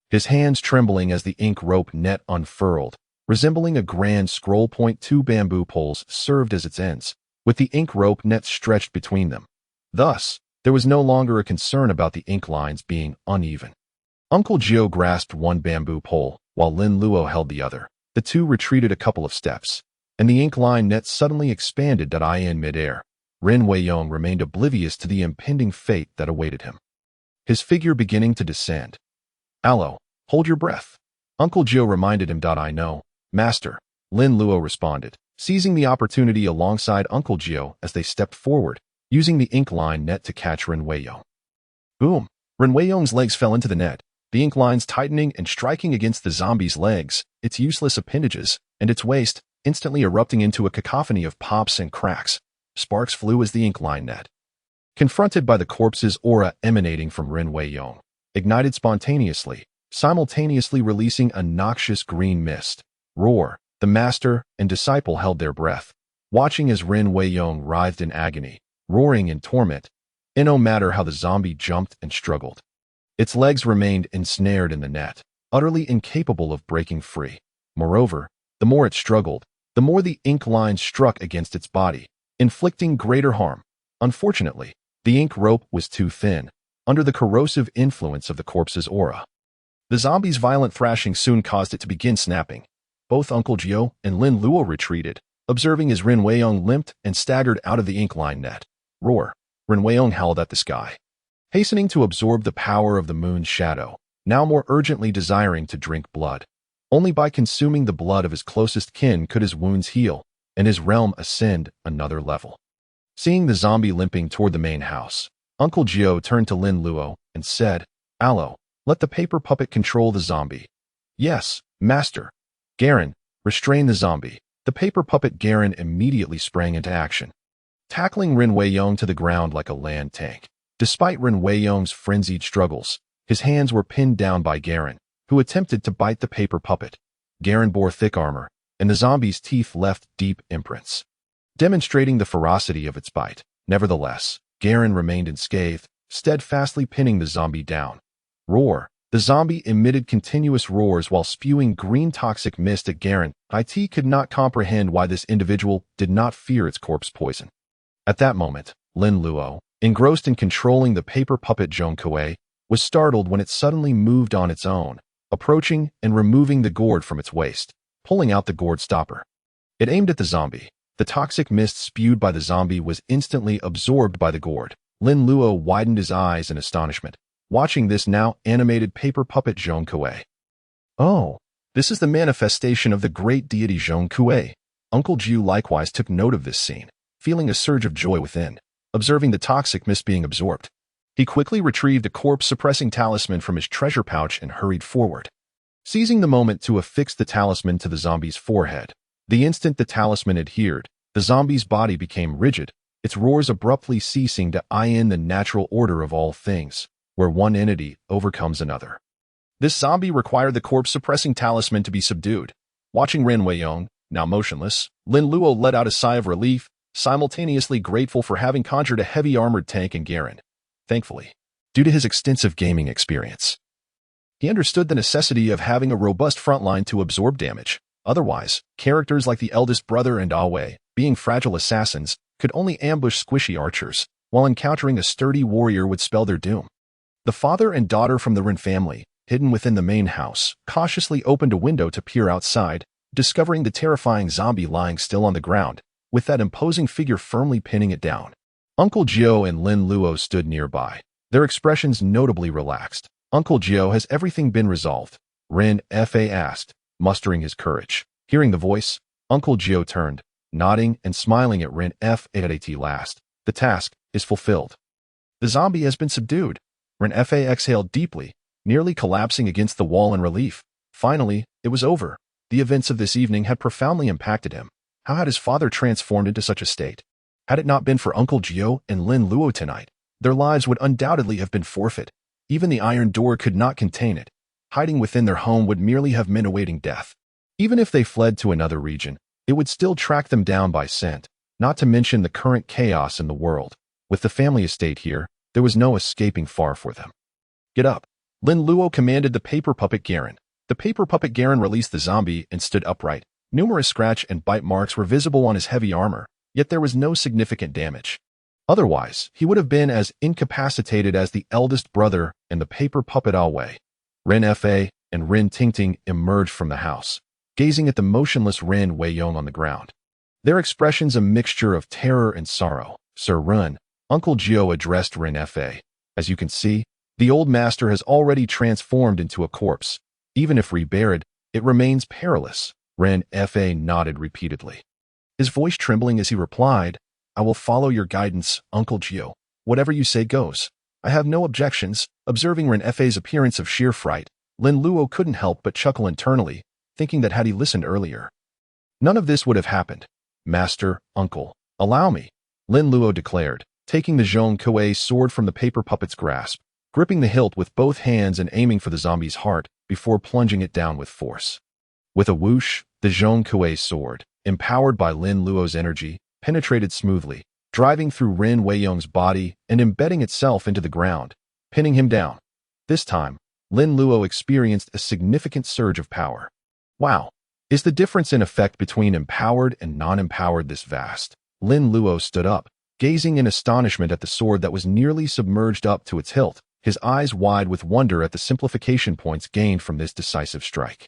his hands trembling as the ink rope net unfurled, resembling a grand scroll. Two bamboo poles served as its ends, with the ink rope net stretched between them. Thus, there was no longer a concern about the ink lines being uneven. Uncle Gio grasped one bamboo pole, while Lin Luo held the other. The two retreated a couple of steps, and the ink line net suddenly expanded in midair. Rin Weiyong remained oblivious to the impending fate that awaited him, his figure beginning to descend. Alo, hold your breath. Uncle Gio reminded him. I know, Master, Lin Luo responded, seizing the opportunity alongside Uncle Gio as they stepped forward, using the ink line net to catch Rin Weiyong. Boom! Rin Weiyong's legs fell into the net, the ink lines tightening and striking against the zombie's legs, its useless appendages, and its waist, instantly erupting into a cacophony of pops and cracks. Sparks flew as the ink line net, confronted by the corpse's aura emanating from Rin Weiyong, ignited spontaneously, simultaneously releasing a noxious green mist. Roar! The master and disciple held their breath, watching as Rin Weiyong writhed in agony, roaring in torment. No matter how the zombie jumped and struggled, its legs remained ensnared in the net, utterly incapable of breaking free. Moreover, the more it struggled, the more the ink line struck against its body, inflicting greater harm. Unfortunately, the ink rope was too thin, under the corrosive influence of the corpse's aura. The zombie's violent thrashing soon caused it to begin snapping. Both Uncle Gio and Lin Luo retreated, observing as Rin Weiyong limped and staggered out of the ink line net. Roar! Rin Weiyong howled at the sky, hastening to absorb the power of the moon's shadow, now more urgently desiring to drink blood. Only by consuming the blood of his closest kin could his wounds heal, and his realm ascend another level. Seeing the zombie limping toward the main house, Uncle Gio turned to Lin Luo and said, Alo, let the paper puppet control the zombie. Yes, Master. Garen, restrain the zombie. The paper puppet Garen immediately sprang into action, tackling Rin Weiyong to the ground like a land tank. Despite Rin Weiyong's frenzied struggles, his hands were pinned down by Garen, who attempted to bite the paper puppet. Garen bore thick armor, and the zombie's teeth left deep imprints, demonstrating the ferocity of its bite. Nevertheless, Garen remained unscathed, steadfastly pinning the zombie down. Roar! The zombie emitted continuous roars while spewing green toxic mist at Garen. It could not comprehend why this individual did not fear its corpse poison. At that moment, Lin Luo, engrossed in controlling the paper puppet Zheng Kuei, was startled when it suddenly moved on its own, approaching and removing the gourd from its waist, pulling out the gourd stopper. It aimed at the zombie. The toxic mist spewed by the zombie was instantly absorbed by the gourd. Lin Luo widened his eyes in astonishment, watching this now animated paper puppet Zheng Kuei. Oh, this is the manifestation of the great deity Zheng Kuei. Uncle Jiu likewise took note of this scene, feeling a surge of joy within, observing the toxic mist being absorbed. He quickly retrieved a corpse-suppressing talisman from his treasure pouch and hurried forward, seizing the moment to affix the talisman to the zombie's forehead. The instant the talisman adhered, the zombie's body became rigid, its roars abruptly ceasing to in the natural order of all things, where one entity overcomes another. This zombie required the corpse-suppressing talisman to be subdued. Watching Rin Weiyong, now motionless, Lin Luo let out a sigh of relief, simultaneously grateful for having conjured a heavy armored tank in Garen. Thankfully, due to his extensive gaming experience, he understood the necessity of having a robust frontline to absorb damage. Otherwise, characters like the eldest brother and Awei, being fragile assassins, could only ambush squishy archers, while encountering a sturdy warrior would spell their doom. The father and daughter from the Rin family, hidden within the main house, cautiously opened a window to peer outside, discovering the terrifying zombie lying still on the ground, with that imposing figure firmly pinning it down. Uncle Gio and Lin Luo stood nearby, their expressions notably relaxed. Uncle Gio, has everything been resolved? Rin Fa asked, mustering his courage. Hearing the voice, Uncle Gio turned, nodding and smiling at Rin Fa at last. The task is fulfilled. The zombie has been subdued. Rin Fa exhaled deeply, nearly collapsing against the wall in relief. Finally, it was over. The events of this evening had profoundly impacted him. How had his father transformed into such a state? Had it not been for Uncle Gio and Lin Luo tonight, their lives would undoubtedly have been forfeit. Even the iron door could not contain it. Hiding within their home would merely have meant awaiting death. Even if they fled to another region, it would still track them down by scent, not to mention the current chaos in the world. With the family estate here, there was no escaping far for them. Get up. Lin Luo commanded the paper puppet Garen. The paper puppet Garen released the zombie and stood upright. Numerous scratch and bite marks were visible on his heavy armor, yet there was no significant damage. Otherwise, he would have been as incapacitated as the eldest brother and the paper puppet Awei. Rin Fa and Rin Tingting emerged from the house, gazing at the motionless Rin Weiyong on the ground. Their expressions a mixture of terror and sorrow. Sir Rin, Uncle Gio addressed Rin Fa. As you can see, the old master has already transformed into a corpse. Even if reburied, it remains perilous. Rin Fa nodded repeatedly, his voice trembling as he replied, I will follow your guidance, Uncle Gio. Whatever you say goes. I have no objections. Observing Rin Fa's appearance of sheer fright, Lin Luo couldn't help but chuckle internally, thinking that had he listened earlier, none of this would have happened. Master, uncle, allow me, Lin Luo declared, taking the Zhong Kuei sword from the paper puppet's grasp, gripping the hilt with both hands and aiming for the zombie's heart before plunging it down with force. With a whoosh, the Zhong Kuei sword, empowered by Lin Luo's energy, penetrated smoothly, driving through Rin Weiyong's body and embedding itself into the ground, pinning him down. This time, Lin Luo experienced a significant surge of power. Wow! Is the difference in effect between empowered and non-empowered this vast? Lin Luo stood up, gazing in astonishment at the sword that was nearly submerged up to its hilt, his eyes wide with wonder at the simplification points gained from this decisive strike.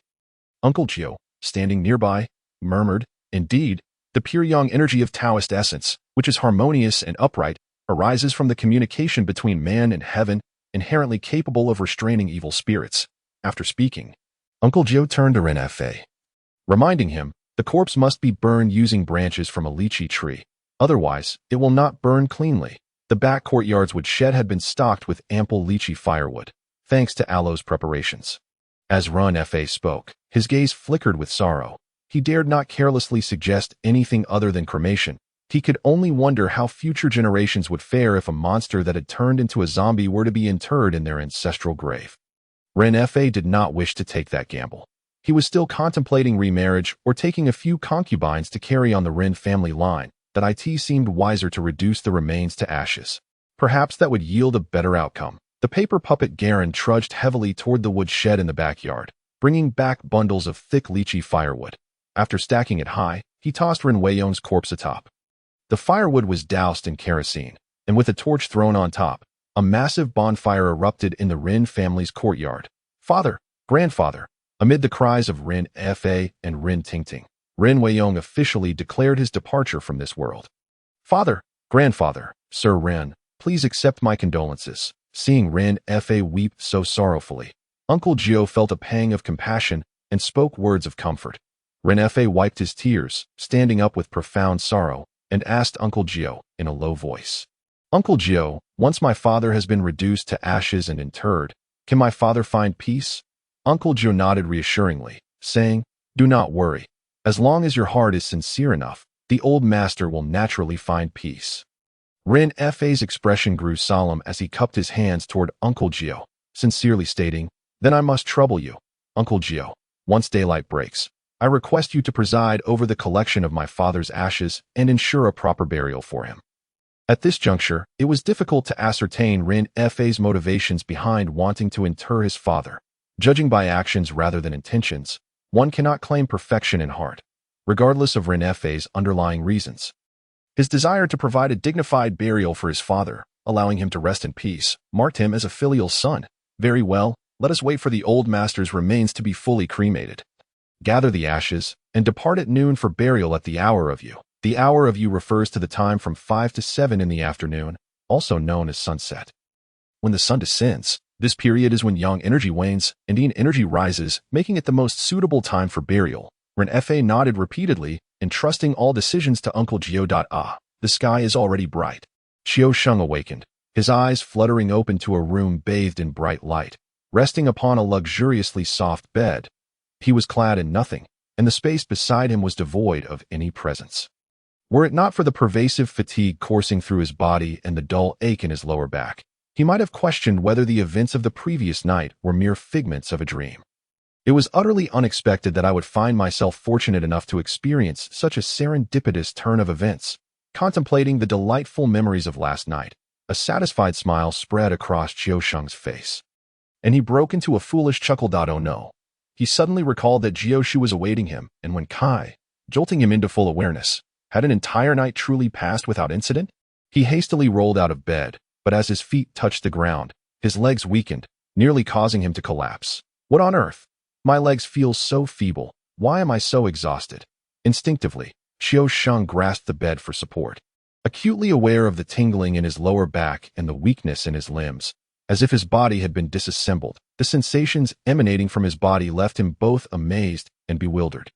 Uncle Gio, standing nearby, murmured, Indeed, the pure yang energy of Taoist essence, which is harmonious and upright, arises from the communication between man and heaven, inherently capable of restraining evil spirits. After speaking, Uncle Gio turned to Rin Fa, reminding him, the corpse must be burned using branches from a lychee tree. Otherwise, it will not burn cleanly. The back courtyards woodshed had been stocked with ample lychee firewood, thanks to Alo's preparations. As Rin Fa spoke, his gaze flickered with sorrow. He dared not carelessly suggest anything other than cremation. He could only wonder how future generations would fare if a monster that had turned into a zombie were to be interred in their ancestral grave. Rin Fa did not wish to take that gamble. He was still contemplating remarriage or taking a few concubines to carry on the Rin family line, that it seemed wiser to reduce the remains to ashes. Perhaps that would yield a better outcome. The paper puppet Garen trudged heavily toward the woodshed in the backyard, bringing back bundles of thick lychee firewood. After stacking it high, he tossed Rin Weiyong's corpse atop. The firewood was doused in kerosene, and with a torch thrown on top, a massive bonfire erupted in the Rin family's courtyard. Father, grandfather, amid the cries of Rin Fa and Rin Tingting, Rin Weiyong officially declared his departure from this world. Father, grandfather, Sir Rin, please accept my condolences. Seeing Rin Fa weep so sorrowfully, Uncle Gio felt a pang of compassion and spoke words of comfort. Rin Fa wiped his tears, standing up with profound sorrow, and asked Uncle Gio in a low voice, Uncle Gio, once my father has been reduced to ashes and interred, can my father find peace? Uncle Gio nodded reassuringly, saying, Do not worry. As long as your heart is sincere enough, the old master will naturally find peace. Rin Fa's expression grew solemn as he cupped his hands toward Uncle Gio, sincerely stating, Then I must trouble you, Uncle Gio. Once daylight breaks, I request you to preside over the collection of my father's ashes and ensure a proper burial for him. At this juncture, it was difficult to ascertain Rin Fa's motivations behind wanting to inter his father. Judging by actions rather than intentions, one cannot claim perfection in heart, regardless of Rin Fa's underlying reasons. His desire to provide a dignified burial for his father, allowing him to rest in peace, marked him as a filial son. Very well, let us wait for the old master's remains to be fully cremated. Gather the ashes, and depart at noon for burial at the hour of you. The hour of you refers to the time from 5 to 7 in the afternoon, also known as sunset. When the sun descends, this period is when yang energy wanes and yin energy rises, making it the most suitable time for burial. Ren Fa nodded repeatedly, entrusting all decisions to Uncle Jiao. The sky is already bright. Qiao Sheng awakened, his eyes fluttering open to a room bathed in bright light, resting upon a luxuriously soft bed. He was clad in nothing, and the space beside him was devoid of any presence. Were it not for the pervasive fatigue coursing through his body and the dull ache in his lower back, he might have questioned whether the events of the previous night were mere figments of a dream. It was utterly unexpected that I would find myself fortunate enough to experience such a serendipitous turn of events. Contemplating the delightful memories of last night, a satisfied smile spread across Qiao Sheng's face, and he broke into a foolish chuckle. Oh no. He suddenly recalled that Jioshu was awaiting him, and when Kai, jolting him into full awareness, had an entire night truly passed without incident? He hastily rolled out of bed, but as his feet touched the ground, his legs weakened, nearly causing him to collapse. What on earth? My legs feel so feeble. Why am I so exhausted? Instinctively, Qiao Sheng grasped the bed for support. Acutely aware of the tingling in his lower back and the weakness in his limbs, as if his body had been disassembled, the sensations emanating from his body left him both amazed and bewildered.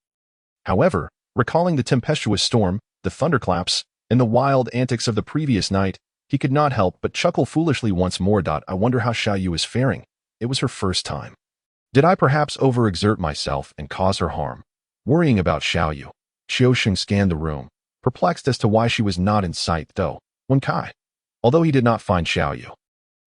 However, recalling the tempestuous storm, the thunderclaps, and the wild antics of the previous night, he could not help but chuckle foolishly once more. I wonder how Xiaoyu is faring. It was her first time. Did I perhaps overexert myself and cause her harm? Worrying about Xiaoyu, Qiao Sheng scanned the room, perplexed as to why she was not in sight, though. Although he did not find Xiaoyu,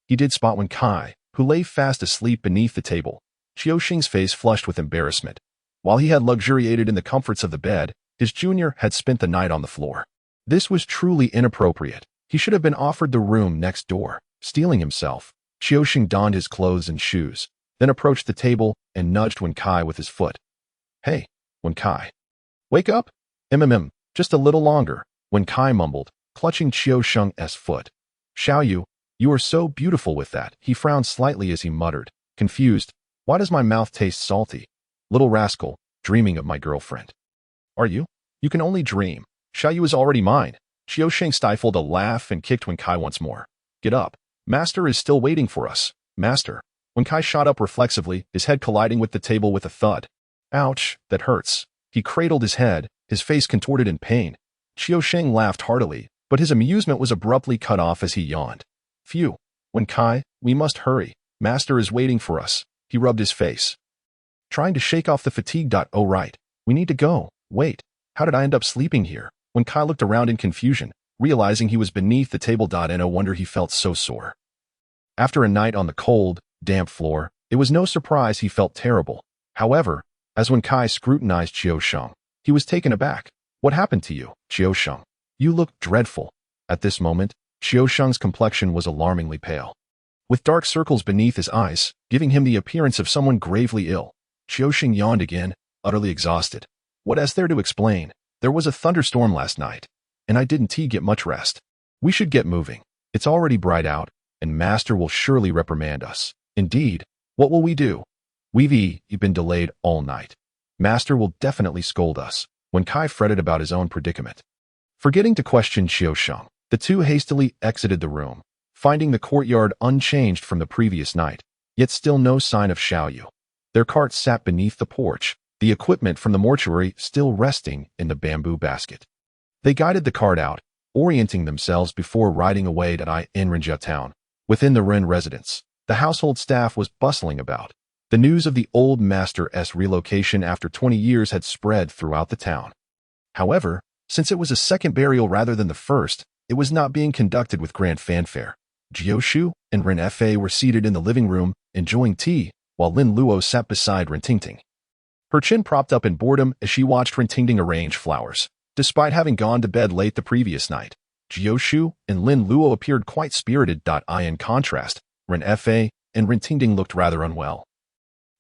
he did spot Wen Kai, who lay fast asleep beneath the table. Qiao Sheng's face flushed with embarrassment. While he had luxuriated in the comforts of the bed, his junior had spent the night on the floor. This was truly inappropriate. He should have been offered the room next door. Steeling himself, Qiao Sheng donned his clothes and shoes, then approached the table and nudged Wen Kai with his foot. Hey, Wen Kai. Wake up? Just a little longer, Wen Kai mumbled, clutching Qiao Sheng's foot. Xiaoyu, you are so beautiful with that. He frowned slightly as he muttered, confused. Why does my mouth taste salty? Little rascal, dreaming of my girlfriend. Are you? You can only dream. Xiaoyu is already mine. Qiao Sheng stifled a laugh and kicked Wen Kai once more. Get up. Master is still waiting for us. Master. Wen Kai shot up reflexively, his head colliding with the table with a thud. Ouch, that hurts. He cradled his head, his face contorted in pain. Qiao Sheng laughed heartily, but his amusement was abruptly cut off as he yawned. Phew. Wen Kai, we must hurry. Master is waiting for us. He rubbed his face, trying to shake off the fatigue. Oh right. We need to go. Wait. How did I end up sleeping here? Wen Kai looked around in confusion, realizing he was beneath the table. No wonder he felt so sore. After a night on the cold, damp floor, it was no surprise he felt terrible. However, as Wen Kai scrutinized Qiao Sheng, he was taken aback. What happened to you, Qiao Sheng? You look dreadful. At this moment, Qiao Sheng's complexion was alarmingly pale, with dark circles beneath his eyes, giving him the appearance of someone gravely ill. Qiao Sheng yawned again, utterly exhausted. What is there to explain? There was a thunderstorm last night, and I didn't get much rest. We should get moving. It's already bright out, and Master will surely reprimand us. Indeed, what will we do? We've been delayed all night. Master will definitely scold us. Wen Kai fretted about his own predicament. Forgetting to question Qiao Sheng, the two hastily exited the room, finding the courtyard unchanged from the previous night, yet still no sign of Xiaoyu. Their cart sat beneath the porch, the equipment from the mortuary still resting in the bamboo basket. They guided the cart out, orienting themselves before riding away to Inrinjia town. Within the Ren residence, the household staff was bustling about. The news of the old master's relocation after 20 years had spread throughout the town. However, since it was a second burial rather than the first, it was not being conducted with grand fanfare. Jioshu and Ren Fa were seated in the living room, enjoying tea, while Lin Luo sat beside Ren Tingting, her chin propped up in boredom as she watched Ren Tingting arrange flowers. Despite having gone to bed late the previous night, Jioshu and Lin Luo appeared quite spirited. In contrast, Ren Fa and Ren Tingting looked rather unwell,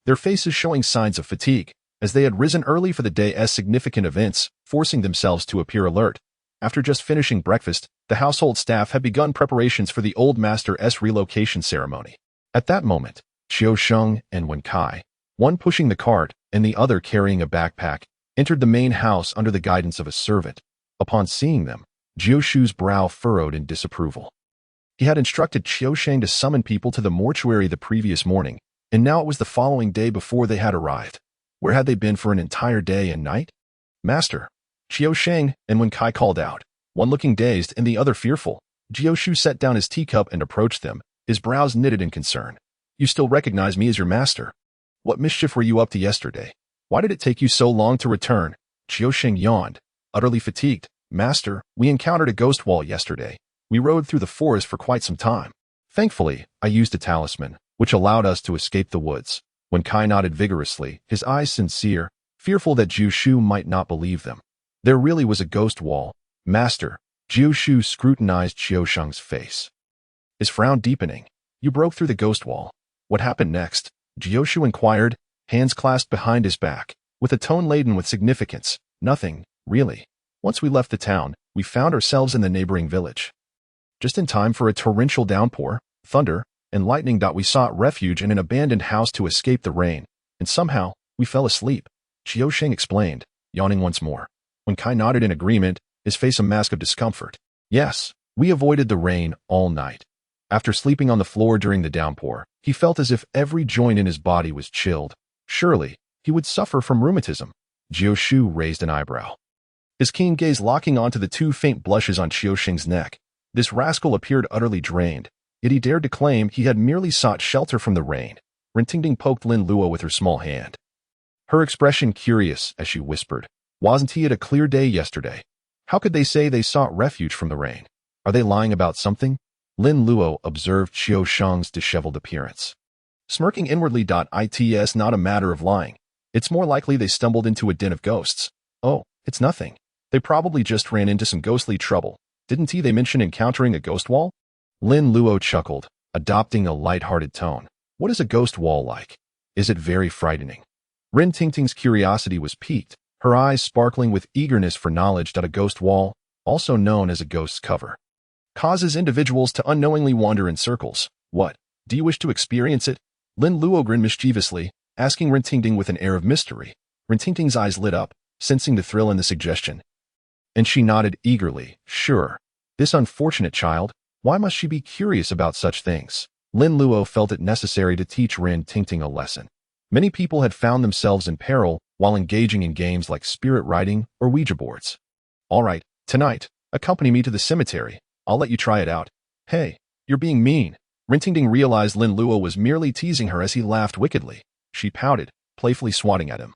their faces showing signs of fatigue, as they had risen early for the day's significant events, forcing themselves to appear alert. After just finishing breakfast, the household staff had begun preparations for the old master's relocation ceremony. At that moment, Qiu Sheng and Wen Kai, one pushing the cart and the other carrying a backpack, entered the main house under the guidance of a servant. Upon seeing them, Jiu Shu's brow furrowed in disapproval. He had instructed Qiu Sheng to summon people to the mortuary the previous morning, and now it was the following day before they had arrived. Where had they been for an entire day and night? Master, Qiu Sheng and Wen Kai called out, one looking dazed and the other fearful. Jiu Shu set down his teacup and approached them, his brows knitted in concern. You still recognize me as your master? What mischief were you up to yesterday? Why did it take you so long to return? Qiu Sheng yawned, utterly fatigued. Master, we encountered a ghost wall yesterday. We rode through the forest for quite some time. Thankfully, I used a talisman, which allowed us to escape the woods. When Kai nodded vigorously, his eyes sincere, fearful that Jiu Shu might not believe them. There really was a ghost wall. Master, Jiu Shu scrutinized Qiu Sheng's face, his frown deepening. You broke through the ghost wall. What happened next? Jiu Shu inquired, hands clasped behind his back, with a tone laden with significance. Nothing, really. Once we left the town, we found ourselves in the neighboring village. Just in time for a torrential downpour, thunder, and lightning. We sought refuge in an abandoned house to escape the rain, and somehow, we fell asleep. Qiu Sheng explained, yawning once more. When Kai nodded in agreement, his face a mask of discomfort. Yes, we avoided the rain all night. After sleeping on the floor during the downpour, he felt as if every joint in his body was chilled. Surely, he would suffer from rheumatism. Jiu Shu raised an eyebrow, his keen gaze locking onto the two faint blushes on Qiu Sheng's neck. This rascal appeared utterly drained, yet he dared to claim he had merely sought shelter from the rain. Ren Tingting poked Lin Luo with her small hand, her expression curious as she whispered, wasn't he at a clear day yesterday? How could they say they sought refuge from the rain? Are they lying about something? Lin Luo observed Qiu Sheng's disheveled appearance, smirking inwardly. It's not a matter of lying. It's more likely they stumbled into a den of ghosts. Oh, it's nothing. They probably just ran into some ghostly trouble. Didn't they mention encountering a ghost wall? Lin Luo chuckled, adopting a light-hearted tone. What is a ghost wall like? Is it very frightening? Ren Tingting's curiosity was piqued, her eyes sparkling with eagerness for knowledge. A ghost wall, also known as a ghost's cover, causes individuals to unknowingly wander in circles. What? Do you wish to experience it? Lin Luo grinned mischievously, asking Ren Tingting with an air of mystery. Ren Tingting's eyes lit up, sensing the thrill in the suggestion, and she nodded eagerly. Sure. This unfortunate child, why must she be curious about such things? Lin Luo felt it necessary to teach Ren Tingting a lesson. Many people had found themselves in peril while engaging in games like spirit writing or Ouija boards. All right, tonight, accompany me to the cemetery. I'll let you try it out. Hey, you're being mean. Ren Tingting realized Lin Luo was merely teasing her as he laughed wickedly. She pouted, playfully swatting at him,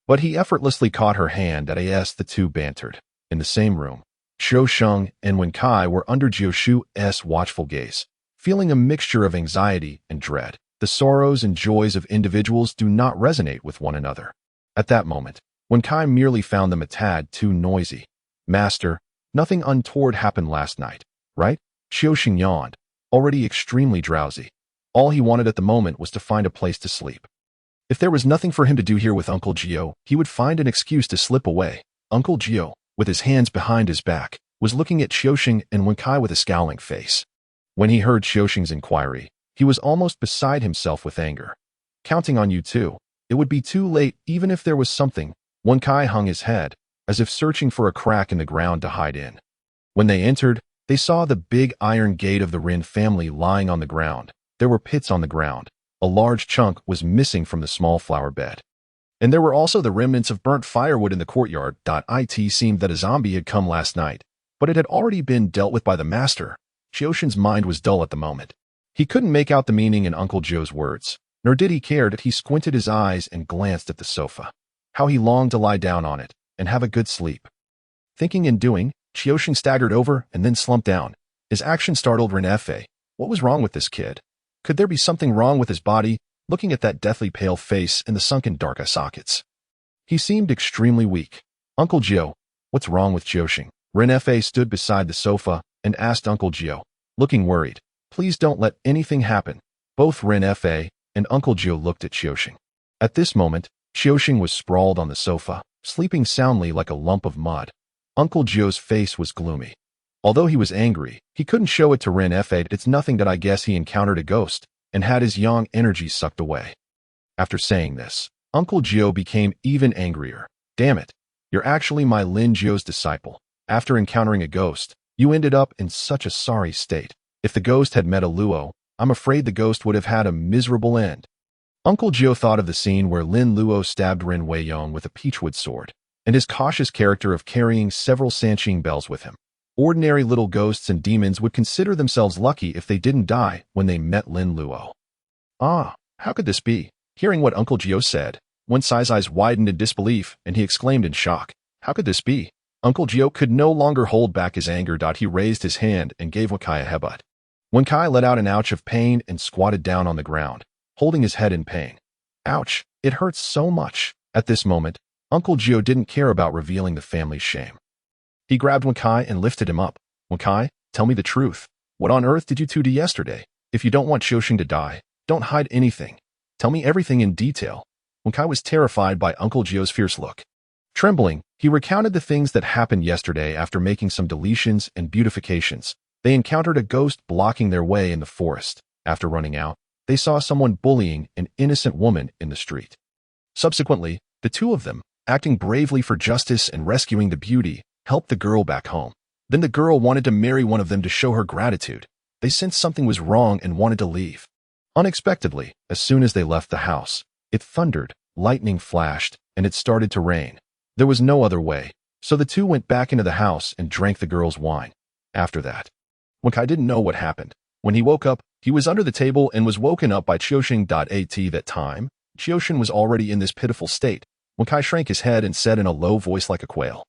but he effortlessly caught her hand. The two bantered. In the same room, Qiu Sheng and Wen Kai were under Jiu Shu's watchful gaze, feeling a mixture of anxiety and dread. The sorrows and joys of individuals do not resonate with one another. At that moment, Wen Kai merely found them a tad too noisy. Master, nothing untoward happened last night, right? Qiu Sheng yawned, already extremely drowsy. All he wanted at the moment was to find a place to sleep. If there was nothing for him to do here with Uncle Jiu, he would find an excuse to slip away. Uncle Jiu, with his hands behind his back, was looking at Qiu Sheng and Wen Kai with a scowling face. When he heard Qiu Sheng's inquiry, he was almost beside himself with anger. Counting on you too. It would be too late even if there was something. Wen Kai hung his head, as if searching for a crack in the ground to hide in. When they entered, they saw the big iron gate of the Ren family lying on the ground. There were pits on the ground. A large chunk was missing from the small flower bed. And there were also the remnants of burnt firewood in the courtyard. It seemed that a zombie had come last night, but it had already been dealt with by the master. Qiu Sheng's mind was dull at the moment. He couldn't make out the meaning in Uncle Joe's words, nor did he care that he squinted his eyes and glanced at the sofa. How he longed to lie down on it and have a good sleep. Thinking and doing, Qiu Sheng staggered over and then slumped down. His action startled Ren Fei. What was wrong with this kid? Could there be something wrong with his body, looking at that deathly pale face and the sunken dark eye sockets? He seemed extremely weak. Uncle Jiu, what's wrong with Qiu Sheng? Ren Fei stood beside the sofa and asked Uncle Jiu, looking worried. Please don't let anything happen. Both Ren Fei and Uncle Jiu looked at Qiu Sheng. At this moment, Qiu Sheng was sprawled on the sofa, sleeping soundly like a lump of mud. Uncle Joe's face was gloomy. Although he was angry, he couldn't show it to Rin Fa. It's nothing that I guess he encountered a ghost and had his yang energy sucked away. After saying this, Uncle Joe became even angrier. Damn it. You're actually my Lin Joe's disciple. After encountering a ghost, you ended up in such a sorry state. If the ghost had met a Luo, I'm afraid the ghost would have had a miserable end. Uncle Joe thought of the scene where Lin Luo stabbed Rin Weiyong with a peachwood sword, and his cautious character of carrying several Sanqing bells with him. Ordinary little ghosts and demons would consider themselves lucky if they didn't die when they met Lin Luo. Ah, how could this be? Hearing what Uncle Joe said, Wen Cai's eyes widened in disbelief, and he exclaimed in shock, how could this be? Uncle Joe could no longer hold back his anger. He raised his hand and gave Wen Cai a headbutt. Wen Cai let out an ouch of pain and squatted down on the ground, holding his head in pain. Ouch, it hurts so much. At this moment, Uncle Joe didn't care about revealing the family's shame. He grabbed Wen Cai and lifted him up. Wen Cai, tell me the truth. What on earth did you two do yesterday? If you don't want Qiuxing to die, don't hide anything. Tell me everything in detail. Wen Cai was terrified by Uncle Joe's fierce look. Trembling, he recounted the things that happened yesterday. After making some deletions and beautifications, they encountered a ghost blocking their way in the forest. After running out, they saw someone bullying an innocent woman in the street. Subsequently, the two of them, acting bravely for justice and rescuing the beauty, helped the girl back home. Then the girl wanted to marry one of them to show her gratitude. They sensed something was wrong and wanted to leave. Unexpectedly, as soon as they left the house, it thundered, lightning flashed, and it started to rain. There was no other way, so the two went back into the house and drank the girl's wine. After that, Wen Cai didn't know what happened. When he woke up, he was under the table and was woken up by Qiuxing. At that time, Qiuxing was already in this pitiful state. Wen Cai shrank his head and said in a low voice like a quail,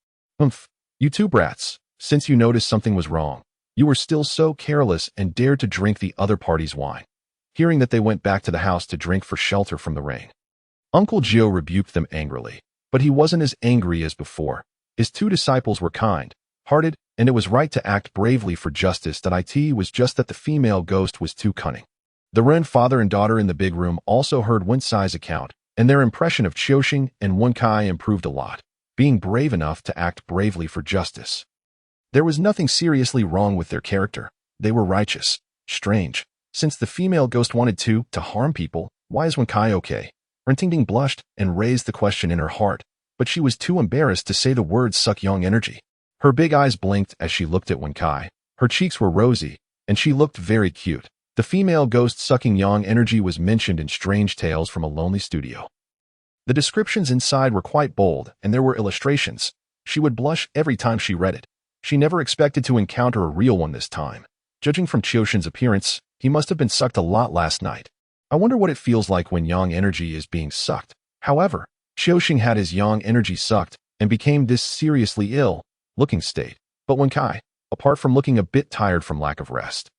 You two brats, since you noticed something was wrong, you were still so careless and dared to drink the other party's wine. Hearing that they went back to the house to drink for shelter from the rain, Uncle Joe rebuked them angrily, but he wasn't as angry as before. His two disciples were kind-hearted, and it was right to act bravely for justice. It was just that the female ghost was too cunning. The Ren father and daughter in the big room also heard Wen Cai's account, and their impression of Qiuxing and Wen Cai improved a lot, being brave enough to act bravely for justice. There was nothing seriously wrong with their character. They were righteous. Strange. Since the female ghost wanted to harm people, why is Wen Cai okay? Ren Tingting blushed and raised the question in her heart, but she was too embarrassed to say the words suck yang energy. Her big eyes blinked as she looked at Wen Cai. Her cheeks were rosy, and she looked very cute. The female ghost sucking yang energy was mentioned in Strange Tales from a Lonely Studio. The descriptions inside were quite bold, and there were illustrations. She would blush every time she read it. She never expected to encounter a real one this time. Judging from Qiuxing's appearance, he must have been sucked a lot last night. I wonder what it feels like when yang energy is being sucked. However, Qiuxing had his yang energy sucked and became this seriously ill-looking state. But Wen Cai, apart from looking a bit tired from lack of rest,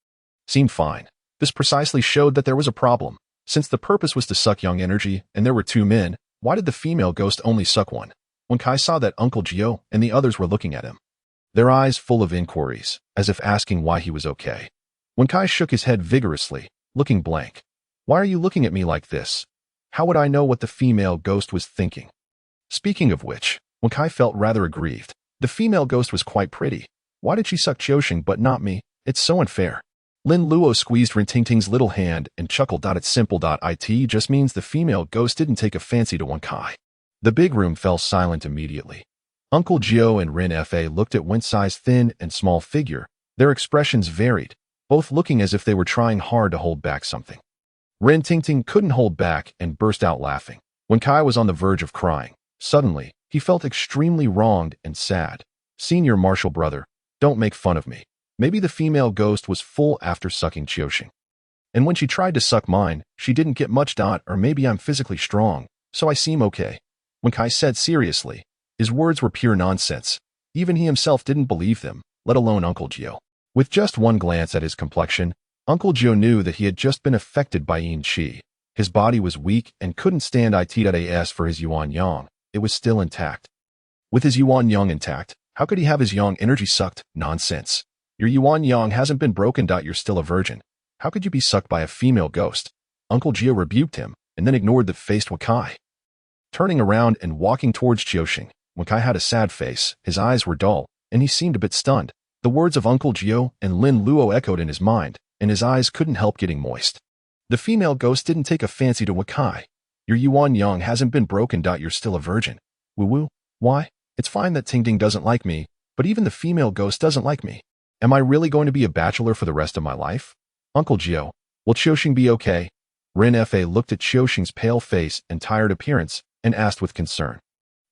seemed fine. This precisely showed that there was a problem. Since the purpose was to suck yang energy and there were two men, why did the female ghost only suck one? Wen Cai saw that Uncle Joe and the others were looking at him, their eyes full of inquiries, as if asking why he was okay. Wen Cai shook his head vigorously, looking blank. Why are you looking at me like this? How would I know what the female ghost was thinking? Speaking of which, Wen Cai felt rather aggrieved. The female ghost was quite pretty. Why did she suck Qiuxing but not me? It's so unfair. Lin Luo squeezed Ren Tingting's little hand and chuckled. It's simple. It just means the female ghost didn't take a fancy to Wen Cai. The big room fell silent immediately. Uncle Joe and Rin Fa looked at Wen Cai's thin and small figure. Their expressions varied, both looking as if they were trying hard to hold back something. Ren Tingting couldn't hold back and burst out laughing. Wen Cai was on the verge of crying. Suddenly, he felt extremely wronged and sad. Senior Marshal brother, don't make fun of me. Maybe the female ghost was full after sucking Qiuxing. And when she tried to suck mine, she didn't get much. Or maybe I'm physically strong, so I seem okay. Wen Cai said seriously. His words were pure nonsense. Even he himself didn't believe them, let alone Uncle Joe. With just one glance at his complexion, Uncle Joe knew that he had just been affected by yin qi. His body was weak and couldn't stand as for his yuan yang. It was still intact. With his yuan yang intact, how could he have his yang energy sucked? Nonsense. Your yuan yang hasn't been broken. You're still a virgin. How could you be sucked by a female ghost? Uncle Joe rebuked him, and then ignored the faced Wen Cai. Turning around and walking towards Qiuxing, Wen Cai had a sad face. His eyes were dull. and he seemed a bit stunned. The words of Uncle Gio and Lin Luo echoed in his mind, and his eyes couldn't help getting moist. The female ghost didn't take a fancy to Wakai. Your Yuan Yang hasn't been broken. You're still a virgin. Woo-woo. Why? It's fine that Tingting doesn't like me, but even the female ghost doesn't like me. Am I really going to be a bachelor for the rest of my life? Uncle Gio, will Qiuxing be okay? Ren Fa looked at Qiuxing's pale face and tired appearance and asked with concern.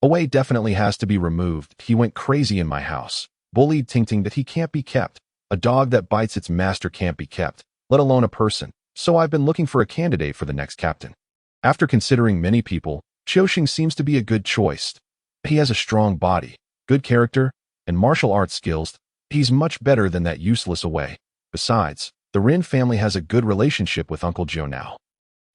Away definitely has to be removed. He went crazy in my house. Bullied Tingting that he can't be kept. A dog that bites its master can't be kept, let alone a person. So I've been looking for a candidate for the next captain. After considering many people, Qiuxing seems to be a good choice. He has a strong body, good character, and martial arts skills. He's much better than that useless Away. Besides, the Rin family has a good relationship with Uncle Gio now.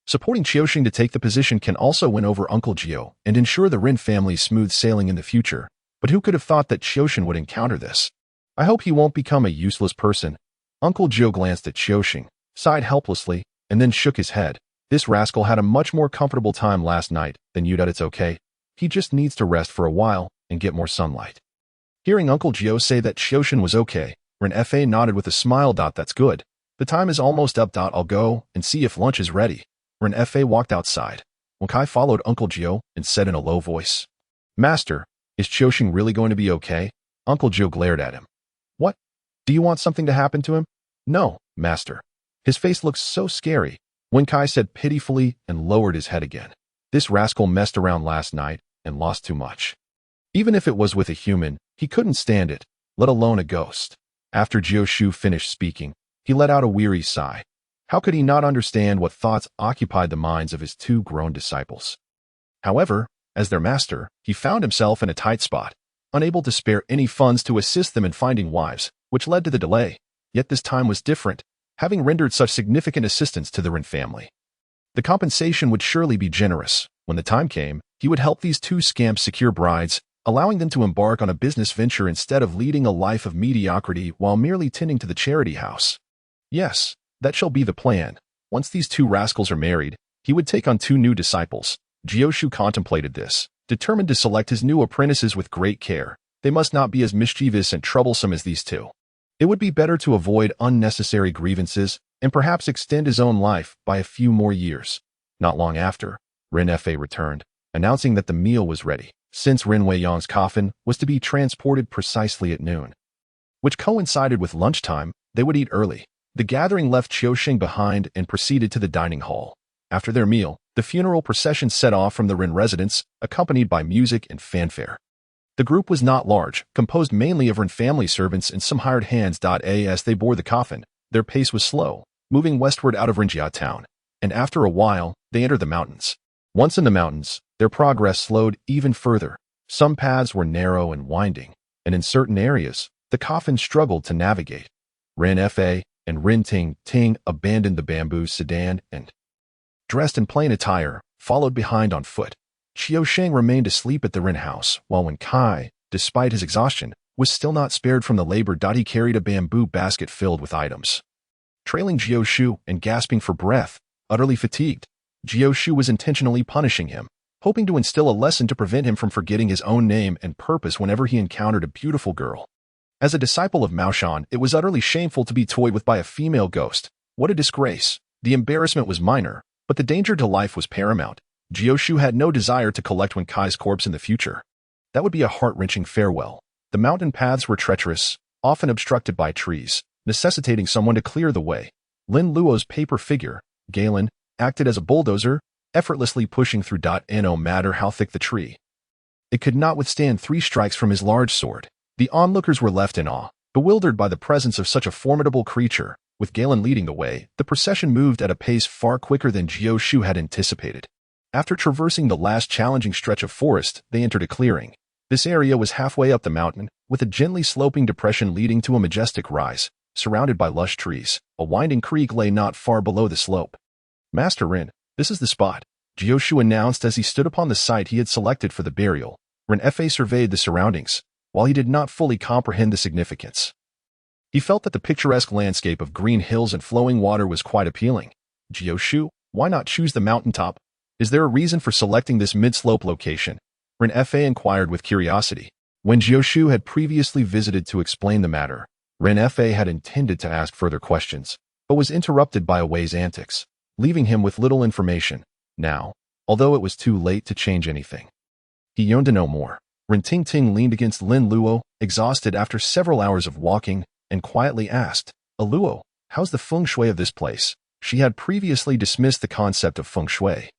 Supporting Qiuxing to take the position can also win over Uncle Gio and ensure the Rin family's smooth sailing in the future. But who could have thought that Qiuxing would encounter this? I hope he won't become a useless person. Uncle Gio glanced at Qiuxing, sighed helplessly, and then shook his head. This rascal had a much more comfortable time last night than you. It's okay. He just needs to rest for a while and get more sunlight. Hearing Uncle Gio say that Qiuxing was okay, Ren Fa nodded with a smile. That's good. The time is almost up. I'll go and see if lunch is ready. Ren Fa walked outside. Wakai followed Uncle Gio and said in a low voice, Master, is Qiuxing really going to be okay? Uncle Gio glared at him. What? Do you want something to happen to him? No, Master. His face looks so scary. Wenkai said pitifully and lowered his head again. This rascal messed around last night and lost too much. Even if it was with a human, he couldn't stand it, let alone a ghost. After Jiao Shu finished speaking, he let out a weary sigh. How could he not understand what thoughts occupied the minds of his two grown disciples? However, as their master, he found himself in a tight spot, unable to spare any funds to assist them in finding wives, which led to the delay. Yet this time was different, having rendered such significant assistance to the Rin family. The compensation would surely be generous. When the time came, he would help these two scamps secure brides, allowing them to embark on a business venture instead of leading a life of mediocrity while merely tending to the charity house. Yes, that shall be the plan. Once these two rascals are married, he would take on two new disciples. Jioshu contemplated this, determined to select his new apprentices with great care. They must not be as mischievous and troublesome as these two. It would be better to avoid unnecessary grievances and perhaps extend his own life by a few more years. Not long after, Ren Fa returned, announcing that the meal was ready, since Ren Wei Yang's coffin was to be transported precisely at noon, which coincided with lunchtime. They would eat early. The gathering left Qiuxing behind and proceeded to the dining hall. After their meal, the funeral procession set off from the Ren residence, accompanied by music and fanfare. The group was not large, composed mainly of Ren family servants and some hired hands. As they bore the coffin, their pace was slow, moving westward out of Renjia town, and after a while, they entered the mountains. Once in the mountains, their progress slowed even further. Some paths were narrow and winding, and in certain areas, the coffin struggled to navigate. Ren Fa and Rin Ting abandoned the bamboo sedan and, dressed in plain attire, followed behind on foot. Qiuxing remained asleep at the Rin house, while Wen Kai, despite his exhaustion, was still not spared from the labor. He carried a bamboo basket filled with items. Trailing Jioshu and gasping for breath, utterly fatigued, Jioshu was intentionally punishing him, hoping to instill a lesson to prevent him from forgetting his own name and purpose whenever he encountered a beautiful girl. As a disciple of Maoshan, it was utterly shameful to be toyed with by a female ghost. What a disgrace. The embarrassment was minor, but the danger to life was paramount. Jioshu had no desire to collect Wen Kai's corpse in the future. That would be a heart-wrenching farewell. The mountain paths were treacherous, often obstructed by trees, necessitating someone to clear the way. Lin Luo's paper figure, Galen, acted as a bulldozer, effortlessly pushing through. No matter how thick the tree, it could not withstand 3 strikes from his large sword. The onlookers were left in awe, bewildered by the presence of such a formidable creature. With Galen leading the way, the procession moved at a pace far quicker than Jioshu had anticipated. After traversing the last challenging stretch of forest, they entered a clearing. This area was halfway up the mountain, with a gently sloping depression leading to a majestic rise, surrounded by lush trees. A winding creek lay not far below the slope. Master Rin, this is the spot, Jioshu announced as he stood upon the site he had selected for the burial. Rin Fa surveyed the surroundings, while he did not fully comprehend the significance. He felt that the picturesque landscape of green hills and flowing water was quite appealing. Jioshu, why not choose the mountaintop? Is there a reason for selecting this mid-slope location? Ren Fa inquired with curiosity. When Jioshu had previously visited to explain the matter, Ren Fa had intended to ask further questions, but was interrupted by Away's antics, leaving him with little information. Now, although it was too late to change anything, he yearned to know more. Ren Tingting leaned against Lin Luo, exhausted after several hours of walking, and quietly asked, Luo, how's the feng shui of this place? She had previously dismissed the concept of feng shui,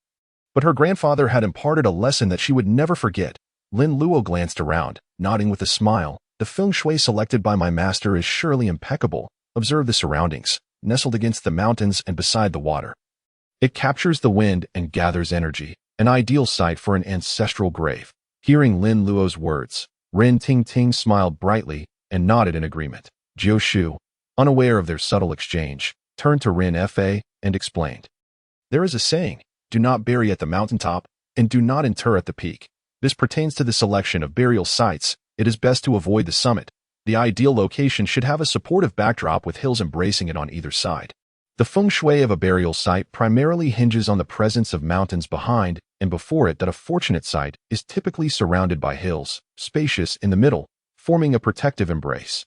but her grandfather had imparted a lesson that she would never forget. Lin Luo glanced around, nodding with a smile. The feng shui selected by my master is surely impeccable. Observe the surroundings, nestled against the mountains and beside the water. It captures the wind and gathers energy, an ideal site for an ancestral grave. Hearing Lin Luo's words, Ren Tingting smiled brightly and nodded in agreement. Jioshu, unaware of their subtle exchange, turned to Ren Fa and explained. There is a saying, do not bury at the mountaintop, and do not inter at the peak. This pertains to the selection of burial sites. It is best to avoid the summit. The ideal location should have a supportive backdrop with hills embracing it on either side. The feng shui of a burial site primarily hinges on the presence of mountains behind and before it. That a fortunate site is typically surrounded by hills, spacious in the middle, forming a protective embrace.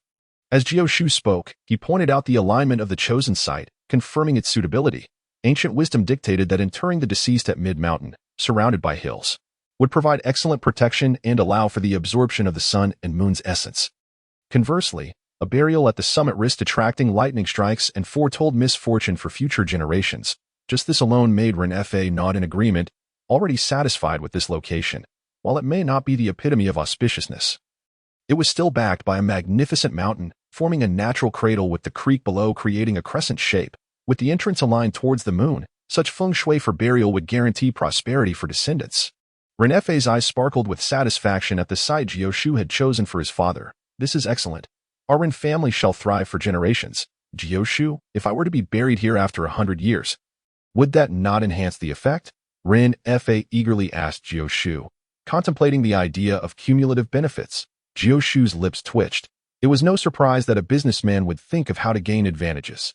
As Jioshu spoke, he pointed out the alignment of the chosen site, confirming its suitability. Ancient wisdom dictated that interring the deceased at mid-mountain, surrounded by hills, would provide excellent protection and allow for the absorption of the sun and moon's essence. Conversely, a burial at the summit risked attracting lightning strikes and foretold misfortune for future generations. Just this alone made Ren Fa nod in agreement, already satisfied with this location. While it may not be the epitome of auspiciousness, it was still backed by a magnificent mountain, forming a natural cradle with the creek below creating a crescent shape. With the entrance aligned towards the moon, such feng shui for burial would guarantee prosperity for descendants. Ren Fa's eyes sparkled with satisfaction at the site Jioshu had chosen for his father. This is excellent. Our Ren family shall thrive for generations. Jioshu, if I were to be buried here after 100 years, would that not enhance the effect? Ren Fa eagerly asked Jioshu, contemplating the idea of cumulative benefits. Jioshu's lips twitched. It was no surprise that a businessman would think of how to gain advantages.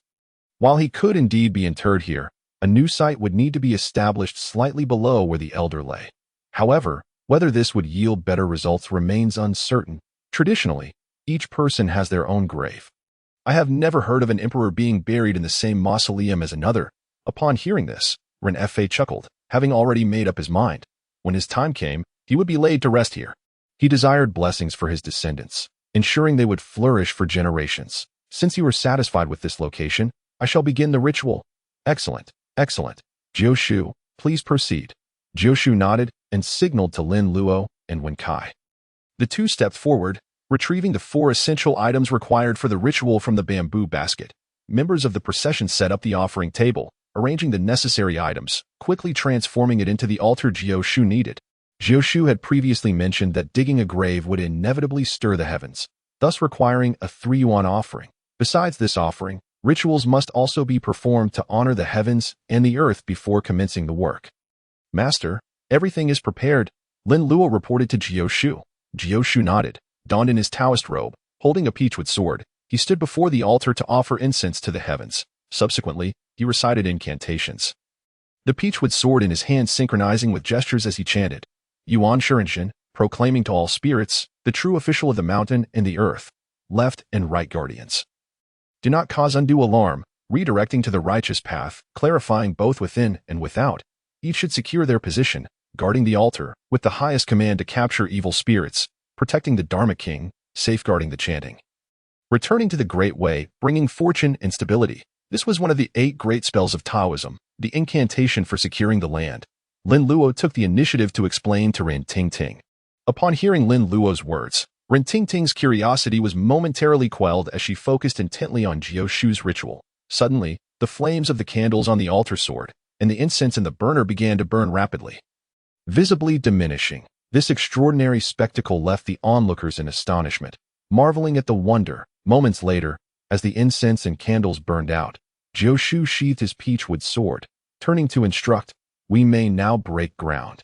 While he could indeed be interred here, a new site would need to be established slightly below where the elder lay. However, whether this would yield better results remains uncertain. Traditionally, each person has their own grave. I have never heard of an emperor being buried in the same mausoleum as another. Upon hearing this, Ren Fa chuckled, having already made up his mind. When his time came, he would be laid to rest here. He desired blessings for his descendants, ensuring they would flourish for generations. Since you are satisfied with this location, I shall begin the ritual. Excellent, excellent. Jioshu, please proceed. Jioshu nodded and signaled to Lin Luo and Wen Kai. The two stepped forward, retrieving the 4 essential items required for the ritual from the bamboo basket. Members of the procession set up the offering table, arranging the necessary items, quickly transforming it into the altar Jioshu needed. Jioshu had previously mentioned that digging a grave would inevitably stir the heavens, thus requiring a 3-yuan offering. Besides this offering, rituals must also be performed to honor the heavens and the earth before commencing the work. Master, everything is prepared, Lin Luo reported to Jioshu. Jioshu nodded, donned in his Taoist robe, holding a peachwood sword. He stood before the altar to offer incense to the heavens. Subsequently, he recited incantations, the peachwood sword in his hand synchronizing with gestures as he chanted, Yuan Shurinshin, proclaiming to all spirits, the true official of the mountain and the earth, left and right guardians. Do not cause undue alarm, redirecting to the righteous path, clarifying both within and without. Each should secure their position, guarding the altar, with the highest command to capture evil spirits, protecting the Dharma King, safeguarding the chanting. Returning to the Great Way, bringing fortune and stability. This was one of the 8 great spells of Taoism, the incantation for securing the land. Lin Luo took the initiative to explain to Ren Tingting. Upon hearing Lin Luo's words, Ren Tingting's curiosity was momentarily quelled as she focused intently on Jioshu's ritual. Suddenly, the flames of the candles on the altar soared, and the incense in the burner began to burn rapidly, visibly diminishing. This extraordinary spectacle left the onlookers in astonishment, marveling at the wonder. Moments later, as the incense and candles burned out, Jioshu sheathed his peachwood sword, turning to instruct, we may now break ground.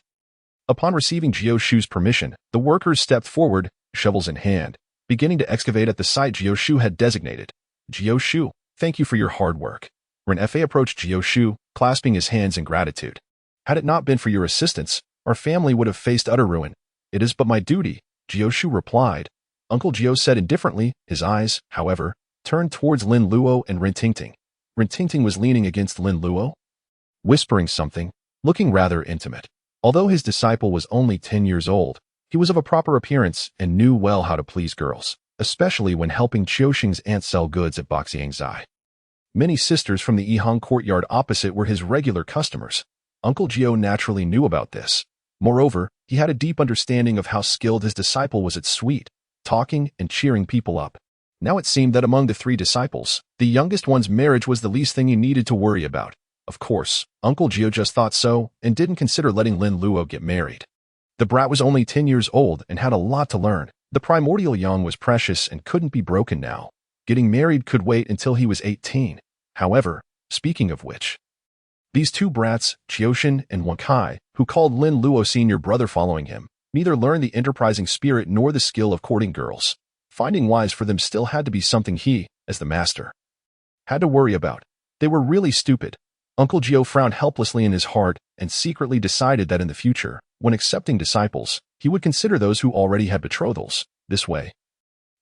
Upon receiving Jioshu's permission, the workers stepped forward, shovels in hand, beginning to excavate at the site Jioshu had designated. Jioshu, thank you for your hard work. Ren Fa approached Jioshu, clasping his hands in gratitude. Had it not been for your assistance, our family would have faced utter ruin. It is but my duty. Jioshu replied. Uncle Jio said indifferently. His eyes, however, turned towards Lin Luo and Rintingting. Rintingting was leaning against Lin Luo, whispering something, looking rather intimate. Although his disciple was only 10 years old, he was of a proper appearance and knew well how to please girls, especially when helping Qiuxing's aunt sell goods at Boxiangzai. Many sisters from the Yihang courtyard opposite were his regular customers. Uncle Jio naturally knew about this. Moreover, he had a deep understanding of how skilled his disciple was at sweet talking and cheering people up. Now it seemed that among the 3 disciples, the youngest one's marriage was the least thing he needed to worry about. Of course, Uncle Jio just thought so and didn't consider letting Lin Luo get married. The brat was only 10 years old and had a lot to learn. The primordial young was precious and couldn't be broken now. Getting married could wait until he was 18. However, speaking of which, these 2 brats, Qiuxin and Wankai, who called Lin Luo senior brother following him, neither learned the enterprising spirit nor the skill of courting girls. Finding wives for them still had to be something he, as the master, had to worry about. They were really stupid. Uncle Jio frowned helplessly in his heart and secretly decided that in the future, when accepting disciples, he would consider those who already had betrothals. This way,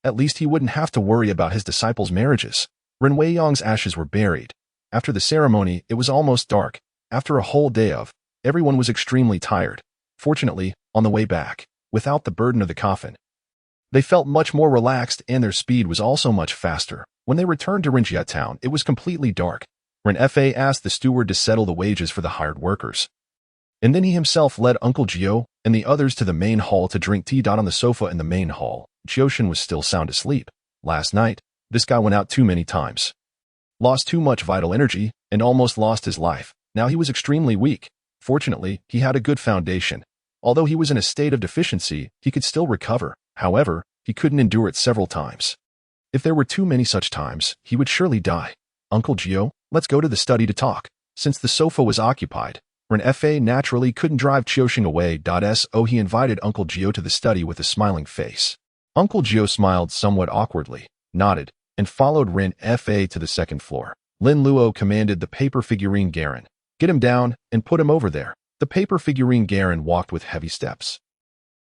at least he wouldn't have to worry about his disciples' marriages. Ren Weiyang's ashes were buried. After the ceremony, it was almost dark. After a whole day everyone was extremely tired. Fortunately, on the way back, without the burden of the coffin, they felt much more relaxed and their speed was also much faster. When they returned to Rinjia town, it was completely dark. Ren Fa asked the steward to settle the wages for the hired workers. And then he himself led Uncle Jio and the others to the main hall to drink tea. On the sofa in the main hall, Qiuxin was still sound asleep. Last night, this guy went out too many times, lost too much vital energy, and almost lost his life. Now he was extremely weak. Fortunately, he had a good foundation. Although he was in a state of deficiency, he could still recover. However, he couldn't endure it several times. If there were too many such times, he would surely die. Uncle Jio, let's go to the study to talk. Since the sofa was occupied, Ren Fa naturally couldn't drive Qiuxing away. So he invited Uncle Jio to the study with a smiling face. Uncle Jio smiled somewhat awkwardly, nodded, and followed Ren Fa to the second floor. Lin Luo commanded the paper figurine Garen, "Get him down and put him over there." The paper figurine Garen walked with heavy steps.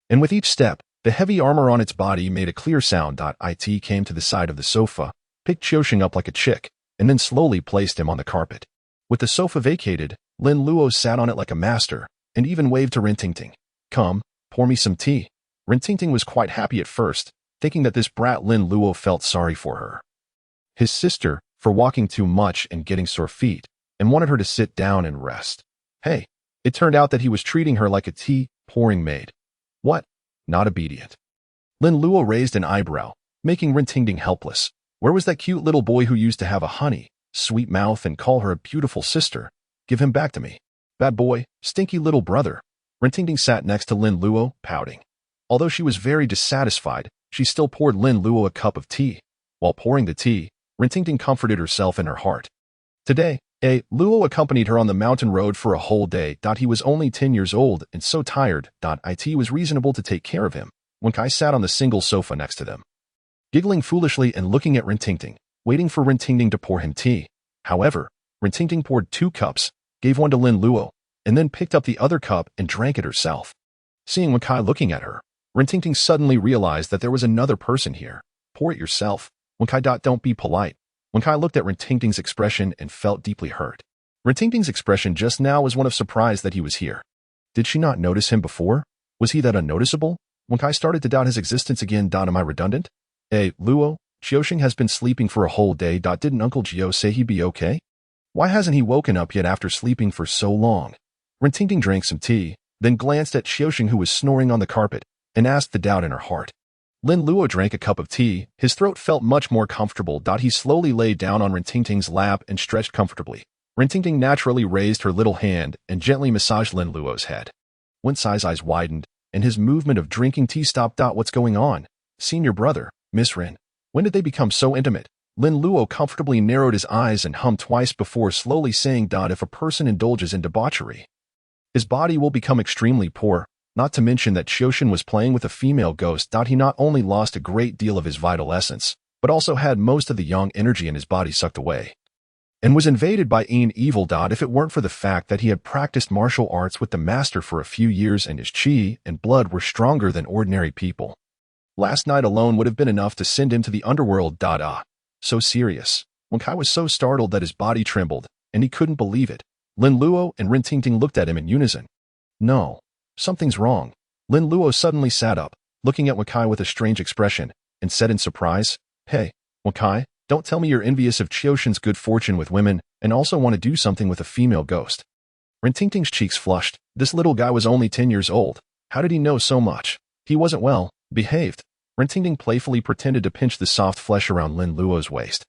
And with each step, the heavy armor on its body made a clear sound. It came to the side of the sofa, picked Qiuxing up like a chick, and then slowly placed him on the carpet. With the sofa vacated, Lin Luo sat on it like a master, and even waved to Rintingting. "Come, pour me some tea." Rintingting was quite happy at first, thinking that this brat Lin Luo felt sorry for her, his sister, for walking too much and getting sore feet, and wanted her to sit down and rest. Hey, it turned out that he was treating her like a tea-pouring maid. What? Not obedient. Lin Luo raised an eyebrow, making Rintingting helpless. Where was that cute little boy who used to have a honey, sweet mouth and call her a beautiful sister? Give him back to me. Bad boy, stinky little brother. Rintingting sat next to Lin Luo, pouting. Although she was very dissatisfied, she still poured Lin Luo a cup of tea. While pouring the tea, Rintingting comforted herself in her heart. Today, Luo accompanied her on the mountain road for a whole day. He was only 10 years old and so tired. It was reasonable to take care of him. When Kai sat on the single sofa next to them, giggling foolishly and looking at Rintingting, waiting for Rintingting to pour him tea. However, Rintingting poured 2 cups, gave one to Lin Luo, and then picked up the other cup and drank it herself. Seeing Wankai looking at her, Rintingting suddenly realized that there was another person here. Pour it yourself. Wankai. Don't be polite. Wankai looked at Rintingting's expression and felt deeply hurt. Rintingting's expression just now was one of surprise that he was here. Did she not notice him before? Was he that unnoticeable? Wankai started to doubt his existence again. Am I redundant? Luo, Qiuxing has been sleeping for a whole day. Didn't Uncle Jio say he'd be okay? Why hasn't he woken up yet after sleeping for so long? Rintingting drank some tea, then glanced at Qiuxing who was snoring on the carpet, and asked the doubt in her heart. Lin Luo drank a cup of tea. His throat felt much more comfortable. He slowly lay down on Rintingting's lap and stretched comfortably. Rintingting naturally raised her little hand and gently massaged Lin Luo's head. Wensai's eyes widened, and his movement of drinking tea stopped. What's going on? Senior brother, Miss Rin. When did they become so intimate? Lin Luo comfortably narrowed his eyes and hummed twice before slowly saying, "If a person indulges in debauchery, his body will become extremely poor." Not to mention that Qiuxin was playing with a female ghost. He not only lost a great deal of his vital essence, but also had most of the young energy in his body sucked away, and was invaded by an evil. If it weren't for the fact that he had practiced martial arts with the master for a few years and his qi and blood were stronger than ordinary people, Last night alone would have been enough to send him to the underworld. So serious. Wen Kai was so startled that his body trembled, and he couldn't believe it. Lin Luo and Rin Tingting looked at him in unison. No, something's wrong. Lin Luo suddenly sat up, looking at Wen Kai with a strange expression, and said in surprise, "Hey, Wen Kai, don't tell me you're envious of Qiuxin's good fortune with women and also want to do something with a female ghost." Rin Tingting's cheeks flushed. This little guy was only 10 years old. How did he know so much? He wasn't well behaved. Rin Tingting playfully pretended to pinch the soft flesh around Lin Luo's waist.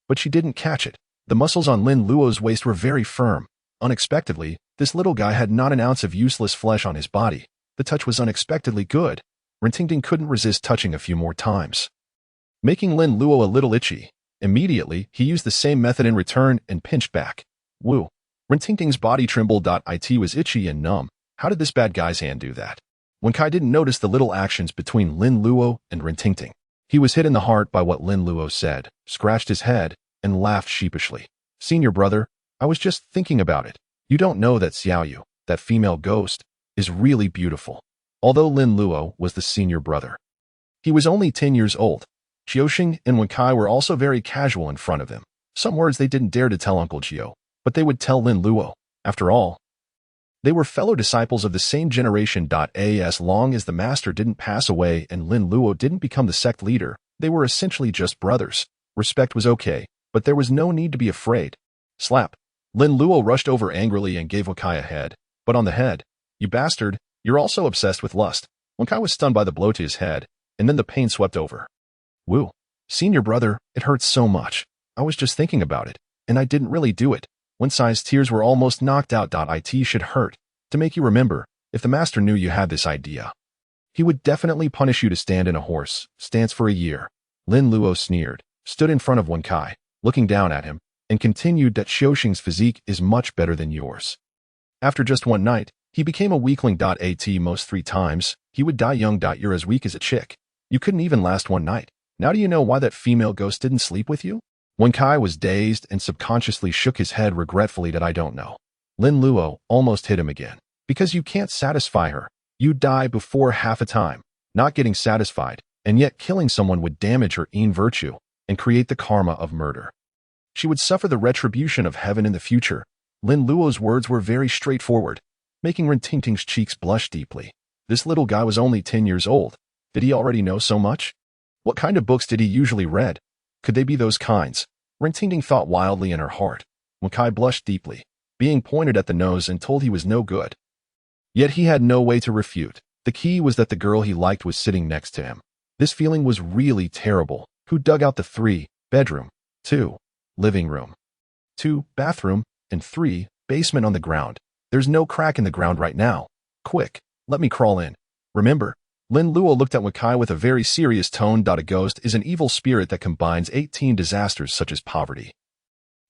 But she didn't catch it. The muscles on Lin Luo's waist were very firm. Unexpectedly, this little guy had not an ounce of useless flesh on his body. The touch was unexpectedly good. Rin Tingting couldn't resist touching a few more times, making Lin Luo a little itchy. Immediately, he used the same method in return and pinched back. Woo. Rin Tingting's body trembled. It was itchy and numb. How did this bad guy's hand do that? Wen Kai didn't notice the little actions between Lin Luo and Rin Tingting. He was hit in the heart by what Lin Luo said, scratched his head, and laughed sheepishly. "Senior brother, I was just thinking about it. You don't know that Xiaoyu, that female ghost, is really beautiful." Although Lin Luo was the senior brother, he was only 10 years old. Qiuxin and Wen Kai were also very casual in front of him. Some words they didn't dare to tell Uncle Gio, but they would tell Lin Luo. After all, they were fellow disciples of the same generation. As long as the master didn't pass away and Lin Luo didn't become the sect leader, they were essentially just brothers. Respect was okay, but there was no need to be afraid. Slap. Lin Luo rushed over angrily and gave Wen Kai a head. But on the head. "You bastard, you're also obsessed with lust." Wen Kai was stunned by the blow to his head, and then the pain swept over. "Woo. Senior brother, it hurts so much. I was just thinking about it, and I didn't really do it." Wen Sai's tears were almost knocked out. It should hurt. To make you remember, if the master knew you had this idea, he would definitely punish you to stand in a horse stance for a year. Lin Luo sneered, stood in front of Wen Kai, looking down at him, and continued that Qiuxin's physique is much better than yours. After just one night, he became a weakling. At most 3 times, he would die young. You're as weak as a chick. You couldn't even last one night. Now do you know why that female ghost didn't sleep with you? Wen Kai was dazed and subconsciously shook his head regretfully. That I don't know. Lin Luo almost hit him again. Because you can't satisfy her. You die before half a time, not getting satisfied, and yet killing someone would damage her own virtue and create the karma of murder. She would suffer the retribution of heaven in the future. Lin Luo's words were very straightforward, making Rin Tingting's cheeks blush deeply. This little guy was only 10 years old. Did he already know so much? What kind of books did he usually read? Could they be those kinds? Rin Tingting thought wildly in her heart. Wen Kai blushed deeply, being pointed at the nose and told he was no good. Yet he had no way to refute. The key was that the girl he liked was sitting next to him. This feeling was really terrible. Who dug out the 3 bedroom, 2 living room, 2 bathroom, and 3 basement on the ground? There's no crack in the ground right now. Quick, let me crawl in. Remember, Lin Luo looked at Wen Kai with a very serious tone. A ghost is an evil spirit that combines 18 disasters such as poverty,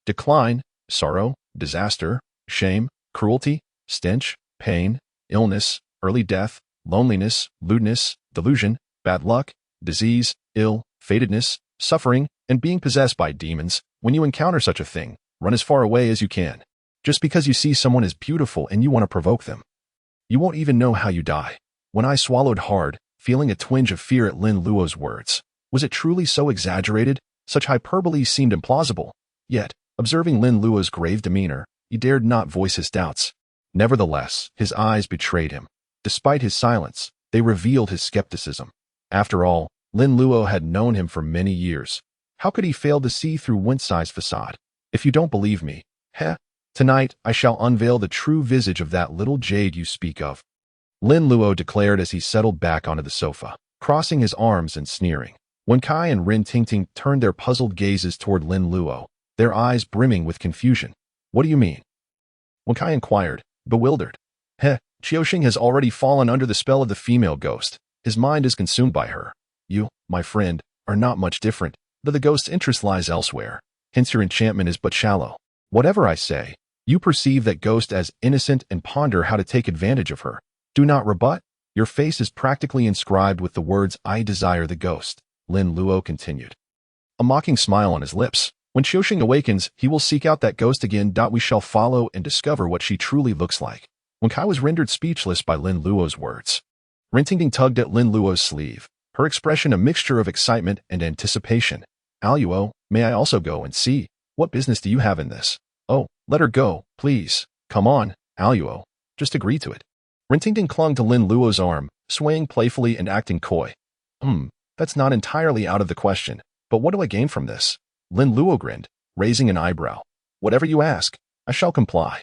decline, sorrow, disaster, shame, cruelty, stench, pain, illness, early death, loneliness, lewdness, delusion, bad luck, disease, ill, fatedness, suffering, and being possessed by demons. When you encounter such a thing, run as far away as you can. Just because you see someone as beautiful and you want to provoke them, you won't even know how you die. When I swallowed hard, feeling a twinge of fear at Lin Luo's words. Was it truly so exaggerated? Such hyperbole seemed implausible. Yet, observing Lin Luo's grave demeanor, he dared not voice his doubts. Nevertheless, his eyes betrayed him. Despite his silence, they revealed his skepticism. After all, Lin Luo had known him for many years. How could he fail to see through Wen Sai's facade? If you don't believe me, tonight I shall unveil the true visage of that little jade you speak of. Lin Luo declared as he settled back onto the sofa, crossing his arms and sneering. Wen Kai and Rin Tingting turned their puzzled gazes toward Lin Luo, their eyes brimming with confusion. "What do you mean?" Wen Kai inquired, bewildered. Qiuxin has already fallen under the spell of the female ghost. His mind is consumed by her. You, my friend, are not much different, though the ghost's interest lies elsewhere. Hence your enchantment is but shallow. Whatever I say, you perceive that ghost as innocent and ponder how to take advantage of her. Do not rebut. Your face is practically inscribed with the words, "I desire the ghost," Lin Luo continued, a mocking smile on his lips. When Qiuxin awakens, he will seek out that ghost again. We shall follow and discover what she truly looks like. Wen Kai was rendered speechless by Lin Luo's words. Rin Tingting tugged at Lin Luo's sleeve. her expression a mixture of excitement and anticipation. Luo, may I also go and see? What business do you have in this? Oh, let her go, please. Come on, Luo. Just agree to it. Rintingting clung to Lin Luo's arm, swaying playfully and acting coy. That's not entirely out of the question, but what do I gain from this? Lin Luo grinned, raising an eyebrow. Whatever you ask, I shall comply.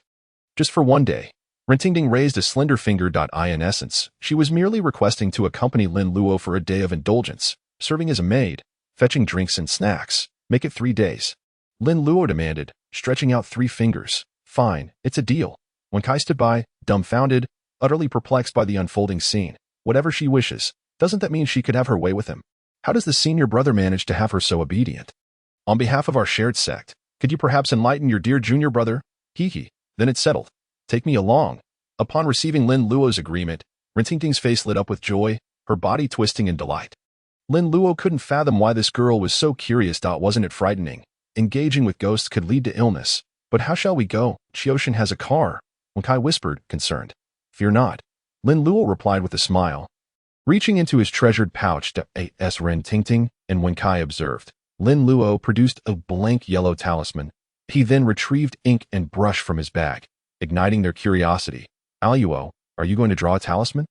Just for one day. Rintingting raised a slender finger. In essence, she was merely requesting to accompany Lin Luo for a day of indulgence, serving as a maid, fetching drinks and snacks. Make it 3 days. Lin Luo demanded, stretching out 3 fingers. Fine, it's a deal. When Kai stood by, dumbfounded, utterly perplexed by the unfolding scene. Whatever she wishes, doesn't that mean she could have her way with him? How does the senior brother manage to have her so obedient? On behalf of our shared sect, could you perhaps enlighten your dear junior brother? Hee. Then it's settled. Take me along. Upon receiving Lin Luo's agreement, Rintingting's face lit up with joy, her body twisting in delight. Lin Luo couldn't fathom why this girl was so curious. Wasn't it frightening? Engaging with ghosts could lead to illness. But how shall we go? Qiuxian has a car. When Kai whispered, concerned. Fear not. Lin Luo replied with a smile. Reaching into his treasured pouch to A.S. Rintingting, and when Kai observed, Lin Luo produced a blank yellow talisman. He then retrieved ink and brush from his bag, igniting their curiosity. Luo, are you going to draw a talisman?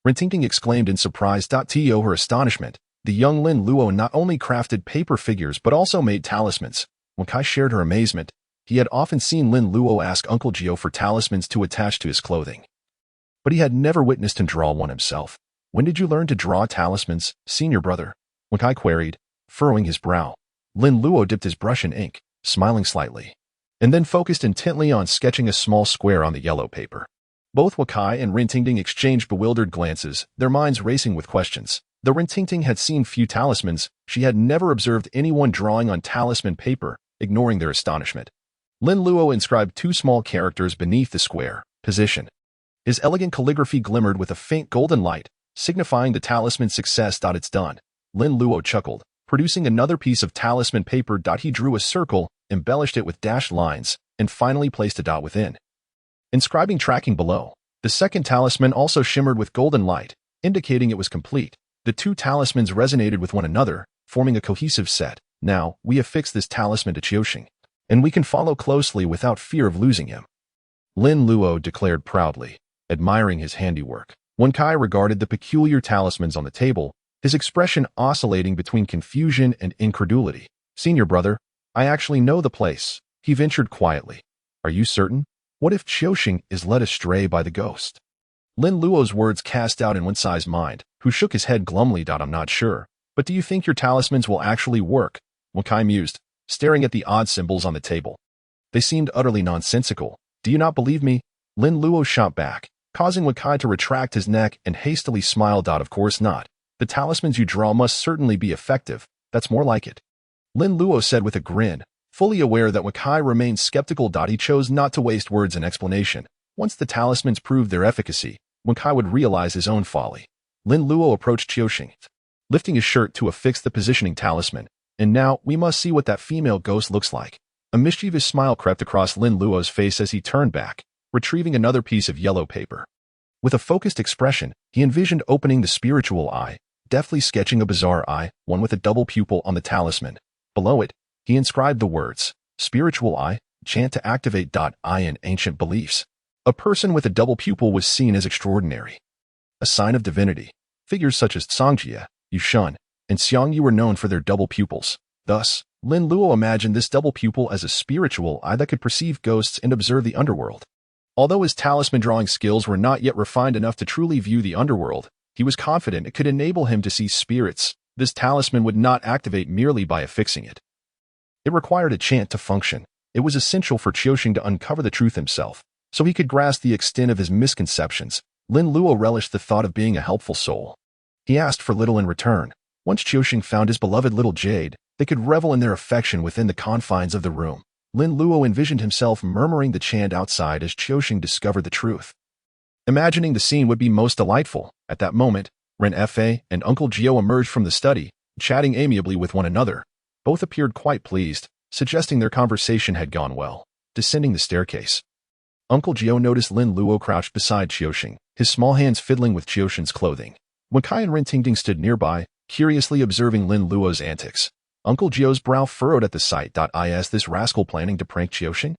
Rintingting exclaimed in surprise. To her astonishment, the young Lin Luo not only crafted paper figures but also made talismans. When Kai shared her amazement, he had often seen Lin Luo ask Uncle Gio for talismans to attach to his clothing. But he had never witnessed him draw one himself. When did you learn to draw talismans, senior brother? When Kai queried, furrowing his brow. Lin Luo dipped his brush in ink, smiling slightly, and then focused intently on sketching a small square on the yellow paper. Both Wakai and Rintingting exchanged bewildered glances, their minds racing with questions. Though Rintingting had seen few talismans, she had never observed anyone drawing on talisman paper, ignoring their astonishment. Lin Luo inscribed 2 small characters beneath the square, position. His elegant calligraphy glimmered with a faint golden light, signifying the talisman's success. It's done. Lin Luo chuckled, producing another piece of talisman paper. He drew a circle, embellished it with dashed lines, and finally placed a dot within. Inscribing tracking below. The second talisman also shimmered with golden light, indicating it was complete. The 2 talismans resonated with one another, forming a cohesive set. Now, we have fixed this talisman to Qiuxian, and we can follow closely without fear of losing him. Lin Luo declared proudly, admiring his handiwork. When Kai regarded the peculiar talismans on the table, his expression oscillating between confusion and incredulity. Senior brother, I actually know the place, he ventured quietly. Are you certain? What if Qiuxian is led astray by the ghost? Lin Luo's words cast doubt in Wen-Sai's mind, who shook his head glumly. I'm not sure, but do you think your talismans will actually work? Wen Kai mused, staring at the odd symbols on the table. They seemed utterly nonsensical. Do you not believe me? Lin Luo shot back, causing Wen Kai to retract his neck and hastily smiled. Of course not. The talismans you draw must certainly be effective. That's more like it. Lin Luo said with a grin, fully aware that Wen Kai remained skeptical. He chose not to waste words in explanation. Once the talismans proved their efficacy, Wen Kai would realize his own folly. Lin Luo approached Qiuxian, lifting his shirt to affix the positioning talisman. And now, we must see what that female ghost looks like. A mischievous smile crept across Lin Luo's face as he turned back, retrieving another piece of yellow paper. With a focused expression, he envisioned opening the spiritual eye, deftly sketching a bizarre eye, one with a double pupil on the talisman. Below it, he inscribed the words, spiritual eye, chant to activate. I in ancient beliefs. A person with a double pupil was seen as extraordinary. A sign of divinity. Figures such as Songjie, Yushan, and Xiangyu were known for their double pupils. Thus, Lin Luo imagined this double pupil as a spiritual eye that could perceive ghosts and observe the underworld. Although his talisman drawing skills were not yet refined enough to truly view the underworld, he was confident it could enable him to see spirits. This talisman would not activate merely by affixing it. It required a chant to function. It was essential for Qiuxian to uncover the truth himself, so he could grasp the extent of his misconceptions. Lin Luo relished the thought of being a helpful soul. He asked for little in return. Once Qiuxian found his beloved little Jade, they could revel in their affection within the confines of the room. Lin Luo envisioned himself murmuring the chant outside as Qiuxian discovered the truth. Imagining the scene would be most delightful. At that moment, Ren Fa and Uncle Gio emerged from the study, chatting amiably with one another. Both appeared quite pleased, suggesting their conversation had gone well. Descending the staircase, Uncle Gio noticed Lin Luo crouched beside Qiuxian, his small hands fiddling with Qiuxian's clothing. When Kai and Rintingting stood nearby, curiously observing Lin Luo's antics. Uncle Gio's brow furrowed at the sight. Is this rascal planning to prank Qiuxing?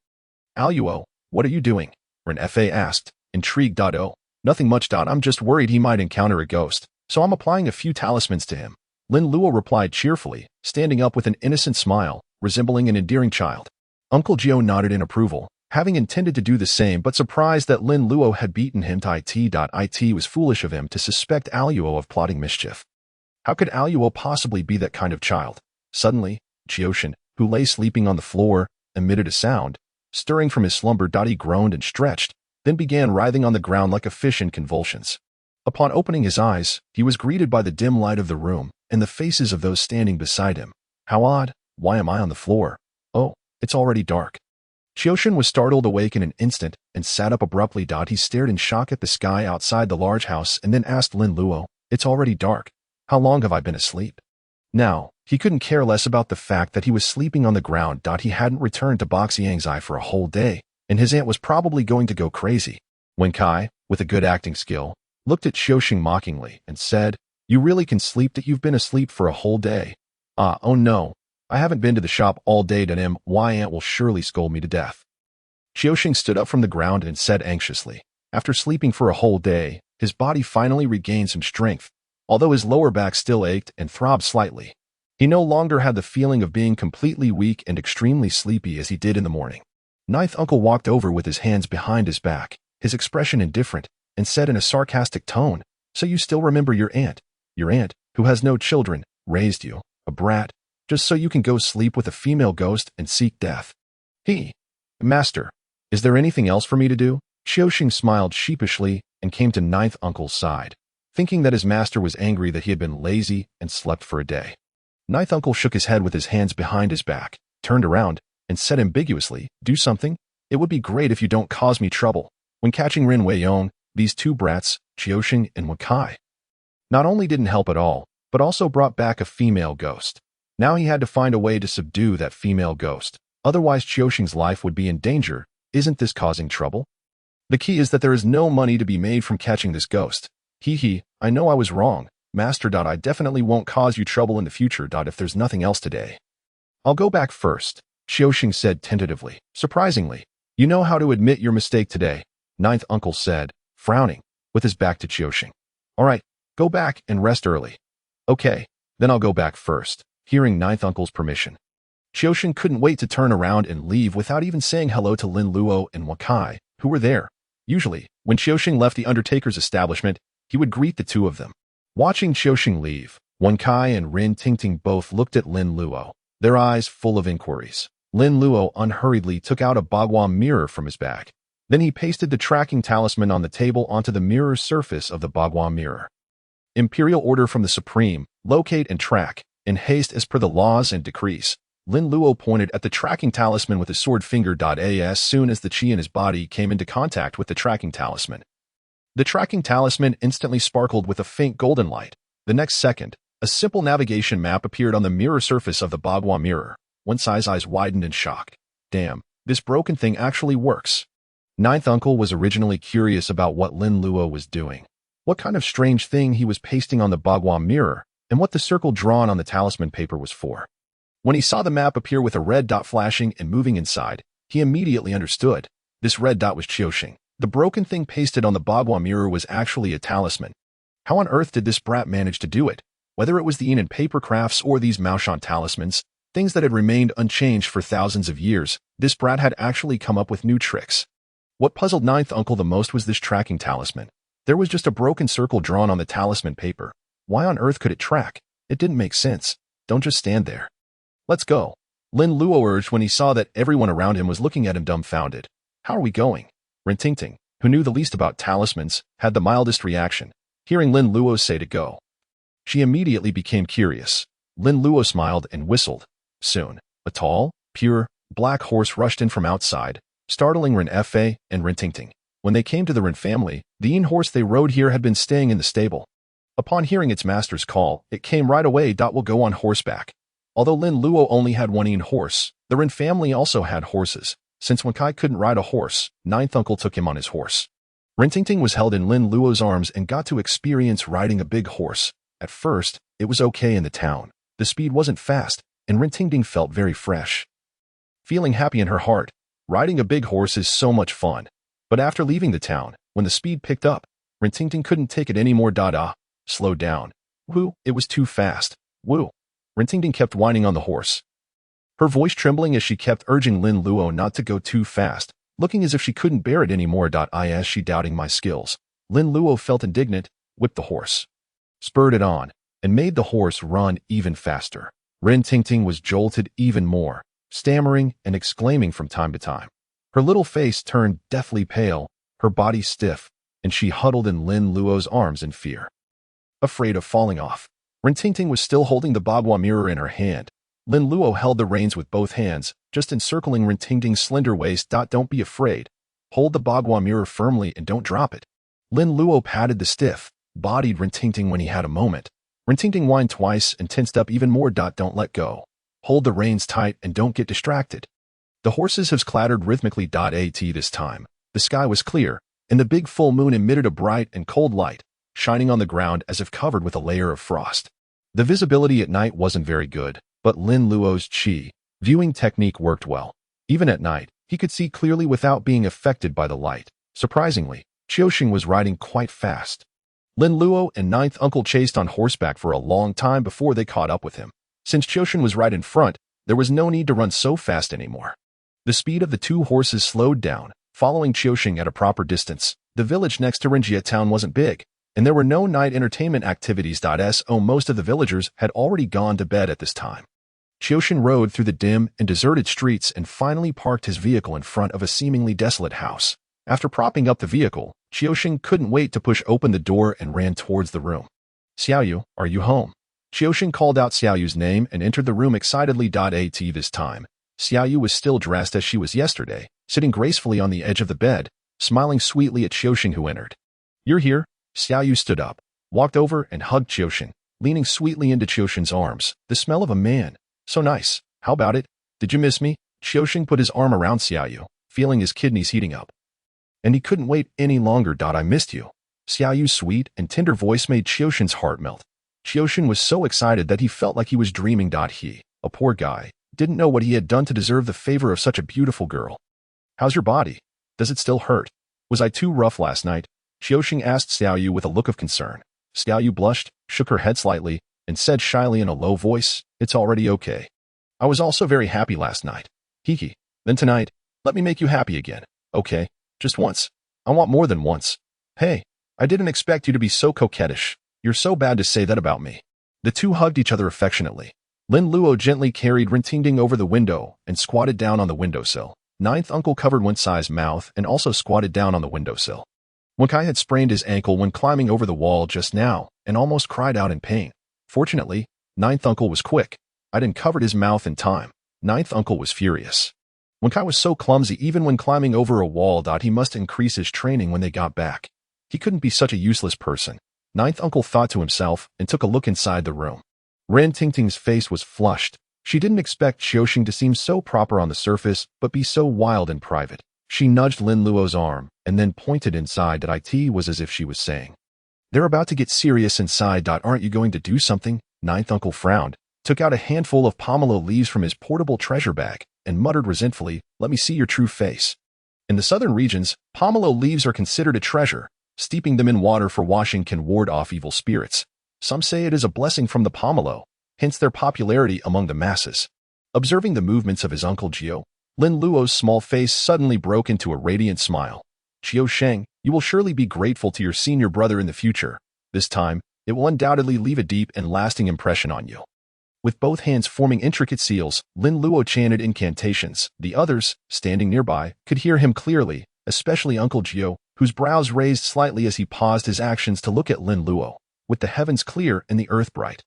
Luo, what are you doing? Ren Fa asked, intrigued. Oh, nothing much. I'm just worried he might encounter a ghost, so I'm applying a few talismans to him. Lin Luo replied cheerfully, standing up with an innocent smile, resembling an endearing child. Uncle Gio nodded in approval, having intended to do the same but surprised that Lin Luo had beaten him to it. It was foolish of him to suspect Luo of plotting mischief. How could Luo possibly be that kind of child? Suddenly, Qiuxing, who lay sleeping on the floor, emitted a sound. Stirring from his slumber, he groaned and stretched, then began writhing on the ground like a fish in convulsions. Upon opening his eyes, he was greeted by the dim light of the room and the faces of those standing beside him. How odd, why am I on the floor? Oh, it's already dark. Qiuxing was startled awake in an instant and sat up abruptly. He stared in shock at the sky outside the large house and then asked Lin Luo, it's already dark. How long have I been asleep? Now, he couldn't care less about the fact that he was sleeping on the ground. He hadn't returned to Boxiang's for a whole day, and his aunt was probably going to go crazy. Wen Kai, with a good acting skill, looked at Qiuxing mockingly and said, you really can sleep that you've been asleep for a whole day? Oh no, I haven't been to the shop all day. My aunt will surely scold me to death. Qiuxing stood up from the ground and said anxiously, after sleeping for a whole day, his body finally regained some strength, although his lower back still ached and throbbed slightly. He no longer had the feeling of being completely weak and extremely sleepy as he did in the morning. Ninth Uncle walked over with his hands behind his back, his expression indifferent, and said in a sarcastic tone, so you still remember your aunt? Your aunt, who has no children, raised you, a brat, just so you can go sleep with a female ghost and seek death. Master, is there anything else for me to do? Qiuxing smiled sheepishly and came to Ninth Uncle's side, thinking that his master was angry that he had been lazy and slept for a day. Ninth Uncle shook his head with his hands behind his back, turned around, and said ambiguously, do something? It would be great if you don't cause me trouble. When catching Ren Weiyong, these two brats, Qiuxing and Wen Kai, not only didn't help at all, but also brought back a female ghost. Now he had to find a way to subdue that female ghost. Otherwise Qiuxing's life would be in danger. Isn't this causing trouble? The key is that there is no money to be made from catching this ghost. I know I was wrong, Master. I definitely won't cause you trouble in the future. If there's nothing else today, I'll go back first, Qiuxing said tentatively. Surprisingly, you know how to admit your mistake today, Ninth Uncle said, frowning, with his back to Qiuxing. All right, go back and rest early. Okay, then I'll go back first. Hearing Ninth Uncle's permission, Qiuxing couldn't wait to turn around and leave without even saying hello to Lin Luo and Wen Kai, who were there. Usually, when Qiuxing left the Undertaker's establishment, he would greet the two of them. Watching Qiuxing leave, Wen Kai and Rin Tingting both looked at Lin Luo, their eyes full of inquiries. Lin Luo unhurriedly took out a bagua mirror from his bag. Then he pasted the tracking talisman on the table onto the mirror surface of the bagua mirror. Imperial order from the Supreme, locate and track, in haste as per the laws and decrees. Lin Luo pointed at the tracking talisman with his sword finger. As soon as the chi in his body came into contact with the tracking talisman, the tracking talisman instantly sparkled with a faint golden light. The next second, a simple navigation map appeared on the mirror surface of the bagua mirror. Wen Cai's eyes widened in shock. Damn, this broken thing actually works. Ninth Uncle was originally curious about what Lin Luo was doing, what kind of strange thing he was pasting on the bagua mirror, and what the circle drawn on the talisman paper was for. When he saw the map appear with a red dot flashing and moving inside, he immediately understood. This red dot was Qiuxing. The broken thing pasted on the bagua mirror was actually a talisman. How on earth did this brat manage to do it? Whether it was the Yinan paper crafts or these Maoshan talismans, things that had remained unchanged for thousands of years, this brat had actually come up with new tricks. What puzzled Ninth Uncle the most was this tracking talisman. There was just a broken circle drawn on the talisman paper. Why on earth could it track? It didn't make sense. Don't just stand there. Let's go, Lin Luo urged when he saw that everyone around him was looking at him dumbfounded. How are we going? Rin Tingting, who knew the least about talismans, had the mildest reaction, hearing Lin Luo say to go. She immediately became curious. Lin Luo smiled and whistled. Soon, a tall, pure, black horse rushed in from outside, startling Rin Fa and Rin Tingting. When they came to the Rin family, the Yin horse they rode here had been staying in the stable. Upon hearing its master's call, it came right away. Will go on horseback. Although Lin Luo only had one Yin horse, the Rin family also had horses. Since Wen Kai couldn't ride a horse, Ninth Uncle took him on his horse. Rin Tingting was held in Lin Luo's arms and got to experience riding a big horse. At first, it was okay in the town. The speed wasn't fast, and Rintingding felt very fresh. Feeling happy in her heart, riding a big horse is so much fun. But after leaving the town, when the speed picked up, Rintingding couldn't take it anymore. Slowed down. Woo, it was too fast. Woo. Rintingding kept whining on the horse, her voice trembling as she kept urging Lin Luo not to go too fast, looking as if she couldn't bear it anymore. Is she doubting my skills? Lin Luo felt indignant, whipped the horse, spurred it on, and made the horse run even faster. Rintingding was jolted even more, stammering and exclaiming from time to time. Her little face turned deathly pale, her body stiff, and she huddled in Lin Luo's arms in fear. Afraid of falling off, Rintingding was still holding the bagua mirror in her hand. Lin Luo held the reins with both hands, just encircling Rintingding's slender waist. Don't be afraid. Hold the bagua mirror firmly and don't drop it. Lin Luo patted the stiff-bodied Rintingding when he had a moment. Rintingding whined twice and tensed up even more. Don't let go. Hold the reins tight and don't get distracted. The horses' hooves clattered rhythmically. This time, the sky was clear, and the big full moon emitted a bright and cold light, shining on the ground as if covered with a layer of frost. The visibility at night wasn't very good, but Lin Luo's viewing technique worked well. Even at night, he could see clearly without being affected by the light. Surprisingly, Qiusheng was riding quite fast. Lin Luo and Ninth Uncle chased on horseback for a long time before they caught up with him. Since Qiusheng was right in front, there was no need to run so fast anymore. The speed of the two horses slowed down, following Qiusheng at a proper distance. The village next to Rinjia town wasn't big, and there were no night entertainment activities. Most of the villagers had already gone to bed at this time. Qiusheng rode through the dim and deserted streets and finally parked his vehicle in front of a seemingly desolate house. After propping up the vehicle, Qiusheng couldn't wait to push open the door and ran towards the room. Xiaoyu, are you home? Qiusheng called out Xiaoyu's name and entered the room excitedly. This time, Xiaoyu was still dressed as she was yesterday, sitting gracefully on the edge of the bed, smiling sweetly at Qiusheng who entered. You're here? Xiaoyu stood up, walked over and hugged Qiusheng, leaning sweetly into Qiusheng's arms. The smell of a man. So nice. How about it? Did you miss me? Qiusheng put his arm around Xiaoyu, feeling his kidneys heating up. And he couldn't wait any longer. I missed you. Xiaoyu's sweet and tender voice made Qiusheng's heart melt. Qiusheng was so excited that he felt like he was dreaming. He, a poor guy, didn't know what he had done to deserve the favor of such a beautiful girl. How's your body? Does it still hurt? Was I too rough last night? Qiusheng asked Xiaoyu with a look of concern. Xiaoyu blushed, shook her head slightly, and said shyly in a low voice, it's already okay. I was also very happy last night. Hiki. Then tonight, let me make you happy again. Okay? Just once. I want more than once. Hey, I didn't expect you to be so coquettish. You're so bad to say that about me. The two hugged each other affectionately. Lin Luo gently carried Rintingding over the window and squatted down on the windowsill. Ninth Uncle covered Wen'cai's mouth and also squatted down on the windowsill. Wen'cai had sprained his ankle when climbing over the wall just now and almost cried out in pain. Fortunately, Ninth Uncle was quick. I'd uncovered his mouth in time. Ninth Uncle was furious. Wen'cai was so clumsy even when climbing over a wall. He must increase his training when they got back. He couldn't be such a useless person. Ninth Uncle thought to himself and took a look inside the room. Rintingding's face was flushed. She didn't expect Qiusheng to seem so proper on the surface but be so wild in private. She nudged Lin Luo's arm and then pointed inside. It was as if she was saying, they're about to get serious inside. Aren't you going to do something? Ninth Uncle frowned, took out a handful of pomelo leaves from his portable treasure bag, and muttered resentfully, let me see your true face. In the southern regions, pomelo leaves are considered a treasure. Steeping them in water for washing can ward off evil spirits. Some say it is a blessing from the pomelo, hence their popularity among the masses. Observing the movements of his Uncle Jiao, Lin Luo's small face suddenly broke into a radiant smile. Qiusheng, you will surely be grateful to your senior brother in the future. This time, it will undoubtedly leave a deep and lasting impression on you. With both hands forming intricate seals, Lin Luo chanted incantations. The others, standing nearby, could hear him clearly, especially Uncle Jiao, whose brows raised slightly as he paused his actions to look at Lin Luo. With the heavens clear and the earth bright.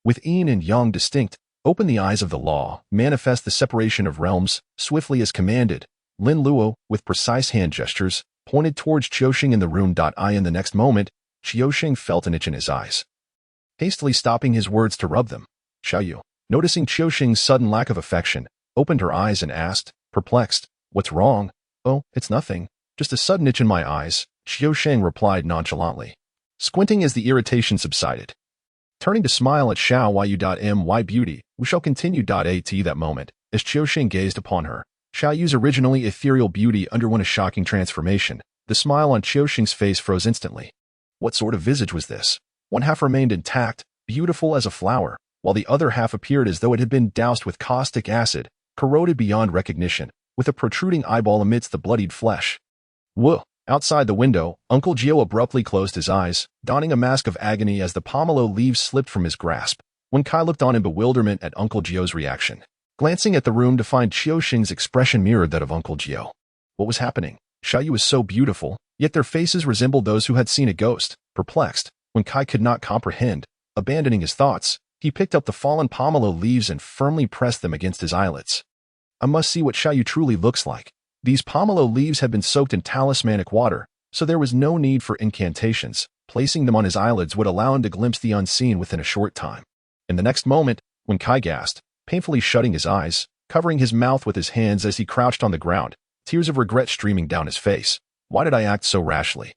With yin and yang distinct, open the eyes of the law, manifest the separation of realms, swiftly as commanded. Lin Luo, with precise hand gestures, pointed towards Qiusheng in the room. In the next moment, Qiusheng felt an itch in his eyes. Hastily stopping his words to rub them, Xiaoyu, noticing Qiusheng's sudden lack of affection, opened her eyes and asked, perplexed, what's wrong? Oh, it's nothing. Just a sudden itch in my eyes, Qiusheng replied nonchalantly, squinting as the irritation subsided. Turning to smile at Xiao Yu.my beauty, we shall continue. At that moment, as Qiusheng gazed upon her, Xiao Yu's originally ethereal beauty underwent a shocking transformation. The smile on Qiusheng's face froze instantly. What sort of visage was this? One half remained intact, beautiful as a flower, while the other half appeared as though it had been doused with caustic acid, corroded beyond recognition, with a protruding eyeball amidst the bloodied flesh. Whoa! Outside the window, Uncle Gio abruptly closed his eyes, donning a mask of agony as the pomelo leaves slipped from his grasp. When Kai looked on in bewilderment at Uncle Gio's reaction, glancing at the room to find Qiusheng's expression mirrored that of Uncle Gio. What was happening? Xiaoyu was so beautiful, yet their faces resembled those who had seen a ghost. Perplexed, when Kai could not comprehend, abandoning his thoughts, he picked up the fallen pomelo leaves and firmly pressed them against his eyelids. I must see what Xiaoyu truly looks like. These pomelo leaves had been soaked in talismanic water, so there was no need for incantations. Placing them on his eyelids would allow him to glimpse the unseen within a short time. In the next moment, when Kai gasped, painfully shutting his eyes, covering his mouth with his hands as he crouched on the ground, tears of regret streaming down his face. Why did I act so rashly?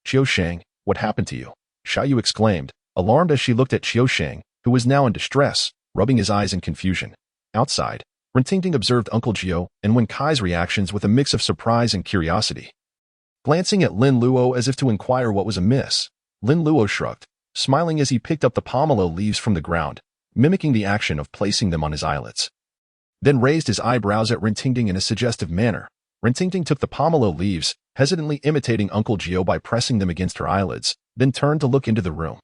Qiusheng, what happened to you? Xiaoyu exclaimed, alarmed as she looked at Qiusheng, who was now in distress, rubbing his eyes in confusion. Outside, Rintingting observed Uncle Gio and Wen Kai's reactions with a mix of surprise and curiosity. Glancing at Lin Luo as if to inquire what was amiss, Lin Luo shrugged, smiling as he picked up the pomelo leaves from the ground, mimicking the action of placing them on his eyelids. Then raised his eyebrows at Rintingting in a suggestive manner. Rintingting took the pomelo leaves, hesitantly imitating Uncle Gio by pressing them against her eyelids, then turned to look into the room.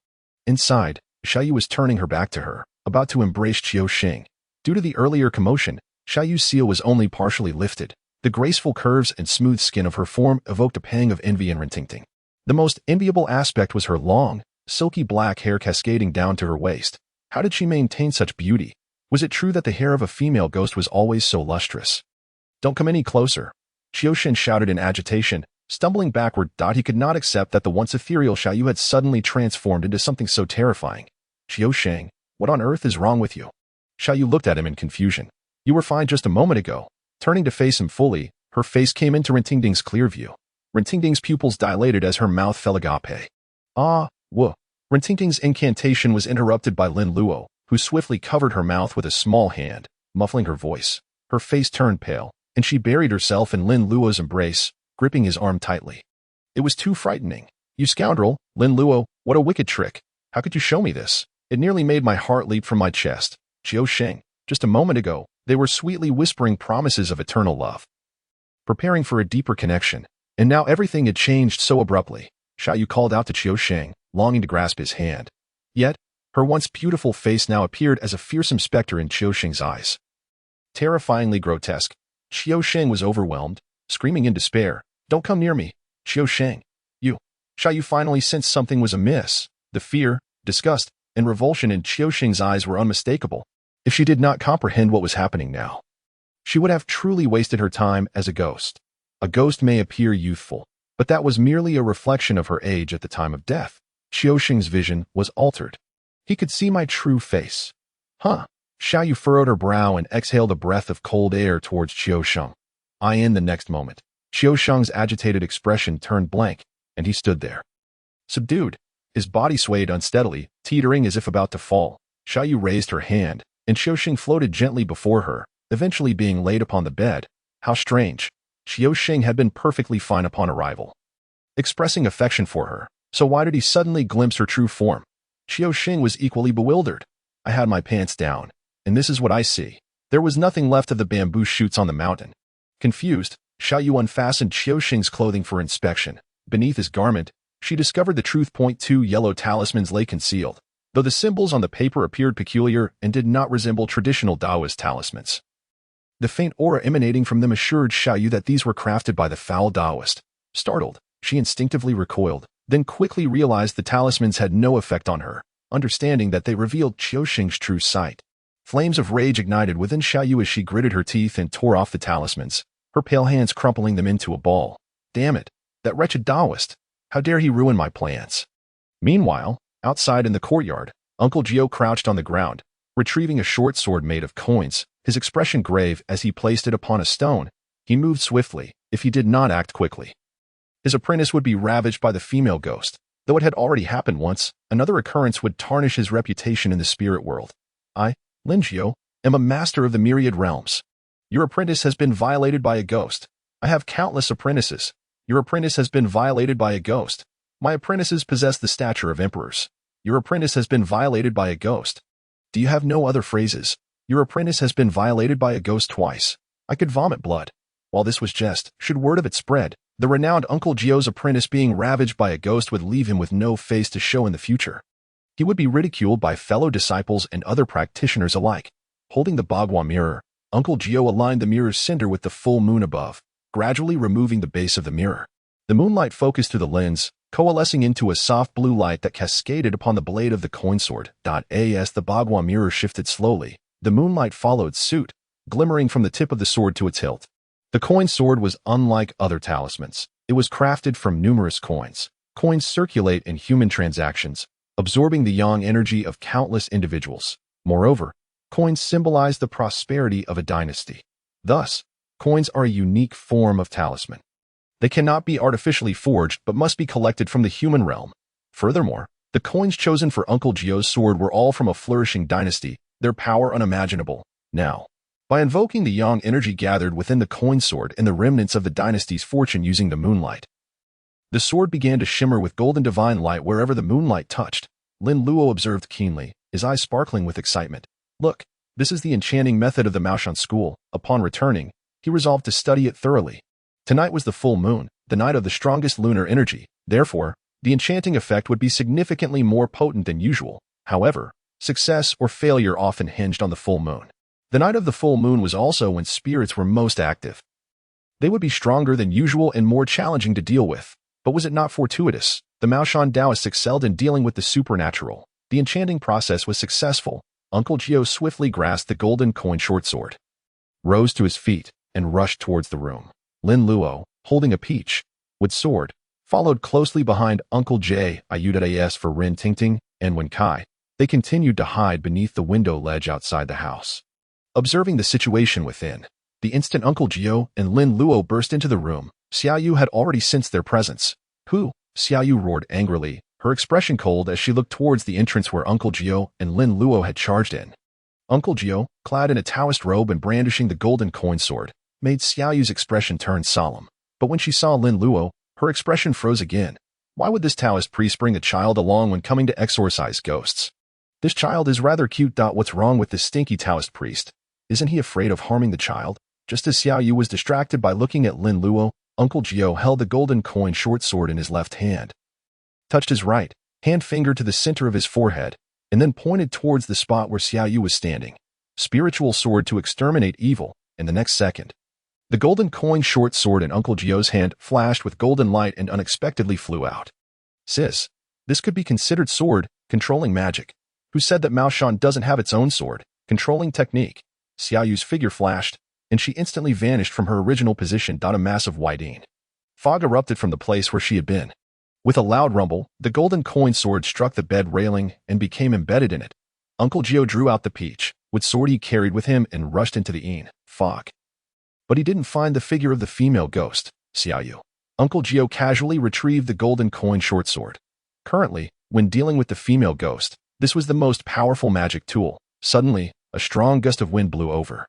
Inside, Xiaoyu was turning her back to her, about to embrace Qiusheng. Due to the earlier commotion, Xiaoyu's seal was only partially lifted. The graceful curves and smooth skin of her form evoked a pang of envy in Rintingting. The most enviable aspect was her long, silky black hair cascading down to her waist. How did she maintain such beauty? Was it true that the hair of a female ghost was always so lustrous? Don't come any closer, Qiusheng shouted in agitation, stumbling backward. He could not accept that the once ethereal Xiaoyu had suddenly transformed into something so terrifying. Qiusheng, what on earth is wrong with you? Xiaoyu looked at him in confusion. You were fine just a moment ago. Turning to face him fully, her face came into Rintingting's clear view. Rintingting's pupils dilated as her mouth fell agape. Whoa. Rintingting's incantation was interrupted by Lin Luo, who swiftly covered her mouth with a small hand, muffling her voice. Her face turned pale, and she buried herself in Lin Luo's embrace, gripping his arm tightly. It was too frightening. You scoundrel, Lin Luo, what a wicked trick. How could you show me this? It nearly made my heart leap from my chest. Qiusheng, just a moment ago, they were sweetly whispering promises of eternal love, preparing for a deeper connection, and now everything had changed so abruptly. Xiaoyu called out to Qiusheng, longing to grasp his hand. Yet, her once beautiful face now appeared as a fearsome specter in Qiusheng's eyes. Terrifyingly grotesque, Qiusheng was overwhelmed, screaming in despair, "Don't come near me, Qiusheng. Xiaoyu finally sensed something was amiss. The fear, disgust, and revulsion in Qiusheng's eyes were unmistakable. If she did not comprehend what was happening now, she would have truly wasted her time as a ghost. A ghost may appear youthful, but that was merely a reflection of her age at the time of death. Qiusheng's vision was altered. He could see my true face. Xiaoyu furrowed her brow and exhaled a breath of cold air towards Qiusheng. In the next moment, Qiusheng's agitated expression turned blank, and he stood there, subdued. His body swayed unsteadily, teetering as if about to fall. Xiaoyu raised her hand, and Qiusheng floated gently before her, eventually being laid upon the bed. How strange. Qiusheng had been perfectly fine upon arrival, expressing affection for her, so why did he suddenly glimpse her true form? Qiusheng was equally bewildered. I had my pants down, and this is what I see. There was nothing left of the bamboo shoots on the mountain. Confused, Xiaoyu unfastened Qiusheng's clothing for inspection. Beneath his garment, she discovered the truth. 2 yellow talismans lay concealed, though the symbols on the paper appeared peculiar and did not resemble traditional Taoist talismans. The faint aura emanating from them assured Xiaoyu that these were crafted by the foul Taoist. Startled, she instinctively recoiled, then quickly realized the talismans had no effect on her, understanding that they revealed Qiusheng's true sight. Flames of rage ignited within Xiaoyu as she gritted her teeth and tore off the talismans, her pale hands crumpling them into a ball. Damn it, that wretched Taoist! How dare he ruin my plans? Meanwhile, outside in the courtyard, Uncle Gio crouched on the ground, retrieving a short sword made of coins, his expression grave as he placed it upon a stone. He moved swiftly. If he did not act quickly, his apprentice would be ravaged by the female ghost. Though it had already happened once, another occurrence would tarnish his reputation in the spirit world. I, Lin Luo, am a master of the myriad realms. Your apprentice has been violated by a ghost. I have countless apprentices. Your apprentice has been violated by a ghost. My apprentices possess the stature of emperors. Your apprentice has been violated by a ghost. Do you have no other phrases? Your apprentice has been violated by a ghost twice. I could vomit blood. While this was jest, should word of it spread, the renowned Uncle Gio's apprentice being ravaged by a ghost would leave him with no face to show in the future. He would be ridiculed by fellow disciples and other practitioners alike. Holding the Bagua mirror, Uncle Gio aligned the mirror's center with the full moon above, gradually removing the base of the mirror. The moonlight focused through the lens, coalescing into a soft blue light that cascaded upon the blade of the coin sword. As the Bagua mirror shifted slowly, the moonlight followed suit, glimmering from the tip of the sword to its hilt. The coin sword was unlike other talismans. It was crafted from numerous coins. Coins circulate in human transactions, absorbing the yang energy of countless individuals. Moreover, coins symbolize the prosperity of a dynasty. Thus, coins are a unique form of talisman. They cannot be artificially forged but must be collected from the human realm. Furthermore, the coins chosen for Uncle Gio's sword were all from a flourishing dynasty, their power unimaginable. Now, by invoking the yang energy gathered within the coin sword and the remnants of the dynasty's fortune using the moonlight, the sword began to shimmer with golden divine light wherever the moonlight touched. Lin Luo observed keenly, his eyes sparkling with excitement. Look, this is the enchanting method of the Maoshan school. Upon returning, he resolved to study it thoroughly. Tonight was the full moon, the night of the strongest lunar energy. Therefore, the enchanting effect would be significantly more potent than usual. However, success or failure often hinged on the full moon. The night of the full moon was also when spirits were most active. They would be stronger than usual and more challenging to deal with. But was it not fortuitous? The Maoshan Taoists excelled in dealing with the supernatural. The enchanting process was successful. Uncle Gio swiftly grasped the golden coin short sword, rose to his feet, and rushed towards the room. Lin Luo, holding a peach wood sword, followed closely behind Uncle J. Iudas for Rin Tingting and Wen Kai. They continued to hide beneath the window ledge outside the house. Observing the situation within, the instant Uncle Gio and Lin Luo burst into the room, Xiaoyu had already sensed their presence. Who? Xiaoyu roared angrily, her expression cold as she looked towards the entrance where Uncle Gio and Lin Luo had charged in. Uncle Gio, clad in a Taoist robe and brandishing the golden coin sword, made Xiaoyu's expression turn solemn. But when she saw Lin Luo, her expression froze again. Why would this Taoist priest bring a child along when coming to exorcise ghosts? This child is rather cute. What's wrong with this stinky Taoist priest? Isn't he afraid of harming the child? Just as Xiaoyu was distracted by looking at Lin Luo, Uncle Gio held the golden coin short sword in his left hand, touched his right hand finger to the center of his forehead, and then pointed towards the spot where Xiaoyu was standing. Spiritual sword to exterminate evil. In the next second, the golden coin short sword in Uncle Gio's hand flashed with golden light and unexpectedly flew out. Sis, this could be considered sword controlling magic. Who said that Maoshan doesn't have its own sword controlling technique? Xiaoyu's figure flashed, and she instantly vanished from her original position. A mass of white fog erupted from the place where she had been. With a loud rumble, the golden coin sword struck the bed railing and became embedded in it. Uncle Gio drew out the peach wood sword he carried with him and rushed into the fog. But he didn't find the figure of the female ghost, Xiaoyu. Uncle Gio casually retrieved the golden coin short sword. Currently, when dealing with the female ghost, this was the most powerful magic tool. Suddenly, a strong gust of wind blew over.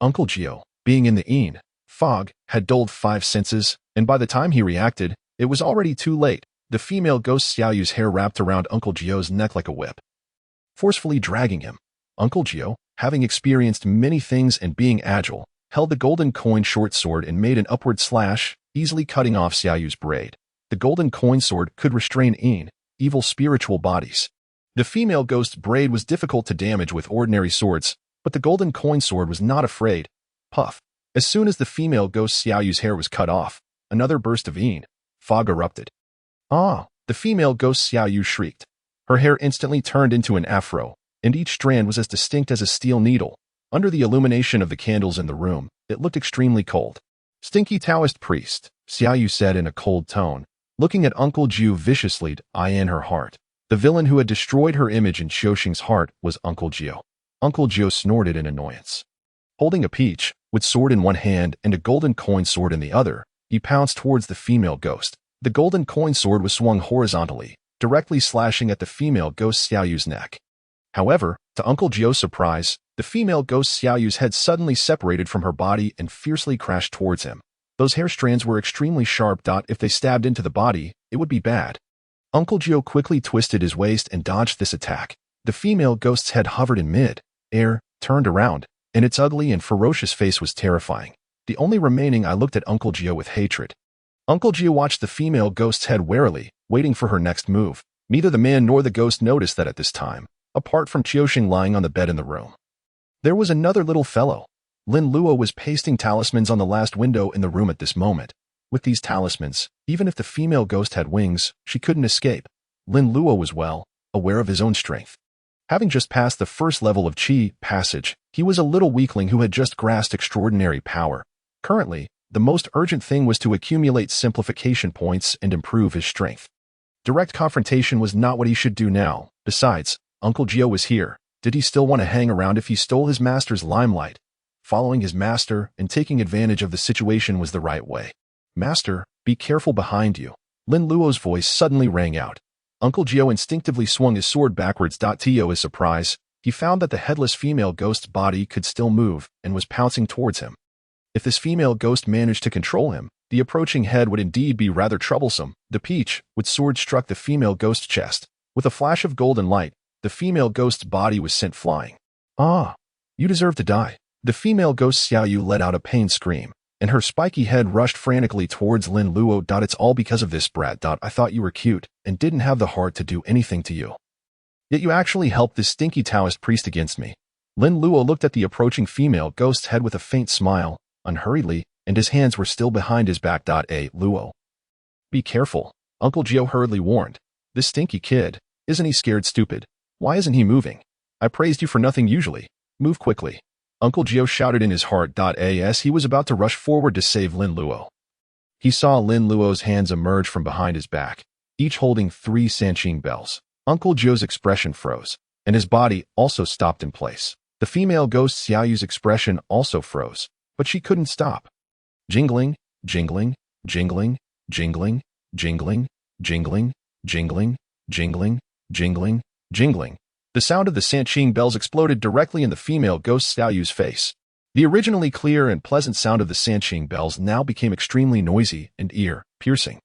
Uncle Gio, being in the fog, had dulled 5 senses, and by the time he reacted, it was already too late. The female ghost Xiaoyu's hair wrapped around Uncle Gio's neck like a whip, forcefully dragging him. Uncle Gio, having experienced many things and being agile, held the golden coin short sword and made an upward slash, easily cutting off Xiaoyu's braid. The golden coin sword could restrain evil spiritual bodies. The female ghost's braid was difficult to damage with ordinary swords, but the golden coin sword was not afraid. Puff. As soon as the female ghost Xiaoyu's hair was cut off, another burst of fog erupted. Ah! The female ghost Xiaoyu shrieked. Her hair instantly turned into an afro, and each strand was as distinct as a steel needle. Under the illumination of the candles in the room, it looked extremely cold. Stinky Taoist priest, Xiaoyu said in a cold tone, looking at Uncle Gio viciously. In her heart, the villain who had destroyed her image in Xiaoxing's heart was Uncle Gio. Uncle Gio snorted in annoyance. Holding a peach with sword in one hand and a golden coin sword in the other, he pounced towards the female ghost. The golden coin sword was swung horizontally, directly slashing at the female ghost Xiaoyu's neck. However, to Uncle Jio's surprise, the female ghost Xiaoyu's head suddenly separated from her body and fiercely crashed towards him. Those hair strands were extremely sharp. If they stabbed into the body, it would be bad. Uncle Jio quickly twisted his waist and dodged this attack. The female ghost's head hovered in mid-air, turned around, and its ugly and ferocious face was terrifying. The only remaining, I looked at Uncle Jio with hatred. Uncle Jio watched the female ghost's head warily, waiting for her next move. Neither the man nor the ghost noticed that at this time, apart from Qiuxing lying on the bed in the room, there was another little fellow. Lin Luo was pasting talismans on the last window in the room at this moment. With these talismans, even if the female ghost had wings, she couldn't escape. Lin Luo was well aware of his own strength. Having just passed the first level of Qi passage, he was a little weakling who had just grasped extraordinary power. Currently, the most urgent thing was to accumulate simplification points and improve his strength. Direct confrontation was not what he should do now. Besides, Uncle Jio was here. Did he still want to hang around if he stole his master's limelight? Following his master and taking advantage of the situation was the right way. Master, be careful behind you. Lin Luo's voice suddenly rang out. Uncle Jio instinctively swung his sword backwards. To his surprise, he found that the headless female ghost's body could still move and was pouncing towards him. If this female ghost managed to control him, the approaching head would indeed be rather troublesome. The peach, with sword, struck the female ghost's chest. With a flash of golden light, the female ghost's body was sent flying. Ah, you deserve to die. The female ghost Xiaoyu let out a pained scream, and her spiky head rushed frantically towards Lin Luo. It's all because of this brat. I thought you were cute and didn't have the heart to do anything to you. Yet you actually helped this stinky Taoist priest against me. Lin Luo looked at the approaching female ghost's head with a faint smile, unhurriedly, and his hands were still behind his back. Luo, be careful, Uncle Jio hurriedly warned. This stinky kid, isn't he scared stupid? Why isn't he moving? I praised you for nothing usually. Move quickly. Uncle Jio shouted in his heart. As he was about to rush forward to save Lin Luo, he saw Lin Luo's hands emerge from behind his back, each holding 3 Sanqing bells. Uncle Jio's expression froze, and his body also stopped in place. The female ghost Xiaoyu's expression also froze, but she couldn't stop. Jingling, jingling, jingling, jingling, jingling, jingling, jingling, jingling, jingling, jingling. The sound of the Sanqing bells exploded directly in the female ghost Xiaoyu's face. The originally clear and pleasant sound of the Sanqing bells now became extremely noisy and ear-piercing.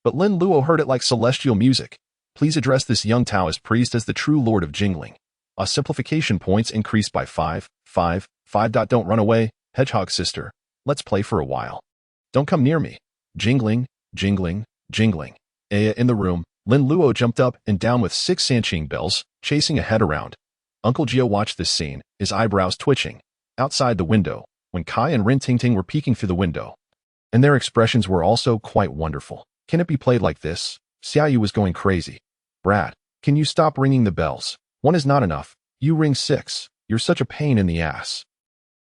But Lin Luo heard it like celestial music. Please address this young Taoist priest as the true lord of jingling. Simplification points increased by 5. Don't run away, hedgehog sister. Let's play for a while. Don't come near me. Jingling, jingling, jingling. In the room, Lin Luo jumped up and down with 6 Sanqing bells, chasing a head around. Uncle Jio watched this scene, his eyebrows twitching. Outside the window, when Kai and Rin Ting Ting were peeking through the window, and their expressions were also quite wonderful. Can it be played like this? Xiaoyu was going crazy. Brad, can you stop ringing the bells? 1 is not enough. You ring 6. You're such a pain in the ass.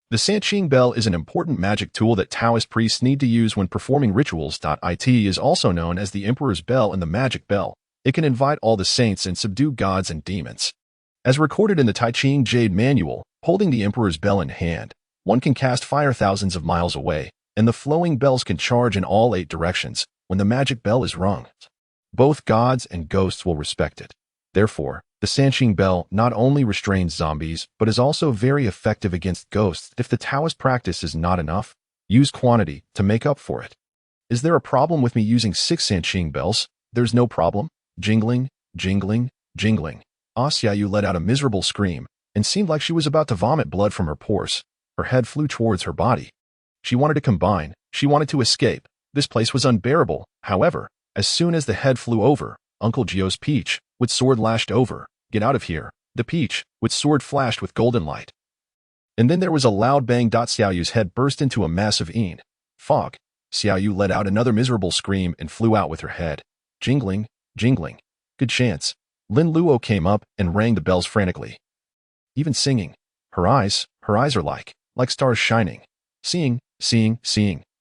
The Sanqing bell is an important magic tool that Taoist priests need to use when performing rituals. It is also known as the Emperor's Bell and the Magic Bell. It can invite all the saints and subdue gods and demons. As recorded in the Tai Ching Jade Manual, holding the Emperor's Bell in hand, one can cast fire thousands of miles away, and the flowing bells can charge in all 8 directions when the magic bell is rung. Both gods and ghosts will respect it. Therefore, the Sanqing bell not only restrains zombies, but is also very effective against ghosts. If the Taoist practice is not enough, use quantity to make up for it. Is there a problem with me using 6 Sanqing bells? There's no problem. Jingling, jingling, jingling. Xiaoyu let out a miserable scream and seemed like she was about to vomit blood from her pores. Her head flew towards her body. She wanted to combine. She wanted to escape. This place was unbearable. However, as soon as the head flew over, Uncle Jio's peach, with sword lashed over. Get out of here. The peach, with sword flashed with golden light. And then there was a loud bang. Xiaoyu's head burst into a mass of fog. Xiaoyu let out another miserable scream and flew out with her head. Jingling, jingling. Good chance. Lin Luo came up and rang the bells frantically. Even singing. Her eyes are like stars shining. Seeing,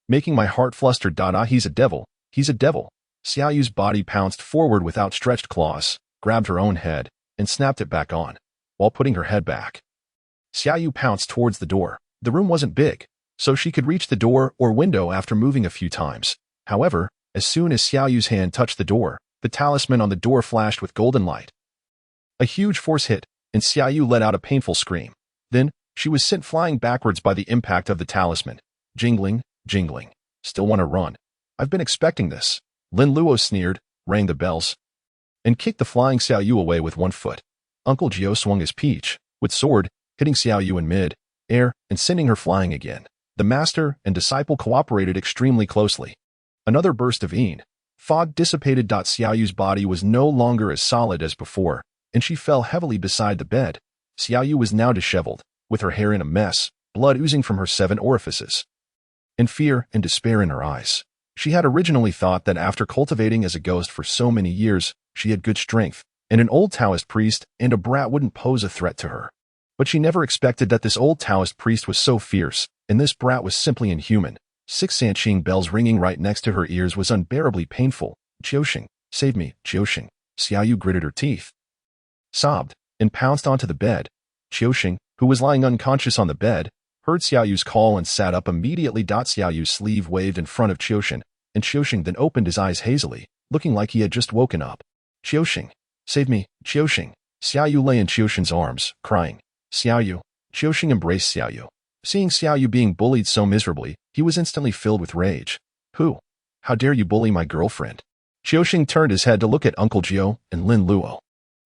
making my heart fluster. He's a devil. He's a devil. Xiaoyu's body pounced forward with outstretched claws, grabbed her own head, and snapped it back on, while putting her head back. Xiaoyu pounced towards the door. The room wasn't big, so she could reach the door or window after moving a few times. However, as soon as Xiaoyu's hand touched the door, the talisman on the door flashed with golden light. A huge force hit, and Xiaoyu let out a painful scream. Then, she was sent flying backwards by the impact of the talisman. Jingling, jingling. Still want to run. I've been expecting this. Lin Luo sneered, rang the bells, and kicked the flying Xiaoyu away with one foot. Uncle Jiao swung his peach, with sword, hitting Xiaoyu in mid-air and sending her flying again. The master and disciple cooperated extremely closely. Another burst of fog dissipated. Xiaoyu's body was no longer as solid as before, and she fell heavily beside the bed. Xiaoyu was now disheveled, with her hair in a mess, blood oozing from her 7 orifices, and fear and despair in her eyes. She had originally thought that after cultivating as a ghost for so many years, she had good strength, and an old Taoist priest and a brat wouldn't pose a threat to her. But she never expected that this old Taoist priest was so fierce, and this brat was simply inhuman. 6 Sanqing bells ringing right next to her ears was unbearably painful. Jiuxing, save me, Jiuxing. Xiaoyu gritted her teeth, sobbed, and pounced onto the bed. Jiuxing, who was lying unconscious on the bed, heard Xiaoyu's call and sat up immediately. Xiaoyu's sleeve waved in front of Jiuxing, and Jiuxing then opened his eyes hazily, looking like he had just woken up. Jiuxing, save me, Jiuxing. Xiaoyu lay in Jiuxing's arms, crying. Xiaoyu. Jiuxing embraced Xiaoyu. Seeing Xiaoyu being bullied so miserably, he was instantly filled with rage. Who? How dare you bully my girlfriend? Jiuxing turned his head to look at Uncle Jiao and Lin Luo.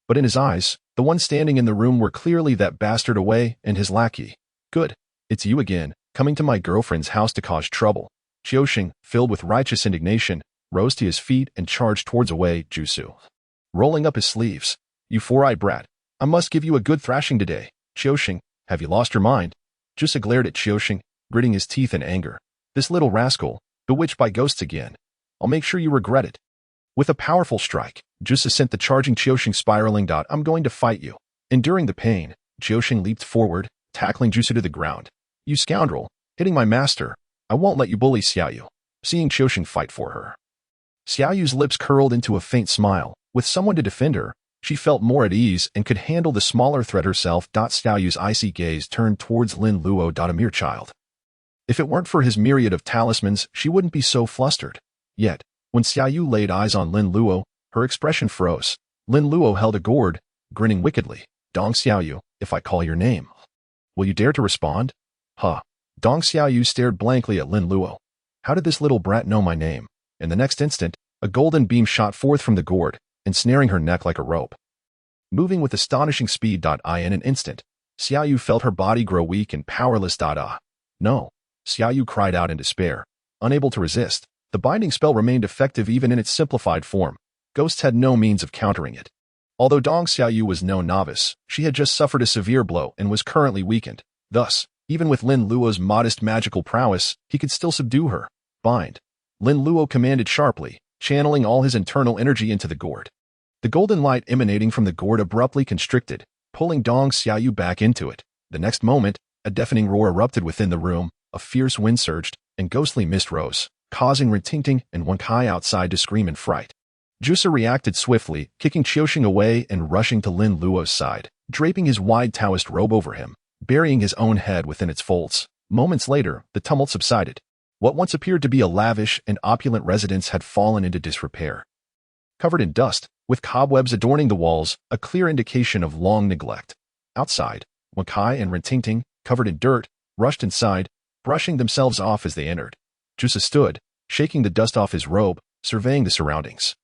But in his eyes, the ones standing in the room were clearly that bastard away and his lackey. Good. It's you again, coming to my girlfriend's house to cause trouble. Jiuxing, filled with righteous indignation, rose to his feet and charged towards Wei Jusu, rolling up his sleeves. You 4-eyed brat. I must give you a good thrashing today. Jiuxing, have you lost your mind? Jusu glared at Jiuxing, gritting his teeth in anger. This little rascal, bewitched by ghosts again. I'll make sure you regret it. With a powerful strike, Jusu sent the charging Jiuxing spiraling. I'm going to fight you. Enduring the pain, Jiuxing leaped forward, tackling Jusu to the ground. You scoundrel, hitting my master. I won't let you bully Xiaoyu. Seeing Jiuxing fight for her, Xiaoyu's lips curled into a faint smile. With someone to defend her, she felt more at ease and could handle the smaller threat herself. Xiaoyu's icy gaze turned towards Lin Luo. A mere child. If it weren't for his myriad of talismans, she wouldn't be so flustered. Yet, when Xiaoyu laid eyes on Lin Luo, her expression froze. Lin Luo held a gourd, grinning wickedly. Dong Xiaoyu, if I call your name, will you dare to respond? Huh. Dong Xiaoyu stared blankly at Lin Luo. How did this little brat know my name? In the next instant, a golden beam shot forth from the gourd, ensnaring her neck like a rope. Moving with astonishing speed. In an instant, Xiaoyu felt her body grow weak and powerless. No. Xiaoyu cried out in despair. Unable to resist, the binding spell remained effective even in its simplified form. Ghosts had no means of countering it. Although Dong Xiaoyu was no novice, she had just suffered a severe blow and was currently weakened. Thus, even with Lin Luo's modest magical prowess, he could still subdue her. Bind. Lin Luo commanded sharply, channeling all his internal energy into the gourd. The golden light emanating from the gourd abruptly constricted, pulling Dong Xiaoyu back into it. The next moment, a deafening roar erupted within the room, a fierce wind surged, and ghostly mist rose, causing Rintingting and Wenkai outside to scream in fright. Jusu reacted swiftly, kicking Jiuxing away and rushing to Lin Luo's side, draping his wide Taoist robe over him, burying his own head within its folds. Moments later, the tumult subsided. What once appeared to be a lavish and opulent residence had fallen into disrepair. Covered in dust, with cobwebs adorning the walls, a clear indication of long neglect. Outside, Wenkai and Rintingting, covered in dirt, rushed inside, brushing themselves off as they entered. Jusu stood, shaking the dust off his robe, surveying the surroundings.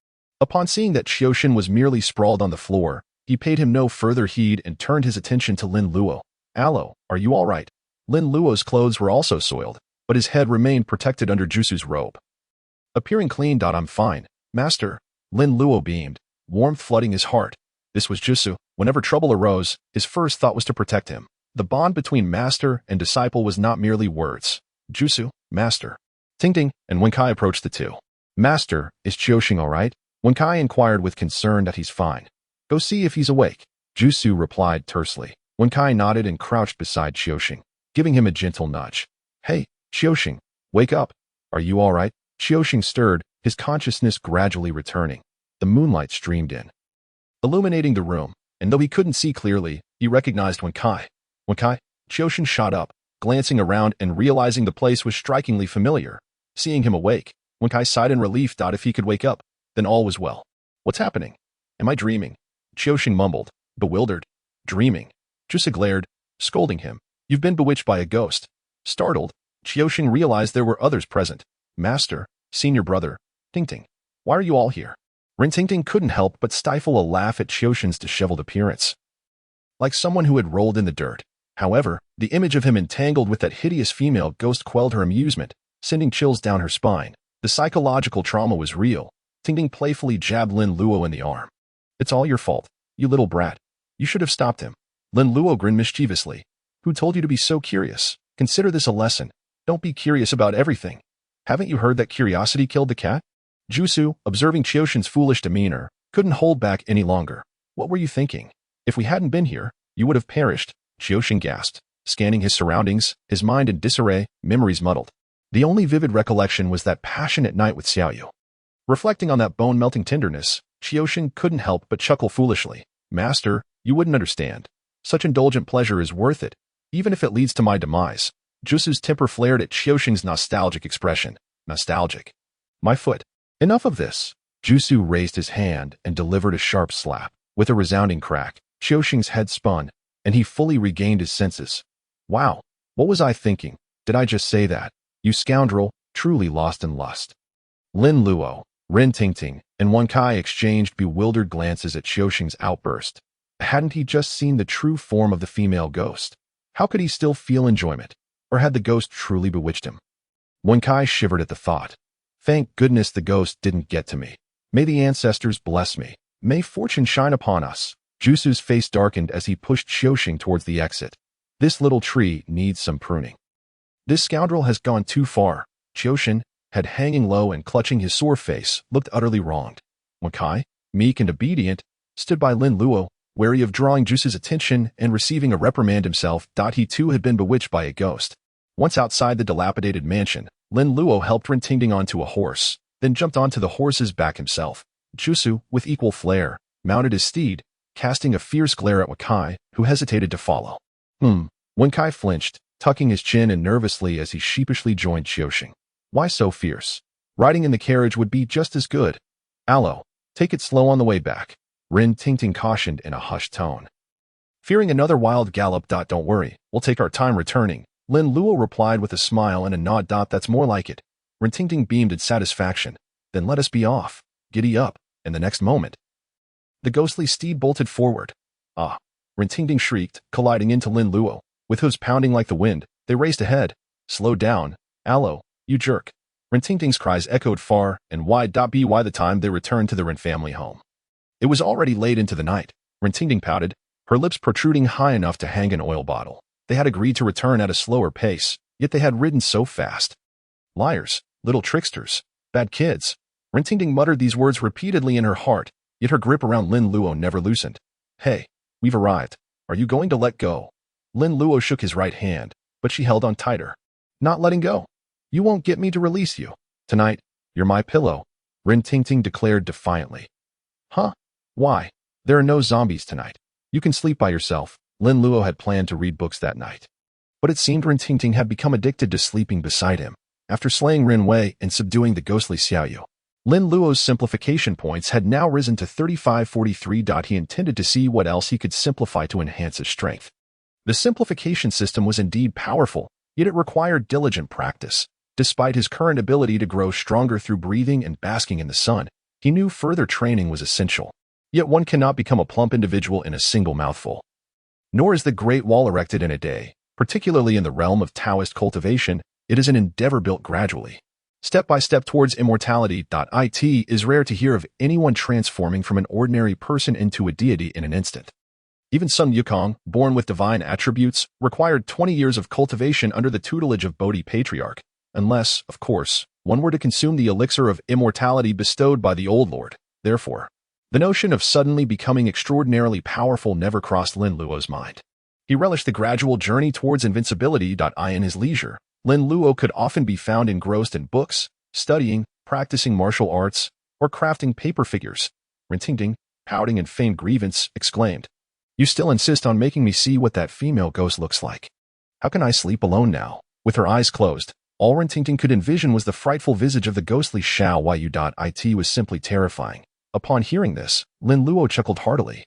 Upon seeing that Jiuxing was merely sprawled on the floor, he paid him no further heed and turned his attention to Lin Luo. Aloe, are you all right? Lin Luo's clothes were also soiled, but his head remained protected under Jusu's robe. Appearing clean. I'm fine, master. Lin Luo beamed, warmth flooding his heart. This was Jusu. Whenever trouble arose, his first thought was to protect him. The bond between master and disciple was not merely words. Jusu, master. Tingting and Wenkai approached the two. Master, is Jiuxing all right? Wenkai inquired with concern. That he's fine. Go see if he's awake. Jusu replied tersely. Wenkai nodded and crouched beside Jiuxing, giving him a gentle nudge. Hey, Jiuxing, wake up. Are you all right? Jiuxing stirred, his consciousness gradually returning. The moonlight streamed in, illuminating the room, and though he couldn't see clearly, he recognized Wenkai. Wenkai? Jiuxing shot up, glancing around and realizing the place was strikingly familiar. Seeing him awake, Wenkai sighed in relief. If he could wake up, then all was well. What's happening? Am I dreaming? Qiuxing mumbled, bewildered. Dreaming. Jusu glared, scolding him. You've been bewitched by a ghost. Startled, Qiuxing realized there were others present. Master, senior brother, Tingting. Why are you all here? Rin Tingting couldn't help but stifle a laugh at Qiuxing's disheveled appearance. Like someone who had rolled in the dirt. However, the image of him entangled with that hideous female ghost quelled her amusement, sending chills down her spine. The psychological trauma was real. Tingting playfully jabbed Lin Luo in the arm. It's all your fault, you little brat. You should have stopped him. Lin Luo grinned mischievously. Who told you to be so curious? Consider this a lesson. Don't be curious about everything. Haven't you heard that curiosity killed the cat? Jusu, observing Qiuxing's foolish demeanor, couldn't hold back any longer. What were you thinking? If we hadn't been here, you would have perished, Qiuxing gasped, scanning his surroundings, his mind in disarray, memories muddled. The only vivid recollection was that passionate night with Xiaoyu. Reflecting on that bone-melting tenderness, Qiuxing couldn't help but chuckle foolishly. Master, you wouldn't understand. Such indulgent pleasure is worth it, even if it leads to my demise. Jusu's temper flared at Qiuxing's nostalgic expression. Nostalgic. My foot. Enough of this. Jusu raised his hand and delivered a sharp slap. With a resounding crack, Qiuxing's head spun, and he fully regained his senses. Wow, what was I thinking? Did I just say that? You scoundrel, truly lost in lust. Lin Luo, Rin Tingting, and Wen Kai exchanged bewildered glances at Qiuxing's outburst. Hadn't he just seen the true form of the female ghost? How could he still feel enjoyment? Or had the ghost truly bewitched him? Wen Kai shivered at the thought. Thank goodness the ghost didn't get to me. May the ancestors bless me. May fortune shine upon us. Jusu's face darkened as he pushed Qiuxing towards the exit. This little tree needs some pruning. This scoundrel has gone too far. Qiuxing, head hanging low and clutching his sore face, looked utterly wronged. Wen Kai, meek and obedient, stood by Lin Luo, wary of drawing Jusu's attention and receiving a reprimand himself. He too had been bewitched by a ghost. Once outside the dilapidated mansion, Lin Luo helped Rin Tingting onto a horse, then jumped onto the horse's back himself. Jusu, with equal flair, mounted his steed, casting a fierce glare at Wen Kai, who hesitated to follow. Wen Kai flinched, tucking his chin in nervously as he sheepishly joined Qiuxing. Why so fierce? Riding in the carriage would be just as good. Allo, take it slow on the way back, Rin Tingting cautioned in a hushed tone. Fearing another wild gallop. Don't worry, we'll take our time returning, Lin Luo replied with a smile and a nod. That's more like it. Rin Tingting beamed in satisfaction. Then let us be off. Giddy up. And the next moment, the ghostly steed bolted forward. Ah! Rin Tingting shrieked, colliding into Lin Luo. With hooves pounding like the wind, they raced ahead. Slow down, Allo, you jerk. Rin Tingting's cries echoed far and wide. By the time they returned to the Rin family home, it was already late into the night. Rin Tingting pouted, her lips protruding high enough to hang an oil bottle. They had agreed to return at a slower pace, yet they had ridden so fast. Liars, little tricksters, bad kids. Rin Tingting muttered these words repeatedly in her heart, yet her grip around Lin Luo never loosened. Hey, we've arrived. Are you going to let go? Lin Luo shook his right hand, but she held on tighter. Not letting go. You won't get me to release you. Tonight, you're my pillow, Rin Tingting declared defiantly. Huh? Why? There are no zombies tonight. You can sleep by yourself. Lin Luo had planned to read books that night. But it seemed Rin Tingting had become addicted to sleeping beside him. After slaying Rin Wei and subduing the ghostly Xiaoyu, Lin Luo's simplification points had now risen to 3543. He intended to see what else he could simplify to enhance his strength. The simplification system was indeed powerful, yet it required diligent practice. Despite his current ability to grow stronger through breathing and basking in the sun, he knew further training was essential. Yet one cannot become a plump individual in a single mouthful. Nor is the Great Wall erected in a day, particularly in the realm of Taoist cultivation. It is an endeavor built gradually, step by step towards immortality. It is rare to hear of anyone transforming from an ordinary person into a deity in an instant. Even Sun Yukong, born with divine attributes, required 20 years of cultivation under the tutelage of Bodhi Patriarch, unless, of course, one were to consume the elixir of immortality bestowed by the Old Lord. Therefore, the notion of suddenly becoming extraordinarily powerful never crossed Lin Luo's mind. He relished the gradual journey towards invincibility. In his leisure, Lin Luo could often be found engrossed in books, studying, practicing martial arts, or crafting paper figures. Rin Tingting, pouting in feigned grievance, exclaimed, You still insist on making me see what that female ghost looks like. How can I sleep alone now? With her eyes closed, all Rin Tingting could envision was the frightful visage of the ghostly Xiao Yu. It was simply terrifying. Upon hearing this, Lin Luo chuckled heartily.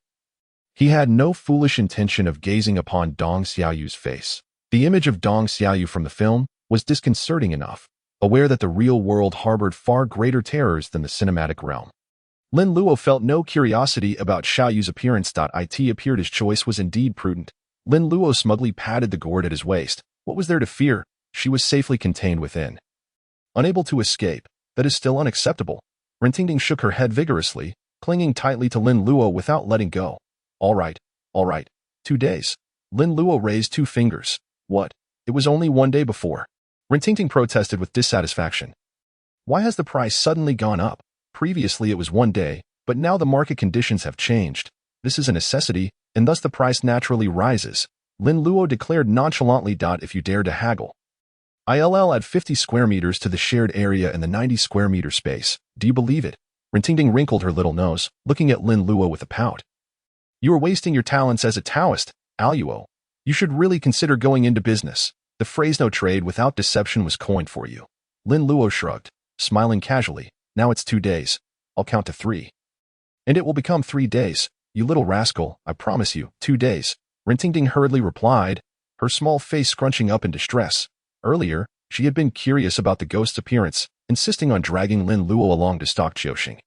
He had no foolish intention of gazing upon Dong Xiaoyu's face. The image of Dong Xiaoyu from the film was disconcerting enough, aware that the real world harbored far greater terrors than the cinematic realm. Lin Luo felt no curiosity about Xiaoyu's appearance. It appeared his choice was indeed prudent. Lin Luo smugly patted the gourd at his waist. What was there to fear? She was safely contained within. Unable to escape, that is still unacceptable. Rintingding shook her head vigorously, clinging tightly to Lin Luo without letting go. All right. 2 days. Lin Luo raised 2 fingers. What? It was only 1 day before. Rintingding protested with dissatisfaction. Why has the price suddenly gone up? Previously it was 1 day, but now the market conditions have changed. This is a necessity, and thus the price naturally rises. Lin Luo declared nonchalantly. If you dare to haggle. I'll add 50 square meters to the shared area in the 90 square meter space. Do you believe it? Rintingding wrinkled her little nose, looking at Lin Luo with a pout. You are wasting your talents as a Taoist, Luo. You should really consider going into business. The phrase no trade without deception was coined for you. Lin Luo shrugged, smiling casually. Now it's 2 days. I'll count to 3. And it will become 3 days. You little rascal, I promise you, 2 days. Rintingding hurriedly replied, her small face scrunching up in distress. Earlier, she had been curious about the ghost's appearance, insisting on dragging Lin Luo along to stalk Qiuxing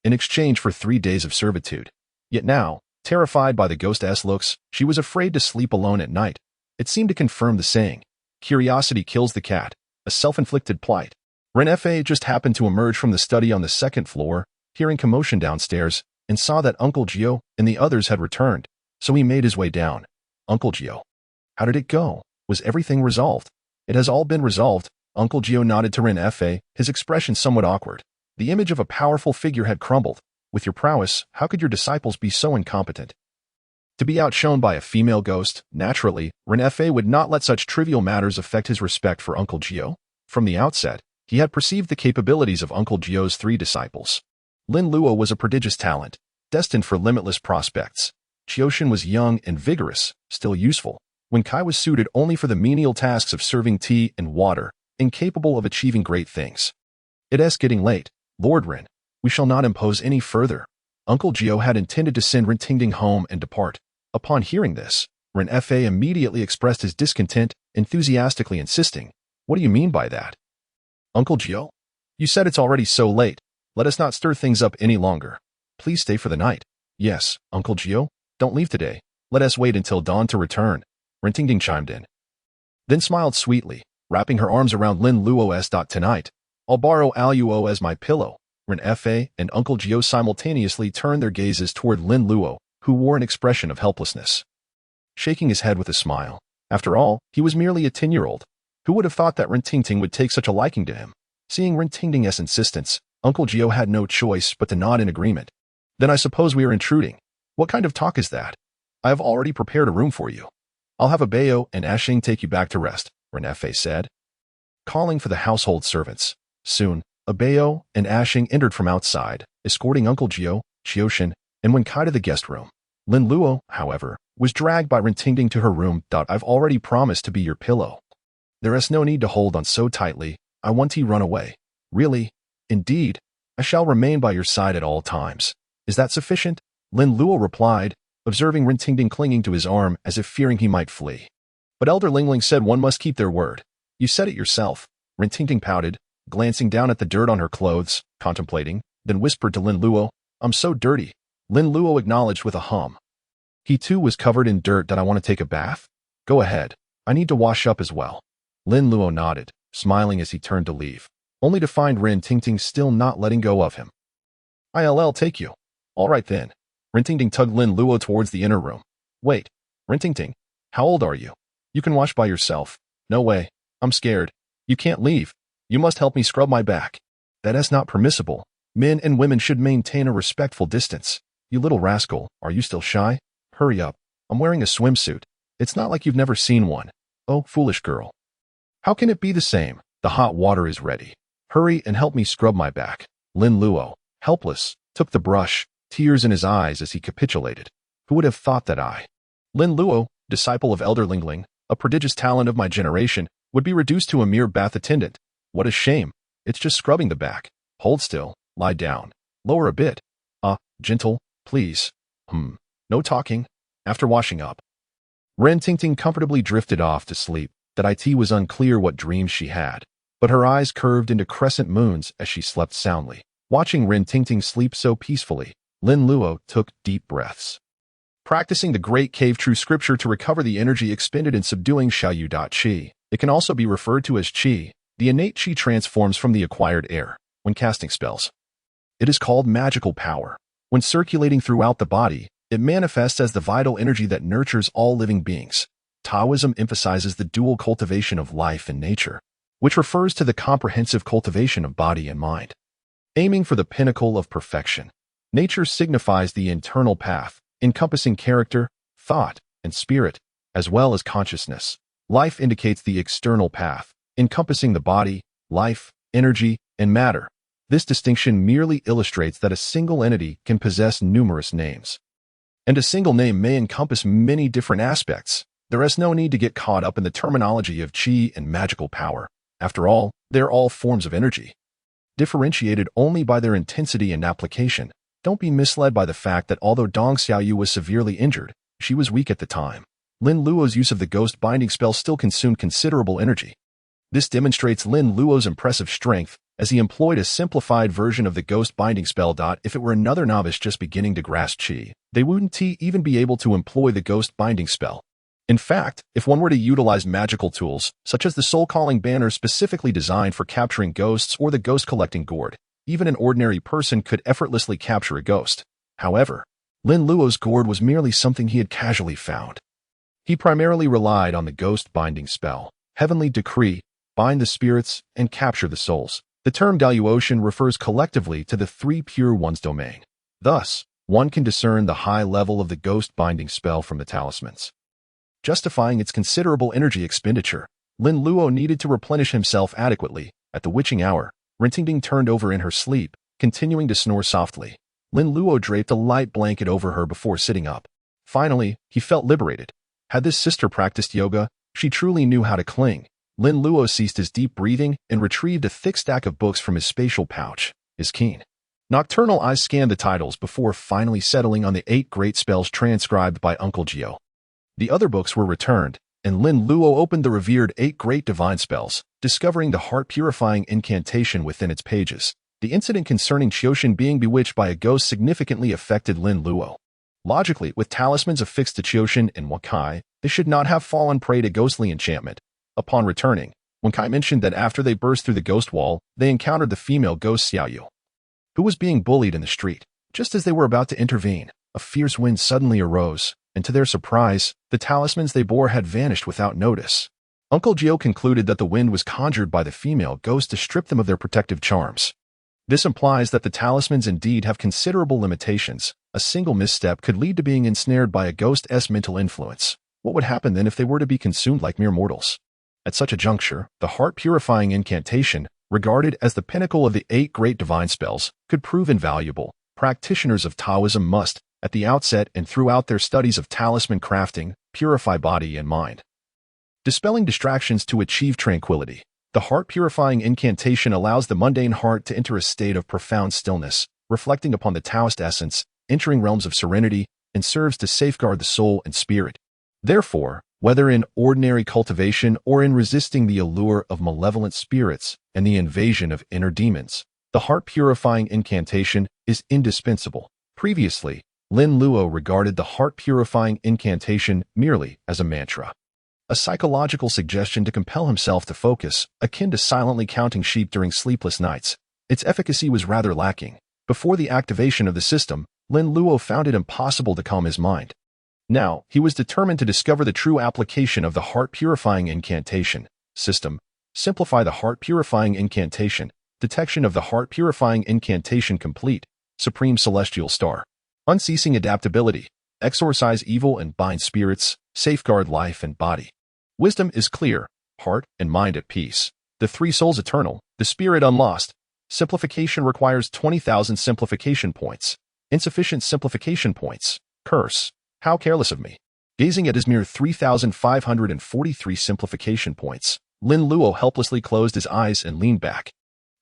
in exchange for 3 days of servitude. Yet now, terrified by the ghost's looks, she was afraid to sleep alone at night. It seemed to confirm the saying, curiosity kills the cat, a self-inflicted plight. Ren Fa just happened to emerge from the study on the 2nd floor, hearing commotion downstairs, and saw that Uncle Gio and the others had returned, so he made his way down. Uncle Gio. How did it go? Was everything resolved? It has all been resolved. Uncle Gio nodded to Ren Fa, his expression somewhat awkward. The image of a powerful figure had crumbled. With your prowess, how could your disciples be so incompetent? To be outshone by a female ghost, naturally, Ren Fa would not let such trivial matters affect his respect for Uncle Gio. From the outset, he had perceived the capabilities of Uncle Gio's 3 disciples. Lin Luo was a prodigious talent, destined for limitless prospects. Qiuxin was young and vigorous, still useful. When Kai was suited only for the menial tasks of serving tea and water, incapable of achieving great things. It is getting late, Lord Ren. We shall not impose any further. Uncle Gio had intended to send Rintingding home and depart. Upon hearing this, Ren Fa immediately expressed his discontent, enthusiastically insisting, what do you mean by that? Uncle Gio? You said it's already so late. Let us not stir things up any longer. Please stay for the night. Yes, Uncle Gio, don't leave today. Let us wait until dawn to return. Rintingding chimed in. Then smiled sweetly, wrapping her arms around Lin Luo's. Tonight, I'll borrow Luo as my pillow. Ren Fa and Uncle Gio simultaneously turned their gazes toward Lin Luo, who wore an expression of helplessness. Shaking his head with a smile. After all, he was merely a 10-year-old. Who would have thought that Rintingding would take such a liking to him? Seeing Rintingding's insistence, Uncle Gio had no choice but to nod in agreement. Then I suppose we are intruding. What kind of talk is that? I have already prepared a room for you. I'll have a Bao and Ashing take you back to rest, Ren Fa said, calling for the household servants. Soon, a Bao and Ashing entered from outside, escorting Uncle Gio, Qiuxin, and Wen Kai to the guest room. Lin Luo, however, was dragged by Rintingding to her room. I've already promised to be your pillow. There is no need to hold on so tightly. I want to run away. Really? Indeed. I shall remain by your side at all times. Is that sufficient? Lin Luo replied, observing Rintingding clinging to his arm as if fearing he might flee. But Elder Lingling said one must keep their word. You said it yourself. Rintingding pouted, glancing down at the dirt on her clothes, contemplating, then whispered to Lin Luo, I'm so dirty. Lin Luo acknowledged with a hum. He too was covered in dirt. Did I want to take a bath? Go ahead. I need to wash up as well. Lin Luo nodded, smiling as he turned to leave, only to find Rintingding still not letting go of him. I'll take you. All right then. Rintingding tugged Lin Luo towards the inner room. Wait, Rintingding, how old are you? You can wash by yourself. No way. I'm scared. You can't leave. You must help me scrub my back. That is not permissible. Men and women should maintain a respectful distance. You little rascal, are you still shy? Hurry up. I'm wearing a swimsuit. It's not like you've never seen one. Oh, foolish girl. How can it be the same? The hot water is ready. Hurry and help me scrub my back. Lin Luo, helpless, took the brush, tears in his eyes as he capitulated. Who would have thought that I, Lin Luo, disciple of Elder Lingling, a prodigious talent of my generation, would be reduced to a mere bath attendant? What a shame. It's just scrubbing the back. Hold still. Lie down. Lower a bit. Gentle, please. No talking. After washing up. Ren Tingting comfortably drifted off to sleep. That it was unclear what dreams she had, but her eyes curved into crescent moons as she slept soundly. Watching Ren Tingting sleep so peacefully, Lin Luo took deep breaths. Practicing the Great Cave True Scripture to recover the energy expended in subduing Xiaoyu Qi. It can also be referred to as Qi. The innate Qi transforms from the acquired air when casting spells. It is called magical power. When circulating throughout the body, it manifests as the vital energy that nurtures all living beings. Taoism emphasizes the dual cultivation of life and nature, which refers to the comprehensive cultivation of body and mind. Aiming for the pinnacle of perfection. Nature signifies the internal path, encompassing character, thought, and spirit, as well as consciousness. Life indicates the external path, encompassing the body, life, energy, and matter. This distinction merely illustrates that a single entity can possess numerous names. And a single name may encompass many different aspects. There is no need to get caught up in the terminology of Qi and magical power. After all, they're all forms of energy, differentiated only by their intensity and application. Don't be misled by the fact that although Dong Xiaoyu was severely injured, she was weak at the time. Lin Luo's use of the ghost binding spell still consumed considerable energy. This demonstrates Lin Luo's impressive strength, as he employed a simplified version of the ghost binding spell. If it were another novice just beginning to grasp Qi, they wouldn't even be able to employ the ghost binding spell. In fact, if one were to utilize magical tools, such as the soul-calling banner specifically designed for capturing ghosts or the ghost-collecting gourd, even an ordinary person could effortlessly capture a ghost. However, Lin Luo's gourd was merely something he had casually found. He primarily relied on the ghost binding spell, heavenly decree, bind the spirits, and capture the souls. The term Daluotian refers collectively to the three pure ones domain. Thus, one can discern the high level of the ghost binding spell from the talismans. Justifying its considerable energy expenditure, Lin Luo needed to replenish himself adequately. At the witching hour, Ren Tingting turned over in her sleep, continuing to snore softly. Lin Luo draped a light blanket over her before sitting up. Finally, he felt liberated. Had this sister practiced yoga, she truly knew how to cling. Lin Luo ceased his deep breathing and retrieved a thick stack of books from his spatial pouch. His keen, nocturnal eyes scanned the titles before finally settling on the 8 great spells transcribed by Uncle Gio. The other books were returned, and Lin Luo opened the revered 8 great divine spells, discovering the heart-purifying incantation within its pages. The incident concerning Qiuxian being bewitched by a ghost significantly affected Lin Luo. Logically, with talismans affixed to Qiuxian and Wakai, they should not have fallen prey to ghostly enchantment. Upon returning, Wakai mentioned that after they burst through the ghost wall, they encountered the female ghost Xiaoyu, who was being bullied in the street. Just as they were about to intervene, a fierce wind suddenly arose, and to their surprise, the talismans they bore had vanished without notice. Uncle Gio concluded that the wind was conjured by the female ghost to strip them of their protective charms. This implies that the talismans indeed have considerable limitations. A single misstep could lead to being ensnared by a ghost's mental influence. What would happen then if they were to be consumed like mere mortals? At such a juncture, the heart-purifying incantation, regarded as the pinnacle of the 8 great divine spells, could prove invaluable. Practitioners of Taoism must, at the outset and throughout their studies of talisman crafting, purify body and mind, dispelling distractions to achieve tranquility. The heart-purifying incantation allows the mundane heart to enter a state of profound stillness, reflecting upon the Taoist essence, entering realms of serenity, and serves to safeguard the soul and spirit. Therefore, whether in ordinary cultivation or in resisting the allure of malevolent spirits and the invasion of inner demons, the heart-purifying incantation is indispensable. Previously, Lin Luo regarded the heart-purifying incantation merely as a mantra, a psychological suggestion to compel himself to focus, akin to silently counting sheep during sleepless nights. Its efficacy was rather lacking. Before the activation of the system, Lin Luo found it impossible to calm his mind. Now, he was determined to discover the true application of the heart-purifying incantation system. Simplify the heart-purifying incantation. Detection of the heart-purifying incantation complete. Supreme Celestial Star. Unceasing adaptability. Exorcise evil and bind spirits. Safeguard life and body. Wisdom is clear. Heart and mind at peace. The 3 souls eternal. The spirit unlost. Simplification requires 20,000 simplification points. Insufficient simplification points. Curse. How careless of me. Gazing at his mere 3,543 simplification points, Lin Luo helplessly closed his eyes and leaned back.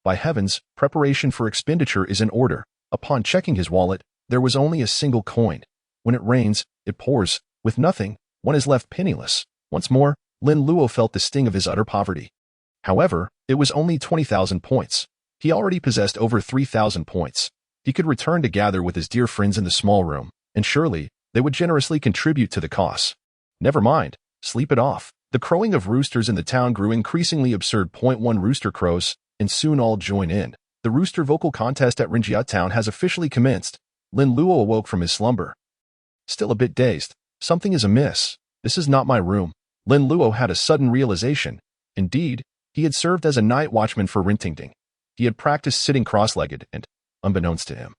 By heavens, preparation for expenditure is in order. Upon checking his wallet, There was only a single coin. When it rains, it pours. With nothing, one is left penniless. Once more, Lin Luo felt the sting of his utter poverty. However, it was only 20,000 points. He already possessed over 3,000 points. He could return to gather with his dear friends in the small room, and surely, they would generously contribute to the costs. Never mind, sleep it off. The crowing of roosters in the town grew increasingly absurd. One rooster crows, and soon all join in. The rooster vocal contest at Rinjia town has officially commenced. Lin Luo awoke from his slumber. Still a bit dazed. Something is amiss. This is not my room. Lin Luo had a sudden realization. Indeed, he had served as a night watchman for Rintingting. He had practiced sitting cross-legged and, unbeknownst to him,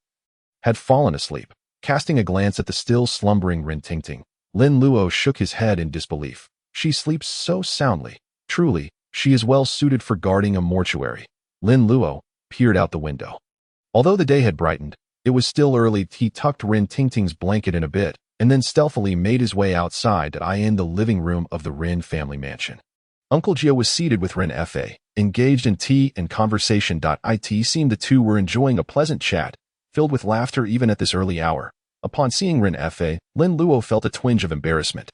had fallen asleep. Casting a glance at the still slumbering Rintingting, Lin Luo shook his head in disbelief. She sleeps so soundly. Truly, she is well suited for guarding a mortuary. Lin Luo peered out the window. Although the day had brightened, it was still early. He tucked Rintingting's blanket in a bit, and then stealthily made his way outside to eye in the living room of the Rin family mansion. Uncle Gio was seated with Rin Fa, engaged in tea and conversation. It seemed the two were enjoying a pleasant chat, filled with laughter even at this early hour. Upon seeing Rin Fa, Lin Luo felt a twinge of embarrassment.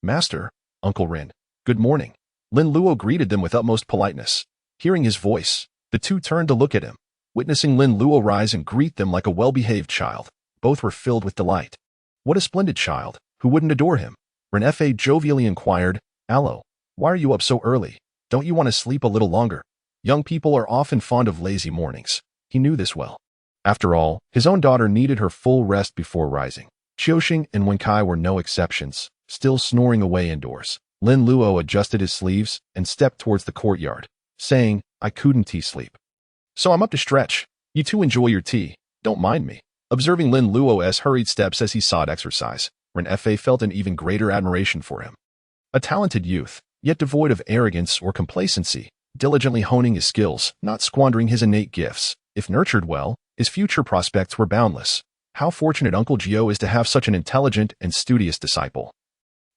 Master, Uncle Rin, good morning. Lin Luo greeted them with utmost politeness. Hearing his voice, the two turned to look at him. Witnessing Lin Luo rise and greet them like a well-behaved child, both were filled with delight. What a splendid child, who wouldn't adore him? Rin Fa jovially inquired, Allo, why are you up so early? Don't you want to sleep a little longer? Young people are often fond of lazy mornings. He knew this well. After all, his own daughter needed her full rest before rising. Qiuxing and Wenkai were no exceptions, still snoring away indoors. Lin Luo adjusted his sleeves and stepped towards the courtyard, saying, I couldn't sleep. So I'm up to stretch. You two enjoy your tea. Don't mind me. Observing Lin Luo's hurried steps as he sought exercise, Rin Fa felt an even greater admiration for him. A talented youth, yet devoid of arrogance or complacency, diligently honing his skills, not squandering his innate gifts. If nurtured well, his future prospects were boundless. How fortunate Uncle Gio is to have such an intelligent and studious disciple.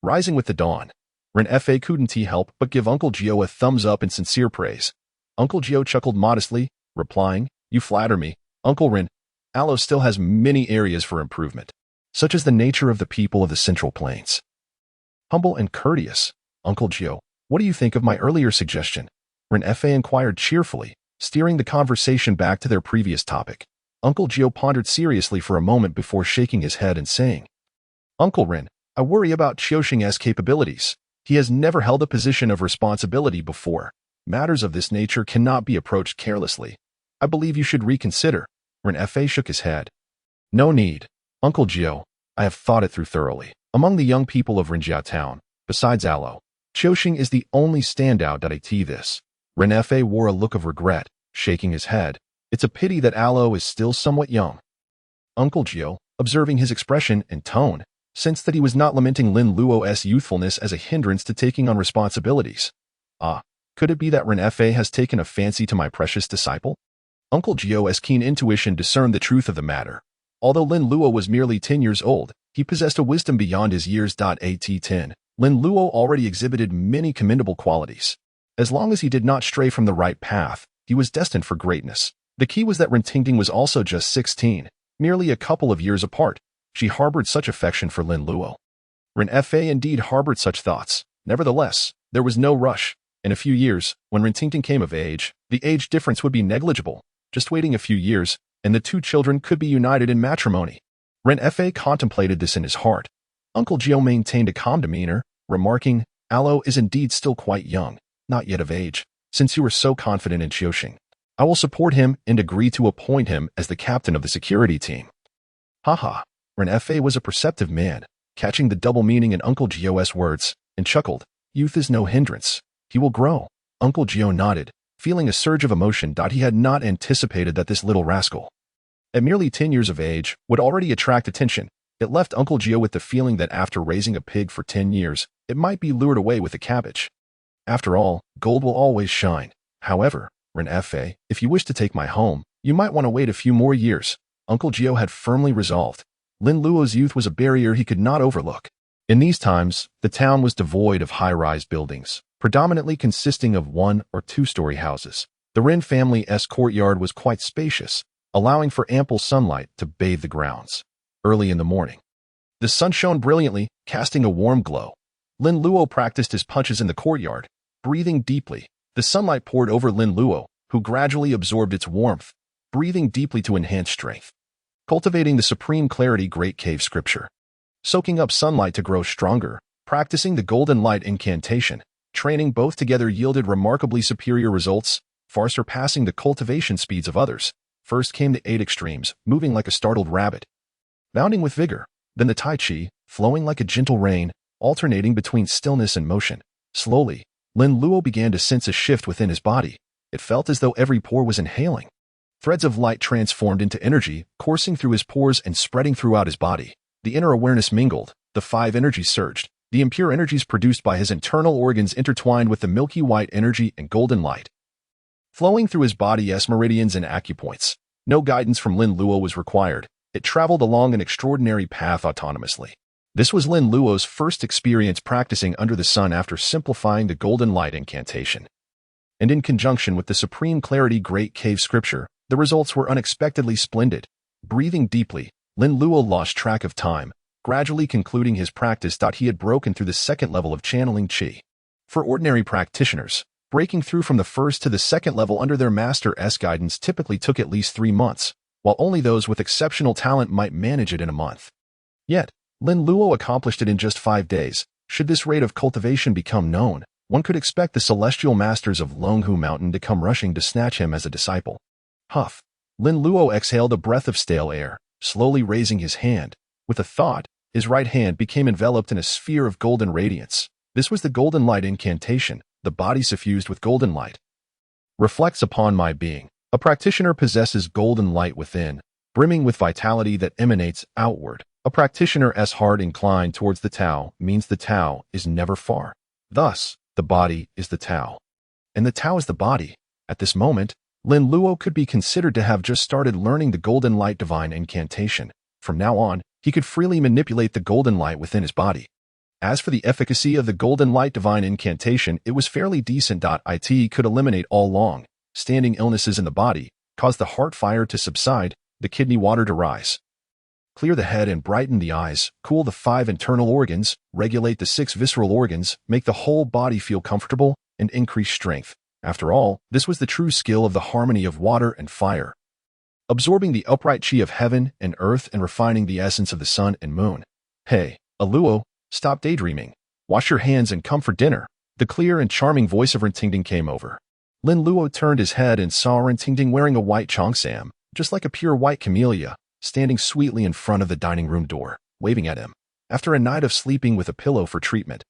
Rising with the dawn, Rin Fa couldn't help but give Uncle Gio a thumbs up in sincere praise. Uncle Gio chuckled modestly, replying, You flatter me, Uncle Rin. Allo still has many areas for improvement, such as the nature of the people of the Central Plains. Humble and courteous, Uncle Gio, what do you think of my earlier suggestion? Rin Fa inquired cheerfully, steering the conversation back to their previous topic. Uncle Gio pondered seriously for a moment before shaking his head and saying, Uncle Rin, I worry about Qiuxing's capabilities. He has never held a position of responsibility before. Matters of this nature cannot be approached carelessly. I believe you should reconsider. Rin Fa shook his head. No need. Uncle Gio, I have thought it through thoroughly. Among the young people of Rinjia town, besides Allo, Qiuxing is the only standout. This. Rin Fa wore a look of regret, shaking his head. It's a pity that Allo is still somewhat young. Uncle Gio, observing his expression and tone, sensed that he was not lamenting Lin Luo's youthfulness as a hindrance to taking on responsibilities. Could it be that Rin Fa has taken a fancy to my precious disciple? Uncle Gio's keen intuition discerned the truth of the matter. Although Lin Luo was merely 10 years old, he possessed a wisdom beyond his years. At 10, Lin Luo already exhibited many commendable qualities. As long as he did not stray from the right path, he was destined for greatness. The key was that Rintingting was also just 16, merely a couple of years apart. She harbored such affection for Lin Luo. Rin Fa indeed harbored such thoughts. Nevertheless, there was no rush. In a few years, when Rintingting came of age, the age difference would be negligible. Just waiting a few years, and the two children could be united in matrimony. Rin Fa contemplated this in his heart. Uncle Gio maintained a calm demeanor, remarking, Allo is indeed still quite young, not yet of age. Since you are so confident in Qiuxing, I will support him and agree to appoint him as the captain of the security team. Haha. Rin Fa was a perceptive man, catching the double meaning in Uncle Gio's words, and chuckled. Youth is no hindrance. He will grow. Uncle Gio nodded, feeling a surge of emotion. He had not anticipated that this little rascal, at merely 10 years of age, would already attract attention. It left Uncle Gio with the feeling that after raising a pig for 10 years, it might be lured away with a cabbage. After all, gold will always shine. However, Rin Fa, if you wish to take my home, you might want to wait a few more years. Uncle Gio had firmly resolved. Lin Luo's youth was a barrier he could not overlook. In these times, the town was devoid of high-rise buildings, predominantly consisting of 1- or 2-story houses. The Rin family's courtyard was quite spacious, allowing for ample sunlight to bathe the grounds. early in the morning. The sun shone brilliantly, casting a warm glow. Lin Luo practiced his punches in the courtyard, breathing deeply. The sunlight poured over Lin Luo, who gradually absorbed its warmth, breathing deeply to enhance strength. Cultivating the supreme clarity great cave scripture. Soaking up sunlight to grow stronger, practicing the golden light incantation, training both together yielded remarkably superior results, far surpassing the cultivation speeds of others. First came the 8 extremes, moving like a startled rabbit, bounding with vigor, then the Tai Chi, flowing like a gentle rain, alternating between stillness and motion. Slowly, Lin Luo began to sense a shift within his body. It felt as though every pore was inhaling. Threads of light transformed into energy, coursing through his pores and spreading throughout his body. The inner awareness mingled, the 5 energies surged. The impure energies produced by his internal organs intertwined with the milky white energy and golden light, flowing through his body as meridians and acupoints. No guidance from Lin Luo was required. It traveled along an extraordinary path autonomously. This was Lin Luo's first experience practicing under the sun after simplifying the golden light incantation. And in conjunction with the supreme clarity great cave scripture, the results were unexpectedly splendid. Breathing deeply, Lin Luo lost track of time, gradually concluding his practice. He had broken through the second level of channeling qi. For ordinary practitioners, breaking through from the first to the second level under their master's guidance typically took at least 3 months, while only those with exceptional talent might manage it in a month. Yet, Lin Luo accomplished it in just 5 days. Should this rate of cultivation become known, one could expect the celestial masters of Longhu Mountain to come rushing to snatch him as a disciple. Huff. Lin Luo exhaled a breath of stale air, slowly raising his hand. With a thought, his right hand became enveloped in a sphere of golden radiance. This was the golden light incantation, the body suffused with golden light. Reflects upon my being. A practitioner possesses golden light within, brimming with vitality that emanates outward. A practitioner's heart inclined towards the Tao means the Tao is never far. Thus, the body is the Tao, and the Tao is the body. At this moment, Lin Luo could be considered to have just started learning the golden light divine incantation. From now on, he could freely manipulate the golden light within his body. As for the efficacy of the golden light divine incantation, it was fairly decent. It could eliminate all long-standing illnesses in the body, cause the heart fire to subside, the kidney water to rise, clear the head and brighten the eyes, cool the 5 internal organs, regulate the 6 visceral organs, make the whole body feel comfortable, and increase strength. After all, this was the true skill of the harmony of water and fire, absorbing the upright chi of heaven and earth and refining the essence of the sun and moon. Hey, Luo, stop daydreaming. Wash your hands and come for dinner. The clear and charming voice of Rintingting came over. Lin Luo turned his head and saw Rintingting wearing a white cheongsam, just like a pure white camellia, standing sweetly in front of the dining room door, waving at him. After a night of sleeping with a pillow for treatment,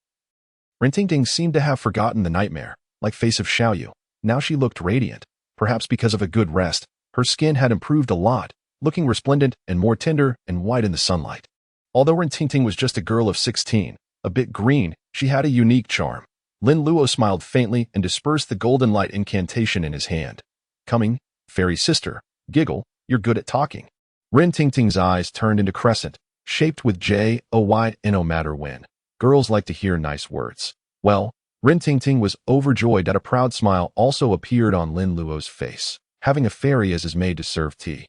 Rintingting seemed to have forgotten the nightmare, like face of Xiaoyu. Now she looked radiant, perhaps because of a good rest. Her skin had improved a lot, looking resplendent and more tender and white in the sunlight. Although Rintingting was just a girl of 16, a bit green, she had a unique charm. Lin Luo smiled faintly and dispersed the golden light incantation in his hand. Coming, fairy sister, giggle, you're good at talking. Rintingting's eyes turned into crescent, shaped with J-O-Y, no matter when. Girls like to hear nice words. Well, Rintingting was overjoyed that a proud smile also appeared on Lin Luo's face. Having a fairy as his maid to serve tea,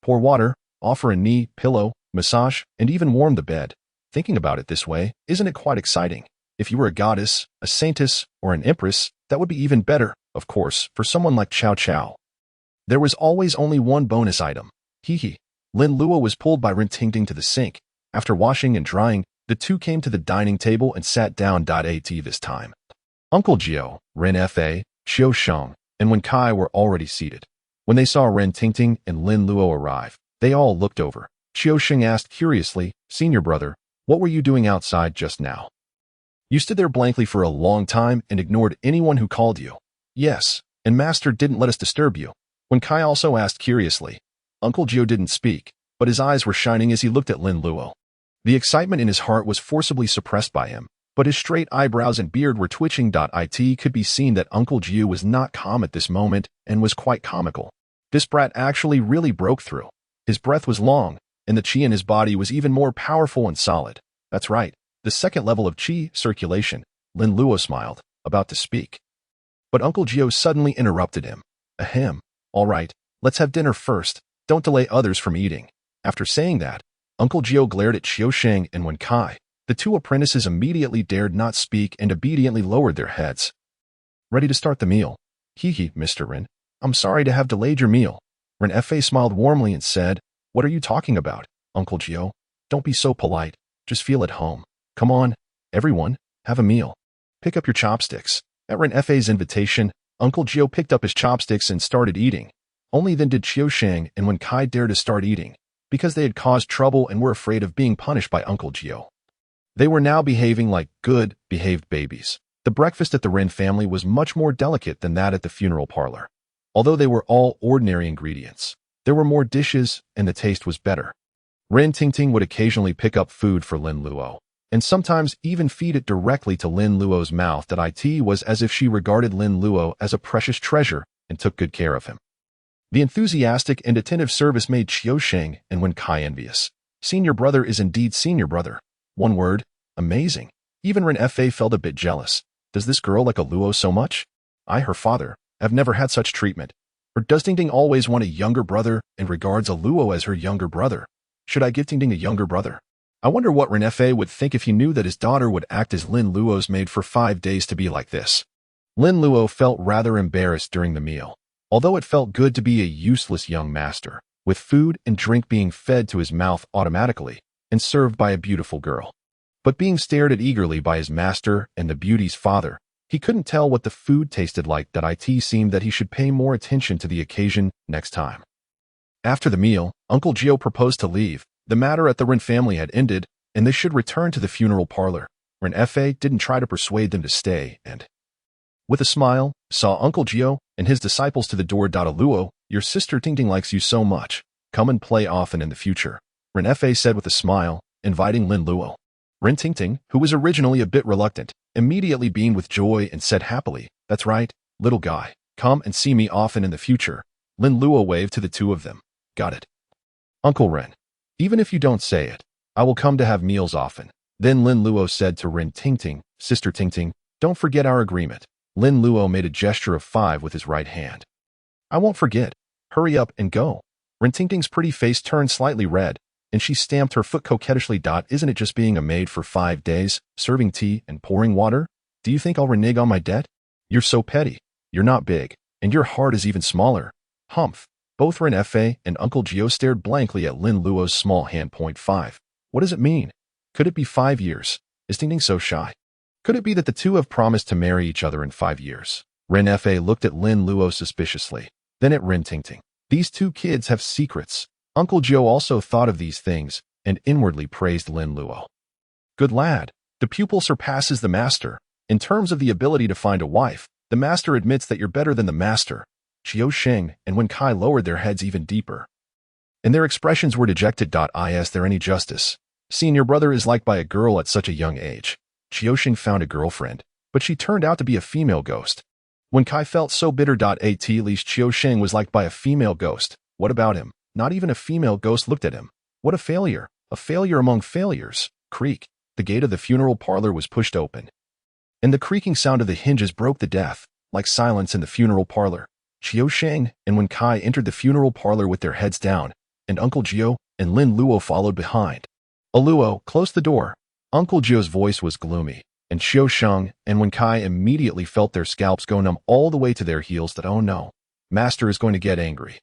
pour water, offer a knee, pillow, massage, and even warm the bed. Thinking about it this way, isn't it quite exciting? If you were a goddess, a saintess, or an empress, that would be even better, of course, for someone like Chow Chow. There was always only one bonus item. Hee. Lin Luo was pulled by Rintingting to the sink. After washing and drying, the two came to the dining table and sat down. At this time, Uncle Jiao, Ren Fa, Xiao Sheng, and Wen Kai were already seated. When they saw Rintingting and Lin Luo arrive, they all looked over. Xiao Sheng asked curiously, Senior brother, what were you doing outside just now? You stood there blankly for a long time and ignored anyone who called you. Yes, and Master didn't let us disturb you. Wen Kai also asked curiously. Uncle Jiao didn't speak, but his eyes were shining as he looked at Lin Luo. The excitement in his heart was forcibly suppressed by him, but his straight eyebrows and beard were twitching. It could be seen that Uncle Jiao was not calm at this moment and was quite comical. This brat actually really broke through. His breath was long, and the qi in his body was even more powerful and solid. That's right, the second level of qi circulation. Lin Luo smiled, about to speak. But Uncle Jiao suddenly interrupted him. Ahem. All right, let's have dinner first. Don't delay others from eating. After saying that, Uncle Gio glared at Qiu Sheng and Wen Kai. The two apprentices immediately dared not speak and obediently lowered their heads. Ready to start the meal. Hee, Mr. Ren. I'm sorry to have delayed your meal. Ren Fa smiled warmly and said, What are you talking about, Uncle Gio? Don't be so polite. Just feel at home. Come on, everyone, have a meal. Pick up your chopsticks. At Ren Fa's invitation, Uncle Gio picked up his chopsticks and started eating. Only then did Qiu Sheng and Wen Kai dare to start eating, because they had caused trouble and were afraid of being punished by Uncle Gio. They were now behaving like good, behaved babies. The breakfast at the Ren family was much more delicate than that at the funeral parlor. Although they were all ordinary ingredients, there were more dishes and the taste was better. Ren Tingting would occasionally pick up food for Lin Luo, and sometimes even feed it directly to Lin Luo's mouth. That it was as if she regarded Lin Luo as a precious treasure and took good care of him. The enthusiastic and attentive service made Qiu Sheng and Wen Kai envious. Senior brother is indeed senior brother. One word, amazing. Even Ren Fa felt a bit jealous. Does this girl like a Luo so much? I, her father, have never had such treatment. Or does Ting Ting always want a younger brother and regards a Luo as her younger brother? Should I give Ting Ting a younger brother? I wonder what Ren Fa would think if he knew that his daughter would act as Lin Luo's maid for 5 days to be like this. Lin Luo felt rather embarrassed during the meal. Although it felt good to be a useless young master, with food and drink being fed to his mouth automatically and served by a beautiful girl. But being stared at eagerly by his master and the beauty's father, he couldn't tell what the food tasted like. That it seemed that he should pay more attention to the occasion next time. After the meal, Uncle Gio proposed to leave. The matter at the Ren family had ended, and they should return to the funeral parlor. Ren Fa didn't try to persuade them to stay and, with a smile, saw Uncle Gio and his disciples to the door. Luo, your sister Ting Ting likes you so much. Come and play often in the future, Ren Fa said with a smile, inviting Lin Luo. Ren Ting Ting, who was originally a bit reluctant, immediately beamed with joy and said happily, That's right, little guy. Come and see me often in the future. Lin Luo waved to the two of them. Got it. Uncle Ren. Even if you don't say it, I will come to have meals often. Then Lin Luo said to Ren Ting Ting, Sister Ting Ting, don't forget our agreement. Lin Luo made a gesture of 5 with his right hand. I won't forget. Hurry up and go. Ren Ting Ting's pretty face turned slightly red, and she stamped her foot coquettishly. Isn't it just being a maid for 5 days, serving tea and pouring water? Do you think I'll renege on my debt? You're so petty. You're not big, and your heart is even smaller. Humph. Both Ren Fa and Uncle Gio stared blankly at Lin Luo's small hand. 5. What does it mean? Could it be 5 years? Is Ting Ting so shy? Could it be that the two have promised to marry each other in 5 years? Ren Fa looked at Lin Luo suspiciously, then at Ren Ting Ting. These two kids have secrets. Uncle Gio also thought of these things and inwardly praised Lin Luo. Good lad. The pupil surpasses the master. In terms of the ability to find a wife, the master admits that you're better than the master. Qiu Sheng and Wen Kai lowered their heads even deeper, and their expressions were dejected. Is there any justice? Senior brother is liked by a girl at such a young age. Qiu Sheng found a girlfriend, but she turned out to be a female ghost. Wen Kai felt so bitter. At least Qiu Sheng was liked by a female ghost. What about him? Not even a female ghost looked at him. What a failure. A failure among failures. Creak. The gate of the funeral parlor was pushed open, and the creaking sound of the hinges broke the death, like silence in the funeral parlor. Qiu Sheng and Wen Kai entered the funeral parlor with their heads down, and Uncle Gio and Lin Luo followed behind. Luo, close the door. Uncle Gio's voice was gloomy, and Qiu Sheng and Wen Kai immediately felt their scalps go numb all the way to their heels. Oh no, Master is going to get angry.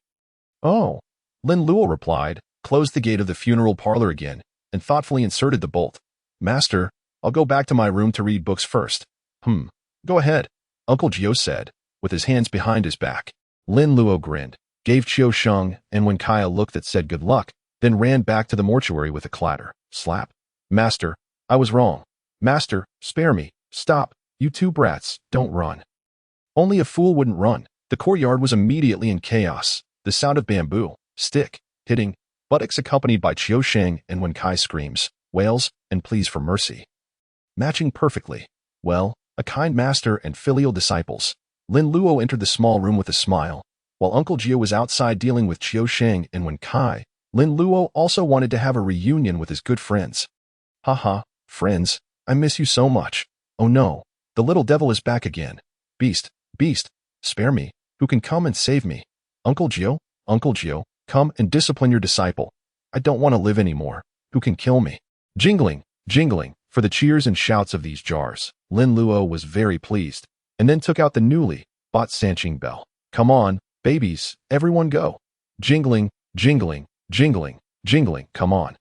Oh, Lin Luo replied, closed the gate of the funeral parlor again, and thoughtfully inserted the bolt. Master, I'll go back to my room to read books first. Go ahead, Uncle Gio said, with his hands behind his back. Lin Luo grinned, gave Qiu Sheng and Wen Kai a look that said good luck, then ran back to the mortuary with a clatter. Slap. Master, I was wrong. Master, spare me. Stop. You two brats, don't run. Only a fool wouldn't run. The courtyard was immediately in chaos. The sound of bamboo, stick, hitting, buttocks accompanied by Qiu Sheng and Wen Kai screams, wails, and pleas for mercy. Matching perfectly. Well, a kind master and filial disciples. Lin Luo entered the small room with a smile. While Uncle Gio was outside dealing with Qiu Sheng and Wen Kai, Lin Luo also wanted to have a reunion with his good friends. Haha, friends, I miss you so much. Oh no, the little devil is back again. Beast, spare me. Who can come and save me? Uncle Gio, come and discipline your disciple. I don't want to live anymore. Who can kill me? Jingling, jingling, for the cheers and shouts of these jars, Lin Luo was very pleased, and then took out the newly bought Sanqing bell. Come on, babies, everyone go. Jingling, jingling, jingling, jingling, come on.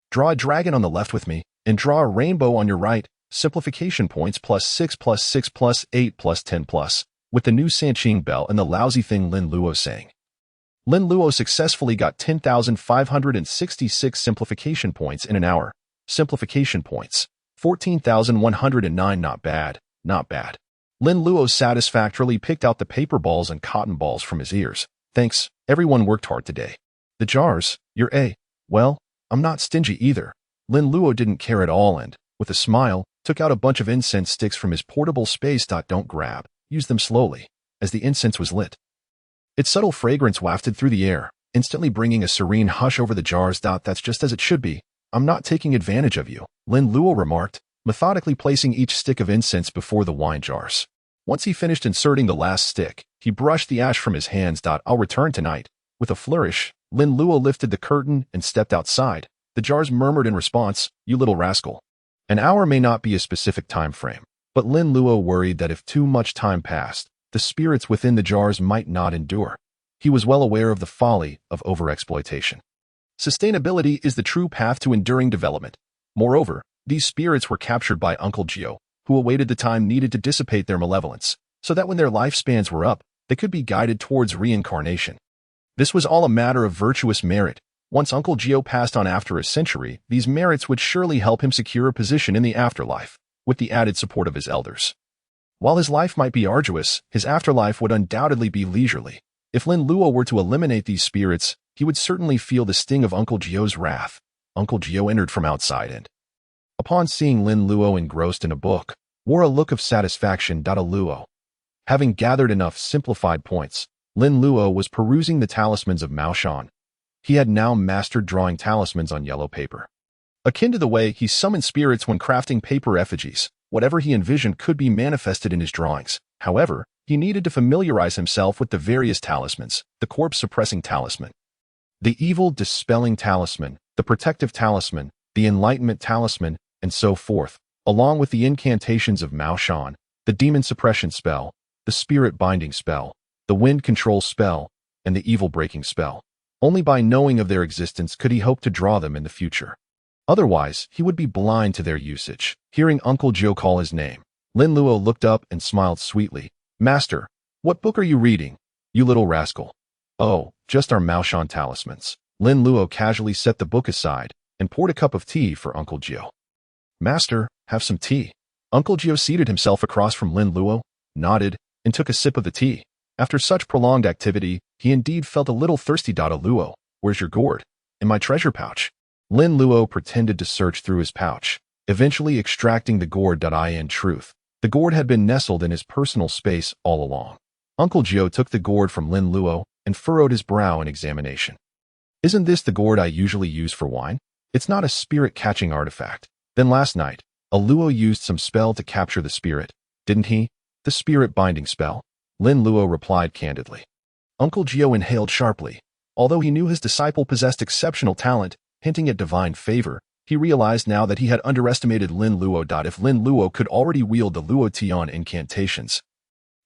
Draw a dragon on the left with me, and draw a rainbow on your right. Simplification points +6 +6 +8 +10 plus, with the new Sanqing bell and the lousy thing Lin Luo sang. Lin Luo successfully got 10,566 simplification points in an hour. Simplification points. 14,109. Not bad, not bad. Lin Luo satisfactorily picked out the paper balls and cotton balls from his ears. Thanks, everyone worked hard today. The jars, you're A. Well, I'm not stingy either. Lin Luo didn't care at all and, with a smile, took out a bunch of incense sticks from his portable space. Don't grab, use them slowly, as the incense was lit. Its subtle fragrance wafted through the air, instantly bringing a serene hush over the jars. That's just as it should be. I'm not taking advantage of you, Lin Luo remarked, methodically placing each stick of incense before the wine jars. Once he finished inserting the last stick, he brushed the ash from his hands. I'll return tonight. With a flourish, Lin Luo lifted the curtain and stepped outside. The jars murmured in response, "You little rascal." An hour may not be a specific time frame, but Lin Luo worried that if too much time passed, the spirits within the jars might not endure. He was well aware of the folly of overexploitation. Sustainability is the true path to enduring development. Moreover, these spirits were captured by Uncle Gio, who awaited the time needed to dissipate their malevolence, so that when their lifespans were up, they could be guided towards reincarnation. This was all a matter of virtuous merit. Once Uncle Gio passed on after a century, these merits would surely help him secure a position in the afterlife, with the added support of his elders. While his life might be arduous, his afterlife would undoubtedly be leisurely. If Lin Luo were to eliminate these spirits, he would certainly feel the sting of Uncle Gio's wrath. Uncle Gio entered from outside and, upon seeing Lin Luo engrossed in a book, wore a look of satisfaction. Luo. Having gathered enough simplified points, Lin Luo was perusing the talismans of Mao Shan. He had now mastered drawing talismans on yellow paper. Akin to the way he summoned spirits when crafting paper effigies, whatever he envisioned could be manifested in his drawings. However, he needed to familiarize himself with the various talismans, the corpse-suppressing talisman, the evil-dispelling talisman, the protective talisman, the enlightenment talisman, and so forth, along with the incantations of Mao Shan, the demon suppression spell, the spirit binding spell, the wind control spell, and the evil breaking spell. Only by knowing of their existence could he hope to draw them in the future. Otherwise, he would be blind to their usage. Hearing Uncle Gio call his name, Lin Luo looked up and smiled sweetly. "Master, what book are you reading, you little rascal?" "Oh, just our Mao Shan talismans." Lin Luo casually set the book aside and poured a cup of tea for Uncle Gio. "Master, have some tea." Uncle Gio seated himself across from Lin Luo, nodded, and took a sip of the tea. After such prolonged activity, he indeed felt a little thirsty. Luo, where's your gourd? In my treasure pouch. Lin Luo pretended to search through his pouch, eventually extracting the gourd. In truth, the gourd had been nestled in his personal space all along. Uncle Gio took the gourd from Lin Luo and furrowed his brow in examination. "Isn't this the gourd I usually use for wine? It's not a spirit-catching artifact. Then last night, a Luo used some spell to capture the spirit, didn't he? The spirit-binding spell?" Lin Luo replied candidly. Uncle Gio inhaled sharply. Although he knew his disciple possessed exceptional talent, hinting at divine favor, he realized now that he had underestimated Lin Luo. If Lin Luo could already wield the Luo Tian incantations,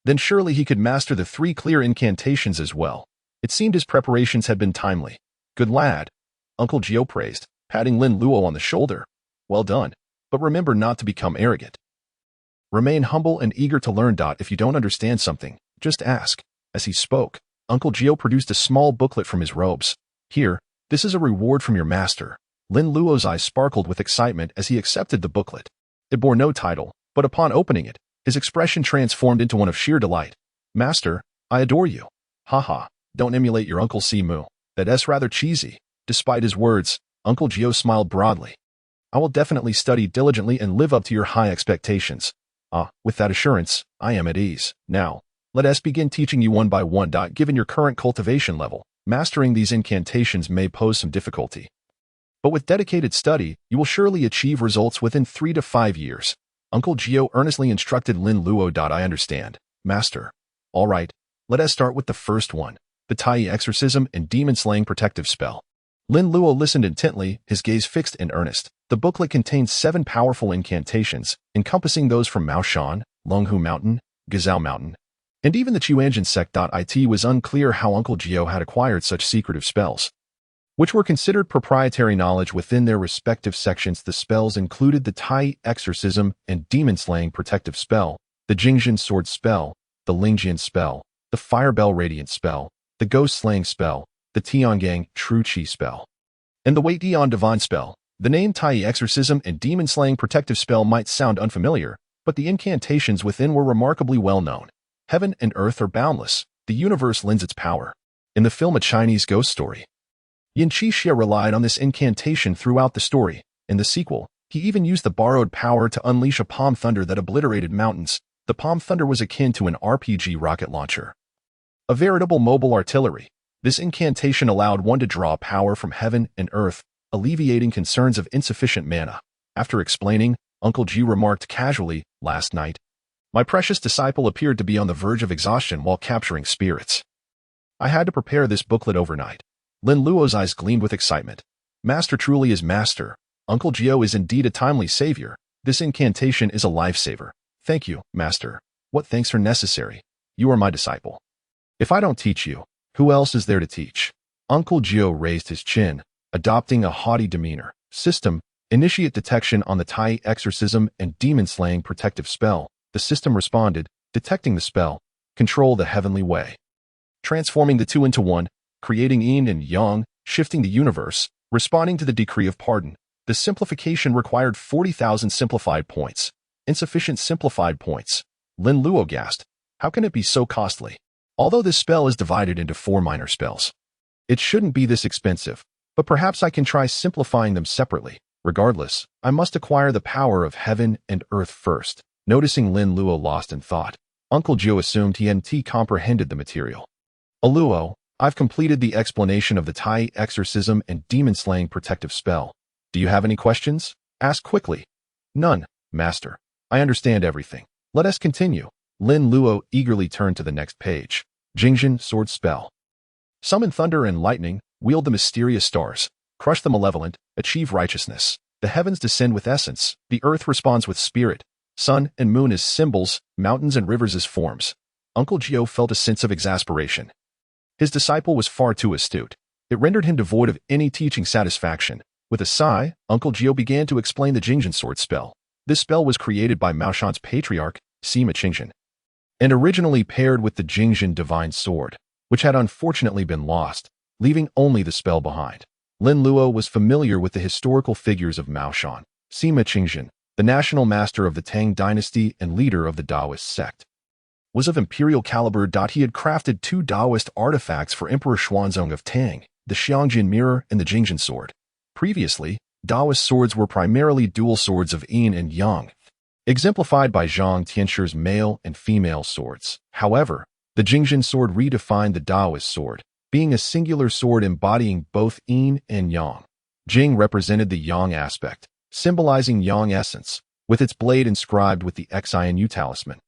then surely he could master the 3 clear incantations as well. It seemed his preparations had been timely. "Good lad," Uncle Gio praised, patting Lin Luo on the shoulder. "Well done, but remember not to become arrogant. Remain humble and eager to learn. If you don't understand something, just ask." As he spoke, Uncle Gio produced a small booklet from his robes. "Here, this is a reward from your master." Lin Luo's eyes sparkled with excitement as he accepted the booklet. It bore no title, but upon opening it, his expression transformed into one of sheer delight. "Master, I adore you." "Haha, don't emulate your Uncle Simu. That's rather cheesy." Despite his words, Uncle Gio smiled broadly. "I will definitely study diligently and live up to your high expectations." With that assurance, I am at ease. Now, let us begin teaching you one by one. Given your current cultivation level, mastering these incantations may pose some difficulty. But with dedicated study, you will surely achieve results within 3 to 5 years. Uncle Gio earnestly instructed Lin Luo. "I understand, Master." "All right, let us start with the first one, the Tai exorcism and demon slaying protective spell." Lin Luo listened intently, his gaze fixed and earnest. The booklet contained 7 powerful incantations, encompassing those from Maoshan, Longhu Mountain, Gazao Mountain, and even the Chuanjin sect. It was unclear how Uncle Gio had acquired such secretive spells, which were considered proprietary knowledge within their respective sections. The spells included the Tai Exorcism and Demon-Slaying Protective Spell, the Jingjin Sword Spell, the Lingjian Spell, the Firebell Radiant Spell, the Ghost-Slaying Spell, the Tiangang True Qi Spell, and the Wei Dian Divine Spell. The name Tai Exorcism and Demon-Slaying Protective Spell might sound unfamiliar, but the incantations within were remarkably well known. Heaven and earth are boundless. The universe lends its power. In the film A Chinese Ghost Story, Yin Qixia relied on this incantation throughout the story. In the sequel, he even used the borrowed power to unleash a palm thunder that obliterated mountains. The palm thunder was akin to an RPG rocket launcher, a veritable mobile artillery. This incantation allowed one to draw power from heaven and earth, alleviating concerns of insufficient mana. After explaining, Uncle Ji remarked casually, "Last night, my precious disciple appeared to be on the verge of exhaustion while capturing spirits. I had to prepare this booklet overnight." Lin Luo's eyes gleamed with excitement. Master truly is master. Uncle Gio is indeed a timely savior. This incantation is a lifesaver. Thank you, master. What thanks are necessary? You are my disciple. If I don't teach you, who else is there to teach? Uncle Gio raised his chin, adopting a haughty demeanor. System, initiate detection on the Tai Exorcism and Demon-Slaying Protective Spell. The system responded, detecting the spell. Control the heavenly way, transforming the two into one, creating yin and yang, shifting the universe, responding to the decree of pardon. The simplification required 40,000 simplified points. Insufficient simplified points. Lin Luo gasped. How can it be so costly? Although this spell is divided into 4 minor spells, it shouldn't be this expensive, but perhaps I can try simplifying them separately. Regardless, I must acquire the power of heaven and earth first. Noticing Lin Luo lost in thought, Uncle Gio assumed he hadn't comprehended the material. Luo, I've completed the explanation of the Tai Exorcism and Demon-Slaying Protective Spell. Do you have any questions? Ask quickly. None, master. I understand everything. Let us continue. Lin Luo eagerly turned to the next page. Jingjin Sword Spell. Summon thunder and lightning, wield the mysterious stars, crush the malevolent, achieve righteousness. The heavens descend with essence, the earth responds with spirit. Sun and moon as symbols, mountains and rivers as forms. Uncle Gio felt a sense of exasperation. His disciple was far too astute. It rendered him devoid of any teaching satisfaction. With a sigh, Uncle Gio began to explain the Jingjin Sword Spell. This spell was created by Maoshan's patriarch, Sima Qingjin, and originally paired with the Jingjin Divine Sword, which had unfortunately been lost, leaving only the spell behind. Lin Luo was familiar with the historical figures of Maoshan. Sima Qingjin, the national master of the Tang dynasty and leader of the Taoist sect, was of imperial caliber. He had crafted 2 Taoist artifacts for Emperor Xuanzong of Tang, the Xiangjin Mirror and the Jingjin Sword. Previously, Taoist swords were primarily dual swords of yin and yang, exemplified by Zhang Tianshi's male and female swords. However, the Jingjin Sword redefined the Taoist sword, being a singular sword embodying both yin and yang. Jing represented the yang aspect, symbolizing yang essence, with its blade inscribed with the XINU talisman,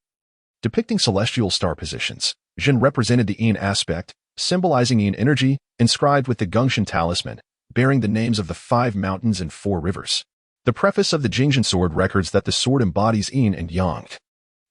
depicting celestial star positions. Jin represented the yin aspect, symbolizing yin energy, inscribed with the Gongxian talisman, bearing the names of the 5 mountains and 4 rivers. The preface of the Jingjin Sword records that the sword embodies yin and yang,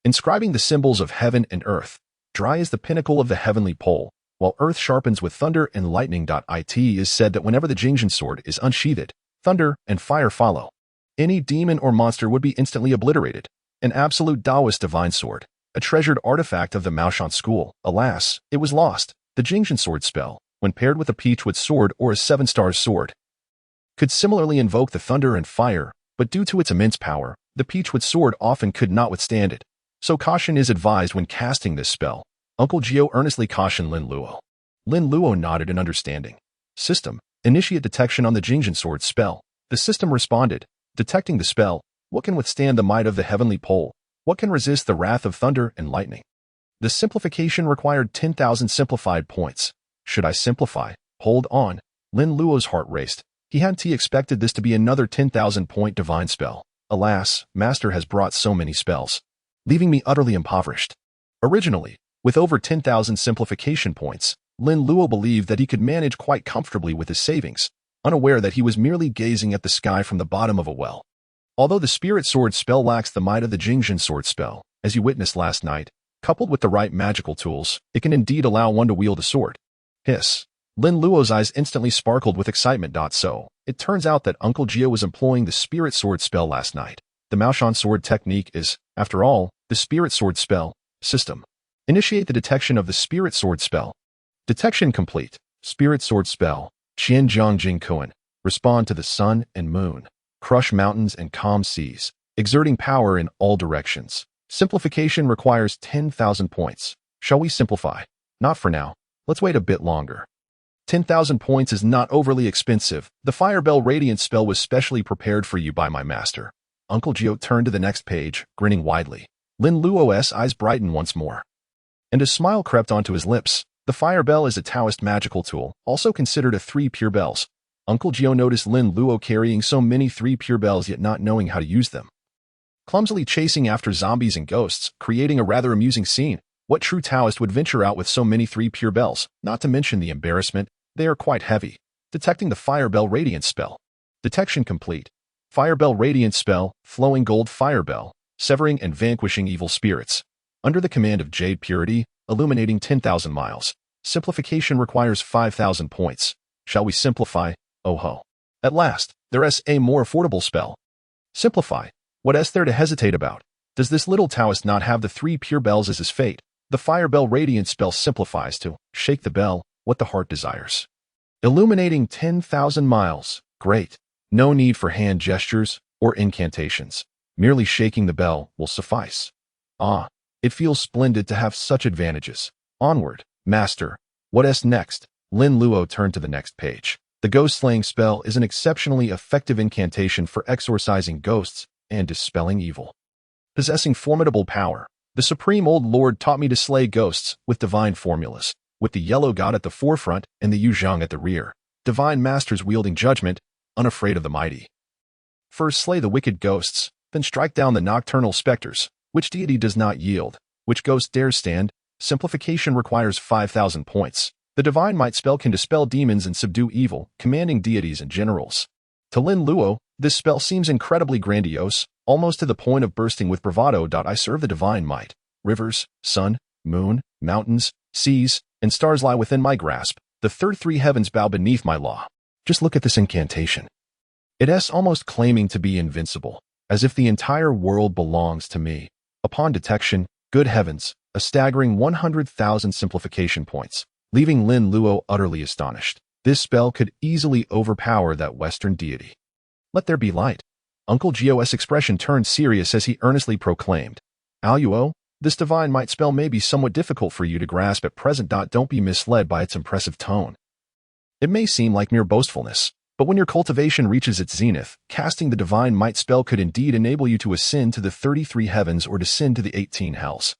inscribing the symbols of heaven and earth. Dry is the pinnacle of the heavenly pole, while earth sharpens with thunder and lightning. It is said that whenever the Jingjin Sword is unsheathed, thunder and fire follow. Any demon or monster would be instantly obliterated. An absolute Taoist divine sword, a treasured artifact of the Maoshan school. Alas, it was lost. The Jingjin Sword spell, when paired with a Peachwood sword or a 7-star sword, could similarly invoke the thunder and fire, but due to its immense power, the Peachwood sword often could not withstand it. So caution is advised when casting this spell. Uncle Gio earnestly cautioned Lin Luo. Lin Luo nodded in understanding. System, initiate detection on the Jingjin Sword spell. The system responded, detecting the spell. What can withstand the might of the heavenly pole? What can resist the wrath of thunder and lightning? The simplification required 10,000 simplified points. Should I simplify? Hold on. Lin Luo's heart raced. He hadn't expected this to be another 10,000 point divine spell. Alas, Master has brought so many spells, leaving me utterly impoverished. Originally, with over 10,000 simplification points, Lin Luo believed that he could manage quite comfortably with his savings. unaware that he was merely gazing at the sky from the bottom of a well. Although the Spirit Sword spell lacks the might of the Jingjin Sword spell, as you witnessed last night, coupled with the right magical tools, it can indeed allow one to wield a sword. Hiss. Lin Luo's eyes instantly sparkled with excitement. So, it turns out that Uncle Gio was employing the Spirit Sword spell last night. The Maoshan Sword technique is, after all, the Spirit Sword spell system. Initiate the detection of the Spirit Sword spell. Detection complete. Spirit Sword spell. Qian Zhang Jing Kuan. Respond to the sun and moon. Crush mountains and calm seas, exerting power in all directions. Simplification requires 10,000 points. Shall we simplify? Not for now. Let's wait a bit longer. 10,000 points is not overly expensive. The Firebell Radiant spell was specially prepared for you by my master. Uncle Gio turned to the next page, grinning widely. Lin Luo's eyes brightened once more, and a smile crept onto his lips. The Firebell is a Taoist magical tool, also considered a 3 pure bells. Uncle Gio noticed Lin Luo carrying so many 3 pure bells yet not knowing how to use them. Clumsily chasing after zombies and ghosts, creating a rather amusing scene. What true Taoist would venture out with so many 3 pure bells? Not to mention the embarrassment, they are quite heavy. Detecting the Firebell Radiant spell. Detection complete. Firebell Radiant spell, flowing gold Firebell, severing and vanquishing evil spirits. Under the command of Jade Purity, illuminating 10,000 miles. Simplification requires 5,000 points. Shall we simplify? Oh ho. At last, there's a more affordable spell. Simplify. What is there to hesitate about? Does this little Taoist not have the 3 pure bells as his fate? The Firebell Radiant spell simplifies to shake the bell, what the heart desires. Illuminating 10,000 miles. Great. No need for hand gestures or incantations. Merely shaking the bell will suffice. Ah, it feels splendid to have such advantages. Onward, master. What's next? Lin Luo turned to the next page. The ghost-slaying spell is an exceptionally effective incantation for exorcising ghosts and dispelling evil. Possessing formidable power, the Supreme Old Lord taught me to slay ghosts with divine formulas, with the Yellow God at the forefront and the Yuzhang at the rear. Divine masters wielding judgment, unafraid of the mighty. First slay the wicked ghosts, then strike down the nocturnal specters. Which deity does not yield? Which ghost dares stand? Simplification requires 5,000 points. The divine might spell can dispel demons and subdue evil, commanding deities and generals. To Lin Luo, this spell seems incredibly grandiose, almost to the point of bursting with bravado. I serve the divine might. Rivers, sun, moon, mountains, seas, and stars lie within my grasp. The third 3 heavens bow beneath my law. Just look at this incantation. It's almost claiming to be invincible, as if the entire world belongs to me. Upon detection, good heavens, a staggering 100,000 simplification points, leaving Lin Luo utterly astonished. This spell could easily overpower that Western deity. Let there be light. Uncle Gio's expression turned serious as he earnestly proclaimed. Aluo, this divine might spell may be somewhat difficult for you to grasp at present. Don't be misled by its impressive tone. It may seem like mere boastfulness, but when your cultivation reaches its zenith, casting the divine might spell could indeed enable you to ascend to the 33 heavens or descend to the 18 hells.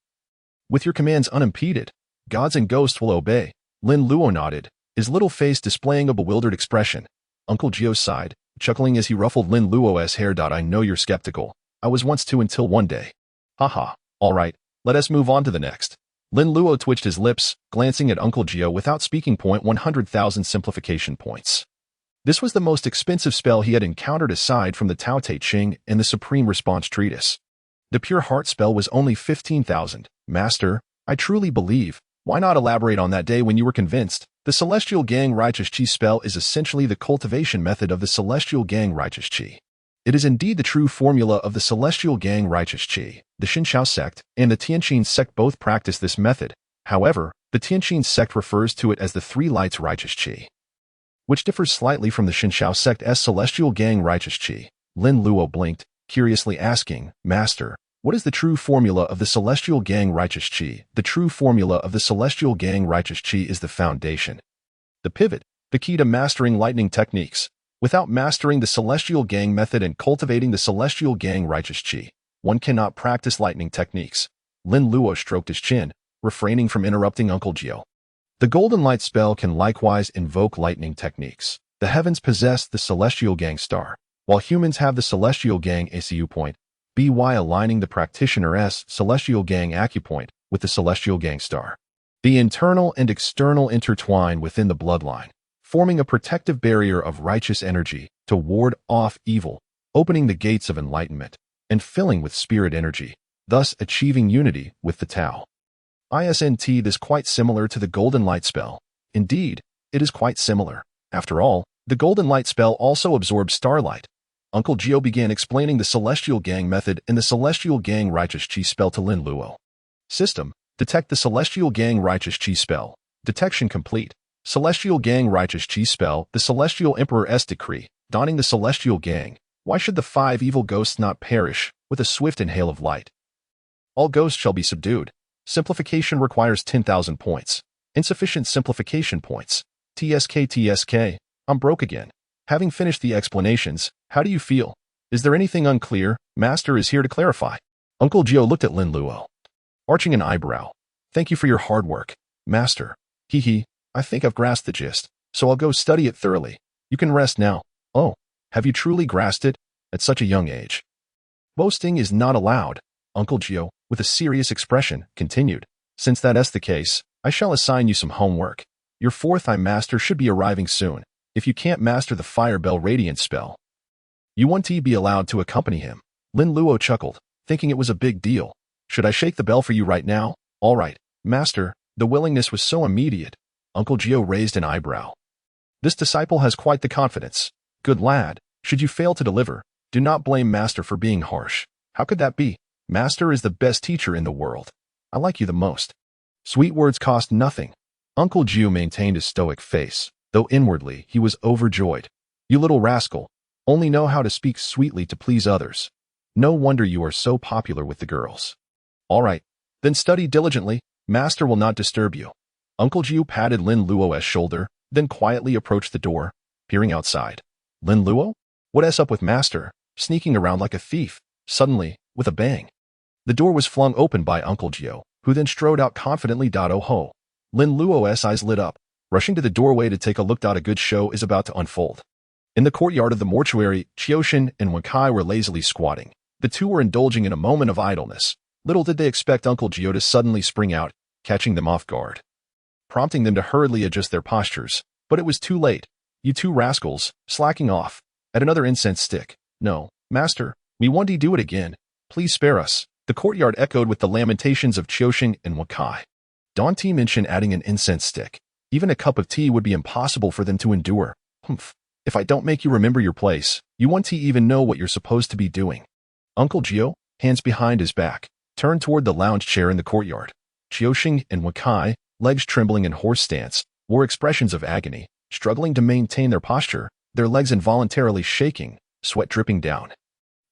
With your commands unimpeded, gods and ghosts will obey. Lin Luo nodded, his little face displaying a bewildered expression. Uncle Gio sighed, chuckling as he ruffled Lin Luo's hair. I know you're skeptical. I was once too until one day. Haha, all right, let us move on to the next. Lin Luo twitched his lips, glancing at Uncle Gio without speaking. 100,000 simplification points. This was the most expensive spell he had encountered aside from the Tao Te Ching and the Supreme Response Treatise. The Pure Heart spell was only 15,000. Master, I truly believe. Why not elaborate on that day when you were convinced? The Celestial Gang Righteous Chi spell is essentially the cultivation method of the Celestial Gang Righteous Chi. It is indeed the true formula of the Celestial Gang Righteous Chi. The Xinshao sect and the Tianqin sect both practice this method. However, the Tianqin sect refers to it as the Three Lights Righteous Chi, which differs slightly from the Xinshao sect's Celestial Gang Righteous Chi. Lin Luo blinked, curiously asking, Master, what is the true formula of the Celestial Gang Righteous Chi? The true formula of the Celestial Gang Righteous Chi is the foundation, the pivot, the key to mastering lightning techniques. Without mastering the Celestial Gang method and cultivating the Celestial Gang Righteous Chi, one cannot practice lightning techniques. Lin Luo stroked his chin, refraining from interrupting Uncle Gio. The Golden Light spell can likewise invoke lightning techniques. The heavens possess the Celestial Gang star, while humans have the Celestial Gang ACU point, by aligning the practitioner's Celestial Gang acupoint with the Celestial Gang star. The internal and external intertwine within the bloodline, forming a protective barrier of righteous energy to ward off evil, opening the gates of enlightenment, and filling with spirit energy, thus achieving unity with the Tao. Isn't this quite similar to the golden light spell? Indeed, it is quite similar. After all, the golden light spell also absorbs starlight. Uncle Gio began explaining the Celestial Gang method in the Celestial Gang Righteous Chi spell to Lin Luo. System: detect the Celestial Gang Righteous Chi spell. Detection complete. Celestial Gang Righteous Chi spell, the Celestial Emperor's decree, dawning the Celestial Gang. Why should the 5 evil ghosts not perish with a swift inhale of light? All ghosts shall be subdued. Simplification requires 10,000 points. Insufficient simplification points. TSK. I'm broke again. Having finished the explanations, how do you feel? Is there anything unclear? Master is here to clarify. Uncle Gio looked at Lin Luo, arching an eyebrow. Thank you for your hard work, Master. I think I've grasped the gist, so I'll go study it thoroughly. You can rest now. Oh, have you truly grasped it? At such a young age. Boasting is not allowed. Uncle Gio, with a serious expression, continued. Since that is the case, I shall assign you some homework. Your 4th eye master should be arriving soon. If you can't master the Fire Bell Radiance spell, you want to be allowed to accompany him. Lin Luo chuckled, thinking it was a big deal. Should I shake the bell for you right now? All right, Master. The willingness was so immediate. Uncle Gio raised an eyebrow. This disciple has quite the confidence. Good lad. Should you fail to deliver, do not blame Master for being harsh. How could that be? Master is the best teacher in the world. I like you the most. Sweet words cost nothing. Uncle Gio maintained a stoic face, though inwardly he was overjoyed. You little rascal, only know how to speak sweetly to please others. No wonder you are so popular with the girls. All right, then study diligently. Master will not disturb you. Uncle Gio patted Lin Luo's shoulder, then quietly approached the door, peering outside. Lin Luo? What's up with Master? Sneaking around like a thief. Suddenly, with a bang, the door was flung open by Uncle Gio, who then strode out confidently. Oh ho! Lin Luo's eyes lit up, rushing to the doorway to take a look. A good show is about to unfold. In the courtyard of the mortuary, Qiuxin and Wenkai were lazily squatting. The two were indulging in a moment of idleness. Little did they expect Uncle Gio to suddenly spring out, catching them off guard, prompting them to hurriedly adjust their postures. But it was too late. You two rascals, slacking off. At another incense stick. No, Master, we want to do it again. Please spare us. The courtyard echoed with the lamentations of Qiuxin and Wenkai. Don't mention adding an incense stick. Even a cup of tea would be impossible for them to endure. Humph. If I don't make you remember your place, you want to even know what you're supposed to be doing. Uncle Gio, hands behind his back, turned toward the lounge chair in the courtyard. Qiuxin and Wenkai, legs trembling in horse stance, wore expressions of agony, struggling to maintain their posture, their legs involuntarily shaking, sweat dripping down.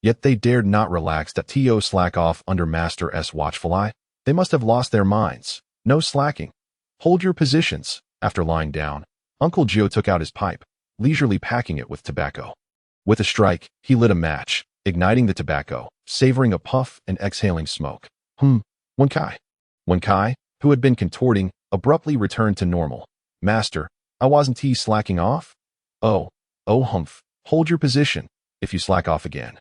Yet they dared not relax that to slack off under Master's watchful eye. They must have lost their minds. No slacking. Hold your positions. After lying down, Uncle Gio took out his pipe, leisurely packing it with tobacco. With a strike, he lit a match, igniting the tobacco, savoring a puff and exhaling smoke. Wenkai, who had been contorting, abruptly returned to normal. Master, I wasn't slacking off? Oh, humph. Hold your position. If you slack off again,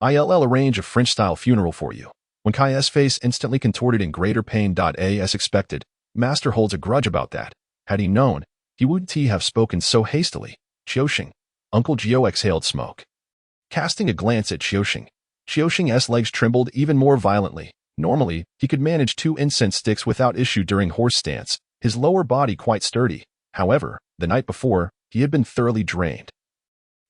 I'll arrange a French-style funeral for you. Wenkai's face instantly contorted in greater pain. As expected, Master holds a grudge about that. Had he known, he wouldn't have spoken so hastily. Qiuxin. Uncle Gio exhaled smoke, casting a glance at Qiuxin. Qiuxin's legs trembled even more violently. Normally, he could manage 2 incense sticks without issue during horse stance, his lower body quite sturdy. However, the night before, he had been thoroughly drained,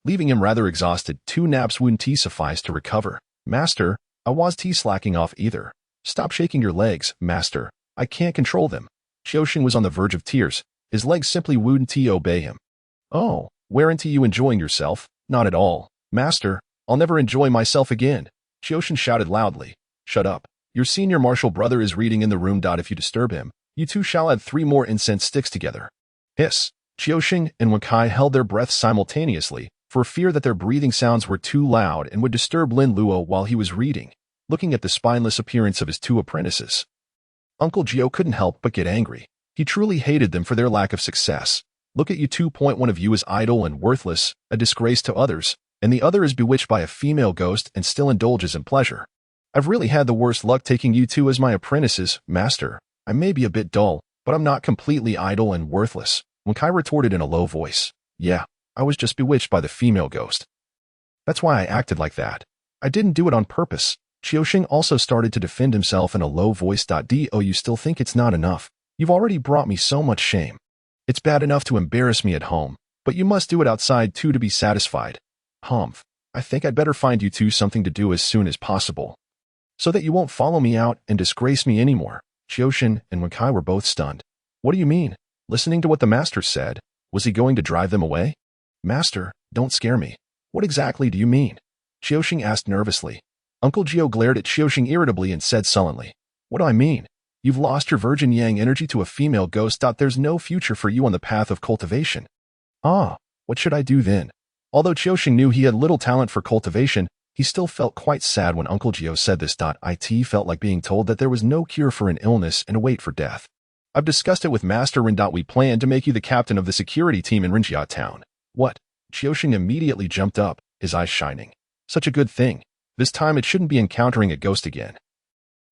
leaving him rather exhausted. 2 naps wouldn't suffice to recover. Master, I wasn't slacking off either. Stop shaking your legs, Master. I can't control them. Qiuxin was on the verge of tears. His legs simply wouldn't obey him. Oh, weren't you enjoying yourself? Not at all. Master, I'll never enjoy myself again. Qiuxin shouted loudly. Shut up. Your senior martial brother is reading in the room. If you disturb him, you two shall add 3 more incense sticks together. Hiss. Qiuxin and Wenkai held their breaths simultaneously, for fear that their breathing sounds were too loud and would disturb Lin Luo while he was reading, looking at the spineless appearance of his 2 apprentices. Uncle Gio couldn't help but get angry. He truly hated them for their lack of success. Look at you two. One of you is idle and worthless, a disgrace to others, and the other is bewitched by a female ghost and still indulges in pleasure. I've really had the worst luck taking you two as my apprentices, Master. I may be a bit dull, but I'm not completely idle and worthless. When Kai retorted in a low voice, "Yeah, I was just bewitched by the female ghost. That's why I acted like that. I didn't do it on purpose." Qiusheng also started to defend himself in a low voice. "Do you still think it's not enough? You've already brought me so much shame. It's bad enough to embarrass me at home, but you must do it outside too to be satisfied. Humph, I think I'd better find you two something to do as soon as possible, so that you won't follow me out and disgrace me anymore." Qiusheng and Wen Kai were both stunned. What do you mean? Listening to what the master said, was he going to drive them away? "Master, don't scare me. What exactly do you mean?" Qiusheng asked nervously. Uncle Gio glared at Qiusheng irritably and said sullenly, "What do I mean? You've lost your virgin yang energy to a female ghost. There's no future for you on the path of cultivation." "Ah, what should I do then?" Although Qiusheng knew he had little talent for cultivation, he still felt quite sad when Uncle Gio said this. It felt like being told that there was no cure for an illness and a wait for death. "I've discussed it with Master Ren. We plan to make you the captain of the security team in Rinjia Town." "What?" Qiusheng immediately jumped up, his eyes shining. "Such a good thing. This time it shouldn't be encountering a ghost again."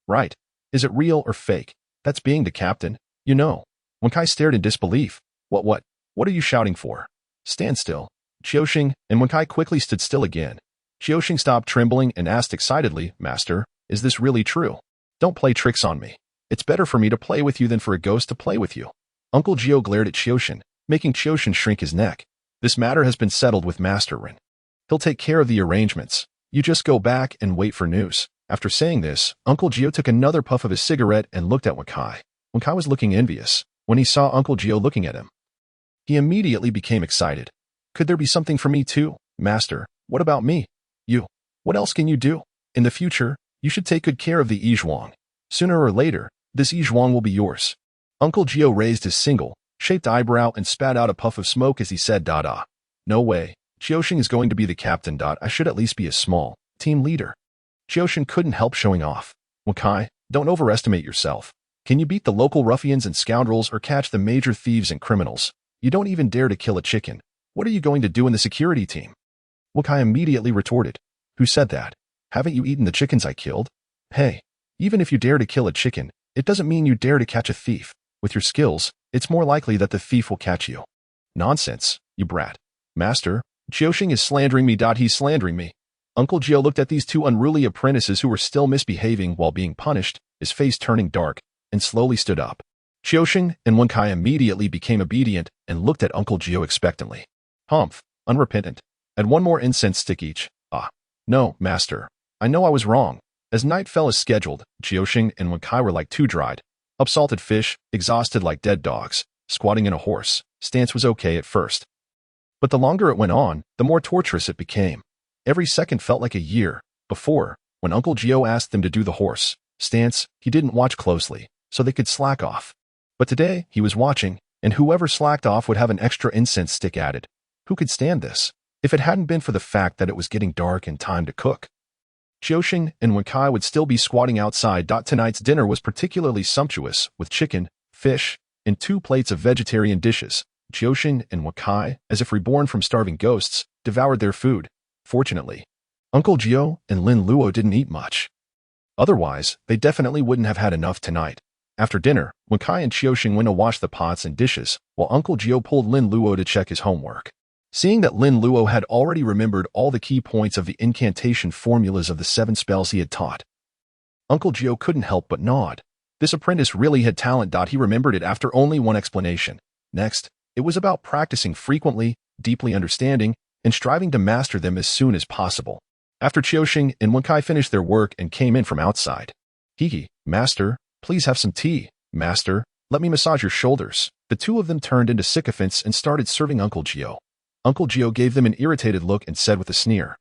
"Right. Is it real or fake? That's being the captain, you know." Wen Kai stared in disbelief. What are you shouting for?" "Stand still." Qiusheng and Wen Kai quickly stood still again. Qiusheng stopped trembling and asked excitedly, "Master, is this really true? Don't play tricks on me. It's better for me to play with you than for a ghost to play with you." Uncle Gio glared at Qiusheng, making Qiusheng shrink his neck. "This matter has been settled with Master Ren. He'll take care of the arrangements. You just go back and wait for news." After saying this, Uncle Gio took another puff of his cigarette and looked at Wen Kai. Wen Kai was looking envious when he saw Uncle Gio looking at him. He immediately became excited. "Could there be something for me too, Master? What about me? You. What else can you do? In the future, you should take good care of the Yizhuang. Sooner or later, this Yizhuang will be yours." Uncle Gio raised his single-shaped eyebrow and spat out a puff of smoke as he said, "No way. Qiusheng is going to be the captain. I should at least be a small team leader." Qiusheng couldn't help showing off. "Wen Kai, don't overestimate yourself. Can you beat the local ruffians and scoundrels or catch the major thieves and criminals? You don't even dare to kill a chicken. What are you going to do in the security team?" Wen Kai immediately retorted, "Who said that? Haven't you eaten the chickens I killed? Hey, even if you dare to kill a chicken, it doesn't mean you dare to catch a thief. With your skills, it's more likely that the thief will catch you." "Nonsense, you brat. Master, Qiusheng is slandering me. He's slandering me." Uncle Gio looked at these two unruly apprentices who were still misbehaving while being punished, his face turning dark, and slowly stood up. Qiusheng and Wen Kai immediately became obedient and looked at Uncle Gio expectantly. "Humph, unrepentant. Add one more incense stick each." "Ah, no, Master. I know I was wrong." As night fell as scheduled, Qiusheng and Wen Kai were like two dried up salted fish, exhausted like dead dogs, squatting in a horse. Stance was okay at first, but the longer it went on, the more torturous it became. Every second felt like a year. Before, when Uncle Gio asked them to do the horse stance, he didn't watch closely, so they could slack off. But today, he was watching, and whoever slacked off would have an extra incense stick added. Who could stand this? If it hadn't been for the fact that it was getting dark and time to cook, Qiusheng and Wen Kai would still be squatting outside. Tonight's dinner was particularly sumptuous, with chicken, fish, and 2 plates of vegetarian dishes. Qiusheng and Wen Kai, as if reborn from starving ghosts, devoured their food. Fortunately, Uncle Gio and Lin Luo didn't eat much. Otherwise, they definitely wouldn't have had enough tonight. After dinner, Wen Kai and Qiusheng went to wash the pots and dishes, while Uncle Gio pulled Lin Luo to check his homework. Seeing that Lin Luo had already remembered all the key points of the incantation formulas of the 7 spells he had taught, Uncle Gio couldn't help but nod. This apprentice really had talent. He remembered it after only one explanation. Next, it was about practicing frequently, deeply understanding, and striving to master them as soon as possible. After Qiusheng and Wen Kai finished their work and came in from outside, "Hee, Master, please have some tea. Master, let me massage your shoulders." The two of them turned into sycophants and started serving Uncle Gio. Uncle Gio gave them an irritated look and said with a sneer,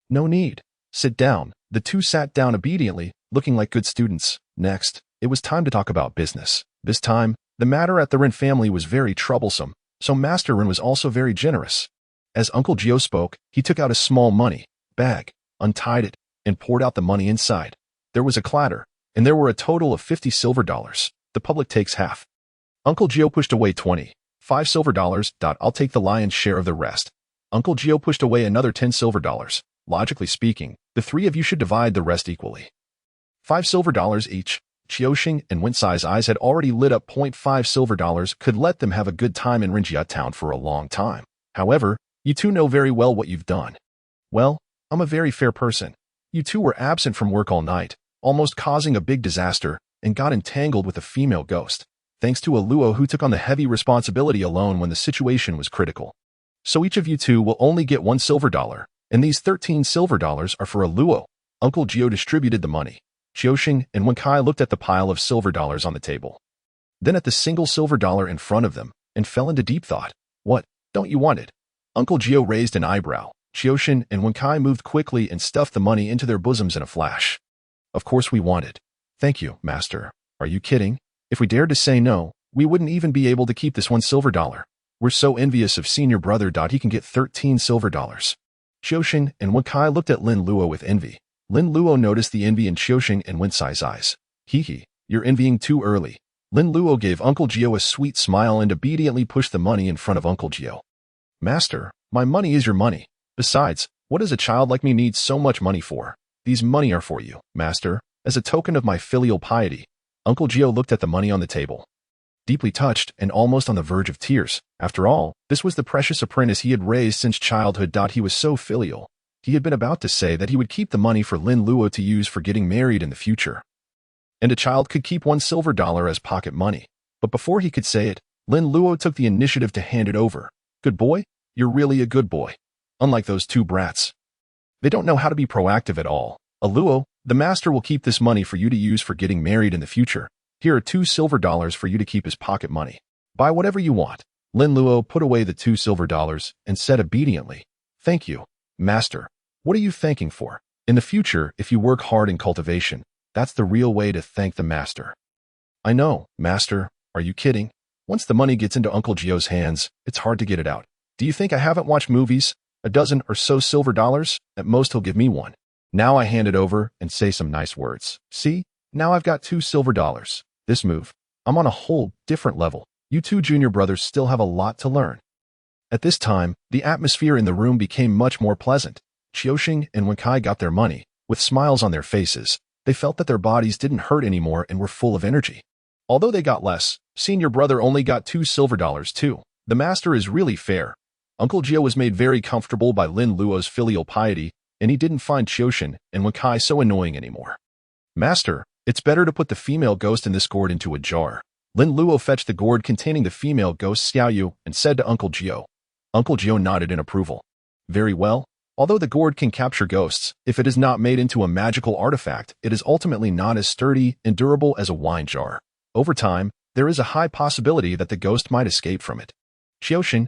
"No need. Sit down." The two sat down obediently, looking like good students. Next, it was time to talk about business. This time, the matter at the Ren family was very troublesome, so Master Ren was also very generous. As Uncle Gio spoke, he took out a small money bag, untied it, and poured out the money inside. There was a clatter, and there were a total of 50 silver dollars. The public takes half. Uncle Gio pushed away 25 silver dollars. "I'll take the lion's share of the rest." Uncle Gio pushed away another 10 silver dollars. "Logically speaking, the 3 of you should divide the rest equally. 5 silver dollars each." Qiuxing and Wincai's eyes had already lit up. $0.5 silver could let them have a good time in Rinjia town for a long time. However, you two know very well what you've done. Well, I'm a very fair person. You two were absent from work all night, almost causing a big disaster, and got entangled with a female ghost, thanks to a Luo who took on the heavy responsibility alone when the situation was critical. So each of you two will only get $1 silver, and these 13 silver are for a Luo. Uncle Gio distributed the money. Qiuxing and Wencai looked at the pile of silver dollars on the table, then at the single silver dollar in front of them, and fell into deep thought. What, don't you want it? Uncle Gio raised an eyebrow. Qiuxing and Wencai moved quickly and stuffed the money into their bosoms in a flash. Of course we want it. Thank you, master. Are you kidding? If we dared to say no, we wouldn't even be able to keep this $1 silver. We're so envious of senior brother. He can get 13 silver. Qiuxing and Wencai looked at Lin Luo with envy. Lin Luo noticed the envy in Qiuxing and Wincai's eyes. Hee, you're envying too early. Lin Luo gave Uncle Gio a sweet smile and obediently pushed the money in front of Uncle Gio. Master, my money is your money. Besides, what does a child like me need so much money for? These money are for you, master, as a token of my filial piety. Uncle Gio looked at the money on the table, deeply touched and almost on the verge of tears. After all, this was the precious apprentice he had raised since childhood. He was so filial. He had been about to say that he would keep the money for Lin Luo to use for getting married in the future, and a child could keep $1 silver as pocket money. But before he could say it, Lin Luo took the initiative to hand it over. Good boy, you're really a good boy. Unlike those two brats. They don't know how to be proactive at all. A Luo, the master will keep this money for you to use for getting married in the future. Here are $2 silver for you to keep as pocket money. Buy whatever you want. Lin Luo put away the $2 silver and said obediently, Thank you, master. What are you thanking for? In the future, if you work hard in cultivation, that's the real way to thank the master. I know, master. Are you kidding? Once the money gets into Uncle Gio's hands, it's hard to get it out. Do you think I haven't watched movies? A dozen or so silver dollars? At most he'll give me one. Now I hand it over and say some nice words. See? Now I've got $2 silver. This move. I'm on a whole different level. You two junior brothers still have a lot to learn. At this time, the atmosphere in the room became much more pleasant. Qiuxing and Wencai got their money, with smiles on their faces. They felt that their bodies didn't hurt anymore and were full of energy. Although they got less, senior brother only got $2 silver too. The master is really fair. Uncle Gio was made very comfortable by Lin Luo's filial piety, and he didn't find Qiuxing and Wencai so annoying anymore. Master, it's better to put the female ghost in this gourd into a jar. Lin Luo fetched the gourd containing the female ghost Xiaoyu and said to Uncle Gio. Uncle Gio nodded in approval. Very well. Although the gourd can capture ghosts, if it is not made into a magical artifact, it is ultimately not as sturdy and durable as a wine jar. Over time, there is a high possibility that the ghost might escape from it. Qiuxing,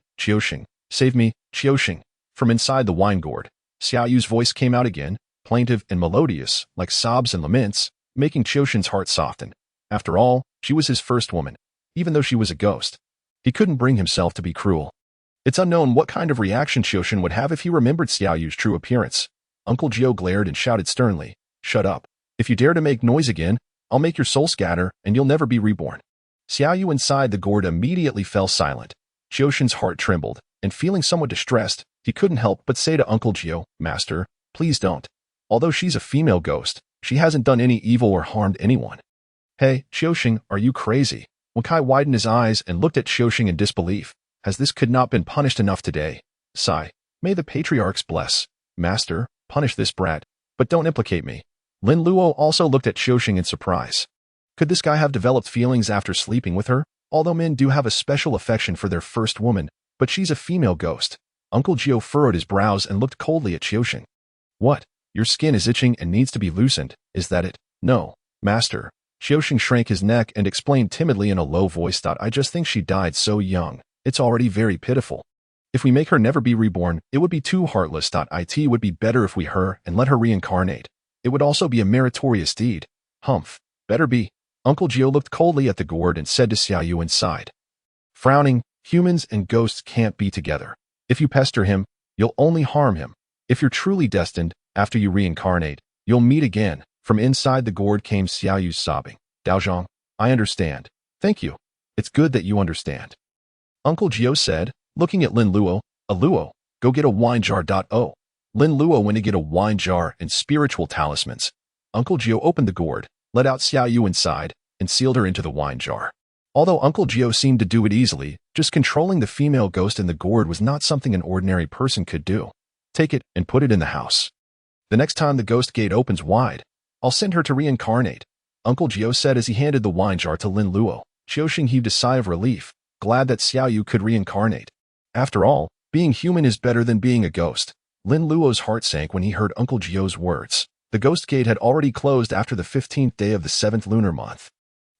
save me, Qiuxing. From inside the wine gourd, Xiaoyu's voice came out again, plaintive and melodious, like sobs and laments, making Qiuxing's heart soften. After all, she was his first woman, even though she was a ghost. He couldn't bring himself to be cruel. It's unknown what kind of reaction Qiuxing would have if he remembered Xiaoyu's true appearance. Uncle Gio glared and shouted sternly, Shut up. If you dare to make noise again, I'll make your soul scatter and you'll never be reborn. Xiaoyu inside the gourd immediately fell silent. Qiuxing's heart trembled, and feeling somewhat distressed, he couldn't help but say to Uncle Gio, Master, please don't. Although she's a female ghost, she hasn't done any evil or harmed anyone. Hey, Qiuxing, are you crazy? Wencai widened his eyes and looked at Qiuxing in disbelief, as this could not been punished enough today. Sigh, may the patriarchs bless. Master, punish this brat, but don't implicate me. Lin Luo also looked at Qiuxing in surprise. Could this guy have developed feelings after sleeping with her? Although men do have a special affection for their first woman, but she's a female ghost. Uncle Gio furrowed his brows and looked coldly at Qiuxing. What? Your skin is itching and needs to be loosened, is that it? No, master. Qiuxing shrank his neck and explained timidly in a low voice, I just think she died so young. It's already very pitiful. If we make her never be reborn, it would be too heartless. It would be better if we her and let her reincarnate. It would also be a meritorious deed. Humph. Better be. Uncle Gio looked coldly at the gourd and said to Xiaoyu inside. Frowning, humans and ghosts can't be together. If you pester him, you'll only harm him. If you're truly destined, after you reincarnate, you'll meet again. From inside the gourd came Xiaoyu's sobbing. Daozhong, I understand. Thank you. It's good that you understand. Uncle Gio said, looking at Lin Luo, a Luo, go get a wine jar. Lin Luo went to get a wine jar and spiritual talismans. Uncle Gio opened the gourd. let out Xiao Yu inside, and sealed her into the wine jar. Although Uncle Gio seemed to do it easily, just controlling the female ghost in the gourd was not something an ordinary person could do. Take it and put it in the house. The next time the ghost gate opens wide, I'll send her to reincarnate, Uncle Gio said as he handed the wine jar to Lin Luo. Xiaoxing heaved a sigh of relief, glad that Xiao Yu could reincarnate. After all, being human is better than being a ghost. Lin Luo's heart sank when he heard Uncle Gio's words. The ghost gate had already closed after the 15th day of the 7th lunar month.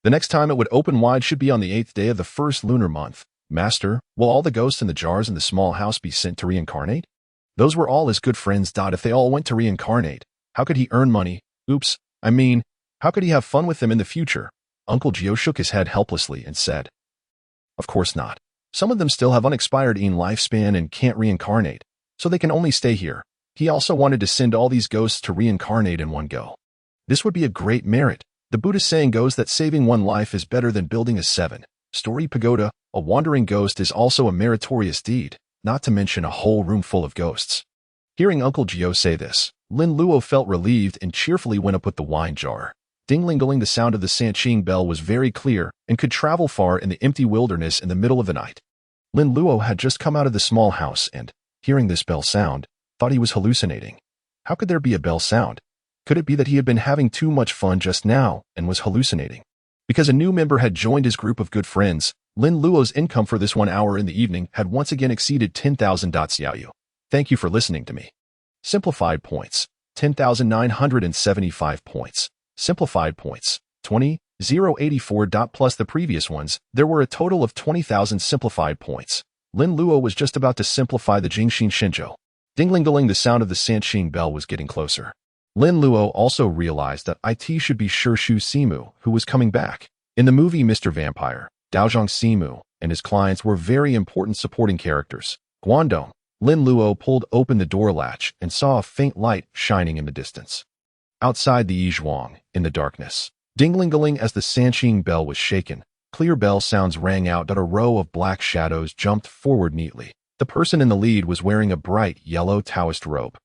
The next time it would open wide should be on the 8th day of the 1st lunar month. Master, will all the ghosts in the jars in the small house be sent to reincarnate? Those were all his good friends. If they all went to reincarnate, how could he earn money? How could he have fun with them in the future? Uncle Gio shook his head helplessly and said, Of course not. Some of them still have unexpired lifespan and can't reincarnate, so they can only stay here. He also wanted to send all these ghosts to reincarnate in one go. This would be a great merit. The Buddhist saying goes that saving one life is better than building a 7-story pagoda. A wandering ghost is also a meritorious deed, not to mention a whole room full of ghosts. Hearing Uncle Gio say this, Lin Luo felt relieved and cheerfully went up with the wine jar. Ding-ling-ling, the sound of the Sanqing bell was very clear and could travel far in the empty wilderness in the middle of the night. Lin Luo had just come out of the small house and, hearing this bell sound, thought he was hallucinating. How could there be a bell sound? Could it be that he had been having too much fun just now and was hallucinating? Because a new member had joined his group of good friends, Lin Luo's income for this 1 hour in the evening had once again exceeded 10,000. Xiao Yu. Thank you for listening to me. Simplified points, 10,975 points. Simplified points, 20,084. Plus the previous ones, there were a total of 20,000 simplified points. Lin Luo was just about to simplify the Jingxin Shenzhou. Ding-ling-ling, the sound of the Sanqing bell was getting closer. Lin Luo also realized that it should be Shu Simu who was coming back. In the movie Mr. Vampire, Daozhong Simu and his clients were very important supporting characters. Guangdong. Lin Luo pulled open the door latch and saw a faint light shining in the distance. Outside the Yizhuang, in the darkness, ding-ling-ling, as the Sanqing bell was shaken, clear bell sounds rang out. A row of black shadows jumped forward neatly. The person in the lead was wearing a bright yellow Taoist robe,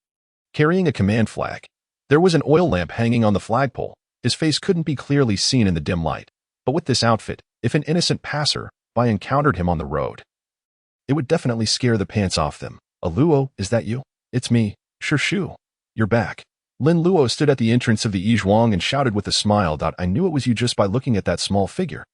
carrying a command flag. There was an oil lamp hanging on the flagpole. His face couldn't be clearly seen in the dim light, but with this outfit, if an innocent passer-by encountered him on the road, it would definitely scare the pants off them. Luo, is that you? It's me, Shu. You're back. Lin Luo stood at the entrance of the Yizhuang and shouted with a smile. I knew it was you just by looking at that small figure.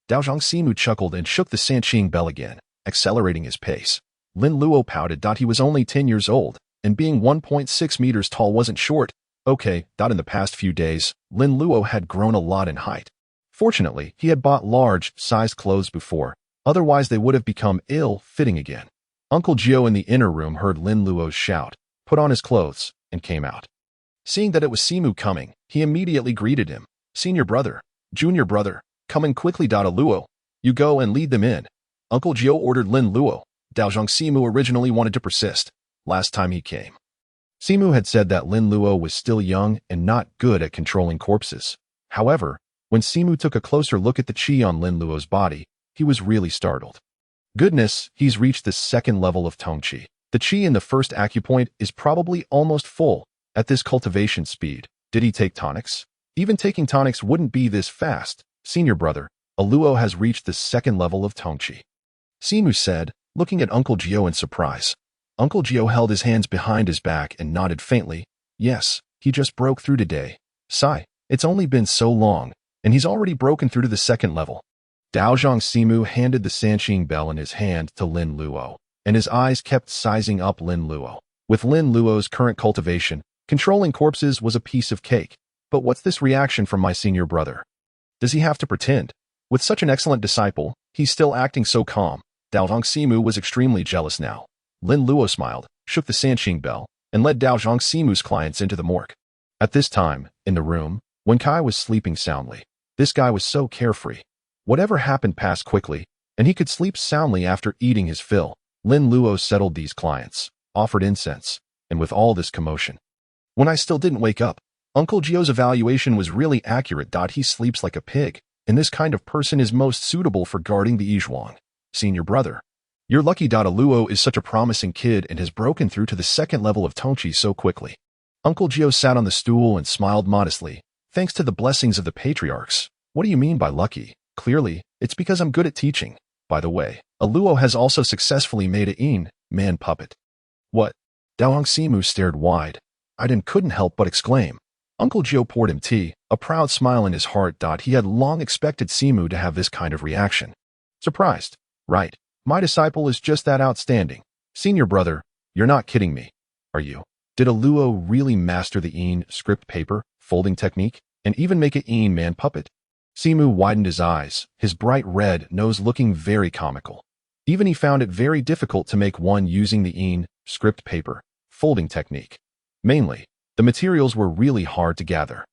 Daozhong Simu chuckled and shook the Sanqing bell again, accelerating his pace. Lin Luo pouted. He was only 10 years old, and being 1.6 meters tall wasn't short. Okay, in the past few days, Lin Luo had grown a lot in height. Fortunately, he had bought large-sized clothes before, otherwise they would have become ill-fitting again. Uncle Gio in the inner room heard Lin Luo's shout, put on his clothes, and came out. Seeing that it was Simu coming, he immediately greeted him. Senior brother, junior brother, come in quickly. Luo, you go and lead them in. Uncle Gio ordered Lin Luo. Daozhong Simu originally wanted to persist. Last time he came, Simu had said that Lin Luo was still young and not good at controlling corpses. However, when Simu took a closer look at the chi on Lin Luo's body, he was really startled. Goodness, he's reached the 2nd level of Tong Qi. The chi in the first acupoint is probably almost full at this cultivation speed. Did he take tonics? Even taking tonics wouldn't be this fast. Senior brother, Luo has reached the 2nd level of Tong Qi. Simu said, looking at Uncle Gio in surprise. Uncle Gio held his hands behind his back and nodded faintly. Yes, he just broke through today. Sigh, it's only been so long, and he's already broken through to the 2nd level. Daozhong Simu handed the Sanqing bell in his hand to Lin Luo, and his eyes kept sizing up Lin Luo. With Lin Luo's current cultivation, controlling corpses was a piece of cake. But what's this reaction from my senior brother? Does he have to pretend? With such an excellent disciple, he's still acting so calm. Daozhong Simu was extremely jealous now. Lin Luo smiled, shook the Sanqing bell, and led Daozhong Simu's clients into the morgue. At this time, in the room, Wen Kai was sleeping soundly. This guy was so carefree. Whatever happened passed quickly, and he could sleep soundly after eating his fill. Lin Luo settled these clients, offered incense, and with all this commotion, when I still didn't wake up, Uncle Gio's evaluation was really accurate. He sleeps like a pig, and this kind of person is most suitable for guarding the Yizhuang. Senior brother, you're lucky. Luo is such a promising kid and has broken through to the 2nd level of Tong Qi so quickly. Uncle Gio sat on the stool and smiled modestly. Thanks to the blessings of the patriarchs. What do you mean by lucky? Clearly, it's because I'm good at teaching. By the way, Luo has also successfully made a man puppet. What? Daohong Simu stared wide. Aiden couldn't help but exclaim. Uncle Joe poured him tea, a proud smile in his heart. He had long expected Simu to have this kind of reaction. Surprised. Right. My disciple is just that outstanding. Senior brother, you're not kidding me, are you? Did Luo really master the script paper, folding technique, and even make a man puppet? Simu widened his eyes, his bright red nose looking very comical. Even he found it very difficult to make one using the script paper, folding technique. Mainly, the materials were really hard to gather.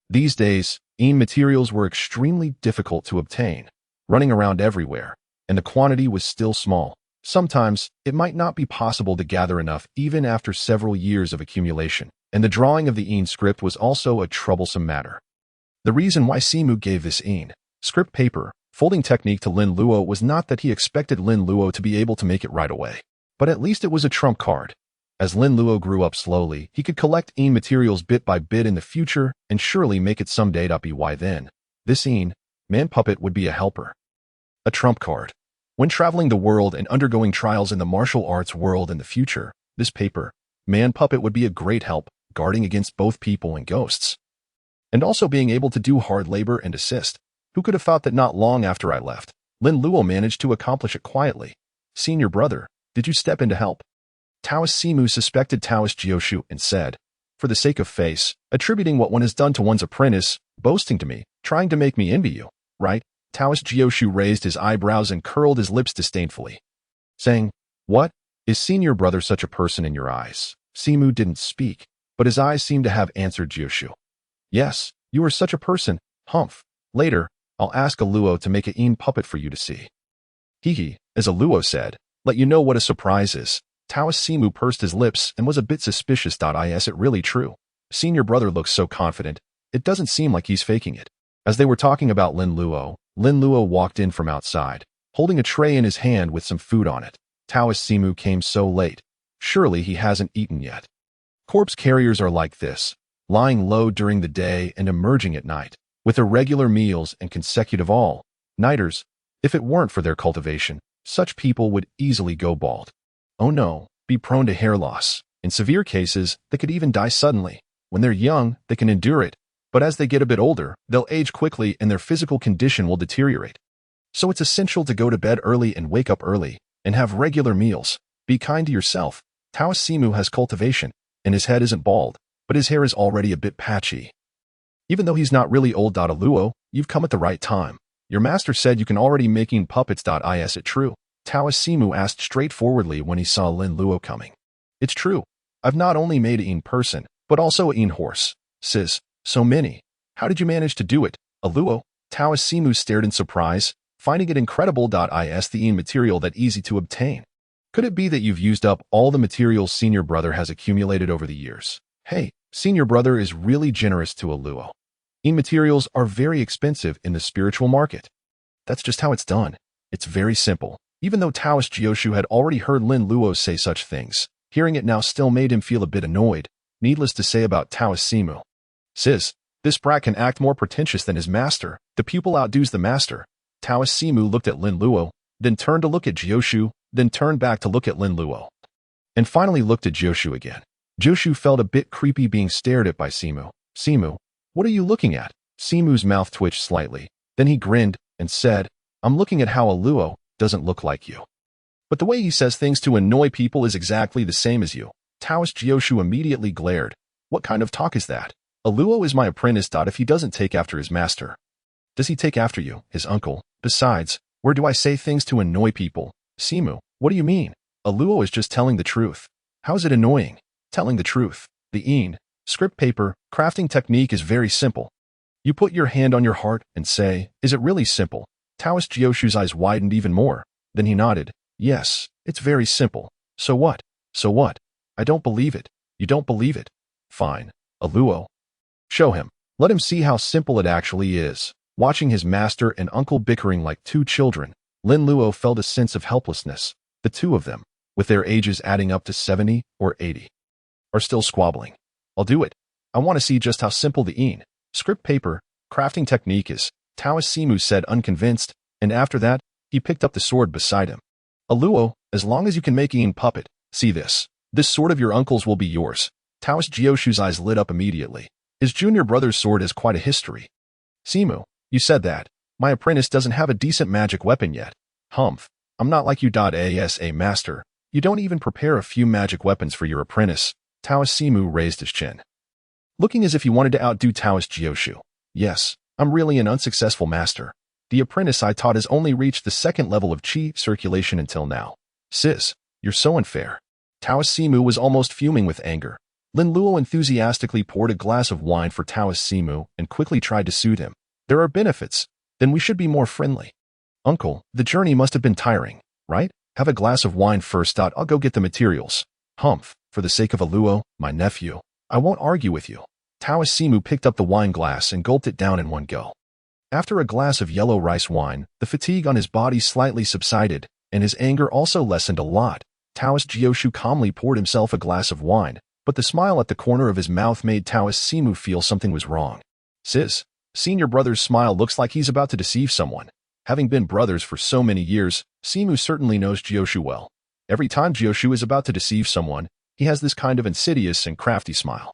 These days, materials were extremely difficult to obtain, running around everywhere, and the quantity was still small. Sometimes, it might not be possible to gather enough even after several years of accumulation, and the drawing of the script was also a troublesome matter. The reason why Simu gave this script paper, folding technique to Lin Luo was not that he expected Lin Luo to be able to make it right away, but at least it was a trump card. As Lin Luo grew up slowly, he could collect materials bit by bit in the future and surely make it someday. By then, this man puppet would be a helper. A trump card. When traveling the world and undergoing trials in the martial arts world in the future, this man puppet would be a great help, guarding against both people and ghosts. And also being able to do hard labor and assist. Who could have thought that not long after I left, Lin Luo managed to accomplish it quietly? Senior brother, did you step in to help? Taoist Simu suspected Taoist Jioshu and said, for the sake of face, attributing what one has done to one's apprentice, boasting to me, trying to make me envy you, right? Taoist Jioshu raised his eyebrows and curled his lips disdainfully, saying, what? Is senior brother such a person in your eyes? Simu didn't speak, but his eyes seemed to have answered Jioshu. Yes, you are such a person, humph. Later, I'll ask Luo to make a puppet for you to see. Hee, as Luo said, let you know what a surprise is. Taoist Simu pursed his lips and was a bit suspicious. Is it really true? Senior brother looks so confident, it doesn't seem like he's faking it. As they were talking about Lin Luo walked in from outside, holding a tray in his hand with some food on it. Taoist Simu came so late. Surely he hasn't eaten yet. Corpse carriers are like this, lying low during the day and emerging at night, with irregular meals and consecutive all-nighters. If it weren't for their cultivation, such people would easily go bald. Oh no, be prone to hair loss. In severe cases, they could even die suddenly. When they're young, they can endure it, but as they get a bit older, they'll age quickly and their physical condition will deteriorate. So it's essential to go to bed early and wake up early, and have regular meals. Be kind to yourself. Taoist Simu has cultivation, and his head isn't bald, but his hair is already a bit patchy. Even though he's not really old. Luo, you've come at the right time. Your master said you can already making puppets. Is it true? Taoist Simu asked straightforwardly when he saw Lin Luo coming. It's true. I've not only made a person, but also a horse. Sis, so many. How did you manage to do it? Luo? Taoist Simu stared in surprise, finding it incredible. Is the material that easy to obtain? Could it be that you've used up all the materials senior brother has accumulated over the years? Hey, senior brother is really generous to Luo. Materials are very expensive in the spiritual market. That's just how it's done. It's very simple. Even though Taoist Jioshu had already heard Lin Luo say such things, hearing it now still made him feel a bit annoyed. Needless to say about Taoist Simu. Sis, this brat can act more pretentious than his master. The pupil outdoes the master. Taoist Simu looked at Lin Luo, then turned to look at Jioshu, then turned back to look at Lin Luo, and finally looked at Jioshu again. Jioshu felt a bit creepy being stared at by Simu. Simu, what are you looking at? Simu's mouth twitched slightly. Then he grinned and said, I'm looking at how Luo doesn't look like you. But the way he says things to annoy people is exactly the same as you. Taoist Jioshu immediately glared. What kind of talk is that? Luo is my apprentice. If he doesn't take after his master, does he take after you, his uncle? Besides, where do I say things to annoy people? Simu, what do you mean? Luo is just telling the truth. How is it annoying? Telling the truth. The script paper crafting technique is very simple. You put your hand on your heart and say, is it really simple? Taoist Jioshu's eyes widened even more. Then he nodded. Yes, it's very simple. So what? So what? I don't believe it. You don't believe it. Fine. Luo. Show him. Let him see how simple it actually is. Watching his master and uncle bickering like two children, Lin Luo felt a sense of helplessness. The two of them, with their ages adding up to 70 or 80, are still squabbling. I'll do it. I want to see just how simple the Script paper, crafting technique is, Taoist Simu said unconvinced, and after that, he picked up the sword beside him. Luo, as long as you can make a puppet, see this. This sword of your uncle's will be yours. Taoist Jioshu's eyes lit up immediately. His junior brother's sword has quite a history. Simu, you said that. My apprentice doesn't have a decent magic weapon yet. Humph. I'm not like you. Asa master. You don't even prepare a few magic weapons for your apprentice. Taoist Simu raised his chin, looking as if he wanted to outdo Taoist Jioshu. Yes, I'm really an unsuccessful master. The apprentice I taught has only reached the second level of chi circulation until now. Sis, you're so unfair. Taoist Simu was almost fuming with anger. Lin Luo enthusiastically poured a glass of wine for Taoist Simu and quickly tried to soothe him. There are benefits. Then we should be more friendly. Uncle, the journey must have been tiring, right? Have a glass of wine first. I'll go get the materials. Humph, for the sake of Luo, my nephew, I won't argue with you. Taoist Simu picked up the wine glass and gulped it down in one go. After a glass of yellow rice wine, the fatigue on his body slightly subsided, and his anger also lessened a lot. Taoist Jioshu calmly poured himself a glass of wine, but the smile at the corner of his mouth made Taoist Simu feel something was wrong. Sis, senior brother's smile looks like he's about to deceive someone. Having been brothers for so many years, Simu certainly knows Jioshu well. Every time Jioshu is about to deceive someone, he has this kind of insidious and crafty smile.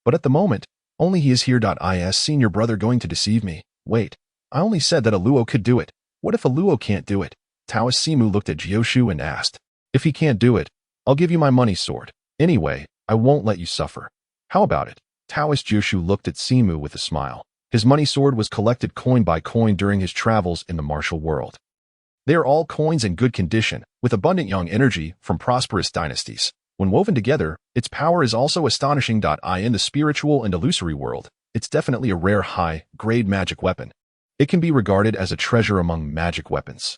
But at the moment, only he is here. Is senior brother going to deceive me? Wait, I only said that Luo could do it. What if Luo can't do it? Taoist Simu looked at Jioshu and asked, if he can't do it, I'll give you my money sword. Anyway, I won't let you suffer. How about it? Taoist Jioshu looked at Simu with a smile. His money sword was collected coin by coin during his travels in the martial world. They are all coins in good condition, with abundant yang energy from prosperous dynasties. When woven together, its power is also astonishing. In the spiritual and illusory world, it's definitely a rare high-grade magic weapon. It can be regarded as a treasure among magic weapons.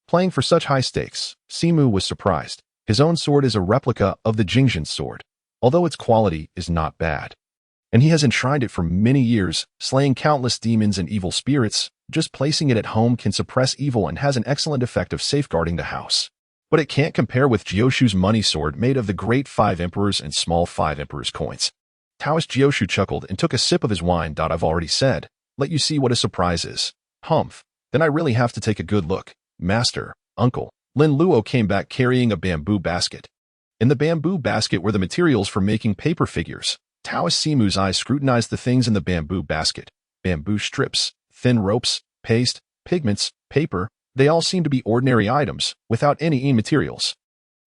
Playing for such high stakes, Simu was surprised. His own sword is a replica of the Jingjin sword, although its quality is not bad. And he has enshrined it for many years, slaying countless demons and evil spirits. Just placing it at home can suppress evil and has an excellent effect of safeguarding the house. But it can't compare with Jioshu's money sword made of the Great Five Emperors and Small Five Emperors coins. Taoist Jioshu chuckled and took a sip of his wine. I've already said, let you see what a surprise is. Humph, then I really have to take a good look. Master, uncle. Lin Luo came back carrying a bamboo basket. In the bamboo basket were the materials for making paper figures. Taoist Simu's eyes scrutinized the things in the bamboo basket. Bamboo strips, thin ropes, paste, pigments, paper, they all seemed to be ordinary items, without any materials.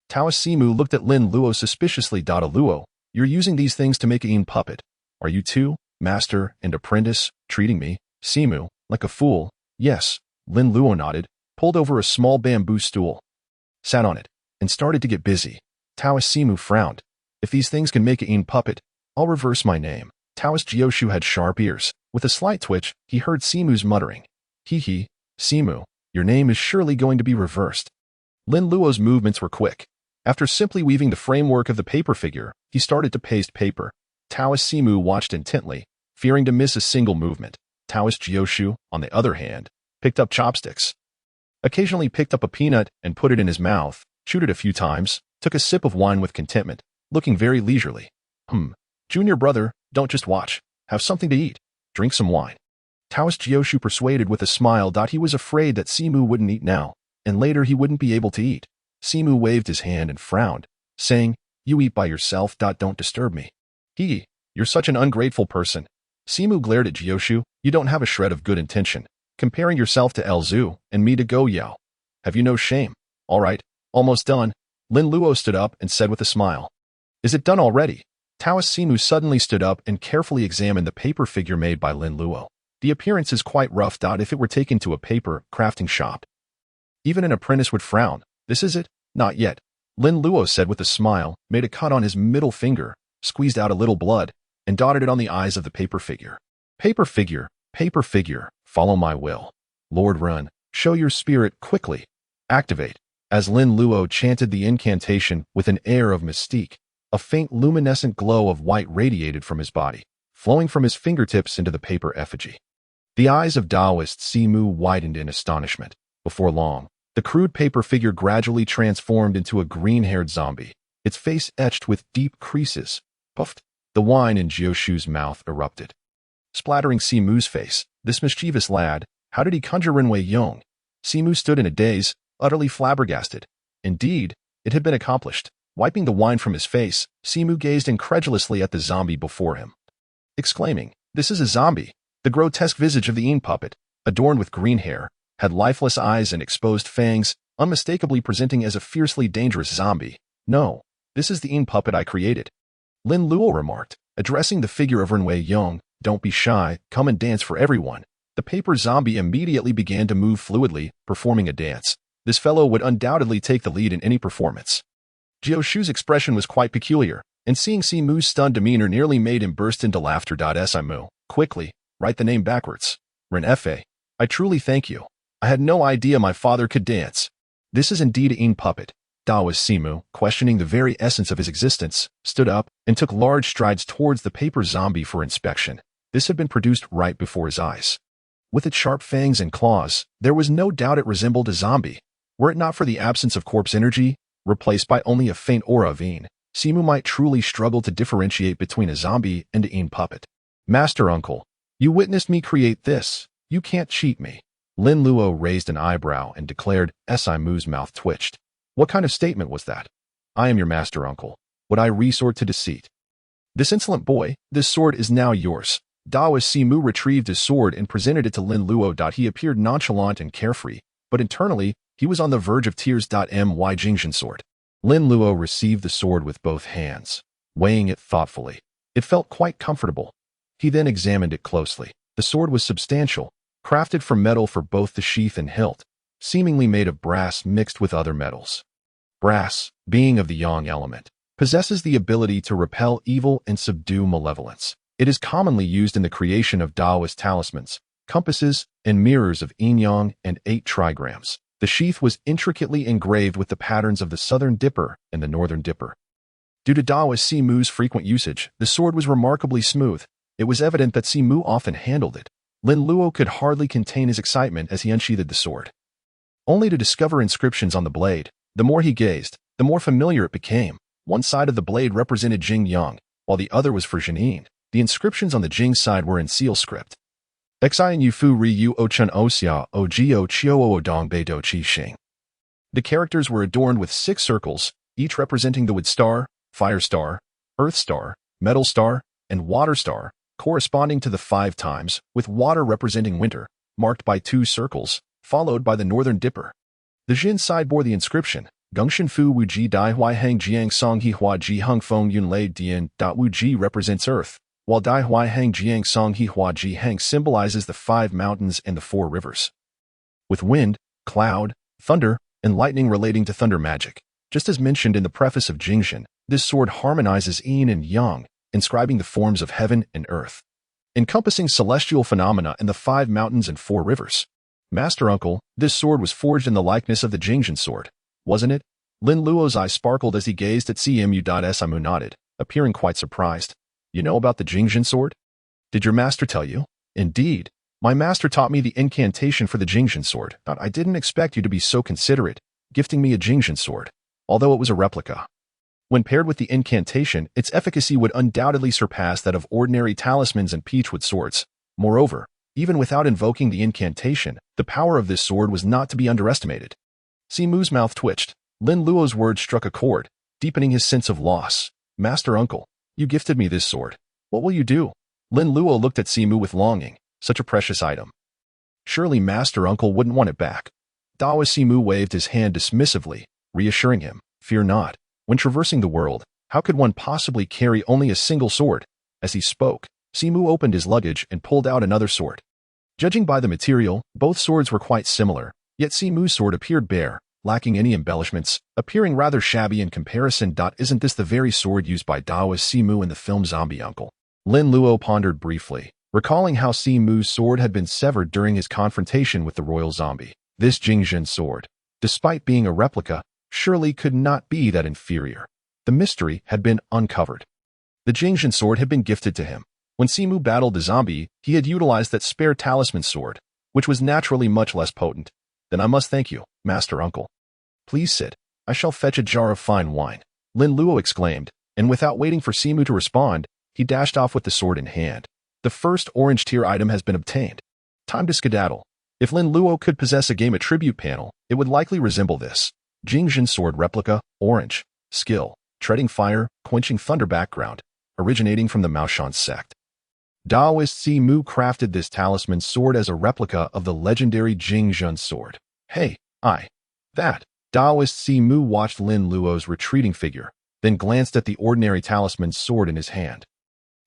Taoist Simu looked at Lin Luo suspiciously. Luo, you're using these things to make a puppet. Are you two, master and apprentice, treating me, Simu, like a fool? Yes. Lin Luo nodded, pulled over a small bamboo stool, sat on it, and started to get busy. Taoist Simu frowned. If these things can make a puppet, I'll reverse my name. Taoist Jioshu had sharp ears. With a slight twitch, he heard Simu's muttering. Hee, Simu, your name is surely going to be reversed. Lin Luo's movements were quick. After simply weaving the framework of the paper figure, he started to paste paper. Taoist Simu watched intently, fearing to miss a single movement. Taoist Jioshu, on the other hand, picked up chopsticks. Occasionally picked up a peanut and put it in his mouth, chewed it a few times, took a sip of wine with contentment, looking very leisurely. Junior brother, don't just watch. Have something to eat. Drink some wine. Taoist Jioshu persuaded with a smile. He was afraid that Simu wouldn't eat now, and later he wouldn't be able to eat. Simu waved his hand and frowned, saying, you eat by yourself. Don't disturb me. You're such an ungrateful person. Simu glared at Jioshu. You don't have a shred of good intention, comparing yourself to Elzu and me to Go Yao. Have you no shame? All right, almost done. Lin Luo stood up and said with a smile. Is it done already? Taoist Simu suddenly stood up and carefully examined the paper figure made by Lin Luo. The appearance is quite rough. If it were taken to a paper crafting shop, even an apprentice would frown. This is it? Not yet. Lin Luo said with a smile, made a cut on his middle finger, squeezed out a little blood, and dotted it on the eyes of the paper figure. Paper figure, follow my will. Lord Run, show your spirit quickly. Activate. As Lin Luo chanted the incantation with an air of mystique, a faint luminescent glow of white radiated from his body, flowing from his fingertips into the paper effigy. The eyes of Taoist Simu widened in astonishment. Before long, the crude paper figure gradually transformed into a green-haired zombie, its face etched with deep creases. Puffed. The wine in Jioshu's mouth erupted. splattering Simu's face. This mischievous lad, how did he conjure Renwei Yong? Simu stood in a daze, utterly flabbergasted. Indeed, it had been accomplished. Wiping the wine from his face, Simu gazed incredulously at the zombie before him, exclaiming, "This is a zombie." The grotesque visage of the Yin puppet, adorned with green hair, had lifeless eyes and exposed fangs, unmistakably presenting as a fiercely dangerous zombie. "No, this is the Yin puppet I created," Lin Luo remarked, addressing the figure of Renwei Yong. "Don't be shy, come and dance for everyone." The paper zombie immediately began to move fluidly, performing a dance. This fellow would undoubtedly take the lead in any performance. Jiao Shu's expression was quite peculiar, and seeing Simu's stunned demeanor nearly made him burst into laughter. Simu, quickly, write the name backwards. Ren Fa. I truly thank you. I had no idea my father could dance. This is indeed a Yin puppet. Daoist Simu, questioning the very essence of his existence, stood up and took large strides towards the paper zombie for inspection. This had been produced right before his eyes. With its sharp fangs and claws, there was no doubt it resembled a zombie. Were it not for the absence of corpse energy, replaced by only a faint aura of Yin, Simu might truly struggle to differentiate between a zombie and a Yin puppet. "Master Uncle, you witnessed me create this. You can't cheat me." Lin Luo raised an eyebrow and declared. Simu's mouth twitched. "What kind of statement was that? I am your master uncle. Would I resort to deceit? This insolent boy, this sword is now yours." Daoist Simu retrieved his sword and presented it to Lin Luo. He appeared nonchalant and carefree, but internally, he was on the verge of tears. My Jingzhen sword. Lin Luo received the sword with both hands, weighing it thoughtfully. It felt quite comfortable. He then examined it closely. The sword was substantial, crafted from metal for both the sheath and hilt, seemingly made of brass mixed with other metals. Brass, being of the yang element, possesses the ability to repel evil and subdue malevolence. It is commonly used in the creation of Taoist talismans, compasses, and mirrors of yin-yang and 8 trigrams. The sheath was intricately engraved with the patterns of the Southern Dipper and the Northern Dipper. Due to Daoist Simu's frequent usage, the sword was remarkably smooth. It was evident that Simu often handled it. Lin Luo could hardly contain his excitement as he unsheathed the sword, only to discover inscriptions on the blade. The more he gazed, the more familiar it became. One side of the blade represented Jing Yang, while the other was for Jinin. The inscriptions on the Jing side were in seal script. Xian Yu Fu Ri Yu O Chun O Xia O Jio Chio O Dong Bei Do Qi Xing. The characters were adorned with 6 circles, each representing the wood star, fire star, earth star, metal star, and water star, corresponding to the 5 times, with water representing winter, marked by 2 circles, followed by the northern dipper. The Jin side bore the inscription, Gongshin Fu Wu Ji Dai Huai Hang Jiang Song He Hua Ji Hung Feng Yun Lei Dian. Wu Ji represents earth, while Dai Huai Hang Jiang Song He Hua Ji Hang symbolizes the 5 mountains and the 4 rivers, with wind, cloud, thunder, and lightning relating to thunder magic. Just as mentioned in the preface of Jingzhen, this sword harmonizes yin and yang, inscribing the forms of heaven and earth, encompassing celestial phenomena in the 5 mountains and 4 rivers. Master Uncle, this sword was forged in the likeness of the Jingzhen sword, wasn't it? Lin Luo's eyes sparkled as he gazed at Cmu. Simu nodded, appearing quite surprised. You know about the Jingzhen sword? Did your master tell you? Indeed. My master taught me the incantation for the Jingzhen sword. I didn't expect you to be so considerate, gifting me a Jingzhen sword, although it was a replica. When paired with the incantation, its efficacy would undoubtedly surpass that of ordinary talismans and peachwood swords. Moreover, even without invoking the incantation, the power of this sword was not to be underestimated. Simu's mouth twitched. Lin Luo's words struck a chord, deepening his sense of loss. Master Uncle, you gifted me this sword. What will you do? Lin Luo looked at Simu with longing. Such a precious item. Surely Master Uncle wouldn't want it back. Daoist Simu waved his hand dismissively, reassuring him, fear not. When traversing the world, how could one possibly carry only a single sword? As he spoke, Simu opened his luggage and pulled out another sword. Judging by the material, both swords were quite similar, yet Simu's sword appeared bare, lacking any embellishments, appearing rather shabby in comparison. Isn't this the very sword used by Daoist Simu in the film Zombie Uncle? Lin Luo pondered briefly, recalling how Simu's sword had been severed during his confrontation with the royal zombie. This Jingzhen sword, despite being a replica, surely could not be that inferior. The mystery had been uncovered. The Jingzhen sword had been gifted to him. When Simu battled the zombie, he had utilized that spare talisman sword, which was naturally much less potent. Then I must thank you, Master Uncle. Please sit. I shall fetch a jar of fine wine. Lin Luo exclaimed, and without waiting for Simu to respond, he dashed off with the sword in hand. The first orange tier item has been obtained. Time to skedaddle. If Lin Luo could possess a game attribute panel, it would likely resemble this. Jingjin Sword Replica, Orange. Skill. Treading Fire, Quenching Thunder background. Originating from the Maoshan sect. Daoist Simu crafted this talisman sword as a replica of the legendary Jingjin sword. Hey, that. Daoist Simu watched Lin Luo's retreating figure, then glanced at the ordinary talisman sword in his hand.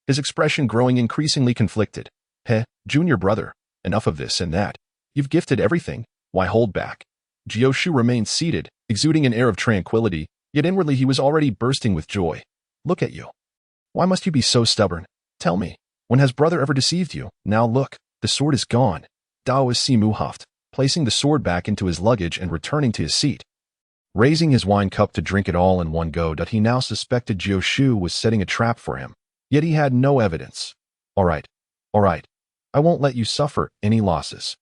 His expression growing increasingly conflicted. Junior brother, enough of this and that. You've gifted everything, why hold back? Jioshu remained seated, exuding an air of tranquility, yet inwardly he was already bursting with joy. Look at you. Why must you be so stubborn? Tell me, when has brother ever deceived you? Now look, the sword is gone. Daoist Simu huffed, placing the sword back into his luggage and returning to his seat. Raising his wine cup to drink it all in one go, he now suspected Jioshu was setting a trap for him, yet he had no evidence. All right. I won't let you suffer any losses.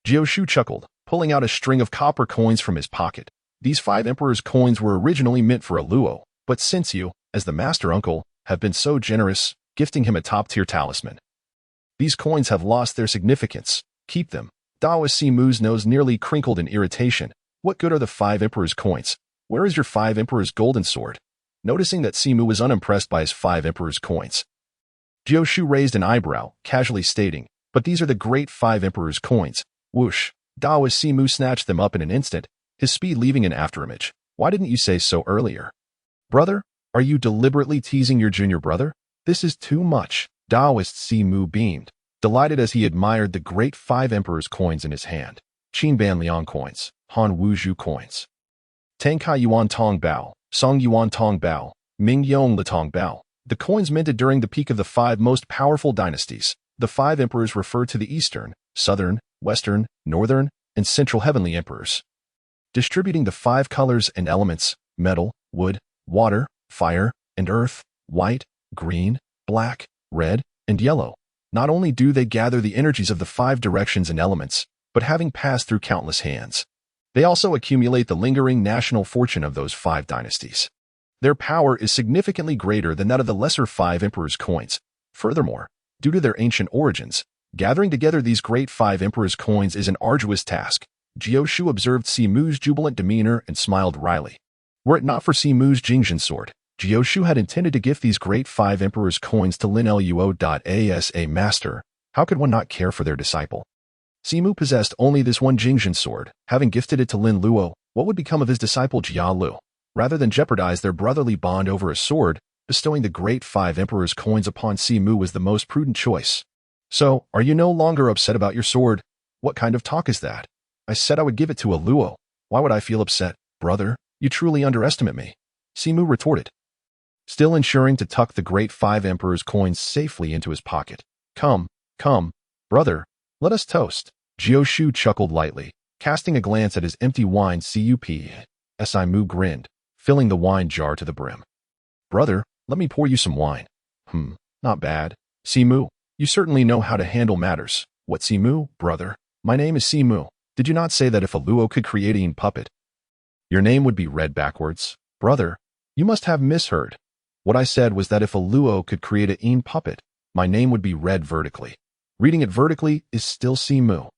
Jioshu chuckled, pulling out a string of copper coins from his pocket. These 5 Emperor's coins were originally meant for a Luo, but since you, as the master uncle, have been so generous, gifting him a top-tier talisman. These coins have lost their significance. Keep them. Daoist Simu's nose nearly crinkled in irritation. What good are the 5 Emperor's coins? Where is your 5 Emperor's golden sword? Noticing that Simu was unimpressed by his 5 Emperor's coins, Jioshu raised an eyebrow, casually stating, but these are the great 5 Emperor's coins. Whoosh. Daoist Simu snatched them up in an instant, his speed leaving an afterimage. Why didn't you say so earlier? Brother, are you deliberately teasing your junior brother? This is too much. Daoist Simu beamed, delighted as he admired the great 5 Emperor's coins in his hand. Qinban Liang coins, Han Wuzhu coins. Tangkai Yuan Tong Bao, Song Yuan Tong Bao, Ming Yong Le Tong Bao. The coins minted during the peak of the 5 most powerful dynasties. The 5 emperors refer to the Eastern, Southern, Western, Northern, and Central Heavenly Emperors. Distributing the 5 colors and elements, metal, wood, water, fire, and earth, white, green, black, red, and yellow. Not only do they gather the energies of the 5 directions and elements, but having passed through countless hands, they also accumulate the lingering national fortune of those 5 dynasties. Their power is significantly greater than that of the lesser 5 emperors' coins. Furthermore, due to their ancient origins, gathering together these great 5 emperors' coins is an arduous task. Jioshu observed Simu's jubilant demeanor and smiled wryly. Were it not for Simu's Jingjin sword, Jioshu had intended to gift these great 5 emperors' coins to Lin Luo as a master. How could one not care for their disciple? Simu possessed only this one Jingjin sword. Having gifted it to Lin Luo, what would become of his disciple Jia Lu? Rather than jeopardize their brotherly bond over a sword, bestowing the great 5 emperors' coins upon Simu was the most prudent choice. So, are you no longer upset about your sword? What kind of talk is that? I said I would give it to a Luo. Why would I feel upset? Brother, you truly underestimate me. Simu retorted, still ensuring to tuck the great 5 emperors' coins safely into his pocket. Come, brother, let us toast. Jioshu chuckled lightly, casting a glance at his empty wine cup. Simu grinned, filling the wine jar to the brim. Brother, let me pour you some wine. Not bad. Simu, you certainly know how to handle matters. What Simu, brother? My name is Simu. Did you not say that if a Luo could create a puppet, your name would be read backwards? Brother, you must have misheard. What I said was that if a Luo could create a puppet, my name would be read vertically. Reading it vertically is still Simu.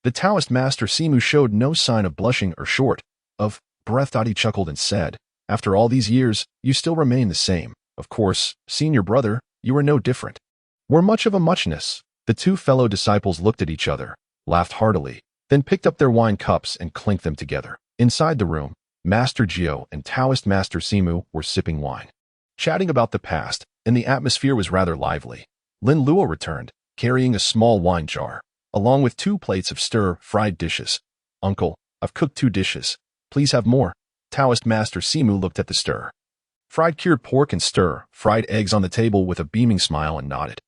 The Taoist master Simu showed no sign of blushing or short of breath. He chuckled and said, after all these years, you still remain the same. Of course, senior brother, you are no different. We're much of a muchness. The 2 fellow disciples looked at each other, laughed heartily, then picked up their wine cups and clinked them together. Inside the room, Master Jio and Taoist Master Simu were sipping wine, chatting about the past, and the atmosphere was rather lively. Lin Luo returned, carrying a small wine jar, along with 2 plates of stir-fried dishes. Uncle, I've cooked 2 dishes. Please have more. Taoist Master Simu looked at the stir-fried cured pork and stir-fried eggs on the table with a beaming smile and nodded.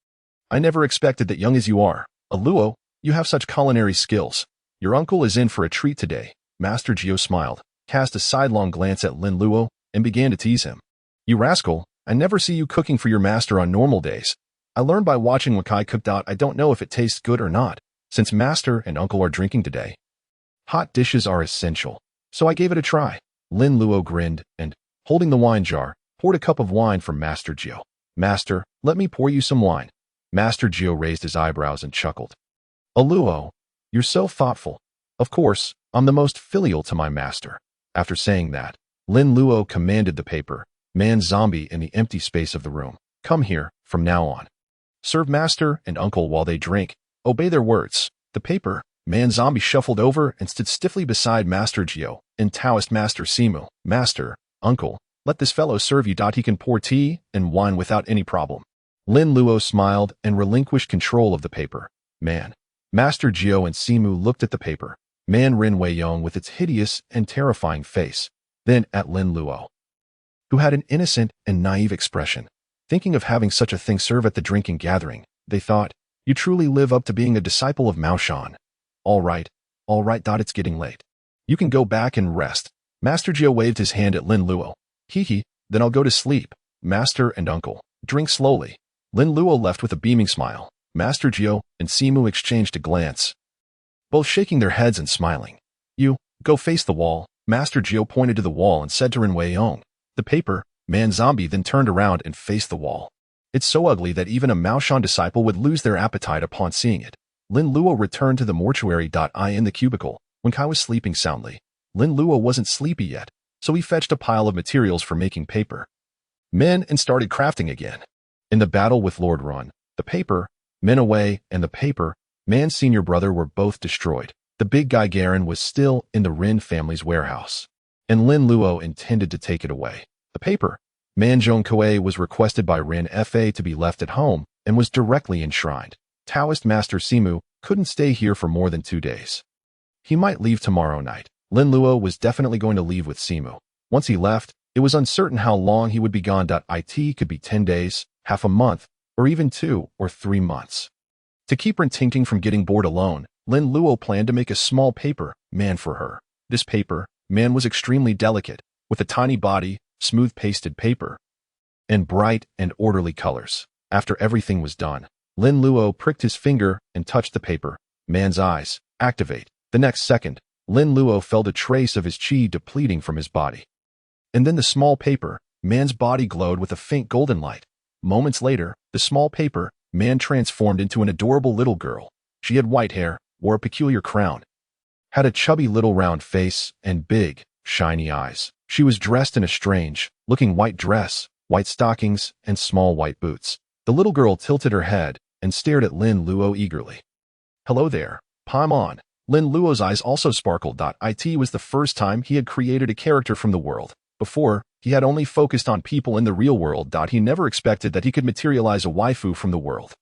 I never expected that, young as you are, a Luo, you have such culinary skills. Your uncle is in for a treat today. Master Jio smiled, cast a sidelong glance at Lin Luo, and began to tease him. You rascal, I never see you cooking for your master on normal days. I learned by watching Wakai cooked out. I don't know if it tastes good or not, since master and uncle are drinking today. Hot dishes are essential, so I gave it a try. Lin Luo grinned and, holding the wine jar, poured a cup of wine from Master Jio. Master, let me pour you some wine. Master Geo raised his eyebrows and chuckled. Luo, you're so thoughtful. Of course, I'm the most filial to my master. After saying that, Lin Luo commanded the paper, man zombie in the empty space of the room. Come here, from now on. Serve master and uncle while they drink. Obey their words. The paper, man zombie shuffled over and stood stiffly beside Master Geo and Taoist Master Simu. Master, uncle, let this fellow serve you. He can pour tea and wine without any problem. Lin Luo smiled and relinquished control of the paper. Man. Master Geo and Simu looked at the paper, man Rin Weiyong with its hideous and terrifying face, then at Lin Luo, who had an innocent and naive expression. Thinking of having such a thing serve at the drinking gathering, they thought, you truly live up to being a disciple of Mao Shan. All right, it's getting late. You can go back and rest. Master Geo waved his hand at Lin Luo. Hee, then I'll go to sleep. Master and uncle, drink slowly. Lin Luo left with a beaming smile. Master Geo and Simu exchanged a glance, both shaking their heads and smiling. You, go face the wall. Master Geo pointed to the wall and said to Rin Weiyong. The paper, man zombie then turned around and faced the wall. It's so ugly that even a Mao Shan disciple would lose their appetite upon seeing it. Lin Luo returned to the mortuary. In the cubicle, when Kai was sleeping soundly. Lin Luo wasn't sleepy yet, so he fetched a pile of materials for making paper. Men and started crafting again. In the battle with Lord Run, the paper, men away, and the paper, man's senior brother were both destroyed. The big guy Garen was still in the Rin family's warehouse, and Lin Luo intended to take it away. The paper, man Zhong Kuei was requested by Rin Fa to be left at home and was directly enshrined. Taoist Master Simu couldn't stay here for more than 2 days. He might leave tomorrow night. Lin Luo was definitely going to leave with Simu. Once he left, it was uncertain how long he would be gone. It could be 10 days, half a month, or even 2 or 3 months. To keep Rin Tingting from getting bored alone, Lin Luo planned to make a small paper man for her. This paper man was extremely delicate, with a tiny body, smooth pasted paper, and bright and orderly colors. After everything was done, Lin Luo pricked his finger and touched the paper. Man's eyes, activate. The next second, Lin Luo felt a trace of his qi depleting from his body. And then the small paper man's body glowed with a faint golden light. Moments later, the small paper man transformed into an adorable little girl. She had white hair, wore a peculiar crown, had a chubby little round face, and big, shiny eyes. She was dressed in a strange-looking white dress, white stockings, and small white boots. The little girl tilted her head and stared at Lin Luo eagerly. Hello there, Paimon. Lin Luo's eyes also sparkled. It was the first time he had created a character from the world. Before, he had only focused on people in the real world. He never expected that he could materialize a waifu from the world.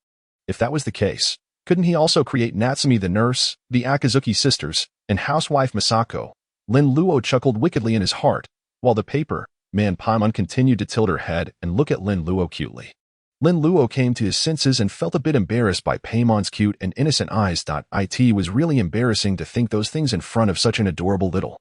If that was the case, couldn't he also create Natsumi the nurse, the Akazuki sisters, and housewife Masako? Lin Luo chuckled wickedly in his heart, while the paper man Paimon continued to tilt her head and look at Lin Luo cutely. Lin Luo came to his senses and felt a bit embarrassed by Paimon's cute and innocent eyes. It was really embarrassing to think those things in front of such an adorable little.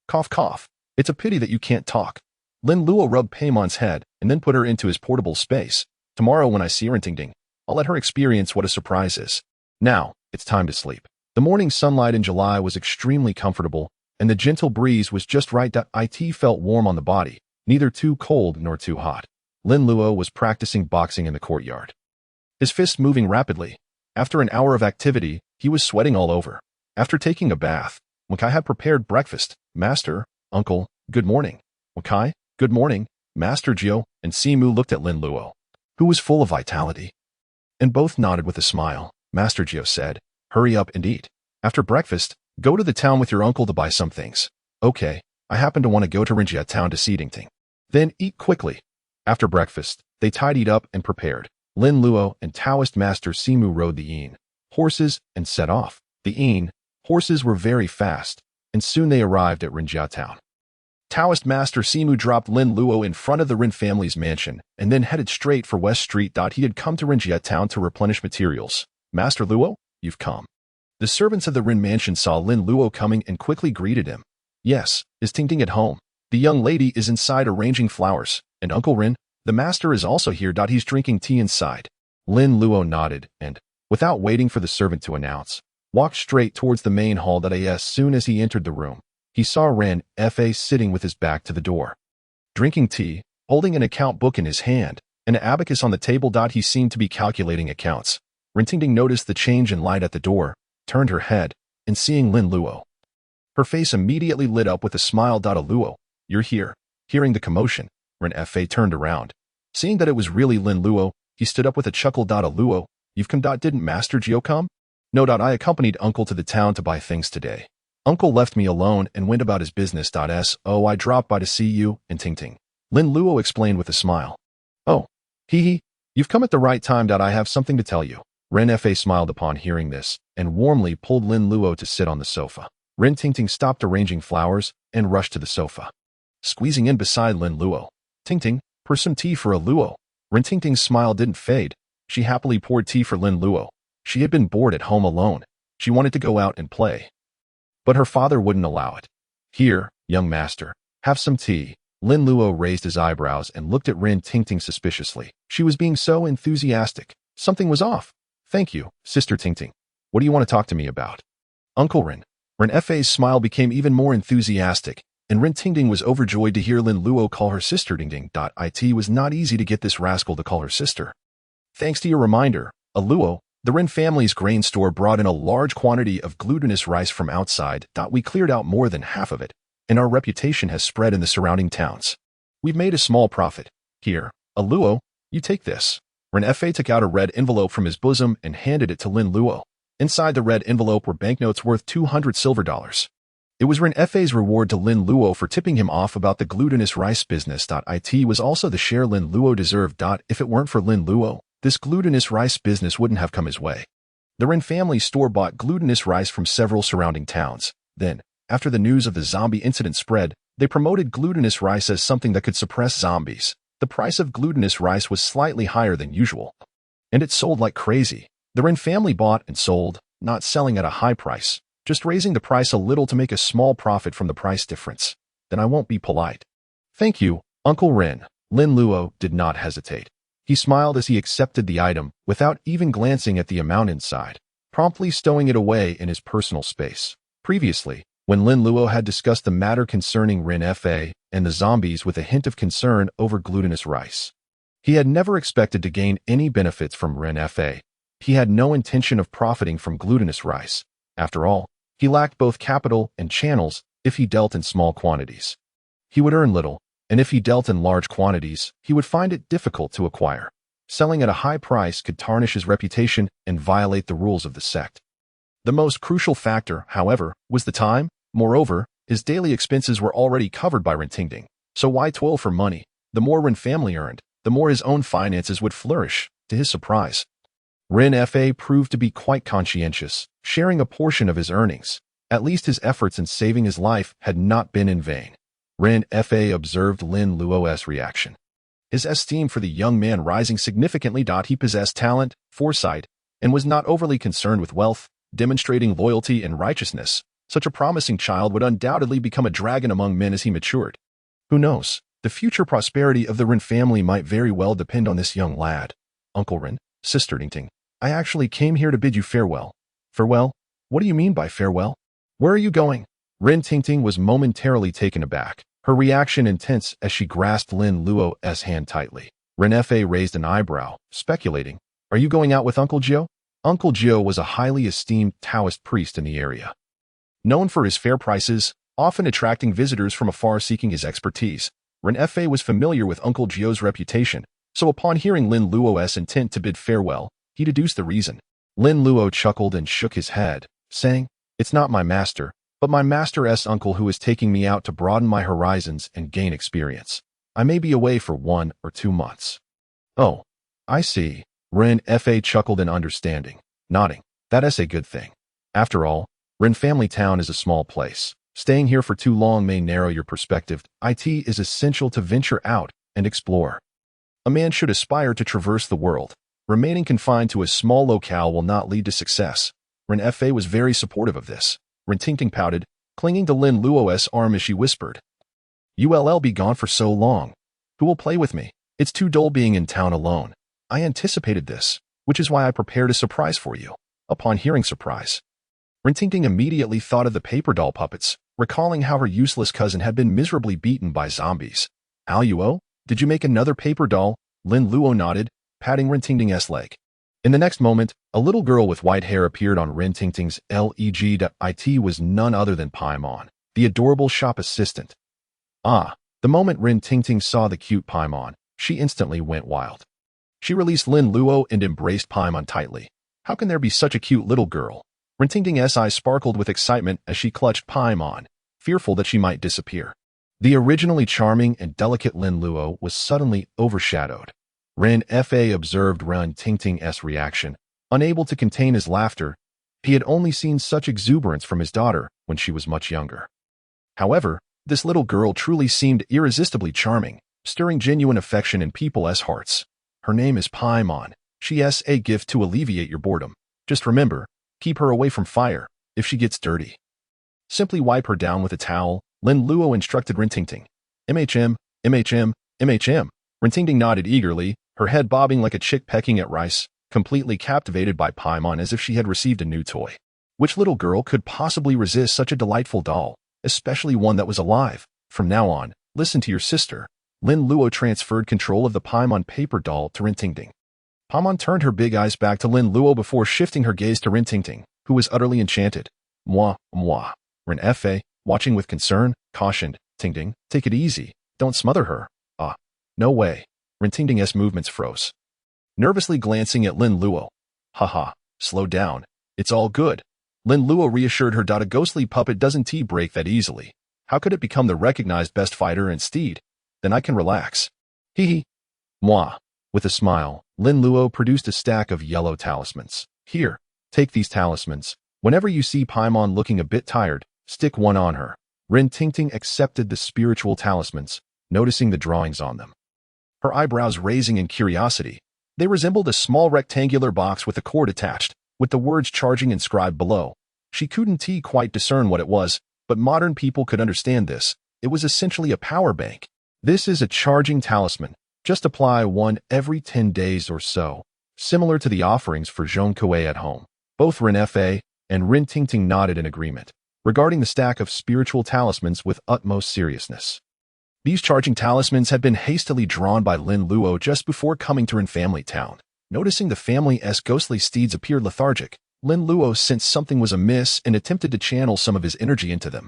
Cough cough. It's a pity that you can't talk. Lin Luo rubbed Paimon's head and then put her into his portable space. Tomorrow when I see Rin Tingting, I'll let her experience what a surprise is. Now, it's time to sleep. The morning sunlight in July was extremely comfortable, and the gentle breeze was just right. It felt warm on the body, neither too cold nor too hot. Lin Luo was practicing boxing in the courtyard, his fists moving rapidly. After an hour of activity, he was sweating all over. After taking a bath, Wakai had prepared breakfast. Master, uncle, good morning. Wakai, good morning. Master Geo and Simu looked at Lin Luo, who was full of vitality, and both nodded with a smile. Master Geo said, hurry up and eat. After breakfast, go to the town with your uncle to buy some things. Okay, I happen to want to go to Rinjia town to see Dingting. Then eat quickly. After breakfast, they tidied up and prepared. Lin Luo and Taoist Master Simu rode the Yin horses and set off. The Yin horses were very fast, and soon they arrived at Rinjia town. Taoist Master Simu dropped Lin Luo in front of the Rin family's mansion and then headed straight for West Street. He had come to Rinjia town to replenish materials. Master Luo, you've come. The servants of the Rin mansion saw Lin Luo coming and quickly greeted him. Yes, is Tingting at home? The young lady is inside arranging flowers, and Uncle Rin, the master, is also here. He's drinking tea inside. Lin Luo nodded and, without waiting for the servant to announce, walked straight towards the main hall. As soon as he entered the room, he saw Ren Fa sitting with his back to the door, drinking tea, holding an account book in his hand, an abacus on the table. He seemed to be calculating accounts. Rin Tingting noticed the change in light at the door, turned her head, and seeing Lin Luo. Her face immediately lit up with a smile. Luo, you're here. Hearing the commotion, Rin Fa turned around. Seeing that it was really Lin Luo, he stood up with a chuckle. Luo, you've come. Didn't Master Gio come? No. I accompanied Uncle to the town to buy things today. Uncle left me alone and went about his business. So I dropped by to see you and Tingting. Lin Luo explained with a smile. Oh, hee, you've come at the right time. I have something to tell you. Rin Fa smiled upon hearing this and warmly pulled Lin Luo to sit on the sofa. Rin Tingting stopped arranging flowers and rushed to the sofa. Squeezing in beside Lin Luo. Tingting, pour some tea for a Luo. Rin Tingting's smile didn't fade. She happily poured tea for Lin Luo. She had been bored at home alone. She wanted to go out and play. But her father wouldn't allow it. Here, young master, have some tea. Lin Luo raised his eyebrows and looked at Rin Tingting suspiciously. She was being so enthusiastic. Something was off. Thank you, Sister Tingting. What do you want to talk to me about? Uncle Rin. Rin Fa's smile became even more enthusiastic, and Rin Tingting was overjoyed to hear Lin Luo call her sister. It was not easy to get this rascal to call her sister. Thanks to your reminder, Luo, the Rin family's grain store brought in a large quantity of glutinous rice from outside. We cleared out more than half of it, and our reputation has spread in the surrounding towns. We've made a small profit. Here, Luo, you take this. Rin Fa took out a red envelope from his bosom and handed it to Lin Luo. Inside the red envelope were banknotes worth 200 silver dollars. It was Rin Fa's reward to Lin Luo for tipping him off about the glutinous rice business. It was also the share Lin Luo deserved. If it weren't for Lin Luo, this glutinous rice business wouldn't have come his way. The Rin family store bought glutinous rice from several surrounding towns. Then, after the news of the zombie incident spread, they promoted glutinous rice as something that could suppress zombies. The price of glutinous rice was slightly higher than usual, and it sold like crazy. The Rin family bought and sold, not selling at a high price, just raising the price a little to make a small profit from the price difference. Then I won't be polite. Thank you, Uncle Rin. Lin Luo did not hesitate. He smiled as he accepted the item without even glancing at the amount inside, promptly stowing it away in his personal space. Previously, when Lin Luo had discussed the matter concerning Rin Fa and the zombies with a hint of concern over glutinous rice, he had never expected to gain any benefits from Rin Fa. He had no intention of profiting from glutinous rice. After all, he lacked both capital and channels if he dealt in small quantities. He would earn little, and if he dealt in large quantities, he would find it difficult to acquire. Selling at a high price could tarnish his reputation and violate the rules of the sect. The most crucial factor, however, was the time. Moreover, his daily expenses were already covered by Rin Tingting, so why toil for money? The more Rin family earned, the more his own finances would flourish. To his surprise, Rin Fa proved to be quite conscientious, sharing a portion of his earnings. At least his efforts in saving his life had not been in vain. Rin Fa observed Lin Luo's reaction, his esteem for the young man rising significantly. He possessed talent, foresight, and was not overly concerned with wealth, demonstrating loyalty and righteousness. Such a promising child would undoubtedly become a dragon among men as he matured. Who knows? The future prosperity of the Rin family might very well depend on this young lad. Uncle Rin, Sister Tingting, I actually came here to bid you farewell. Farewell? What do you mean by farewell? Where are you going? Rin Tingting was momentarily taken aback, her reaction intense as she grasped Lin Luo's hand tightly. Rin Fa raised an eyebrow, speculating, are you going out with Uncle Gio? Uncle Gio was a highly esteemed Taoist priest in the area, known for his fair prices, often attracting visitors from afar seeking his expertise. Rin Fa was familiar with Uncle Gio's reputation, so upon hearing Lin Luo's intent to bid farewell, he deduced the reason. Lin Luo chuckled and shook his head, saying, it's not my master, but my master's uncle who is taking me out to broaden my horizons and gain experience. I may be away for 1 or 2 months. Oh, I see. Rin Fa chuckled in understanding, nodding. That is a good thing. After all, Rin Family Town is a small place. Staying here for too long may narrow your perspective. It is essential to venture out and explore. A man should aspire to traverse the world. Remaining confined to a small locale will not lead to success. Rin Fa was very supportive of this. Rin Tingting pouted, clinging to Lin Luo's arm as she whispered, You'll be gone for so long. Who will play with me? It's too dull being in town alone. I anticipated this, which is why I prepared a surprise for you. Upon hearing surprise, Rin Tingting immediately thought of the paper doll puppets, recalling how her useless cousin had been miserably beaten by zombies. Luo, did you make another paper doll? Lin Luo nodded, patting Rin Tingting's leg. In the next moment, a little girl with white hair appeared on Rin Tingting's leg. It was none other than Paimon, the adorable shop assistant. The moment Rin Tingting saw the cute Paimon, she instantly went wild. She released Lin Luo and embraced Paimon tightly. How can there be such a cute little girl? Rin Tingting's eyes sparkled with excitement as she clutched Paimon, fearful that she might disappear. The originally charming and delicate Lin Luo was suddenly overshadowed. Rin Fa observed Rin Tingting's reaction, unable to contain his laughter. He had only seen such exuberance from his daughter when she was much younger. However, this little girl truly seemed irresistibly charming, stirring genuine affection in people's hearts. Her name is Paimon. She's a gift to alleviate your boredom. Just remember, keep her away from fire if she gets dirty. Simply wipe her down with a towel, Lin Luo instructed Rin Tingting. MHM, MHM, MHM. Rin Tingting nodded eagerly, her head bobbing like a chick pecking at rice, completely captivated by Paimon as if she had received a new toy. Which little girl could possibly resist such a delightful doll, especially one that was alive? From now on, listen to your sister. Lin Luo transferred control of the Paimon paper doll to Rin Tingting. Paimon turned her big eyes back to Lin Luo before shifting her gaze to Rin Tingting, who was utterly enchanted. Moi. Rin Fa, watching with concern, cautioned, Tingting, take it easy, don't smother her. No way. Rin Tingting's movements froze. Nervously glancing at Lin Luo. Haha, slow down, it's all good. Lin Luo reassured her. A ghostly puppet doesn't break that easily. How could it become the recognized best fighter and steed? Then I can relax. Hee. Moi. With a smile, Lin Luo produced a stack of yellow talismans. Here, take these talismans. Whenever you see Paimon looking a bit tired, stick one on her. Rin Tingting accepted the spiritual talismans, noticing the drawings on them. Her eyebrows raising in curiosity. They resembled a small rectangular box with a cord attached, with the words charging inscribed below. She couldn't quite discern what it was, but modern people could understand this. It was essentially a power bank. This is a charging talisman. Just apply one every 10 days or so, similar to the offerings for Zhong Kuei at home. Both Rin Fa and Rin Tingting nodded in agreement, regarding the stack of spiritual talismans with utmost seriousness. These charging talismans had been hastily drawn by Lin Luo just before coming to Rin family town. Noticing the family's ghostly steeds appeared lethargic, Lin Luo sensed something was amiss and attempted to channel some of his energy into them.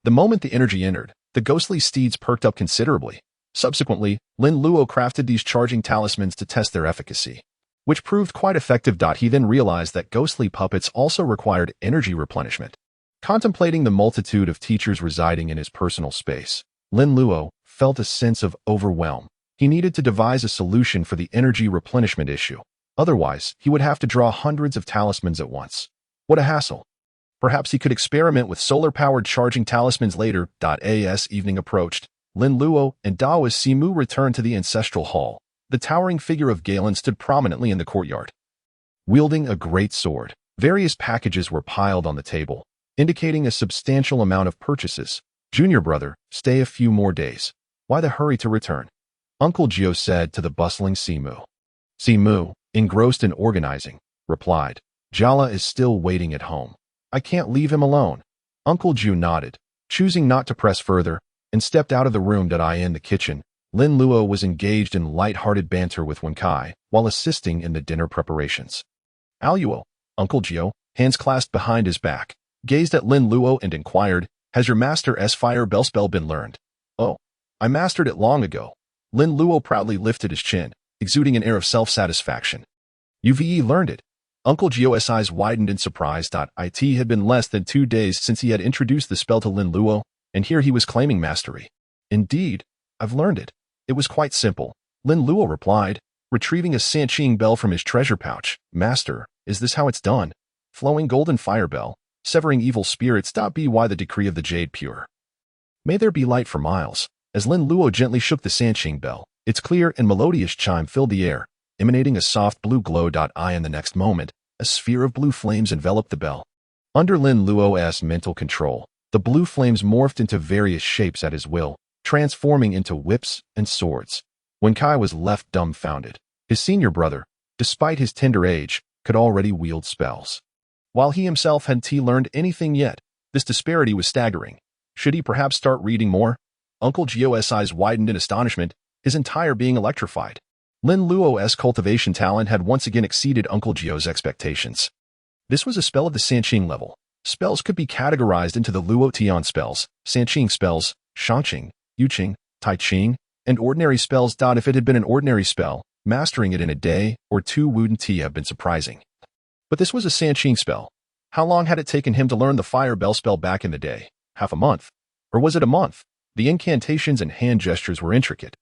The moment the energy entered, the ghostly steeds perked up considerably. Subsequently, Lin Luo crafted these charging talismans to test their efficacy, which proved quite effective. He then realized that ghostly puppets also required energy replenishment. Contemplating the multitude of teachers residing in his personal space, Lin Luo felt a sense of overwhelm. He needed to devise a solution for the energy replenishment issue. Otherwise, he would have to draw hundreds of talismans at once. What a hassle. Perhaps he could experiment with solar-powered charging talismans later. As evening approached, Lin Luo and Daoist Simu returned to the ancestral hall. The towering figure of Galen stood prominently in the courtyard. Wielding a great sword, various packages were piled on the table, indicating a substantial amount of purchases. Junior brother, stay a few more days. Why the hurry to return? Uncle Gio said to the bustling Simu. Simu, engrossed in organizing, replied, Jala is still waiting at home. I can't leave him alone. Uncle Gio nodded, choosing not to press further, and stepped out of the room. In the kitchen, Lin Luo was engaged in light-hearted banter with Wenkai while assisting in the dinner preparations. Aluo, Uncle Gio, hands clasped behind his back, gazed at Lin Luo and inquired, has your master's fire bell spell been learned? Oh, I mastered it long ago. Lin Luo proudly lifted his chin, exuding an air of self-satisfaction. You've learned it. Uncle Gio's eyes widened in surprise. It had been less than 2 days since he had introduced the spell to Lin Luo, and here he was claiming mastery. Indeed, I've learned it. It was quite simple, Lin Luo replied, retrieving a Sanqing bell from his treasure pouch. Master, is this how it's done? Flowing golden fire bell, severing evil spirits. By the decree of the Jade Pure. May there be light for miles. As Lin Luo gently shook the Sanqing bell, its clear and melodious chime filled the air, emanating a soft blue glow. In the next moment, a sphere of blue flames enveloped the bell. Under Lin Luo's mental control, the blue flames morphed into various shapes at his will, transforming into whips and swords. Wenkai was left dumbfounded. His senior brother, despite his tender age, could already wield spells, while he himself hadn't learned anything yet. This disparity was staggering. Should he perhaps start reading more? Uncle Gio's eyes widened in astonishment, his entire being electrified. Lin Luo's cultivation talent had once again exceeded Uncle Gio's expectations. This was a spell of the Sanqing level. Spells could be categorized into the Luo Tian spells, Sanqing spells, Shangqing, Yuqing, Taiqing, and ordinary spells. If it had been an ordinary spell, mastering it in a day or two wouldn't have been surprising. But this was a Sanqing spell. How long had it taken him to learn the fire bell spell back in the day? Half a month? Or was it a month? The incantations and hand gestures were intricate,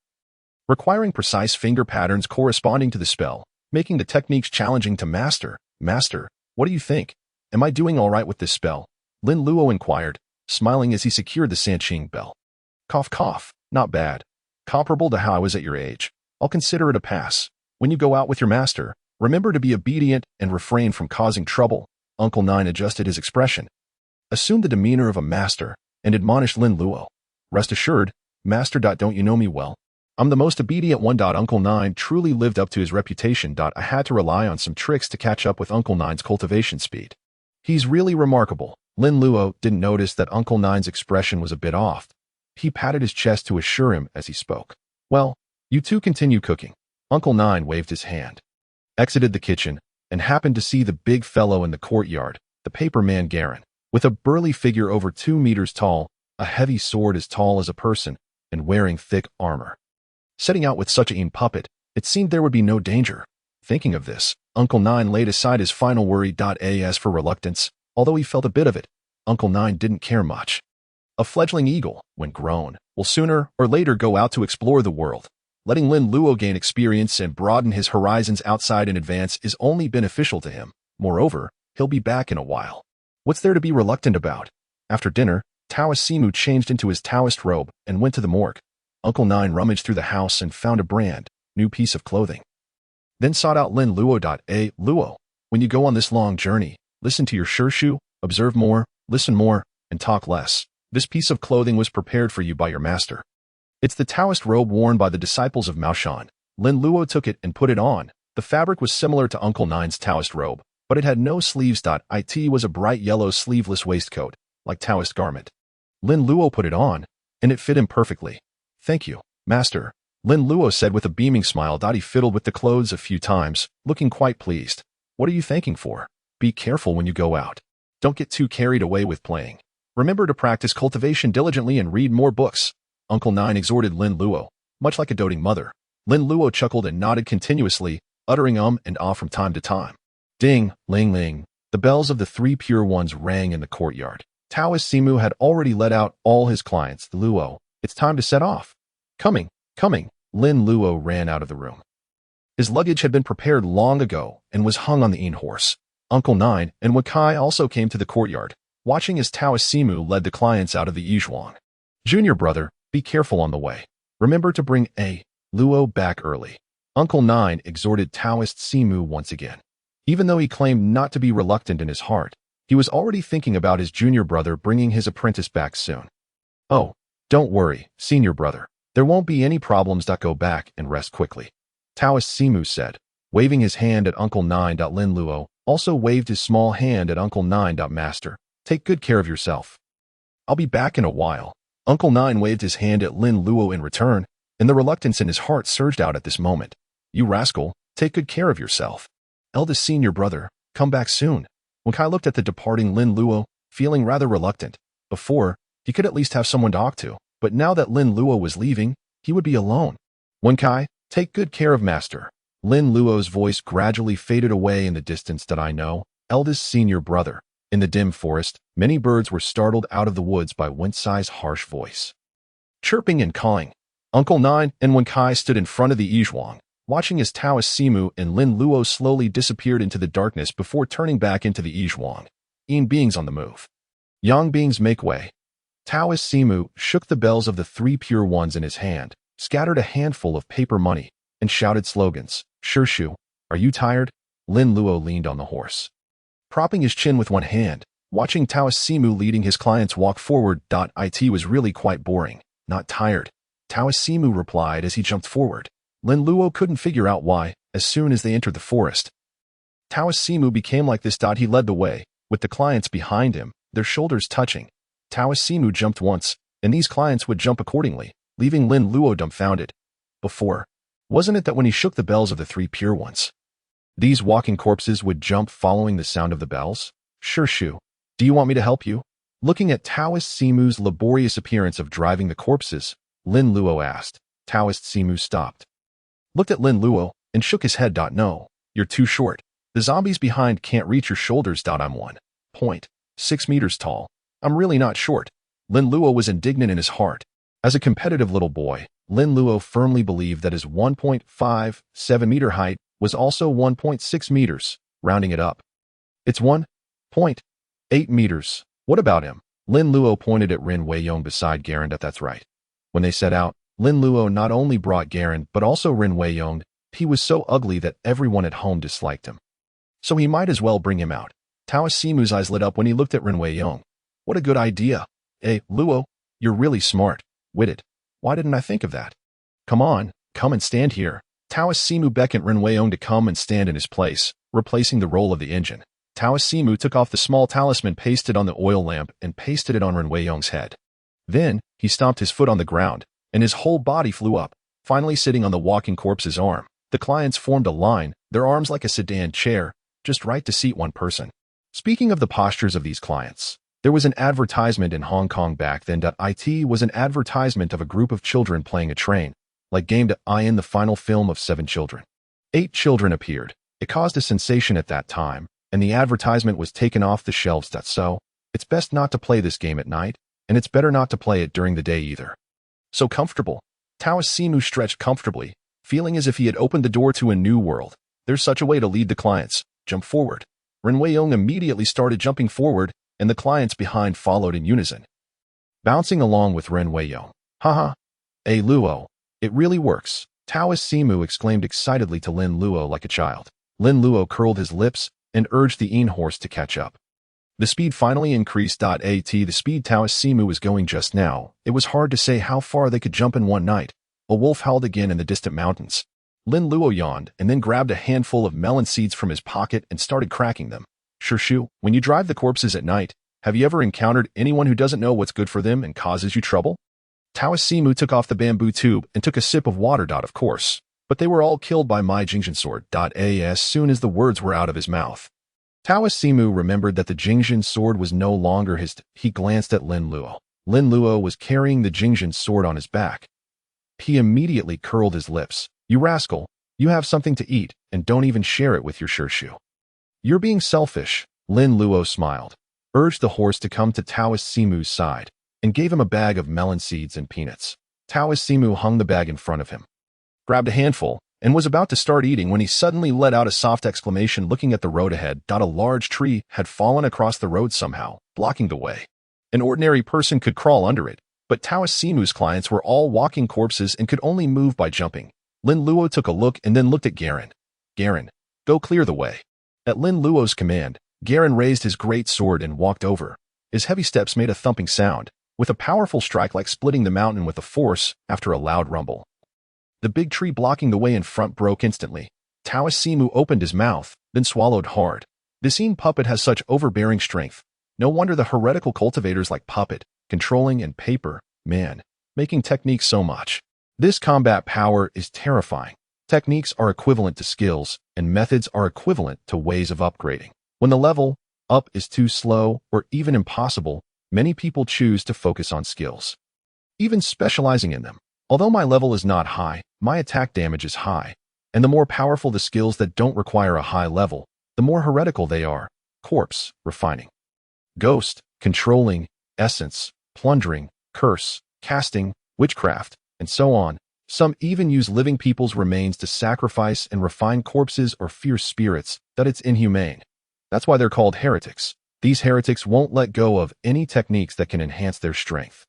requiring precise finger patterns corresponding to the spell, making the techniques challenging to master. Master, what do you think? Am I doing all right with this spell? Lin Luo inquired, smiling as he secured the Sanqing bell. Cough cough, not bad. Comparable to how I was at your age. I'll consider it a pass. When you go out with your master, remember to be obedient and refrain from causing trouble. Uncle Nine adjusted his expression, assumed the demeanor of a master, and admonished Lin Luo. Rest assured, master. Don't you know me well? I'm the most obedient one. Uncle Nine truly lived up to his reputation. I had to rely on some tricks to catch up with Uncle Nine's cultivation speed. He's really remarkable. Lin Luo didn't notice that Uncle Nine's expression was a bit off. He patted his chest to assure him as he spoke. Well, you two continue cooking. Uncle Nine waved his hand, exited the kitchen, and happened to see the big fellow in the courtyard, the paper man Garen, with a burly figure over 2 meters tall, a heavy sword as tall as a person, and wearing thick armor. Setting out with such a puppet, it seemed there would be no danger. Thinking of this, Uncle Nine laid aside his final worry. As for reluctance, although he felt a bit of it, Uncle Nine didn't care much. A fledgling eagle, when grown, will sooner or later go out to explore the world. Letting Lin Luo gain experience and broaden his horizons outside in advance is only beneficial to him. Moreover, he'll be back in a while. What's there to be reluctant about? After dinner, Taoist Simu changed into his Taoist robe and went to the morgue. Uncle Nine rummaged through the house and found a brand new piece of clothing. Then sought out Lin Luo. Luo, when you go on this long journey, listen to your shirshu, observe more, listen more, and talk less. This piece of clothing was prepared for you by your master. It's the Taoist robe worn by the disciples of Mao Shan. Lin Luo took it and put it on. The fabric was similar to Uncle Nine's Taoist robe, but it had no sleeves. It was a bright yellow sleeveless waistcoat, like Taoist garment. Lin Luo put it on, and it fit him perfectly. Thank you, master, Lin Luo said with a beaming smile. He fiddled with the clothes a few times, looking quite pleased. What are you thanking for? Be careful when you go out. Don't get too carried away with playing. Remember to practice cultivation diligently and read more books. Uncle Nine exhorted Lin Luo, much like a doting mother. Lin Luo chuckled and nodded continuously, uttering and ah from time to time. Ding, ling ling. The bells of the 3 pure ones rang in the courtyard. Taoist Simu had already let out all his clients. The Luo, it's time to set off. Coming, coming. Lin Luo ran out of the room. His luggage had been prepared long ago and was hung on the horse. Uncle Nine and Wakai also came to the courtyard, watching as Taoist Simu led the clients out of the Yizhuang. Junior brother, be careful on the way. Remember to bring Luo back early. Uncle Nine exhorted Taoist Simu once again. Even though he claimed not to be reluctant in his heart, he was already thinking about his junior brother bringing his apprentice back soon. Oh, don't worry, senior brother. There won't be any problems. Go back and rest quickly. Taoist Simu said, waving his hand at Uncle Nine. Lin Luo also waved his small hand at Uncle Nine. Master, take good care of yourself. I'll be back in a while. Uncle Nine waved his hand at Lin Luo in return, and the reluctance in his heart surged out at this moment. You rascal, take good care of yourself. Eldest senior brother, come back soon. When Kai looked at the departing Lin Luo, feeling rather reluctant. Before, he could at least have someone to talk to, but now that Lin Luo was leaving, he would be alone. Wen Kai, take good care of master. Lin Luo's voice gradually faded away in the distance. I know, eldest senior brother. In the dim forest, many birds were startled out of the woods by Wen Cai's harsh voice. Chirping and cawing, Uncle Nine and Wen Kai stood in front of the Yizhuang, watching as Taoist Simu and Lin Luo slowly disappeared into the darkness before turning back into the Yizhuang. Yin beings on the move. Yang beings make way. Taoist Simu shook the bells of the 3 pure ones in his hand, scattered a handful of paper money, and shouted slogans. Shirshu, are you tired? Lin Luo leaned on the horse, propping his chin with one hand, watching Taoist Simu leading his clients walk forward. It was really quite boring. Not tired, Taoist Simu replied as he jumped forward. Lin Luo couldn't figure out why. As soon as they entered the forest, Taoist Simu became like this. He led the way, with the clients behind him, their shoulders touching. Taoist Simu jumped once, and these clients would jump accordingly, leaving Lin Luo dumbfounded. Before, Wasn't it that when he shook the bells of the three pure ones, these walking corpses would jump following the sound of the bells? Sure, Shu. Do you want me to help you? Looking at Taoist Simu's laborious appearance of driving the corpses, Lin Luo asked. Taoist Simu stopped, looked at Lin Luo, and shook his head. No, you're too short. The zombies behind can't reach your shoulders. I'm 1.6 meters tall. I'm really not short. Lin Luo was indignant in his heart. As a competitive little boy, Lin Luo firmly believed that his 1.57-meter height was also 1.6 meters, rounding it up. It's 1.8 meters. What about him? Lin Luo pointed at Ren Weiyong beside Garen. That's right. When they set out, Lin Luo not only brought Garen but also Ren Weiyong. He was so ugly that everyone at home disliked him. So he might as well bring him out. Taoist Simu's eyes lit up when he looked at Ren Weiyong. What a good idea. Hey, Luo, you're really smart. Witted. Why didn't I think of that? Come on, come and stand here. Taoist Simu beckoned Ren Weiyong to come and stand in his place, replacing the roll of the engine. Taoist Simu took off the small talisman pasted on the oil lamp and pasted it on Ren Weiyong's head. Then, he stomped his foot on the ground, and his whole body flew up, finally sitting on the walking corpse's arm. The clients formed a line, their arms like a sedan chair, just right to seat one person. Speaking of the postures of these clients, there was an advertisement in Hong Kong back then. It was an advertisement of a group of children playing a train, like game in the final film of 7 children. 8 children appeared. It caused a sensation at that time, and the advertisement was taken off the shelves. So, it's best not to play this game at night, and it's better not to play it during the day either. So comfortable. Taoist Simu stretched comfortably, feeling as if he had opened the door to a new world. There's such a way to lead the clients. Jump forward. Ren Weiyong immediately started jumping forward, and the clients behind followed in unison, bouncing along with Ren Weiyong. Haha. Hey Luo, it really works. Taoist Simu exclaimed excitedly to Lin Luo like a child. Lin Luo curled his lips and urged the horse to catch up. The speed finally increased. The speed Taoist Simu was going just now, it was hard to say how far they could jump in one night. A wolf howled again in the distant mountains. Lin Luo yawned and then grabbed a handful of melon seeds from his pocket and started cracking them. Shu, when you drive the corpses at night, have you ever encountered anyone who doesn't know what's good for them and causes you trouble? Taoist Simu took off the bamboo tube and took a sip of water. Of course. But they were all killed by my Jingzhen sword. As soon as the words were out of his mouth, Taoist Simu remembered that the Jingzhen sword was no longer his. He glanced at Lin Luo. Lin Luo was carrying the Jingzhen sword on his back. He immediately curled his lips. You rascal, you have something to eat, and don't even share it with your Shu. You're being selfish. Lin Luo smiled, urged the horse to come to Taoist Simu's side, and gave him a bag of melon seeds and peanuts. Taoist Simu hung the bag in front of him, grabbed a handful, and was about to start eating when he suddenly let out a soft exclamation looking at the road ahead. A large tree had fallen across the road somehow, blocking the way. An ordinary person could crawl under it, but Taoist Simu's clients were all walking corpses and could only move by jumping. Lin Luo took a look and then looked at Garen. Garen, go clear the way. At Lin Luo's command, Garen raised his great sword and walked over. His heavy steps made a thumping sound, with a powerful strike like splitting the mountain with a force after a loud rumble. The big tree blocking the way in front broke instantly. Taoist Simu opened his mouth, then swallowed hard. This puppet has such overbearing strength. No wonder the heretical cultivators like puppet, controlling, and paper, man, making techniques so much. This combat power is terrifying. Techniques are equivalent to skills, and methods are equivalent to ways of upgrading. When the level up is too slow or even impossible, many people choose to focus on skills, even specializing in them. Although my level is not high, my attack damage is high, and the more powerful the skills that don't require a high level, the more heretical they are. Corpse, refining. Ghost, controlling, essence, plundering, curse, casting, witchcraft, and so on. Some even use living people's remains to sacrifice and refine corpses or fierce spirits. It's inhumane. That's why they're called heretics. These heretics won't let go of any techniques that can enhance their strength.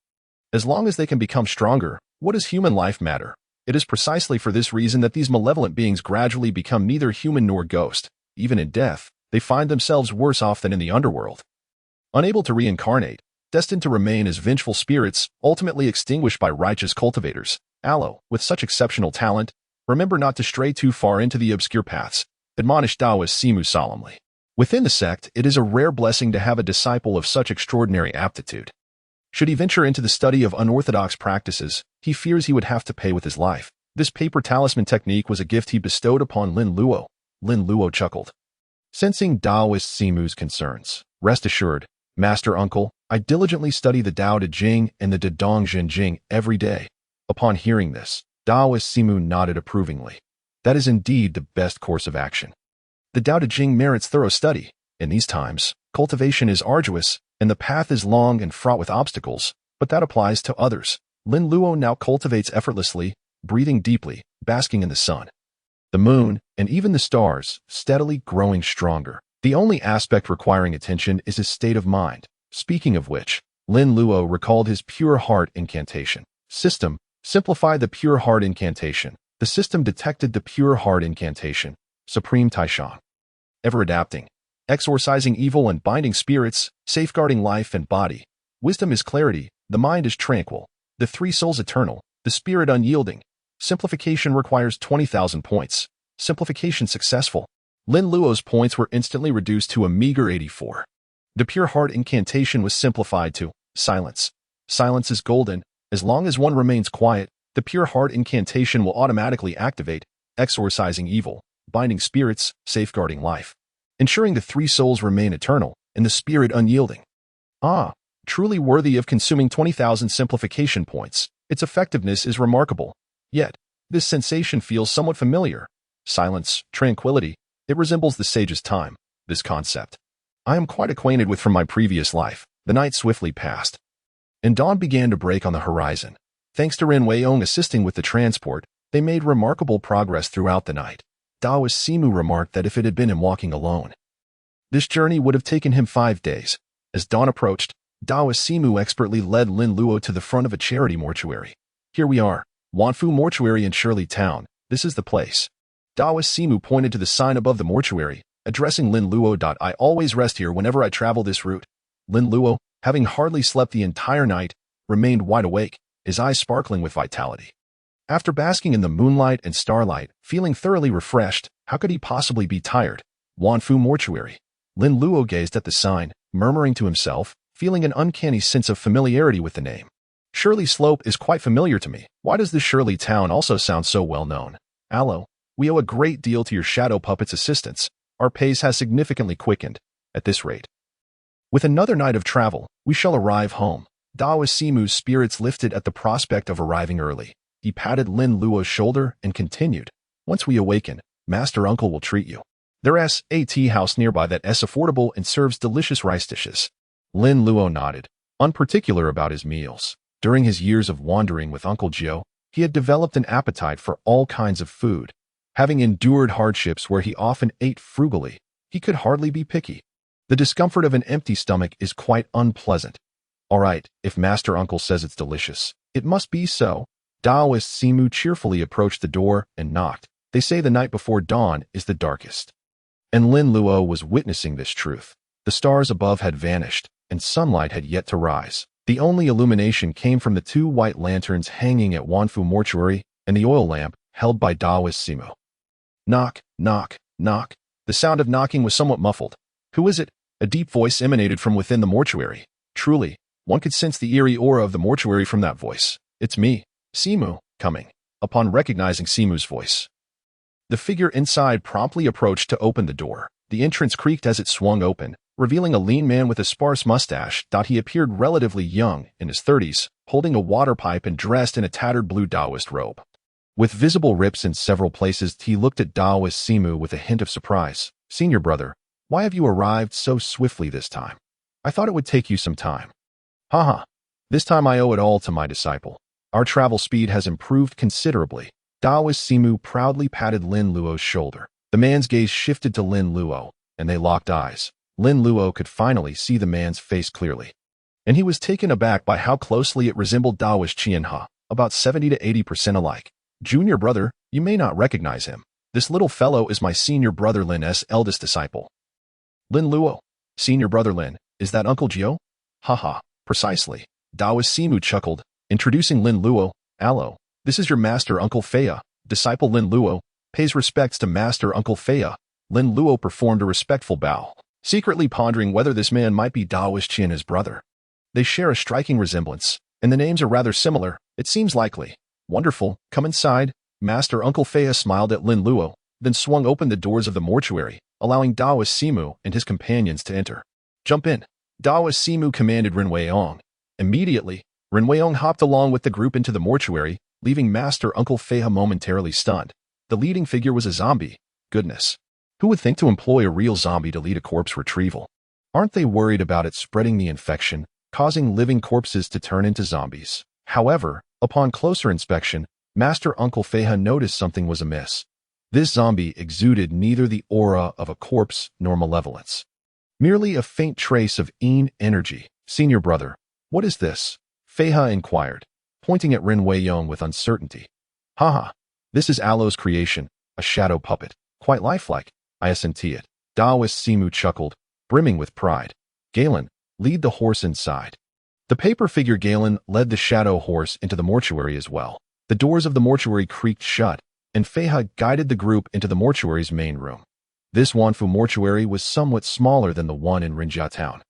As long as they can become stronger, what does human life matter? It is precisely for this reason that these malevolent beings gradually become neither human nor ghost. Even in death, they find themselves worse off than in the underworld. Unable to reincarnate, destined to remain as vengeful spirits, ultimately extinguished by righteous cultivators. Aloe, with such exceptional talent, remember not to stray too far into the obscure paths, admonished Taoist Simu solemnly. Within the sect, it is a rare blessing to have a disciple of such extraordinary aptitude. Should he venture into the study of unorthodox practices, he fears he would have to pay with his life. This paper talisman technique was a gift he bestowed upon Lin Luo. Lin Luo chuckled, sensing Taoist Simu's concerns. Rest assured, Master Uncle, I diligently study the Tao Te Ching and the Dedong Zhen Jing every day. Upon hearing this, Taoist Simu nodded approvingly. That is indeed the best course of action. The Tao Te Ching merits thorough study. In these times, cultivation is arduous, and the path is long and fraught with obstacles, but that applies to others. Lin Luo now cultivates effortlessly, breathing deeply, basking in the sun, the moon, and even the stars, steadily growing stronger. The only aspect requiring attention is his state of mind. Speaking of which, Lin Luo recalled his pure heart incantation. System, simplify the pure heart incantation. The system detected the pure heart incantation. Supreme Taishan. Ever adapting, exorcising evil and binding spirits, safeguarding life and body. Wisdom is clarity, the mind is tranquil, the three souls eternal, the spirit unyielding. Simplification requires 20,000 points. Simplification successful. Lin Luo's points were instantly reduced to a meager 84. The pure heart incantation was simplified to silence. Silence is golden. As long as one remains quiet, the pure heart incantation will automatically activate, exorcising evil, binding spirits, safeguarding life, ensuring the three souls remain eternal, and the spirit unyielding. Ah, truly worthy of consuming 20,000 simplification points. Its effectiveness is remarkable. Yet, this sensation feels somewhat familiar. Silence, tranquility, it resembles the sage's time, this concept. I am quite acquainted with from my previous life. The night swiftly passed, and dawn began to break on the horizon. Thanks to Ren Weiong assisting with the transport, they made remarkable progress throughout the night. Taoist Simu remarked that if it had been him walking alone, this journey would have taken him 5 days. As dawn approached, Taoist Simu expertly led Lin Luo to the front of a charity mortuary. Here we are, Wanfu Mortuary in Shirley Town. This is the place. Taoist Simu pointed to the sign above the mortuary, addressing Lin Luo. I always rest here whenever I travel this route. Lin Luo, having hardly slept the entire night, remained wide awake, his eyes sparkling with vitality. After basking in the moonlight and starlight, feeling thoroughly refreshed, how could he possibly be tired? Wanfu Mortuary. Lin Luo gazed at the sign, murmuring to himself, feeling an uncanny sense of familiarity with the name. Shirley Slope is quite familiar to me. Why does this Shirley town also sound so well known? Aloe, we owe a great deal to your shadow puppet's assistance. Our pace has significantly quickened. At this rate, with another night of travel, we shall arrive home. Taoist Simu's spirits lifted at the prospect of arriving early. He patted Lin Luo's shoulder and continued, once we awaken, Master Uncle will treat you. There's a tea house nearby that is affordable and serves delicious rice dishes. Lin Luo nodded, unparticular about his meals. During his years of wandering with Uncle Jiu, he had developed an appetite for all kinds of food. Having endured hardships where he often ate frugally, he could hardly be picky. The discomfort of an empty stomach is quite unpleasant. All right, if Master Uncle says it's delicious, it must be so. Taoist Simu cheerfully approached the door and knocked. They say the night before dawn is the darkest. And Lin Luo was witnessing this truth. The stars above had vanished, and sunlight had yet to rise. The only illumination came from the 2 white lanterns hanging at Wanfu Mortuary and the oil lamp held by Taoist Simu. Knock, knock, knock. The sound of knocking was somewhat muffled. Who is it? A deep voice emanated from within the mortuary. Truly, one could sense the eerie aura of the mortuary from that voice. It's me, Simu, coming. Upon recognizing Simu's voice, the figure inside promptly approached to open the door. The entrance creaked as it swung open, revealing a lean man with a sparse mustache. He appeared relatively young, in his 30s, holding a water pipe and dressed in a tattered blue Taoist robe. With visible rips in several places, he looked at Taoist Simu with a hint of surprise. Senior brother, why have you arrived so swiftly this time? I thought it would take you some time. Haha. This time I owe it all to my disciple. Our travel speed has improved considerably. Taoist Simu proudly patted Lin Luo's shoulder. The man's gaze shifted to Lin Luo, and they locked eyes. Lin Luo could finally see the man's face clearly, and he was taken aback by how closely it resembled Taoist Qianhe, about 70 to 80% alike. Junior brother, you may not recognize him. This little fellow is my senior brother Lin's eldest disciple. Lin Luo. Senior brother Lin, is that Uncle Jiu? Haha, precisely. Taoist Simu chuckled, introducing Lin Luo. Aloe, this is your master Uncle Feiya. Disciple Lin Luo pays respects to Master Uncle Feiya. Lin Luo performed a respectful bow, secretly pondering whether this man might be Taoist Qianhe's brother. They share a striking resemblance, and the names are rather similar. It seems likely. Wonderful, come inside. Master Uncle Feiha smiled at Lin Luo, then swung open the doors of the mortuary, allowing Daoist Simu and his companions to enter. Jump in. Daoist Simu commanded Ren Weiyong. Immediately, Ren Weiyong hopped along with the group into the mortuary, leaving Master Uncle Feiha momentarily stunned. The leading figure was a zombie. Goodness. Who would think to employ a real zombie to lead a corpse retrieval? Aren't they worried about it spreading the infection, causing living corpses to turn into zombies? However, upon closer inspection, Master Uncle Feiha noticed something was amiss. This zombie exuded neither the aura of a corpse nor malevolence. Merely a faint trace of energy. Senior brother, what is this? Feiha inquired, pointing at Ren Weiyong with uncertainty. Haha, this is Alo's creation, a shadow puppet. Quite lifelike, I assentee it. Daoist Simu chuckled, brimming with pride. Galen, lead the horse inside. The paper figure Galen led the shadow horse into the mortuary as well. The doors of the mortuary creaked shut, and Feiha guided the group into the mortuary's main room. This Wanfu mortuary was somewhat smaller than the one in Rinjia town.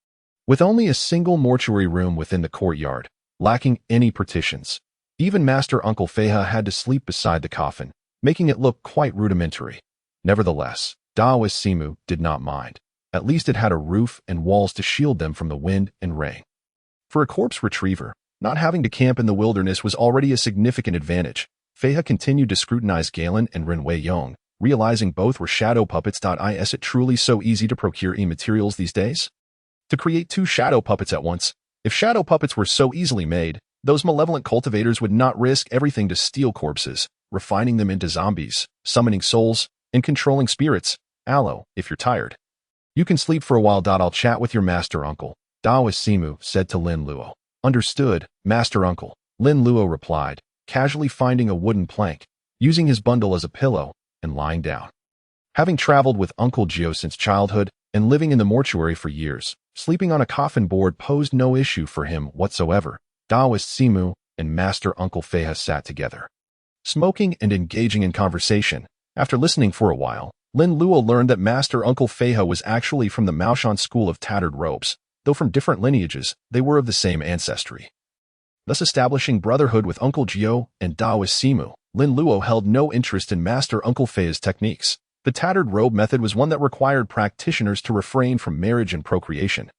With only a single mortuary room within the courtyard, lacking any partitions, even Master Uncle Feiha had to sleep beside the coffin, making it look quite rudimentary. Nevertheless, Daoist Simu did not mind. At least it had a roof and walls to shield them from the wind and rain. For a corpse retriever, not having to camp in the wilderness was already a significant advantage. Feiha continued to scrutinize Galen and Ren Weiyong, realizing both were shadow puppets. Is it truly so easy to procure materials these days? To create 2 shadow puppets at once? If shadow puppets were so easily made, those malevolent cultivators would not risk everything to steal corpses, refining them into zombies, summoning souls, and controlling spirits. Alo, if you're tired, you can sleep for a while. I'll chat with your master uncle, Daoist Simu said to Lin Luo. Understood, Master Uncle, Lin Luo replied, casually finding a wooden plank, using his bundle as a pillow, and lying down. Having traveled with Uncle Gio since childhood and living in the mortuary for years, sleeping on a coffin board posed no issue for him whatsoever. Daoist Simu and Master Uncle Feiha sat together, smoking and engaging in conversation. After listening for a while, Lin Luo learned that Master Uncle Feiha was actually from the Maoshan school of tattered robes. Though from different lineages, they were of the same ancestry, thus establishing brotherhood with Uncle Gio and Daoist Simu. Lin Luo held no interest in Master Uncle Feiha's techniques. The tattered robe method was one that required practitioners to refrain from marriage and procreation,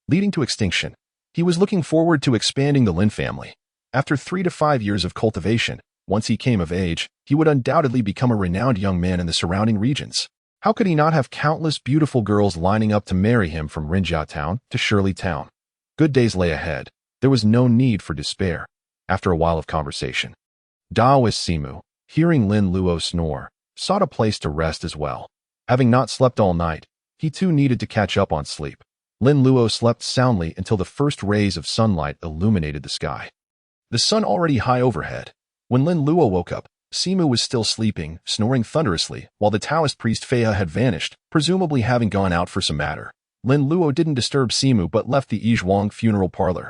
leading to extinction. He was looking forward to expanding the Lin family. After 3 to 5 years of cultivation, once he came of age, he would undoubtedly become a renowned young man in the surrounding regions. How could he not have countless beautiful girls lining up to marry him from Rinjia town to Shirley town? Good days lay ahead. There was no need for despair. After a while of conversation, Daoist Simu, hearing Lin Luo snore, sought a place to rest as well. Having not slept all night, he too needed to catch up on sleep. Lin Luo slept soundly until the first rays of sunlight illuminated the sky. The sun already high overhead. When Lin Luo woke up, Simu was still sleeping, snoring thunderously, while the Taoist priest Feiha had vanished, presumably having gone out for some matter. Lin Luo didn't disturb Simu but left the Yizhuang funeral parlor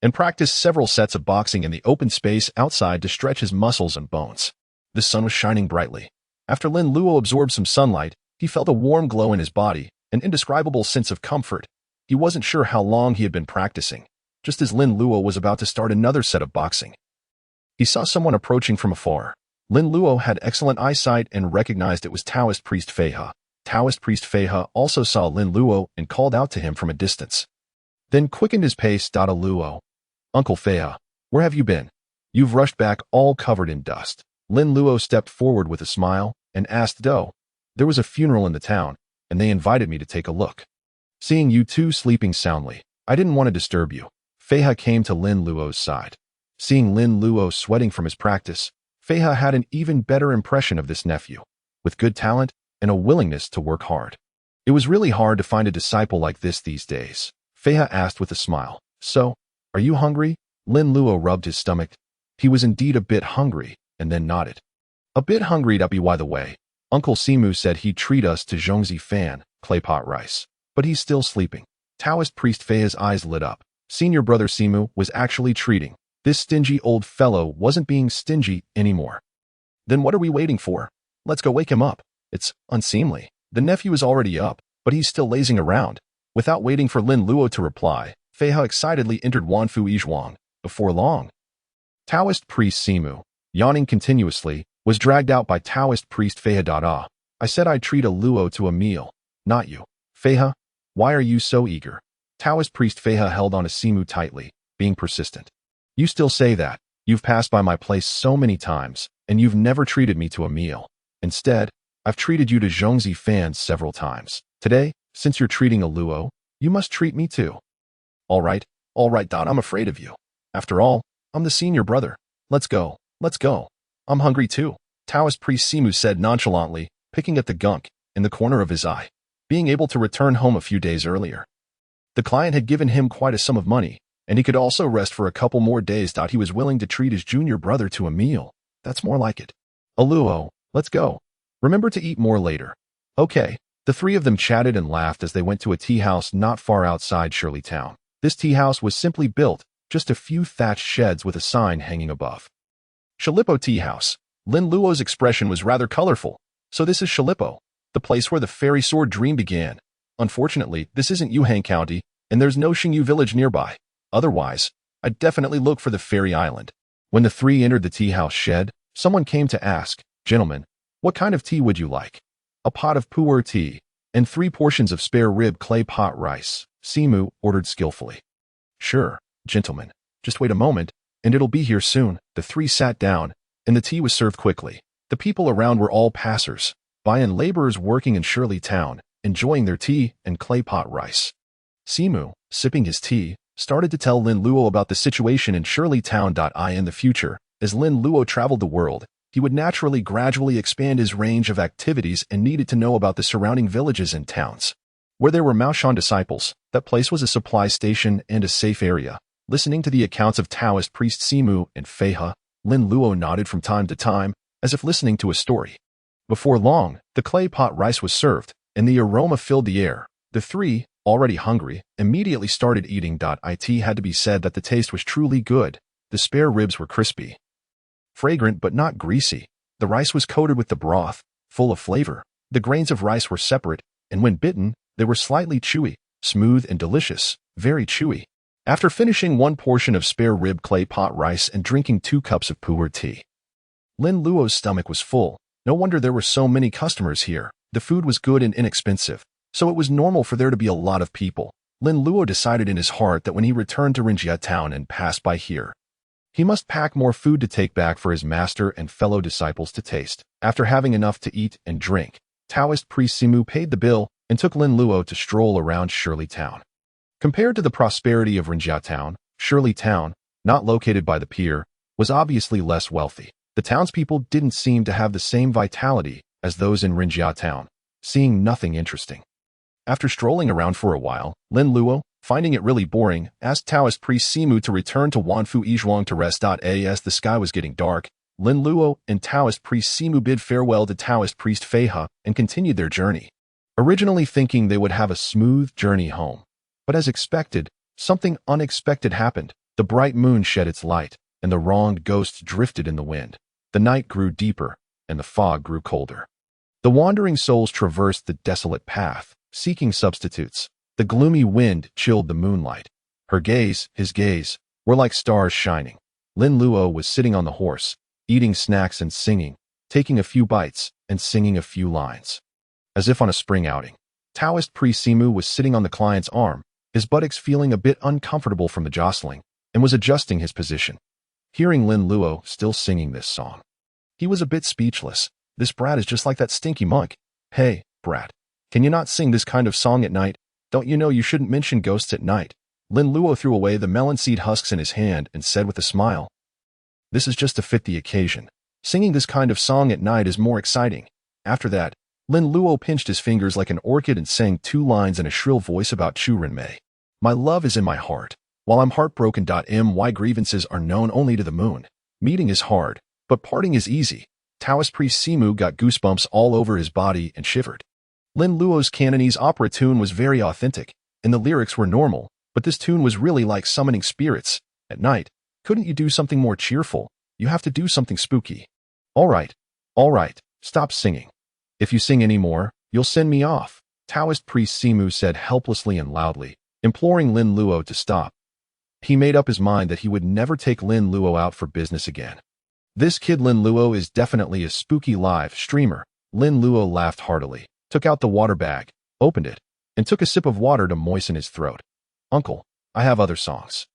and practiced several sets of boxing in the open space outside to stretch his muscles and bones. The sun was shining brightly. After Lin Luo absorbed some sunlight, he felt a warm glow in his body, an indescribable sense of comfort. He wasn't sure how long he had been practicing. Just as Lin Luo was about to start another set of boxing, he saw someone approaching from afar. Lin Luo had excellent eyesight and recognized it was Taoist priest Feiha. Taoist priest Feiha also saw Lin Luo and called out to him from a distance, then quickened his pace. Luo, Uncle Feiha, where have you been? You've rushed back all covered in dust. Lin Luo stepped forward with a smile and asked Do. There was a funeral in the town, and they invited me to take a look. Seeing you two sleeping soundly, I didn't want to disturb you. Feiha came to Lin Luo's side. Seeing Lin Luo sweating from his practice, Feiha had an even better impression of this nephew, with good talent and a willingness to work hard. It was really hard to find a disciple like this these days. Feiha asked with a smile. So, are you hungry? Lin Luo rubbed his stomach. He was indeed a bit hungry, and then nodded. A bit hungry. By the way, Uncle Simu said he'd treat us to zhongzi fan, clay pot rice. But he's still sleeping. Taoist priest Feiha's eyes lit up. Senior brother Simu was actually treating. This stingy old fellow wasn't being stingy anymore. Then what are we waiting for? Let's go wake him up. It's unseemly. The nephew is already up, but he's still lazing around. Without waiting for Lin Luo to reply, Feiha excitedly entered Wanfu Yizhuang. Before long, Taoist priest Simu, yawning continuously, was dragged out by Taoist priest Feiha. I said I'd treat a Luo to a meal, not you. Feiha, why are you so eager? Taoist priest Feiha held on to Simu tightly, being persistent. You still say that. You've passed by my place so many times, and you've never treated me to a meal. Instead, I've treated you to Zhongzi fans several times. Today, since you're treating a Luo, you must treat me too. All right, Dot, I'm afraid of you. After all, I'm the senior brother. Let's go. I'm hungry too. Taoist priest Simu said nonchalantly, picking at the gunk in the corner of his eye. Being able to return home a few days earlier, the client had given him quite a sum of money, and he could also rest for a couple more days. He was willing to treat his junior brother to a meal. That's more like it. A Luo, let's go. Remember to eat more later. Okay. The three of them chatted and laughed as they went to a tea house not far outside Shirley Town. This tea house was simply built, just a few thatched sheds with a sign hanging above. Shalipo Tea House. Lin Luo's expression was rather colorful. So this is Shalipo, the place where the fairy sword dream began. Unfortunately, this isn't Yuhang County, and there's no Xingyu village nearby. Otherwise, I'd definitely look for the fairy island. When the three entered the tea house shed, someone came to ask, "Gentlemen, what kind of tea would you like?" "A pot of pu'er tea, and 3 portions of spare rib clay pot rice," Simu ordered skillfully. "Sure, gentlemen. Just wait a moment, and it'll be here soon." The three sat down, and the tea was served quickly. The people around were all passers by and laborers working in Shirley Town, enjoying their tea and clay pot rice. Simu, sipping his tea, started to tell Lin Luo about the situation in Shirley Town. In the future, as Lin Luo traveled the world, he would naturally gradually expand his range of activities and needed to know about the surrounding villages and towns. Where there were Maoshan disciples, that place was a supply station and a safe area. Listening to the accounts of Taoist priest Simu and Feiha, Lin Luo nodded from time to time, as if listening to a story. Before long, the clay pot rice was served, and the aroma filled the air. The three, already hungry, immediately started eating. It had to be said that the taste was truly good. The spare ribs were crispy, fragrant but not greasy. The rice was coated with the broth, full of flavor. The grains of rice were separate, and when bitten, they were slightly chewy, smooth and delicious, very chewy. After finishing 1 portion of spare rib clay pot rice and drinking 2 cups of pu'er tea, Lin Luo's stomach was full. No wonder there were so many customers here. The food was good and inexpensive, so it was normal for there to be a lot of people. Lin Luo decided in his heart that when he returned to Rinjia Town and passed by here, he must pack more food to take back for his master and fellow disciples to taste. After having enough to eat and drink, Taoist priest Simu paid the bill and took Lin Luo to stroll around Shirley Town. Compared to the prosperity of Rinjia Town, Shirley Town, not located by the pier, was obviously less wealthy. The townspeople didn't seem to have the same vitality as those in Rinjia Town, seeing nothing interesting. After strolling around for a while, Lin Luo, finding it really boring, asked Taoist priest Simu to return to Wanfu Yizhuang to rest. As the sky was getting dark, Lin Luo and Taoist priest Simu bid farewell to Taoist priest Feiha and continued their journey. Originally thinking they would have a smooth journey home, but as expected, something unexpected happened. The bright moon shed its light, and the wronged ghosts drifted in the wind. The night grew deeper, and the fog grew colder. The wandering souls traversed the desolate path, seeking substitutes. The gloomy wind chilled the moonlight. Her gaze, his gaze, were like stars shining. Lin Luo was sitting on the horse, eating snacks and singing, taking a few bites and singing a few lines. As if on a spring outing, Taoist priest Simu was sitting on the client's arm, his buttocks feeling a bit uncomfortable from the jostling, and was adjusting his position. Hearing Lin Luo still singing this song, he was a bit speechless. This brat is just like that stinky monk. "Hey, brat, can you not sing this kind of song at night? Don't you know you shouldn't mention ghosts at night?" Lin Luo threw away the melon seed husks in his hand and said with a smile, "This is just to fit the occasion. Singing this kind of song at night is more exciting." After that, Lin Luo pinched his fingers like an orchid and sang 2 lines in a shrill voice about Chu Renmei. "My love is in my heart. While I'm heartbroken. My grievances are known only to the moon. Meeting is hard, but parting is easy." Taoist priest Simu got goosebumps all over his body and shivered. Lin Luo's Cantonese opera tune was very authentic, and the lyrics were normal, but this tune was really like summoning spirits. At night, couldn't you do something more cheerful? You have to do something spooky. All right, stop singing. If you sing any more, you'll send me off," Taoist priest Simu said helplessly and loudly, imploring Lin Luo to stop. He made up his mind that he would never take Lin Luo out for business again. This kid Lin Luo is definitely a spooky live streamer. Lin Luo laughed heartily, took out the water bag, opened it, and took a sip of water to moisten his throat. Uncle, I have other songs.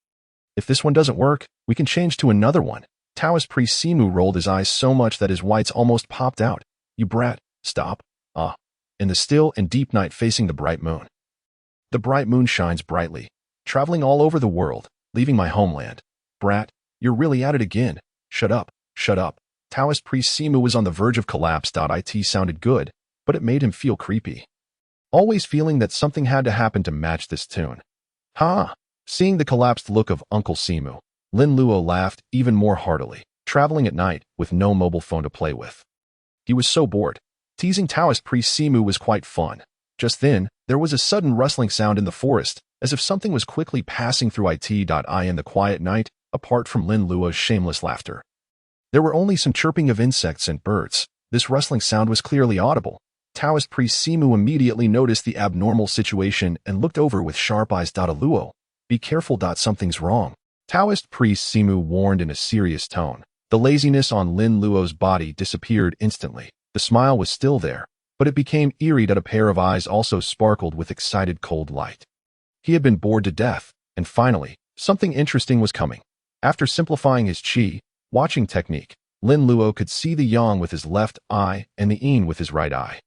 If this one doesn't work, we can change to another one. Taoist priest Simu rolled his eyes so much that his whites almost popped out. You brat, stop. In the still and deep night facing the bright moon. The bright moon shines brightly, traveling all over the world, leaving my homeland. Brat, you're really at it again. Shut up, shut up. Taoist priest Simu was on the verge of collapse. It sounded good, but it made him feel creepy. Always feeling that something had to happen to match this tune. Ha! Seeing the collapsed look of Uncle Simu, Lin Luo laughed even more heartily, traveling at night with no mobile phone to play with. He was so bored. Teasing Taoist priest Simu was quite fun. Just then, there was a sudden rustling sound in the forest, as if something was quickly passing through it.I in the quiet night, apart from Lin Luo's shameless laughter. There were only some chirping of insects and birds. This rustling sound was clearly audible. Taoist priest Simu immediately noticed the abnormal situation and looked over with sharp eyes. Luo, be careful. Something's wrong. Taoist priest Simu warned in a serious tone. The laziness on Lin Luo's body disappeared instantly. The smile was still there, but it became eerie. A pair of eyes also sparkled with excited cold light. He had been bored to death, and finally, something interesting was coming. After simplifying his qi, watching technique, Lin Luo could see the yang with his left eye and the yin with his right eye.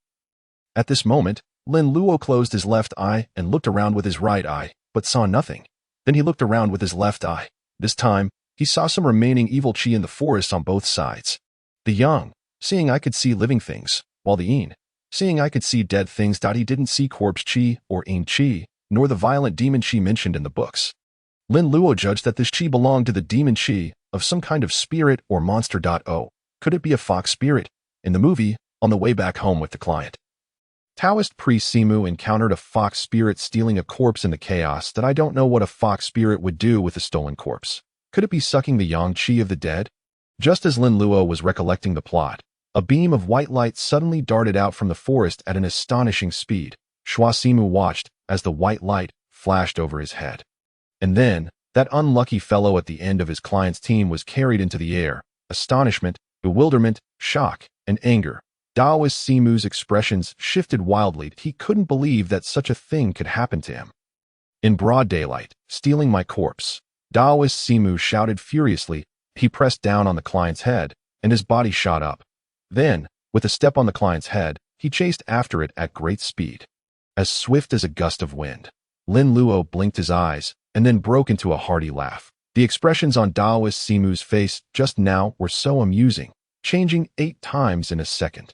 At this moment, Lin Luo closed his left eye and looked around with his right eye, but saw nothing. Then he looked around with his left eye. This time, he saw some remaining evil qi in the forest on both sides. The yang, seeing I could see living things, while the yin, seeing I could see dead things. He didn't see corpse qi or yin qi, nor the violent demon qi mentioned in the books. Lin Luo judged that this qi belonged to the demon qi of some kind of spirit or monster. Could it be a fox spirit? In the movie, On the Way Back Home with the Client, Taoist priest Simu encountered a fox spirit stealing a corpse in the chaos. I don't know what a fox spirit would do with a stolen corpse. Could it be sucking the yang qi of the dead? Just as Lin Luo was recollecting the plot, a beam of white light suddenly darted out from the forest at an astonishing speed. Shua Simu watched as the white light flashed over his head. And then, that unlucky fellow at the end of his client's team was carried into the air. Astonishment, bewilderment, shock, and anger. Taoist Simu's expressions shifted wildly. He couldn't believe that such a thing could happen to him. In broad daylight, stealing my corpse. Taoist Simu shouted furiously. He pressed down on the client's head, and his body shot up. Then, with a step on the client's head, he chased after it at great speed. As swift as a gust of wind. Lin Luo blinked his eyes, and then broke into a hearty laugh. The expressions on Taoist Simu's face just now were so amusing, changing 8 times in a second.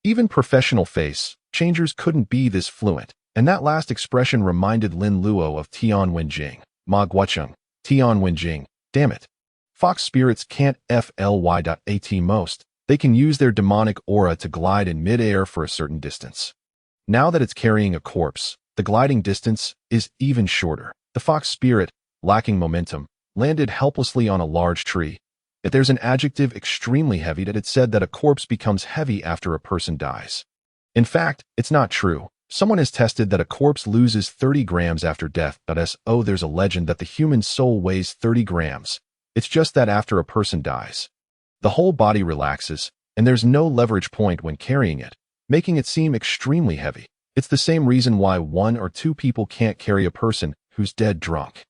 Even professional face changers couldn't be this fluent, and that last expression reminded Lin Luo of Tian Wenjing. Ma Guocheng, Tian Wenjing, damn it. Fox spirits can't fly.at most. They can use their demonic aura to glide in mid-air for a certain distance. Now that it's carrying a corpse, the gliding distance is even shorter. The fox spirit, lacking momentum, landed helplessly on a large tree. Yet there's an adjective extremely heavy that it said that a corpse becomes heavy after a person dies. In fact, it's not true. Someone has tested that a corpse loses 30 grams after death. There's a legend that the human soul weighs 30 grams. It's just that after a person dies, the whole body relaxes, and there's no leverage point when carrying it, making it seem extremely heavy. It's the same reason why 1 or 2 people can't carry a person who's dead drunk.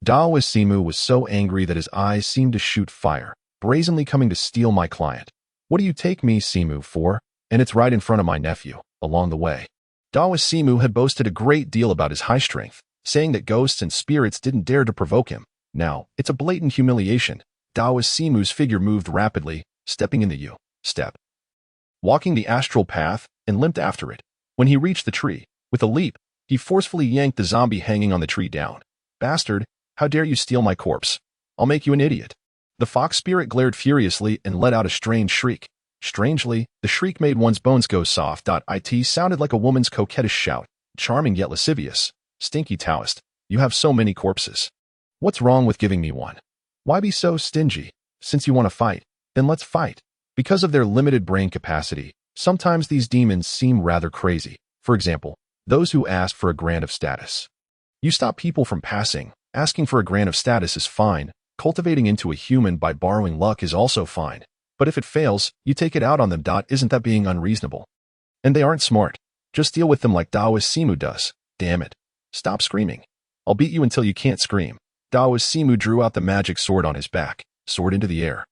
Taoist Simu was so angry that his eyes seemed to shoot fire, brazenly coming to steal my client. What do you take me, Simu, for? And it's right in front of my nephew, along the way. Taoist Simu had boasted a great deal about his high strength, saying that ghosts and spirits didn't dare to provoke him. Now, it's a blatant humiliation. Taoist Simu's figure moved rapidly, stepping in the U-step, walking the astral path, and limped after it. When he reached the tree, with a leap, he forcefully yanked the zombie hanging on the tree down. Bastard, how dare you steal my corpse? I'll make you an idiot. The fox spirit glared furiously and let out a strange shriek. Strangely, the shriek made one's bones go soft. It sounded like a woman's coquettish shout, charming yet lascivious. Stinky Taoist, you have so many corpses. What's wrong with giving me one? Why be so stingy? Since you want to fight, then let's fight. Because of their limited brain capacity, sometimes these demons seem rather crazy. For example, those who ask for a grant of status. You stop people from passing. Asking for a grant of status is fine. Cultivating into a human by borrowing luck is also fine. But if it fails, you take it out on them. Isn't that being unreasonable? And they aren't smart. Just deal with them like Daoist Simu does. Damn it. Stop screaming. I'll beat you until you can't scream. Daoist Simu drew out the magic sword on his back, soared into the air,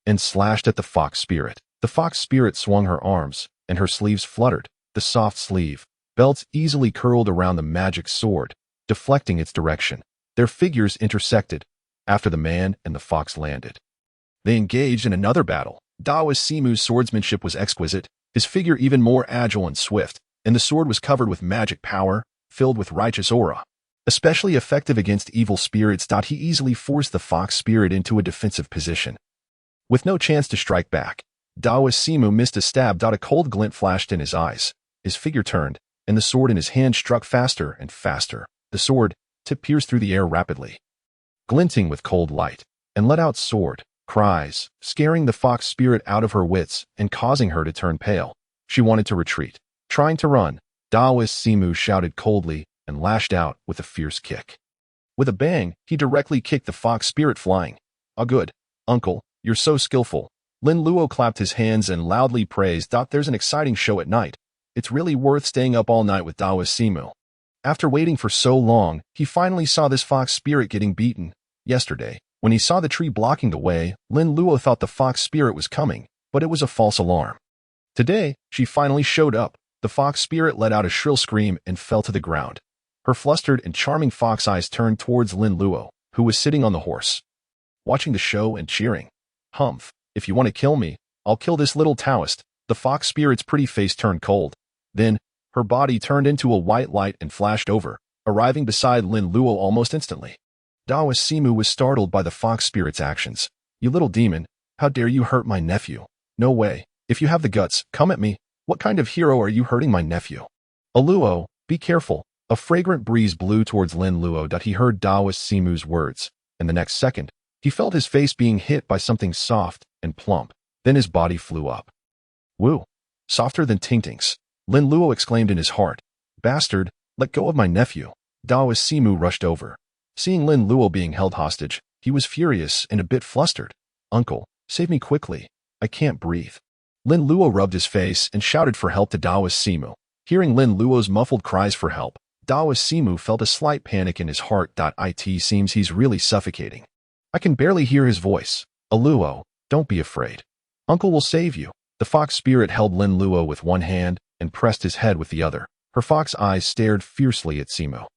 and slashed at the fox spirit. The fox spirit swung her arms, and her sleeves fluttered. The soft sleeve belts easily curled around the magic sword, deflecting its direction. Their figures intersected after the man and the fox landed. They engaged in another battle. Daoist Simu's swordsmanship was exquisite, his figure even more agile and swift, and the sword was covered with magic power, filled with righteous aura. Especially effective against evil spirits. He easily forced the fox spirit into a defensive position. With no chance to strike back, Daoist Simu missed a stab. A cold glint flashed in his eyes. His figure turned, and the sword in his hand struck faster and faster. The sword tip pierced through the air rapidly, glinting with cold light, and let out sword cries, scaring the fox spirit out of her wits and causing her to turn pale. She wanted to retreat. Trying to run, Daoist Simu shouted coldly and lashed out with a fierce kick. With a bang, he directly kicked the fox spirit flying. "Ah, good, uncle, you're so skillful." Lin Luo clapped his hands and loudly praised. "There's an exciting show at night. It's really worth staying up all night with Daoist Simu." After waiting for so long, he finally saw this fox spirit getting beaten. Yesterday, when he saw the tree blocking the way, Lin Luo thought the fox spirit was coming, but it was a false alarm. Today, she finally showed up. The fox spirit let out a shrill scream and fell to the ground. Her flustered and charming fox eyes turned towards Lin Luo, who was sitting on the horse, watching the show and cheering. "Humph, if you want to kill me, I'll kill this little Taoist." The fox spirit's pretty face turned cold. Then, her body turned into a white light and flashed over, arriving beside Lin Luo almost instantly. Daoist Simu was startled by the fox spirit's actions. "You little demon, how dare you hurt my nephew? No way. If you have the guts, come at me. What kind of hero are you hurting my nephew?" "Luo, be careful." A fragrant breeze blew towards Lin Luo. He heard Daoist Simu's words, and the next second, he felt his face being hit by something soft and plump. Then his body flew up. "Woo, softer than Tingting's." Lin Luo exclaimed in his heart. "Bastard, let go of my nephew." Daoist Simu rushed over. Seeing Lin Luo being held hostage, he was furious and a bit flustered. "Uncle, save me quickly. I can't breathe." Lin Luo rubbed his face and shouted for help to Daoist Simu. Hearing Lin Luo's muffled cries for help, Daoist Simu felt a slight panic in his heart. It seems he's really suffocating. I can barely hear his voice. "Luo, don't be afraid. Uncle will save you." The fox spirit held Lin Luo with one hand and pressed his head with the other. Her fox eyes stared fiercely at Simu.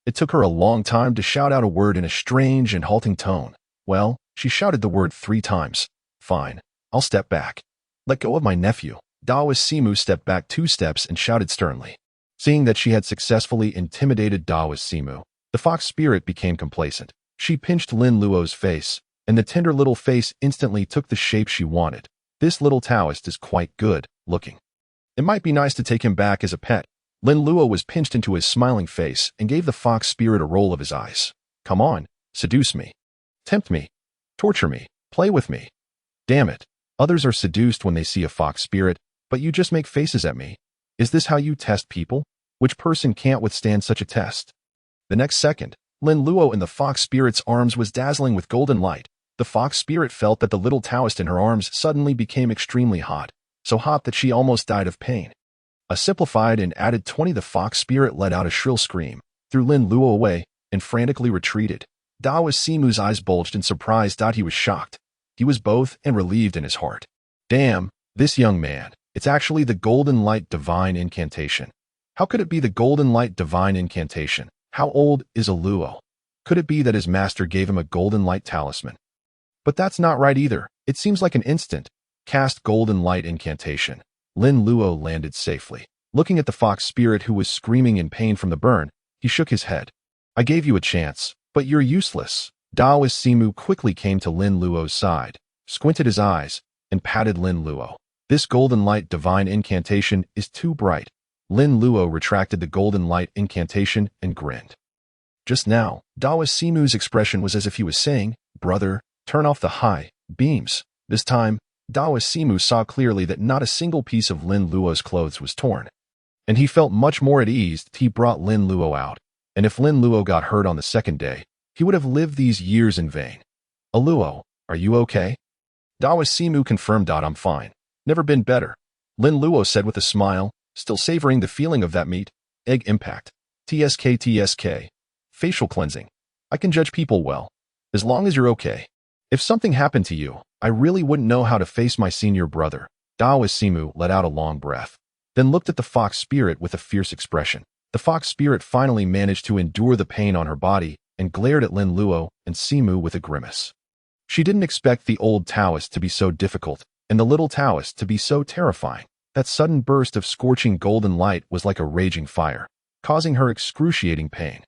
It took her a long time to shout out a word in a strange and halting tone. Well, she shouted the word 3 times. "Fine, I'll step back. Let go of my nephew." Daoist Simu stepped back 2 steps and shouted sternly. Seeing that she had successfully intimidated Daoist Simu, the fox spirit became complacent. She pinched Lin Luo's face, and the tender little face instantly took the shape she wanted. "This little Taoist is quite good looking. It might be nice to take him back as a pet." Lin Luo was pinched into his smiling face and gave the fox spirit a roll of his eyes. "Come on, seduce me. Tempt me. Torture me. Play with me. Damn it. Others are seduced when they see a fox spirit, but you just make faces at me. Is this how you test people? Which person can't withstand such a test?" The next second, Lin Luo in the fox spirit's arms was dazzling with golden light. The fox spirit felt that the little Taoist in her arms suddenly became extremely hot, so hot that she almost died of pain. A simplified and added 20. The fox spirit let out a shrill scream, threw Lin Luo away, and frantically retreated. Daoist Simu's eyes bulged in surprise. He was shocked. He was both and relieved in his heart. Damn, this young man. It's actually the Golden Light Divine Incantation. How could it be the Golden Light Divine Incantation? How old is Luo? Could it be that his master gave him a Golden Light Talisman? But that's not right either. It seems like an instant. Cast Golden Light Incantation. Lin Luo landed safely. Looking at the fox spirit who was screaming in pain from the burn, he shook his head. "I gave you a chance, but you're useless." Daoist Simu quickly came to Lin Luo's side, squinted his eyes, and patted Lin Luo. "This Golden Light Divine Incantation is too bright." Lin Luo retracted the Golden Light Incantation and grinned. Just now, Daoist Simu's expression was as if he was saying, "Brother, turn off the high beams." This time, Daoist Simu saw clearly that not a single piece of Lin Luo's clothes was torn. And he felt much more at ease. He brought Lin Luo out, and if Lin Luo got hurt on the second day, he would have lived these years in vain. "Luo, are you okay?" Daoist Simu confirmed. I'm fine. Never been better. Lin Luo said with a smile, still savoring the feeling of that meat. Egg impact. TSK. Facial cleansing. I can judge people well. As long as you're okay. If something happened to you, I really wouldn't know how to face my senior brother. Daoist Simu let out a long breath, then looked at the fox spirit with a fierce expression. The fox spirit finally managed to endure the pain on her body and glared at Lin Luo and Simu with a grimace. She didn't expect the old Taoist to be so difficult and the little Taoist to be so terrifying. That sudden burst of scorching golden light was like a raging fire, causing her excruciating pain.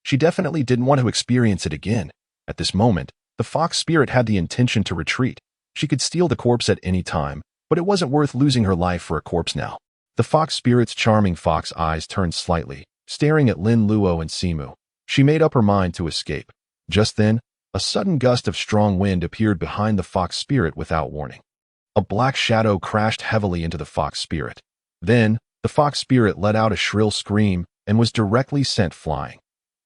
She definitely didn't want to experience it again. At this moment, the fox spirit had the intention to retreat. She could steal the corpse at any time, but it wasn't worth losing her life for a corpse now. The fox spirit's charming fox eyes turned slightly, staring at Lin Luo and Simu. She made up her mind to escape. Just then, a sudden gust of strong wind appeared behind the fox spirit without warning. A black shadow crashed heavily into the fox spirit. Then, the fox spirit let out a shrill scream and was directly sent flying.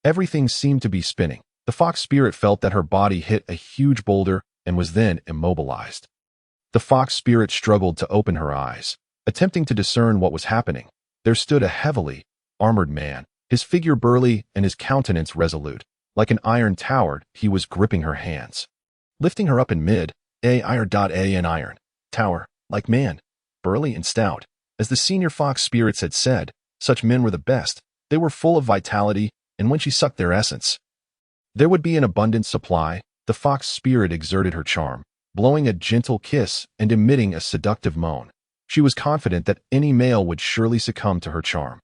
Everything seemed to be spinning. The fox spirit felt that her body hit a huge boulder and was then immobilized. The fox spirit struggled to open her eyes. Attempting to discern what was happening, there stood a heavily armored man, his figure burly and his countenance resolute. Like an iron tower, he was gripping her hands, lifting her up in mid, an iron tower, like man, burly and stout. As the senior fox spirits had said, such men were the best. They were full of vitality, and when she sucked their essence, there would be an abundant supply. The fox spirit exerted her charm, blowing a gentle kiss and emitting a seductive moan. She was confident that any male would surely succumb to her charm.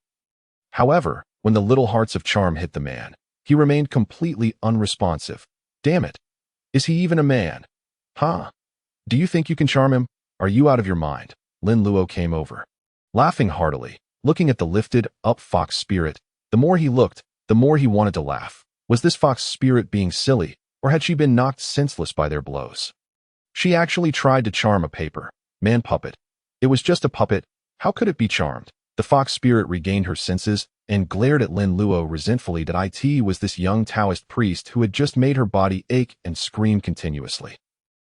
However, when the little hearts of charm hit the man, he remained completely unresponsive. Damn it. Is he even a man? Huh? Do you think you can charm him? Are you out of your mind? Lin Luo came over, laughing heartily, looking at the lifted up fox spirit. The more he looked, the more he wanted to laugh. Was this fox spirit being silly, or had she been knocked senseless by their blows? She actually tried to charm a paper man puppet. It was just a puppet. How could it be charmed? The fox spirit regained her senses and glared at Lin Luo resentfully that it was this young Taoist priest who had just made her body ache and scream continuously.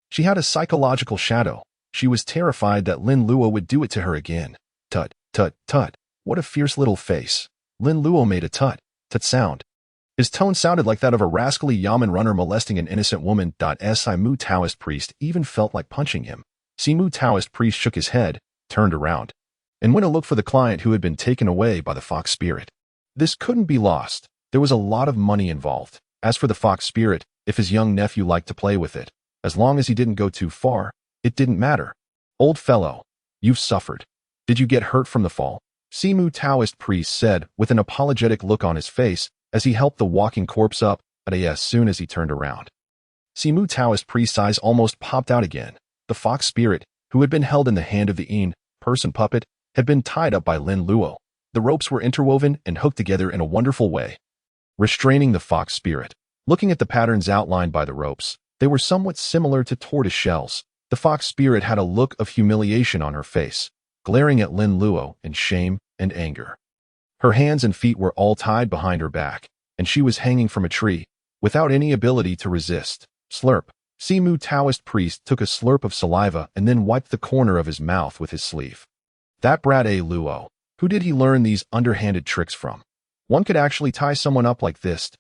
She had a psychological shadow. She was terrified that Lin Luo would do it to her again. Tut, tut, tut. What a fierce little face. Lin Luo made a tut, tut sound. His tone sounded like that of a rascally yamen runner molesting an innocent woman. Simu Taoist priest even felt like punching him. Simu Taoist priest shook his head, turned around, and went to look for the client who had been taken away by the fox spirit. This couldn't be lost. There was a lot of money involved. As for the fox spirit, if his young nephew liked to play with it, as long as he didn't go too far, it didn't matter. Old fellow, you've suffered. Did you get hurt from the fall? Simu Taoist priest said with an apologetic look on his face as he helped the walking corpse up as soon as he turned around. Simu Taoist priest's eyes almost popped out again. The fox spirit, who had been held in the hand of the in-person puppet, had been tied up by Lin Luo. The ropes were interwoven and hooked together in a wonderful way, restraining the fox spirit. Looking at the patterns outlined by the ropes, they were somewhat similar to tortoise shells. The fox spirit had a look of humiliation on her face, glaring at Lin Luo in shame and anger. Her hands and feet were all tied behind her back, and she was hanging from a tree, without any ability to resist. Slurp. Simu Taoist priest took a slurp of saliva and then wiped the corner of his mouth with his sleeve. That brat Luo. Who did he learn these underhanded tricks from? One could actually tie someone up like this.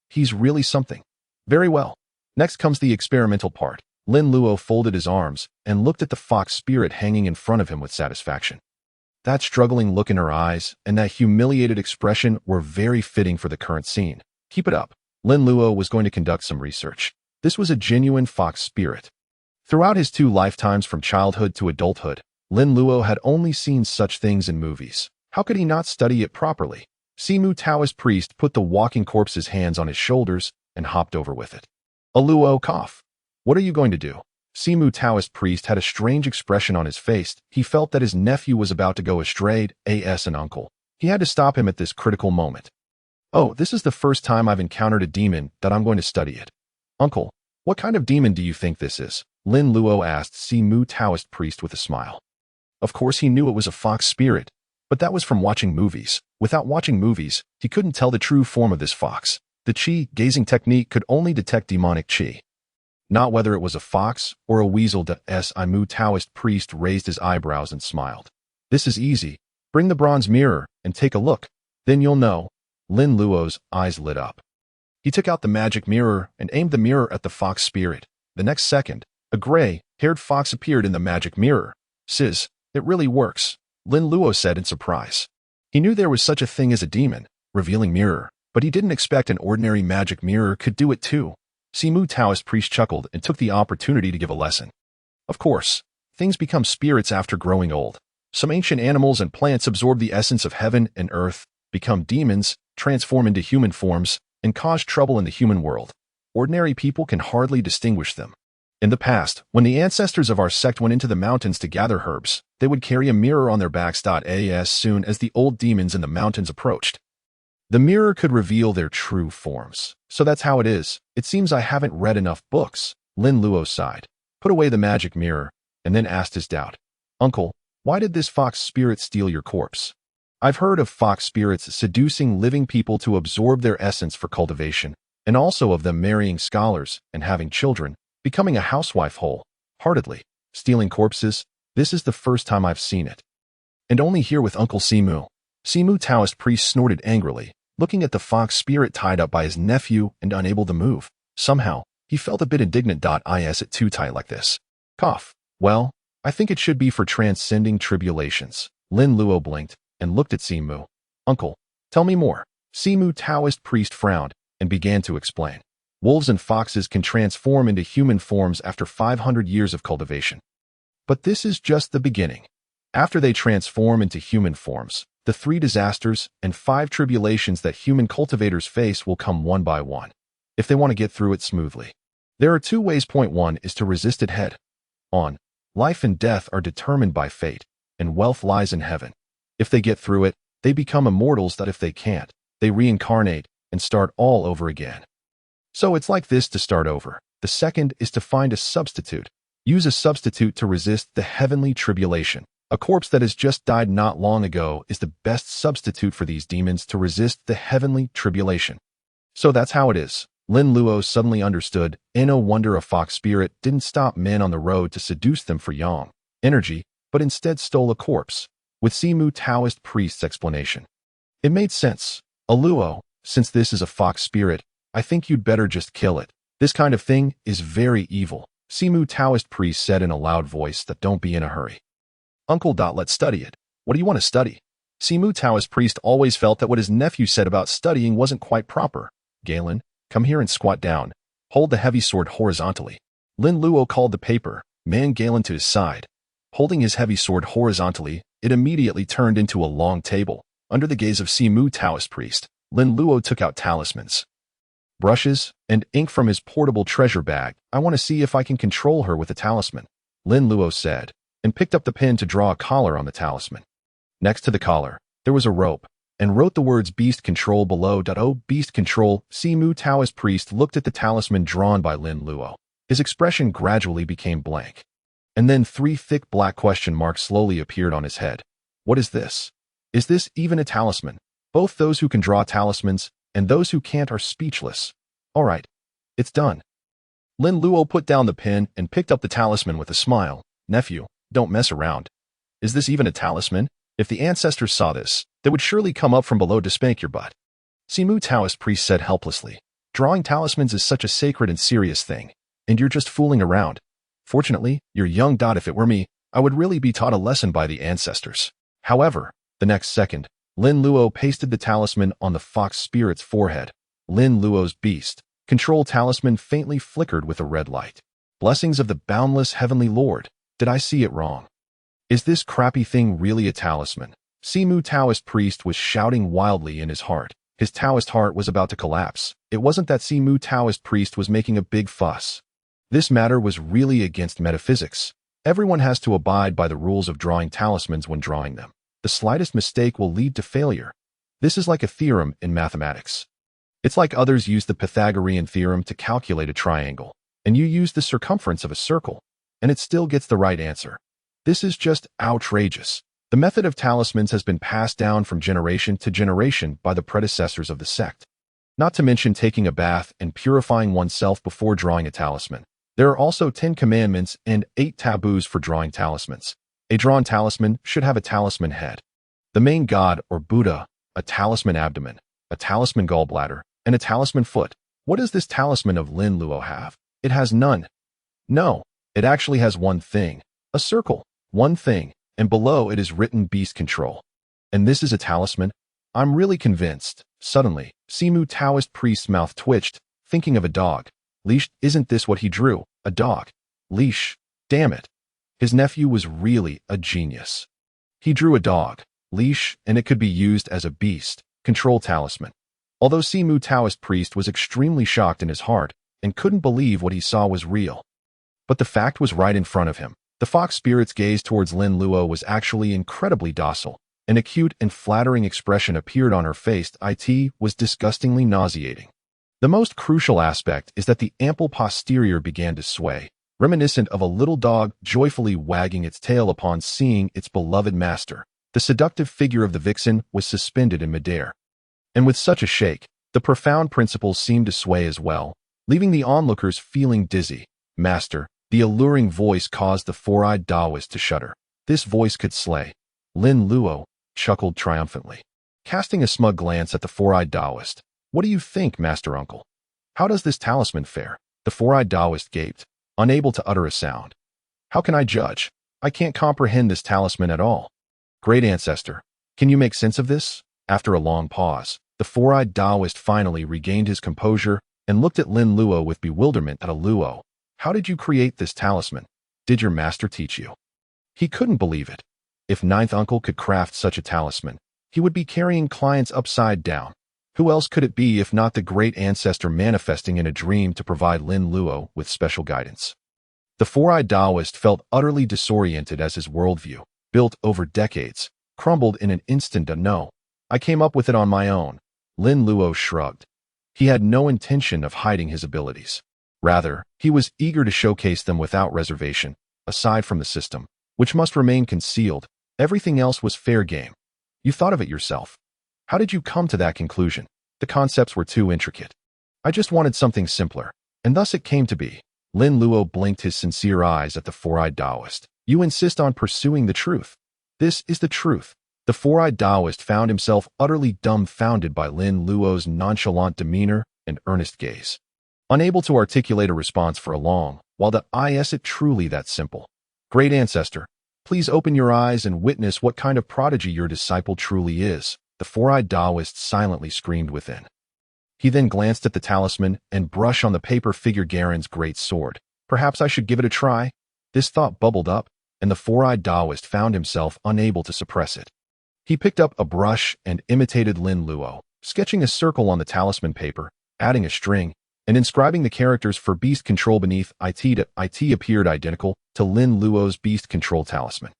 He's really something. Very well. Next comes the experimental part. Lin Luo folded his arms and looked at the fox spirit hanging in front of him with satisfaction. That struggling look in her eyes and that humiliated expression were very fitting for the current scene. Keep it up. Lin Luo was going to conduct some research. This was a genuine fox spirit. Throughout his 2 lifetimes from childhood to adulthood, Lin Luo had only seen such things in movies. How could he not study it properly? Simu Taoist priest put the walking corpse's hands on his shoulders and hopped over with it. A Luo cough. What are you going to do? Simu Taoist priest had a strange expression on his face. He felt that his nephew was about to go astray, as an uncle. He had to stop him at this critical moment. Oh, this is the first time I've encountered a demon that I'm going to study it. Uncle, what kind of demon do you think this is? Lin Luo asked Simu Taoist priest with a smile. Of course he knew it was a fox spirit, but that was from watching movies. Without watching movies, he couldn't tell the true form of this fox. The qi gazing technique could only detect demonic qi. not whether it was a fox or a weasel. The Imu Taoist priest raised his eyebrows and smiled. This is easy. Bring the bronze mirror and take a look. Then you'll know. Lin Luo's eyes lit up. He took out the magic mirror and aimed the mirror at the fox spirit. The next second, a gray-haired fox appeared in the magic mirror. Sis, it really works, Lin Luo said in surprise. He knew there was such a thing as a demon, revealing mirror, but he didn't expect an ordinary magic mirror could do it too. Imu Taoist priest chuckled and took the opportunity to give a lesson. Of course, things become spirits after growing old. Some ancient animals and plants absorb the essence of heaven and earth, become demons, transform into human forms, and cause trouble in the human world. Ordinary people can hardly distinguish them. In the past, when the ancestors of our sect went into the mountains to gather herbs, they would carry a mirror on their backs. As soon as the old demons in the mountains approached, the mirror could reveal their true forms. So that's how it is. It seems I haven't read enough books. Lin Luo sighed, put away the magic mirror, and then asked his doubt. Uncle, why did this fox spirit steal your corpse? I've heard of fox spirits seducing living people to absorb their essence for cultivation, and also of them marrying scholars and having children, becoming a housewife wholeheartedly, stealing corpses. This is the first time I've seen it. And only here with Uncle Imu. Imu Taoist priest snorted angrily, looking at the fox spirit tied up by his nephew and unable to move. Somehow, he felt a bit indignant. Is it too tight like this? Cough. Well, I think it should be for transcending tribulations. Lin Luo blinked and looked at Imu. Uncle, tell me more. Imu Taoist priest frowned and began to explain. Wolves and foxes can transform into human forms after 500 years of cultivation. But this is just the beginning. After they transform into human forms, the 3 disasters and 5 tribulations that human cultivators face will come one by one, if they want to get through it smoothly. There are 2 ways. Point 1 is to resist it head on. Life and death are determined by fate, and wealth lies in heaven. If they get through it, they become immortals. If they can't, they reincarnate and start all over again. So it's like this to start over. The second is to find a substitute. Use a substitute to resist the heavenly tribulation. A corpse that has just died not long ago is the best substitute for these demons to resist the heavenly tribulation. So that's how it is. Lin Luo suddenly understood. No wonder a fox spirit didn't stop men on the road to seduce them for yang energy, but instead stole a corpse. With Imu Taoist priest's explanation, it made sense. Luo, since this is a fox spirit, I think you'd better just kill it. This kind of thing is very evil. Imu Taoist priest said in a loud voice. Don't be in a hurry. Uncle, let's study it. What do you want to study? Imu Taoist priest always felt that what his nephew said about studying wasn't quite proper. Galen, come here and squat down. Hold the heavy sword horizontally. Lin Luo called the paper man Galen to his side. Holding his heavy sword horizontally, it immediately turned into a long table. Under the gaze of Imu Taoist priest, Lin Luo took out talismans, brushes, and ink from his portable treasure bag. I want to see if I can control her with a talisman, Lin Luo said, and picked up the pen to draw a collar on the talisman. Next to the collar, there was a rope, and wrote the words beast control below. Oh, beast control. Imu Taoist priest looked at the talisman drawn by Lin Luo. His expression gradually became blank. And then 3 thick black question marks slowly appeared on his head. What is this? Is this even a talisman? Both those who can draw talismans and those who can't are speechless. All right, it's done. Lin Luo put down the pen and picked up the talisman with a smile. Nephew, don't mess around. Is this even a talisman? If the ancestors saw this, they would surely come up from below to spank your butt. Imu Taoist priest said helplessly. Drawing talismans is such a sacred and serious thing, and you're just fooling around. Fortunately, you're young. If it were me, I would really be taught a lesson by the ancestors. However, the next second, Lin Luo pasted the talisman on the fox spirit's forehead. Lin Luo's beast control talisman faintly flickered with a red light. Blessings of the boundless heavenly Lord. Did I see it wrong? Is this crappy thing really a talisman? Imu Taoist priest was shouting wildly in his heart. His Taoist heart was about to collapse. It wasn't that Imu Taoist priest was making a big fuss. This matter was really against metaphysics. Everyone has to abide by the rules of drawing talismans when drawing them. The slightest mistake will lead to failure. This is like a theorem in mathematics. It's like others use the Pythagorean theorem to calculate a triangle, and you use the circumference of a circle, and it still gets the right answer. This is just outrageous. The method of talismans has been passed down from generation to generation by the predecessors of the sect. Not to mention taking a bath and purifying oneself before drawing a talisman. There are also 10 commandments and 8 taboos for drawing talismans. A drawn talisman should have a talisman head, the main god or Buddha, a talisman abdomen, a talisman gallbladder, and a talisman foot. What does this talisman of Lin Luo have? It has none. No, it actually has one thing. A circle. One thing. And below it is written beast control. And this is a talisman? I'm really convinced. Suddenly, Simu Taoist priest's mouth twitched, thinking of a dog. Leash, isn't this what he drew? A dog. Leash. Damn it. His nephew was really a genius. He drew a dog, leash, and it could be used as a beast control talisman. Although Simu Taoist priest was extremely shocked in his heart and couldn't believe what he saw was real. But the fact was right in front of him. The fox spirit's gaze towards Lin Luo was actually incredibly docile. An acute and flattering expression appeared on her face. It was disgustingly nauseating. The most crucial aspect is that the ample posterior began to sway, reminiscent of a little dog joyfully wagging its tail upon seeing its beloved master. The seductive figure of the vixen was suspended in midair. And with such a shake, the profound principles seemed to sway as well, leaving the onlookers feeling dizzy. Master, the alluring voice caused the four-eyed Taoist to shudder. This voice could slay. Lin Luo chuckled triumphantly, casting a smug glance at the four-eyed Taoist. What do you think, Master Uncle? How does this talisman fare? The four-eyed Taoist gaped, unable to utter a sound. How can I judge? I can't comprehend this talisman at all. Great Ancestor, can you make sense of this? After a long pause, the four-eyed Taoist finally regained his composure and looked at Lin Luo with bewilderment. Luo, how did you create this talisman? Did your master teach you? He couldn't believe it. If Ninth Uncle could craft such a talisman, he would be carrying clients upside down. Who else could it be if not the great ancestor manifesting in a dream to provide Lin Luo with special guidance? The four-eyed Taoist felt utterly disoriented as his worldview, built over decades, crumbled in an instant. No, I came up with it on my own. Lin Luo shrugged. He had no intention of hiding his abilities. Rather, he was eager to showcase them without reservation. Aside from the system, which must remain concealed, everything else was fair game. You thought of it yourself. How did you come to that conclusion? The concepts were too intricate. I just wanted something simpler, and thus it came to be. Lin Luo blinked his sincere eyes at the four-eyed Taoist. You insist on pursuing the truth. This is the truth. The four-eyed Taoist found himself utterly dumbfounded by Lin Luo's nonchalant demeanor and earnest gaze, unable to articulate a response for a long while. Is it truly that simple? Great Ancestor, please open your eyes and witness what kind of prodigy your disciple truly is. The four-eyed Taoist silently screamed within. He then glanced at the talisman and brush on the paper figure Garen's great sword. Perhaps I should give it a try? This thought bubbled up, and the four-eyed Taoist found himself unable to suppress it. He picked up a brush and imitated Lin Luo, sketching a circle on the talisman paper, adding a string, and inscribing the characters for beast control beneath. It appeared identical to Lin Luo's beast control talisman.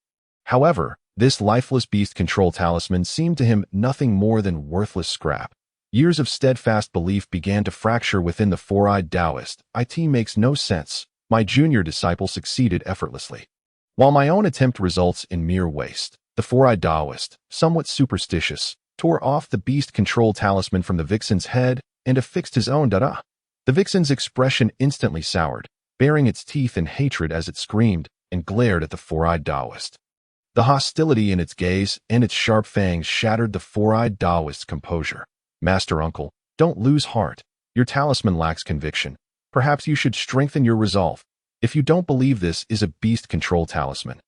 However, this lifeless beast control talisman seemed to him nothing more than worthless scrap. Years of steadfast belief began to fracture within the four-eyed Taoist. It makes no sense. My junior disciple succeeded effortlessly, while my own attempt results in mere waste. The four-eyed Taoist, somewhat superstitious, tore off the beast control talisman from the vixen's head and affixed his own. The vixen's expression instantly soured, baring its teeth in hatred as it screamed and glared at the four-eyed Taoist. The hostility in its gaze and its sharp fangs shattered the four-eyed Taoist's composure. Master Uncle, don't lose heart. Your talisman lacks conviction. Perhaps you should strengthen your resolve. If you don't believe this is a beast control talisman,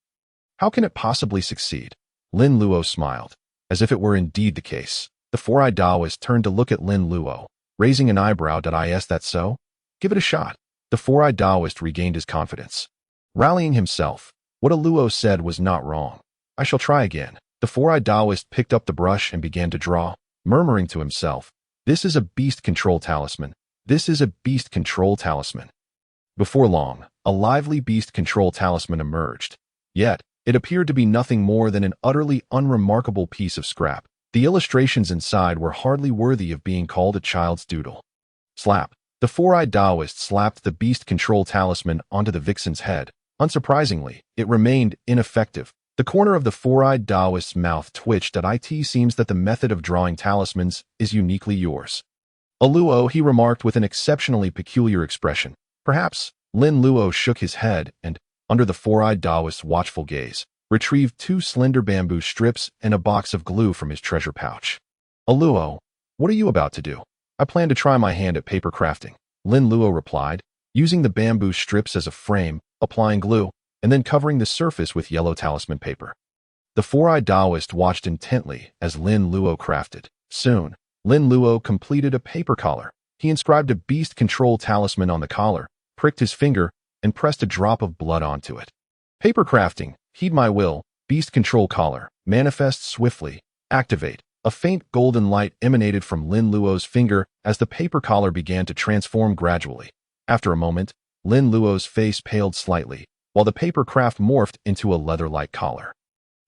how can it possibly succeed? Lin Luo smiled, as if it were indeed the case. The four-eyed Taoist turned to look at Lin Luo, raising an eyebrow. Is that so? Give it a shot. The four-eyed Taoist regained his confidence. Rallying himself, what Luo said was not wrong. I shall try again. The four-eyed Taoist picked up the brush and began to draw, murmuring to himself, this is a beast control talisman. This is a beast control talisman. Before long, a lively beast control talisman emerged. Yet, it appeared to be nothing more than an utterly unremarkable piece of scrap. The illustrations inside were hardly worthy of being called a child's doodle. Slap. The four-eyed Taoist slapped the beast control talisman onto the vixen's head. Unsurprisingly, it remained ineffective. The corner of the four-eyed Taoist's mouth twitched. It seems that the method of drawing talismans is uniquely yours. Luo, he remarked with an exceptionally peculiar expression. Perhaps Lin Luo shook his head and, under the four-eyed Taoist's watchful gaze, retrieved 2 slender bamboo strips and a box of glue from his treasure pouch. Luo, what are you about to do? I plan to try my hand at paper crafting, Lin Luo replied, using the bamboo strips as a frame, applying glue, and then covering the surface with yellow talisman paper. The four-eyed Taoist watched intently as Lin Luo crafted. Soon, Lin Luo completed a paper collar. He inscribed a beast control talisman on the collar, pricked his finger, and pressed a drop of blood onto it. Paper crafting, heed my will, beast control collar, manifest swiftly, activate. A faint golden light emanated from Lin Luo's finger as the paper collar began to transform gradually. After a moment, Lin Luo's face paled slightly, while the paper craft morphed into a leather-like collar.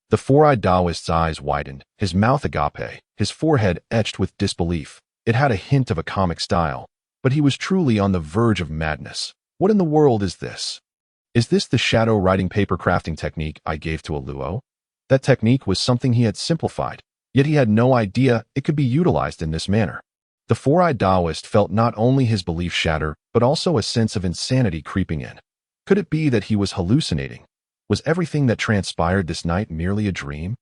The four-eyed Taoist's eyes widened, his mouth agape, his forehead etched with disbelief. It had a hint of a comic style, but he was truly on the verge of madness. What in the world is this? Is this the shadow writing paper crafting technique I gave to Luo? That technique was something he had simplified, yet he had no idea it could be utilized in this manner. The four-eyed Taoist felt not only his belief shatter, but also a sense of insanity creeping in. Could it be that he was hallucinating? Was everything that transpired this night merely a dream?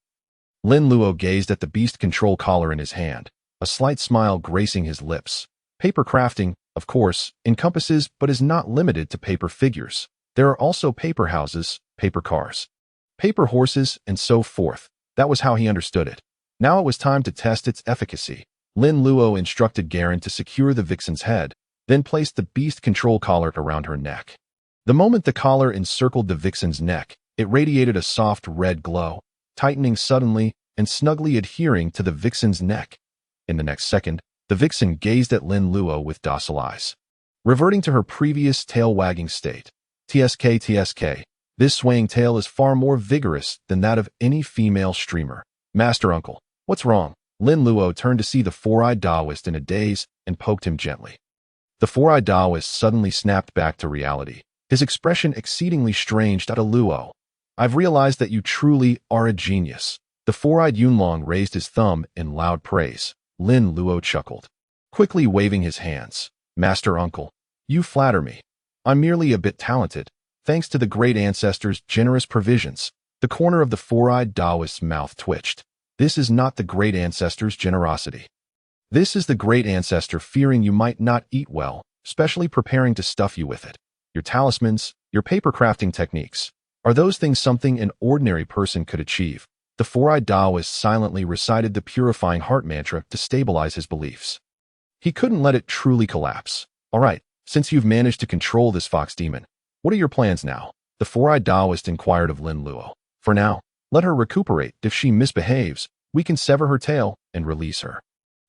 Lin Luo gazed at the beast control collar in his hand, a slight smile gracing his lips. Paper crafting, of course, encompasses but is not limited to paper figures. There are also paper houses, paper cars, paper horses, and so forth. That was how he understood it. Now it was time to test its efficacy. Lin Luo instructed Garen to secure the vixen's head, then placed the beast control collar around her neck. The moment the collar encircled the vixen's neck, it radiated a soft red glow, tightening suddenly and snugly adhering to the vixen's neck. In the next second, the vixen gazed at Lin Luo with docile eyes, reverting to her previous tail-wagging state. TSK, this swaying tail is far more vigorous than that of any female streamer. Master Uncle, what's wrong? Lin Luo turned to see the four-eyed Taoist in a daze and poked him gently. The four-eyed Taoist suddenly snapped back to reality, his expression exceedingly strange to Luo. I've realized that you truly are a genius. The four-eyed Yunlong raised his thumb in loud praise. Lin Luo chuckled, quickly waving his hands. Master Uncle, you flatter me. I'm merely a bit talented, thanks to the great ancestor's generous provisions. The corner of the four-eyed Taoist's mouth twitched. This is not the great ancestor's generosity. This is the great ancestor fearing you might not eat well, specially preparing to stuff you with it. Your talismans, your paper crafting techniques. Are those things something an ordinary person could achieve? The four-eyed Taoist silently recited the purifying heart mantra to stabilize his beliefs. He couldn't let it truly collapse. All right, since you've managed to control this fox demon, what are your plans now? The four-eyed Taoist inquired of Lin Luo. For now, let her recuperate. If she misbehaves, we can sever her tail and release her.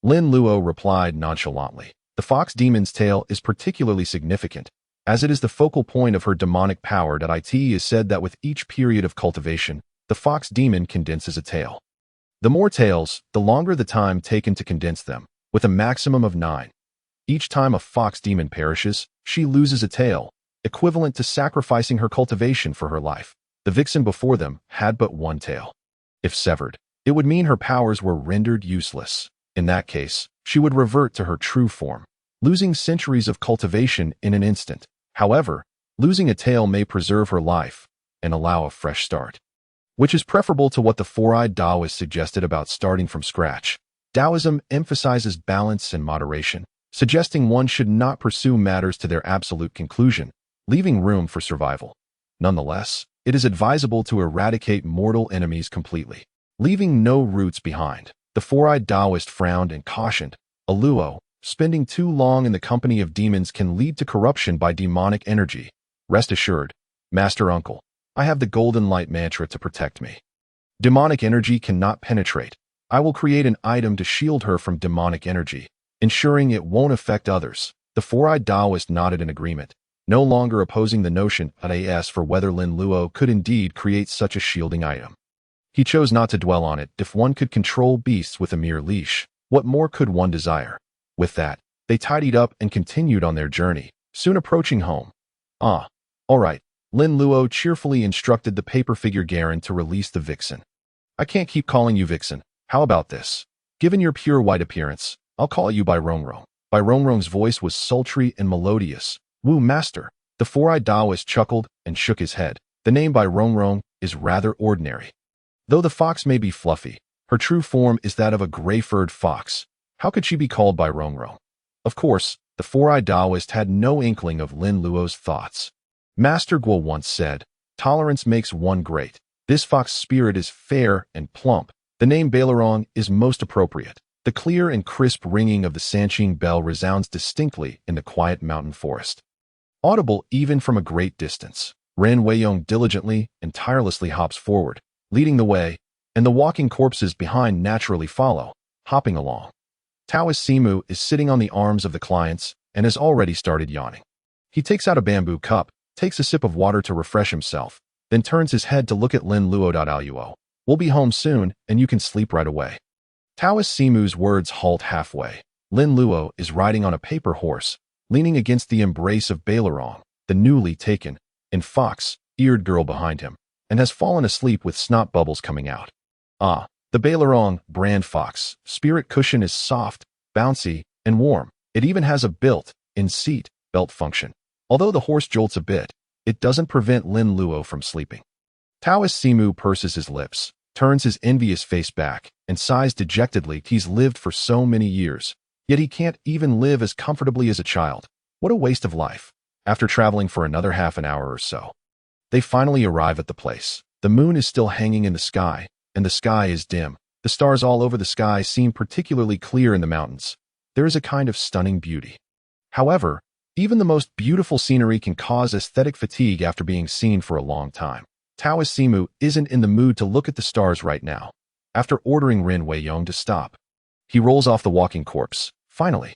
Lin Luo replied nonchalantly. The fox demon's tail is particularly significant, as it is the focal point of her demonic power. It is said that with each period of cultivation, the fox demon condenses a tail. The more tails, the longer the time taken to condense them, with a maximum of 9. Each time a fox demon perishes, she loses a tail, equivalent to sacrificing her cultivation for her life. The vixen before them had but 1 tail. If severed, it would mean her powers were rendered useless. In that case, she would revert to her true form, losing centuries of cultivation in an instant. However, losing a tail may preserve her life and allow a fresh start, which is preferable to what the four-eyed Taoist suggested about starting from scratch. Taoism emphasizes balance and moderation, suggesting one should not pursue matters to their absolute conclusion, leaving room for survival. Nonetheless, it is advisable to eradicate mortal enemies completely, leaving no roots behind. The four-eyed Taoist frowned and cautioned. Luo, spending too long in the company of demons can lead to corruption by demonic energy. Rest assured, Master Uncle, I have the golden light mantra to protect me. Demonic energy cannot penetrate. I will create an item to shield her from demonic energy, ensuring it won't affect others. The four-eyed Taoist nodded in agreement, no longer opposing the notion as for whether Lin Luo could indeed create such a shielding item. He chose not to dwell on it. If one could control beasts with a mere leash, what more could one desire? With that, they tidied up and continued on their journey, soon approaching home. All right, Lin Luo cheerfully instructed the paper figure Garen to release the vixen. I can't keep calling you vixen. How about this? Given your pure white appearance, I'll call you by Rongrong. By Rongrong's voice was sultry and melodious. Woo, master. The four-eyed Taoist chuckled and shook his head. The name by Rongrong is rather ordinary. Though the fox may be fluffy, her true form is that of a gray-furred fox. How could she be called by Rongrong? Of course, the four-eyed Taoist had no inkling of Lin Luo's thoughts. Master Guo once said, "Tolerance makes one great." This fox spirit is fair and plump. The name Bailarong is most appropriate. The clear and crisp ringing of the Sanqing bell resounds distinctly in the quiet mountain forest. Audible even from a great distance, Ren Weiyong diligently and tirelessly hops forward, leading the way, and the walking corpses behind naturally follow, hopping along. Taoist Simu is sitting on the arms of the clients and has already started yawning. He takes out a bamboo cup, takes a sip of water to refresh himself, then turns his head to look at Lin Luo. Luo. "We'll be home soon, and you can sleep right away." Taoist Simu's words halt halfway. Lin Luo is riding on a paper horse, leaning against the embrace of Bailarong, the newly taken, and fox-eared girl behind him, and has fallen asleep with snot bubbles coming out. Ah, the Bailarong brand fox spirit cushion is soft, bouncy, and warm. It even has a built-in seat belt function. Although the horse jolts a bit, it doesn't prevent Lin Luo from sleeping. Taoist Simu purses his lips, turns his envious face back, and sighs dejectedly. He's lived for so many years, yet he can't even live as comfortably as a child. What a waste of life. After traveling for another half an hour or so, they finally arrive at the place. The moon is still hanging in the sky, and the sky is dim. The stars all over the sky seem particularly clear in the mountains. There is a kind of stunning beauty. However, even the most beautiful scenery can cause aesthetic fatigue after being seen for a long time. Taoist Simu isn't in the mood to look at the stars right now. After ordering Ren Weiyong to stop, he rolls off the walking corpse. Finally,